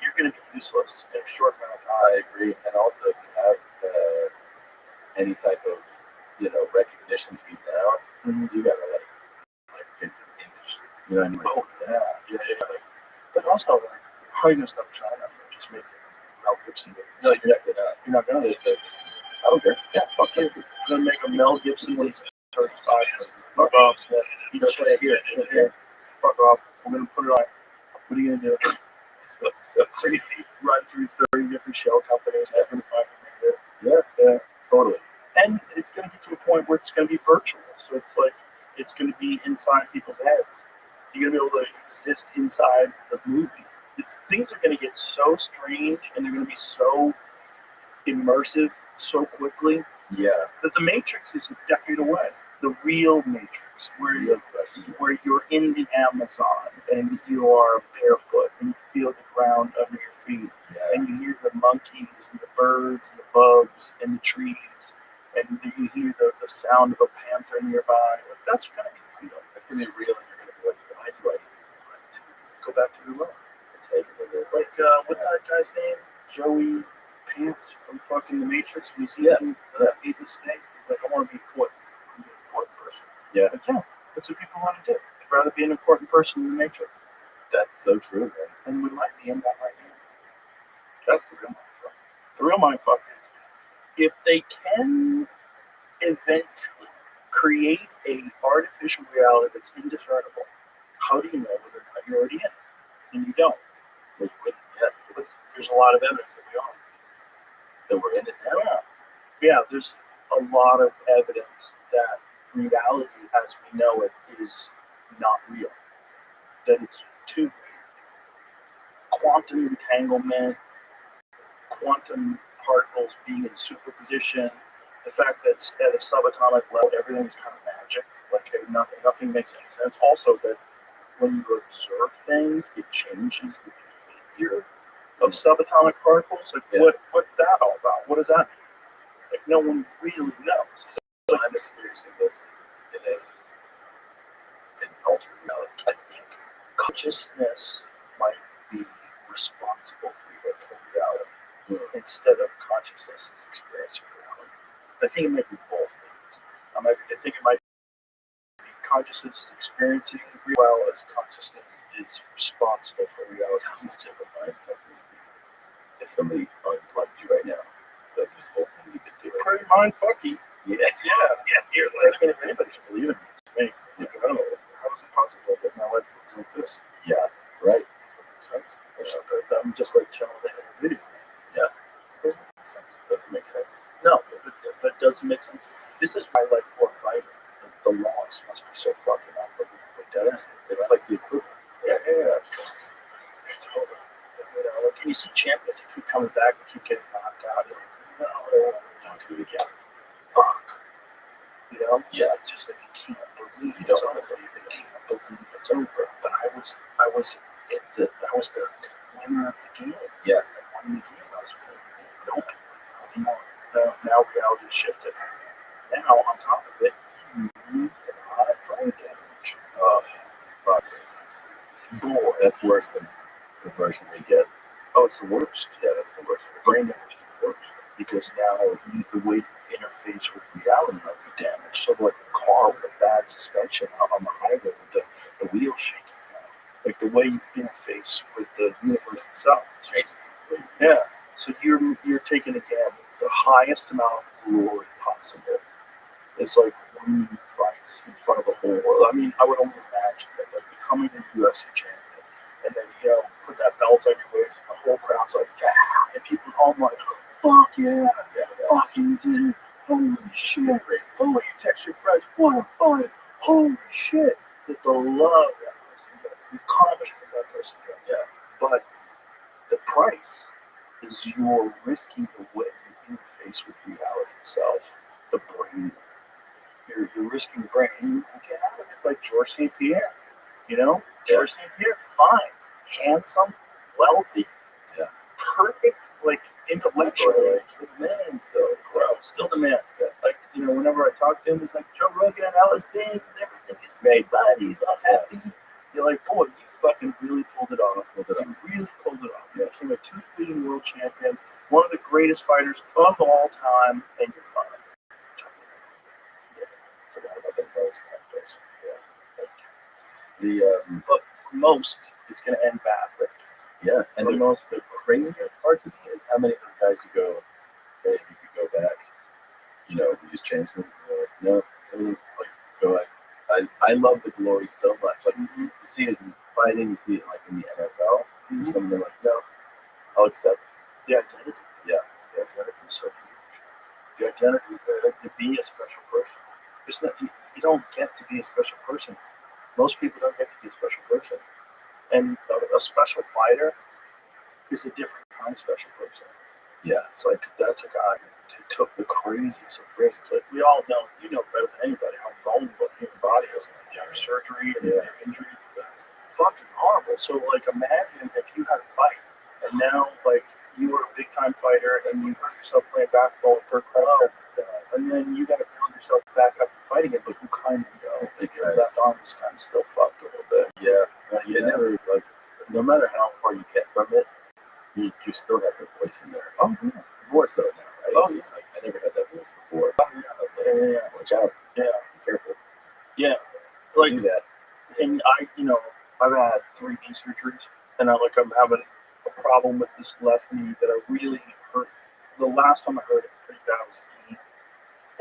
You're gonna be useless in a short amount of I time. agree, and also if you have any type of recognition feed now, you gotta like get the industry. You know what I mean? Oh yeah. Like, but also, like, how are you gonna stop China from just making Mel Gibson movies? No, you're definitely not. You're not gonna. I don't care. Yeah, fuck you. You're gonna make a Mel Gibson when he's 35. Fuck off. Yeah. You just play it here. Fuck off. I'm gonna put it on. What are you gonna do? Run through 30 different shell companies. Never gonna find it. Yeah. Totally. And it's gonna get to a point where it's gonna be virtual. So it's like it's gonna be inside people's heads. You're gonna be able to exist inside the movie. Things are gonna get so strange, and they're gonna be so immersive so quickly. Yeah. That the Matrix is a decade away. The real Matrix, where you're in the Amazon and you are barefoot and you feel the ground under your feet and you hear the monkeys and the birds and the bugs and the trees and you hear the sound of a panther nearby. Like, that's gonna be real. It's gonna be real, and you're gonna be like, why do I want to Go back to your life. Like what's that guy's name? Joey Pants from fucking The Matrix. We see him eat the steak. He's like, I want to be important. I'm an important person. Yeah. Like, yeah, that's what people want to do. They'd rather be an important person in The Matrix. That's so true, man. And we might be in that right now. That's the real mindfuck. The real mindfuck is if they can eventually create a artificial reality that's indiscernible, how do you know whether or not you're already in it? And you don't. But There's a lot of evidence that we are. that we're in it now. Yeah, there's a lot of evidence that reality as we know it is not real. That it's too weird. Quantum entanglement, quantum particles being in superposition, the fact that at a subatomic level everything's kind of magic, like nothing makes any sense. Also that when you observe things, it changes the behavior of subatomic particles. Like what's that all about? What does that mean? Like no one really knows. So I'm experiencing this in altered reality. I think consciousness might be responsible for reality instead of consciousness is experiencing reality. I think it might be both things. I think it might be consciousness is experiencing real well as consciousness is responsible for reality. If somebody unplugged you right now, like this whole thing you've been doing. Pretty mindfucky. Yeah. You're like, I mean, if anybody should believe in me, I don't know. How is it possible that my life looks like this? Yeah, right. Makes sense. I'm just like chilling in a video. Yeah. Doesn't make sense. No, but it doesn't make sense. This is why, like, for fighting, the laws must be so fucking unbelievably dense. It's like the equivalent. Yeah. It's over. You know, like, and you see champions that keep coming back and keep getting knocked out. You're like, no, don't do it again. Fuck. You know? Yeah. Just like, you can't believe You don't it's want to over. see it. You can't believe it's over. But I was the winner of the game. Yeah. I won the game. I was playing the game. Nope. Now reality shifted. Now on top of it, you cannot brain damage. Oh, fuck. Boy, That's worse than the version we get. oh, it's the worst. Yeah, that's the worst. Brain damage is the worst because now the way you interface with reality might be damaged. So like a car with a bad suspension on the highway with the wheels shaking. Like the way you interface with the universe itself Changes. Yeah. So you're taking again the highest amount of glory possible. It's like winning fights in front of the whole world. I mean, I would only imagine that like becoming a UFC champion and then put that belt on your waist and the whole crowd's like, yeah, and people at home like, fuck yeah, fucking did it. Holy shit. Oh, you text your friends, what a fight. Holy shit. That the love that person gets punishment that person gets. Yeah. But the price is you're risking the way you interface with reality itself, the brain. You're risking the brain. And you get out of it like George St. Pierre. You know? George St. Pierre, fine. Handsome, wealthy, perfect, like intellectually. The man still, Still the man. Like, you know, whenever I talk to him, he's like, Joe Rogan, LSD, everything is great, buddy. He's all happy. You're like, boy, you fucking really pulled it off. You really pulled it off. You became a 2-division world champion, one of the greatest fighters of all time, and you're fine. forgot about that part. But for most, it's going to end badly. Yeah, and the crazier part to me is how many of those guys you go, hey, if you could go back, you know, we just change things. No, some of them, like, go like, I love the glory so much. Like, you see it in fighting, you see it like in the NFL. Some of them are like, no, I'll accept. The identity. Yeah. The identity is so huge. The identity to be a special person. It's not, you don't get to be a special person. Most people don't get to be a special person. And a special fighter is a different kind of special person. Yeah. It's like, that's a guy who took the craziest of risks. Like, we all know, you know better than anybody how vulnerable the human body is. Like, you have surgery and injuries. That's fucking horrible. So, like, imagine if you had a fight and now, like, you were a big time fighter and you hurt yourself playing basketball with Kirk Cousins, and then you got to build yourself back up and fighting it, but you kind of know that your left arm is kind of still fucked a little bit. Yeah. You never, like, no matter how far you get from it, you still have your voice in there. Oh, yeah. More so now, right? Oh, yeah. Like, I never had that voice before. Yeah. Watch out. Yeah. Be careful. Yeah. Like, Like, do that. and I've had 3 knee surgeries, and I'm having a problem with this left knee that I really hurt. The last time I hurt it pretty bad was skiing,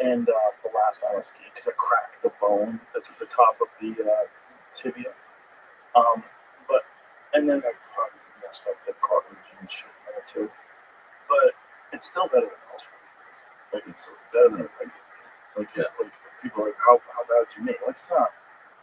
and the last time I was skiing because I cracked the bone that's at the top of the tibia. And then I probably messed up the cartilage and shit there too. But it's still better than most people. Like, it's better than like people are like, how bad is your knee? Like, it's not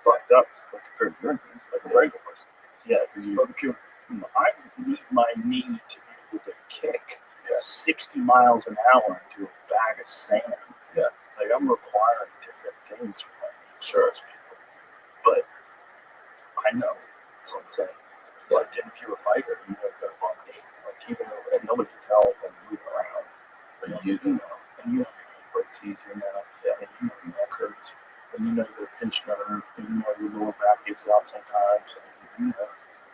fucked up like, compared to your knees, like a regular person. Yeah, because I need my knee to be able to kick 60 miles an hour into a bag of sand. Yeah. Like, I'm requiring different things from my knees. Sure. But I know. That's what I'm saying. Like, if you're a fighter, you know you've got a bum knee. Like, even though nobody can tell when you move around. But you know. And you know your knee breaks easier now. Yeah. And you know your neck hurts. And you know your pinched nerve. And you know your lower back gives out sometimes. And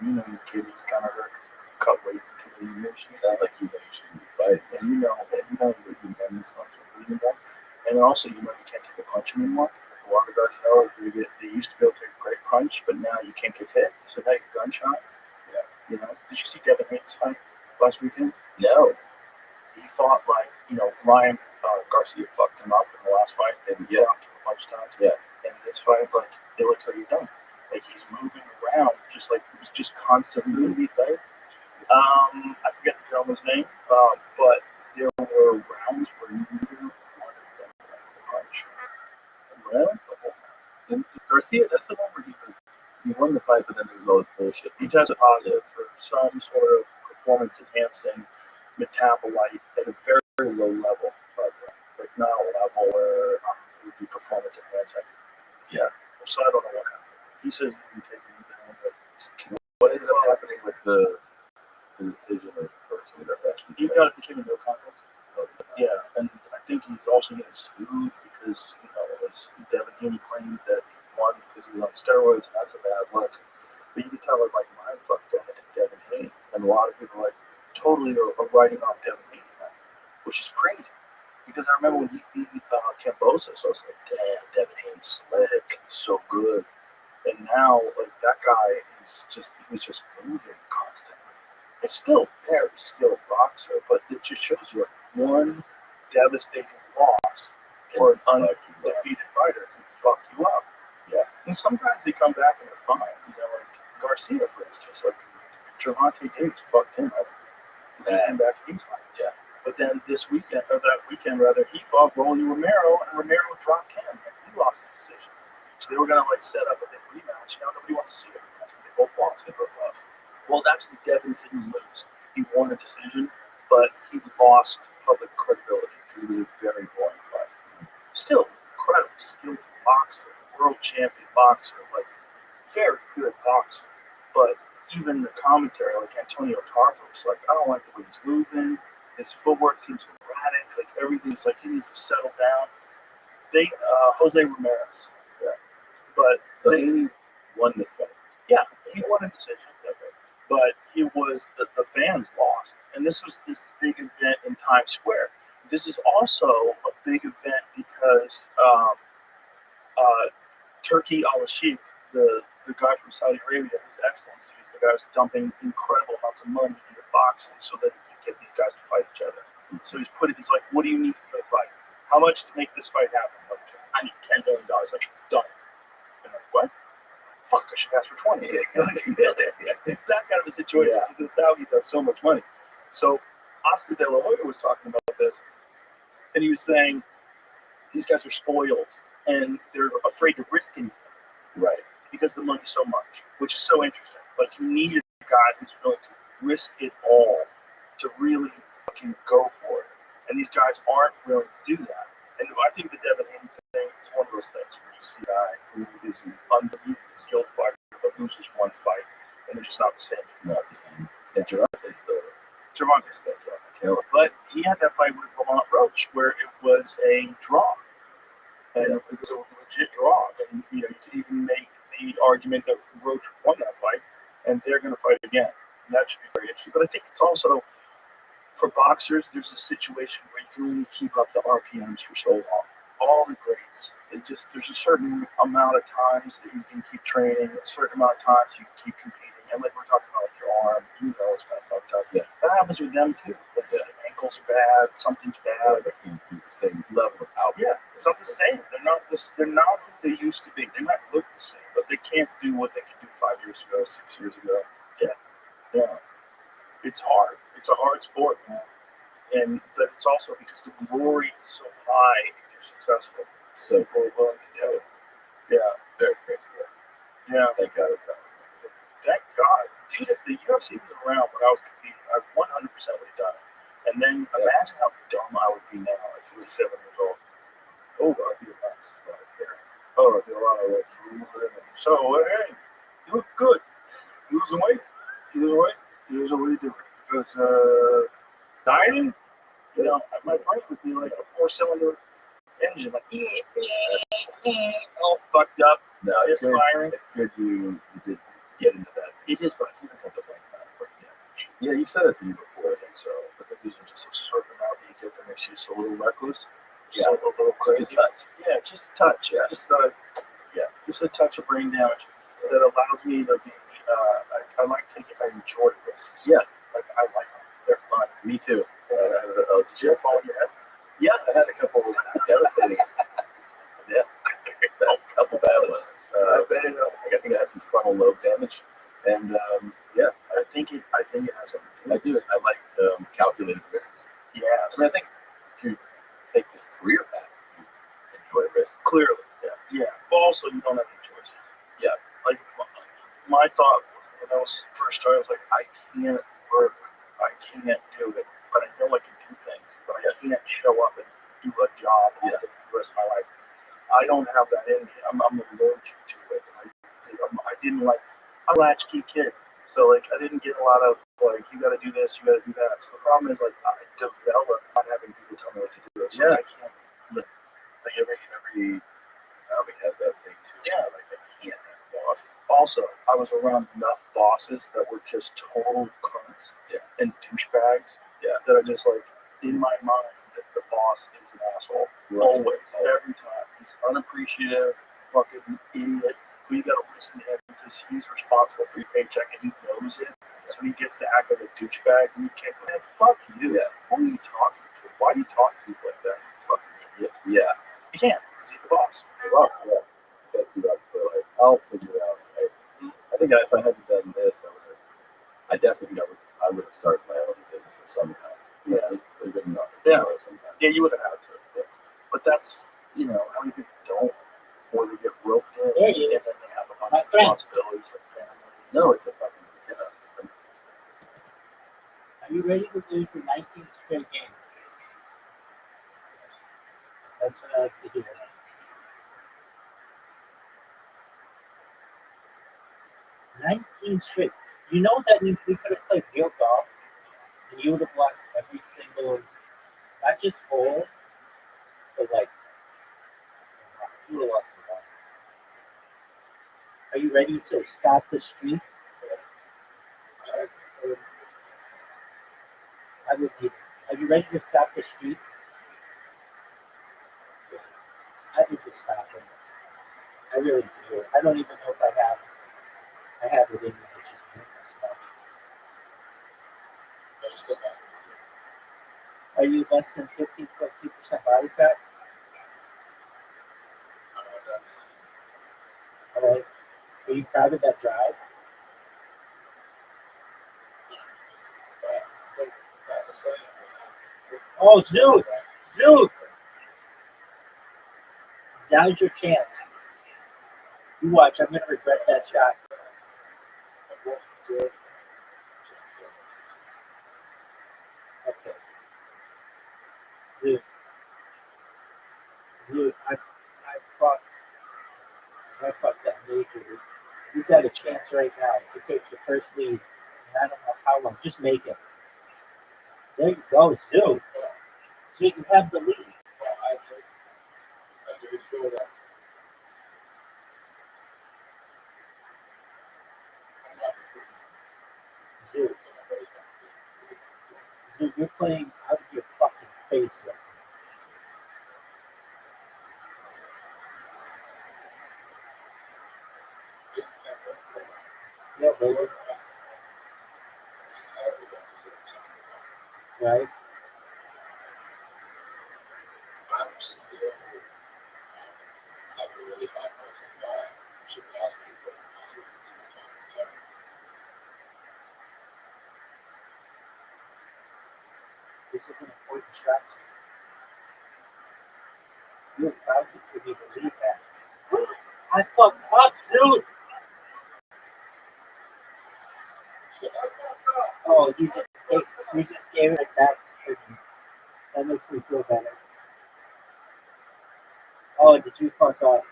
you know your kidneys kind of hurt. Cut weight for 2 years. Sounds like you know you shouldn't be fighting. And you know that your ligaments aren't bleeding more. And then also, you know you can't take a punch anymore. A lot of guys know they used to be able to take a great punch, but now you can't get hit. So now you're gunshot. Yeah. You know, did you see Devin Haney's fight last weekend? No. He fought like, Ryan Garcia fucked him up in the last fight and dropped him a bunch of times. Yeah. And this fight, like, it looks like he's done. Like, he's moving around just like he's just constantly moving. I forget the gentleman's name, but there were rounds where you wanted them to punch. Well, and Garcia, that's the one where he won the fight, but then there was all this bullshit. He tested positive for some sort of performance-enhancing metabolite at a very, very low level, but like not a level where it would be performance-enhancing. Yeah. So I don't know what happened. He says he can take it down, but what ended up happening with the decision of whatever? He got it became a no contest. Yeah, and I think he's also getting sued because Devin Haney claimed that he won because he was on steroids, and that's a bad look. But you can tell it like mind fucked up and Devin Haney, and a lot of people totally are writing off Devin Haney now, which is crazy. Because I remember when he beat Cambosos, I was like, damn, Devin Haney's slick, so good. And now, like, that guy is he was just moving constantly. It's still very skilled boxer, but it just shows you one devastating loss for an undefeated fighter can fuck you up. Yeah. And some guys, they come back and they're fine. Like Garcia, for instance, like Gervonta Davis fucked him up. He came back and he's fine. Yeah. But then that weekend, he fought Rolly Romero, and Romero dropped him, and he lost the decision. So they were going to set up a big rematch. Nobody wants to see it. both lost. They both lost. Well, actually, Devin didn't lose. He won a decision, but he lost public credibility because it was a very boring fight. Still, incredibly skillful boxer, world champion boxer, like very good boxer. But even the commentary, like Antonio Tarver, was like, I don't like the way he's moving. His footwork seems erratic. Like everything's like he needs to settle down. Jose Ramirez, yeah, but So he won this fight. yeah, he won a decision. But it was the fans lost. And this was this big event in Times Square. This is also a big event because Turki al-Sheikh, the guy from Saudi Arabia, His Excellency, is the guy who's dumping incredible amounts of money into boxing so that he can get these guys to fight each other. So he's like, what do you need for the fight? How much to make this fight happen? Like, I need $10 million. Like, done. And like, what? Fuck, I should ask for 20. It's that kind of a situation because the Saudis have so much money. So Oscar De La Hoya was talking about this, and he was saying these guys are spoiled and they're afraid to risk anything, Right. because the money's so much, which is so interesting. Like you need a guy who's willing to risk it all to really fucking go for it, and these guys aren't willing to do that. And I think the Devin Haney thing is one of those things where you see a guy who is an unbelievably skilled fighter but loses one fight, and they're just not the same. Not the same. And Gervonta's still Gervonta's still killer. But he had that fight with Lamont Roach where it was a draw. And it was a legit draw. And you could even make the argument that Roach won that fight, and they're going to fight again. And that should be very interesting. But I think it's also, for boxers, there's a situation where you can only keep up the RPMs for so long. All the greats. There's a certain amount of times that you can keep training, a certain amount of times you can keep competing. And like we're talking about, like your arm, it's kind of fucked up. Yeah. That happens with them too. Like the ankles are bad, something's bad. they can't do the same level of output. Yeah, it's not the same. They're not who they used to be. They might look the same, but they can't do what they could do 5 years ago, 6 years ago. Yeah. It's hard. It's a hard sport, man. But it's also because the glory is so high if you're successful. So people are willing to do it. Yeah. Very crazy. Yeah. Thank God it's not. Thank God. Dude, if the UFC was around when I was competing, I 100% would have done it. And then imagine how dumb I would be now if I was 7 years old. Oh, I'd be a mess. Oh, I'd be a lot of like drooling. So, hey, you look good. You losing weight? What do you do? Because dieting, my brain would be like a 4-cylinder engine, like all fucked up. No, it's inspiring. It's good you did get into that. It is, but I feel like I have to bring that right now. Yeah, you've said it to me before. I think so. I think these are just a certain amount that you get that makes you just a little recklus. Yeah. So a little crazy. Just a touch. Yeah, just a touch. Yeah, just a touch of brain damage that allows me to be. I enjoy risks. Yeah, like I like them. They're fun. Me too. Did you fall in your head? Yeah, I had a couple of devastating. Yeah, a couple bad ones. I think I had some frontal lobe damage, and I think it has something to do. I do. I like calculated risks. Yeah, I think if you take this career path, you enjoy risk. Clearly. Yeah. But also, you don't have any choices. Yeah. Like my thought when I was first started, I was like, I can't work, I can't do it, but I know I can do things, but I can't show up and do a job for the rest of my life. I don't have that in me. I'm allergic to it. I'm a latchkey kid. So like I didn't get a lot of like you got to do this, you got to do that. So the problem is like I developed not having people tell me what to do. So I can't. Like every comic has that thing too. Yeah. Like I can't have a boss. Also, I was around enough bosses that were just total cunts and douchebags that are just like in my mind that the boss is an asshole. Right. Always, every time. He's unappreciative, fucking idiot. Who you gotta listen to him because he's responsible for your paycheck and he knows it. So he gets to act like a douchebag and you can't go, man, fuck you. Yeah. Who are you talking to? Why do you talk to people like that? You fucking idiot. Yeah. You can't, because he's the boss. The boss, yeah. So I'll figure it out. I think if I hadn't done this, I definitely I would have started my own business of some kind. Yeah. It would not. Yeah, you would have had to. Yeah. But that's, how many people don't, or they get roped in, There you and go. then they have a bunch My of friend. responsibilities like family No, it's a fucking Are you ready to lose for 19 straight games? That's what I like to hear. 19 straight. You know what that means? We could have played real golf, and you would have lost every single, not just hole, but like, you would have lost a lot. Are you ready to stop the streak? I would be. Are you ready to stop the streak? I think to stop it. I really do. I don't even know if I have it in me to just do this much. Are you less than 15.2% body fat? All right. Are you proud of that drive? Oh, Zoot! Zoot! Now's your chance. You watch. I'm going to regret that shot. Okay. Zoot, I fucked that major. You've got a chance right now to take the first lead. And I don't know how long. Just make it. There you go, Zoot. So you have the lead. Zoot. Zoot, you're playing out of your fucking face right now. Yeah, baby. Right? This is an important shot. You're proud to me believe that. I fucked up, dude. Oh, you just gave it back to me. That makes me feel better. Oh, did you fuck up?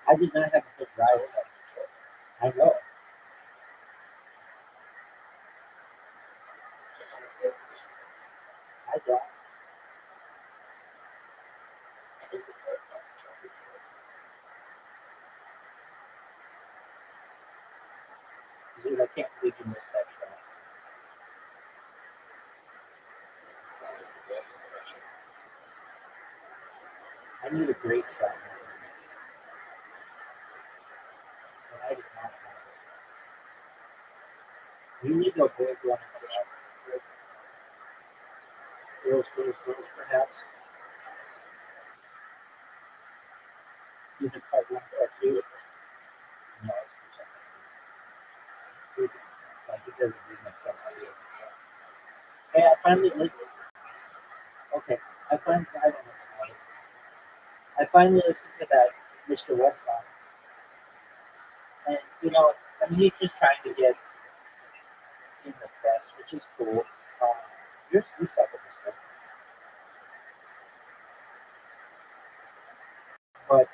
I did not have a good drive. I know. I don't. Dude, I can't believe you missed that shot. I need a great shot. And I did not have it. You need to avoid running the shot. Girls, perhaps. Even part one, part two. No, it's like it doesn't make sense. Hey, I finally okay. I finally listened to that Mr. West song. And I mean he's just trying to get in the press, which is cool. You suck at this business. But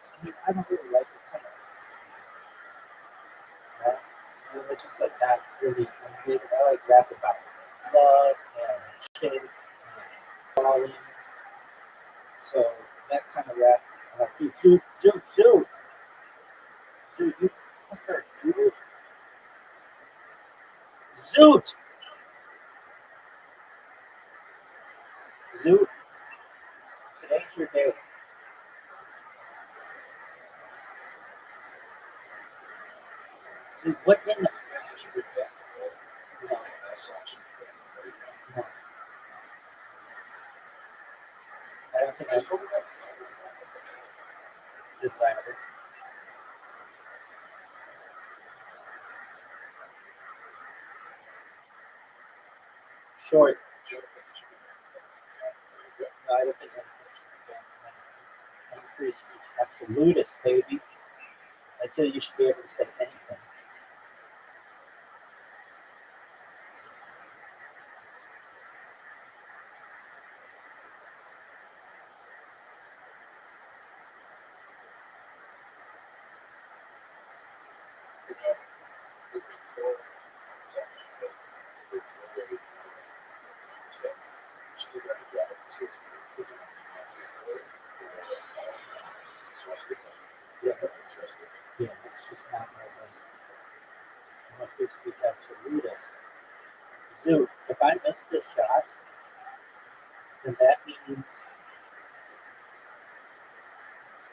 I mean I don't really like the kind of rap. I mean, it's just like that really I like rap about love and chicks and falling. So that kind of rap, dude, you fucker, dude, Zoot, Zoot, today's your day. Zoot, what in the no, no, I don't think I Good ladder. Short. No, I don't think I'm free speech. Absolutist, baby. I feel you should be able to say anything. Yeah, it's just not my way. I'm a free speech absolutist. Zoo, if I miss this shot, then that means,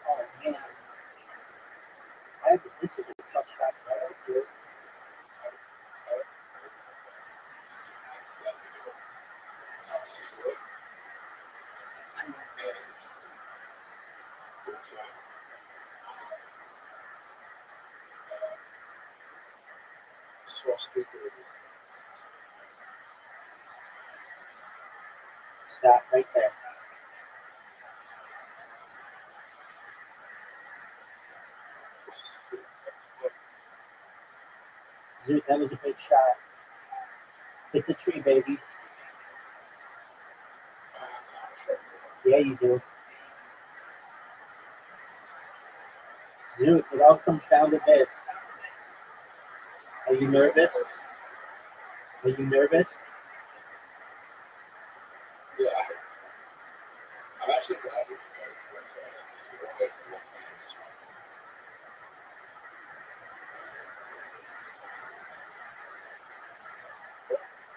oh man, this is a tough shot. Right? Stop right there. Zoo, that was a big shot. Hit the tree, baby. Yeah, you do. Zoo, it all comes down to this. Are you nervous? Are you nervous?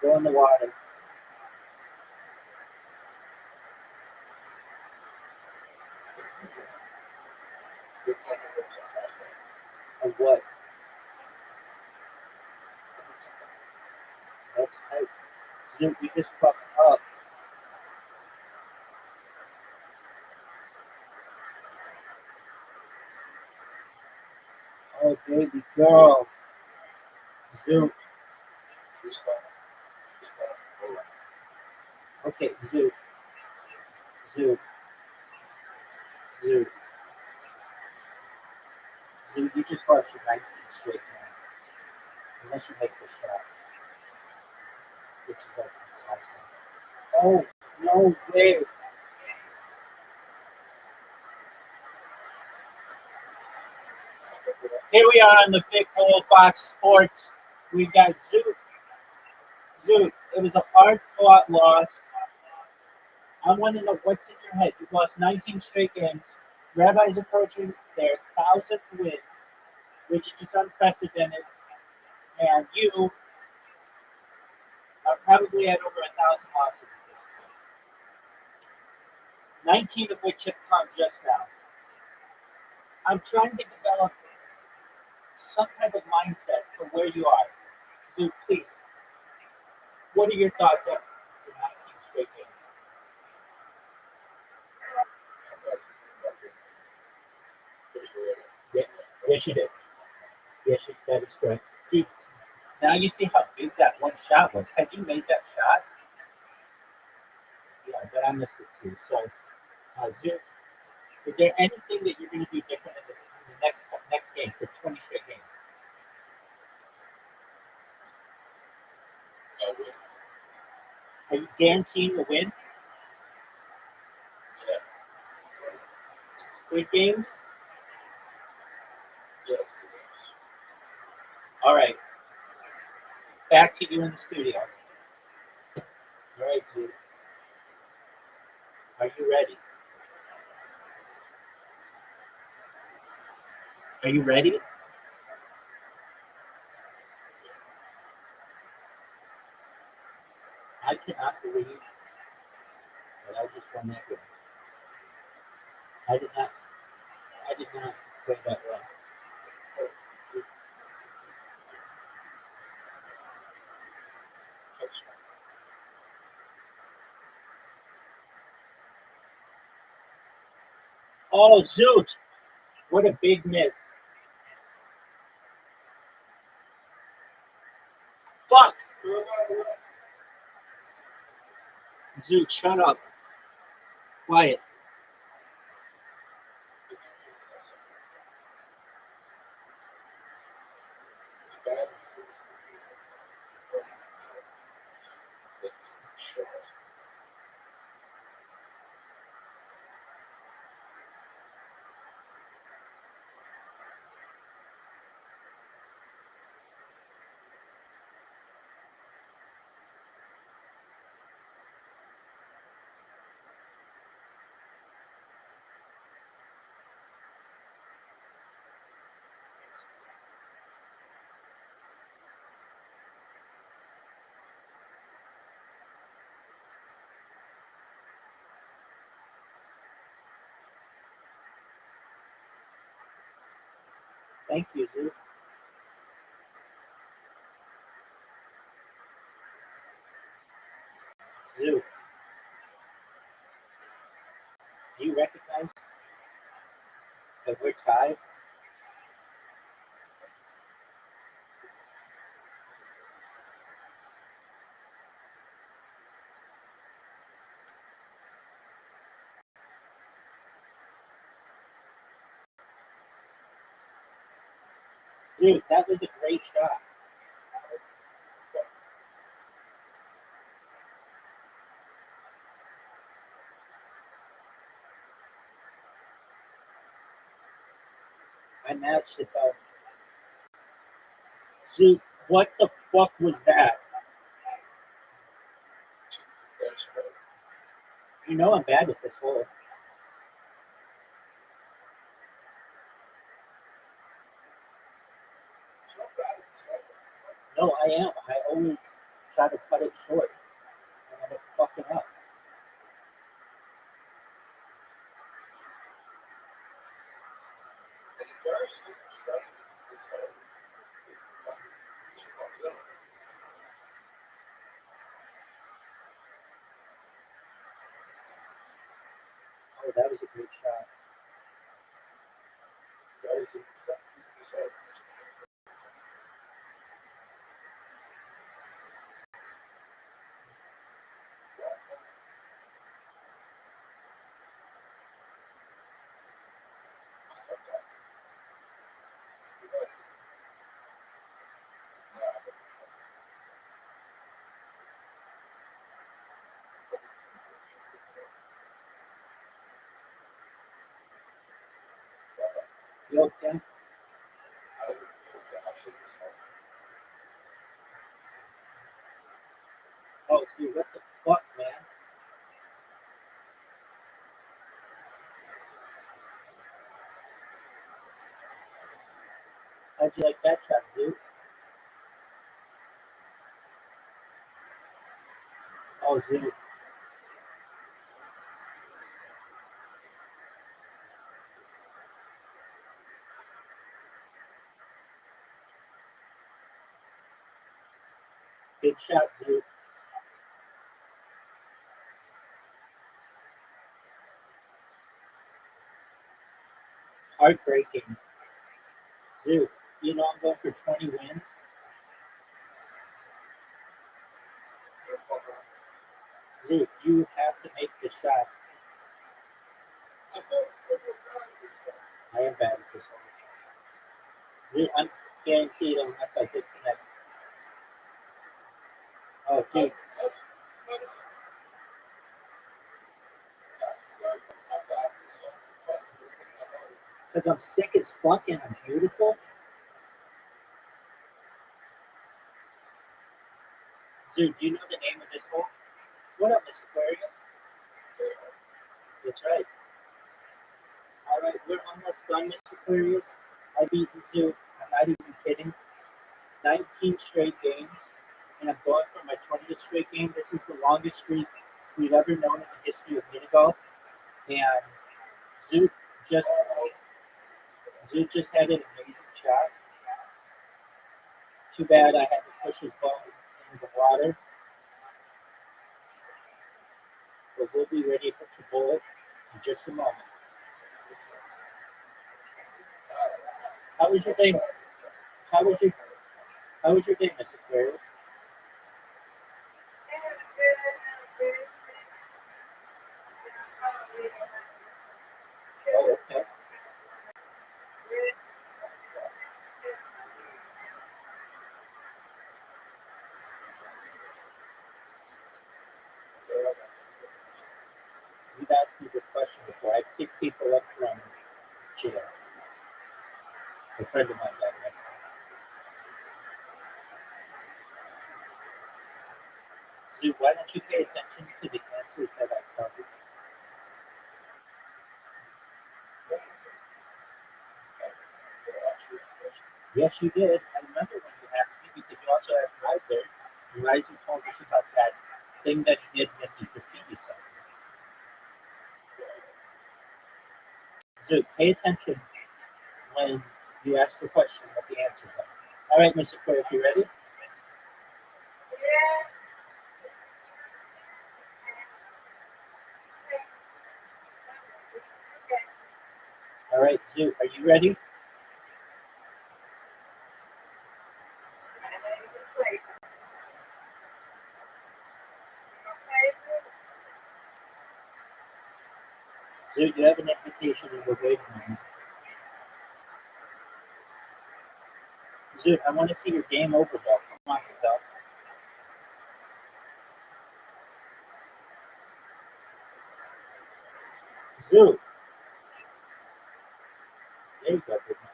Go in the water. Of what? That's tight. Zoo, you just fucked up. Oh, baby girl. Zoo. Okay, Zoo. Zoo. Zoo. Zoo, you just lost your 19 straight now. Unless you make the shots. Which is like awesome. Oh, no way. Here we are on the fifth hole, Fox Sports. We got Zoo. Zoo, it was a hard-fought loss. I want to know what's in your head. You've lost 19 straight games. Rabbi's approaching their 1,000th win, which is just unprecedented. And you are probably at over 1,000 losses at this point. 19 of which have come just now. I'm trying to develop some type of mindset for where you are. So please, what are your thoughts after the 19 straight games? Yeah, yes, you did. Yes, that is correct. Dude, now you see how big that one shot was. Had you made that shot? Yeah, but I missed it too. So, Zoo, is there anything that you're going to do different in the next game for 20 straight games? Are you guaranteeing a win? Straight games? All right. Back to you in the studio. All right, Zoo. Are you ready? Are you ready? I cannot believe that I just won that game. I did not play that well. Oh, Zoot. What a big miss. Fuck! Zoot, shut up. Quiet. Thank you, Zoot. Zoot. Do you recognize that we're tied? Dude, that was a great shot. I matched it though. Zoot, what the fuck was that? You know I'm bad at this hole. No, I am. I always try to cut it short. And end up fucking up. Oh, that was a great shot. You okay? Oh, see, what the fuck, man? How'd you like that shot, Zoot? Oh, Zoot. Big shot, Zoot. Heartbreaking. Zoot, you know I'm going for 20 wins. Zoot, you have to make the shot. I am bad at this one. Zoot, I'm guaranteed unless I disconnect. Oh, dude. Because I'm sick as fuck and I'm beautiful. Dude, do you know the name of this hole? What up, Mr. Aquarius? That's right. All right, we're almost done, Mr. Aquarius. I beat the Zoo. I'm not even kidding. 19 straight games, and I'm going for my 20th straight game. This is the longest streak we've ever known in the history of mini golf. And Zoo just had an amazing shot. Too bad I had to push his ball into the water. But we'll be ready to bowl in just a moment. How was your day? How was your day, Mr. Aquarius? Oh, okay. You've asked me this question before. I pick people up from jail. A friend of mine got arrested. So why don't you pay attention to the answers that I tell you? Yes, you did. I remember when you asked me because you also asked Riser, and Riser told us about that thing that he did when he defeated something. So pay attention when you ask a question what the answers are. All right, Mr. Aquarius, you ready? All right, Zoo, are you ready? Zoo, you have an invitation in the waiting room. Zoo, I want to see your game over, though. Come on, though. Zoo. There you go, big man.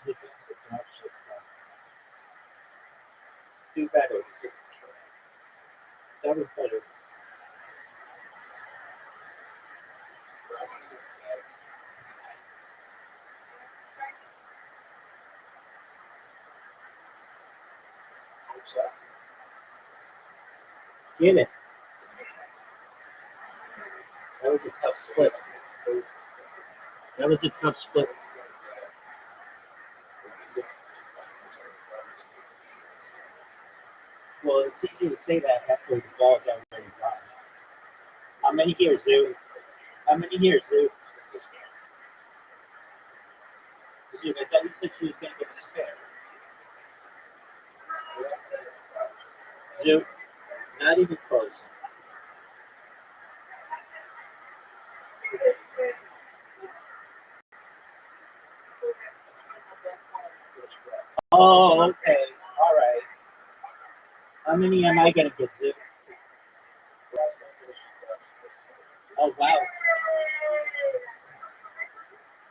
Zoo, do better. That was better. Get it. That was a tough split. That was a tough split. Well, it's easy to say that after the ball's already gone. How many here, Zoo? How many here, Zoo? Zoo, I thought you said she was going to get a spare. Zoo, not even close. Oh, okay. All right. How many am I going to get, Zoo? Oh, wow.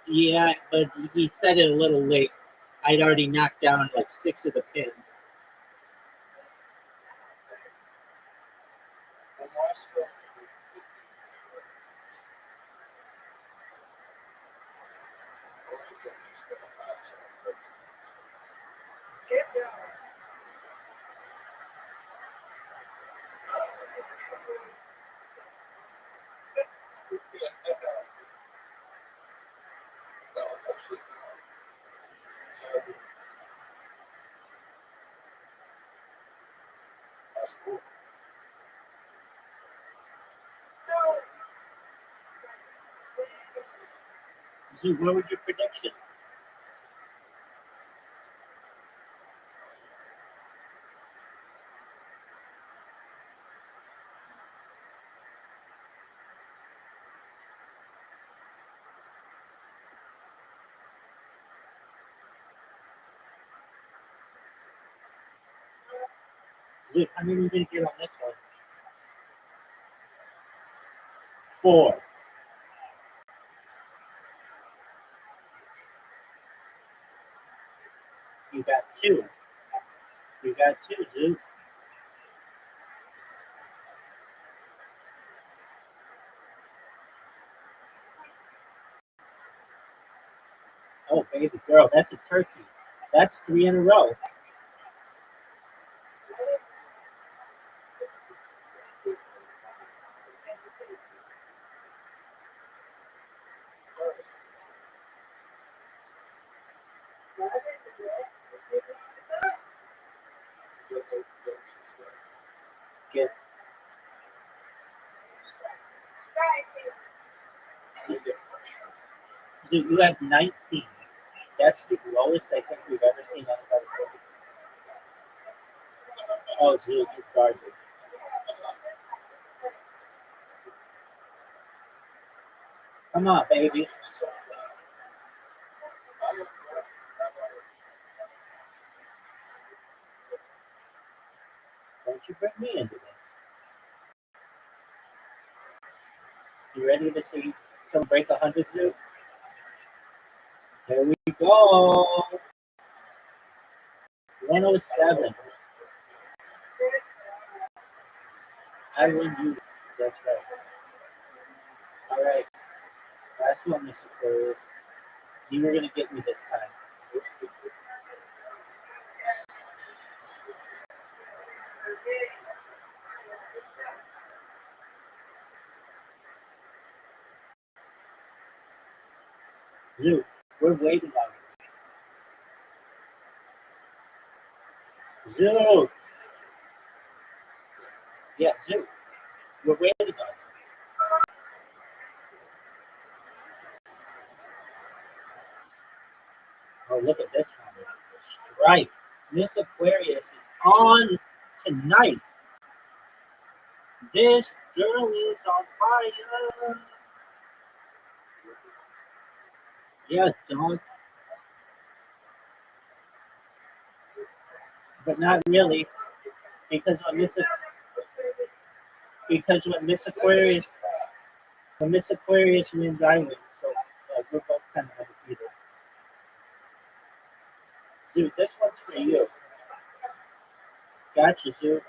Yeah, but he said it a little late. I'd already knocked down like 6 of the pins. Zoo, what was your prediction? Zoo, how many are you going to get on this one? 4. You got 2. You got 2, Zoo. Oh, baby girl, that's a turkey. That's 3 in a row. Get so you have 19. That's the lowest I think we've ever seen on another board. Oh, Zoo, you're garbage. Come on, baby. Don't you bring me into this. You ready to see some break 100, Zoo? Here we go. 107. I win you. That's right. All right. Last one, Mr. Aquarius. You were going to get me this time. Zoo, we're waiting on you. Zoo. Yeah, Zoo. We're waiting on you. Oh, look at this one. Strike. Miss Aquarius is on tonight. This girl is on fire. Yeah, don't. But not really, because when Miss Aquarius wins, I win. So we're both kind of undefeated. Dude, this one's for you. Gotcha, dude.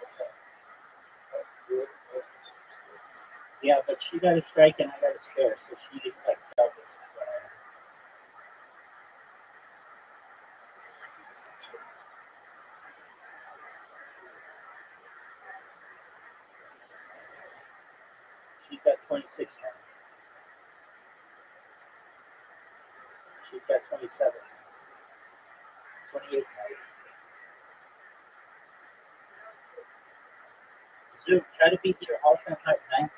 Yeah, but she got a strike and I got a spare, so she didn't like double. She's got 26 now. She's got 27. 28 now. Zoom, try to beat your all-time high 19.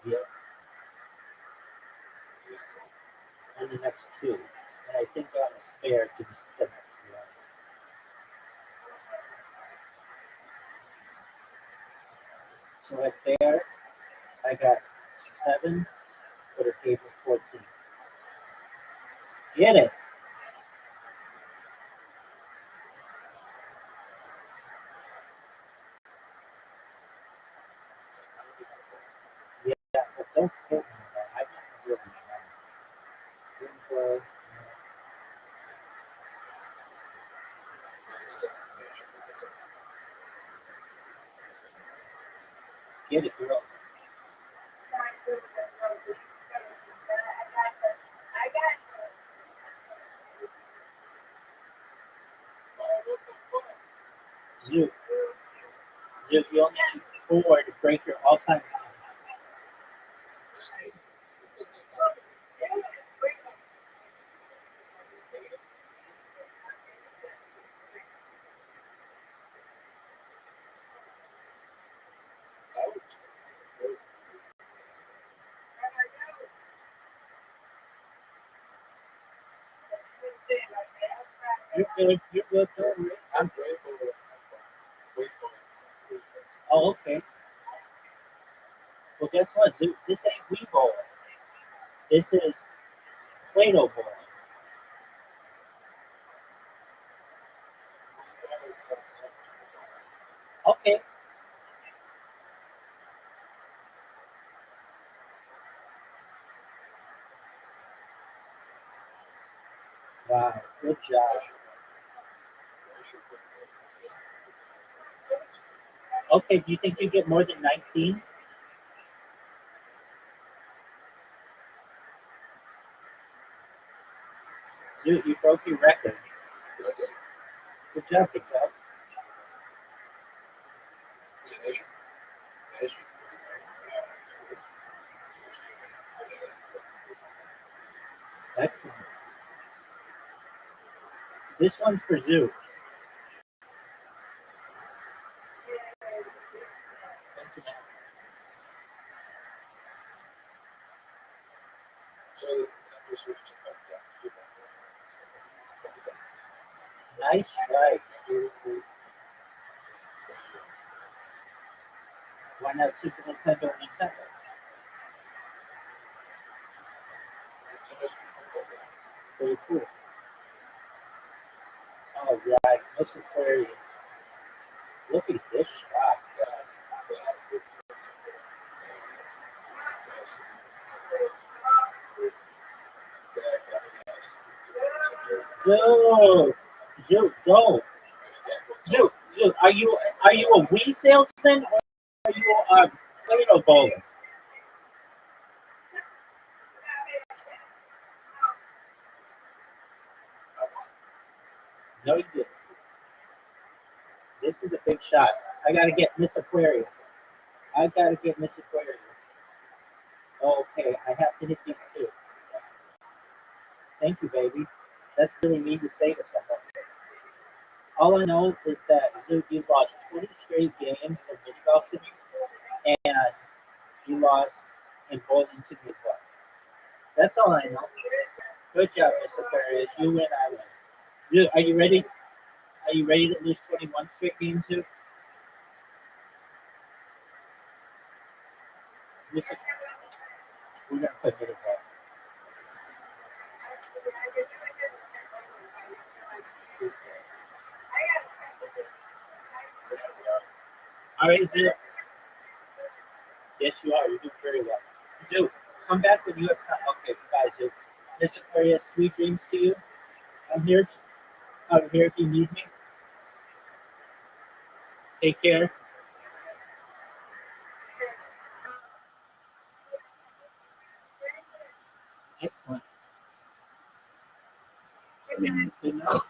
Yeah. And the next two. And I think on a spare to the next one. So right there, I got 7 for a table 14. Get it? Yeah, but don't quote me on that. I don't really remember. Get it, girl. Zoo, you only need 4 to break your all-time high. You're good. You're good. Don't worry. I'm grateful. Oh, okay. Well, guess what, Zoo? This ain't Wii Bowl. This is Play-Doh Bowl. Okay. Wow. Good job. Okay, do you think you get more than 19? Dude, you broke your record. Good job, big dog. Excellent. This one's for Zoo. Nice strike. Why not Super Nintendo or Nintendo? Very cool. All right, Miss Aquarius. Look at this shot. Go, Zoo, go. Zoo, are you a Wii salesman or are you a Play-Doh bowler? No, you didn't. This is a big shot. I gotta get Miss Aquarius. Okay, I have to hit these two. Thank you, baby. That's really mean to say to someone. All I know is that Zoo, you lost 20 straight games of mini golf to me, and you lost in bowling to me as well. That's all I know. Good job, Miss Aquarius. You win, I win. Zoo, are you ready? Are you ready to lose 21 straight games, Zoo? Miss Aquarius, we're gonna put mini golf. All right, Zoo. Yes, you are. You're doing very well. Zoo, come back when you have time. Okay, goodbye, Zoo. Miss Aquarius, sweet dreams to you. I'm here. I'm here if you need me. Take care. Excellent. I mean, Good night.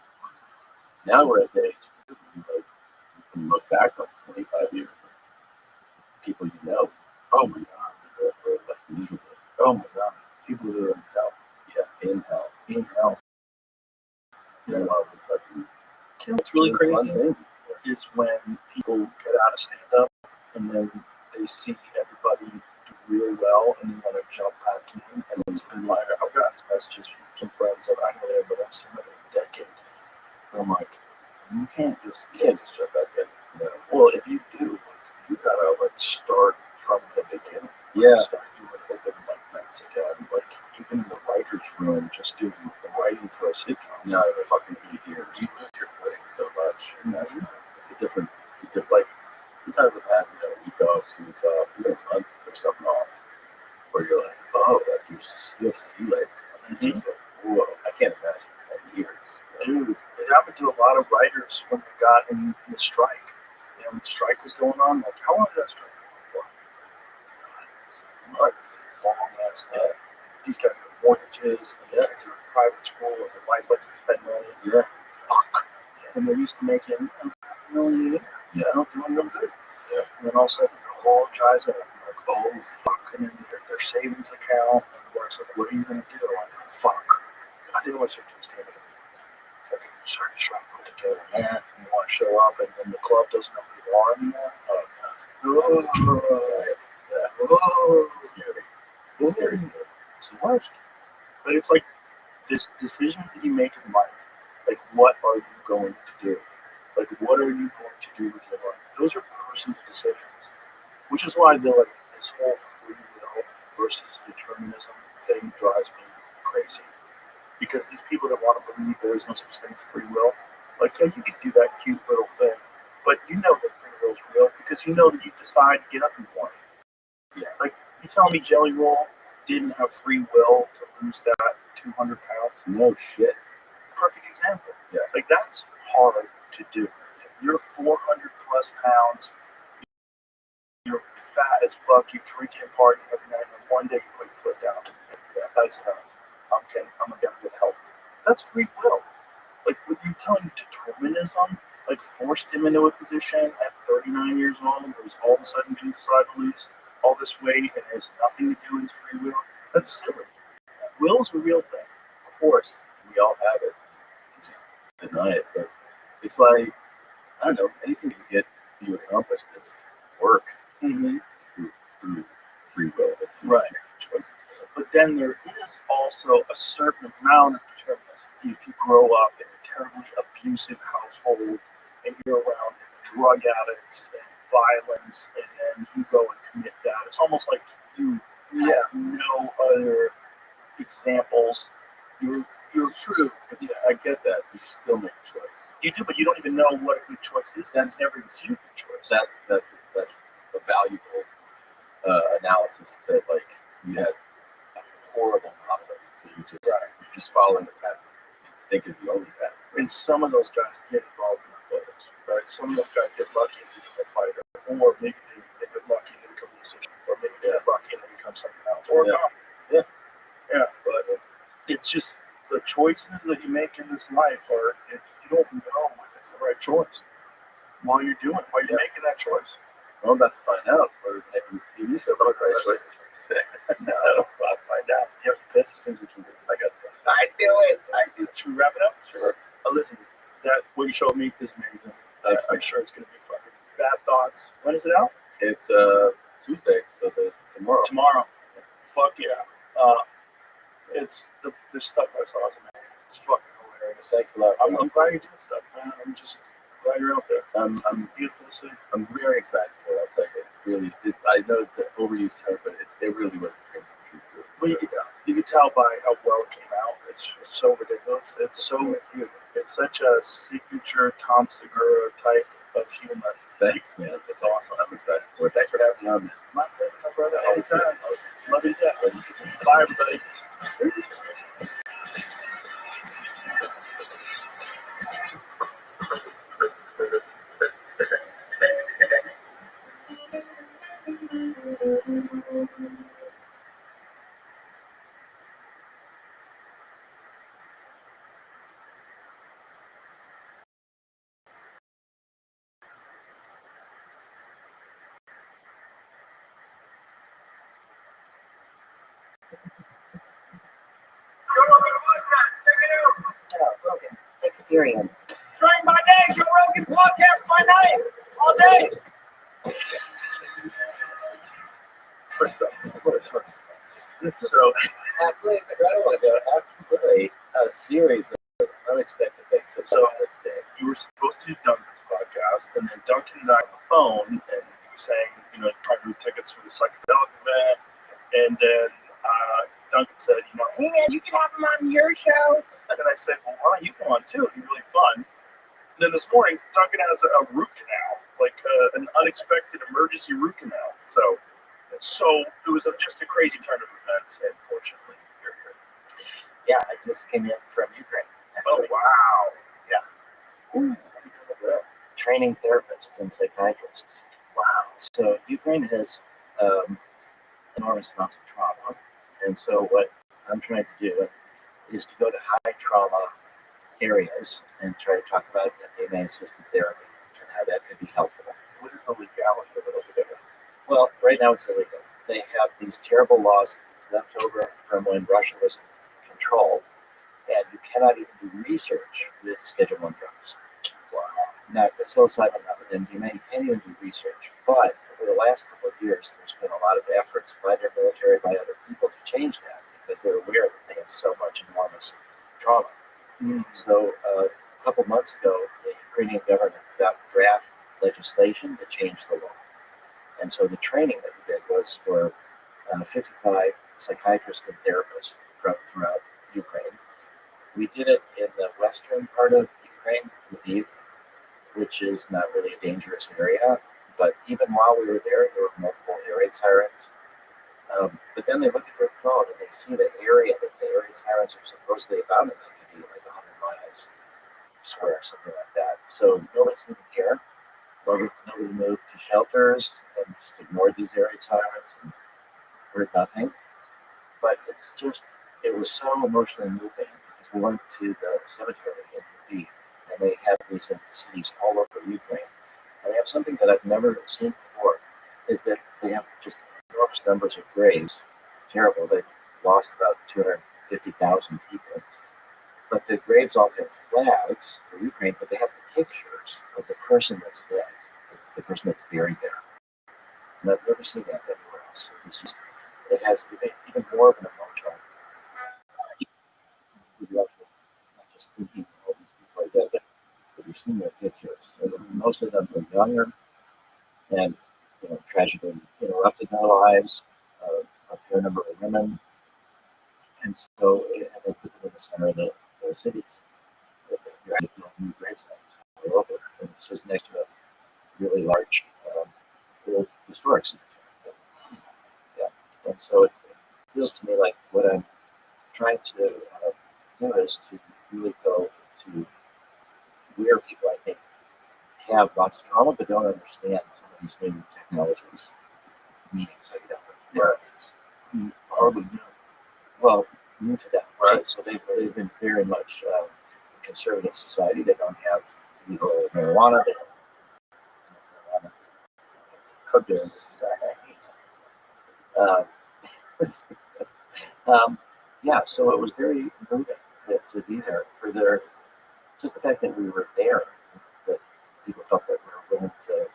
now we're at the age like you can look back on 25 years. People you know, oh my god, they're like miserable. Oh my god, people who are in hell. Yeah, in hell. You know, fucking You know what's really fun crazy things. is when people get out of stand up and then they see everybody do really well and they want to jump back in. And it's been like, I've gotten messages from some friends that I know there, but that's another decade. And I'm like, you can't just jump back in. you know, well, if you do, you gotta like start from the beginning. Yeah. Start doing open mic nights again. Like even in the writer's room, just doing the writing for a sitcom. No, for fucking 8 years. you lose your footing so much. And that, it's a different, like, sometimes I've had, a week off, 2 weeks off, even a month or something off, where you're like, oh, like, you have sea legs. It's like, whoa, I can't imagine 10 years. Dude, it happened to a lot of writers when they got in the strike. When the strike was going on, like, how long did that strike go on for? Months. Long ass time. These guys have mortgages, and the kids are in private school, and their wife likes to spend money. Yeah. Fuck. And they're used to making $1 million a year. Doing real good. Yeah. And then all of a sudden, it all dries up. Like, oh, fuck. And then their savings account, and the wife's like, what are you going to do? Like, fuck. I didn't want to just take it. Okay, sorry, just trying to put together that. And you want to show up, and then the club doesn't know who you are anymore. Oh, no. Yeah. Oh, It's scary. It's scary. it's the worst. But it's like this decisions that you make in life. Like, what are you going to do? Like, what are you going to do with your life? Those are personal decisions. Which is why like this whole free will versus determinism thing drives me crazy. Because these people that want to believe there is no such thing as free will, like, yeah, you could do that cute little thing, but you know that free will is real because you know that you decide to get up in the morning. Yeah. Like, you tell me Jelly Roll didn't have free will to lose that 200 pounds? No shit. Perfect example. Yeah. Like, that's hard to do. If you're 400 plus pounds, you're fat as fuck, you drink and party every night, and one day you put your foot down. Yeah, that's enough. I'm gonna get healthy. That's free will. Like, would you tell him determinism? Like, forced him into a position at 39 years old where he's all of a sudden going to decide to lose all this weight and has nothing to do with his free will? That's silly. Will's a real thing. Of course, we all have it. You just deny it. But it's why, I don't know, anything you accomplish that's work, it's through free will. It's through Right. choices. But then there is also a certain amount of determinism. If you grow up in a terribly abusive household and you're around drug addicts and violence, and then you go and commit that, it's almost like you have no other examples. You're true. I get that. You still make a choice. You do, but you don't even know what a good choice is. That's never even seen a good choice. That's a valuable analysis that, like, you had a horrible modeling, so you're just following the path you think is the only path. And some of those guys get involved in athletics, right? Some of those guys get lucky and become a fighter, or maybe they get lucky and become a musician, or maybe they get lucky and they become something else, or a cop. But it's just the choices that you make in this life you don't know if it's the right choice while you're making that choice. Well, I'm about to find out. We're making this TV show about the right choice. No, I don't find out. You have to piss as soon as you can. I got this. I do it. Should we wrap it up? Sure. Listen, what you showed me is amazing. I'm sure it's going to be fucking Bad Thoughts. When is it out? It's Tuesday, so tomorrow. Tomorrow. Fuck yeah. It's the stuff I saw. It's fucking hilarious. Thanks a lot. I'm glad you're doing stuff, man. I'm just glad you're out there. I'm beautiful to see. I'm very excited for it. I'll tell you. I know it's an overused term, but it really was a dream come true. Well, you can tell by how well it came out. It's just so ridiculous. It's so cute. It's such a signature Tom Segura type of humor. Thanks, man. It's awesome. I'm excited for it. Thanks for having me on, man. My pleasure, my brother. Anytime. Love you to death. Bye, everybody. Rogan experience. Train by day, Joe Rogan podcast by night, all day. What a turn. This is absolutely incredible. Absolutely a series of unexpected things. So this day. you were supposed to do Duncan's podcast, and then Duncan and I on the phone, and he was saying, trying to move tickets for the psychedelic event, and then Duncan said, hey man, you can have him on your show. And I said, well, why don't you come on too? It'd be really fun. And then this morning, Duncan has a root canal, like an unexpected emergency root canal. So it was just a crazy turn of events, and fortunately, you're here. Yeah, I just came in from Ukraine. Oh, Actually. wow. Training therapists and psychiatrists. Wow. So Ukraine has enormous amounts of trauma. And so what I'm trying to do is to go to high trauma areas and try to talk about MDMA-assisted therapy and how that could be helpful. What is the legality of it over there? Well, right now it's illegal. They have these terrible laws left over from when Russia was in control, and you cannot even do research with Schedule 1 drugs. Wow. Now, the psilocybin, not with MDMA, you can't even do research. But over the last couple of years, there's been a lot of efforts by their military, by other people to change that because they're aware that they have so much enormous trauma. So a couple months ago, the Ukrainian government got draft legislation to change the law. And so the training that we did was for 55 psychiatrists and therapists throughout Ukraine. We did it in the western part of Ukraine, Lviv, which is not really a dangerous area. But even while we were there were multiple air raid sirens. But then they look at their phone and they see the area that the air raid sirens are supposedly about, and that could be like 100 miles square, something like that. So nobody seemed to care. Nobody moved to shelters and just ignored these area tyrants and heard nothing. But it was so emotionally moving because we went to the cemetery in Lviv, and they have these in cities all over Ukraine. And they have something that I've never seen before, is that they have just enormous numbers of graves. Terrible. They've lost about 250,000 people. But the graves all have flags for Ukraine, but they have the pictures of the person that's dead. It's the person that's buried there. And I've never seen that anywhere else. It has even more of an emotional. You're actually not just thinking all these people are dead, but you're seeing their pictures. And most of them were younger and tragically interrupted their lives. A fair number of women. And so they put them in the center of the cities. You're having to build new grave sites all over. And it's just next to a really large old historic cemetery. Yeah. And so it feels to me like what I'm trying to do is to really go to where people, I think, have lots of trauma but don't understand some of these new technologies, meaning psychedelic therapies. Horribly new. Well, new to them, right? So they've been very much a conservative society. They don't have legal marijuana. They don't have marijuana. How dare this guy? Yeah, so it was very moving to be there for just the fact that we were there, that people felt that we were willing to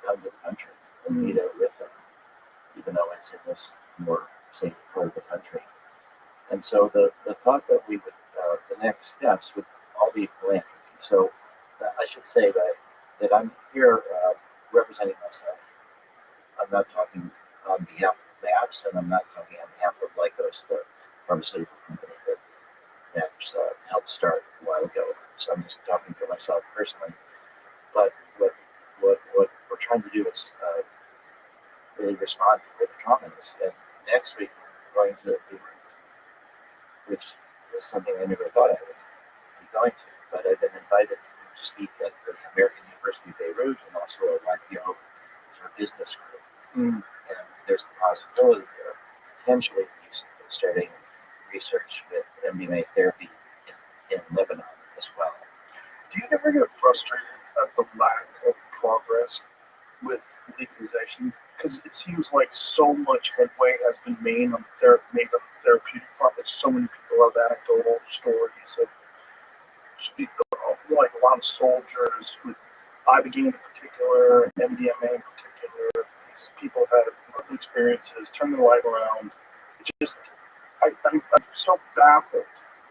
come to the country and be there with them, even though it's in this more safe part of the country. And so the thought that we would, the next steps would all be philanthropy. So I should say that I'm here representing myself. I'm not talking on behalf of MAPS, and I'm not talking on behalf of Lycos, the pharmaceutical company that MAPS helped start a while ago. So I'm just talking for myself personally. But what we're trying to do is really respond to where the trauma is. And next week, we're going to which is something I never thought I would be going to. But I've been invited to speak at the American University of Beirut and also a YPO business group. And there's the possibility of potentially starting research with MDMA therapy in Lebanon as well. Do you ever get frustrated at the lack of progress with legalization? Because it seems like so much headway has been made on the therapeutic front. That so many people have anecdotal stories of like a lot of soldiers with Ibogaine in particular, and MDMA in particular. These people have had wonderful experiences, turned their life around. It just, I'm so baffled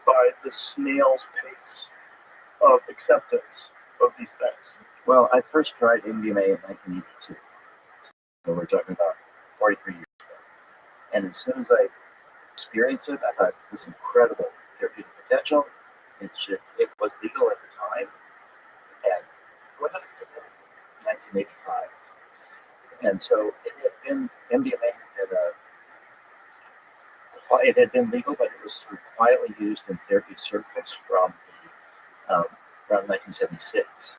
by the snail's pace of acceptance of these things. Well, I first tried MDMA in 1982. So we're talking about 43 years ago. And as soon as I experienced it, I thought this incredible therapeutic potential. It was legal at the time. And when did it come in? 1985. And so it had been, MDMA it had been legal, but it was sort of quietly used in therapy circles from around 1976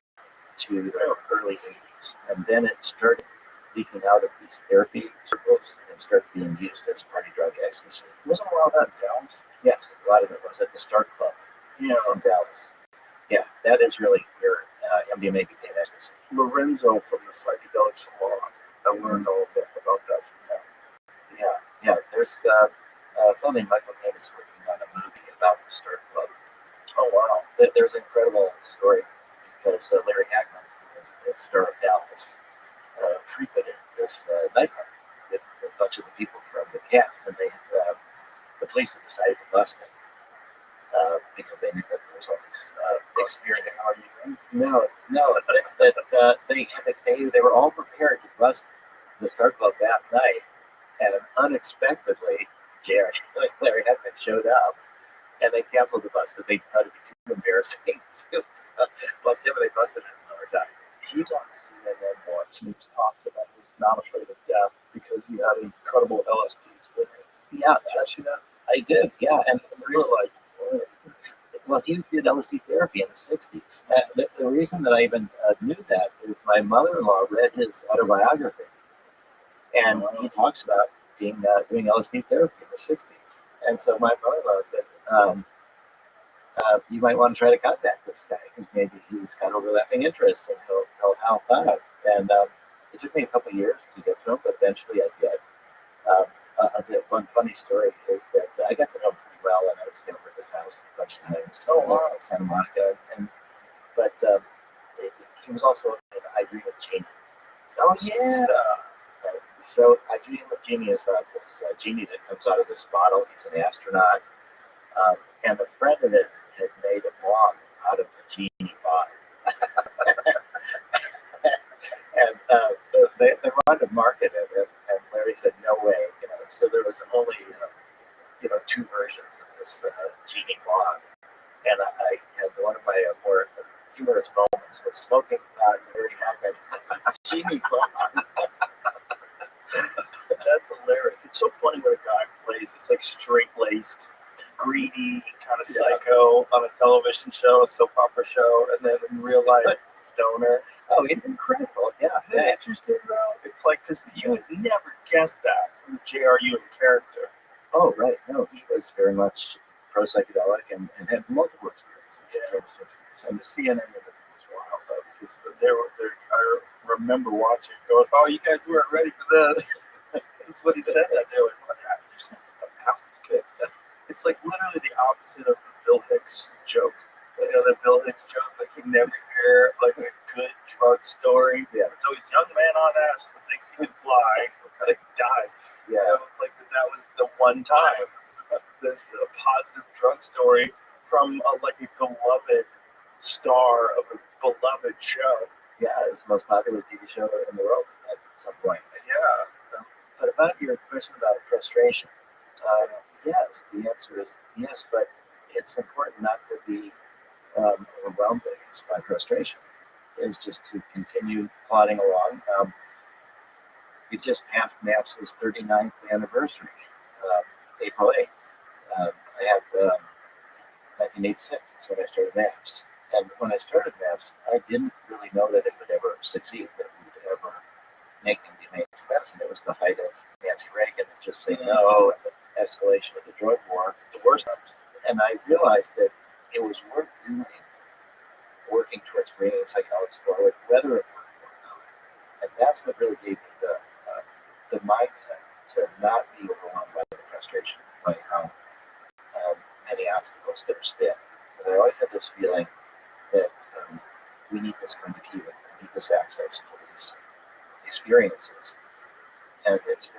to the early 80s. And then it started leaking out of these therapy circles and started being used as party drug ecstasy. Wasn't a lot of that in Dallas? Yes, a lot of it was at the Start Club in Dallas. Yeah, that is really where MDMA became ecstasy. Lorenzo from the Psychedelic Salon. I learned a little bit about that from him. Yeah. There's a fellow named Michael Caine is working on a movie about the Start Club. Oh, wow. There's an incredible story because Larry Hagman, who is the star of Dallas, frequented this nightclub with a bunch of the people from the cast, and the police had decided to bust them because they knew that there was all this experience. No, they were all prepared to bust the Start Club that night, and unexpectedly, Larry Hagman showed up, and they canceled the bus because they thought it'd be too embarrassing to bust him, and they busted him another time. He talks to CNN once, and he was talking about he was not afraid of death because he had an incredible LSD experience. Yeah, did you see that? I did. Yeah, and he was like, well, he did LSD LSD therapy in the 60s. The reason that I even knew that is my mother-in-law read his autobiography, and he talks about doing LSD therapy in the 60s. And so my mother-in-law said, you might want to try to contact this guy because maybe he's got overlapping interests and he'll help out. And it took me a couple of years to get to him, but eventually I did. One funny story is that I got to know him pretty well, and I would stay over at his house a bunch of times. In Santa Monica, but he was also in I Dream of Jeannie. Oh, yeah. So I Dream of Jeannie is this genie that comes out of this bottle. He's an astronaut, and a friend of his had made a blog out of the genie bottle. And they wanted to market it, and Larry said, no way. So there was only, 2 versions of this genie blog. And I had one of my more humorous moments was smoking pot and Larry had a genie blog. That's hilarious. It's so funny when a guy plays this like straight-laced, greedy, kind of psycho on a television show, a soap opera show, and then in real life, stoner. Oh, he's incredible. Yeah. Interesting, bro. It's like, because you would never guess that from the JRU character. Oh, right. No, he was very much pro-psychedelic and had multiple experiences in the 60s. And the CNN interview was wild, though, because I remember watching it going, oh, you guys weren't ready for this. That's what he said that day. Like, what happened? House is good. It's like literally the opposite of the Bill Hicks joke. The Bill Hicks joke, like you never hear like a good drug story. Yeah. It's always young man on acid who thinks he can fly, like died. Yeah. It's like that was the one time the positive drug story from a beloved star of a beloved show. Yeah, it's the most popular TV show in the world at some point. Yeah. But about your question about frustration, yes, the answer is yes, but it's important not to be overwhelmed by frustration. It's just to continue plodding along. We've just passed NAPS's 39th anniversary, April 8th. I had 1986 is when I started NAPS. And when I started NAPS, I didn't really know that it would ever succeed, that we would ever make MDMA into medicine. It was the height of Nancy Reagan just saying no, and the escalation of the drug war, the worst times. And I realized that it was worth doing, working towards bringing psychedelics forward, whether it worked or not. And that's what really gave me the mindset to not be overwhelmed by the frustration, by how many obstacles there spin. Because I always had this feeling that we need this kind of healing, we need this access to these experiences. And it's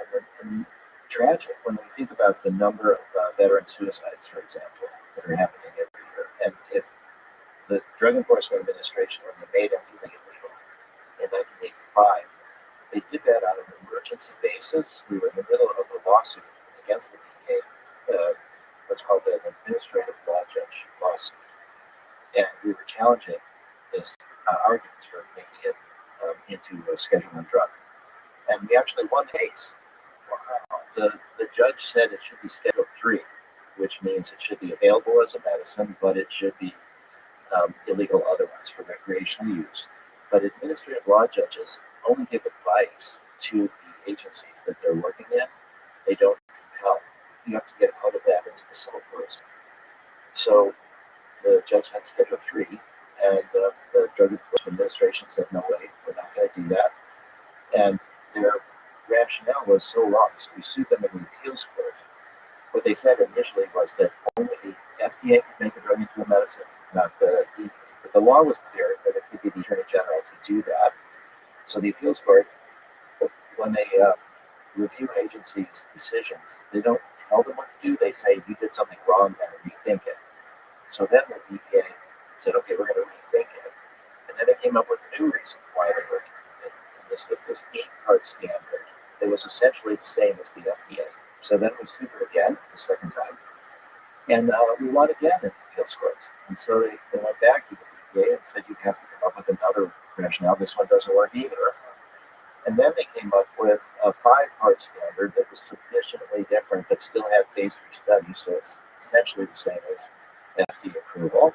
been tragic when we think about the number of veteran suicides, for example, that are happening every year. And if the Drug Enforcement Administration, when they made MDMA illegal in 1985, they did that on an emergency basis. We were in the middle of a lawsuit against the DEA, what's called an administrative law judge lawsuit. And we were challenging this arguments for making it into a Schedule I drug. And we actually won the case. The judge said it should be Schedule III, which means it should be available as a medicine, but it should be illegal otherwise for recreational use. But administrative law judges only give advice to the agencies that they're working in. They don't compel. You have to get out of that into the civil courts. So the judge had Schedule III, and the Drug Enforcement Administration said, no way, we're not going to do that. And their rationale was so wrong. So we sued them in the appeals court. What they said initially was that only the FDA could make a drug into a medicine, not the DEA. But the law was clear that it could be the Attorney General to do that. So the appeals court, when they review an agency's decisions, they don't tell them what to do. They say, you did something wrong there, rethink it. So then the DEA said, okay, we're going to rethink it. And then it came up with a new reason why they were doing it. And this was this 8-part standard that was essentially the same as the FDA. So then we sued them again, the second time. And we won again in the appeals courts. And so they went back to the DEA and said, you have to come up with another rationale. This one doesn't work either. And then they came up with a 5-part standard that was sufficiently different but still had phase 3 studies. So it's essentially the same as FDA approval.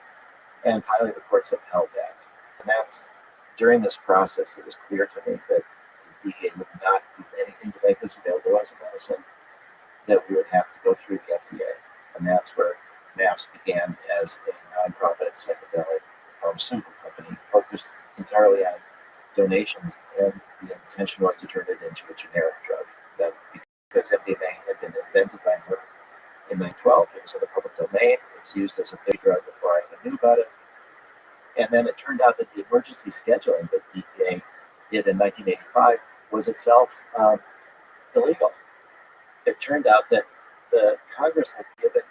And finally, the courts upheld that. And that's during this process, it was clear to me that the DEA would not do anything to make this available as a medicine, that we would have to go through the FDA. And that's where MAPS began as a nonprofit psychedelic pharmaceutical company focused entirely on donations, and the intention was to turn it into a generic drug. That because MDMA had been invented by Merck in 1912, it was in the public domain. It was used as a big drug before I even knew about it. And then it turned out that the emergency scheduling that DEA did in 1985 was itself illegal. It turned out that the Congress had given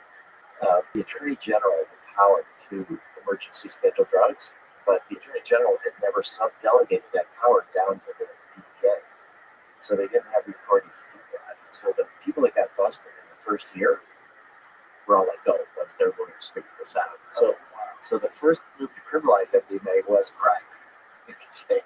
the Attorney General the power to emergency schedule drugs, but the Attorney General had never sub-delegated that power down to the DEA. So they didn't have the authority to do that. So the people that got busted in the first year were all let go once their lawyers figured this out. So the first move to criminalize MDMA was crime, you could say.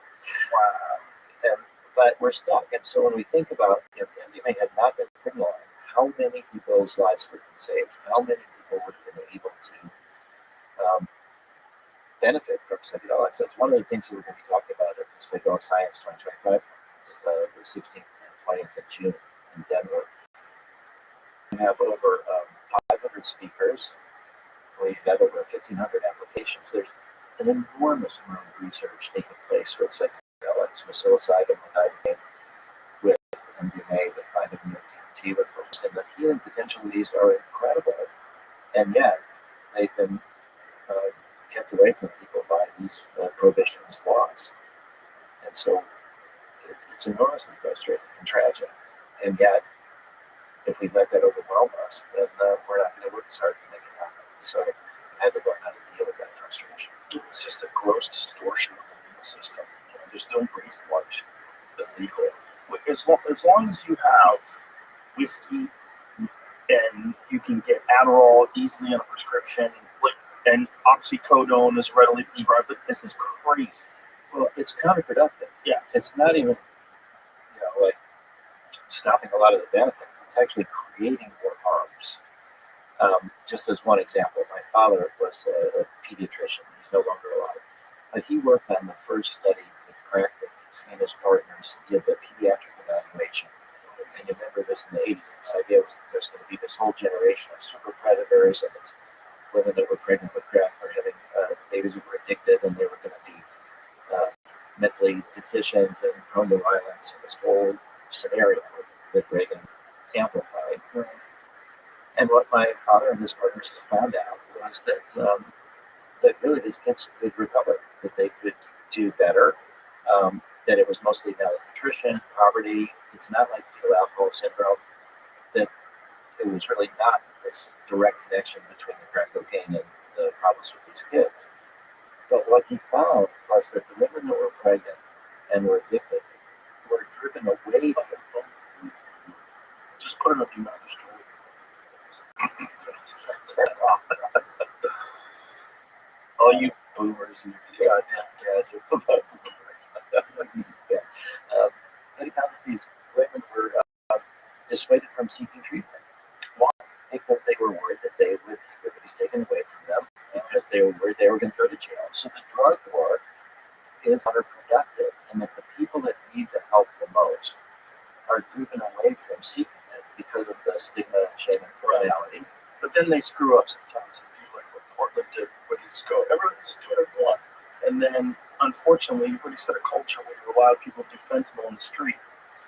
But we're stuck. And so when we think about if MDMA had not been criminalized, how many people's lives would have been saved? How many people would have been able to benefit from psychedelics? That's one of the things that we're going to be talking about at the Psychedelic Science 2025, the 16th and 20th of June in Denver. We have over 500 speakers. We have over 1,500 applications. There's an enormous amount of research taking place with psychedelics, with psilocybin, with ibogaine, with MDMA, with 5-MeO-DMT, with folks, and the healing potential of these are incredible. And yet, they've been kept away from people by these prohibitionist laws. And so it's enormously frustrating and tragic. And yet, if we let that overwhelm us, then we're not going to work as hard to make it happen. So I had to learn how to deal with that frustration. It's just a gross distortion of the legal system. There's no reason why we should be illegal. As long as you have whiskey and you can get Adderall easily on a prescription, and oxycodone is readily prescribed, this is crazy. Well, it's counterproductive. Yes. It's not even, like stopping a lot of the benefits. It's actually creating more harms. Just as one example, my father was a pediatrician. He's no longer alive. But he worked on the first study with crack babies. He and his partners did the pediatric evaluation. And you remember this in the 80s. This idea was that there's going to be this whole generation of super predators and it's women that were pregnant with crack were having babies who were addicted, and they were going to be mentally deficient and prone to violence. And this whole scenario that Reagan amplified. And what my father and his partners found out was that that really these kids could recover, that they could do better, that it was mostly malnutrition, poverty. It's not like fetal alcohol syndrome, that it was really not this direct connection between the crack cocaine and the problems with these kids. But what he found was that the women that were pregnant and were addicted were driven away from them. Just put it on Do Not Disturb. All you boomers and your goddamn gadgets. Yeah. But he found that these women were dissuaded from seeking treatment. Why? Because they were worried that they would have liberties taken away from them, because they were worried they were going to go to jail. So the drug war is counterproductive, and that the people that need the help the most are driven away from seeking it because of the stigma and shame and criminality. But then they screw up sometimes and do like what Portland did, where they just go, everyone's doing what they want. And then, unfortunately, you've already set a culture where you allow people to do fentanyl in the street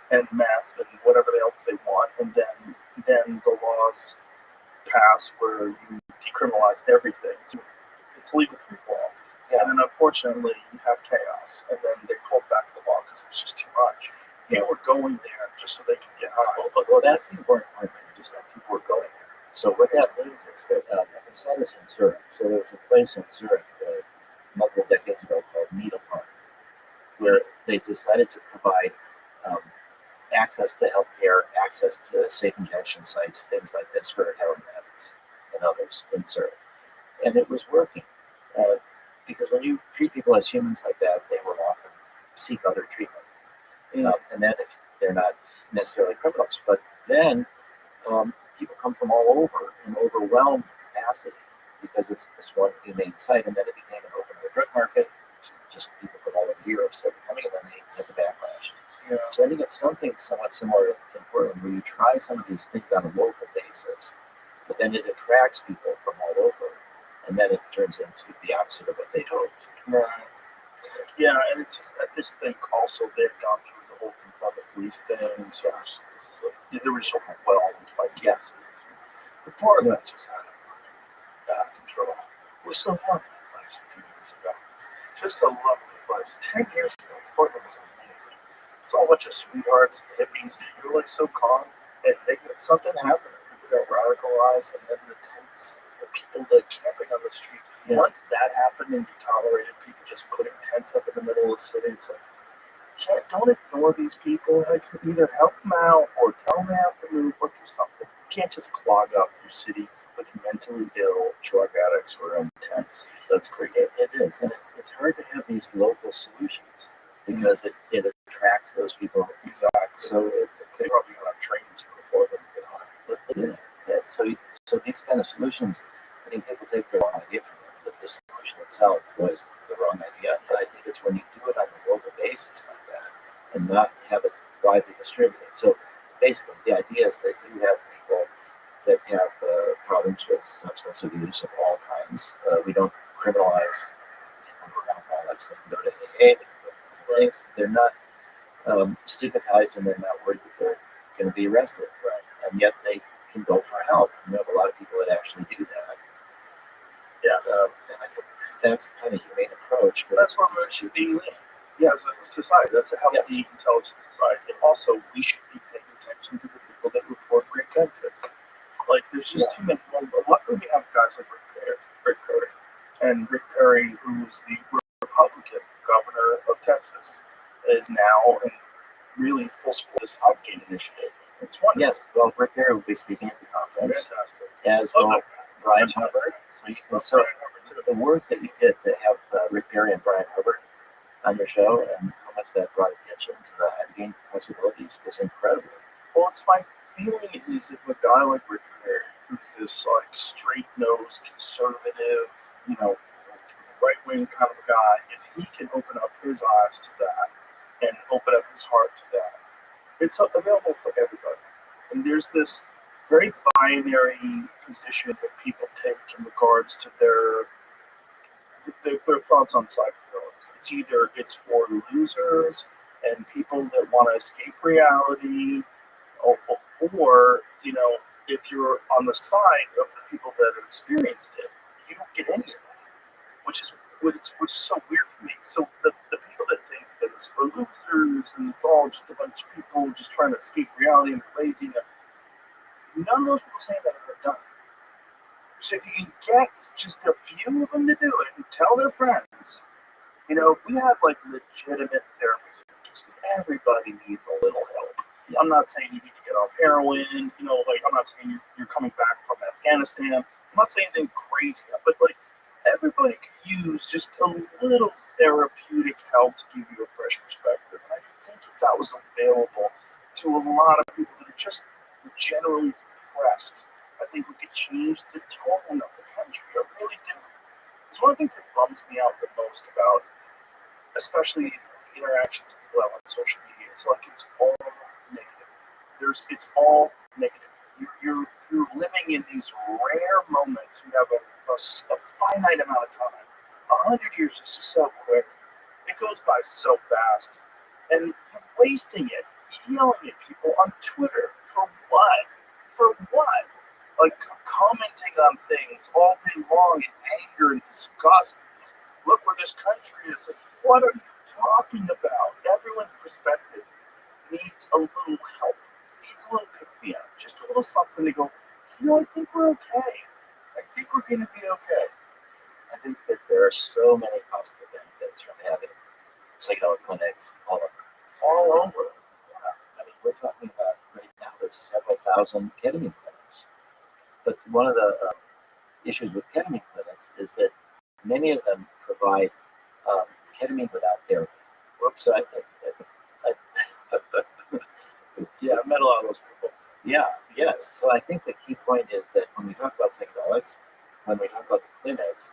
and meth and whatever else they want. And then the laws pass where you decriminalize everything. So it's legal free for all. Yeah. And then, unfortunately, you have chaos. And then they pulled back the law because it was just too much. People were going there just so they could get high. Well, that's the important point, just that people were going there. So what that means is that I saw this in Zurich. So there was a place in Zurich multiple decades ago called Needle Park, where they decided to provide access to healthcare, access to safe injection sites, things like this for heroin addicts and others in Zurich. And it was working because when you treat people as humans like that, they will often seek other treatment. And then if they're not necessarily criminals, but then people come from all over in overwhelmed capacity because it's this one humane site, and then it became an open air drug market. Just people from all over Europe started coming, and then they had the backlash. Yeah. So I think it's something somewhat similar in Portland, where you try some of these things on a local basis, but then it attracts people from all over, and then it turns into the opposite of what they hoped. Right. Yeah, and it's just, I just think also they've gone through the whole confront the police thing, so they were just overwhelmed by cases. The Portland just out of control. It was so lovely place a few years ago. Just a lovely place. 10 years ago, Portland was amazing. It's all a bunch of sweethearts, hippies. They were like so calm, and something happened. People got radicalized, and then the tents, the people that camping on the street. Yeah. Once that happened, and you tolerated people just putting tents up in the middle of the city, it's like, don't ignore these people. Like, either help them out or tell them they have to move or do something. You can't just clog up your city with mentally ill drug addicts who are in tents. That's crazy. It is, and it's hard to have these local solutions because it attracts those people. Exactly. So They probably have trains before them get on it. yeah, so these kind of solutions, I think people take the wrong idea from them, that the solution itself was the wrong idea. But I think it's when you do it on a local basis like that and not have it widely distributed. So basically, the idea is that you have people that have problems with substance abuse of all kinds. We don't criminalize alcoholics that go to AA. Things. They're not stigmatized, and they're not worried that they're going to be arrested. Right. And yet they can go for help. And we have a lot of people that actually do that. Yeah. And I think that's the kind of humane approach. But that's where we should be as a society. That's a healthy, intelligent society. And also, we should be paying attention to the people that report great benefits. Like, there's just too many. Well, luckily, we have guys like Rick Perry, and Rick Perry, who's the Republican governor of Texas, is now in really full support of this Hopkins initiative. It's wonderful. Yes, well, Rick Perry will be speaking at the conference. Fantastic. As well, Brian Hubbard. So the work that you did to have Rick Perry and Brian Hubbard on your show, and how much that brought attention to the endgame possibilities was incredible. Well, it's my feeling is if a guy like Rick Perry, who's this like straight-nosed, conservative, right-wing kind of guy, if he can open up his eyes to that and open up his heart to that, it's available for everybody. And there's this very binary position that people take in regards to their thoughts on psychedelics. It's either it's for losers and people that want to escape reality, or if you're on the side of the people that have experienced it, you don't get any of that, which is so weird for me. So the people that think that it's for losers and it's all just a bunch of people just trying to escape reality and crazy, none of those people saying that have done it. So if you can get just a few of them to do it and tell their friends, if we have like legitimate therapists, because everybody needs a little help. I'm not saying you need to get off heroin, I'm not saying you're coming back from Afghanistan. I'm not saying anything crazy, but like everybody could use just a little therapeutic help to give you a fresh perspective. And I think if that was available to a lot of people that are just generally depressed, I think we could change the tone of the country. I really do. It's one of the things that bums me out the most about, especially the interactions people have on social media. It's like it's all negative. It's all negative. You're living in these rare moments. You have a finite amount of time. 100 years is so quick. It goes by so fast. And you're wasting it, yelling at people on Twitter. For what? For what? Like commenting on things all day long in anger and disgust. Look where this country is. Like, what are you talking about? Everyone's perspective needs a little help. Needs a little pick-me-up. Just a little something to go, I think we're okay. I think we're going to be okay. I think that there are so many positive benefits from having psychedelic clinics all over. I mean, we're talking about right now, there's several thousand ketamine clinics. But one of the issues with ketamine clinics is that many of them provide ketamine without therapy. So I've met a lot of those people. Yeah, yes. So I think the key point is that when we talk about psychedelics, when we talk about the clinics,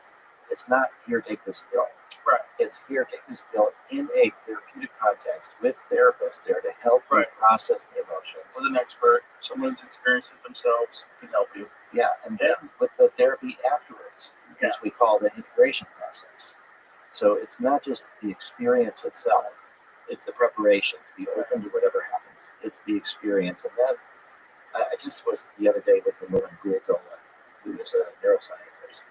it's not here, take this pill. Right. It's here, take this pill in a therapeutic context with therapists there to help you Right. process the emotions. With an expert, someone who's experienced it themselves can help you. Yeah, and then with the therapy afterwards, which we call the integration process. So it's not just the experience itself, it's the preparation to be open to whatever happens. It's the experience. And then I just was the other day with a woman, who is a neuroscientist.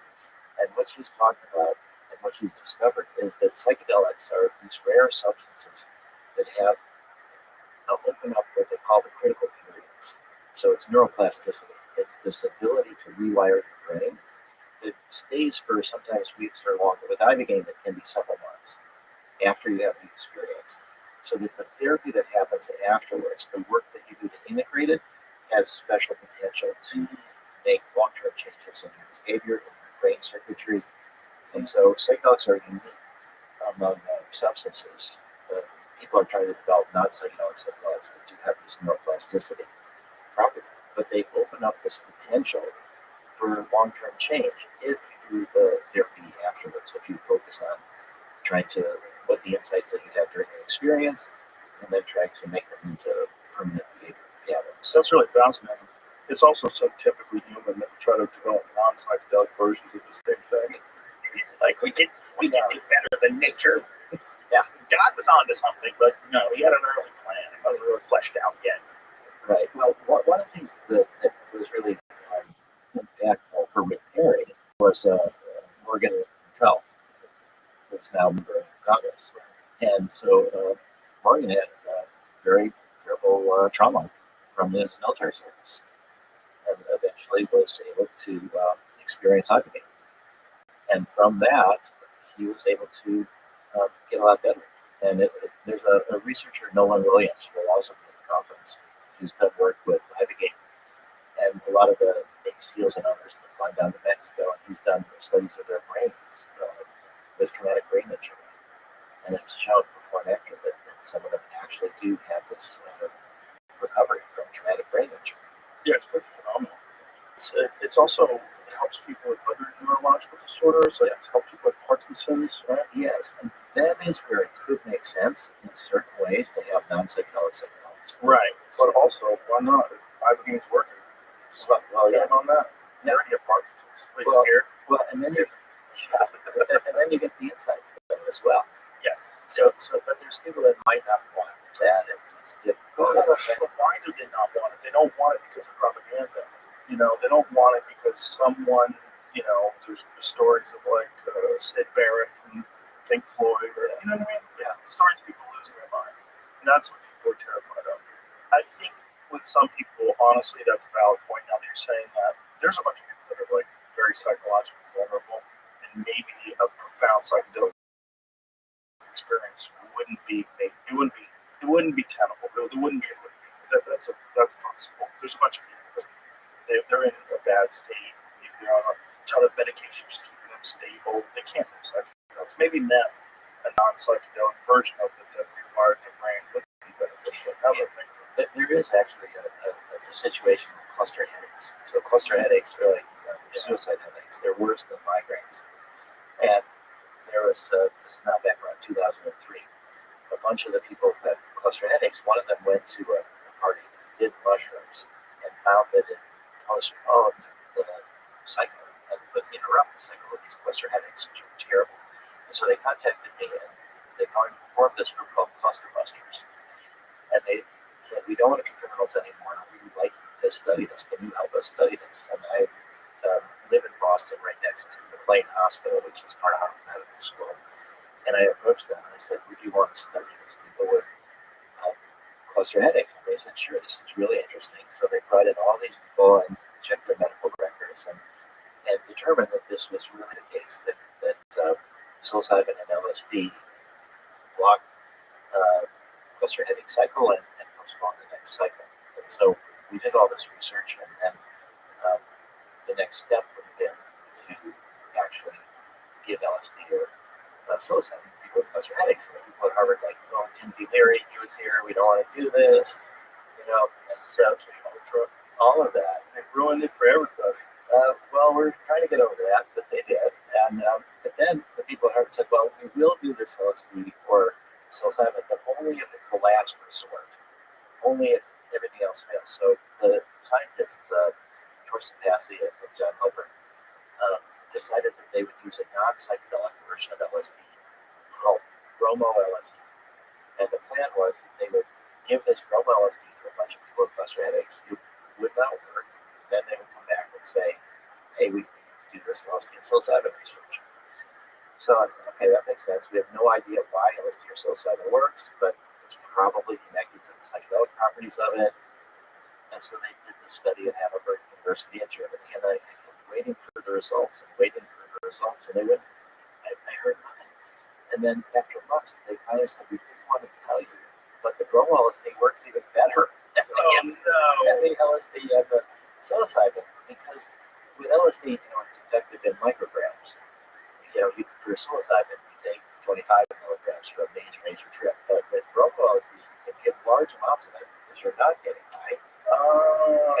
And what she's talked about and what she's discovered is that psychedelics are these rare substances that have open up what they call the critical periods. So it's neuroplasticity. It's this ability to rewire the brain. It stays for sometimes weeks or longer. With ibogaine, it can be several months after you have the experience. So that the therapy that happens afterwards, the work that you do to integrate it, has special potential to make long-term changes in your behavior, in your brain circuitry. And so psychedelics are unique among substances. People are trying to develop non-psychedelic psychedelics that do have this neuroplasticity property, but they open up this potential for long-term change if you do the therapy afterwards, if you focus on trying to put the insights that you had during the experience and then trying to make them into permanent behavior patterns. That's really fascinating. It's also so typically human that we try to develop non-psychedelic versions of the same thing. Like we can do better than nature. Yeah. God was onto something, but no, he had an early plan. It wasn't really fleshed out yet. Right. Well, one of the things that was really impactful for Rick Perry was Morgan Trell, who's now a member of Congress. And so Morgan had very terrible trauma from his military service and eventually was able to experience ibogaine. And from that, he was able to get a lot better. And there's a researcher, Nolan Williams, who will also be at the conference, who's done work with ibogaine. And a lot of the Navy SEALs and others have gone down to Mexico, and he's done studies of their brains with traumatic brain injury. And it's shown before and after that some of them actually do have this recovery from traumatic brain injury. Yeah, it's pretty phenomenal. It's also helps people with other neurological disorders, like it's helped people with Parkinson's, right? Yes, and that is where it could make sense in certain ways to have non-psychedelic psychedelics. Right, but also, why not? If ibogaine's working. Well, yeah, on that. You already have Parkinson's. Are you scared? Well, and then you get the insights as well. Yes. So, but there's people that might not want that. It's difficult. But why do they not want it? They don't want it because of propaganda. You know, they don't want it because someone, you know, there's stories of like Sid Barrett from Pink Floyd, or, you know what I mean? Yeah, stories of people losing their mind. And that's what people are terrified of. I think with some people, honestly, that's a valid point now that you're saying that. There's a bunch of people that are like very psychologically vulnerable, and maybe a profound psychedelic experience wouldn't be tenable. It wouldn't be able to be. That's possible. There's a bunch of people that they're in a bad state. If they're on a ton of medication, just keeping them stable, they can't do psychedelics. Maybe them, a non-psychedelic version of it that required their brain would be beneficial. There is actually a situation with cluster headaches. So cluster headaches are like suicide headaches. They're worse than migraines. And there was, this is now back around 2003, a bunch of the people who had cluster headaches, one of them went to a party, did mushrooms, and found that it postponed the cycle and would interrupt the cycle of these cluster headaches, which are terrible. And so they contacted me, and they formed this group called Cluster Busters. And they said, we don't want to be criminals anymore. We would like to study this. Can you help us study this? And I live in Boston, right next to the McLean Hospital, which is part of Harvard Medical School. And I approached them and I said, would you want to study these people with cluster headaches? And they said, sure, this is really interesting. So they brought in all these people and checked their medical records and determined that this was really the case, that psilocybin and LSD blocked cluster headache cycle and postponed the next cycle. And so we did all this research, and then the next step would have been to actually give LSD or psilocybin to people with cluster headaches. And the people at Harvard like, oh, Timothy Leary, he was here, we don't want to do this. You know, so all of that. They ruined it for everybody. Well, we're trying to get over that, but they did. And but then the people at Harvard said, well, we will do this LSD or psilocybin, but only if it's the last resort, only if everything else fails. So the scientists, Torsten Passy and John Hilbert, decided that they would use a non-psychedelic version of LSD called bromo LSD. And the plan was that they would give this bromo LSD to a bunch of people with cluster headaches. It would not work. Then they would come back and say, hey, we need to do this LSD and psilocybin research. So I said, okay, that makes sense. We have no idea why LSD or psilocybin works, but it's probably connected to the psychedelic properties of it. And so they did this study at Hamburg University in Germany, and I kept waiting for the results and waiting for the results, and they wouldn't. I heard nothing. And then after months, they finally said, we didn't want to tell you, but the bromo LSD works even better than the LSD and the psilocybin, because with LSD, it's effective in micrograms. For psilocybin, you take 25 milligrams for a major trip, but with bromo LSD, you can give large amounts of it because you're not getting high.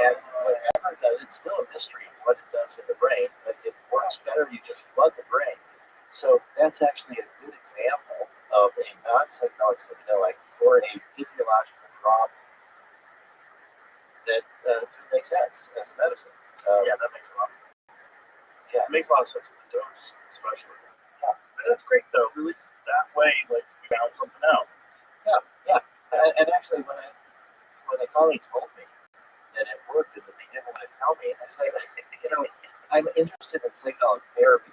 And whatever it does, it's still a mystery what it does in the brain, but it works better. You just flood the brain. So that's actually a good example of a non-psychedelic psychedelic for a physiological problem that could make sense as a medicine. Yeah, that makes a lot of sense. Yeah, it makes a lot of sense with the dose, especially. Yeah, and that's great though. At least that way, like we found something out. Yeah. And actually, when they finally told me that it worked, and that they didn't want to tell me, I said, I'm interested in psychedelic therapy.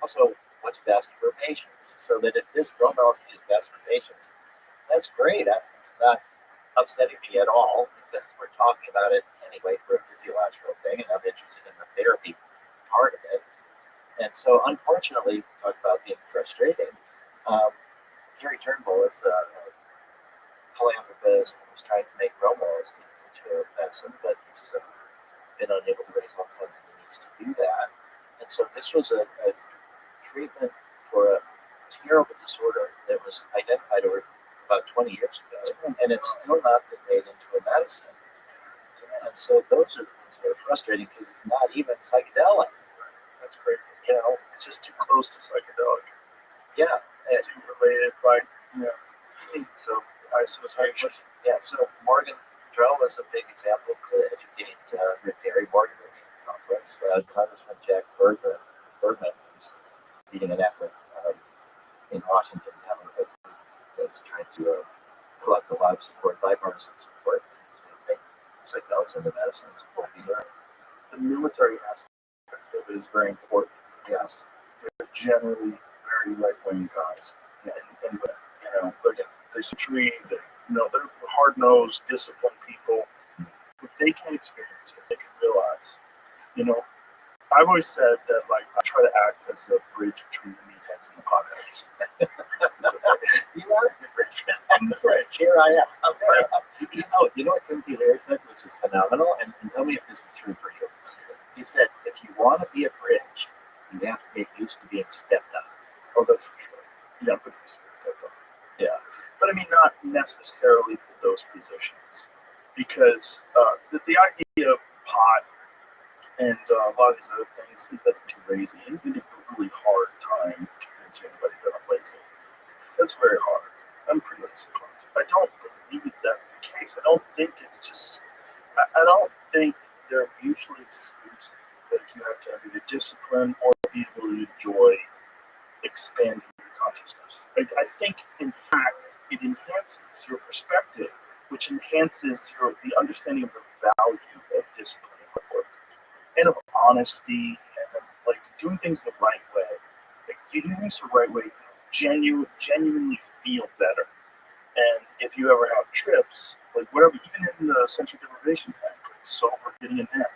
Also, what's best for patients? So that if this bromo LSD is best for patients, that's great. It's not upsetting me at all because we're talking about it anyway for a physiological thing, and I'm interested in the therapy part of it. And so, unfortunately, talk about being frustrating. Gary Turnbull is a philanthropist and was trying to make bromo LSD into a medicine, but he's been unable to raise all the funds that he needs to do that. And so, this was a treatment for a terrible disorder that was identified over about 20 years ago, and it's still not been made into a medicine. And so those are the things that are frustrating because it's not even psychedelic. That's crazy. It's just too close to psychedelic. Yeah. It's too related by, so isolation. Yeah, so Morgan Drell was a big example to educate Rick Perry, Morgan at the conference. Congressman Jack Bergman, who's leading an effort in Washington that's trying to collect a lot of support, bipartisan support, to make psychedelics into medicines. The military aspect of it is very important. Yes, they're generally very right-wing guys, and they treat, they're hard-nosed, disciplined people. If they can experience it, they can realize, I've always said that, like, I try to act as a bridge between the meatheads and the potheads. You are the bridge. I'm the bridge. Here I am. You know what Timothy Leary said, which is phenomenal, and tell me if this is true for you. He said, if you want to be a bridge, you have to get used to being stepped on. Oh, that's for sure. Yeah, but yeah. But I mean, not necessarily for those positions, because the idea of pot and a lot of these other things is that it's too lazy, and you have a really hard time convincing anybody that I'm lazy. That's very hard. I'm pretty lazy. I don't believe that's the case. I don't think it's just. I don't think they're mutually exclusive. Like you have to have either discipline or the ability to enjoy expanding your consciousness. I think, in fact, it enhances your perspective, which enhances the understanding of the value of discipline and of honesty and of like doing things the right way. Like you do things the right way, genuinely feel better. And if you ever have trips, like whatever, even in the sensory deprivation tank, sober, getting in there,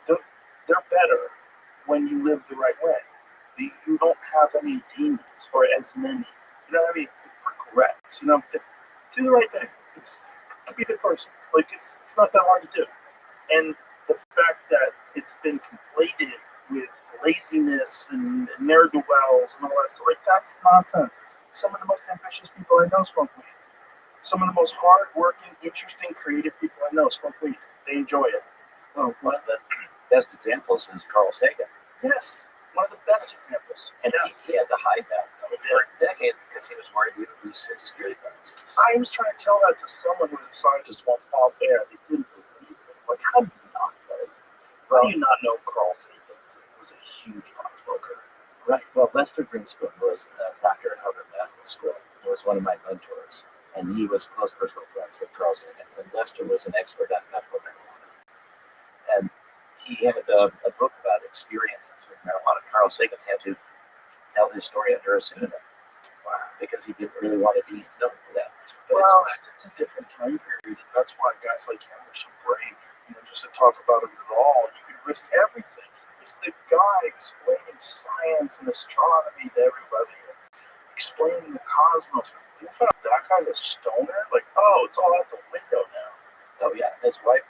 they're better when you live the right way. You don't have any demons or as many. You don't have any regrets. Do the right thing. Be a good person. Like it's not that hard to do. And the fact that it's been conflated with laziness and ne'er-do-wells and all that stuff, like that's nonsense. Some of the most ambitious people I know smoke weed. Some of the most hard-working, interesting, creative people I know smoke weed. They enjoy it. Well, one of the best examples is Carl Sagan. Yes, one of the best examples. And he had to hide that for decades because he was worried he would lose his security clearances. I was trying to tell that to someone who was a scientist once out there. They didn't believe it. Like, how do you not know? How do you not know Carl Sagan was a huge pot smoker? Right. Well, Lester Greenspoon was a doctor at Harvard Medical School. He was one of my mentors, and he was close personal friends with Carl Sagan. And Lester was an expert on medical marijuana. And he had a book about experiences with marijuana. Carl Sagan had to tell his story under a pseudonym because he didn't really want to be known for that. Well, it's a different time period. That's why guys like him are so brave. Just to talk about it at all, you can risk everything. He's the guy explaining science and astronomy to everybody, explaining the cosmos. You find out that guy's a stoner? Like, oh, it's all out the window now. Oh yeah, his wife,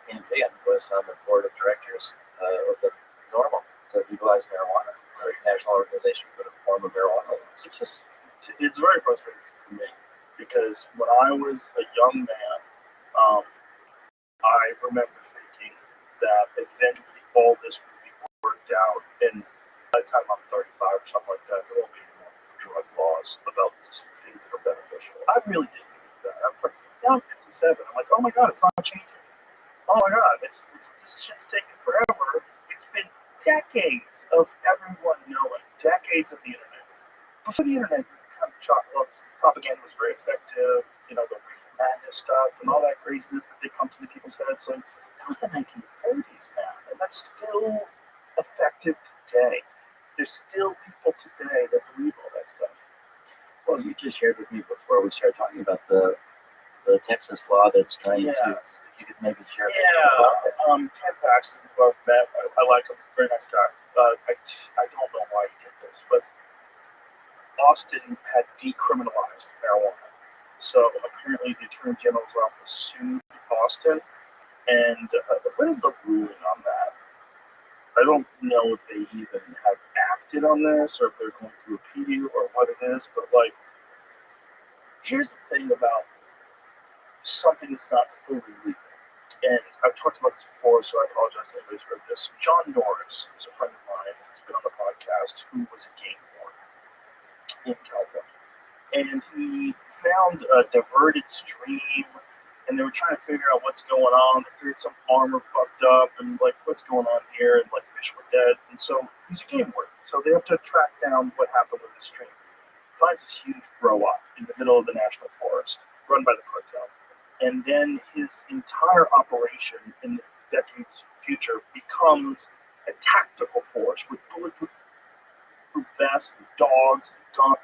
Ann Van, was on the board of directors of the NORML, the legalized marijuana, the national organization for the form of marijuana. It's very frustrating for me because when I was a young man, I remember thinking that eventually all this would be worked out, and by the time I'm 35 or something like that, there won't be any more drug laws about things that are beneficial. I really did believe that. Now I'm 57. I'm like, oh my god, it's not changing. Oh my god, this shit's taking forever. It's been decades of everyone knowing, decades of the internet. Before the internet, kind of propaganda was very effective. The reefer madness stuff and all that craziness that they come to the people's heads. So that was the 1930s, man, and that's still effective today. There's still people today that believe all that stuff. Well, you just shared with me before we started talking about the Texas law that's trying to. If you could maybe share. Ken Paxton, who I've met, I like him, very nice guy. I don't know why he did this, but Austin had decriminalized marijuana. So apparently the Attorney General's office sued Austin. And what is the ruling on that? I don't know if they even have acted on this or if they're going to appeal or what it is. But, here's the thing about something that's not fully legal. And I've talked about this before, so I apologize to everybody's heard this. John Norris, who's a friend of mine, who's been on the podcast, who was a game warden in California. And he found a diverted stream, and they were trying to figure out what's going on. They figured some farmer fucked up, and what's going on here, and fish were dead. And so he's a game warden, so they have to track down what happened with the stream. Finds this huge grow up in the middle of the national forest, run by the cartel. And then his entire operation in the decades future becomes a tactical force with bulletproof vests, dogs, guns.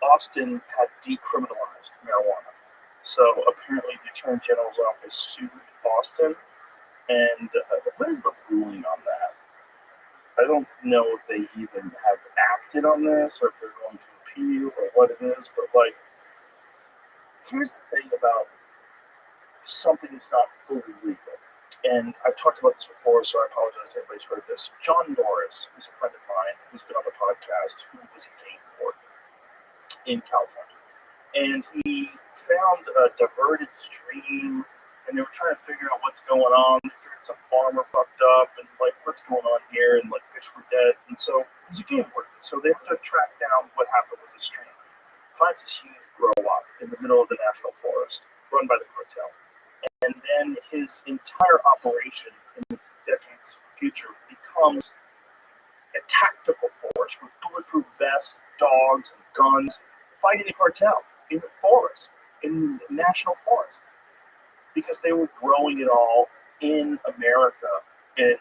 Austin had decriminalized marijuana. So apparently the Attorney General's office sued Austin. And what is the ruling on that? I don't know if they even have acted on this or if they're going to appeal or what it is. But here's the thing about something that's not fully legal. And I've talked about this before, so I apologize if everybody's heard this. John Norris, who's a friend of mine, who's been on the podcast, who was a game warden in California. And he found a diverted stream, and they were trying to figure out what's going on. They figured some farmer fucked up, and what's going on here, and fish were dead. And so he's a game warden, so they have to track down what happened with the stream. Finds this huge grow up in the middle of the national forest, run by the cartel. And then his entire operation in the decades future becomes a tactical force with bulletproof vests, dogs, and guns, fighting the cartel in the forest, in the national forest, because they were growing it all in America and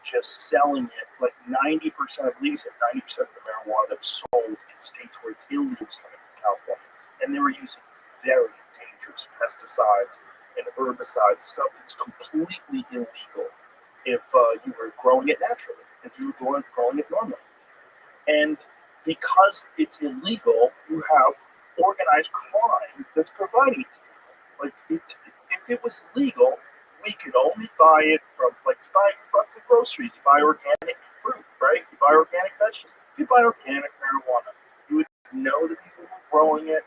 just selling it. 90%, at least 90% of the marijuana that was sold in states where it's illegal is coming from California. And they were using very dangerous pesticides and herbicides, stuff that's completely illegal if you were growing it naturally, if you were growing it normally. And because it's illegal, you have organized crime that's providing it. If it was legal, we could only buy it from, you buy fucking groceries, you buy organic fruit, right? You buy organic vegetables, you buy organic marijuana. You would know the people who are growing it,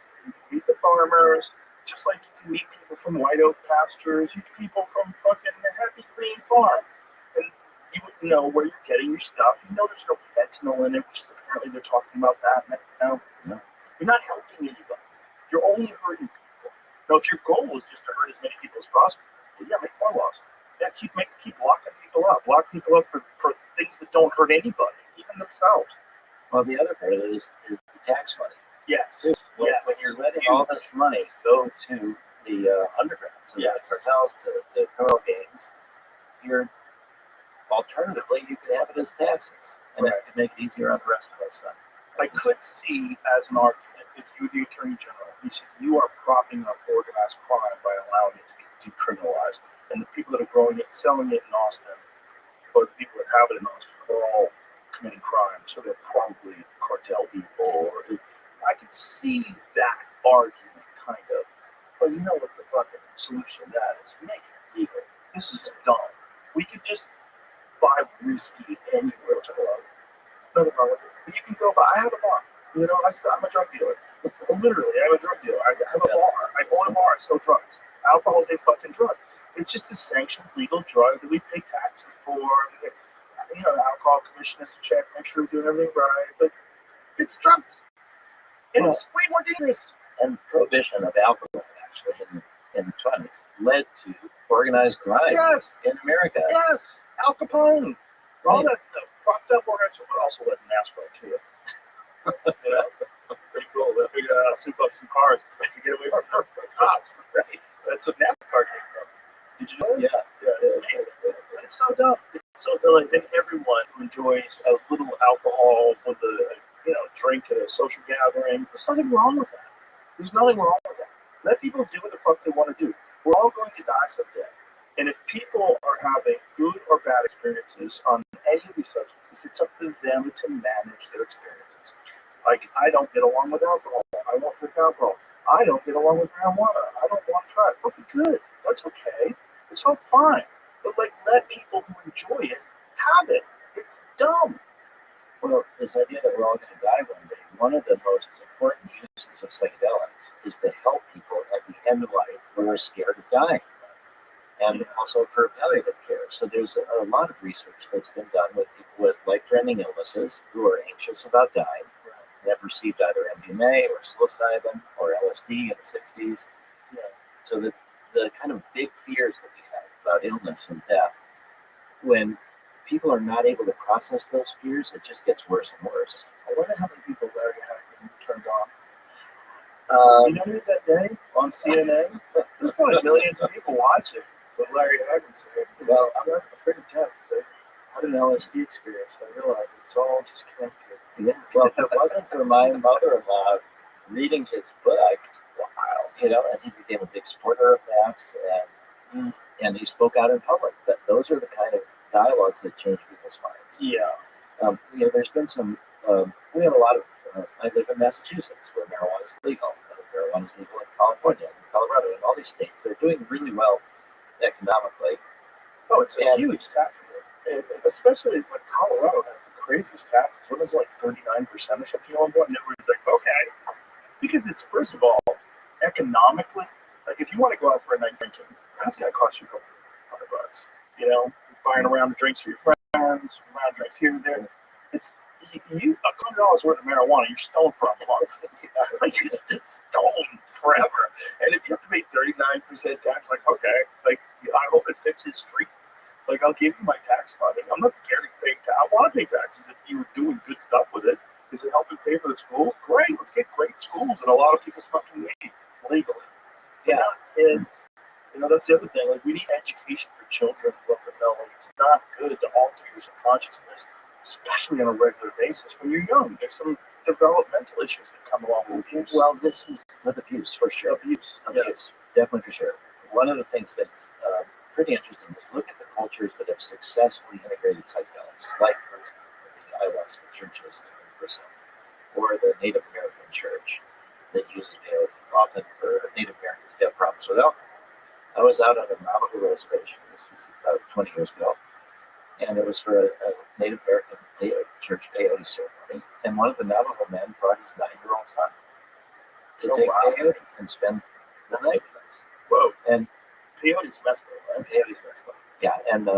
pastures, you people from fucking the Happy Green Farm. And you would know where you're getting your stuff. You know there's no fentanyl in it, which is apparently they're talking about that now. No. You're not helping anybody. You're only hurting people. Now, if your goal is just to hurt as many people as possible, well, yeah, make more laws. Yeah, keep locking people up. Lock people up for things that don't hurt anybody, even themselves. Well, the other part of it is the tax money. Yes. When you're letting all this money go to the underground, to the cartels, to the criminal gangs, alternatively, you could have it as taxes, and that could make it easier on the rest of us. I could see as an argument, if you were the Attorney General, you said you are propping up organized crime by allowing it to be decriminalized, and the people that are growing it and selling it in Austin, or the people that have it in Austin, are all committing crime, so they're probably cartel people. I could see that argument, kind of. But you know what the fucking solution to that is? Make it legal. This is dumb. We could just buy whiskey anywhere, which I love. Nothing wrong with it. But you can go buy. I have a bar. You know, I'm a drug dealer. Literally, I'm a drug dealer. I have a bar. I own a bar. I sell drugs. Alcohol is a fucking drug. It's just a sanctioned legal drug that we pay taxes for. You know, the alcohol commission has to check, make sure we're doing everything right. But it's drugs. And it's way more dangerous. And prohibition of alcohol, actually, in the 20s, led to organized crime in America. Yes. Al Capone. All that stuff. Propped up organized, but also led to NASCAR, too. You know? Pretty cool. They figured out how to soup up some cars to get away from cops. Right? That's what NASCAR came from. Did you know that? Yeah. It's amazing. It's so dumb. It's so dumb. And everyone who enjoys a little alcohol with a drink at a social gathering, there's nothing wrong with that. There's nothing wrong with that. Let people do what the fuck they want to do. We're all going to die someday. And if people are having good or bad experiences on any of these substances, it's up to them to manage their experiences. Like, I don't get along with alcohol. I won't drink alcohol. I don't get along with marijuana. I don't want to try it. Okay, good. That's okay. It's all fine. But, let people who enjoy it have it. It's dumb. Well, this idea that we're all going to die one day, one of the most important uses of psychedelics is to help people at the end of life who are scared of dying, and also for palliative care. So there's a lot of research that's been done with people with life-threatening illnesses who are anxious about dying, and have received either MDMA or psilocybin or LSD in the 60s. So the kind of big fears that we have about illness and death, when people are not able to process those fears, it just gets worse and worse. I wonder how many people Larry Hackman turned off. You know that day on CNN? There's probably millions of people watching. But Larry Hackman said, well, I'm not afraid of death. So I had an LSD experience. I realized it's all just connected. Yeah. Well, if it wasn't for my mother-in-law reading his book, and he became a big supporter of facts, and he spoke out in public. Those are the kind of dialogues that change people's minds. Yeah. There's been some. We have a lot of. I live in Massachusetts, where marijuana is legal. Marijuana is legal in California, and Colorado, and all these states. They're doing really well economically. Oh, it's a huge tax rate, especially when Colorado has the craziest taxes. What is it, like 39% or something on board? And everyone's like, okay, because it's, first of all, economically, like if you want to go out for a night drinking, that's going to cost you a couple $100. You know, buying around the drinks for your friends, around drinks here and there. It's $100 worth of marijuana you're stoned for a month. Like you're just stoned forever. And if you have to pay 39% tax, like okay, like I hope it fits his streets. Like I'll give you my tax money. I'm not scared of paying tax. I want to pay taxes if you were doing good stuff with it. Is it helping pay for the schools? Great, let's get great schools and a lot of people smoking weed legally. Yeah, kids. That's the other thing. Like we need education for children to let them know like it's not good to alter your subconsciousness, especially on a regular basis when you're young. There's some developmental issues that come along with abuse. Well, this is with abuse for sure. Abuse, definitely for sure. One of the things that's pretty interesting is look at the cultures that have successfully integrated psychedelics, like for example, the ayahuasca churches in Brazil, or the Native American church that uses peyote often for Native Americans to have problems with alcohol. I was out on a Navajo reservation. This is about 20 years ago. And it was for a Native American church peyote ceremony. And one of the Navajo men brought his 9-year-old son to take peyote and spend the night with us. Whoa. And Peyote's mescaline, right? Peyote's mescaline. Yeah, and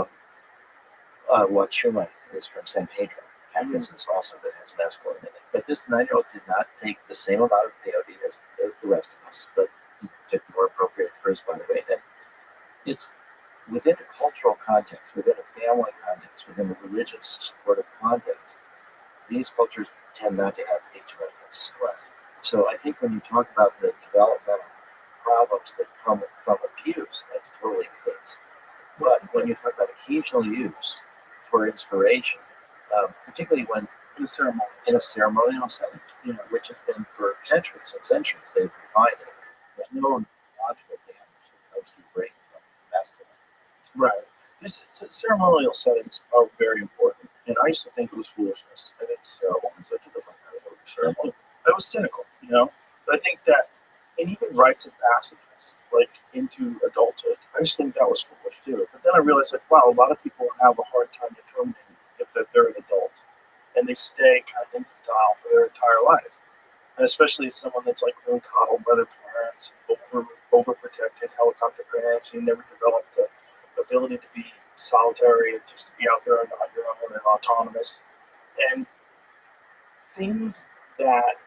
Wachuma is from San Pedro. Cactus is also that has mescaline in it. But this 9-year-old did not take the same amount of peyote as the rest of us, but he took more appropriate for his body weight. And it's within a cultural context, within a family context, within a religious supportive context. These cultures tend not to have age limits. So I think when you talk about the developmental problems that come from abuse, that's totally the case. But when you talk about occasional use for inspiration, particularly when in a ceremonial setting, which has been for centuries and centuries, they've refined it. There's no logical damage that comes to your brain from mescaline. Right. These ceremonial settings are very important, and I used to think it was foolishness. I think ceremonies are a different kind of ceremony. That was cynical, But I think that, and even rites and passages, like into adulthood, I used to think that was foolish too. But then I realized, like, wow, a lot of people have a hard time determining if they're an adult, and they stay kind of infantile for their entire life. And especially someone that's like really coddled by their parents, overprotected helicopter parents, who never developed the ability to be solitary and just to be out there on your own and autonomous. And things that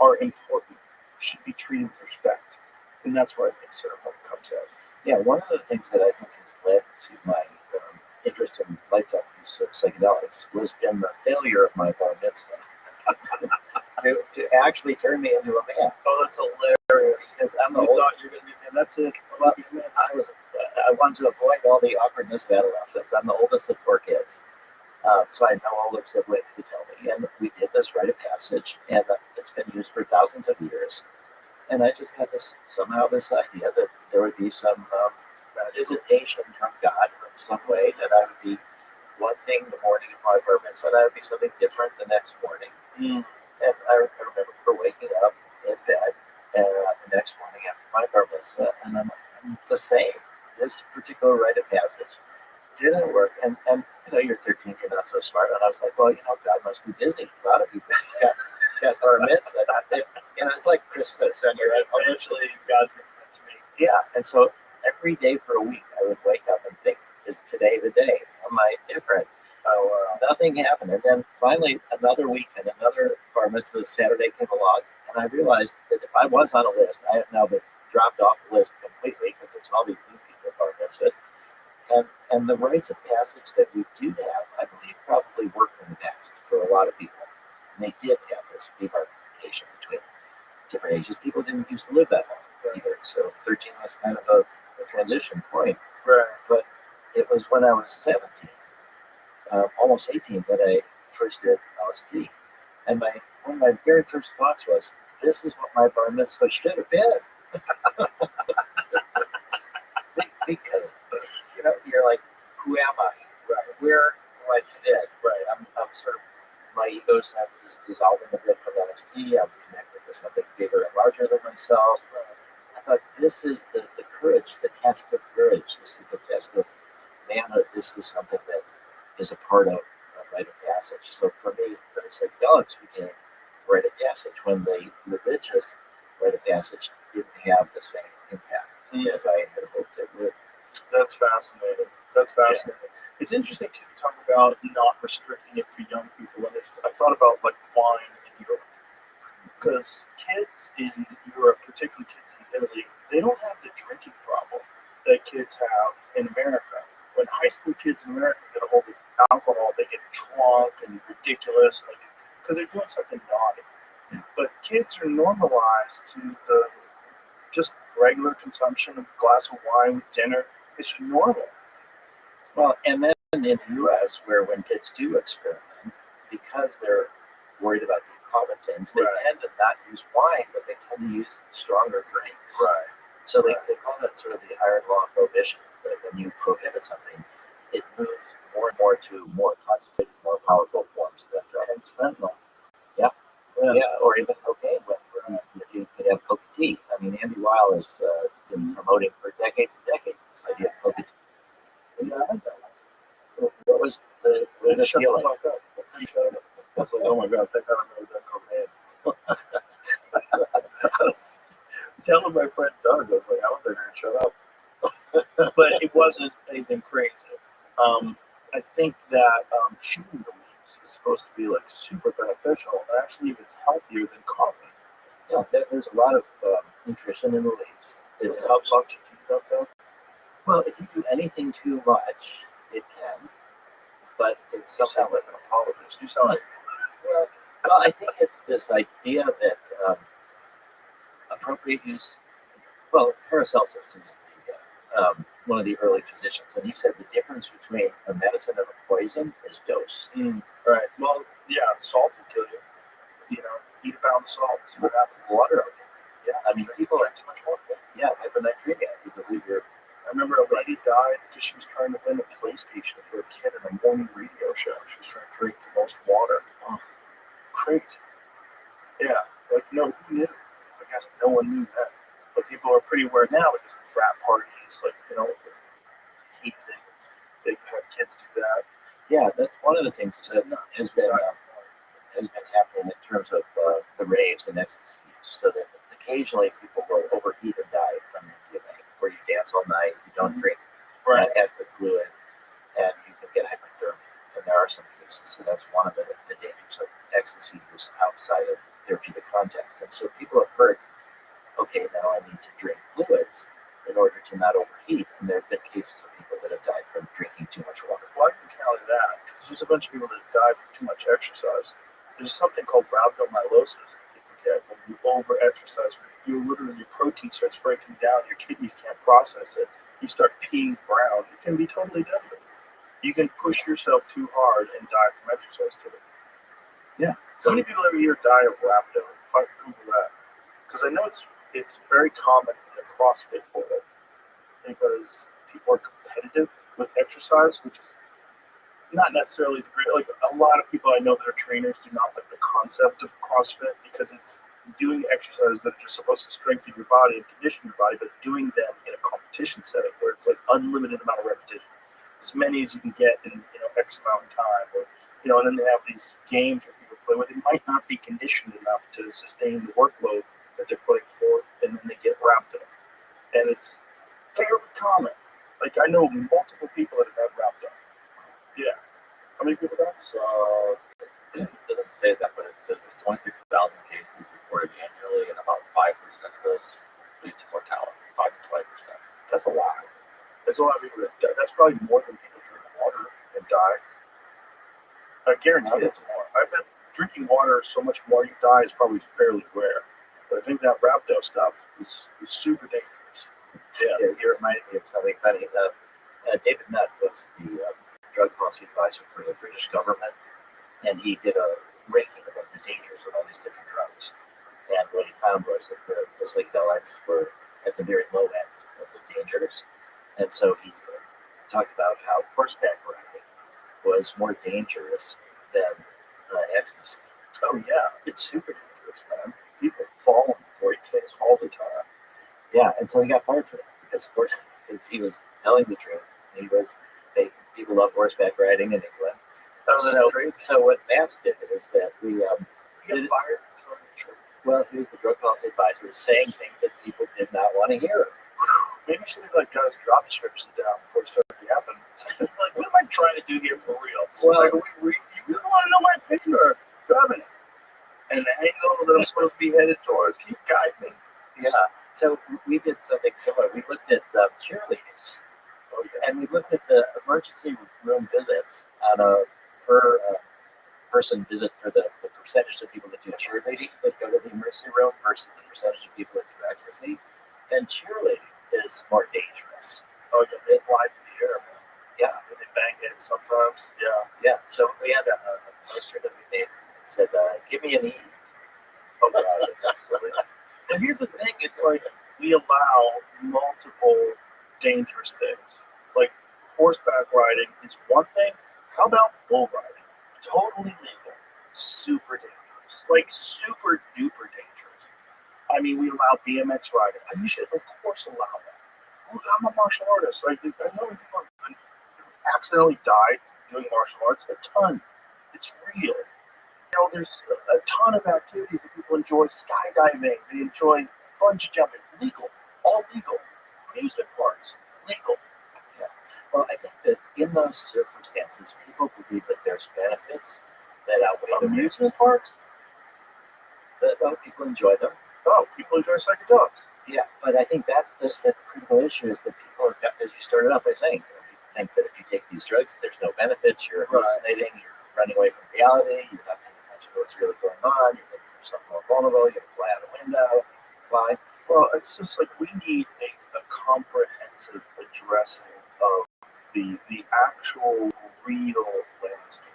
are important should be treated with respect. And that's where I think ceremony comes out. Yeah, one of the things that I think has led to my interest in lifetime use of psychedelics was been the failure of my bar mitzvah to actually turn me into a man. Oh, that's hilarious. Because I'm You the old, thought you were going to be a man. That's it. well, I wanted to avoid all the awkwardness of adolescence. I'm the oldest of 4 kids. So I know all the siblings to tell me. And we did this rite of passage, and it's been used for thousands of years. And I just had this idea that there would be some visitation from God in some way, that I would be one thing the morning of my bar mitzvah, that I would be something different the next morning. And I remember waking up in bed the next morning after my bar mitzvah, and I'm the same. This particular rite of passage didn't work. And you're 13, you're not so smart. And I was like, well, God must be busy. A lot of people got bar mitzvah. It's like Christmas, and you're Eventually, God's going to come to me. Yeah, and so every day for a week, I would wake up and think, is today the day? Am I different? Nothing happened. And then finally, another week and another bar mitzvah Saturday came along, and I realized that if I was on a list, I have now been dropped off the list completely because there's all these new people bar mitzvah. And the rites of passage that we do have, I believe, probably worked in the past for a lot of people. And they did have this demarcation between different ages. People didn't used to live that long either. So 13 was kind of a transition point. Right. But it was when I was 17, almost 18, that I first did LSD. And one of my very first thoughts was, this is what my bar mitzvah should have been. Because, you're like, who am I? Right. Where do I fit in? Right. I'm sort of, my ego sense is dissolving a bit from LSD. I'm connected to something bigger and larger than myself. I thought, this is the courage, the test of courage. This is the test of manhood. This is something that is a part of a rite of passage. So for me, the psychedelics became a rite of passage when the religious rite of passage didn't have the same impact as I had hoped it would. That's fascinating. Yeah. It's interesting to talk about not restricting it for young people. And I thought about like wine in Europe, because kids in Europe, particularly kids in Italy, they don't have the drinking problem that kids have in America. When high school kids in America get a hold of alcohol, they get drunk and ridiculous, because they're doing something naughty. But kids are normalized to the just regular consumption of a glass of wine with dinner. It's normal. Well, and then in the U.S., where when kids do experiment, because they're worried about being caught with things, they tend to not use wine, but they tend to use stronger drinks. Right. So they call that sort of the iron law of prohibition, that when you prohibit something, it moves more and more to more concentrated, more powerful forms of that drug. Hence fentanyl. Yeah, or even cocaine. You could have coca tea. I mean, Andy Weil has been promoting for decades and decades this idea of coca tea. Yeah, I like that one. What was the Shut the feeling? fuck up. I was like, oh my God, thank God I'm really done cocaine. I was telling my friend Doug, I was like, I don't think I can shut up. but it wasn't anything crazy. I think that chewing the leaves is supposed to be like super beneficial and actually even healthier than coffee. Yeah, there's a lot of nutrition in the leaves. It's how fucked your teeth up though. Well, if you do anything too much, it can. But it's You somehow sound like an apologist. You sound like well, I think it's this idea that appropriate use. Well, Paracelsus is one of the early physicians, and he said the difference between a medicine and a poison is dose. right. Well, yeah, salt will kill you. You know, eat a pound of salt, see what happens. Water, Yeah, I mean, people drink too much water. yeah, hyponatremia. You believe you're I remember a lady died because she was trying to win a PlayStation for a kid in a morning radio show. She was trying to drink the most water. Oh. Crazy. Yeah, like no, who knew? I guess no one knew that. But people are pretty aware now because of frat parties, like hazing. They've had kids do that. yeah. That's one of the things that has been happening in terms of the raves and ecstasy. So that occasionally people will overheat and die from MDMA, where you dance all night, you don't drink adequate fluid, and you can get hypothermia. And there are some cases, so that's one of the dangers of ecstasy use outside of therapeutic context. And so people have heard, okay, now I need to drink fluids in order to not overheat. And there have been cases of people that have died from drinking too much water. Why do you count that? Because there's a bunch of people that die from too much exercise. There's something called rhabdomyolysis that people get when you over-exercise. You literally, your protein starts breaking down. Your kidneys can't process it. You start peeing brown. It can be totally deadly. You can push yourself too hard and die from exercise too. Yeah. So many people every year die of rhabdo. If I Google that, because I know it's very common in the CrossFit world because people are competitive with exercise, which is not necessarily the great. Like a lot of people I know that are trainers do not like the concept of CrossFit because it's doing exercises that are just supposed to strengthen your body and condition your body, but doing them in a competition setting where it's like unlimited amount of repetitions, as many as you can get in X amount of time, or and then they have these games where people play where they might not be conditioned enough to sustain the workload that they're putting forth, and then they get wrapped in it, and it's fairly common. Like I know multiple people that have had wrapped up. Yeah. How many people died? So it doesn't say that, but it says there's 26,000 cases reported annually, and about 5% of those lead to mortality. 5 to 20%. That's a lot. There's a lot of people that die. That's probably more than people drink water and die. I guarantee it's more. I bet drinking water so much more you die is probably fairly rare. But I think that rhabdo stuff is super dangerous. Yeah, you reminded me of something funny. David Nutt was the drug policy advisor for the British government, and he did a ranking of the dangers of all these different drugs. And what he found was that the psychedelics were at the very low end of the dangers. And so he talked about how horseback riding was more dangerous than ecstasy. Oh yeah, it's super dangerous, man. People fall and break things all the time. Yeah, and so he got fired for that because, of course, he was telling the truth. People love horseback riding in England. Oh, that's crazy. So what Maps did is that we got fired for telling the truth. Well, he was the drug policy advisor, saying things that people did not want to hear. Maybe he should have got his job description down before it started happening. Like, what am I trying to do here for real? Well, like, you really want to know my opinion or driving it? And the angle that I'm supposed to be headed towards, can you guide me? Yeah. So we did something similar. We looked at cheerleading. And we looked at the emergency room visits on a per person visit for the percentage of people that do cheerleading that go to the emergency room versus the percentage of people that do ecstasy. And cheerleading is more dangerous. Oh, yeah, they fly through the air, man. Yeah. And they bang heads sometimes. Yeah. Yeah. So we had a poster that we made that said, give me an E. Oh, God, that's absolutely. And here's the thing, it's like we allow multiple dangerous things. Like horseback riding is one thing. How about bull riding? Totally legal. Super dangerous. Like super duper dangerous. I mean, we allow BMX riding. And you should, of course, allow that. Look, I'm a martial artist. Like, I know people have accidentally died doing martial arts. A ton. It's real. There's a ton of activities that people enjoy. Skydiving. They enjoy bungee jumping. Legal. All legal. Amusement parks. Legal. Well, I think that in those circumstances, people believe that there's benefits that outweigh the risks. Amusement parks? But people enjoy them. Oh, people enjoy psychedelics. Yeah, but I think that's the critical issue is that people, as you started out by saying, people think that if you take these drugs, there's no benefits, you're hallucinating, you're running away from reality, you're not paying attention to what's really going on, you're making yourself more vulnerable, you're going to fly out a window, fly. Well, it's just like we need a comprehensive addressing of the actual real landscape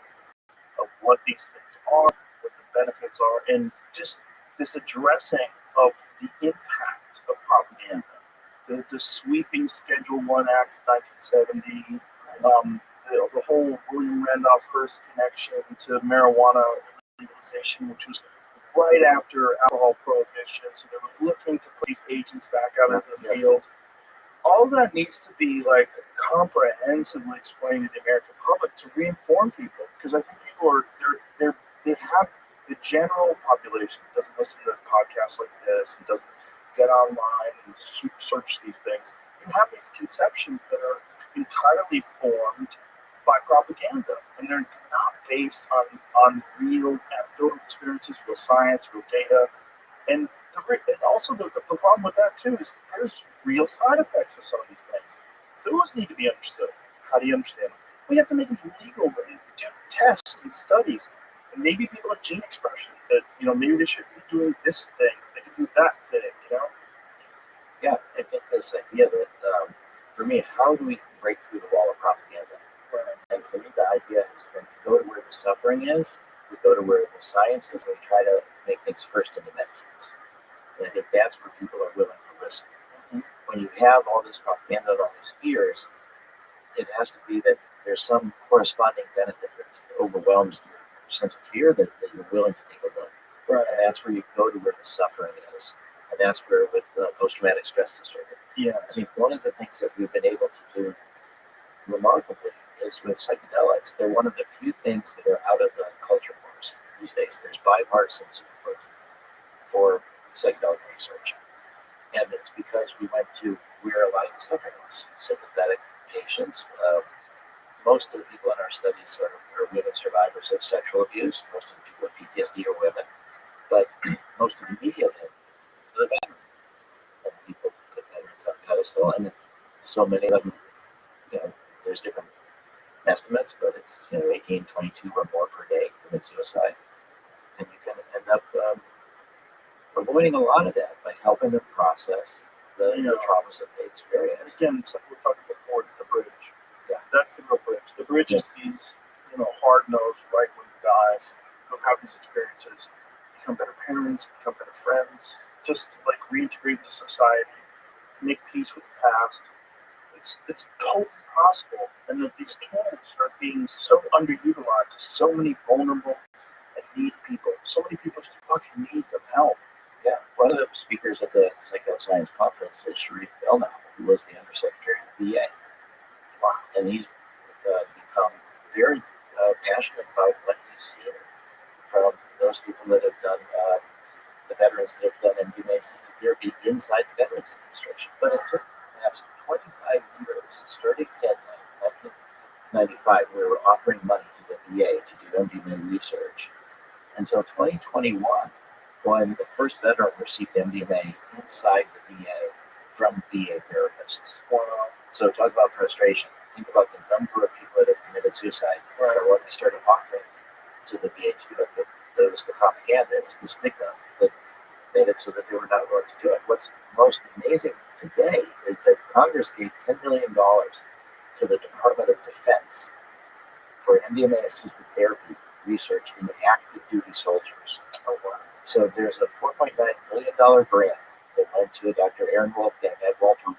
of what these things are, what the benefits are, and just this addressing of the impact of propaganda. The sweeping Schedule 1 Act of 1970, the whole William Randolph Hearst connection to marijuana legalization, which was right after alcohol prohibition, so they were looking to put these agents back out into the field. All that needs to be like comprehensively explained to the American public to reinform people, because I think people are they have the general population doesn't listen to podcasts like this and doesn't get online and search these things. You have these conceptions that are entirely formed by propaganda, and they're not based on real anecdotal experiences, real science, real data, and also the problem with that too is there's real side effects of some of these things. Those need to be understood. How do you understand them? We have to make them legal and do tests and studies. And maybe people have gene expressions that, maybe they should be doing this thing, they can do that thing. Yeah, I think this idea that, for me, how do we break through the wall of propaganda? And for me, the idea is when we go to where the suffering is, we go to where the science is, and we try to make things first into medicines. And I think that's where people are willing to listen. When you have all this propaganda and all these fears, it has to be that there's some corresponding benefit that overwhelms your sense of fear that you're willing to take a look. And that's where you go to where the suffering is. And that's where with post-traumatic stress disorder. Yeah. I think one of the things that we've been able to do remarkably is with psychedelics. They're one of the few things that are out of the culture wars these days. There's bipartisan support for psychedelic research. And it's because we went to where a lot of the suffering was. Sympathetic patients. Most of the people in our studies are women survivors of sexual abuse. Most of the people with PTSD are women. But most of the media attention to the veterans. And people put veterans on a pedestal. And so many of them, there's different estimates, but it's 18, 22 or more per day commit suicide. And you can end up avoiding a lot of that by helping them process the traumas that they experience. Again, it's like we're talking before, it's the bridge. Yeah, that's the real bridge. The bridge is these, hard-nosed right-wing guys who have these experiences, become better parents, become better friends, just like reintegrate into society, make peace with the past. It's totally possible, and that these tools are being so underutilized to so many vulnerable and needy people. So many people just fucking need some help. Yeah, one of the speakers at the Psycho Science Conference is Sharif Elnau, who was the Undersecretary of the VA. Wow. And he's become very passionate about what he's seen from those people that have done, the veterans that have done MDMA assisted therapy inside the Veterans Administration. But it took perhaps 25 years, starting in 1995, we were offering money to the VA to do MDMA research until 2021, when the first veteran received MDMA inside the VA from VA therapists. So talk about frustration. Think about the number of people that have committed suicide or what we started offering to the VA to do it. There was the propaganda, it was the stigma that made it so that they were not willing to do it. What's most amazing today is that Congress gave $10 million to the Department of Defense for MDMA-assisted therapy research in active duty soldiers. So there's a $4.9 million grant that went to Dr. Aaron Wolfgang at Walter,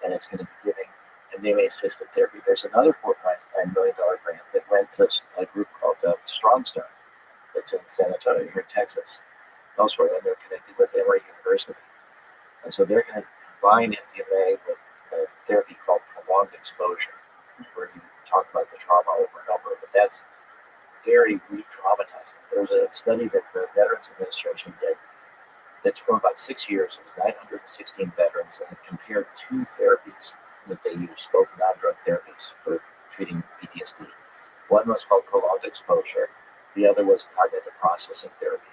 and it's going to be giving MDMA-assisted therapy. There's another $4.9 million grant that went to a group called Strong Start that's in San Antonio, here in Texas. Elsewhere, and they're connected with Emory University. And so they're going to combine MDMA with a therapy called prolonged exposure, where you talk about the trauma over and over, but that's very re-traumatizing. There was a study that the Veterans Administration did that took about 6 years. It was 916 veterans, and it compared two therapies, that they used, both non-drug therapies for treating PTSD. One was called prolonged exposure. The other was cognitive processing therapy.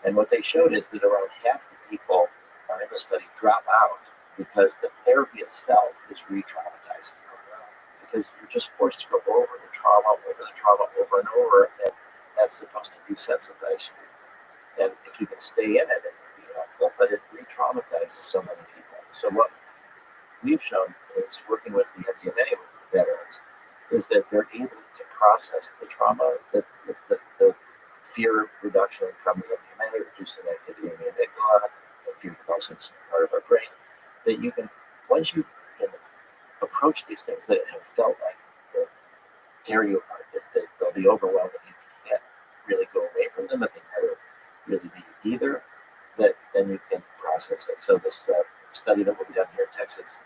And what they showed is that around half the people in the study drop out because the therapy itself is re-traumatizing. Because you're just forced to go over the trauma over and over, and that's supposed to desensitize you. And if you can stay in it, it can be helpful, but it re-traumatizes so many people. So what we've shown is working with the MDMA veterans is that they're able to process the trauma, the fear reduction from the MDMA, reducing activity in the amygdala, the fear development part of our brain, that you can, once you can approach these things that have felt like they'll tear you apart, that they'll be overwhelming, you can't really go away from them, but they never really be either, that then you can process it. So this study that will be done here in Texas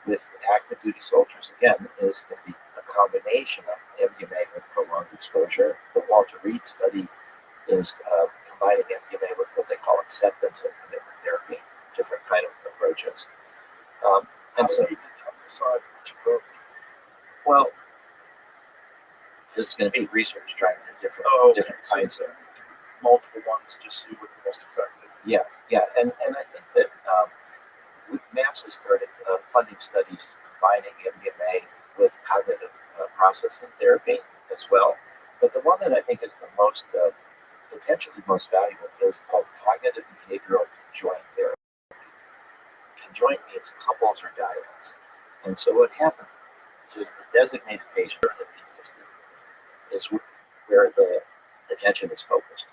with active duty soldiers, again, is going to be a combination of MDMA with prolonged exposure. The Walter Reed study is combining MDMA with what they call acceptance and commitment therapy, different kind of approaches. And so, decide which approach? well, this is going to be research trying to different kinds of multiple ones to see what's the most effective. yeah, and I think that MAPS has started funding studies combining MDMA with cognitive processing therapy as well. But the one that I think is the most potentially most valuable is called cognitive behavioral conjoint therapy. Conjoint means couples or dyads. And so what happens is the designated patient in the PTSD is where the attention is focused.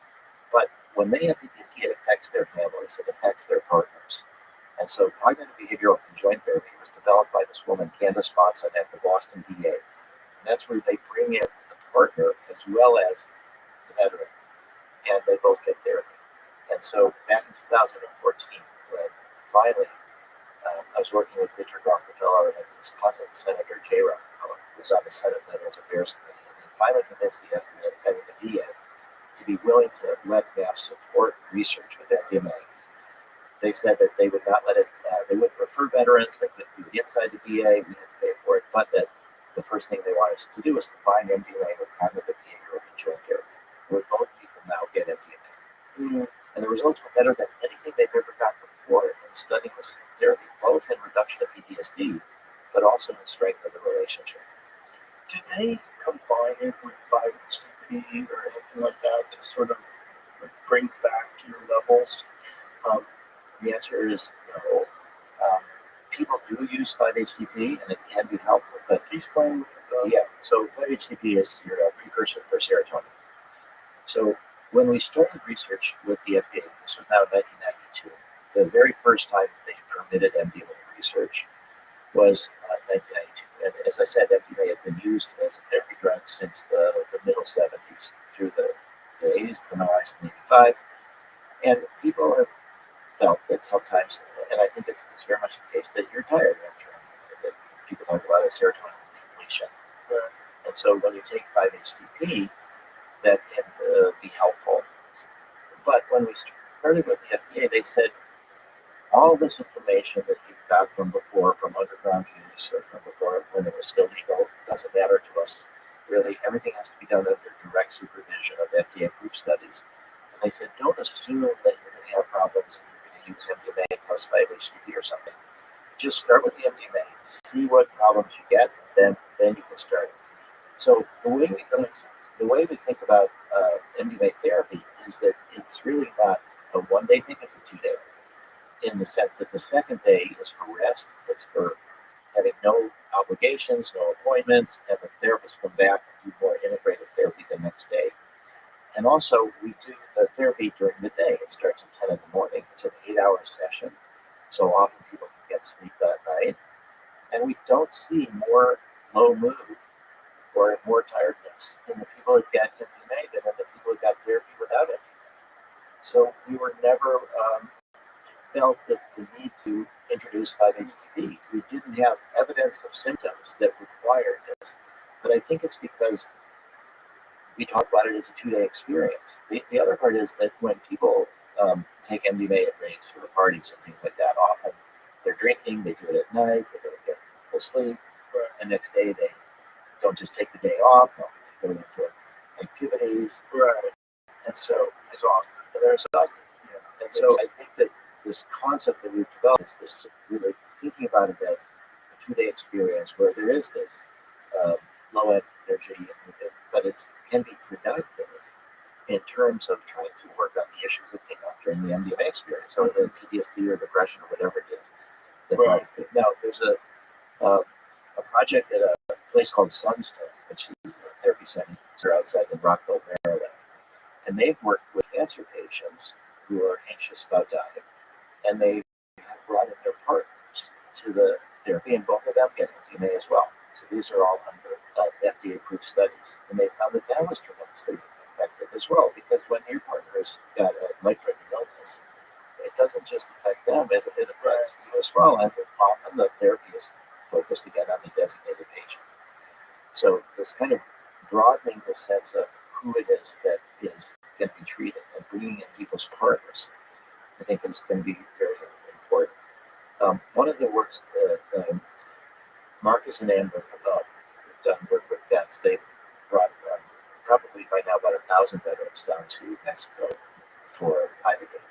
But when they have PTSD, it affects their families, it affects their partners. And so cognitive behavioral conjoint therapy was developed by this woman, Candace Monson, at the Boston VA. And that's where they bring in the partner as well as the veteran, and they both get therapy. And so back in 2014, when finally I was working with Richard Rockefeller and his cousin, Senator Jay Rockefeller, who was on the Senate Veterans Affairs Committee, and they finally convinced the FDA and the VA to be willing to let MAPS support research with MDMA. They said that they would not let it, they wouldn't refer veterans, they couldn't do it inside the VA, we had to pay for it, but that the first thing they wanted us to do was combine MDMA with cognitive behavioral conjoint therapy, where both people now get MDMA. And the results were better than anything they've ever got before in studying this therapy, both in reduction of PTSD, but also in strength of the relationship. Do they combine it with 5-HTP or anything like that to sort of bring back your levels? The answer is no. People do use 5-HTP, and it can be helpful, but Explain. yeah, so 5-HTP is your precursor for serotonin. So when we started research with the FDA, this was now in 1992, the very first time they permitted MDMA research was 1992. And as I said, MDMA had been used as a therapy drug since the middle 70s through the 80s, criminalized in 85. And people have felt that sometimes, and I think it's very much the case, that you're tired after that people talk about a serotonin depletion. And so when you take 5-HTP, that can be helpful. But when we started with the FDA, they said, all this information that you've got from before, from underground use, or from before when it was still legal, doesn't matter to us. Really, everything has to be done under direct supervision of FDA-approved studies. And they said, don't assume that you're going to have problems and you're going to use MDMA plus 5-HTP or something. Just start with the MDMA, see what problems you get, then you can start. So the way we think about MDMA therapy is that it's really not a one-day thing, it's a 2-day. In the sense that the second day is for rest, it's for having no obligations, no appointments, and the therapist come back and do more integrative therapy the next day. And also, we do the therapy during the day. It starts at 10 in the morning. It's an 8-hour session, so often people can get sleep that night. And we don't see more low mood or more tiredness in the people that get MDMA than in the people that got therapy without it. So we were never felt that the need to introduce 5-HTP. We didn't have evidence of symptoms that required this. But I think it's because we talk about it as a 2-day experience. The other part is that when people take MDMA at raves or parties and things like that, often they're drinking, they do it at night, they don't get full sleep. And next day they don't just take the day off, they go into activities. And so exhausted. They're exhausted. And so I think that this concept that we've developed is this really thinking about it as a 2-day experience where there is this low energy, but it can be productive in terms of trying to work on the issues that came up during the MDMA experience, or the PTSD or depression or whatever it is. Now, there's a project at a place called Sunstone, which is a therapy center outside in Rockville, Maryland. And they've worked with cancer patients who are anxious about dying, and they have brought in their partners to the therapy, and both of them get MDMA as well. So these are all under FDA-approved studies, and they found that that was tremendously effective as well, because when your partner's got a life-threatening illness, it doesn't just affect them, it affects you as well, and often the therapy is focused again on the designated patient. So this kind of broadening the sense of who it is that is going to be treated and bringing in people's partners, I think is going to be very important. One of the works that Marcus and Amber have done work with vets, they've brought probably by now about 1,000 veterans down to Mexico for Ibogaine.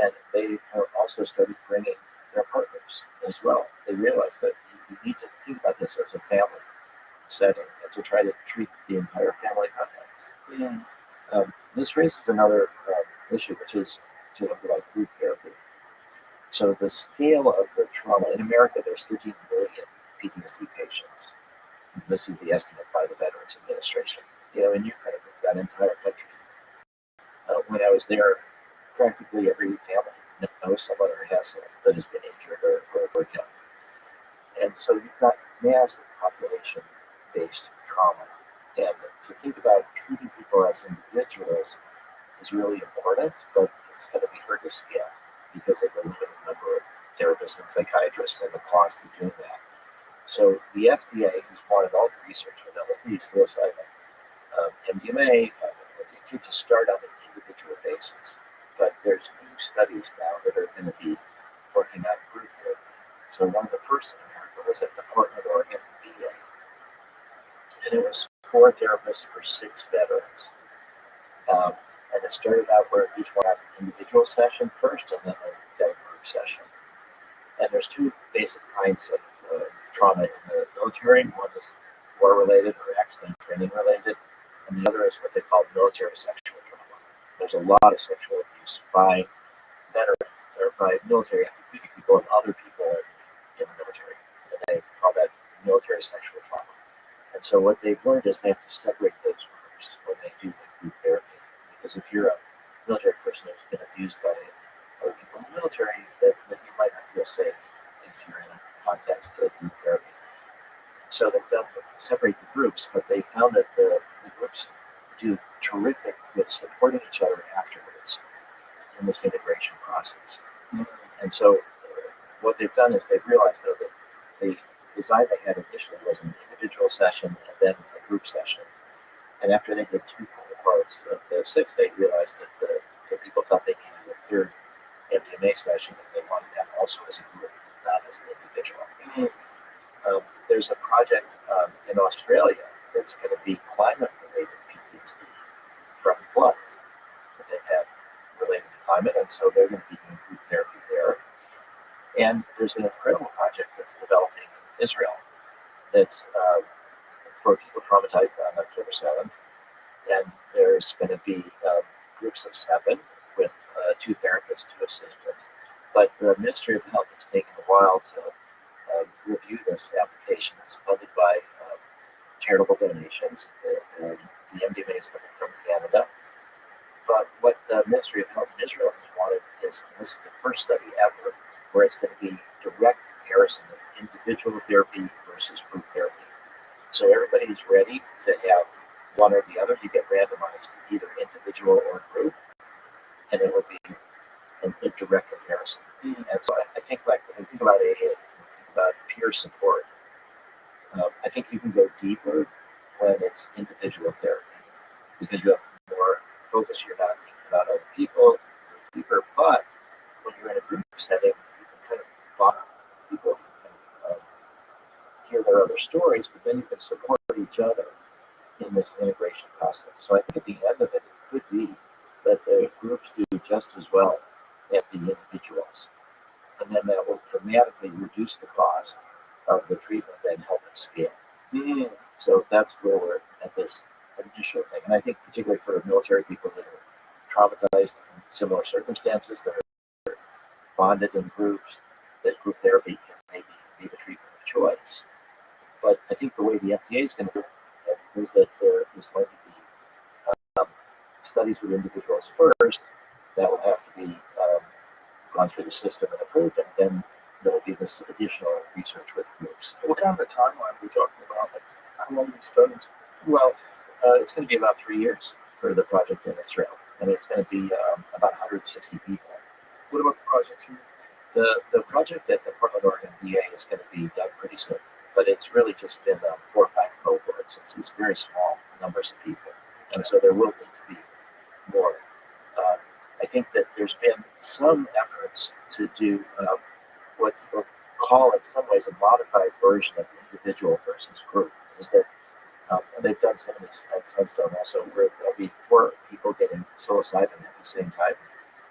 And they have also started bringing their partners as well. They realize that you need to think about this as a family setting and to try to treat the entire family context. This raises another issue, which is to look at group therapy. So the scale of the trauma in America, there's 13 million PTSD patients. This is the estimate by the Veterans Administration. In Ukraine, that entire country. When I was there, practically every family knows someone or has someone that has been injured or killed. And so you've got massive population-based trauma. And to think about treating people as individuals is really important, but it's going to be hard to scale because of the limited number of therapists and psychiatrists and the cost of doing that. So the FDA, who's wanted all the research with LSD, psilocybin, MDMA, 5-MeO-DMT to start on an individual basis. But there's new studies now that are going to be working on group therapy. So one of the first in America was at the Portland, Oregon VA. And it was 4 therapists for 6 veterans. And it started out where each one had an individual session first, and then they got a group session. And there's 2 basic kinds of trauma in the military. One is war-related or accident training related, and the other is what they call military sexual trauma. There's a lot of sexual abuse by veterans or by military active duty people and other people in the military, and they call that military sexual trauma. And so what they've learned is they have to separate those groups when they do the group therapy, because if you're a military person who's been abused by other people in the military, that you might not feel safe if you're in a context of group therapy. So they've done separate the groups, but they found that the groups do terrific with supporting each other afterwards in this integration process. And so what they've done is they've realized, though, that the design they had initially was an individual session and then a group session. And after they did 2 cohorts of the 6, they realized that the people felt they needed a 3rd MDMA session, and they wanted that also as a group, not as an individual. There's a project in Australia that's going to be climate-related PTSD from floods that they've had related to climate, and so they're going to be doing group therapy there. And there's an incredible project that's developing in Israel that's for people traumatized on October 7th. And there's going to be groups of 7 with 2 therapists, 2 assistants. But the Ministry of Health has taken a while to review this application. It's funded by charitable donations. The MDMA is coming from Canada. But what the Ministry of Health in Israel has wanted is, this is the first study ever where it's going to be direct comparison of individual therapy versus group therapy. So everybody's ready to have one or the other. You get randomized to either individual or group, and it will be a direct comparison. And so I think, like, when you think about AA, when you think about peer support, I think you can go deeper when it's individual therapy because you have more focus. You're not thinking about other people deeper, but when you're in a group setting, you can kind of bond people, hear their other stories, but then you can support each other in this integration process. So I think at the end of it, it could be that the groups do just as well as the individuals. And then that will dramatically reduce the cost of the treatment and help it scale. Mm. So that's where we're at this initial thing. And I think particularly for military people that are traumatized in similar circumstances, that are bonded in groups, that group therapy can maybe be the treatment of choice. But I think the way the FDA is going to do it is that there is going to be studies with individuals first that will have to be gone through the system and approved, and then there will be this additional research with groups. What kind of a timeline are we talking about? Like, how long are these studies? Well, it's going to be about 3 years for the project in Israel, and it's going to be about 160 people. What about the project here? The project at the Portland, Oregon VA is going to be done pretty soon, but it's really just been 4 or 5 cohorts. It's very small numbers of people, and so there will need to be more. I think that there's been some efforts to do what people call in some ways a modified version of individual versus group. Is that and they've done some of these at Sunstone also, where there'll be 4 people getting psilocybin at the same time,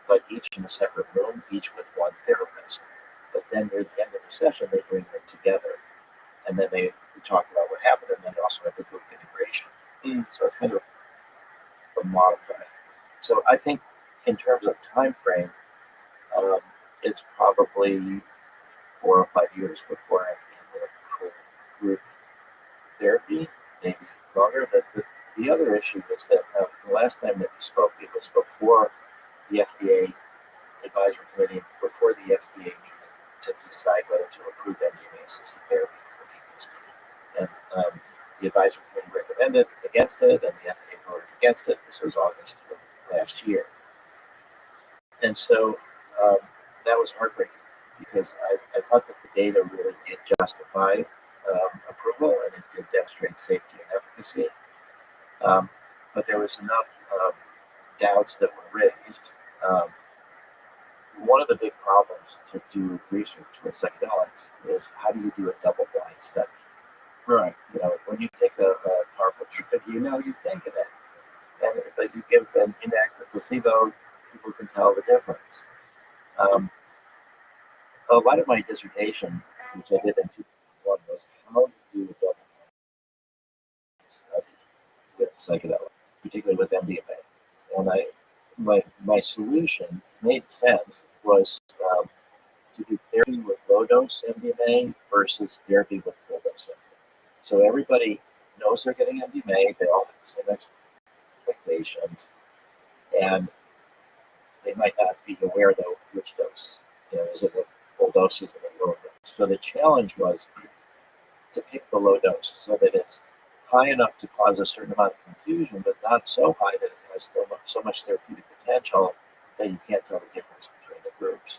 but each in a separate room, each with one therapist. But then near the end of the session, they bring them together, and then they talk about what happened, and then also have the group integration. So it's kind of a modified. So I think in terms of time frame, it's probably 4 or 5 years before I will approve group therapy, maybe longer. The other issue is that the last time that we spoke, it was before the FDA advisory committee, before the FDA meeting to decide whether to approve MDMA-assisted therapy for PTSD. And the advisory committee recommended against it, and the FDA voted against it. This was August of last year. And so that was heartbreaking because I thought that the data really did justify approval, and it did demonstrate safety and efficacy. But there was enough doubts that were raised. One of the big problems to do research with psychedelics is how do you do a double-blind study? Right. You know, when you take a powerful drug, you know you've taken it. And if you give an inactive placebo, people can tell the difference. A lot of my dissertation, which I did in 2001, was how to do a double-blind study with psychedelics, particularly with MDMA. And my solution made sense was to do therapy with low dose MDMA versus therapy with full dose MDMA. So everybody knows they're getting MDMA, they all have the same expectations, and they might not be aware though which dose. You know, is it with full doses or low dose? So the challenge was to pick the low dose so that it's high enough to cause a certain amount of confusion, but not so high that it has so much therapeutic potential that you can't tell the difference between the groups.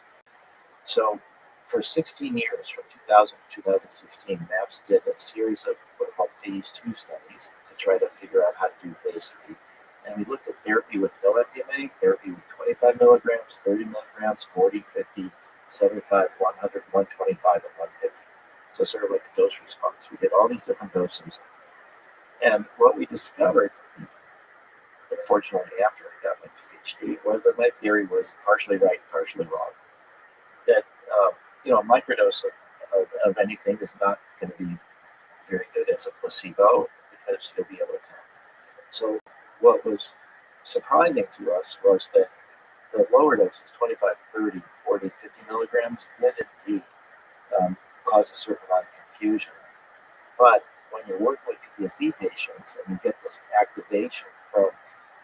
So for 16 years, from 2000 to 2016, MAPS did a series of what are called phase 2 studies to try to figure out how to do phase 3. And we looked at therapy with no MDMA, therapy with 25 milligrams, 30 milligrams, 40, 50, 75, 100, 125, and 150. So sort of like a dose response. We did all these different doses. And what we discovered, unfortunately after I got my PhD, was that my theory was partially right, partially wrong. That, a microdose of anything is not going to be very good as a placebo because you'll be able to tell. So what was surprising to us was that the lower doses, 25, 30, 40, 50 milligrams, did indeed cause a certain amount of confusion. But when you're working with PTSD patients and you get this activation from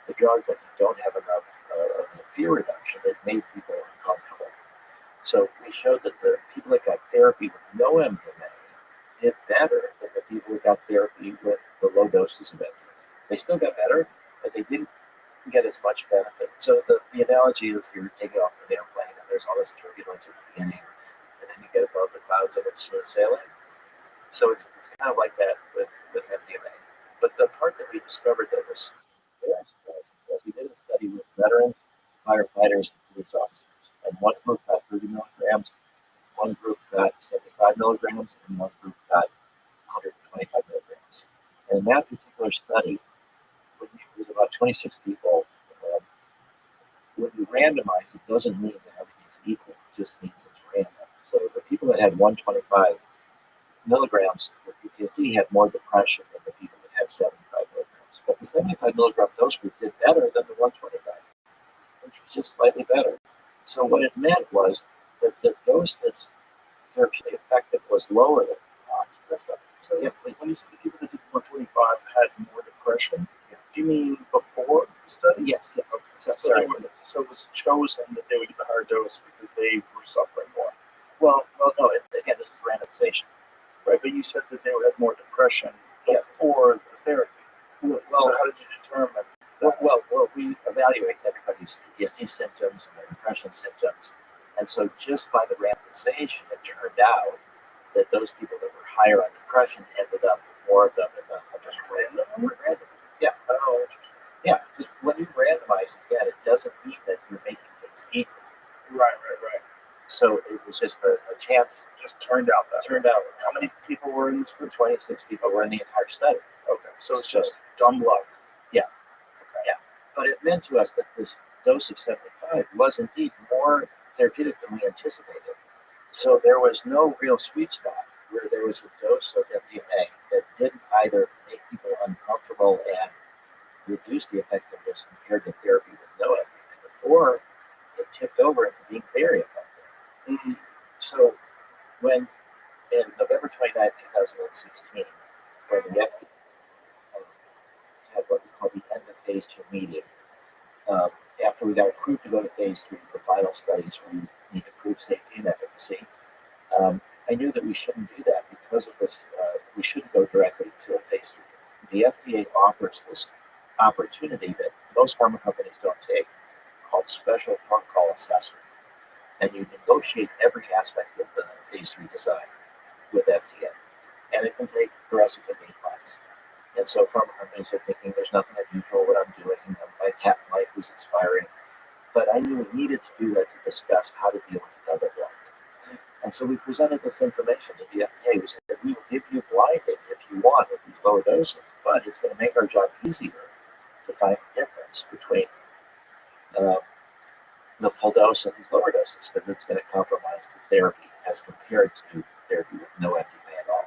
the drug, but you don't have enough of the fear reduction, it made people uncomfortable. So we showed that the people that got therapy with no MDMA did better than the people who got therapy with the low doses of MDMA. They still got better, but they didn't get as much benefit. So the analogy is you're taking off an airplane and there's all this turbulence at the beginning, and then you get above the clouds and it's smooth sailing. So it's kind of like that with MDMA. But the part that we discovered that was very surprising was we did a study with veterans, firefighters, and police officers. And one group got 30 milligrams, one group got 75 milligrams, and one group got 125 milligrams. And in that particular study, when it was about 26 people, when you randomize, it doesn't mean that everything's equal. It just means it's random. So the people that had 125 milligrams with PTSD had more depression than the people that had 75 milligrams. But the 75 milligram dose group did better than the 125, which was just slightly better. So what it meant was that the dose that's therapeutically effective was lower than that's not. So when you say the people that did 125 had more depression, do you mean before the study? Yes. Okay. So, Sorry. So it was chosen that they would get the higher dose because they were suffering more. Well, no. Again, this is randomization. Right, but you said that they would have more depression before the therapy. Well, so how did you determine? Well, we evaluate everybody's PTSD symptoms and their depression symptoms, and so just by the randomization, it turned out that those people that were higher on depression ended up with more of them in the just random. Yeah. Oh, interesting. Yeah, because when you randomize again, it doesn't mean that you're making things equal. Right. So it was just a chance. Just turned out that. How many people were in this group? 26 people were in the entire study. Okay, so it's just dumb luck. Yeah. But it meant to us that this dose of 75 was indeed more therapeutic than we anticipated. So there was no real sweet spot where there was a dose of MDMA that didn't either make people uncomfortable and reduce the effectiveness compared to therapy with no MDMA, or it tipped over into being very effective. Mm-hmm. So when in November 29, 2016, when the FDA had what we call the end of phase 2 meeting, after we got approved to go to phase 3, the final studies where we need to prove safety and efficacy, I knew that we shouldn't do that because of this. We shouldn't go directly to a phase 3. The FDA offers this opportunity that most pharma companies don't take, called special protocol assessment. And you negotiate every aspect of the phase 3 design with FDA. And it can take the rest of the 8 months. And so pharma companies are thinking there's nothing unusual what I'm doing, my patent life is expiring. But I knew we needed to do that to discuss how to deal with the double blind. And so we presented this information to the FDA. We said that we will give you blinding if you want with these lower doses, but it's going to make our job easier to find the difference between the full dose and these lower doses, because it's going to compromise the therapy as compared to therapy with no MDMA at all.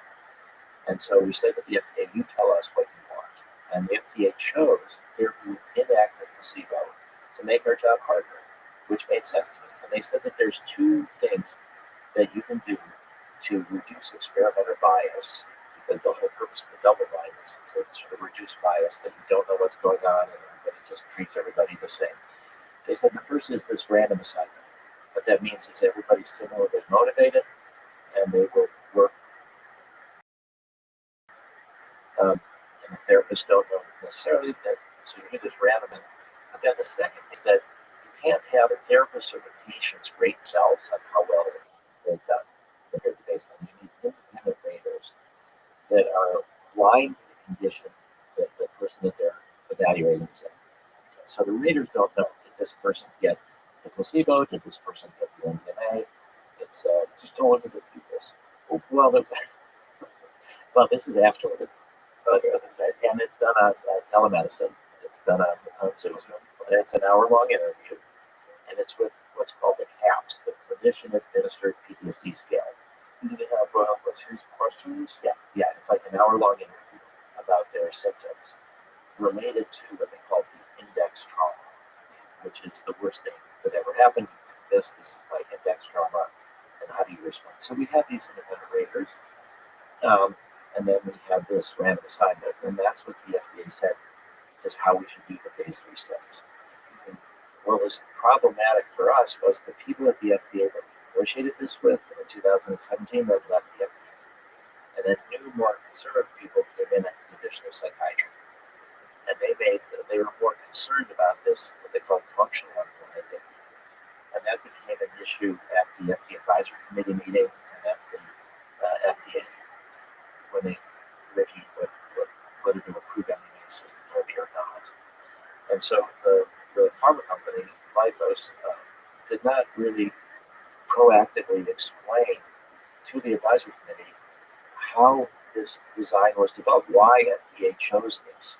And so we said to the FDA, you tell us what you want. And the FDA chose therapy with inactive placebo to make our job harder, which made sense to me. And they said that there's 2 things that you can do to reduce experimenter bias, because the whole purpose of the double blind is to sort of reduce bias, that you don't know what's going on and everybody just treats everybody the same. They said the first is this random assignment. What that means is everybody's similarly motivated and they will work. And the therapists don't know necessarily that, so you do this random. But then the second is that you can't have the therapist or the patients rate themselves on how well they've done compared to baseline. You need independent raters that are blind to the condition that the person that they're evaluating is in. So the raters don't know, did this person get the placebo, did this person get the MDMA? It's just don't look at the pupils. Well, this is afterwards. And it's done on telemedicine. It's done on Zoom. It's an hour-long interview, and it's with what's called the CAPS, the Clinician-Administered PTSD Scale. Do they have a series of questions? Yeah. It's like an hour-long interview about their symptoms related to what they call the index trauma, which is the worst thing that ever happened. This is like index trauma, and how do you respond? So we have these independent raters. And then we have this random assignment, and that's what the FDA said is how we should do the phase 3 studies. And what was problematic for us was the people at the FDA that we negotiated this with in 2017 that left the FDA. And then new, more conservative people came in at the Division of Psychiatry. And they were more concerned about this, what they call functional unblinding. And that became an issue at the FDA Advisory Committee meeting and at the FDA when they reviewed whether to approve MDMA-assisted therapy or not. And so the pharma company, Lifos, did not really proactively explain to the advisory committee how this design was developed, why FDA chose this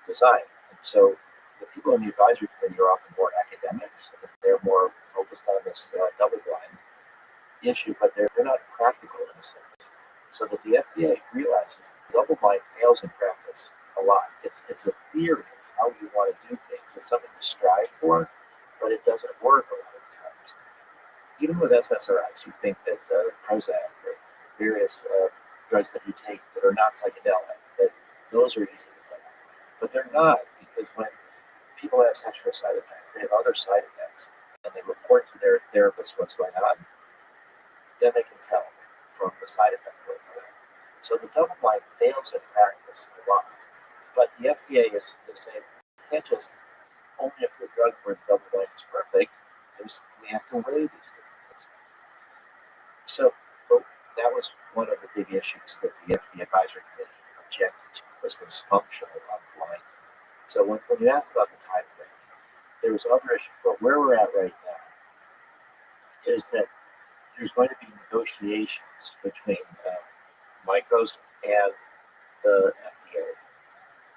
design. And so the people in the advisory committee are often more academics, and they're more focused on this double-blind issue, but they're not practical in a sense. So that the FDA realizes that double-blind fails in practice a lot. It's a theory of how you want to do things. It's something to strive for, but it doesn't work a lot of times. Even with SSRIs, you think that Prozac or various drugs that you take that are not psychedelic, that those are easy to get. But they're not, because when people have sexual side effects, they have other side effects, and they report to their therapist what's going on, then they can tell from the side effect profile. So the double blind fails in practice a lot. But the FDA is saying, you can't just only approve a drug where the double blind is perfect. We have to weigh these things. So that was one of the big issues that the FDA advisory committee objected to, was this functional unblind. So when you asked about the time thing, there was other issues, but where we're at right now is that there's going to be negotiations between Micros and the FDA.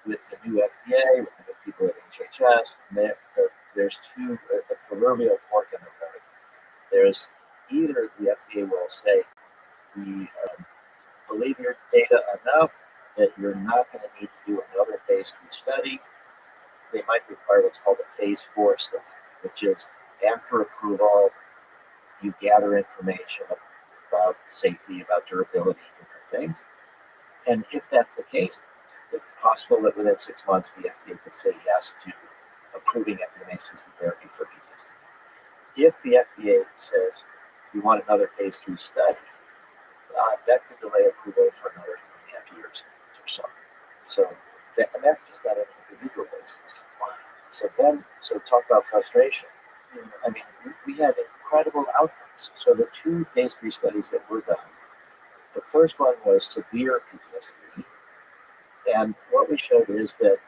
With the new FDA, with the new people at HHS, there's the proverbial fork in the road. There's either the FDA will say, we believe your data enough that you're not going to need to do another phase 3 study. They might require what's called a phase 4 study, which is after approval, you gather information about safety, about durability, different things. And if that's the case, it's possible that within 6 months the FDA could say yes to approving MDMA-assisted therapy for PTSD. If the FDA says we want another phase 3 study, that could delay approval for another 3.5 years or so. And that's just on an individual basis. So talk about frustration. I mean, we had incredible outcomes. So the 2 phase 3 studies that were done, the first one was severe PTSD. And what we showed is that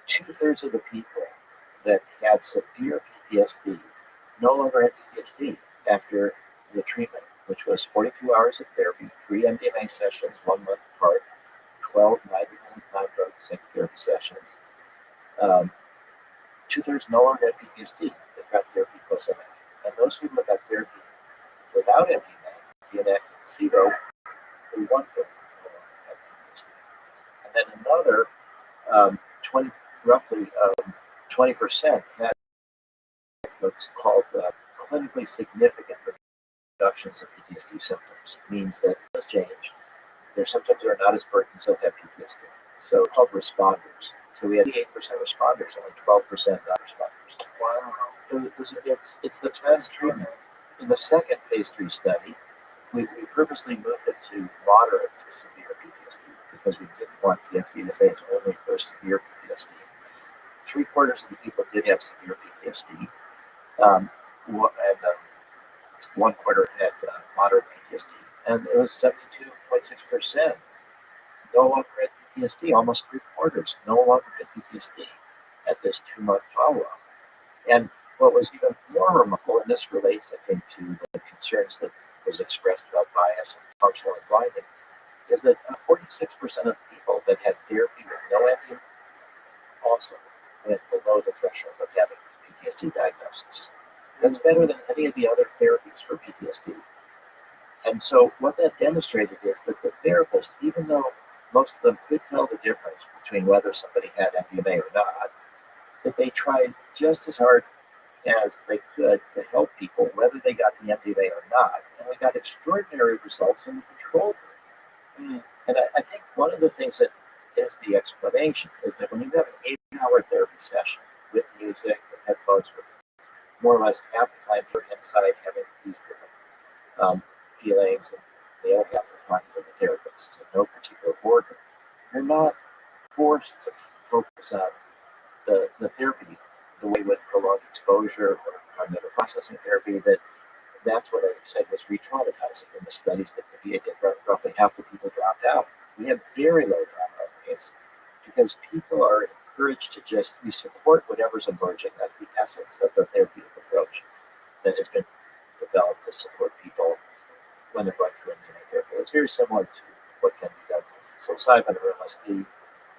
2/3 of the people that had severe PTSD no longer had PTSD after the treatment, which was 42 hours of therapy, 3 MDMA sessions, 1 month apart, 12 non-drug psychotherapy sessions. 2/3 no longer had PTSD that got therapy plus MDMA. And those people that got therapy without MDMA, the inactive placebo, they 1/3 no longer had PTSD. And then another roughly 20% had what's called clinically significant reductions of PTSD symptoms. It means that it's changed. Their symptoms are not as burdensome as PTSD. So called responders. So we had 8% responders, only 12% non-responders. Wow. It's the best treatment. In the second phase 3 study, we purposely moved it to moderate to severe PTSD because we didn't want the FDA to say it's only for severe PTSD. 3/4 of the people did have severe PTSD, and 1/4 had moderate PTSD, and it was 72.6% no longer had PTSD. Almost 3/4 no longer had PTSD at this 2-month follow-up. And what was even more remarkable, and this relates, I think, to the concerns that was expressed about bias and functional unblinding, is that 46% of people that had therapy with no MDMA also went below the threshold of having PTSD diagnosis. That's better than any of the other therapies for PTSD. And so what that demonstrated is that the therapist, even though most of them could tell the difference between whether somebody had MDMA or not, that they tried just as hard as they could to help people, whether they got the MDMA or not. And we got extraordinary results in the control group. And I think one of the things that is the explanation is that when you have an 8-hour therapy session with music, with headphones, with more or less half the time you're inside having these different feelings, and the other half are talking to the therapist, so no particular boredom, you're not forced to focus on the therapy the way with prolonged exposure or cognitive processing therapy. That's what I said was re-traumatizing in the studies that the VA did. Roughly half the people dropped out. We have very low dropout rates because people are encouraged to just, we support whatever's emerging. That's the essence of the therapeutic approach that has been developed to support people when they're going through MDMA therapy. It's very similar to what can be done. So psilocybin or LSD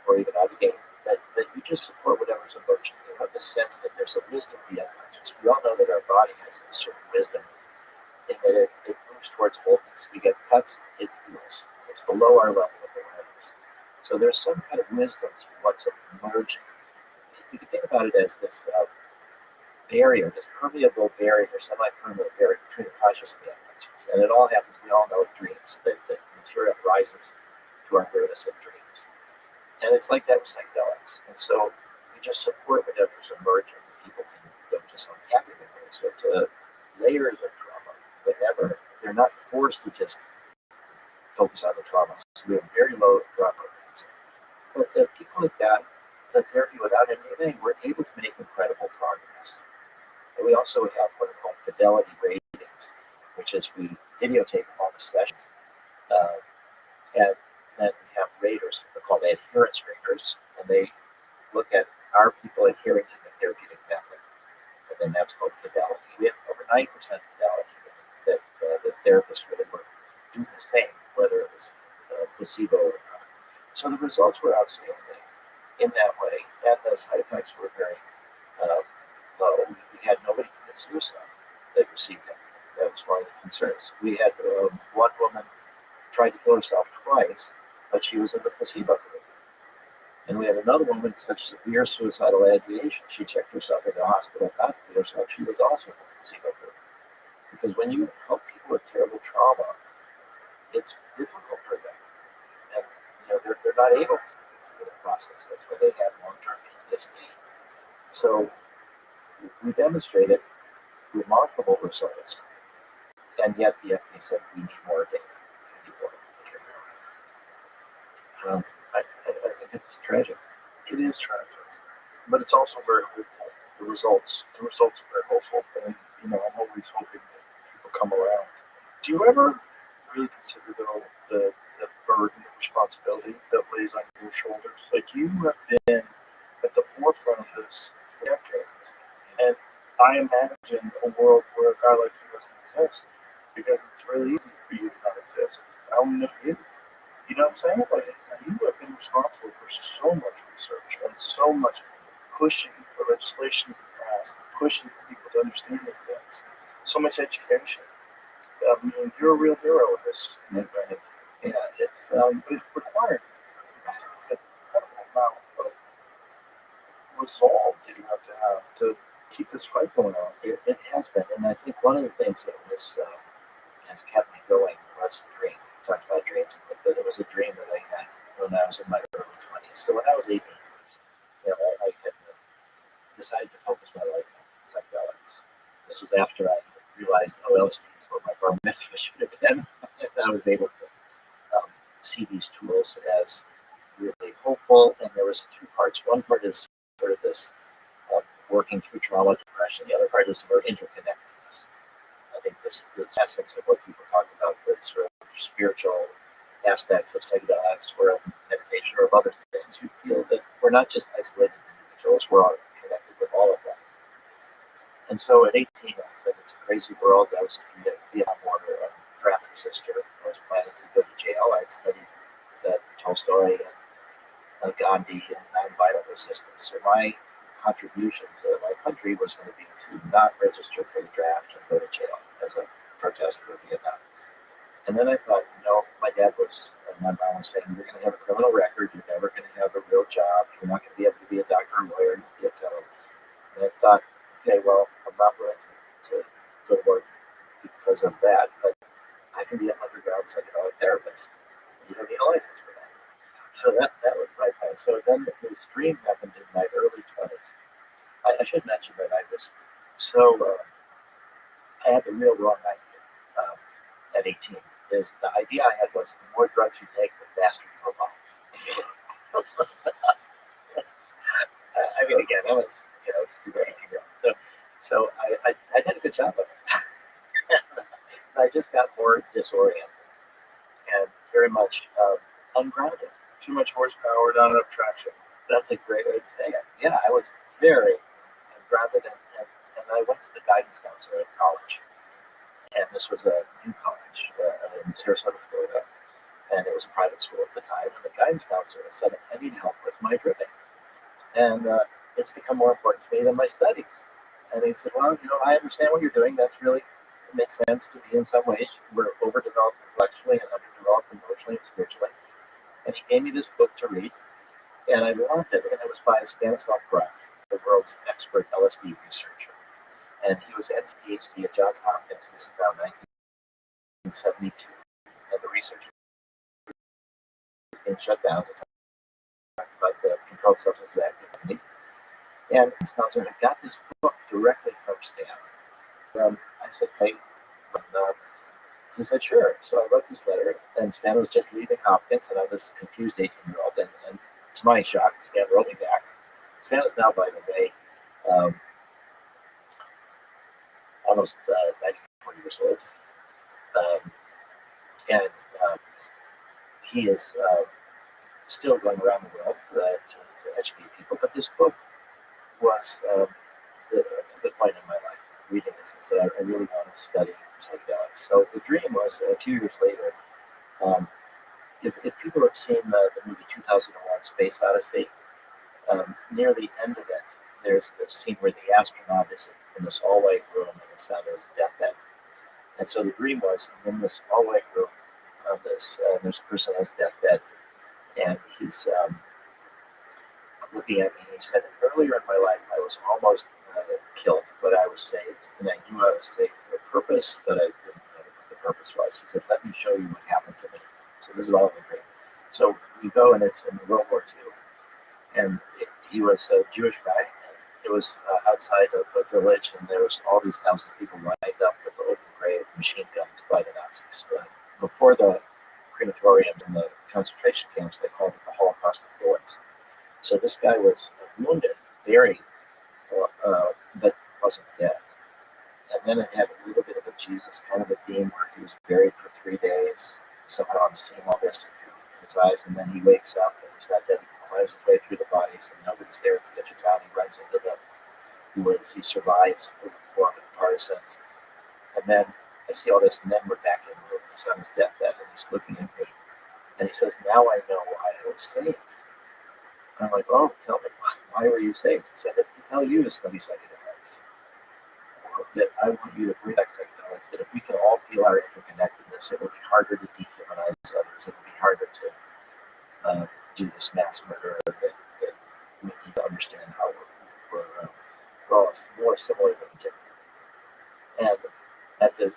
or even Ibogaine, that you just support whatever's emerging. You have the sense that there's a wisdom beyond conscious. We all know that our body has a certain wisdom in that it moves towards wholeness. We get cuts, it heals. It's below our level of awareness. So there's some kind of wisdom to what's emerging. You can think about it as this barrier, this permeable barrier, semi-permeable barrier between the conscious and the unconscious. And it all happens, we all know, in dreams, that material rises to our awareness in dreams. And it's like that with psychedelics. And so we just support whatever's emerging. People can go to some happy memories or to layers of trauma, whatever. They're not forced to just focus on the trauma. So we have very low trauma rates. But the people that got the therapy without anything were able to make incredible progress. And we also have what are called fidelity ratings, which is we videotape all the sessions. And then we have raters, they're called adherence raters, and they look at are people adhering to the therapeutic method. And then that's called fidelity. We have over 90% fidelity that the therapists really were doing the same, whether it was placebo or not. So the results were outstanding in that way, and the side effects were very low. We had nobody commit suicide that received it. That was one of the concerns. We had one woman tried to kill herself twice, but she was in the placebo group. And we had another woman with such severe suicidal ideation, she checked herself in the hospital, not to kill herself, she was also in the placebo group. Because when you help people with terrible trauma, it's difficult for them. And they're not able to do the process. That's why they have long-term PTSD. So we demonstrated remarkable results, and yet the FDA said we need more data. I think it's tragic. It is tragic, but it's also very hopeful. The results are very hopeful, and I'm always hoping that people come around. Do you ever really consider though the burden of responsibility that lays on your shoulders? Like you have been at the forefront of this for decades, and I imagine a world where a guy like you doesn't exist because it's really easy for you to not exist. I don't know you. You know what I'm saying? Like, you have been responsible for so much research and so much pushing for legislation to be passed, pushing for people to understand these things, so much education. I mean, you're a real hero in this. Yeah, it's required an incredible amount of resolve that you have to keep this fight going on. it has been, and I think one of the things that has kept me going was a dream. We talked about dreams, but it was a dream that I had when I was in my early 20s. So when I was 18, I had decided to focus my life on psychedelics. This was after I realized LSD is what my bar mitzvah should have been, and I was able to see these tools as really hopeful. And there was two parts. One part is sort of this working through trauma, depression. The other part is sort of interconnectedness. I think the essence of what people talk about, the sort of spiritual aspects of psychedelics or of meditation or of other things, you feel that we're not just isolated individuals, we're all connected with all of them. And so at 18, I said, it's a crazy world. I was in the Vietnam War, a draft resistor. I was planning to go to jail. I had studied Tolstoy and Gandhi and nonviolent resistance. So my contribution to my country was going to be to not register for the draft and go to jail as a protest for Vietnam. And then I thought, my dad and my mom was saying, you're going to have a criminal record, you're never going to have a real job, you're not going to be able to be a doctor or lawyer, you'll be a fellow. And I thought, okay, well, I'm not going to go to work because of that, but I can be an underground psychedelic therapist. You don't need a license for that. So that was my plan. So then this dream happened in my early 20s. I should mention that I was I had the real wrong idea at 18. The idea I had was the more drugs you take, the faster you evolve. I mean, again, I was, super 18-year-old. So I did a good job of it. I just got more disoriented and very much ungrounded. Too much horsepower, not enough traction. That's a great way to say it. Yeah, I was very ungrounded, and I went to the guidance counselor at college. And this was a new college in Sarasota, Florida, and it was a private graduate school at the time, and the guidance counselor said I need help with my dripping, and it's become more important to me than my studies. And he said, well, I understand what you're doing. It makes sense to me in some ways. We're overdeveloped intellectually and underdeveloped emotionally and spiritually. And he gave me this book to read, and I loved it. And it was by Stanislav Grof, the world's expert LSD researcher. And he was at the PhD at Johns Hopkins. This is now 1972. And the research was being shut down by the Controlled Substances Act. And his counselor had got this book directly from Stan. I said, hey, he said, sure. So I wrote this letter, and Stan was just leaving Hopkins, and I was a confused 18-year-old. And to my shock, Stan wrote me back. Stan is now, by the way, almost 94 years old. And he is still going around the world to educate people. But this book was a good point in my life, reading this, and said, I really want to study psychedelics. So the dream was a few years later. If people have seen the movie 2001 Space Odyssey, near the end of it, there's this scene where the astronaut is in this all-white room and it's on his deathbed. And so the dream was, in this all-white room, there's a person on his deathbed, and he's looking at me, and he said, earlier in my life, I was almost killed, but I was saved. And I knew I was saved for a purpose, but I didn't know what the purpose was. He said, let me show you what happened to me. So this is all in the dream. So we go, and it's in World War II. And he was a Jewish guy. It was outside of a village, and there was all these thousands of people lined up with open grave machine guns by the Nazis. Before the crematorium and the concentration camps, they called it the Holocaust of Bullets. So this guy was wounded, buried, but wasn't dead. And then it had a little bit of a Jesus kind of a theme where he was buried for 3 days. Somehow I'm seeing all this in his eyes, and then he wakes up and he's not dead. He climbs his way through the bodies, and nobody's there to get you down. He runs into the woods. He survives the war with the partisans. And then I see all this, and then we're back in the room. He's on his deathbed, and he's looking at me. And he says, now I know why I was saved. And I'm like, oh, tell me, why were you saved? He said, it's to tell you to study psychedelics. That I want you to bring back psychedelics, that if we can all feel our interconnectedness, it will be harder to dehumanize others. It will be harder to do this mass murder, that we need to understand how we're all more similar than different. And at the,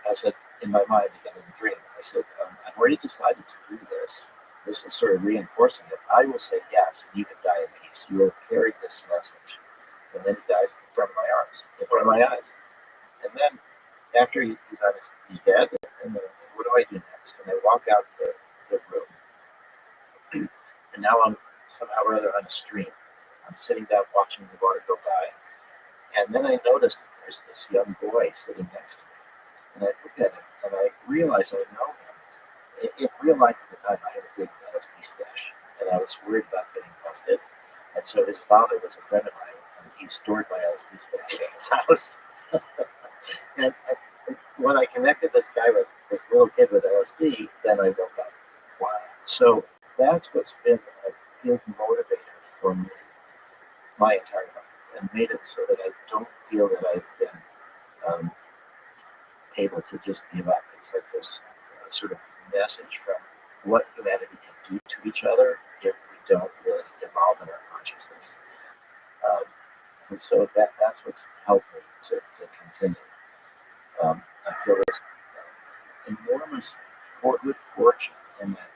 I said, in my mind, again, in the dream, I said, I've already decided to do this. This is sort of reinforcing it. I will say yes, and you can die in peace. You will carry this message. And then he dies in front of my arms, in front of my eyes. And then after he's dead, and then what do I do next? And I walk out the room. And now I'm somehow or other on a stream. I'm sitting down watching the water go by. And then I notice that there's this young boy sitting next to me. And I look at him, and I realize I know him. In real life at the time, I had a big LSD stash, and I was worried about getting busted. And so his father was a friend of mine, and he stored my LSD stash in his house. and when I connected this guy with this little kid with LSD, then I woke up. Wow. So that's what's been a big motivator for me my entire life, and made it so that I don't feel that I've been able to just give up. It's like this sort of message from what humanity can do to each other if we don't really evolve in our consciousness. And so that's what's helped me to continue. I feel this enormous good fortune in that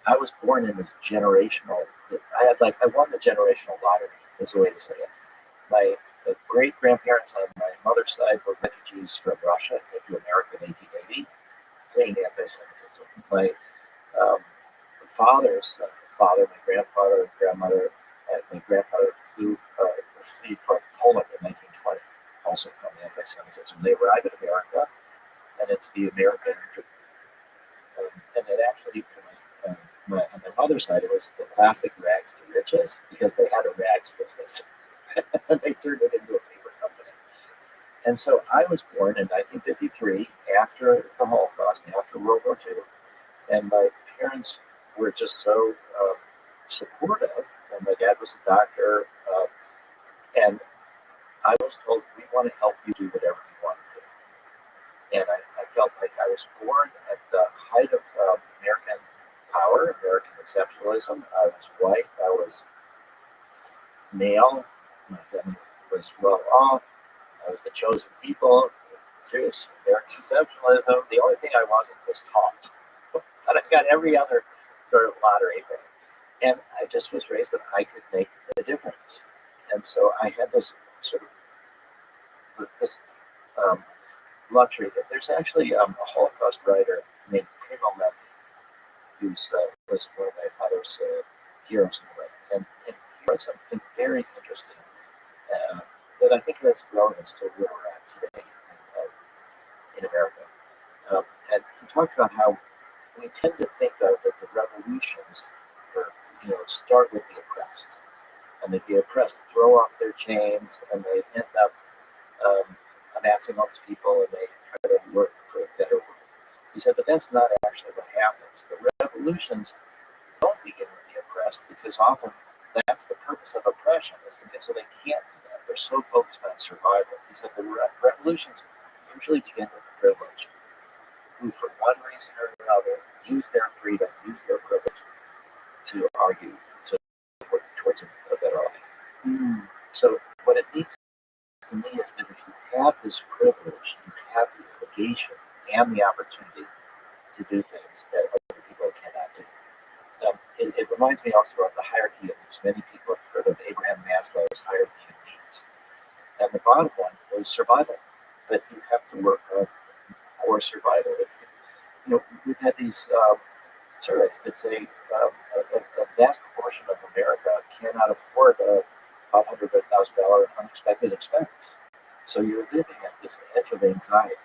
I was born in this generational. I won the generational lottery. Is the way to say it. My great grandparents on my mother's side were refugees from Russia, came to America in 1880, fleeing anti-Semitism. My father's father, my grandfather and grandmother, my grandfather fled from Poland in 1920, also from anti-Semitism. They arrived in America, and it's the American dream. And it actually, on my mother's side, it was the classic rags to riches, because they had a rags business. And they turned it into a paper company. And so I was born in 1953, after the Holocaust, after World War II, And my parents were just so supportive. And my dad was a doctor, and I was told, we want to help you do whatever you want to do. And I felt like I was born at the height of American power, American exceptionalism. I was white, I was male, my family was well off, I was the chosen people. Serious American exceptionalism. The only thing I wasn't was tall, but I got every other sort of lottery thing. And I just was raised that I could make a difference. And so I had this sort of this luxury. There's actually a Holocaust writer named Primo Levi, who was one of my father's heroes in a way. And he wrote something very interesting that I think has relevance to where we're at today in America. And he talked about how we tend to think of that the revolutions start with the oppressed, and that the oppressed throw off their chains and they end up amassing all these people and they try to work for a better world. He said, but that's not actually what happens. The revolutions don't begin with the oppressed because often that's the purpose of oppression, is to get so they can't do that. They're so focused on survival. He said the revolutions usually begin with the privileged, who for one reason or another use their freedom, use their privilege to argue, to work towards a better life. So what it means to me is that if you have this privilege, you have the obligation and the opportunity to do things that other people cannot do. It reminds me also of the hierarchy of needs. Many people have heard of Abraham Maslow's hierarchy of needs. And the bottom one was survival, that you have to work on core survival. We've had these surveys that say a vast proportion of America cannot afford a $500,000 unexpected expense. So you're living at this edge of anxiety,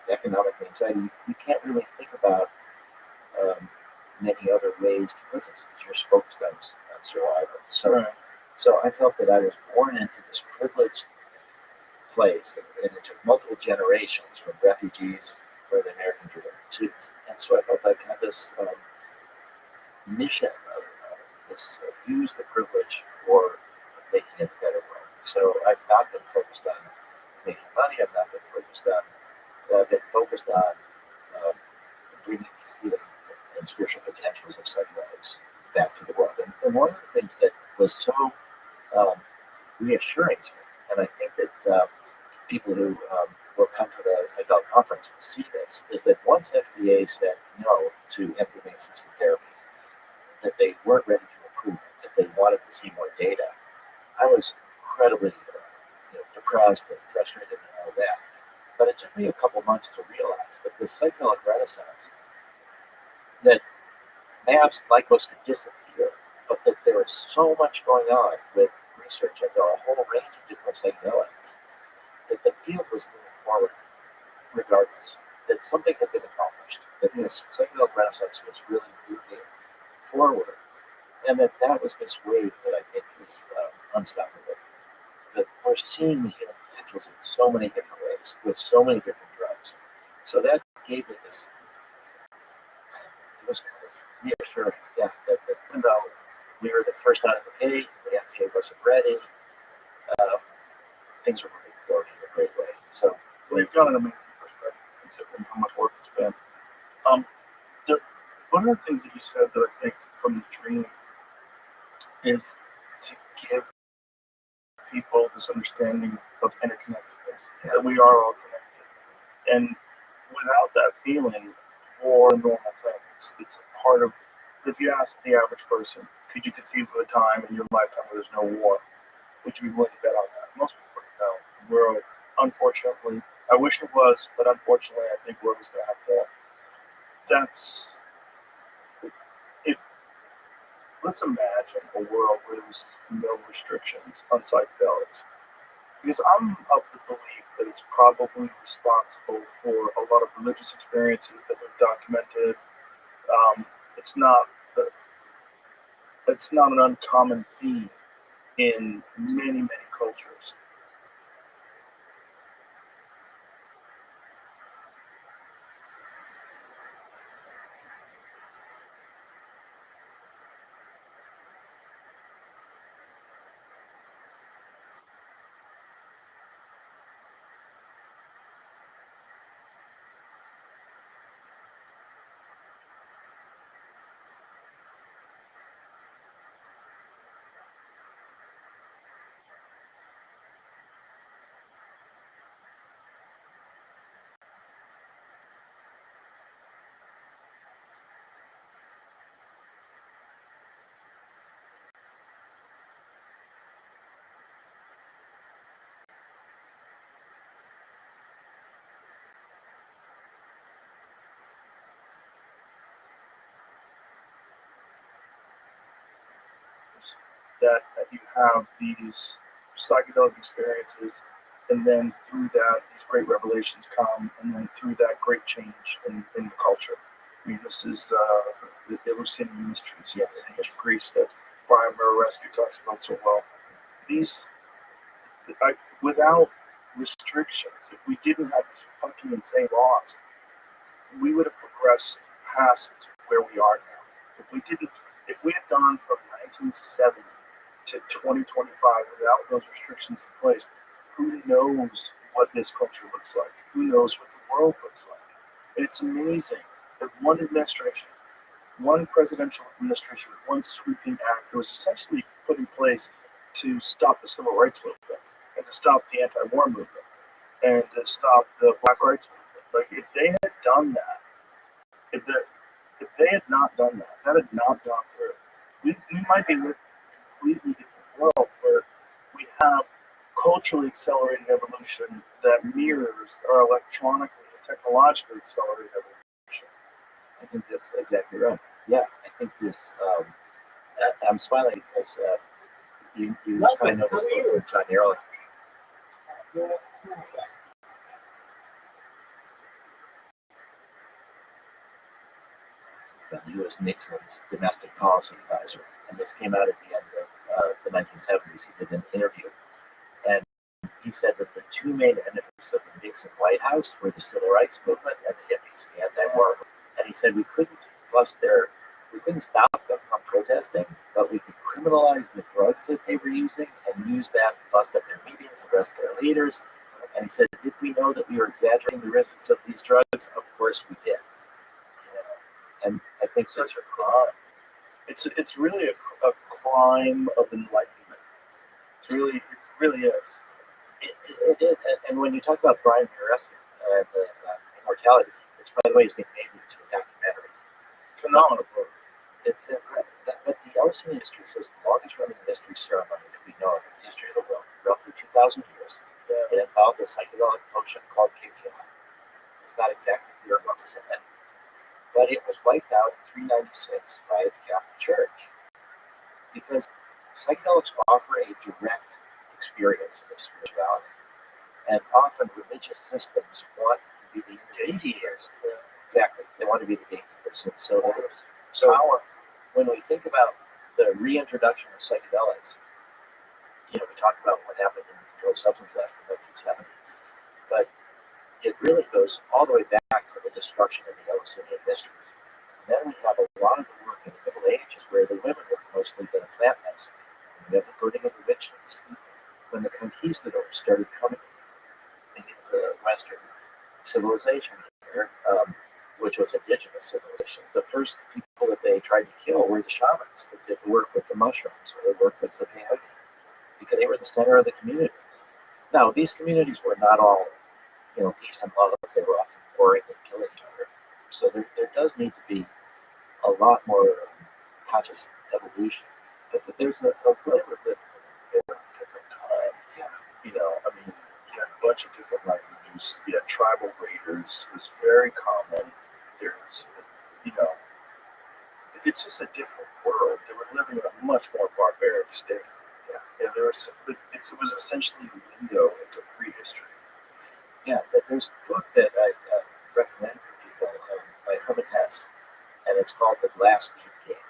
economic anxiety. You can't really think about many other ways to put this because you're focused on survival. So I felt that I was born into this privileged place, and it took multiple generations from refugees for the American dream. And so I felt I had this mission of this use the privilege for making it a better world. So I've not been focused on making money. I've not been focused on. I've been focused on bringing these healing and spiritual potentials of psychedelics back to the world. And one of the things that was so reassuring to me, and I think that people who will come to the psychedelic conference will see this, is that once FDA said no to MDMA-assisted therapy, that they weren't ready to approve it, that they wanted to see more data, I was incredibly depressed and frustrated and all that. But it took me a couple months to realize that this psychedelic renaissance, that MAPS Lycos could disappear, but that there was so much going on with research into a whole range of different psychedelics, that the field was moving forward regardless, that something had been accomplished, that this psychedelic renaissance was really moving forward, and that was this wave that I think is unstoppable. That we're seeing the healing potentials in so many different ways, with so many different drugs. So that gave me this, it was kind of reassuring, that even though we were the first out of the gate, the FDA wasn't ready, things are moving forward in a great way. So we've got an amazing perspective considering how much work it's been. One of the things that you said that I think from the dream is to give people this understanding of interconnectedness, that we are all connected. And without that feeling, war and normal things, it's a part of, if you ask the average person, could you conceive of a time in your lifetime where there's no war? Would you be willing to bet on that? Most people wouldn't know. We're, unfortunately, I wish it was, but unfortunately, I think we're always going to have war. That's it. Let's imagine a world where there's no restrictions on psychedelics. Because I'm of the belief that it's probably responsible for a lot of religious experiences that we've documented. It's not an uncommon theme in many, many cultures. that you have these psychedelic experiences, and then through that, these great revelations come, and then through that, great change in the culture. I mean, this is the Eleusinian mysteries, yes, the ancient Greece that Brian Rescue talks about so well. These, without restrictions, if we didn't have these fucking insane laws, we would have progressed past where we are now. If we had gone from 1970 to 2025 without those restrictions in place, who knows what this culture looks like? Who knows what the world looks like? And it's amazing that one administration, one presidential administration, one sweeping act was essentially put in place to stop the civil rights movement and to stop the anti-war movement and to stop the black rights movement. Like, if they had done that, if they had not done that, that had not gone through, we might be living in a completely different world where we have culturally accelerated evolution that mirrors our electronically and technologically accelerated evolution. I think that's exactly right. Yeah, I think this. I'm smiling because you probably know this book from John Ehrlich. He was Nixon's domestic policy advisor, and this came out at the end of the 1970s. He did an interview, and he said that the two main enemies of the Nixon White House were the civil rights movement and the hippies, the anti-war movement. And he said we couldn't stop them from protesting, but we could criminalize the drugs that they were using and use that to bust up their meetings, arrest their leaders. And he said, did we know that we were exaggerating the risks of these drugs? Of course we did. And I think such a crime. It's really a crime of enlightenment. It really is. It is. And when you talk about Brian Rescue, the immortality, which by the way is being made into a documentary, phenomenal book. It's but the Eleusinian mysteries is the longest running mystery ceremony that we know of in the history of the world, roughly 2,000 years. It involved a psychedelic potion called KPI. It's not exactly clear what was in it, but it was wiped out in 396 by the Catholic Church because psychedelics offer a direct experience of spirituality, and often religious systems want to be the gatekeepers. Exactly, they want to be the gatekeepers, and so when we think about the reintroduction of psychedelics, we talk about what happened in the Controlled Substance Act in 1970, but it really goes all the way back to the destruction of the Eleusinian mysteries. And then we have a lot of the work in the Middle Ages where the women were mostly been a plant medicine. And we have the burning of the witches. When the conquistadors started coming into Western civilization here, which was indigenous civilizations, the first people that they tried to kill were the shamans that did the work with the mushrooms or they worked with the peyote, because they were the center of the communities. Now, these communities were not all, peace and love. They were often warring and killing each other. So there does need to be a lot more conscious evolution. But there's a little bit different You had a bunch of different languages. You had tribal raiders. It was very common. There's, it's just a different world. They were living in a much more barbaric state. Yeah, it was essentially a window into prehistory. Yeah, but there's a book that I recommend for people by Herman Hesse, and it's called The Glass Bead Game.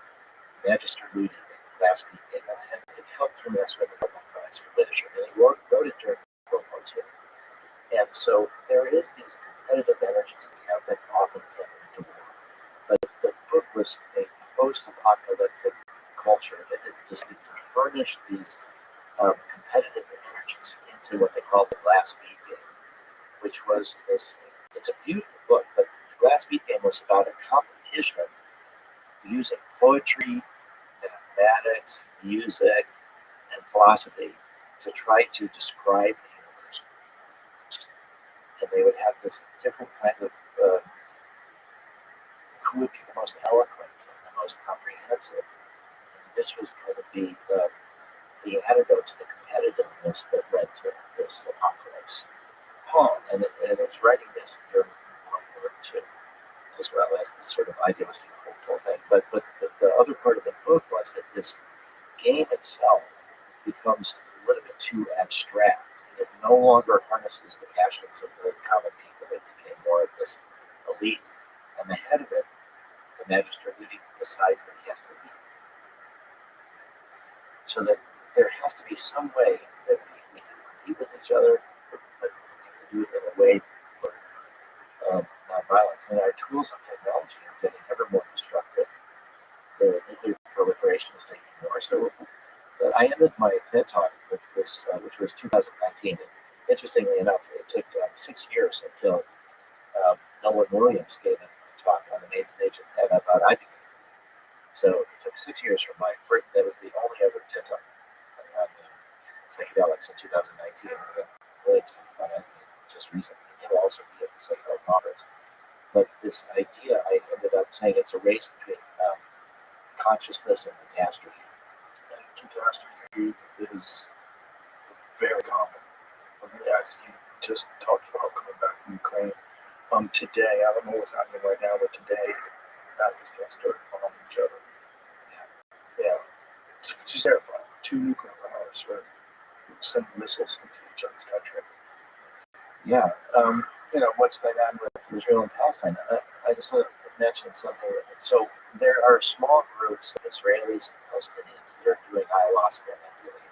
Magister Ludi, Glass Bead Game, and it helped him win the Nobel Prize for Literature. And he wrote it during World War II. And so there is these competitive energies that have that often can lead to war. But the book was a post-apocalyptic culture that had decided to harness these competitive energies into what they called the Glass Bead Game, which was this. It's a beautiful book, but the Glass Bead Game was about a competition using poetry, mathematics, music, and philosophy to try to describe the universe. And they would have this different kind of who would be the most eloquent and the most comprehensive. And this was going to be the antidote to the competitiveness that led to this apocalypse. And it was writing this during World War II, as well as this sort of idealistic, hopeful thing. But the other part of the book was that this game itself becomes a little bit too abstract. It no longer harnesses the passions of the common people. It became more of this elite, and the head of it, the magistrate, decides that he has to lead. So that there has to be some way that we can compete with each other, but we can do it in a way for nonviolence. And our tools of technology are getting ever more destructive. The nuclear proliferation is taking more. So I ended my TED Talk with this, which was 2019. And interestingly enough, it took 6 years until Nolan Williams gave a talk on the main stage of TED about ibogaine. So it took 6 years from my first. That was the only other TED Talk on psychedelics in 2019. Really talked about it just recently. It will also be at the psychedelic conference. But this idea, I ended up saying it's a race between consciousness and catastrophe. And catastrophe is very common. I mean, as you just talked about coming back from Ukraine, today, I don't know what's happening right now, but today, Pakistan started bombing each other. Yeah. It's just terrifying. 2 nuclear powers are sending missiles into each other's country. Yeah. What's going on with Israel and Palestine. I just want to mention something. So there are small groups of Israelis and Palestinians that are doing ayahuasca and healing.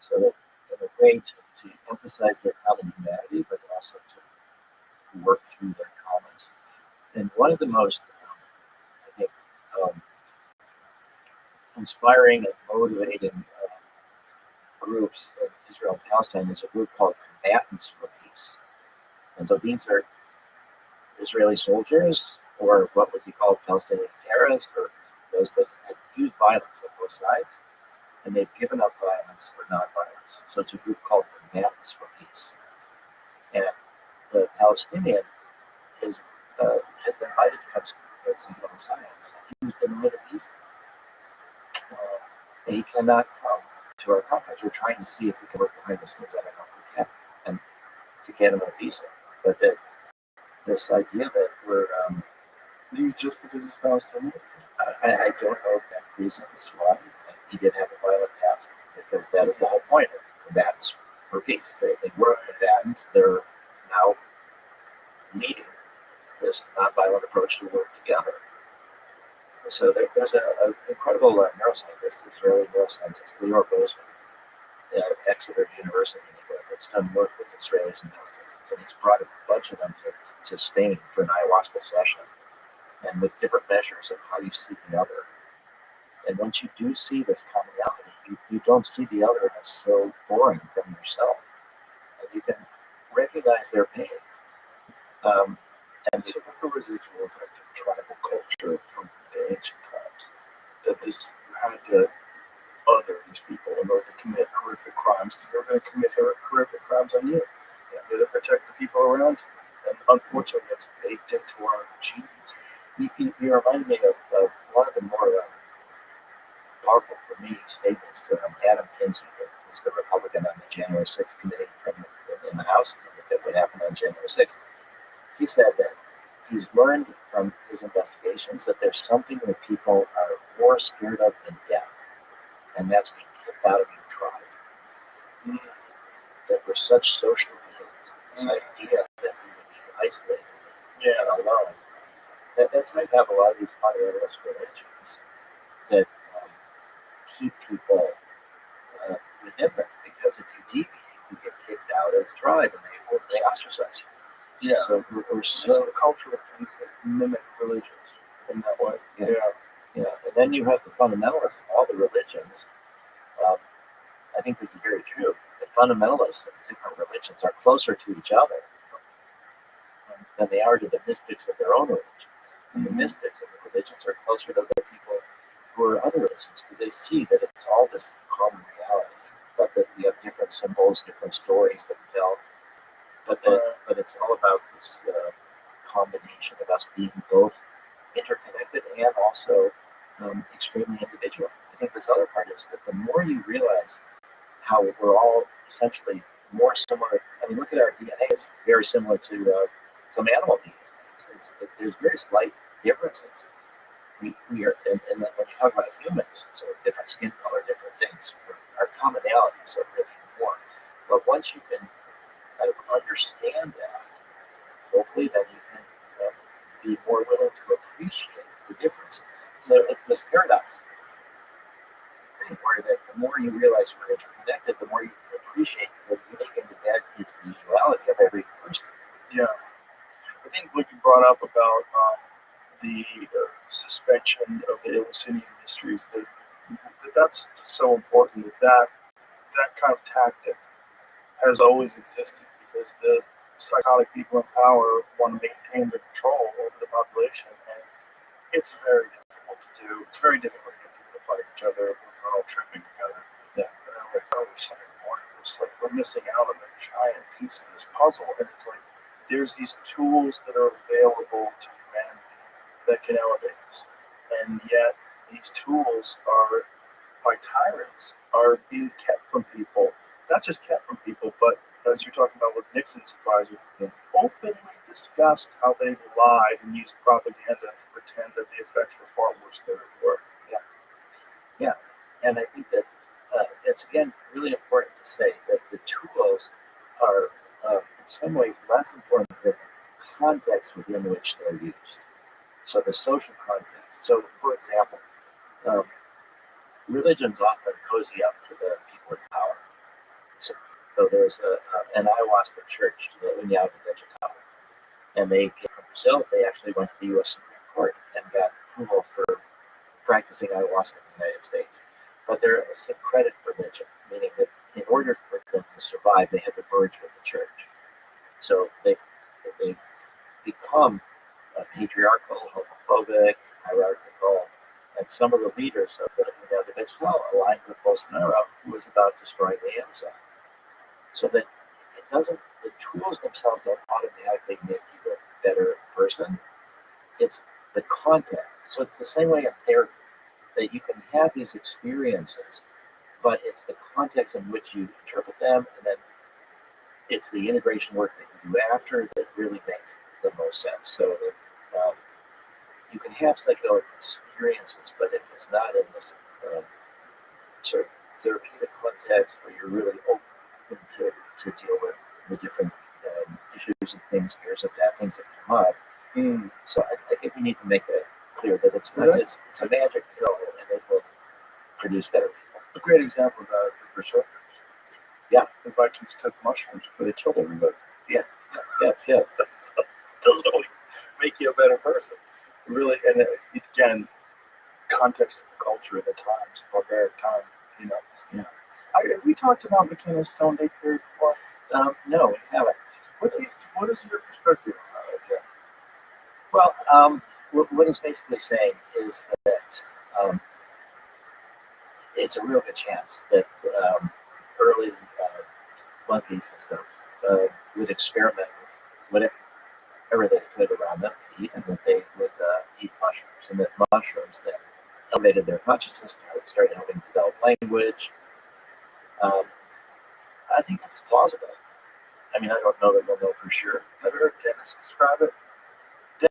So that in a way to emphasize their common humanity, but also to work through their traumas. And one of the most, I think, inspiring and motivating groups in Israel and Palestine is a group called Combatants for Peace. And so these are Israeli soldiers, or what would be called Palestinian terrorists, or those that have used violence on both sides, and they've given up violence for nonviolence. So it's a group called Combatants for Peace. And the Palestinian has been invited to come speak some science. He was denied a visa. He cannot come to our conference. We're trying to see if we can work behind the scenes. I don't know if we can, and to get him a visa. But this idea that we're Just because it's Palestinian? I don't know exact reasons why. He did have a violent past, because that is the whole point of Combatants for Peace. They were combatants. They're now leading this nonviolent approach to work together. So there's an incredible neuroscientist, Israeli neuroscientist, Leor Bozeman, at Exeter University, that's done work with Israelis and Palestinians, and he's brought a bunch of them to Spain for an ayahuasca session, and with different measures of how you see the other. And once you do see this commonality, you don't see the other as so foreign from yourself, and you can recognize their pain. And so the residual effect of tribal culture from the ancient times, that this had to other these people in order to commit horrific crimes, because they're going to commit horrific crimes on you. They're to protect the people around you. And unfortunately, it's baked into our genes. You remind me of one of the more powerful for me statements Adam Kinzinger, who's the Republican on the January 6th committee in the House, to look at what happened on January 6th. He said that he's learned from his investigations that there's something that people are more scared of than death, and that's being kicked out of your tribe. That we're such social beings, this idea that we would be isolated and alone. That's why you have a lot of these fundamentalist religions that keep people within them, because if you deviate, you get kicked out of the tribe and they ostracize you. Yeah. So we're so cultural things that mimic religions in that way. Yeah. And then you have the fundamentalists of all the religions. I think this is very true. The fundamentalists of different religions are closer to each other than they are to the mystics of their own religions. And the mystics of the religions are closer to the people who are other religions, because they see that it's all this common reality, but that we have different symbols, different stories that we tell. But it's all about this combination of us being both interconnected and also extremely individual. I think this other part is that the more you realize how we're all essentially more similar. I mean, look at our DNA; it's very similar to some animal DNA. There's very slight differences. We are, and then when you talk about humans, so different skin color, different things. We're commonalities are really more. But once you can kind of understand that, hopefully then you can be more willing to appreciate the differences. So it's this paradox where that the more you realize you're interconnected, the more you can appreciate the unique individuality of every person. Yeah. I think what you brought up about the suspension of the Eleusinian mysteries, that's so important. That kind of tactic has always existed because the psychotic people in power want to maintain the control over the population, and it's very difficult to do. It's very difficult to get people to fight each other when they're all tripping together. Yeah. And I'm like, oh, there's something more. It's like we're missing out on a giant piece of this puzzle, and it's like there's these tools that are available to humanity that can elevate us, and yet these tools are, by tyrants, are being kept from people. Not just kept from people, but as you're talking about with Nixon's advisors, openly discussed how they lied and used propaganda to pretend that the effects were far worse than they were. Yeah, and I think that it's again really important to say that the tools are in some ways less important than the context within which they're used. So the social context. So, for example, religions often cozy up to the people in power. So there's an ayahuasca church, the União Vegetal, and they came from Brazil. They actually went to the U.S. Supreme Court and got approval for practicing ayahuasca in the United States. But they're a syncretic religion, meaning that in order for them to survive, they had to merge with the church. So they become patriarchal, homophobic, hierarchical, and some of the leaders of the União Vegetal aligned with Bolsonaro, who was about destroying the Amazon. So that it doesn't, the tools themselves don't automatically make you a better person. It's the context. So it's the same way in therapy, that you can have these experiences, but it's the context in which you interpret them, and then it's the integration work that you do after that really makes the most sense. So that you can have psychedelic experiences, but if it's not in this sort of therapeutic context where you're really open to deal with the different issues and things, fears of bad things that come up. So I think we need to make it clear that it's not just, it's a magic pill and it will produce better people. A great example of that is the Berserkers. Yeah. The Vikings took mushrooms before they killed everybody. Yes. It doesn't always make you a better person. Really, and again, context of the culture at the times, barbaric time, you know. Yeah. Have we talked about McKenna's Stone Day period before? No, we haven't. What is your perspective on that? Well, what it's basically saying is that it's a real good chance that early monkeys and stuff would experiment with whatever they could around them to eat, and that they would eat mushrooms, and that mushrooms that elevated their consciousness started helping develop language. I think it's plausible. I mean, I don't know that we'll know for sure. I've heard Dennis describe it.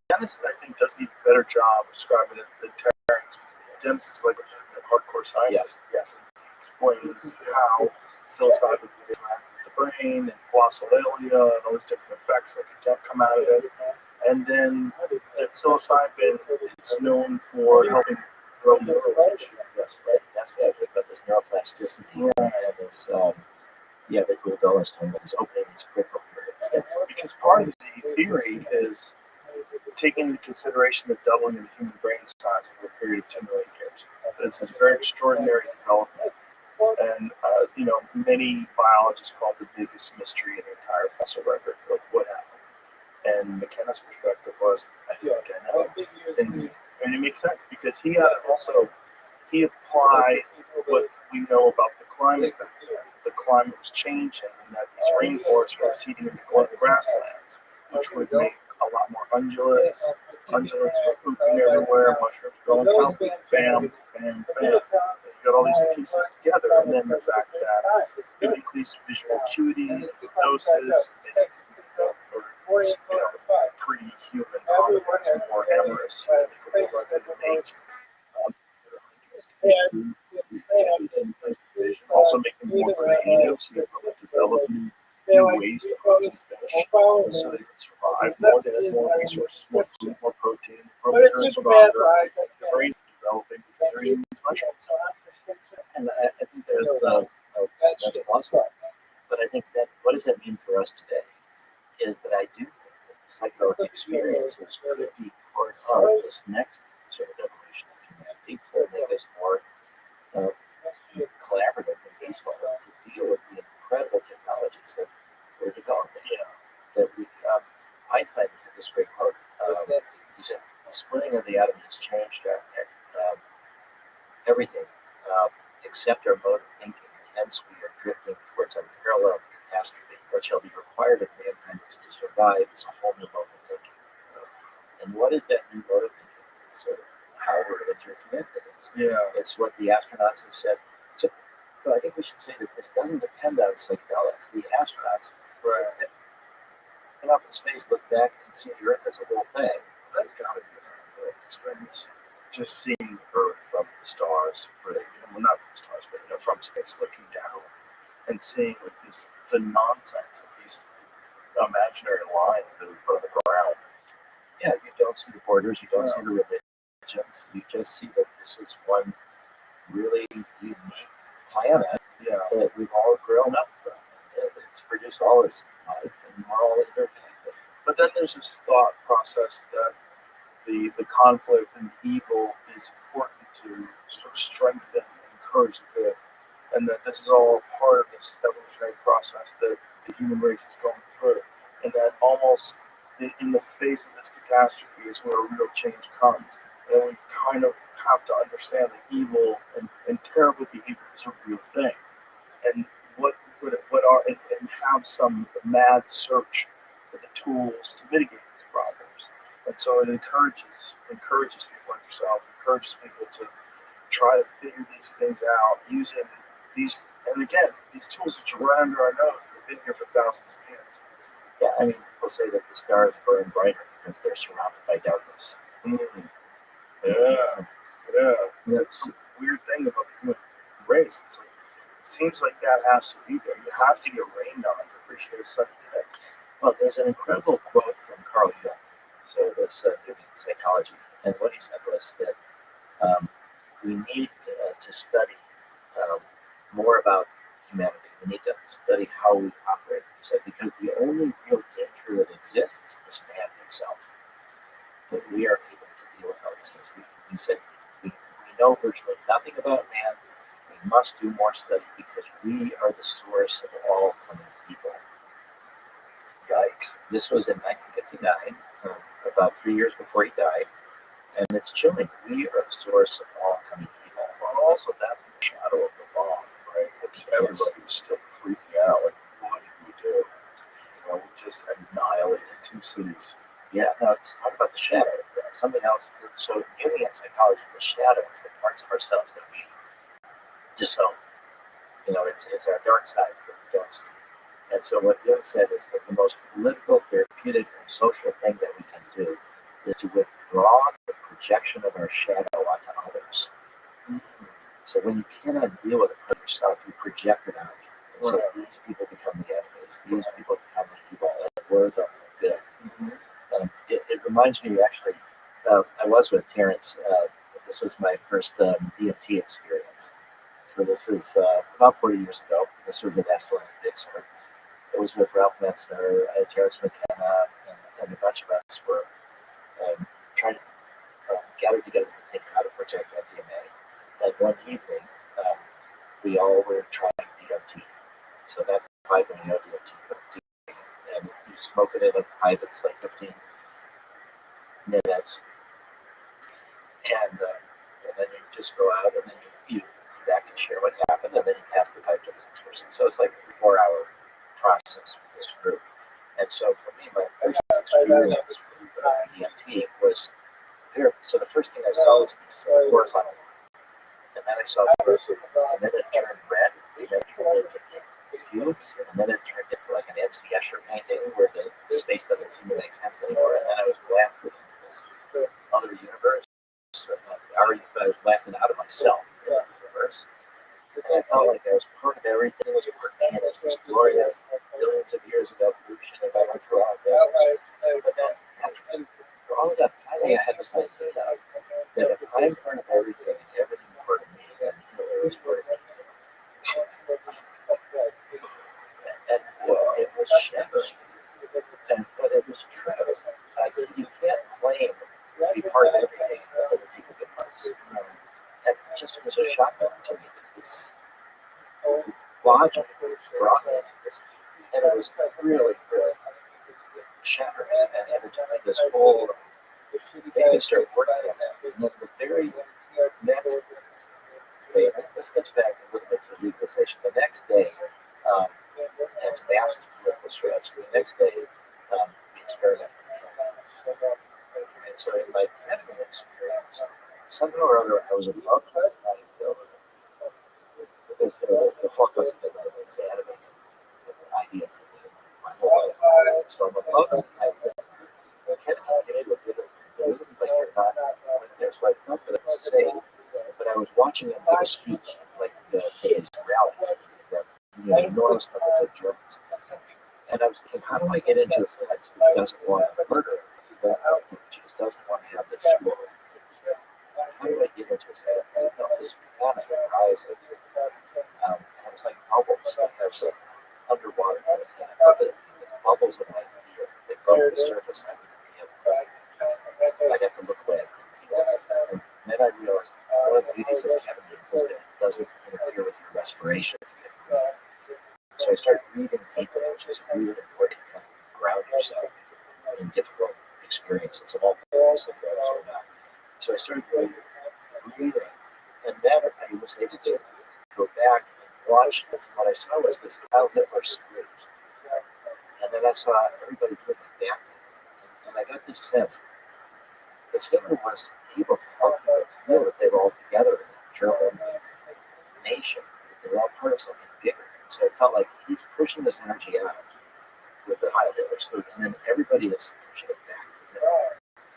Dennis, I think, does an even better job describing it than Terrence. Dennis is like a hardcore scientist. Yes. Explains how psilocybin can interact with the brain and glossolalia and all these different effects that can come out of it. And then that psilocybin is known for helping grow neural tissue. Yes, right. That's what I think about this neuroplasticity and this, the cool dollars time that is opening these critical periods. Yes. Because part of the theory is taking into consideration the doubling of the human brain size over a period of 2 million years. It's a very extraordinary development. And, many biologists call it the biggest mystery in the entire fossil record of what happened. And McKenna's perspective was, I feel like I know. And it makes sense because he applied what we know about the climate back then. The climate was changing and that these rainforests were receding into grasslands, which would make a lot more ungulates. Ungulates were pooping everywhere, mushrooms growing, bam, bam, bam. You got all these pieces together, and then the fact that it increased visual acuity, doses, pre-human dominance, and more amorous, also also make them more creative, so they develop new ways to process fish, so they can survive more. They have more resources, more food, more protein, grow bigger and stronger. The brain is developing because they're eating these mushrooms. And I think that's a plus side. But I think that what does that mean for us today is that I do think that the psychedelic experiences could be part of this next sort of evolution of humanity to make us more collaborative and peaceful to deal with the incredible technologies that we're developing. That we, Einstein had this great quote. He said, "The splitting of the atom has changed everything except our mode of thinking. Hence, we are drifting towards unparalleled catastrophe. What shall be required of mankind is to survive as a whole new mode of thinking." And what is that new mode of thinking? It's sort of how we're interconnected. It's what the astronauts have said. So I think we should say that this doesn't depend on psychedelics. The astronauts up in space, look back and see the Earth as a whole thing. That's got to be a experience. Just seeing Earth from the stars, well, not from the stars, but from space, looking down and seeing like the nonsense of these imaginary lines that we put on the ground. Yeah, you don't see the borders, you don't see the religions, you just see that this is one really unique planet that we've all grown up from. It's produced all this life, and we're all interconnected. But then there's this thought process that the conflict and evil is important to sort of strengthen and encourage the good, and that this is all part of this evolutionary process that the human race is going through, and that almost in the face of this catastrophe is where a real change comes. And we kind of have to understand that evil and terrible behavior is a real thing, and and have some mad search for the tools to mitigate these problems. And so it encourages people like yourself, encourages people to try to figure these things out using these, and again, these tools that are right under our nose, they've been here for thousands of years. Yeah, I mean, people say that the stars burn brighter because they're surrounded by darkness. Mm-hmm. Yeah. That's a weird thing about the human race. It's like, it seems like that has to be there. You have to get rained on to appreciate such a day. Well, there's an incredible quote from Carl Jung, so this psychology, and what he said was that we need to study more about humanity. We need to study how we operate. He said, because the only real danger that exists is man himself. That we are able to deal with all these things. He said, we know virtually nothing about man. We must do more study because we are the source of all coming evil. Yikes. This was in 1959, about 3 years before he died, and it's chilling. We are the source of all coming evil. Well, also, that's the shadow of the bomb, right? Everybody was still freaking out. Like, what did we do? We just annihilated 2 cities. Yeah, no, it's talk about the shadow. Something else that's so unique in psychology, the shadow is the parts of ourselves that we disown. It's our dark sides that we don't see. And so what Jung said is that the most political, therapeutic, and social thing that we can do is to withdraw the projection of our shadow onto others. Mm-hmm. So when you cannot deal with it for yourself, you project it out. And so these people become the enemies. These people become the evil, and we're the good. Mm-hmm. It reminds me, actually, I was with Terrence. This was my first DMT experience. So this is about 40 years ago. This was in Esalen in Pittsburgh. It was with Ralph Metzner, Terrence McKenna, and a bunch of us were trying to gather together to think how to protect MDMA. And one evening, we all were trying DMT. So that pipe, when you know DMT, and you smoke it in a pipe, it's like 15 minutes. And then you just go out, and then you come back and share what happened, and then you pass the pipe to the next person. So it's like a 4-hour process with this group. And so for me, my first experience with DMT was therapy. So the first thing I saw was this horizontal line. And then I saw vertical, and then it turned red, and then it turned into cubes, and then it turned into like an MC Escher painting where the space doesn't seem to make sense anymore. And then I was blasted into this other universe. I was blasted out of myself in the universe. And I felt like I was part of everything was a working, and it's this glorious billions of years of evolution. If I went through all of this, but then after all of that, finally I had this idea that if I'm part of everything and everything part of me, then it was part of me too. And it was shit. But it was true. You can't claim to be part of everything that other people get parts. And just it was a shock to me that this logic brought me into this, and it was really, really shattering. And it took me this whole thing to start working on that. And then the very next day, and this gets back a little bit to legalization. The next day, and it's Maps' political strategy. The next day, we experimented with Trump. And so in my academic experience, somehow or other, I was above my ability because the Hawk wasn't the right animated idea for me my whole life. So I'm above my ability. I can't get into a bit of like you're not there. So I felt that I was safe, but I was watching him give a speech, like his rallies, enormous numbers of Germans. And I was thinking, how do I get into his head so he doesn't want to murder? He just doesn't want to have this war. How do I get into his head? And I felt this panic rising. And I was like bubbles, like I was underwater. And I felt the bubbles of my fear. They broke the surface. I wouldn't be able to. I'd have to look away. And then I realized one of the beauties of ketamine is that it doesn't interfere with your respiration. So I started breathing deeply, which is really important to kind of ground yourself in difficult experiences of all kinds of or not. So I started breathing, and then I was able to go back and watch. What I saw was this Heil Hitler speech, and then I saw everybody doing it back, and I got this sense that Hitler was able to help people feel that they were all together in a German nation, that they were all part of something bigger. So I felt like he's pushing this energy out with the Heil Hitler salute, and then everybody is pushing it back to him.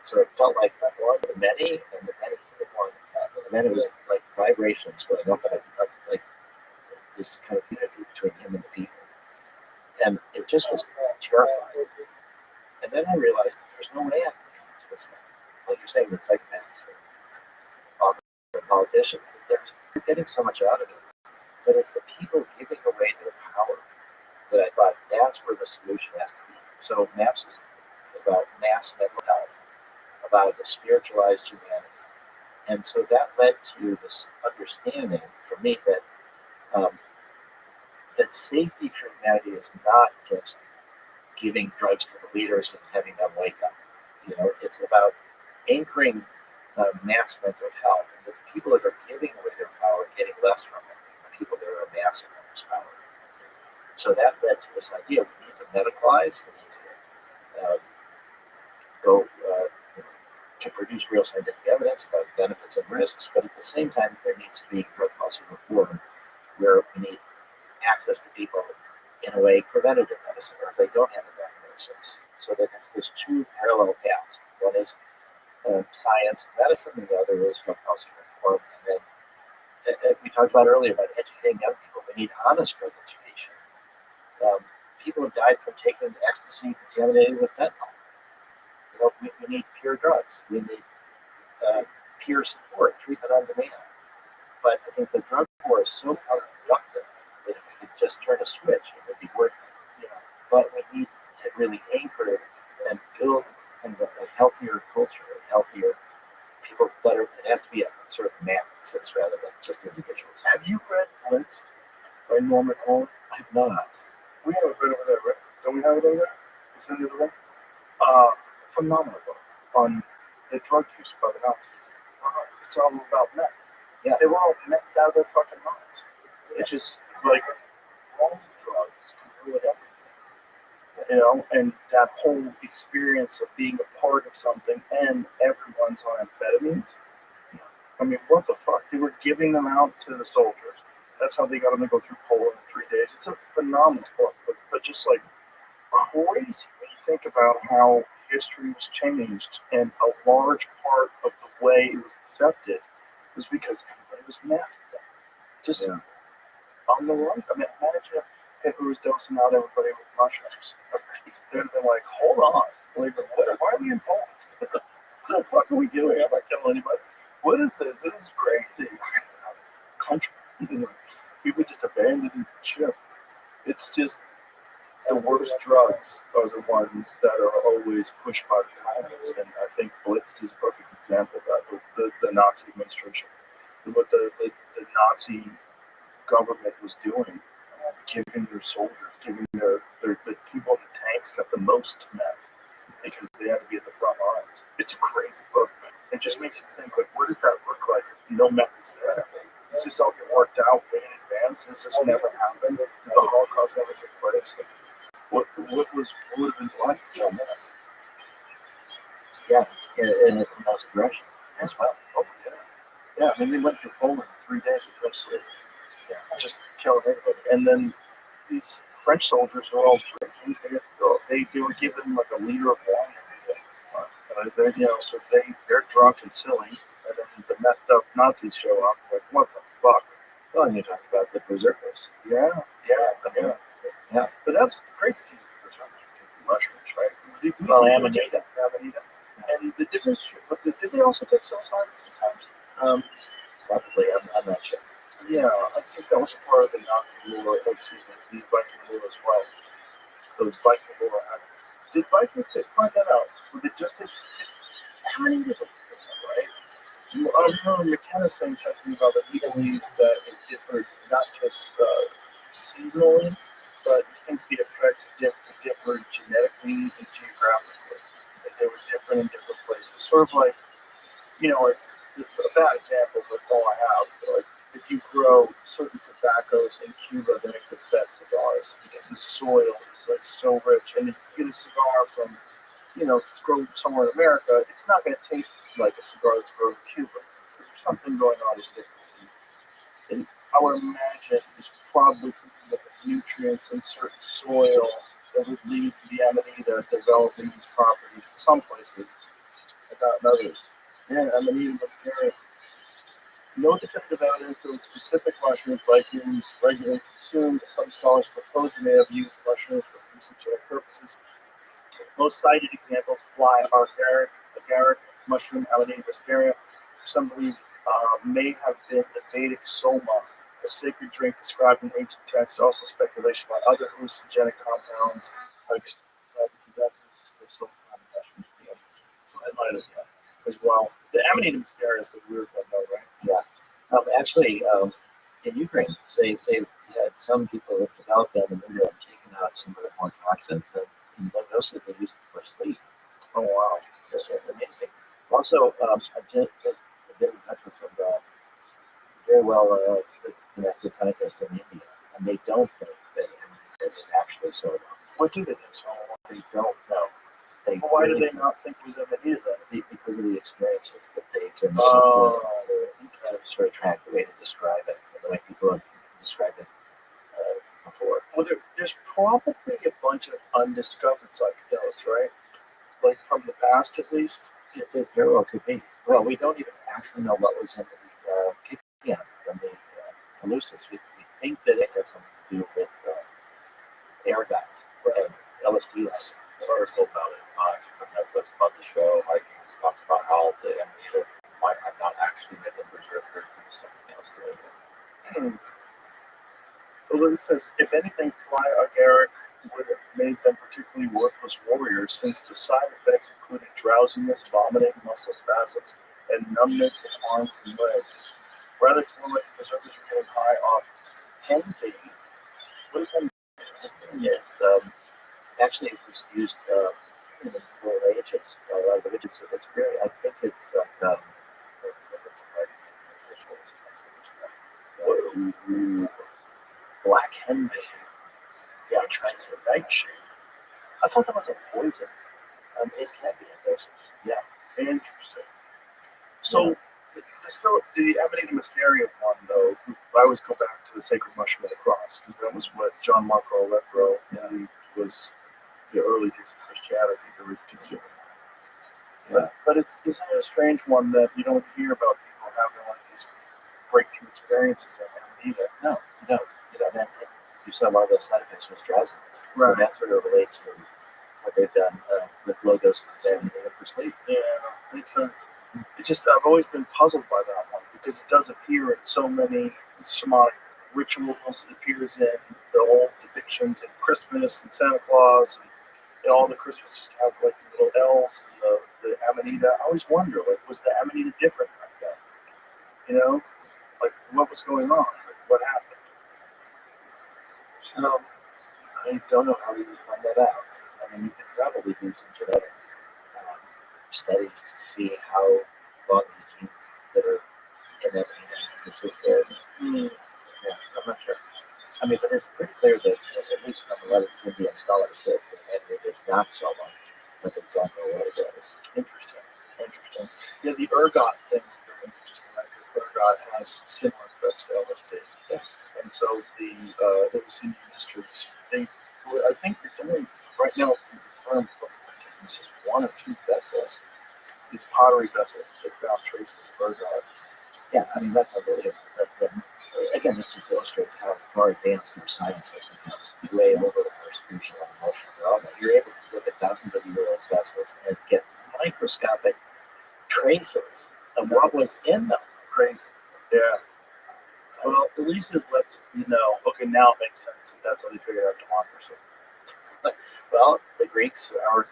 So it felt like the one to the many, and the many to the one. And then it was like vibrations going up and up, like this kind of unity between him and the people. And it just was terrifying. And then I realized that there's no way I can come to this. Like you're saying, the psychopaths and politicians, that they're getting so much out of it. But it's the people giving away their power that I thought that's where the solution has to be. So MAPS is about mass mental health, about the spiritualized humanity. And so that led to this understanding for me that that safety for humanity is not just giving drugs to the leaders and having them wake up. It's about anchoring mass mental health. And the people that are giving away their power are getting less from it than the people that are amassing this power. So that led to this idea: we need to medicalize, we need to go to produce real scientific evidence about benefits and risks, but at the same time, there needs to be drug policy reform where we need access to people in a way preventative medicine, or if they don't have a diagnosis. So that it's these two parallel paths. One is science and medicine, and the other is drug policy reform. And then, as we talked about earlier, about educating young people, we need honest drug education. People have died from taking ecstasy contaminated with fentanyl. We need peer drugs. We need peer support, treatment on demand. But I think the drug war is so counterproductive that if we could just turn a switch, it would be worth it. But we need to really anchor and build kind of a healthier culture, a healthier people. Better. It has to be a sort of masses rather than just individuals. Have you read Blitzed by Norman Cohn? I've not. We have it right over there, right? Don't we have it over there? It's in the other room. Phenomenal book on the drug use by the Nazis. It's all about meth. Yeah. They were all methed out of their fucking minds. It's just like all drugs can ruin everything. And that whole experience of being a part of something and everyone's on amphetamines. I mean, what the fuck? They were giving them out to the soldiers. That's how they got them to go through Poland in 3 days. It's a phenomenal book, but just like crazy when you think about how history was changed, and a large part of the way it was accepted was because everybody was mad at them. Just on the run. I mean, imagine if Hitler was dosing out everybody with mushrooms. They'd have been like, hold on, why are we in Poland? What the fuck are we doing? I'm not killing anybody. What is this? This is crazy. Country. People just abandoned ship. It's just the worst drugs are the ones that are always pushed by the tyrants, and I think Blitz is a perfect example of that. The Nazi administration, what the Nazi government was doing, giving their soldiers, giving the people in the tanks got the most meth because they had to be at the front lines. It's a crazy book. It just makes you think, like, what does that look like if no meth is there? Does this all get worked out way in advance? Does this never happen? Does the Holocaust never take place? What would have been like? Yeah, and it's the most aggression as well. Oh yeah. I mean, they went through Poland in 3 days with no sleep. Yeah, just killing everybody. And then these French soldiers are all drinking. They were given like a liter of wine. So they're drunk and silly, and then the messed up Nazis show up. Like, what the fuck? Well, and you talk about the berserkers. Yeah. But that's crazy. Mushrooms, right? Well, Amanita. And the difference, but did they also take psilocybin sometimes? Probably, I'm not sure. Yeah, I think that was a part of the Nazi lore. The Viking lore as well. Those Viking lore. Did Vikings find that out? Or did just how many years ago, right? I remember McKenna saying something about that he believes that it differed not just seasonally, but he thinks the effects differed genetically and geographically. That they were different in different places. Sort of like, like, this is a bad example, but all I have. But like, if you grow certain tobaccos in Cuba, they make the best cigars because the soil is like so rich. And if you get a cigar from, it's grown somewhere in America, it's not going to taste like a cigar that's grown in Cuba. There's something going on with differences. And I would imagine there's probably something like the nutrients in certain soil that would lead to the Amanita developing these properties in some places, but not in others. Yeah, Amanita muscaria. No definitive evidence of specific mushrooms Vikings regularly consumed. Some scholars propose they may have used mushrooms for hallucinogenic purposes. Most cited examples fly agaric mushroom, Amanita muscaria. Some believe may have been the Vedic soma, a sacred drink described in ancient texts. Also speculation about other hallucinogenic compounds like as well. The Amanita muscaria is the weird one, though, right? Yeah. Actually, in Ukraine, they've had some people that developed them and then they've taken out some of the more toxins, and in low doses they use it for sleep. Oh, wow. Just amazing. Also, I just been in touch with some very well connected scientists in India, and they don't think that this is actually so. What do they think so? They don't know. Why do they not think it was Amanita then? Because of the experiences that they can sort of track the way to describe it, and the way people have described it before. Well, there's probably a bunch of undiscovered psychedelics, right? Like from the past, at least. It very well could be. Well, we don't even actually know what was in the Kikian from the hallucins. We think that it has something to do with ergot and LSD. Article about it from Netflix about the show. Vikings talked about how the Amanita might have not actually been the berserker, but something else doing it. Well, it says, if anything, fly agaric would have made them particularly worthless warriors, since the side effects included drowsiness, vomiting, muscle spasms, and numbness in arms and legs. Rather common like berserkers were getting high off henbane. What is henbane? Yes, actually, it was used in the Middle Ages. A lot of religious experience. I think it's like black henbane. Yeah, transformation. I thought that was a poison. It can be in doses. Yeah, interesting. So, the Amanita muscaria one, though, I always go back to the sacred mushroom of the cross, because that was what John Marco Allegro was the early days of Christianity they were consuming. Yeah. But it's a strange one that you don't hear about people having like these breakthrough experiences of Amanita. No, you don't. then you saw one of those side effects was drowsiness. Right. So that sort of relates to what they've done with low doses of antidote for sleep. Yeah, makes sense. It just I've always been puzzled by that one because it does appear in so many shamanic rituals. It appears in the old depictions of Christmas and Santa Claus and all the Christmas just have like little elves and the Amanita. I always wonder, like, was the Amanita different back then? You know, like what was going on? Like, what happened? I don't know how we would find that out. I mean, you could probably do some genetic studies to see how long these genes that are in that persist there. Yeah, I'm not sure. I mean, but it's pretty clear that, at least from a lot of these Indian scholars, that it is not so long, but they don't know what it is. Interesting. Yeah, the ergot thing is very interesting. Right? The ergot has similar effects to LSD. Yeah. And so those Indian districts, I think it's only right now confirmed from it's just one or two vessels, these pottery vessels that found traces of ergot. Yeah, I mean, that's unbelievable. Again, this just illustrates how far advanced our science has become, way over our spiritual and emotional development. You're able to look at thousands of year old vessels and get microscopic traces of what was in them. Crazy. Yeah. Well, at least it lets you know. Okay, now it makes sense. And that's how they figured out democracy. Well, the Greeks are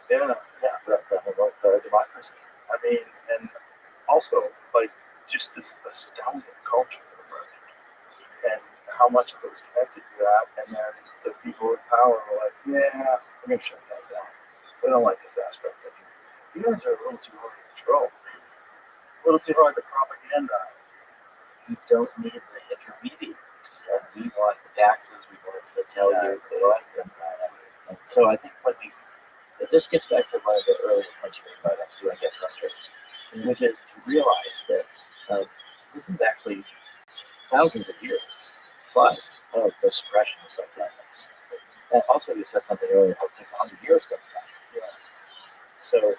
the democracy. I mean, and also like just this astounding culture, and how much of it was connected to that. And then the people in power were like, "Yeah, we're gonna shut that down. We don't like this aspect of it. You guys are a little too hard to control, a little too hard to propagandize." You don't need the intermediaries. Yeah? We want the taxes. We want to tell you the right. And so I think this gets back to one of the earlier points you made about do I get frustrated, which is to realize that this is actually thousands of years plus of the suppression of psychedelics. And also, you said something earlier, how it takes 100 years goes by. Yeah. So,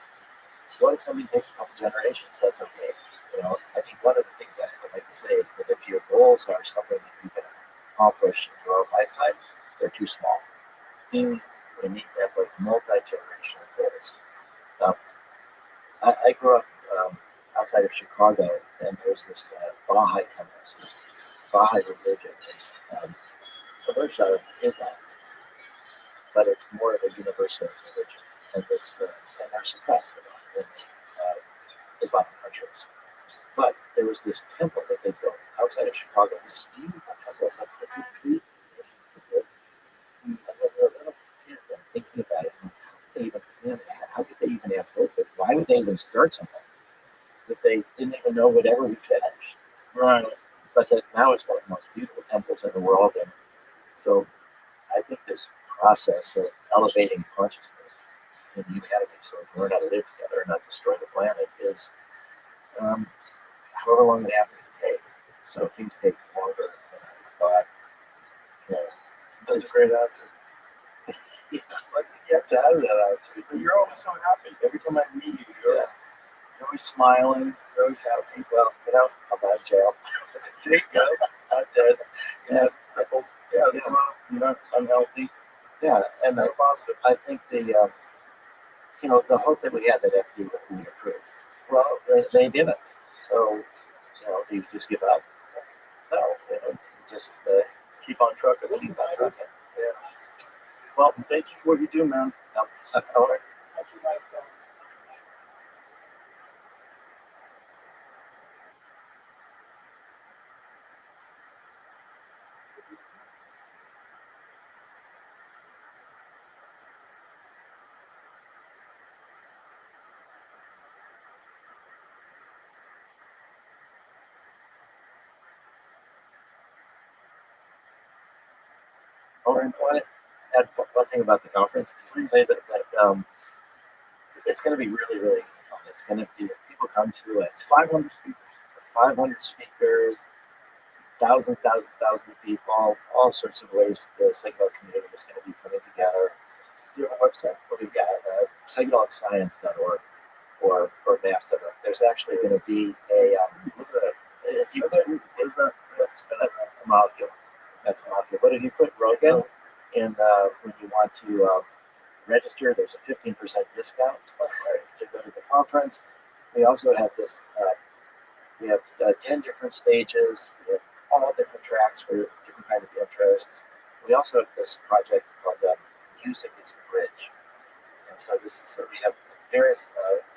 what if somebody takes a couple generations? That's okay. I think one of the things that I'd like to say is that if your goals are something that you can accomplish in your own lifetime, they're too small. You need to have like multi-generational goals. I grew up outside of Chicago, and there's this Baha'i temple. Baha'i religion is a version of Islam, but it's more of a universalist religion, and they're suppressed in Islamic countries. But there was this temple that they built outside of Chicago. This beautiful temple, like 53 generations. And when you're a little kid and thinking about it, how did they even have built it? Why would they even start something if they didn't even know would ever be finished? Right. But now it's one of the most beautiful temples in the world, and so I think this process of elevating consciousness in humanity, so we learn how to live together and not destroy the planet, is however long it happens to take. So things take longer than I thought. That's a great answer. Like you have to have that attitude. But you're always so happy. Every time I meet you, you're always smiling. You're always happy. Well, I'm out of jail. There you go. Not dead. Crippled. Yeah, you're not unhealthy. Yeah, and Positive. I think the hope that we had that FDA would be approved. Well, they didn't. So, do you just give up? No, just Keep on trucking. keep on trucking. Yeah. Well, thank you for what you do, man. All right. Oh, and want to add one thing about the conference, just to say that it's going to be really, really fun. It's going to be, if people come to it, 500 speakers, thousands of people, all sorts of ways the psychedelic community is going to be coming together. Do you have a website? What we've got, psychedelicscience.org or maps.org. There's actually going to be a, if you, what is that? That's a molecule. That's mafia. But if you put Rogan in when you want to register, there's a 15% discount to go to the conference. We also have this. We have 10 different stages. We have all different tracks for different kinds of interests. We also have this project called Music is the Bridge. And so this is we have various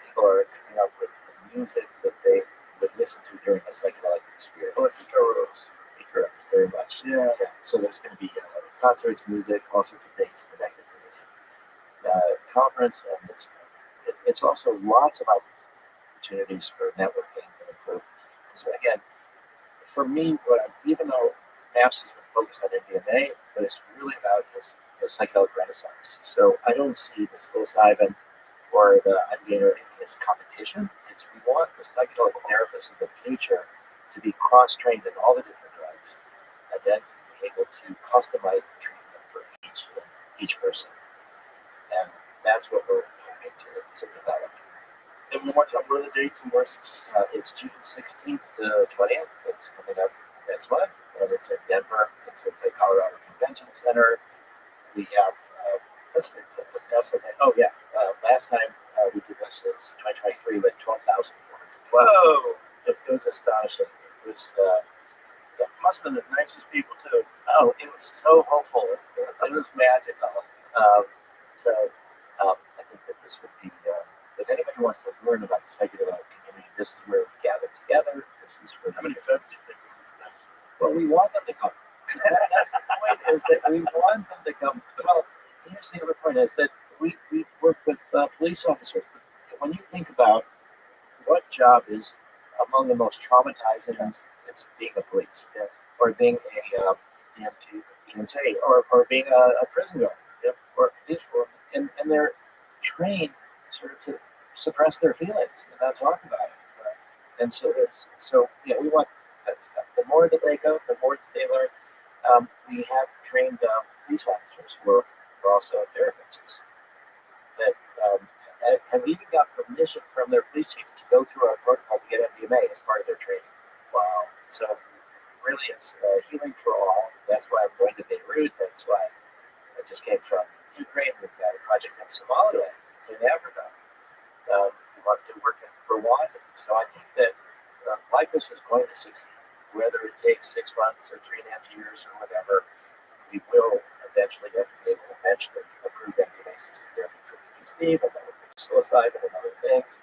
people are coming up with music that they would listen to during a psychedelic experience. Oh, it's Star Correct, very much. Yeah. So there's going to be concerts, music, all sorts of things connected to this conference, and it's also lots of opportunities for networking and for. So again, for me, even though MAPS has been focused on MDMA, but it's really about the psychedelic renaissance. So I don't see the psilocybin or the IBA or anything as competition. It's we want the psychedelic therapists of the future to be cross-trained in all the different drugs, and then be able to customize the treatment for each person. And that's what we're hoping to develop. And what are the dates and where's this? It's June 16th to 20th. It's coming up next month, and it's in Denver. It's at the Colorado Convention Center. We have oh yeah, last time we did this was 2023 with 12,000. Whoa! It was astonishing. It was It must have been the nicest people too. it was so hopeful. It was magical. I think that this would be if anybody wants to learn about the psychedelic community, this is where we gather together. This is where How many feds do you think of these things? well, we want them to come. That's the point, is that we want them to come. Well, here's the other point, is that we work with police officers. When you think about what job is among the most traumatizing, it's being a police, or being a EMT, or being a prison guard, or police, and they're trained sort of to suppress their feelings and not talk about it. And so we want the more that they go, the more that they learn. We have trained police officers who are also therapists that have even got permission from their police chiefs to go through our protocol to get MDMA as part of their training. Wow. So really it's healing for all. That's why I'm going to Beirut. That's why I just came from Ukraine. We've got a project in Somalia, in Africa. We want to work in Rwanda. So I think that Lycos is going to succeed. Whether it takes 6 months or 3.5 years or whatever, we will eventually get to be able to approve MDMA system therapy for PTSD, but then with psilocybin and other things.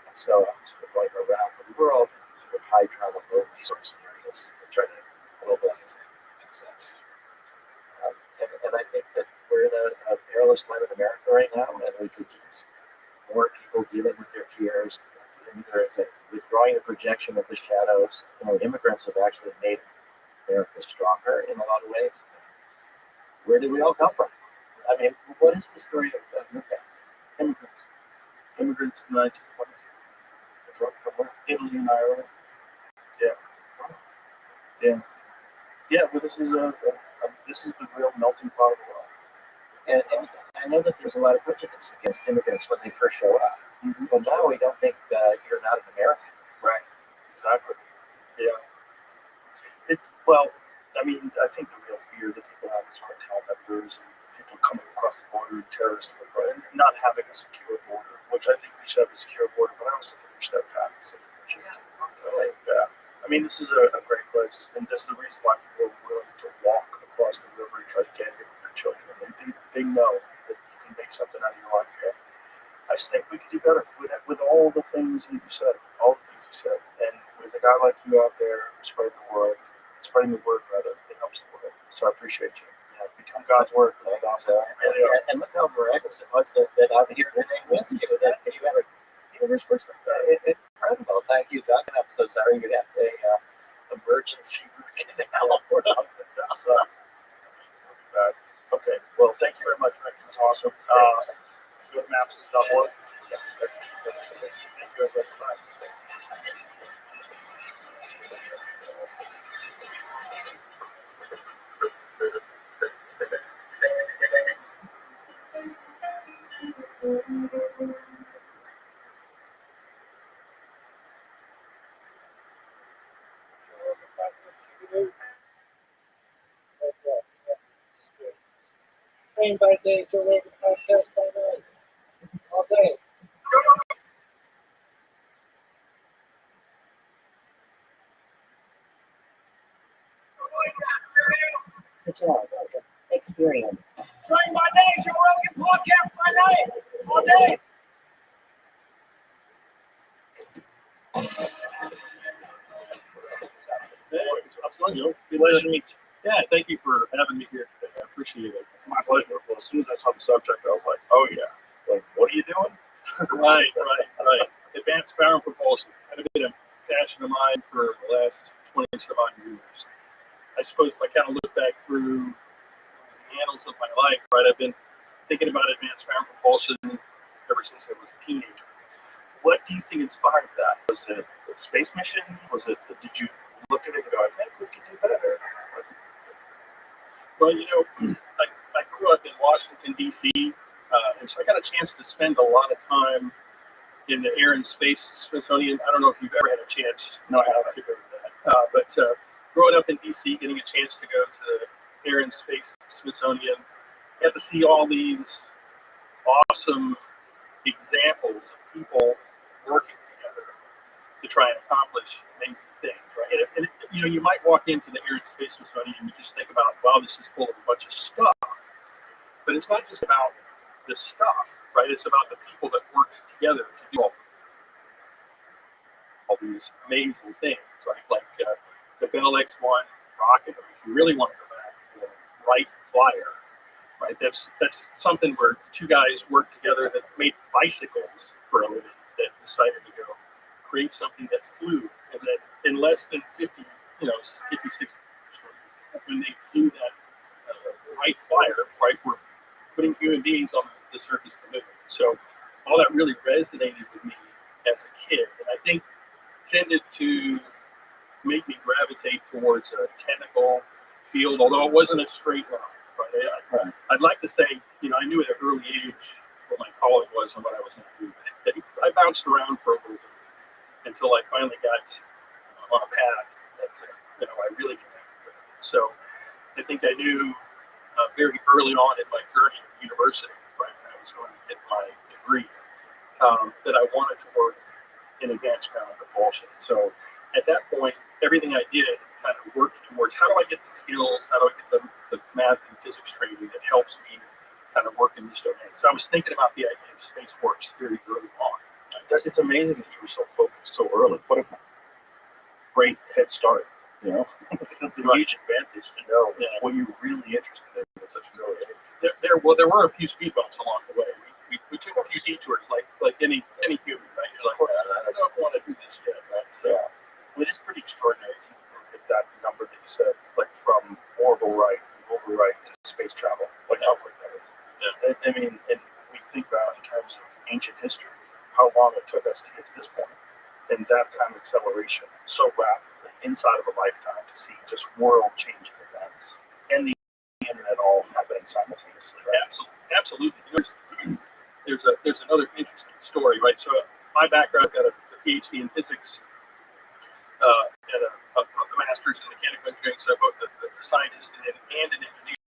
And so I'm sort of going around the world in sort of high trauma, low resource areas to try to globalize access. And I think that we're in a perilous time in America right now, and we could use more people dealing with their fears, withdrawing the projection of the shadows. Immigrants have actually made America stronger in a lot of ways. Where did we all come from? I mean, what is the story of your family? Immigrants in the 1920s. From where? Italy and Ireland. Yeah. But this is the real melting pot of the world. And I know that there's a lot of prejudice against immigrants when they first show up. Mm-hmm. But now we don't think you're not an American. Right. Exactly. Yeah. I think the real fear that people have is cartel members and people coming across the border and terrorists and not having a secure border, which I think we should have a secure border, but I also think we should have path to citizenship. Yeah. I mean, this is a great place, and this is the reason why people are willing to walk across the river and try to get here with their children. They know that you can make something out of your life here. I just think we could do better with all the things that you said, and with a guy like you out there spreading the word rather, it helps the world. So I appreciate you. Become God's word. And look how miraculous it was that I'm here today with you. That you have a universe person. Incredible. Thank you, Doug. I'm so sorry you have a emergency root canal. That sucks. Okay. Well, thank you very much, Rick. This is awesome. Goodmaps.org. Yes, thank you very much. Train by day, Joe Rogan podcast by night. All day. Good job. Experience. Train by day, Joe Rogan podcast by night. All day. Pleasure to meet you. Yeah, thank you for having me here today. I appreciate it. My pleasure. Well, as soon as I saw the subject, I was like, oh yeah. Like, what are you doing? Right. Advanced power and propulsion. Kind of been a passion of mine for the last 20 some odd years. I suppose if I kind of look back through the annals of my life, right, I've been thinking about advanced power and propulsion ever since I was a teenager. What do you think inspired that? Was it a space mission? Did you look at it and go, I think we could do better? Well, I grew up in Washington, D.C., and so I got a chance to spend a lot of time in the Air and Space Smithsonian. I don't know if you've ever had a chance to go to that. But growing up in D.C., getting a chance to go to the Air and Space Smithsonian, got to see all these awesome examples of people working together to try and accomplish amazing things, right? And you might walk into the Air and Space Smithsonian and you just think about, wow, this is full of a bunch of stuff. But it's not just about the stuff, right? It's about the people that work together to do all these amazing things, right? Like the Bell X-1 rocket, or if you really want to go back, the Wright Flyer, right? That's something where two guys worked together that made bicycles for a living, that decided to go create something that flew, and that in less than 56, when they flew that Wright Flyer, right, were putting human beings on the surface of the moon. So all that really resonated with me as a kid, and I think tended to make me gravitate towards a technical field, although it wasn't a straight line. Right? I'd like to say, I knew at an early age what my calling was and what I was going to do. I bounced around for a little bit until I finally got on a path that I really connected with. So I think I knew very early on in my journey at university, right, when I was going to get my degree, that I wanted to work in advanced ground propulsion. So at that point, everything I did kind of worked towards how do I get the skills, how do I get the math and physics training that helps me kind of work in this domain. So I was thinking about the idea of space works very early on. It's amazing that you were so focused so early. What a great head start, It's a huge advantage to know what you're really interested in at such an early age. There were a few speed bumps along the way. We took a few detours, like any human, right? You're like, I don't want to do this yet, right? So it is pretty extraordinary if you look at that number that you said, like from Orville Wright to space travel, like how quick that is. Yeah. I mean, and we think about in terms of ancient history, how long it took us to get to this point, and that kind of acceleration so rapidly inside of a lifetime to see just world-changing events and the internet all happening simultaneously. Right? Absolutely. There's another interesting story, right? So my background, got a PhD in physics, and a master's in mechanical engineering, so both a scientist and an engineer.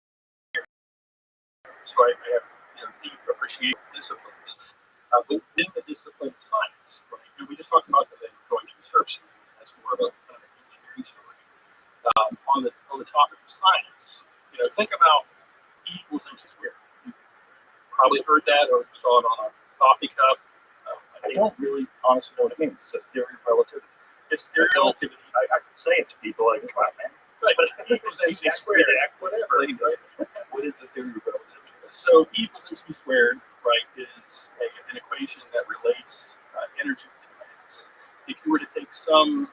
So I have deep appreciation for disciplines. But within the discipline of science, right? And we just talked about that going to research. That's more of a kind of an engineering story. On the topic of science, think about E equals mc squared. You probably heard that or saw it on a coffee cup. I don't really honestly know what it means. It's a theory of relativity. It's theory of relativity. I can say it to people like, come on, man. Right, but E equals mc squared, whatever. Right? What is the theory of relativity? So E equals mc squared, right, is an equation that relates energy to mass. If you were to take some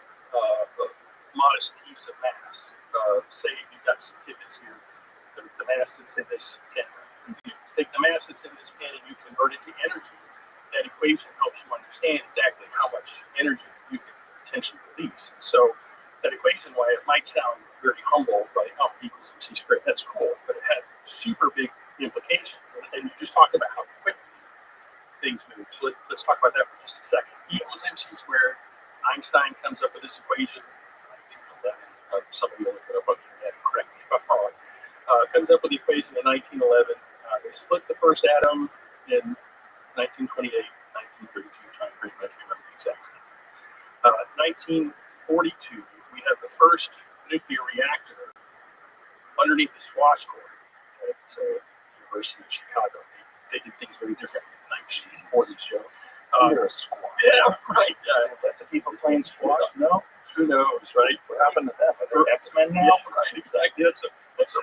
modest piece of mass, say you've got some tickets here, the mass that's in this pen, you take the mass that's in this pen and you convert it to energy, that equation helps you understand exactly how much energy you can potentially release. So that equation, while it might sound very humble, right, E equals mc squared, that's cool, but it had super big implications. And you just talked about how quickly things move. So let's talk about that for just a second. E equals mc squared. Einstein comes up with this equation. 1911. Somebody will look it up on the internet and correct me if I'm wrong. Comes up with the equation in 1911. they split the first atom in 1928, 1932 time frame. I can't remember exactly. 1942, we have the first nuclear reactor underneath the squash court at University of Chicago. They did things very differently in the 1940s, Joe. You're a squash. Yeah, right. Let the people playing squash know. Who knows, right? What happened to them? Are they X-Men now? Yeah, right, exactly. That's the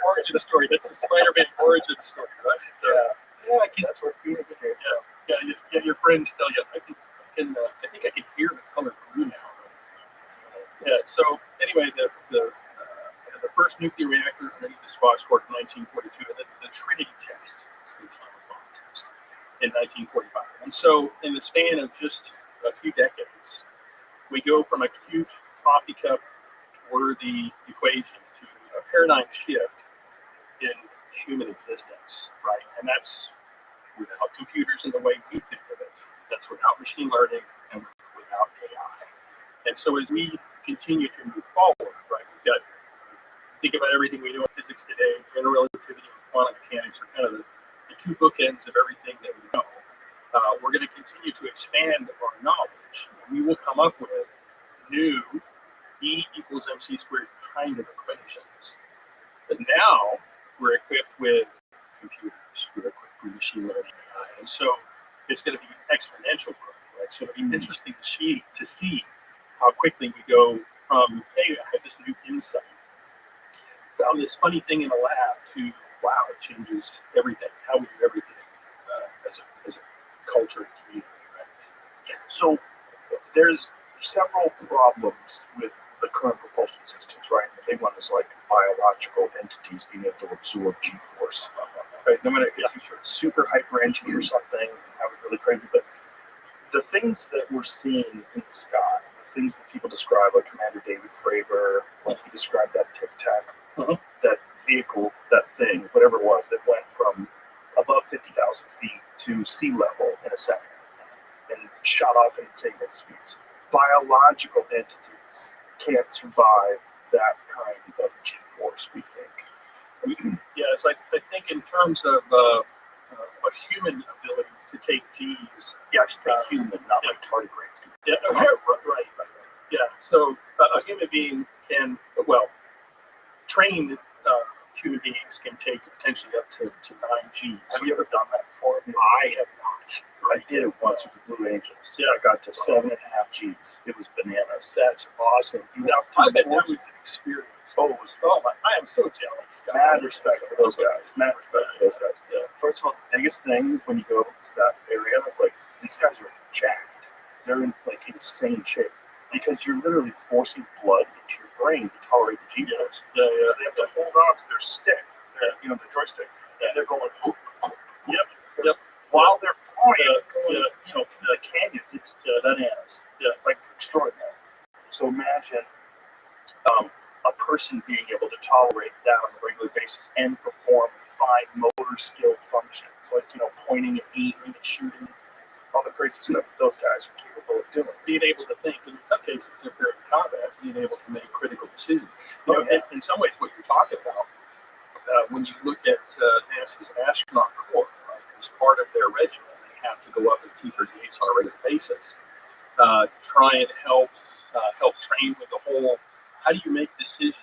origin story. That's the Spider-Man origin story, right? So, yeah, I can. That's where Phoenix came from. Yeah, just get your friends tell you. I think I can hear the color blue now. Right? Yeah. So anyway, the first nuclear reactor underneath the squash court in 1942, and the Trinity test, the atomic bomb test, in 1945. And so, in the span of just a few decades, we go from a cute coffee cup worthy equation to a paradigm shift in human existence, right? And that's without computers in the way we think of it. That's without machine learning and without AI. And so as we continue to move forward, right, we've got, think about everything we know in physics today, general relativity and quantum mechanics are kind of the two bookends of everything that we know. We're going to continue to expand our knowledge. We will come up with new E equals MC squared kind of equations. But now we're equipped with computers, we're equipped with machine learning AI. And so it's going to be exponential growth, right? So it'll be interesting to see how quickly we go from, hey, I have this new insight, found this funny thing in a lab, to, wow, it changes everything, how we do everything as a culture and community, right? So there's several problems with the current propulsion systems, right? The big one is like biological entities being able to absorb G-force. Right? No matter if you're super hyper engineer something, have it really crazy, but the things that we're seeing in the sky, the things that people describe, like Commander David Fravor, when he described that Tic Tac, that vehicle, that thing, whatever it was, that went from above 50,000 feet to sea level in a second and shot off at insane speeds. Biological entities can't survive that kind of G-force, we think. Yes, I think in terms of a human ability to take G's. Yeah, I should say human, not like tardigrades. Yeah, right. Yeah, so a human being can, well, trained human beings can take potentially up to 9 G's. Have you ever done that before? I have not. I did it once with the Blue Angels. Yeah. I got to 7.5 G's. It was bananas. That's awesome. I bet that was an experience. I am so jealous. Mad respect for those guys. Yeah. First of all, the biggest thing when you go to that area, like, these guys are jacked. They're in like insane shape because you're literally forcing blood into your brain to tolerate the G-force. Yeah. So they have to hold on to their stick, the joystick, and they're going. Yep. While they're flying, through the canyons, it's bananas. Yeah. Like extraordinary. So imagine a person being able to tolerate that on a regular basis and perform fine motor skill functions, like pointing and aiming and shooting, all the crazy stuff that those guys are capable of doing. Being able to think, and in some cases, if they're in combat, being able to make critical decisions. In some ways, what you're talking about, when you look at NASA's astronaut corps, right, as part of their regimen, they have to go up in T-38s on a regular basis, try and help train with the whole, how do you make decisions,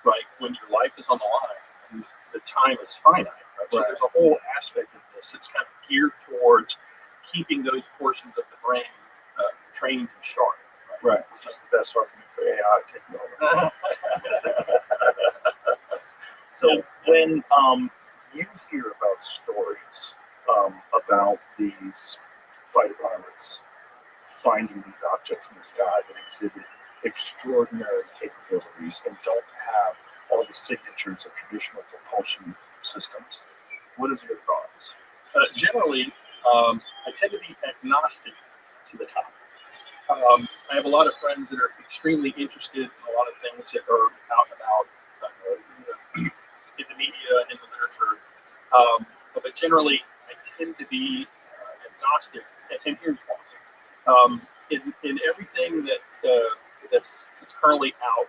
right, when your life is on the line and the time is finite, right? So there's a whole aspect of this that's kind of geared towards keeping those portions of the brain trained and sharp. Right. Which is the best argument for AI taking over. So when you hear about stories about these fighter pilots finding these objects in the sky that exhibit extraordinary capabilities and don't have all the signatures of traditional propulsion systems, what is your thoughts? Generally, I tend to be agnostic to the topic. I have a lot of friends that are extremely interested in a lot of things that are out and about in the media, in the literature. But generally, I tend to be agnostic, and here's why. In everything that's currently out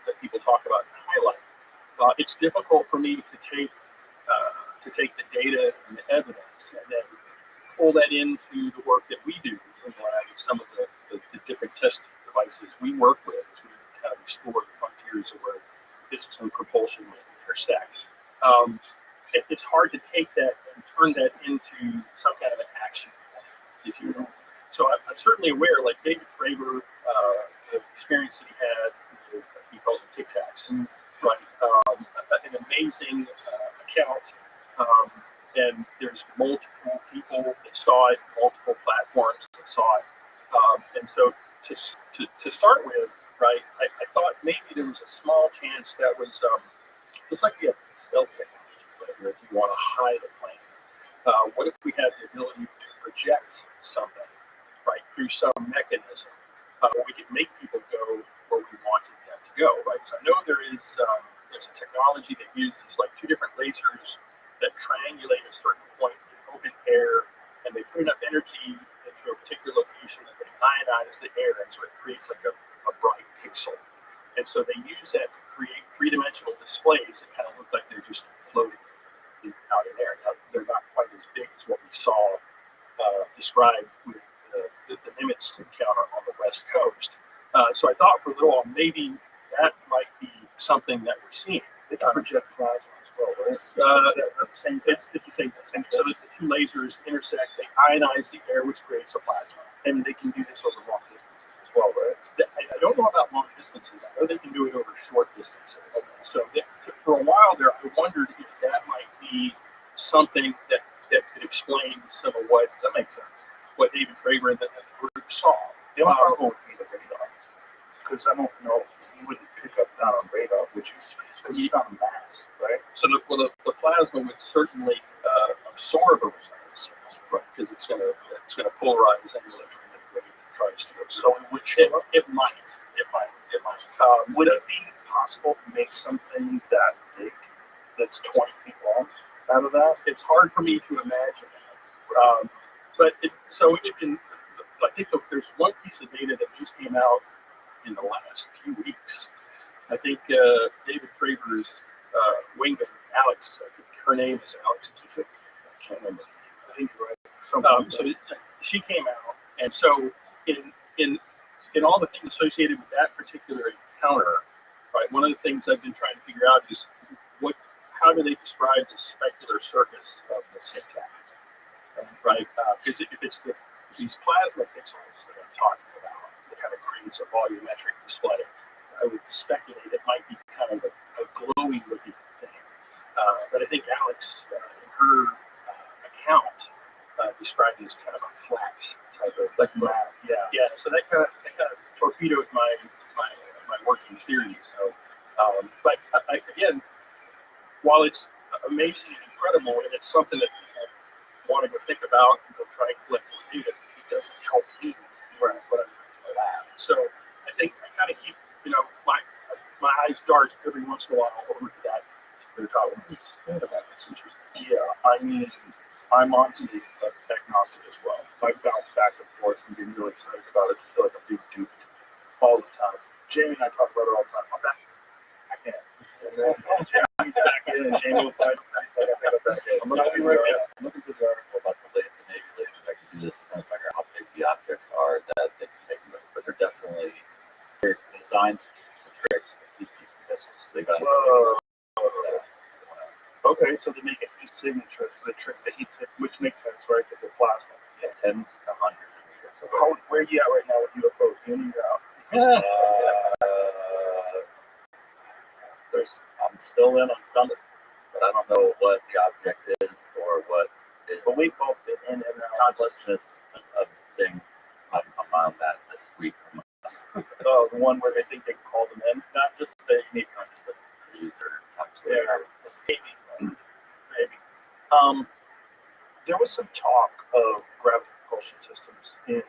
that people talk about and highlight, it's difficult for me to to take the data and the evidence and then pull that into the work that we do in the lab with some of the different test devices we work with to kind of explore the frontiers of where physics and propulsion intersect. It's hard to take that and turn that into some kind of an action, if you will. So I'm certainly aware, like David Fravor, the experience that he had, he calls them Tic Tacs, right? An amazing account. And there's multiple people that saw it, multiple platforms that saw it. And so to start with, right, I thought maybe there was a small chance that was, it's like we have stealth technology, right, where if you want to hide a plane. What if we had the ability to project something, right, through some mechanism where we could make people go where we wanted them to go, right? So I know there's a technology that uses like two different lasers that triangulate a certain point in open air, and they put enough energy into a particular location that they ionize the air, and so it creates like a bright pixel. And so they use that to create three-dimensional displays that kind of look like they're just floating out in air. Now, they're not quite as big as what we saw described with the Nimitz encounter on the West Coast. So I thought for a little while, maybe that might be something that we're seeing. They can project plasma as well, right? It's the same thing. So the two lasers intersect, they ionize the air, which creates a plasma. And they can do this over long distances as well, right? I don't know about long distances. I know they can do it over short distances. So for a while there, I wondered if that might be something that could explain some of what, that makes sense, what David Fravor and the group saw. The only problem would be the radar. Because I don't know, you wouldn't pick up that on radar, which is because it's not mass, right? So the plasma would certainly absorb a resonance, right? Because it's gonna polarize any electron that it tries to absorb. So it would show up. It might. Would it be possible to make something that big, that's 20 feet long, out of that? It's hard for me to imagine that. But it can. I think there's one piece of data that just came out in the last few weeks. I think David Fravor's wingman, Alex, I think her name is Alex. I can't remember. I think you're right. So she came out, and so in all the things associated with that particular encounter, right? One of the things I've been trying to figure out is how do they describe the specular surface of the Tic Tac, right? Because if it's these plasma pixels that I'm talking about, that kind of creates a volumetric display, I would speculate it might be kind of a glowing looking thing. But I think Alex, in her account, described it as kind of a flat type of like yeah. So that kind of torpedoed my working theory. So, but again, while it's amazing and incredible, and it's something that people want to go think about and go try and collect some data, it doesn't help me where I'm in the lab. So I think I kind of keep, my eyes dart every once in a while over to that particular topic. That's interesting. Yeah, I mean, I'm honestly agnostic as well. I bounce back and forth and get really excited about it. I feel like I'm being duped all the time. Jamie and I talk about it all the time. I'm back. I can't. And then Jamie's back in, and Jamie will fight. I'm going to be right back. I'm looking through the article about the Navy lasers that can do this to kind of figure out how big the objects are that they can make them with, but they're definitely designed to trick heat seeking missiles. They got Okay, so they make a heat signature to trick the heat signature, which makes sense, right? Because they're plasma. yeah, tens to hundreds of meters. So Where are you at right now with UFOs? In or out? I'm still in on some, but I don't know what the object is or what is. But we've both been in and out. Consciousness of thing. I'm on that this week. The one where they think they can call them in. Not just that you need consciousness to use or talk to it. Maybe. There was some talk of gravity propulsion systems in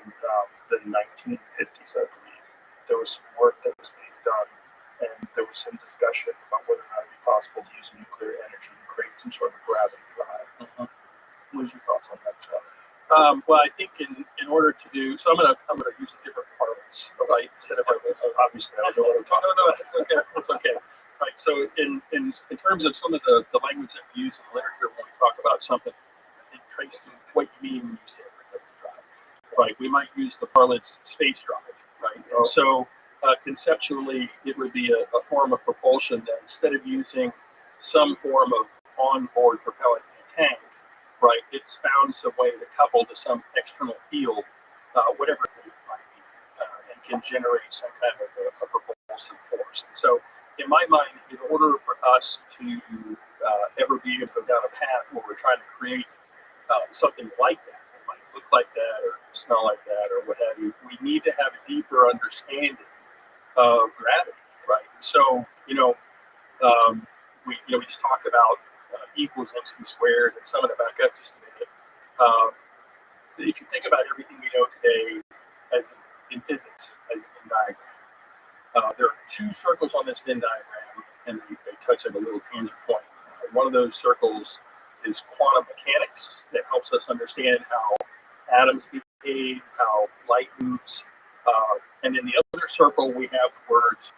the 1950s, I believe. There was some work that was being done, and there was some discussion about whether or not it would be possible to use nuclear energy to create some sort of gravity drive. What was your thoughts on that stuff? Well, I think in order to do so, I'm gonna use a different parlance, right? Instead of Obviously, I don't know what I'm talking no, it's okay. It's okay. Right. So in terms of some of the language that we use in the literature when we talk about something and trace to what you mean when you say relativity drive. Right? We might use the parlance space drive, right? And so conceptually, it would be a form of propulsion that instead of using some form of onboard propellant in a tank, right, it's found some way to couple to some external field, whatever it might be, and can generate some kind of a propulsive force. And so, in my mind, in order for us to ever be able to go down a path where we're trying to create something like that, it might look like that or smell like that or what have you, we need to have a deeper understanding of gravity, right? So, we just talked about equals MC squared, and some of the back up just a minute. If you think about everything we know today as in physics, as a Venn diagram, there are two circles on this Venn diagram, and they touch at a little tangent point. One of those circles is quantum mechanics that helps us understand how atoms behave, how light moves, and in the other circle we have the words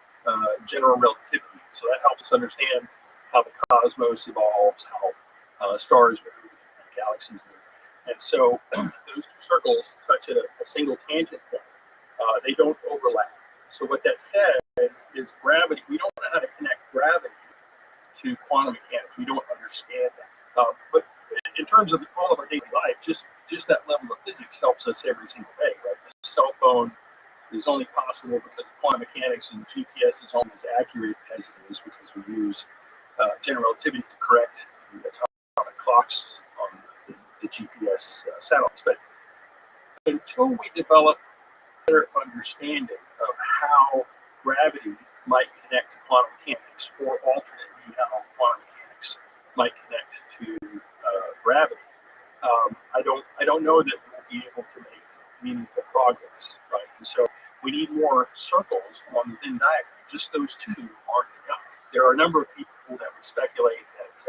general relativity. So that helps us understand how the cosmos evolves, how stars move, and galaxies move. And so those two circles touch at a single tangent point. They don't overlap. So what that says is gravity, we don't know how to connect gravity to quantum mechanics. We don't understand that. But in terms of all of our daily life, just that level of physics helps us every single day, right? The cell phone is only possible because of quantum mechanics, and GPS is almost as accurate as it is because we use general relativity to correct the atomic clocks on the GPS satellites. But until we develop a better understanding of how gravity might connect to quantum mechanics, or alternately how quantum mechanics might connect to gravity, I don't know that we'll be able to make meaningful progress, right? And so we need more circles on the Venn diagram. Just those two aren't enough. There are a number of people that would speculate that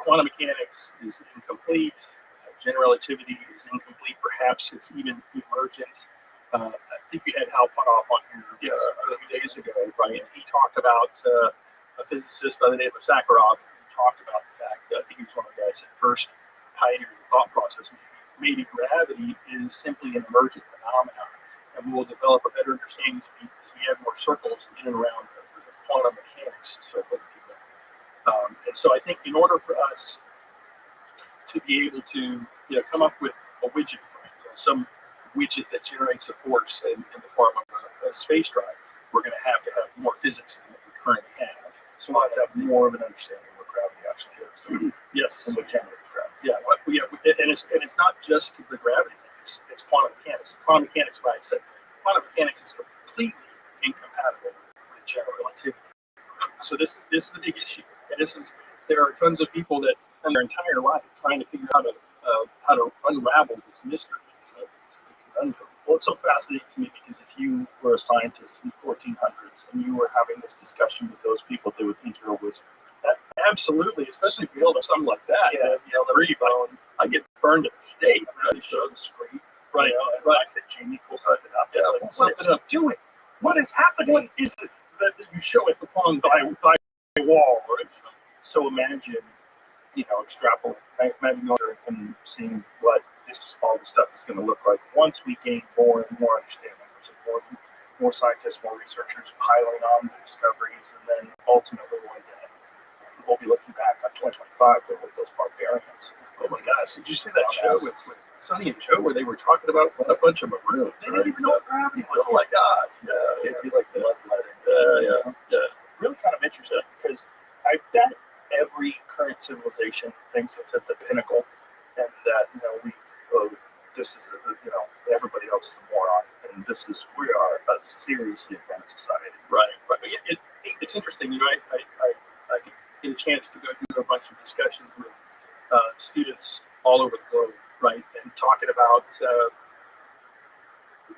quantum mechanics is incomplete, general relativity is incomplete, perhaps it's even emergent. I think we had Hal Puthoff on here a few days ago, right? And he talked about a physicist by the name of Sakharov, who talked about the fact that I think he was one of the guys that first pioneered the thought process. Maybe gravity is simply an emergent phenomenon, and we will develop a better understanding as we add more circles in and around the quantum mechanics circle. And so I think in order for us to be able to come up with a widget, right? Some widget that generates a force in the form of a space drive, we're going to have more physics than what we currently have. So we'll have to have more of an understanding of what gravity actually is. Yes, and what generates gravity. Yeah, and it's not just the gravity thing. It's quantum mechanics. Quantum mechanics, right? So quantum mechanics is completely incompatible with general relativity. So this is a big issue, and there are tons of people that spend their entire life trying to figure out how to unravel this mystery. Well, it's so fascinating to me because if you were a scientist in the 1400s and you were having this discussion with those people, they would think you're a wizard. Absolutely, especially if you build something like that. I get burned at the stake. Really show the screen. Right. I said, Jamie, pull something up. Yeah, what is it doing? What is happening? What is it that you show it upon thy wall? Right? So imagine, extrapolate, imagine going and seeing what all the stuff is going to look like once we gain more and more understanding. There's more scientists, more researchers piling on the discoveries, and then ultimately one day we'll be looking back on 2025 with those barbarians. Oh my gosh! Did you see that show with Sonny and Joe where they were talking about a bunch of maroons? They didn't even know what gravity was. Oh my gosh! Yeah, it'd be like bloodletting. Really kind of interesting because I bet every current civilization thinks it's at the pinnacle, and that this is everybody else is a moron, and we are a seriously advanced society. Right. It's interesting. I get a chance to go through a bunch of discussions with students all over the globe, right, and talking about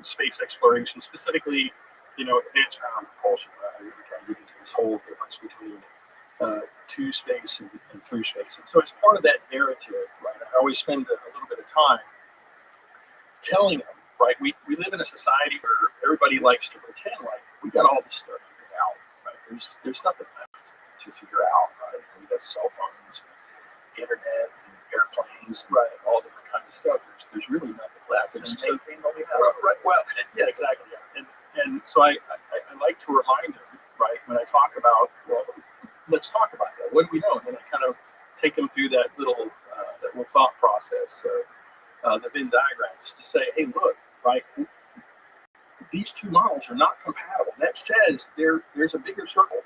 space exploration, specifically, advanced ground propulsion. We kind of get into this whole difference between to space and through space. And so as part of that narrative, right, I always spend a little bit of time telling them, right, we live in a society where everybody likes to pretend like we got all this stuff figured out, right? There's nothing left to figure out, right? We got cell phones, internet and airplanes, and all different kinds of stuff. There's really nothing left. Just So, maintain what we have. right, well, yeah, exactly. Yeah. And so I like to remind them, right, when I talk about, well, let's talk about that. What do we know? And then I kind of take them through that little thought process, the Venn diagram, just to say, hey, look, right, these two models are not compatible. That says there's a bigger circle,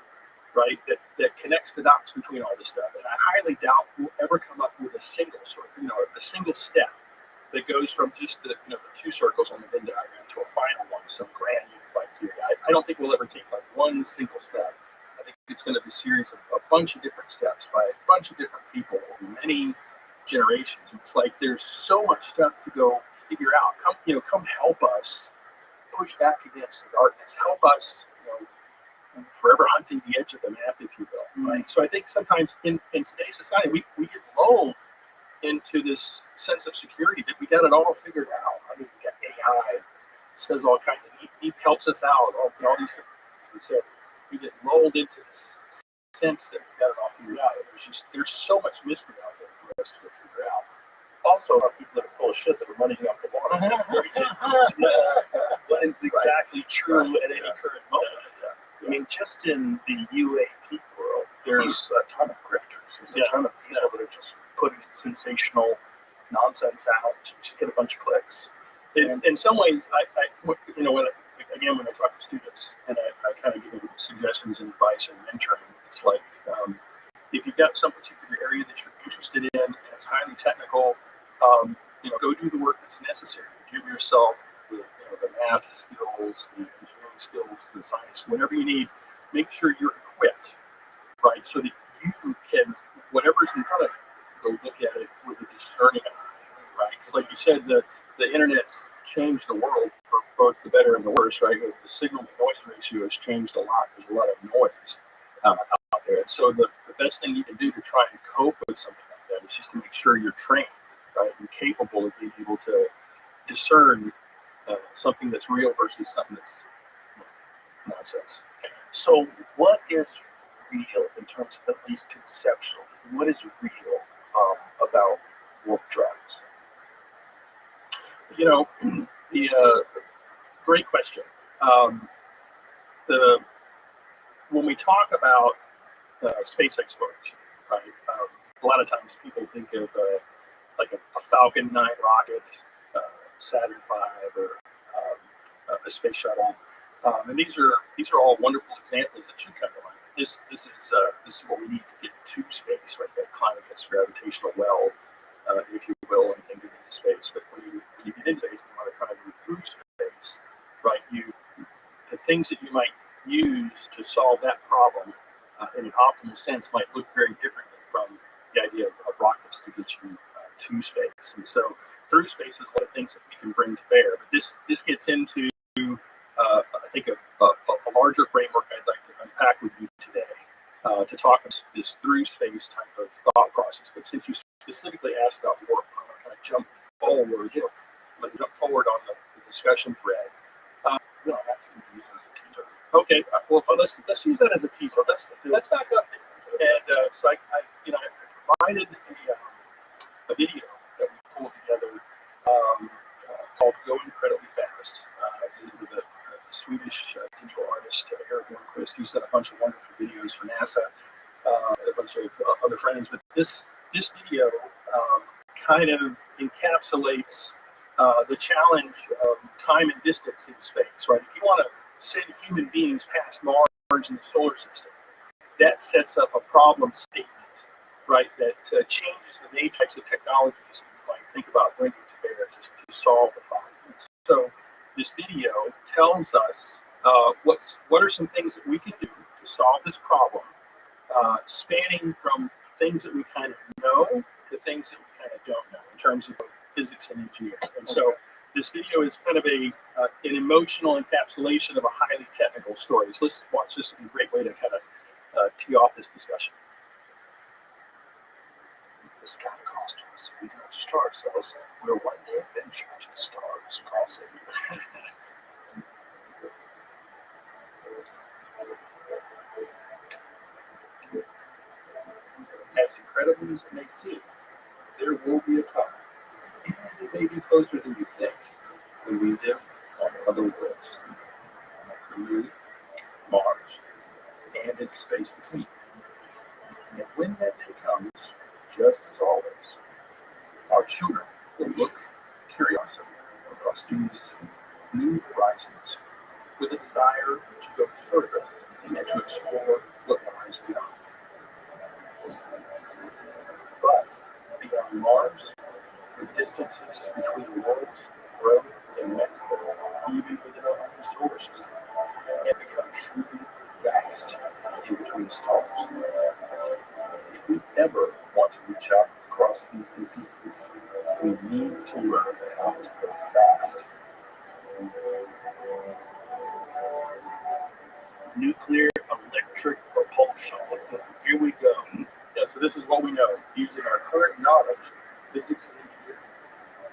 right, that connects the dots between all this stuff. And I highly doubt we'll ever come up with a single sort, a single step that goes from just the two circles on the Venn diagram to a final one, some grand unified theory. I don't think we'll ever take like one single step. I think it's going to be a series of a bunch of different steps by a bunch of different people over many generations. It's like there's so much stuff to go figure out. Come help us push back against the darkness. Help us, forever hunting the edge of the map, if you will. Right. So I think sometimes in today's society we get lulled into this sense of security that we got it all figured out. I mean, we got AI says all kinds of he helps us out. All these different things. So we get lulled into this sense that we got it all figured out. There's so much mystery out there for us to figure out. Also, our people that are full of shit that are running up the water. What is exactly true at any current moment? I mean, just in the UAP world, there's a ton of grifters. There's a ton of people that are just putting sensational nonsense out to just get a bunch of clicks. In some ways, when I talk to students and I kind of give them suggestions and advice and mentoring, it's like if you've got some particular area that you're interested in and it's highly technical, go do the work that's necessary. Give yourself the math skills, the engineering skills, the science, whatever you need. Make sure you're equipped, right, so that you can, whatever's in front of you, go look at it with a discerning eye, right? Because like you said, the internet's changed the world for both the better and the worse, right? The signal to noise ratio has changed a lot. There's a lot of noise out there. And so the best thing you can do to try and cope with something like that is just to make sure you're trained, right? You're capable of being able to discern something that's real versus something that's nonsense. So, what is real in terms of at least conceptual? What is real about warp drives? The great question. When we talk about space exploration, right? A lot of times people think of like a Falcon 9 rocket, Saturn V, or a space shuttle, and these are all wonderful examples that should come to mind. This is what we need to get to space, right? That climb against gravitational well, if you will, and get into space. But when you get into space, you want to try to move through space, right? The things that you might use to solve that problem in an optimal sense might look very differently from the idea of rockets to get you to space. And so through space is one of the things that we can bring to bear. But this gets into, I think, a larger framework I'd like to unpack with you today to talk about this through space type of thought process. But since you specifically asked about warp, I'm going to kind of jump forward on the discussion thread. No, that can be used as a teaser. Okay, well, let's use that as a teaser. Let's back up there. And so I provided a video that we pulled together called "Go Incredibly Fast." With a Swedish digital artist, Eric Lundqvist. He's done a bunch of wonderful videos for NASA, and a bunch of other friends. But this video kind of encapsulates the challenge of time and distance in space, right? If you want to send human beings past Mars in the solar system, that sets up a problem statement, right? That changes the matrix of technologies we might think about bringing to bear to solve the problem. So this video tells us what are some things that we can do to solve this problem, spanning from things that we kind of know to things that we kind of don't know in terms of physics and engineering. And so this video is kind of an emotional encapsulation of a highly technical story. So let's watch. This would be a great way to kind of tee off this discussion. The sky cost us. We do not destroy ourselves. We're one day venture to the stars crossing. As incredible incredible as it may seem, there will be a time, and it may be closer than you think, when we live on other worlds, the Moon, Mars, and in space between. And when that day comes, just as always, our children will look curiosity across these new horizons with a desire to go further and to explore what lies beyond. But beyond Mars, the distances between worlds grow immensely, even within our own solar system, and become truly vast in between stars. If we ever want to reach out across these distances, we need to learn how to go fast. Nuclear electric propulsion. Here we go. Yeah, so this is what we know. Using our current knowledge, physics and engineering,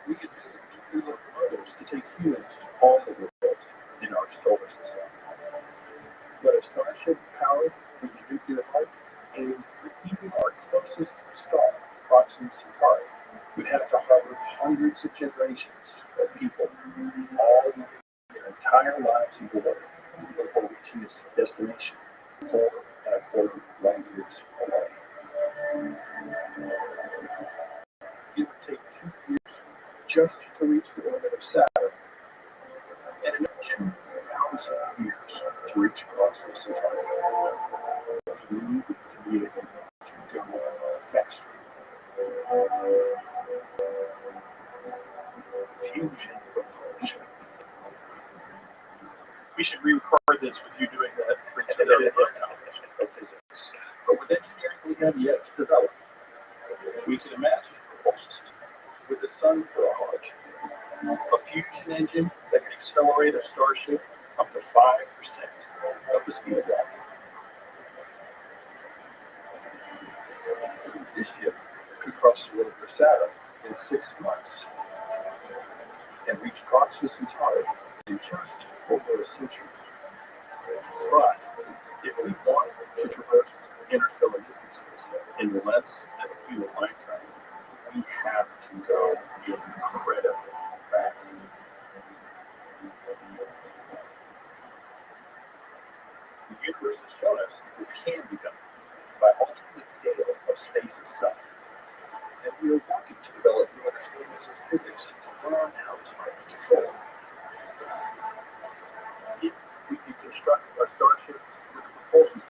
we can build nuclear locomotives to take humans to all the worlds in our solar system. But a starship powered with the nuclear arc aims for even our closest star, Proxima Centauri, would have to harbor hundreds of generations of people, all living their entire lives aboard before reaching its destination, 4.25 light years away. It would take 2 years just to reach the orbit of Saturn, and another 2,000 years to reach Proxima Centauri. We need to be able to go faster. Fusion propulsion. We should re-record this with you doing that for today of physics. But with engineering we have yet to develop, we can imagine propulsion systems with the sun for a heart, a fusion engine that can accelerate a starship up to 5% of the speed of light. This ship could cross the orbit of Saturn in 6 months and reach Proxima Centauri in just over a century. But if we want to traverse interstellar distances in less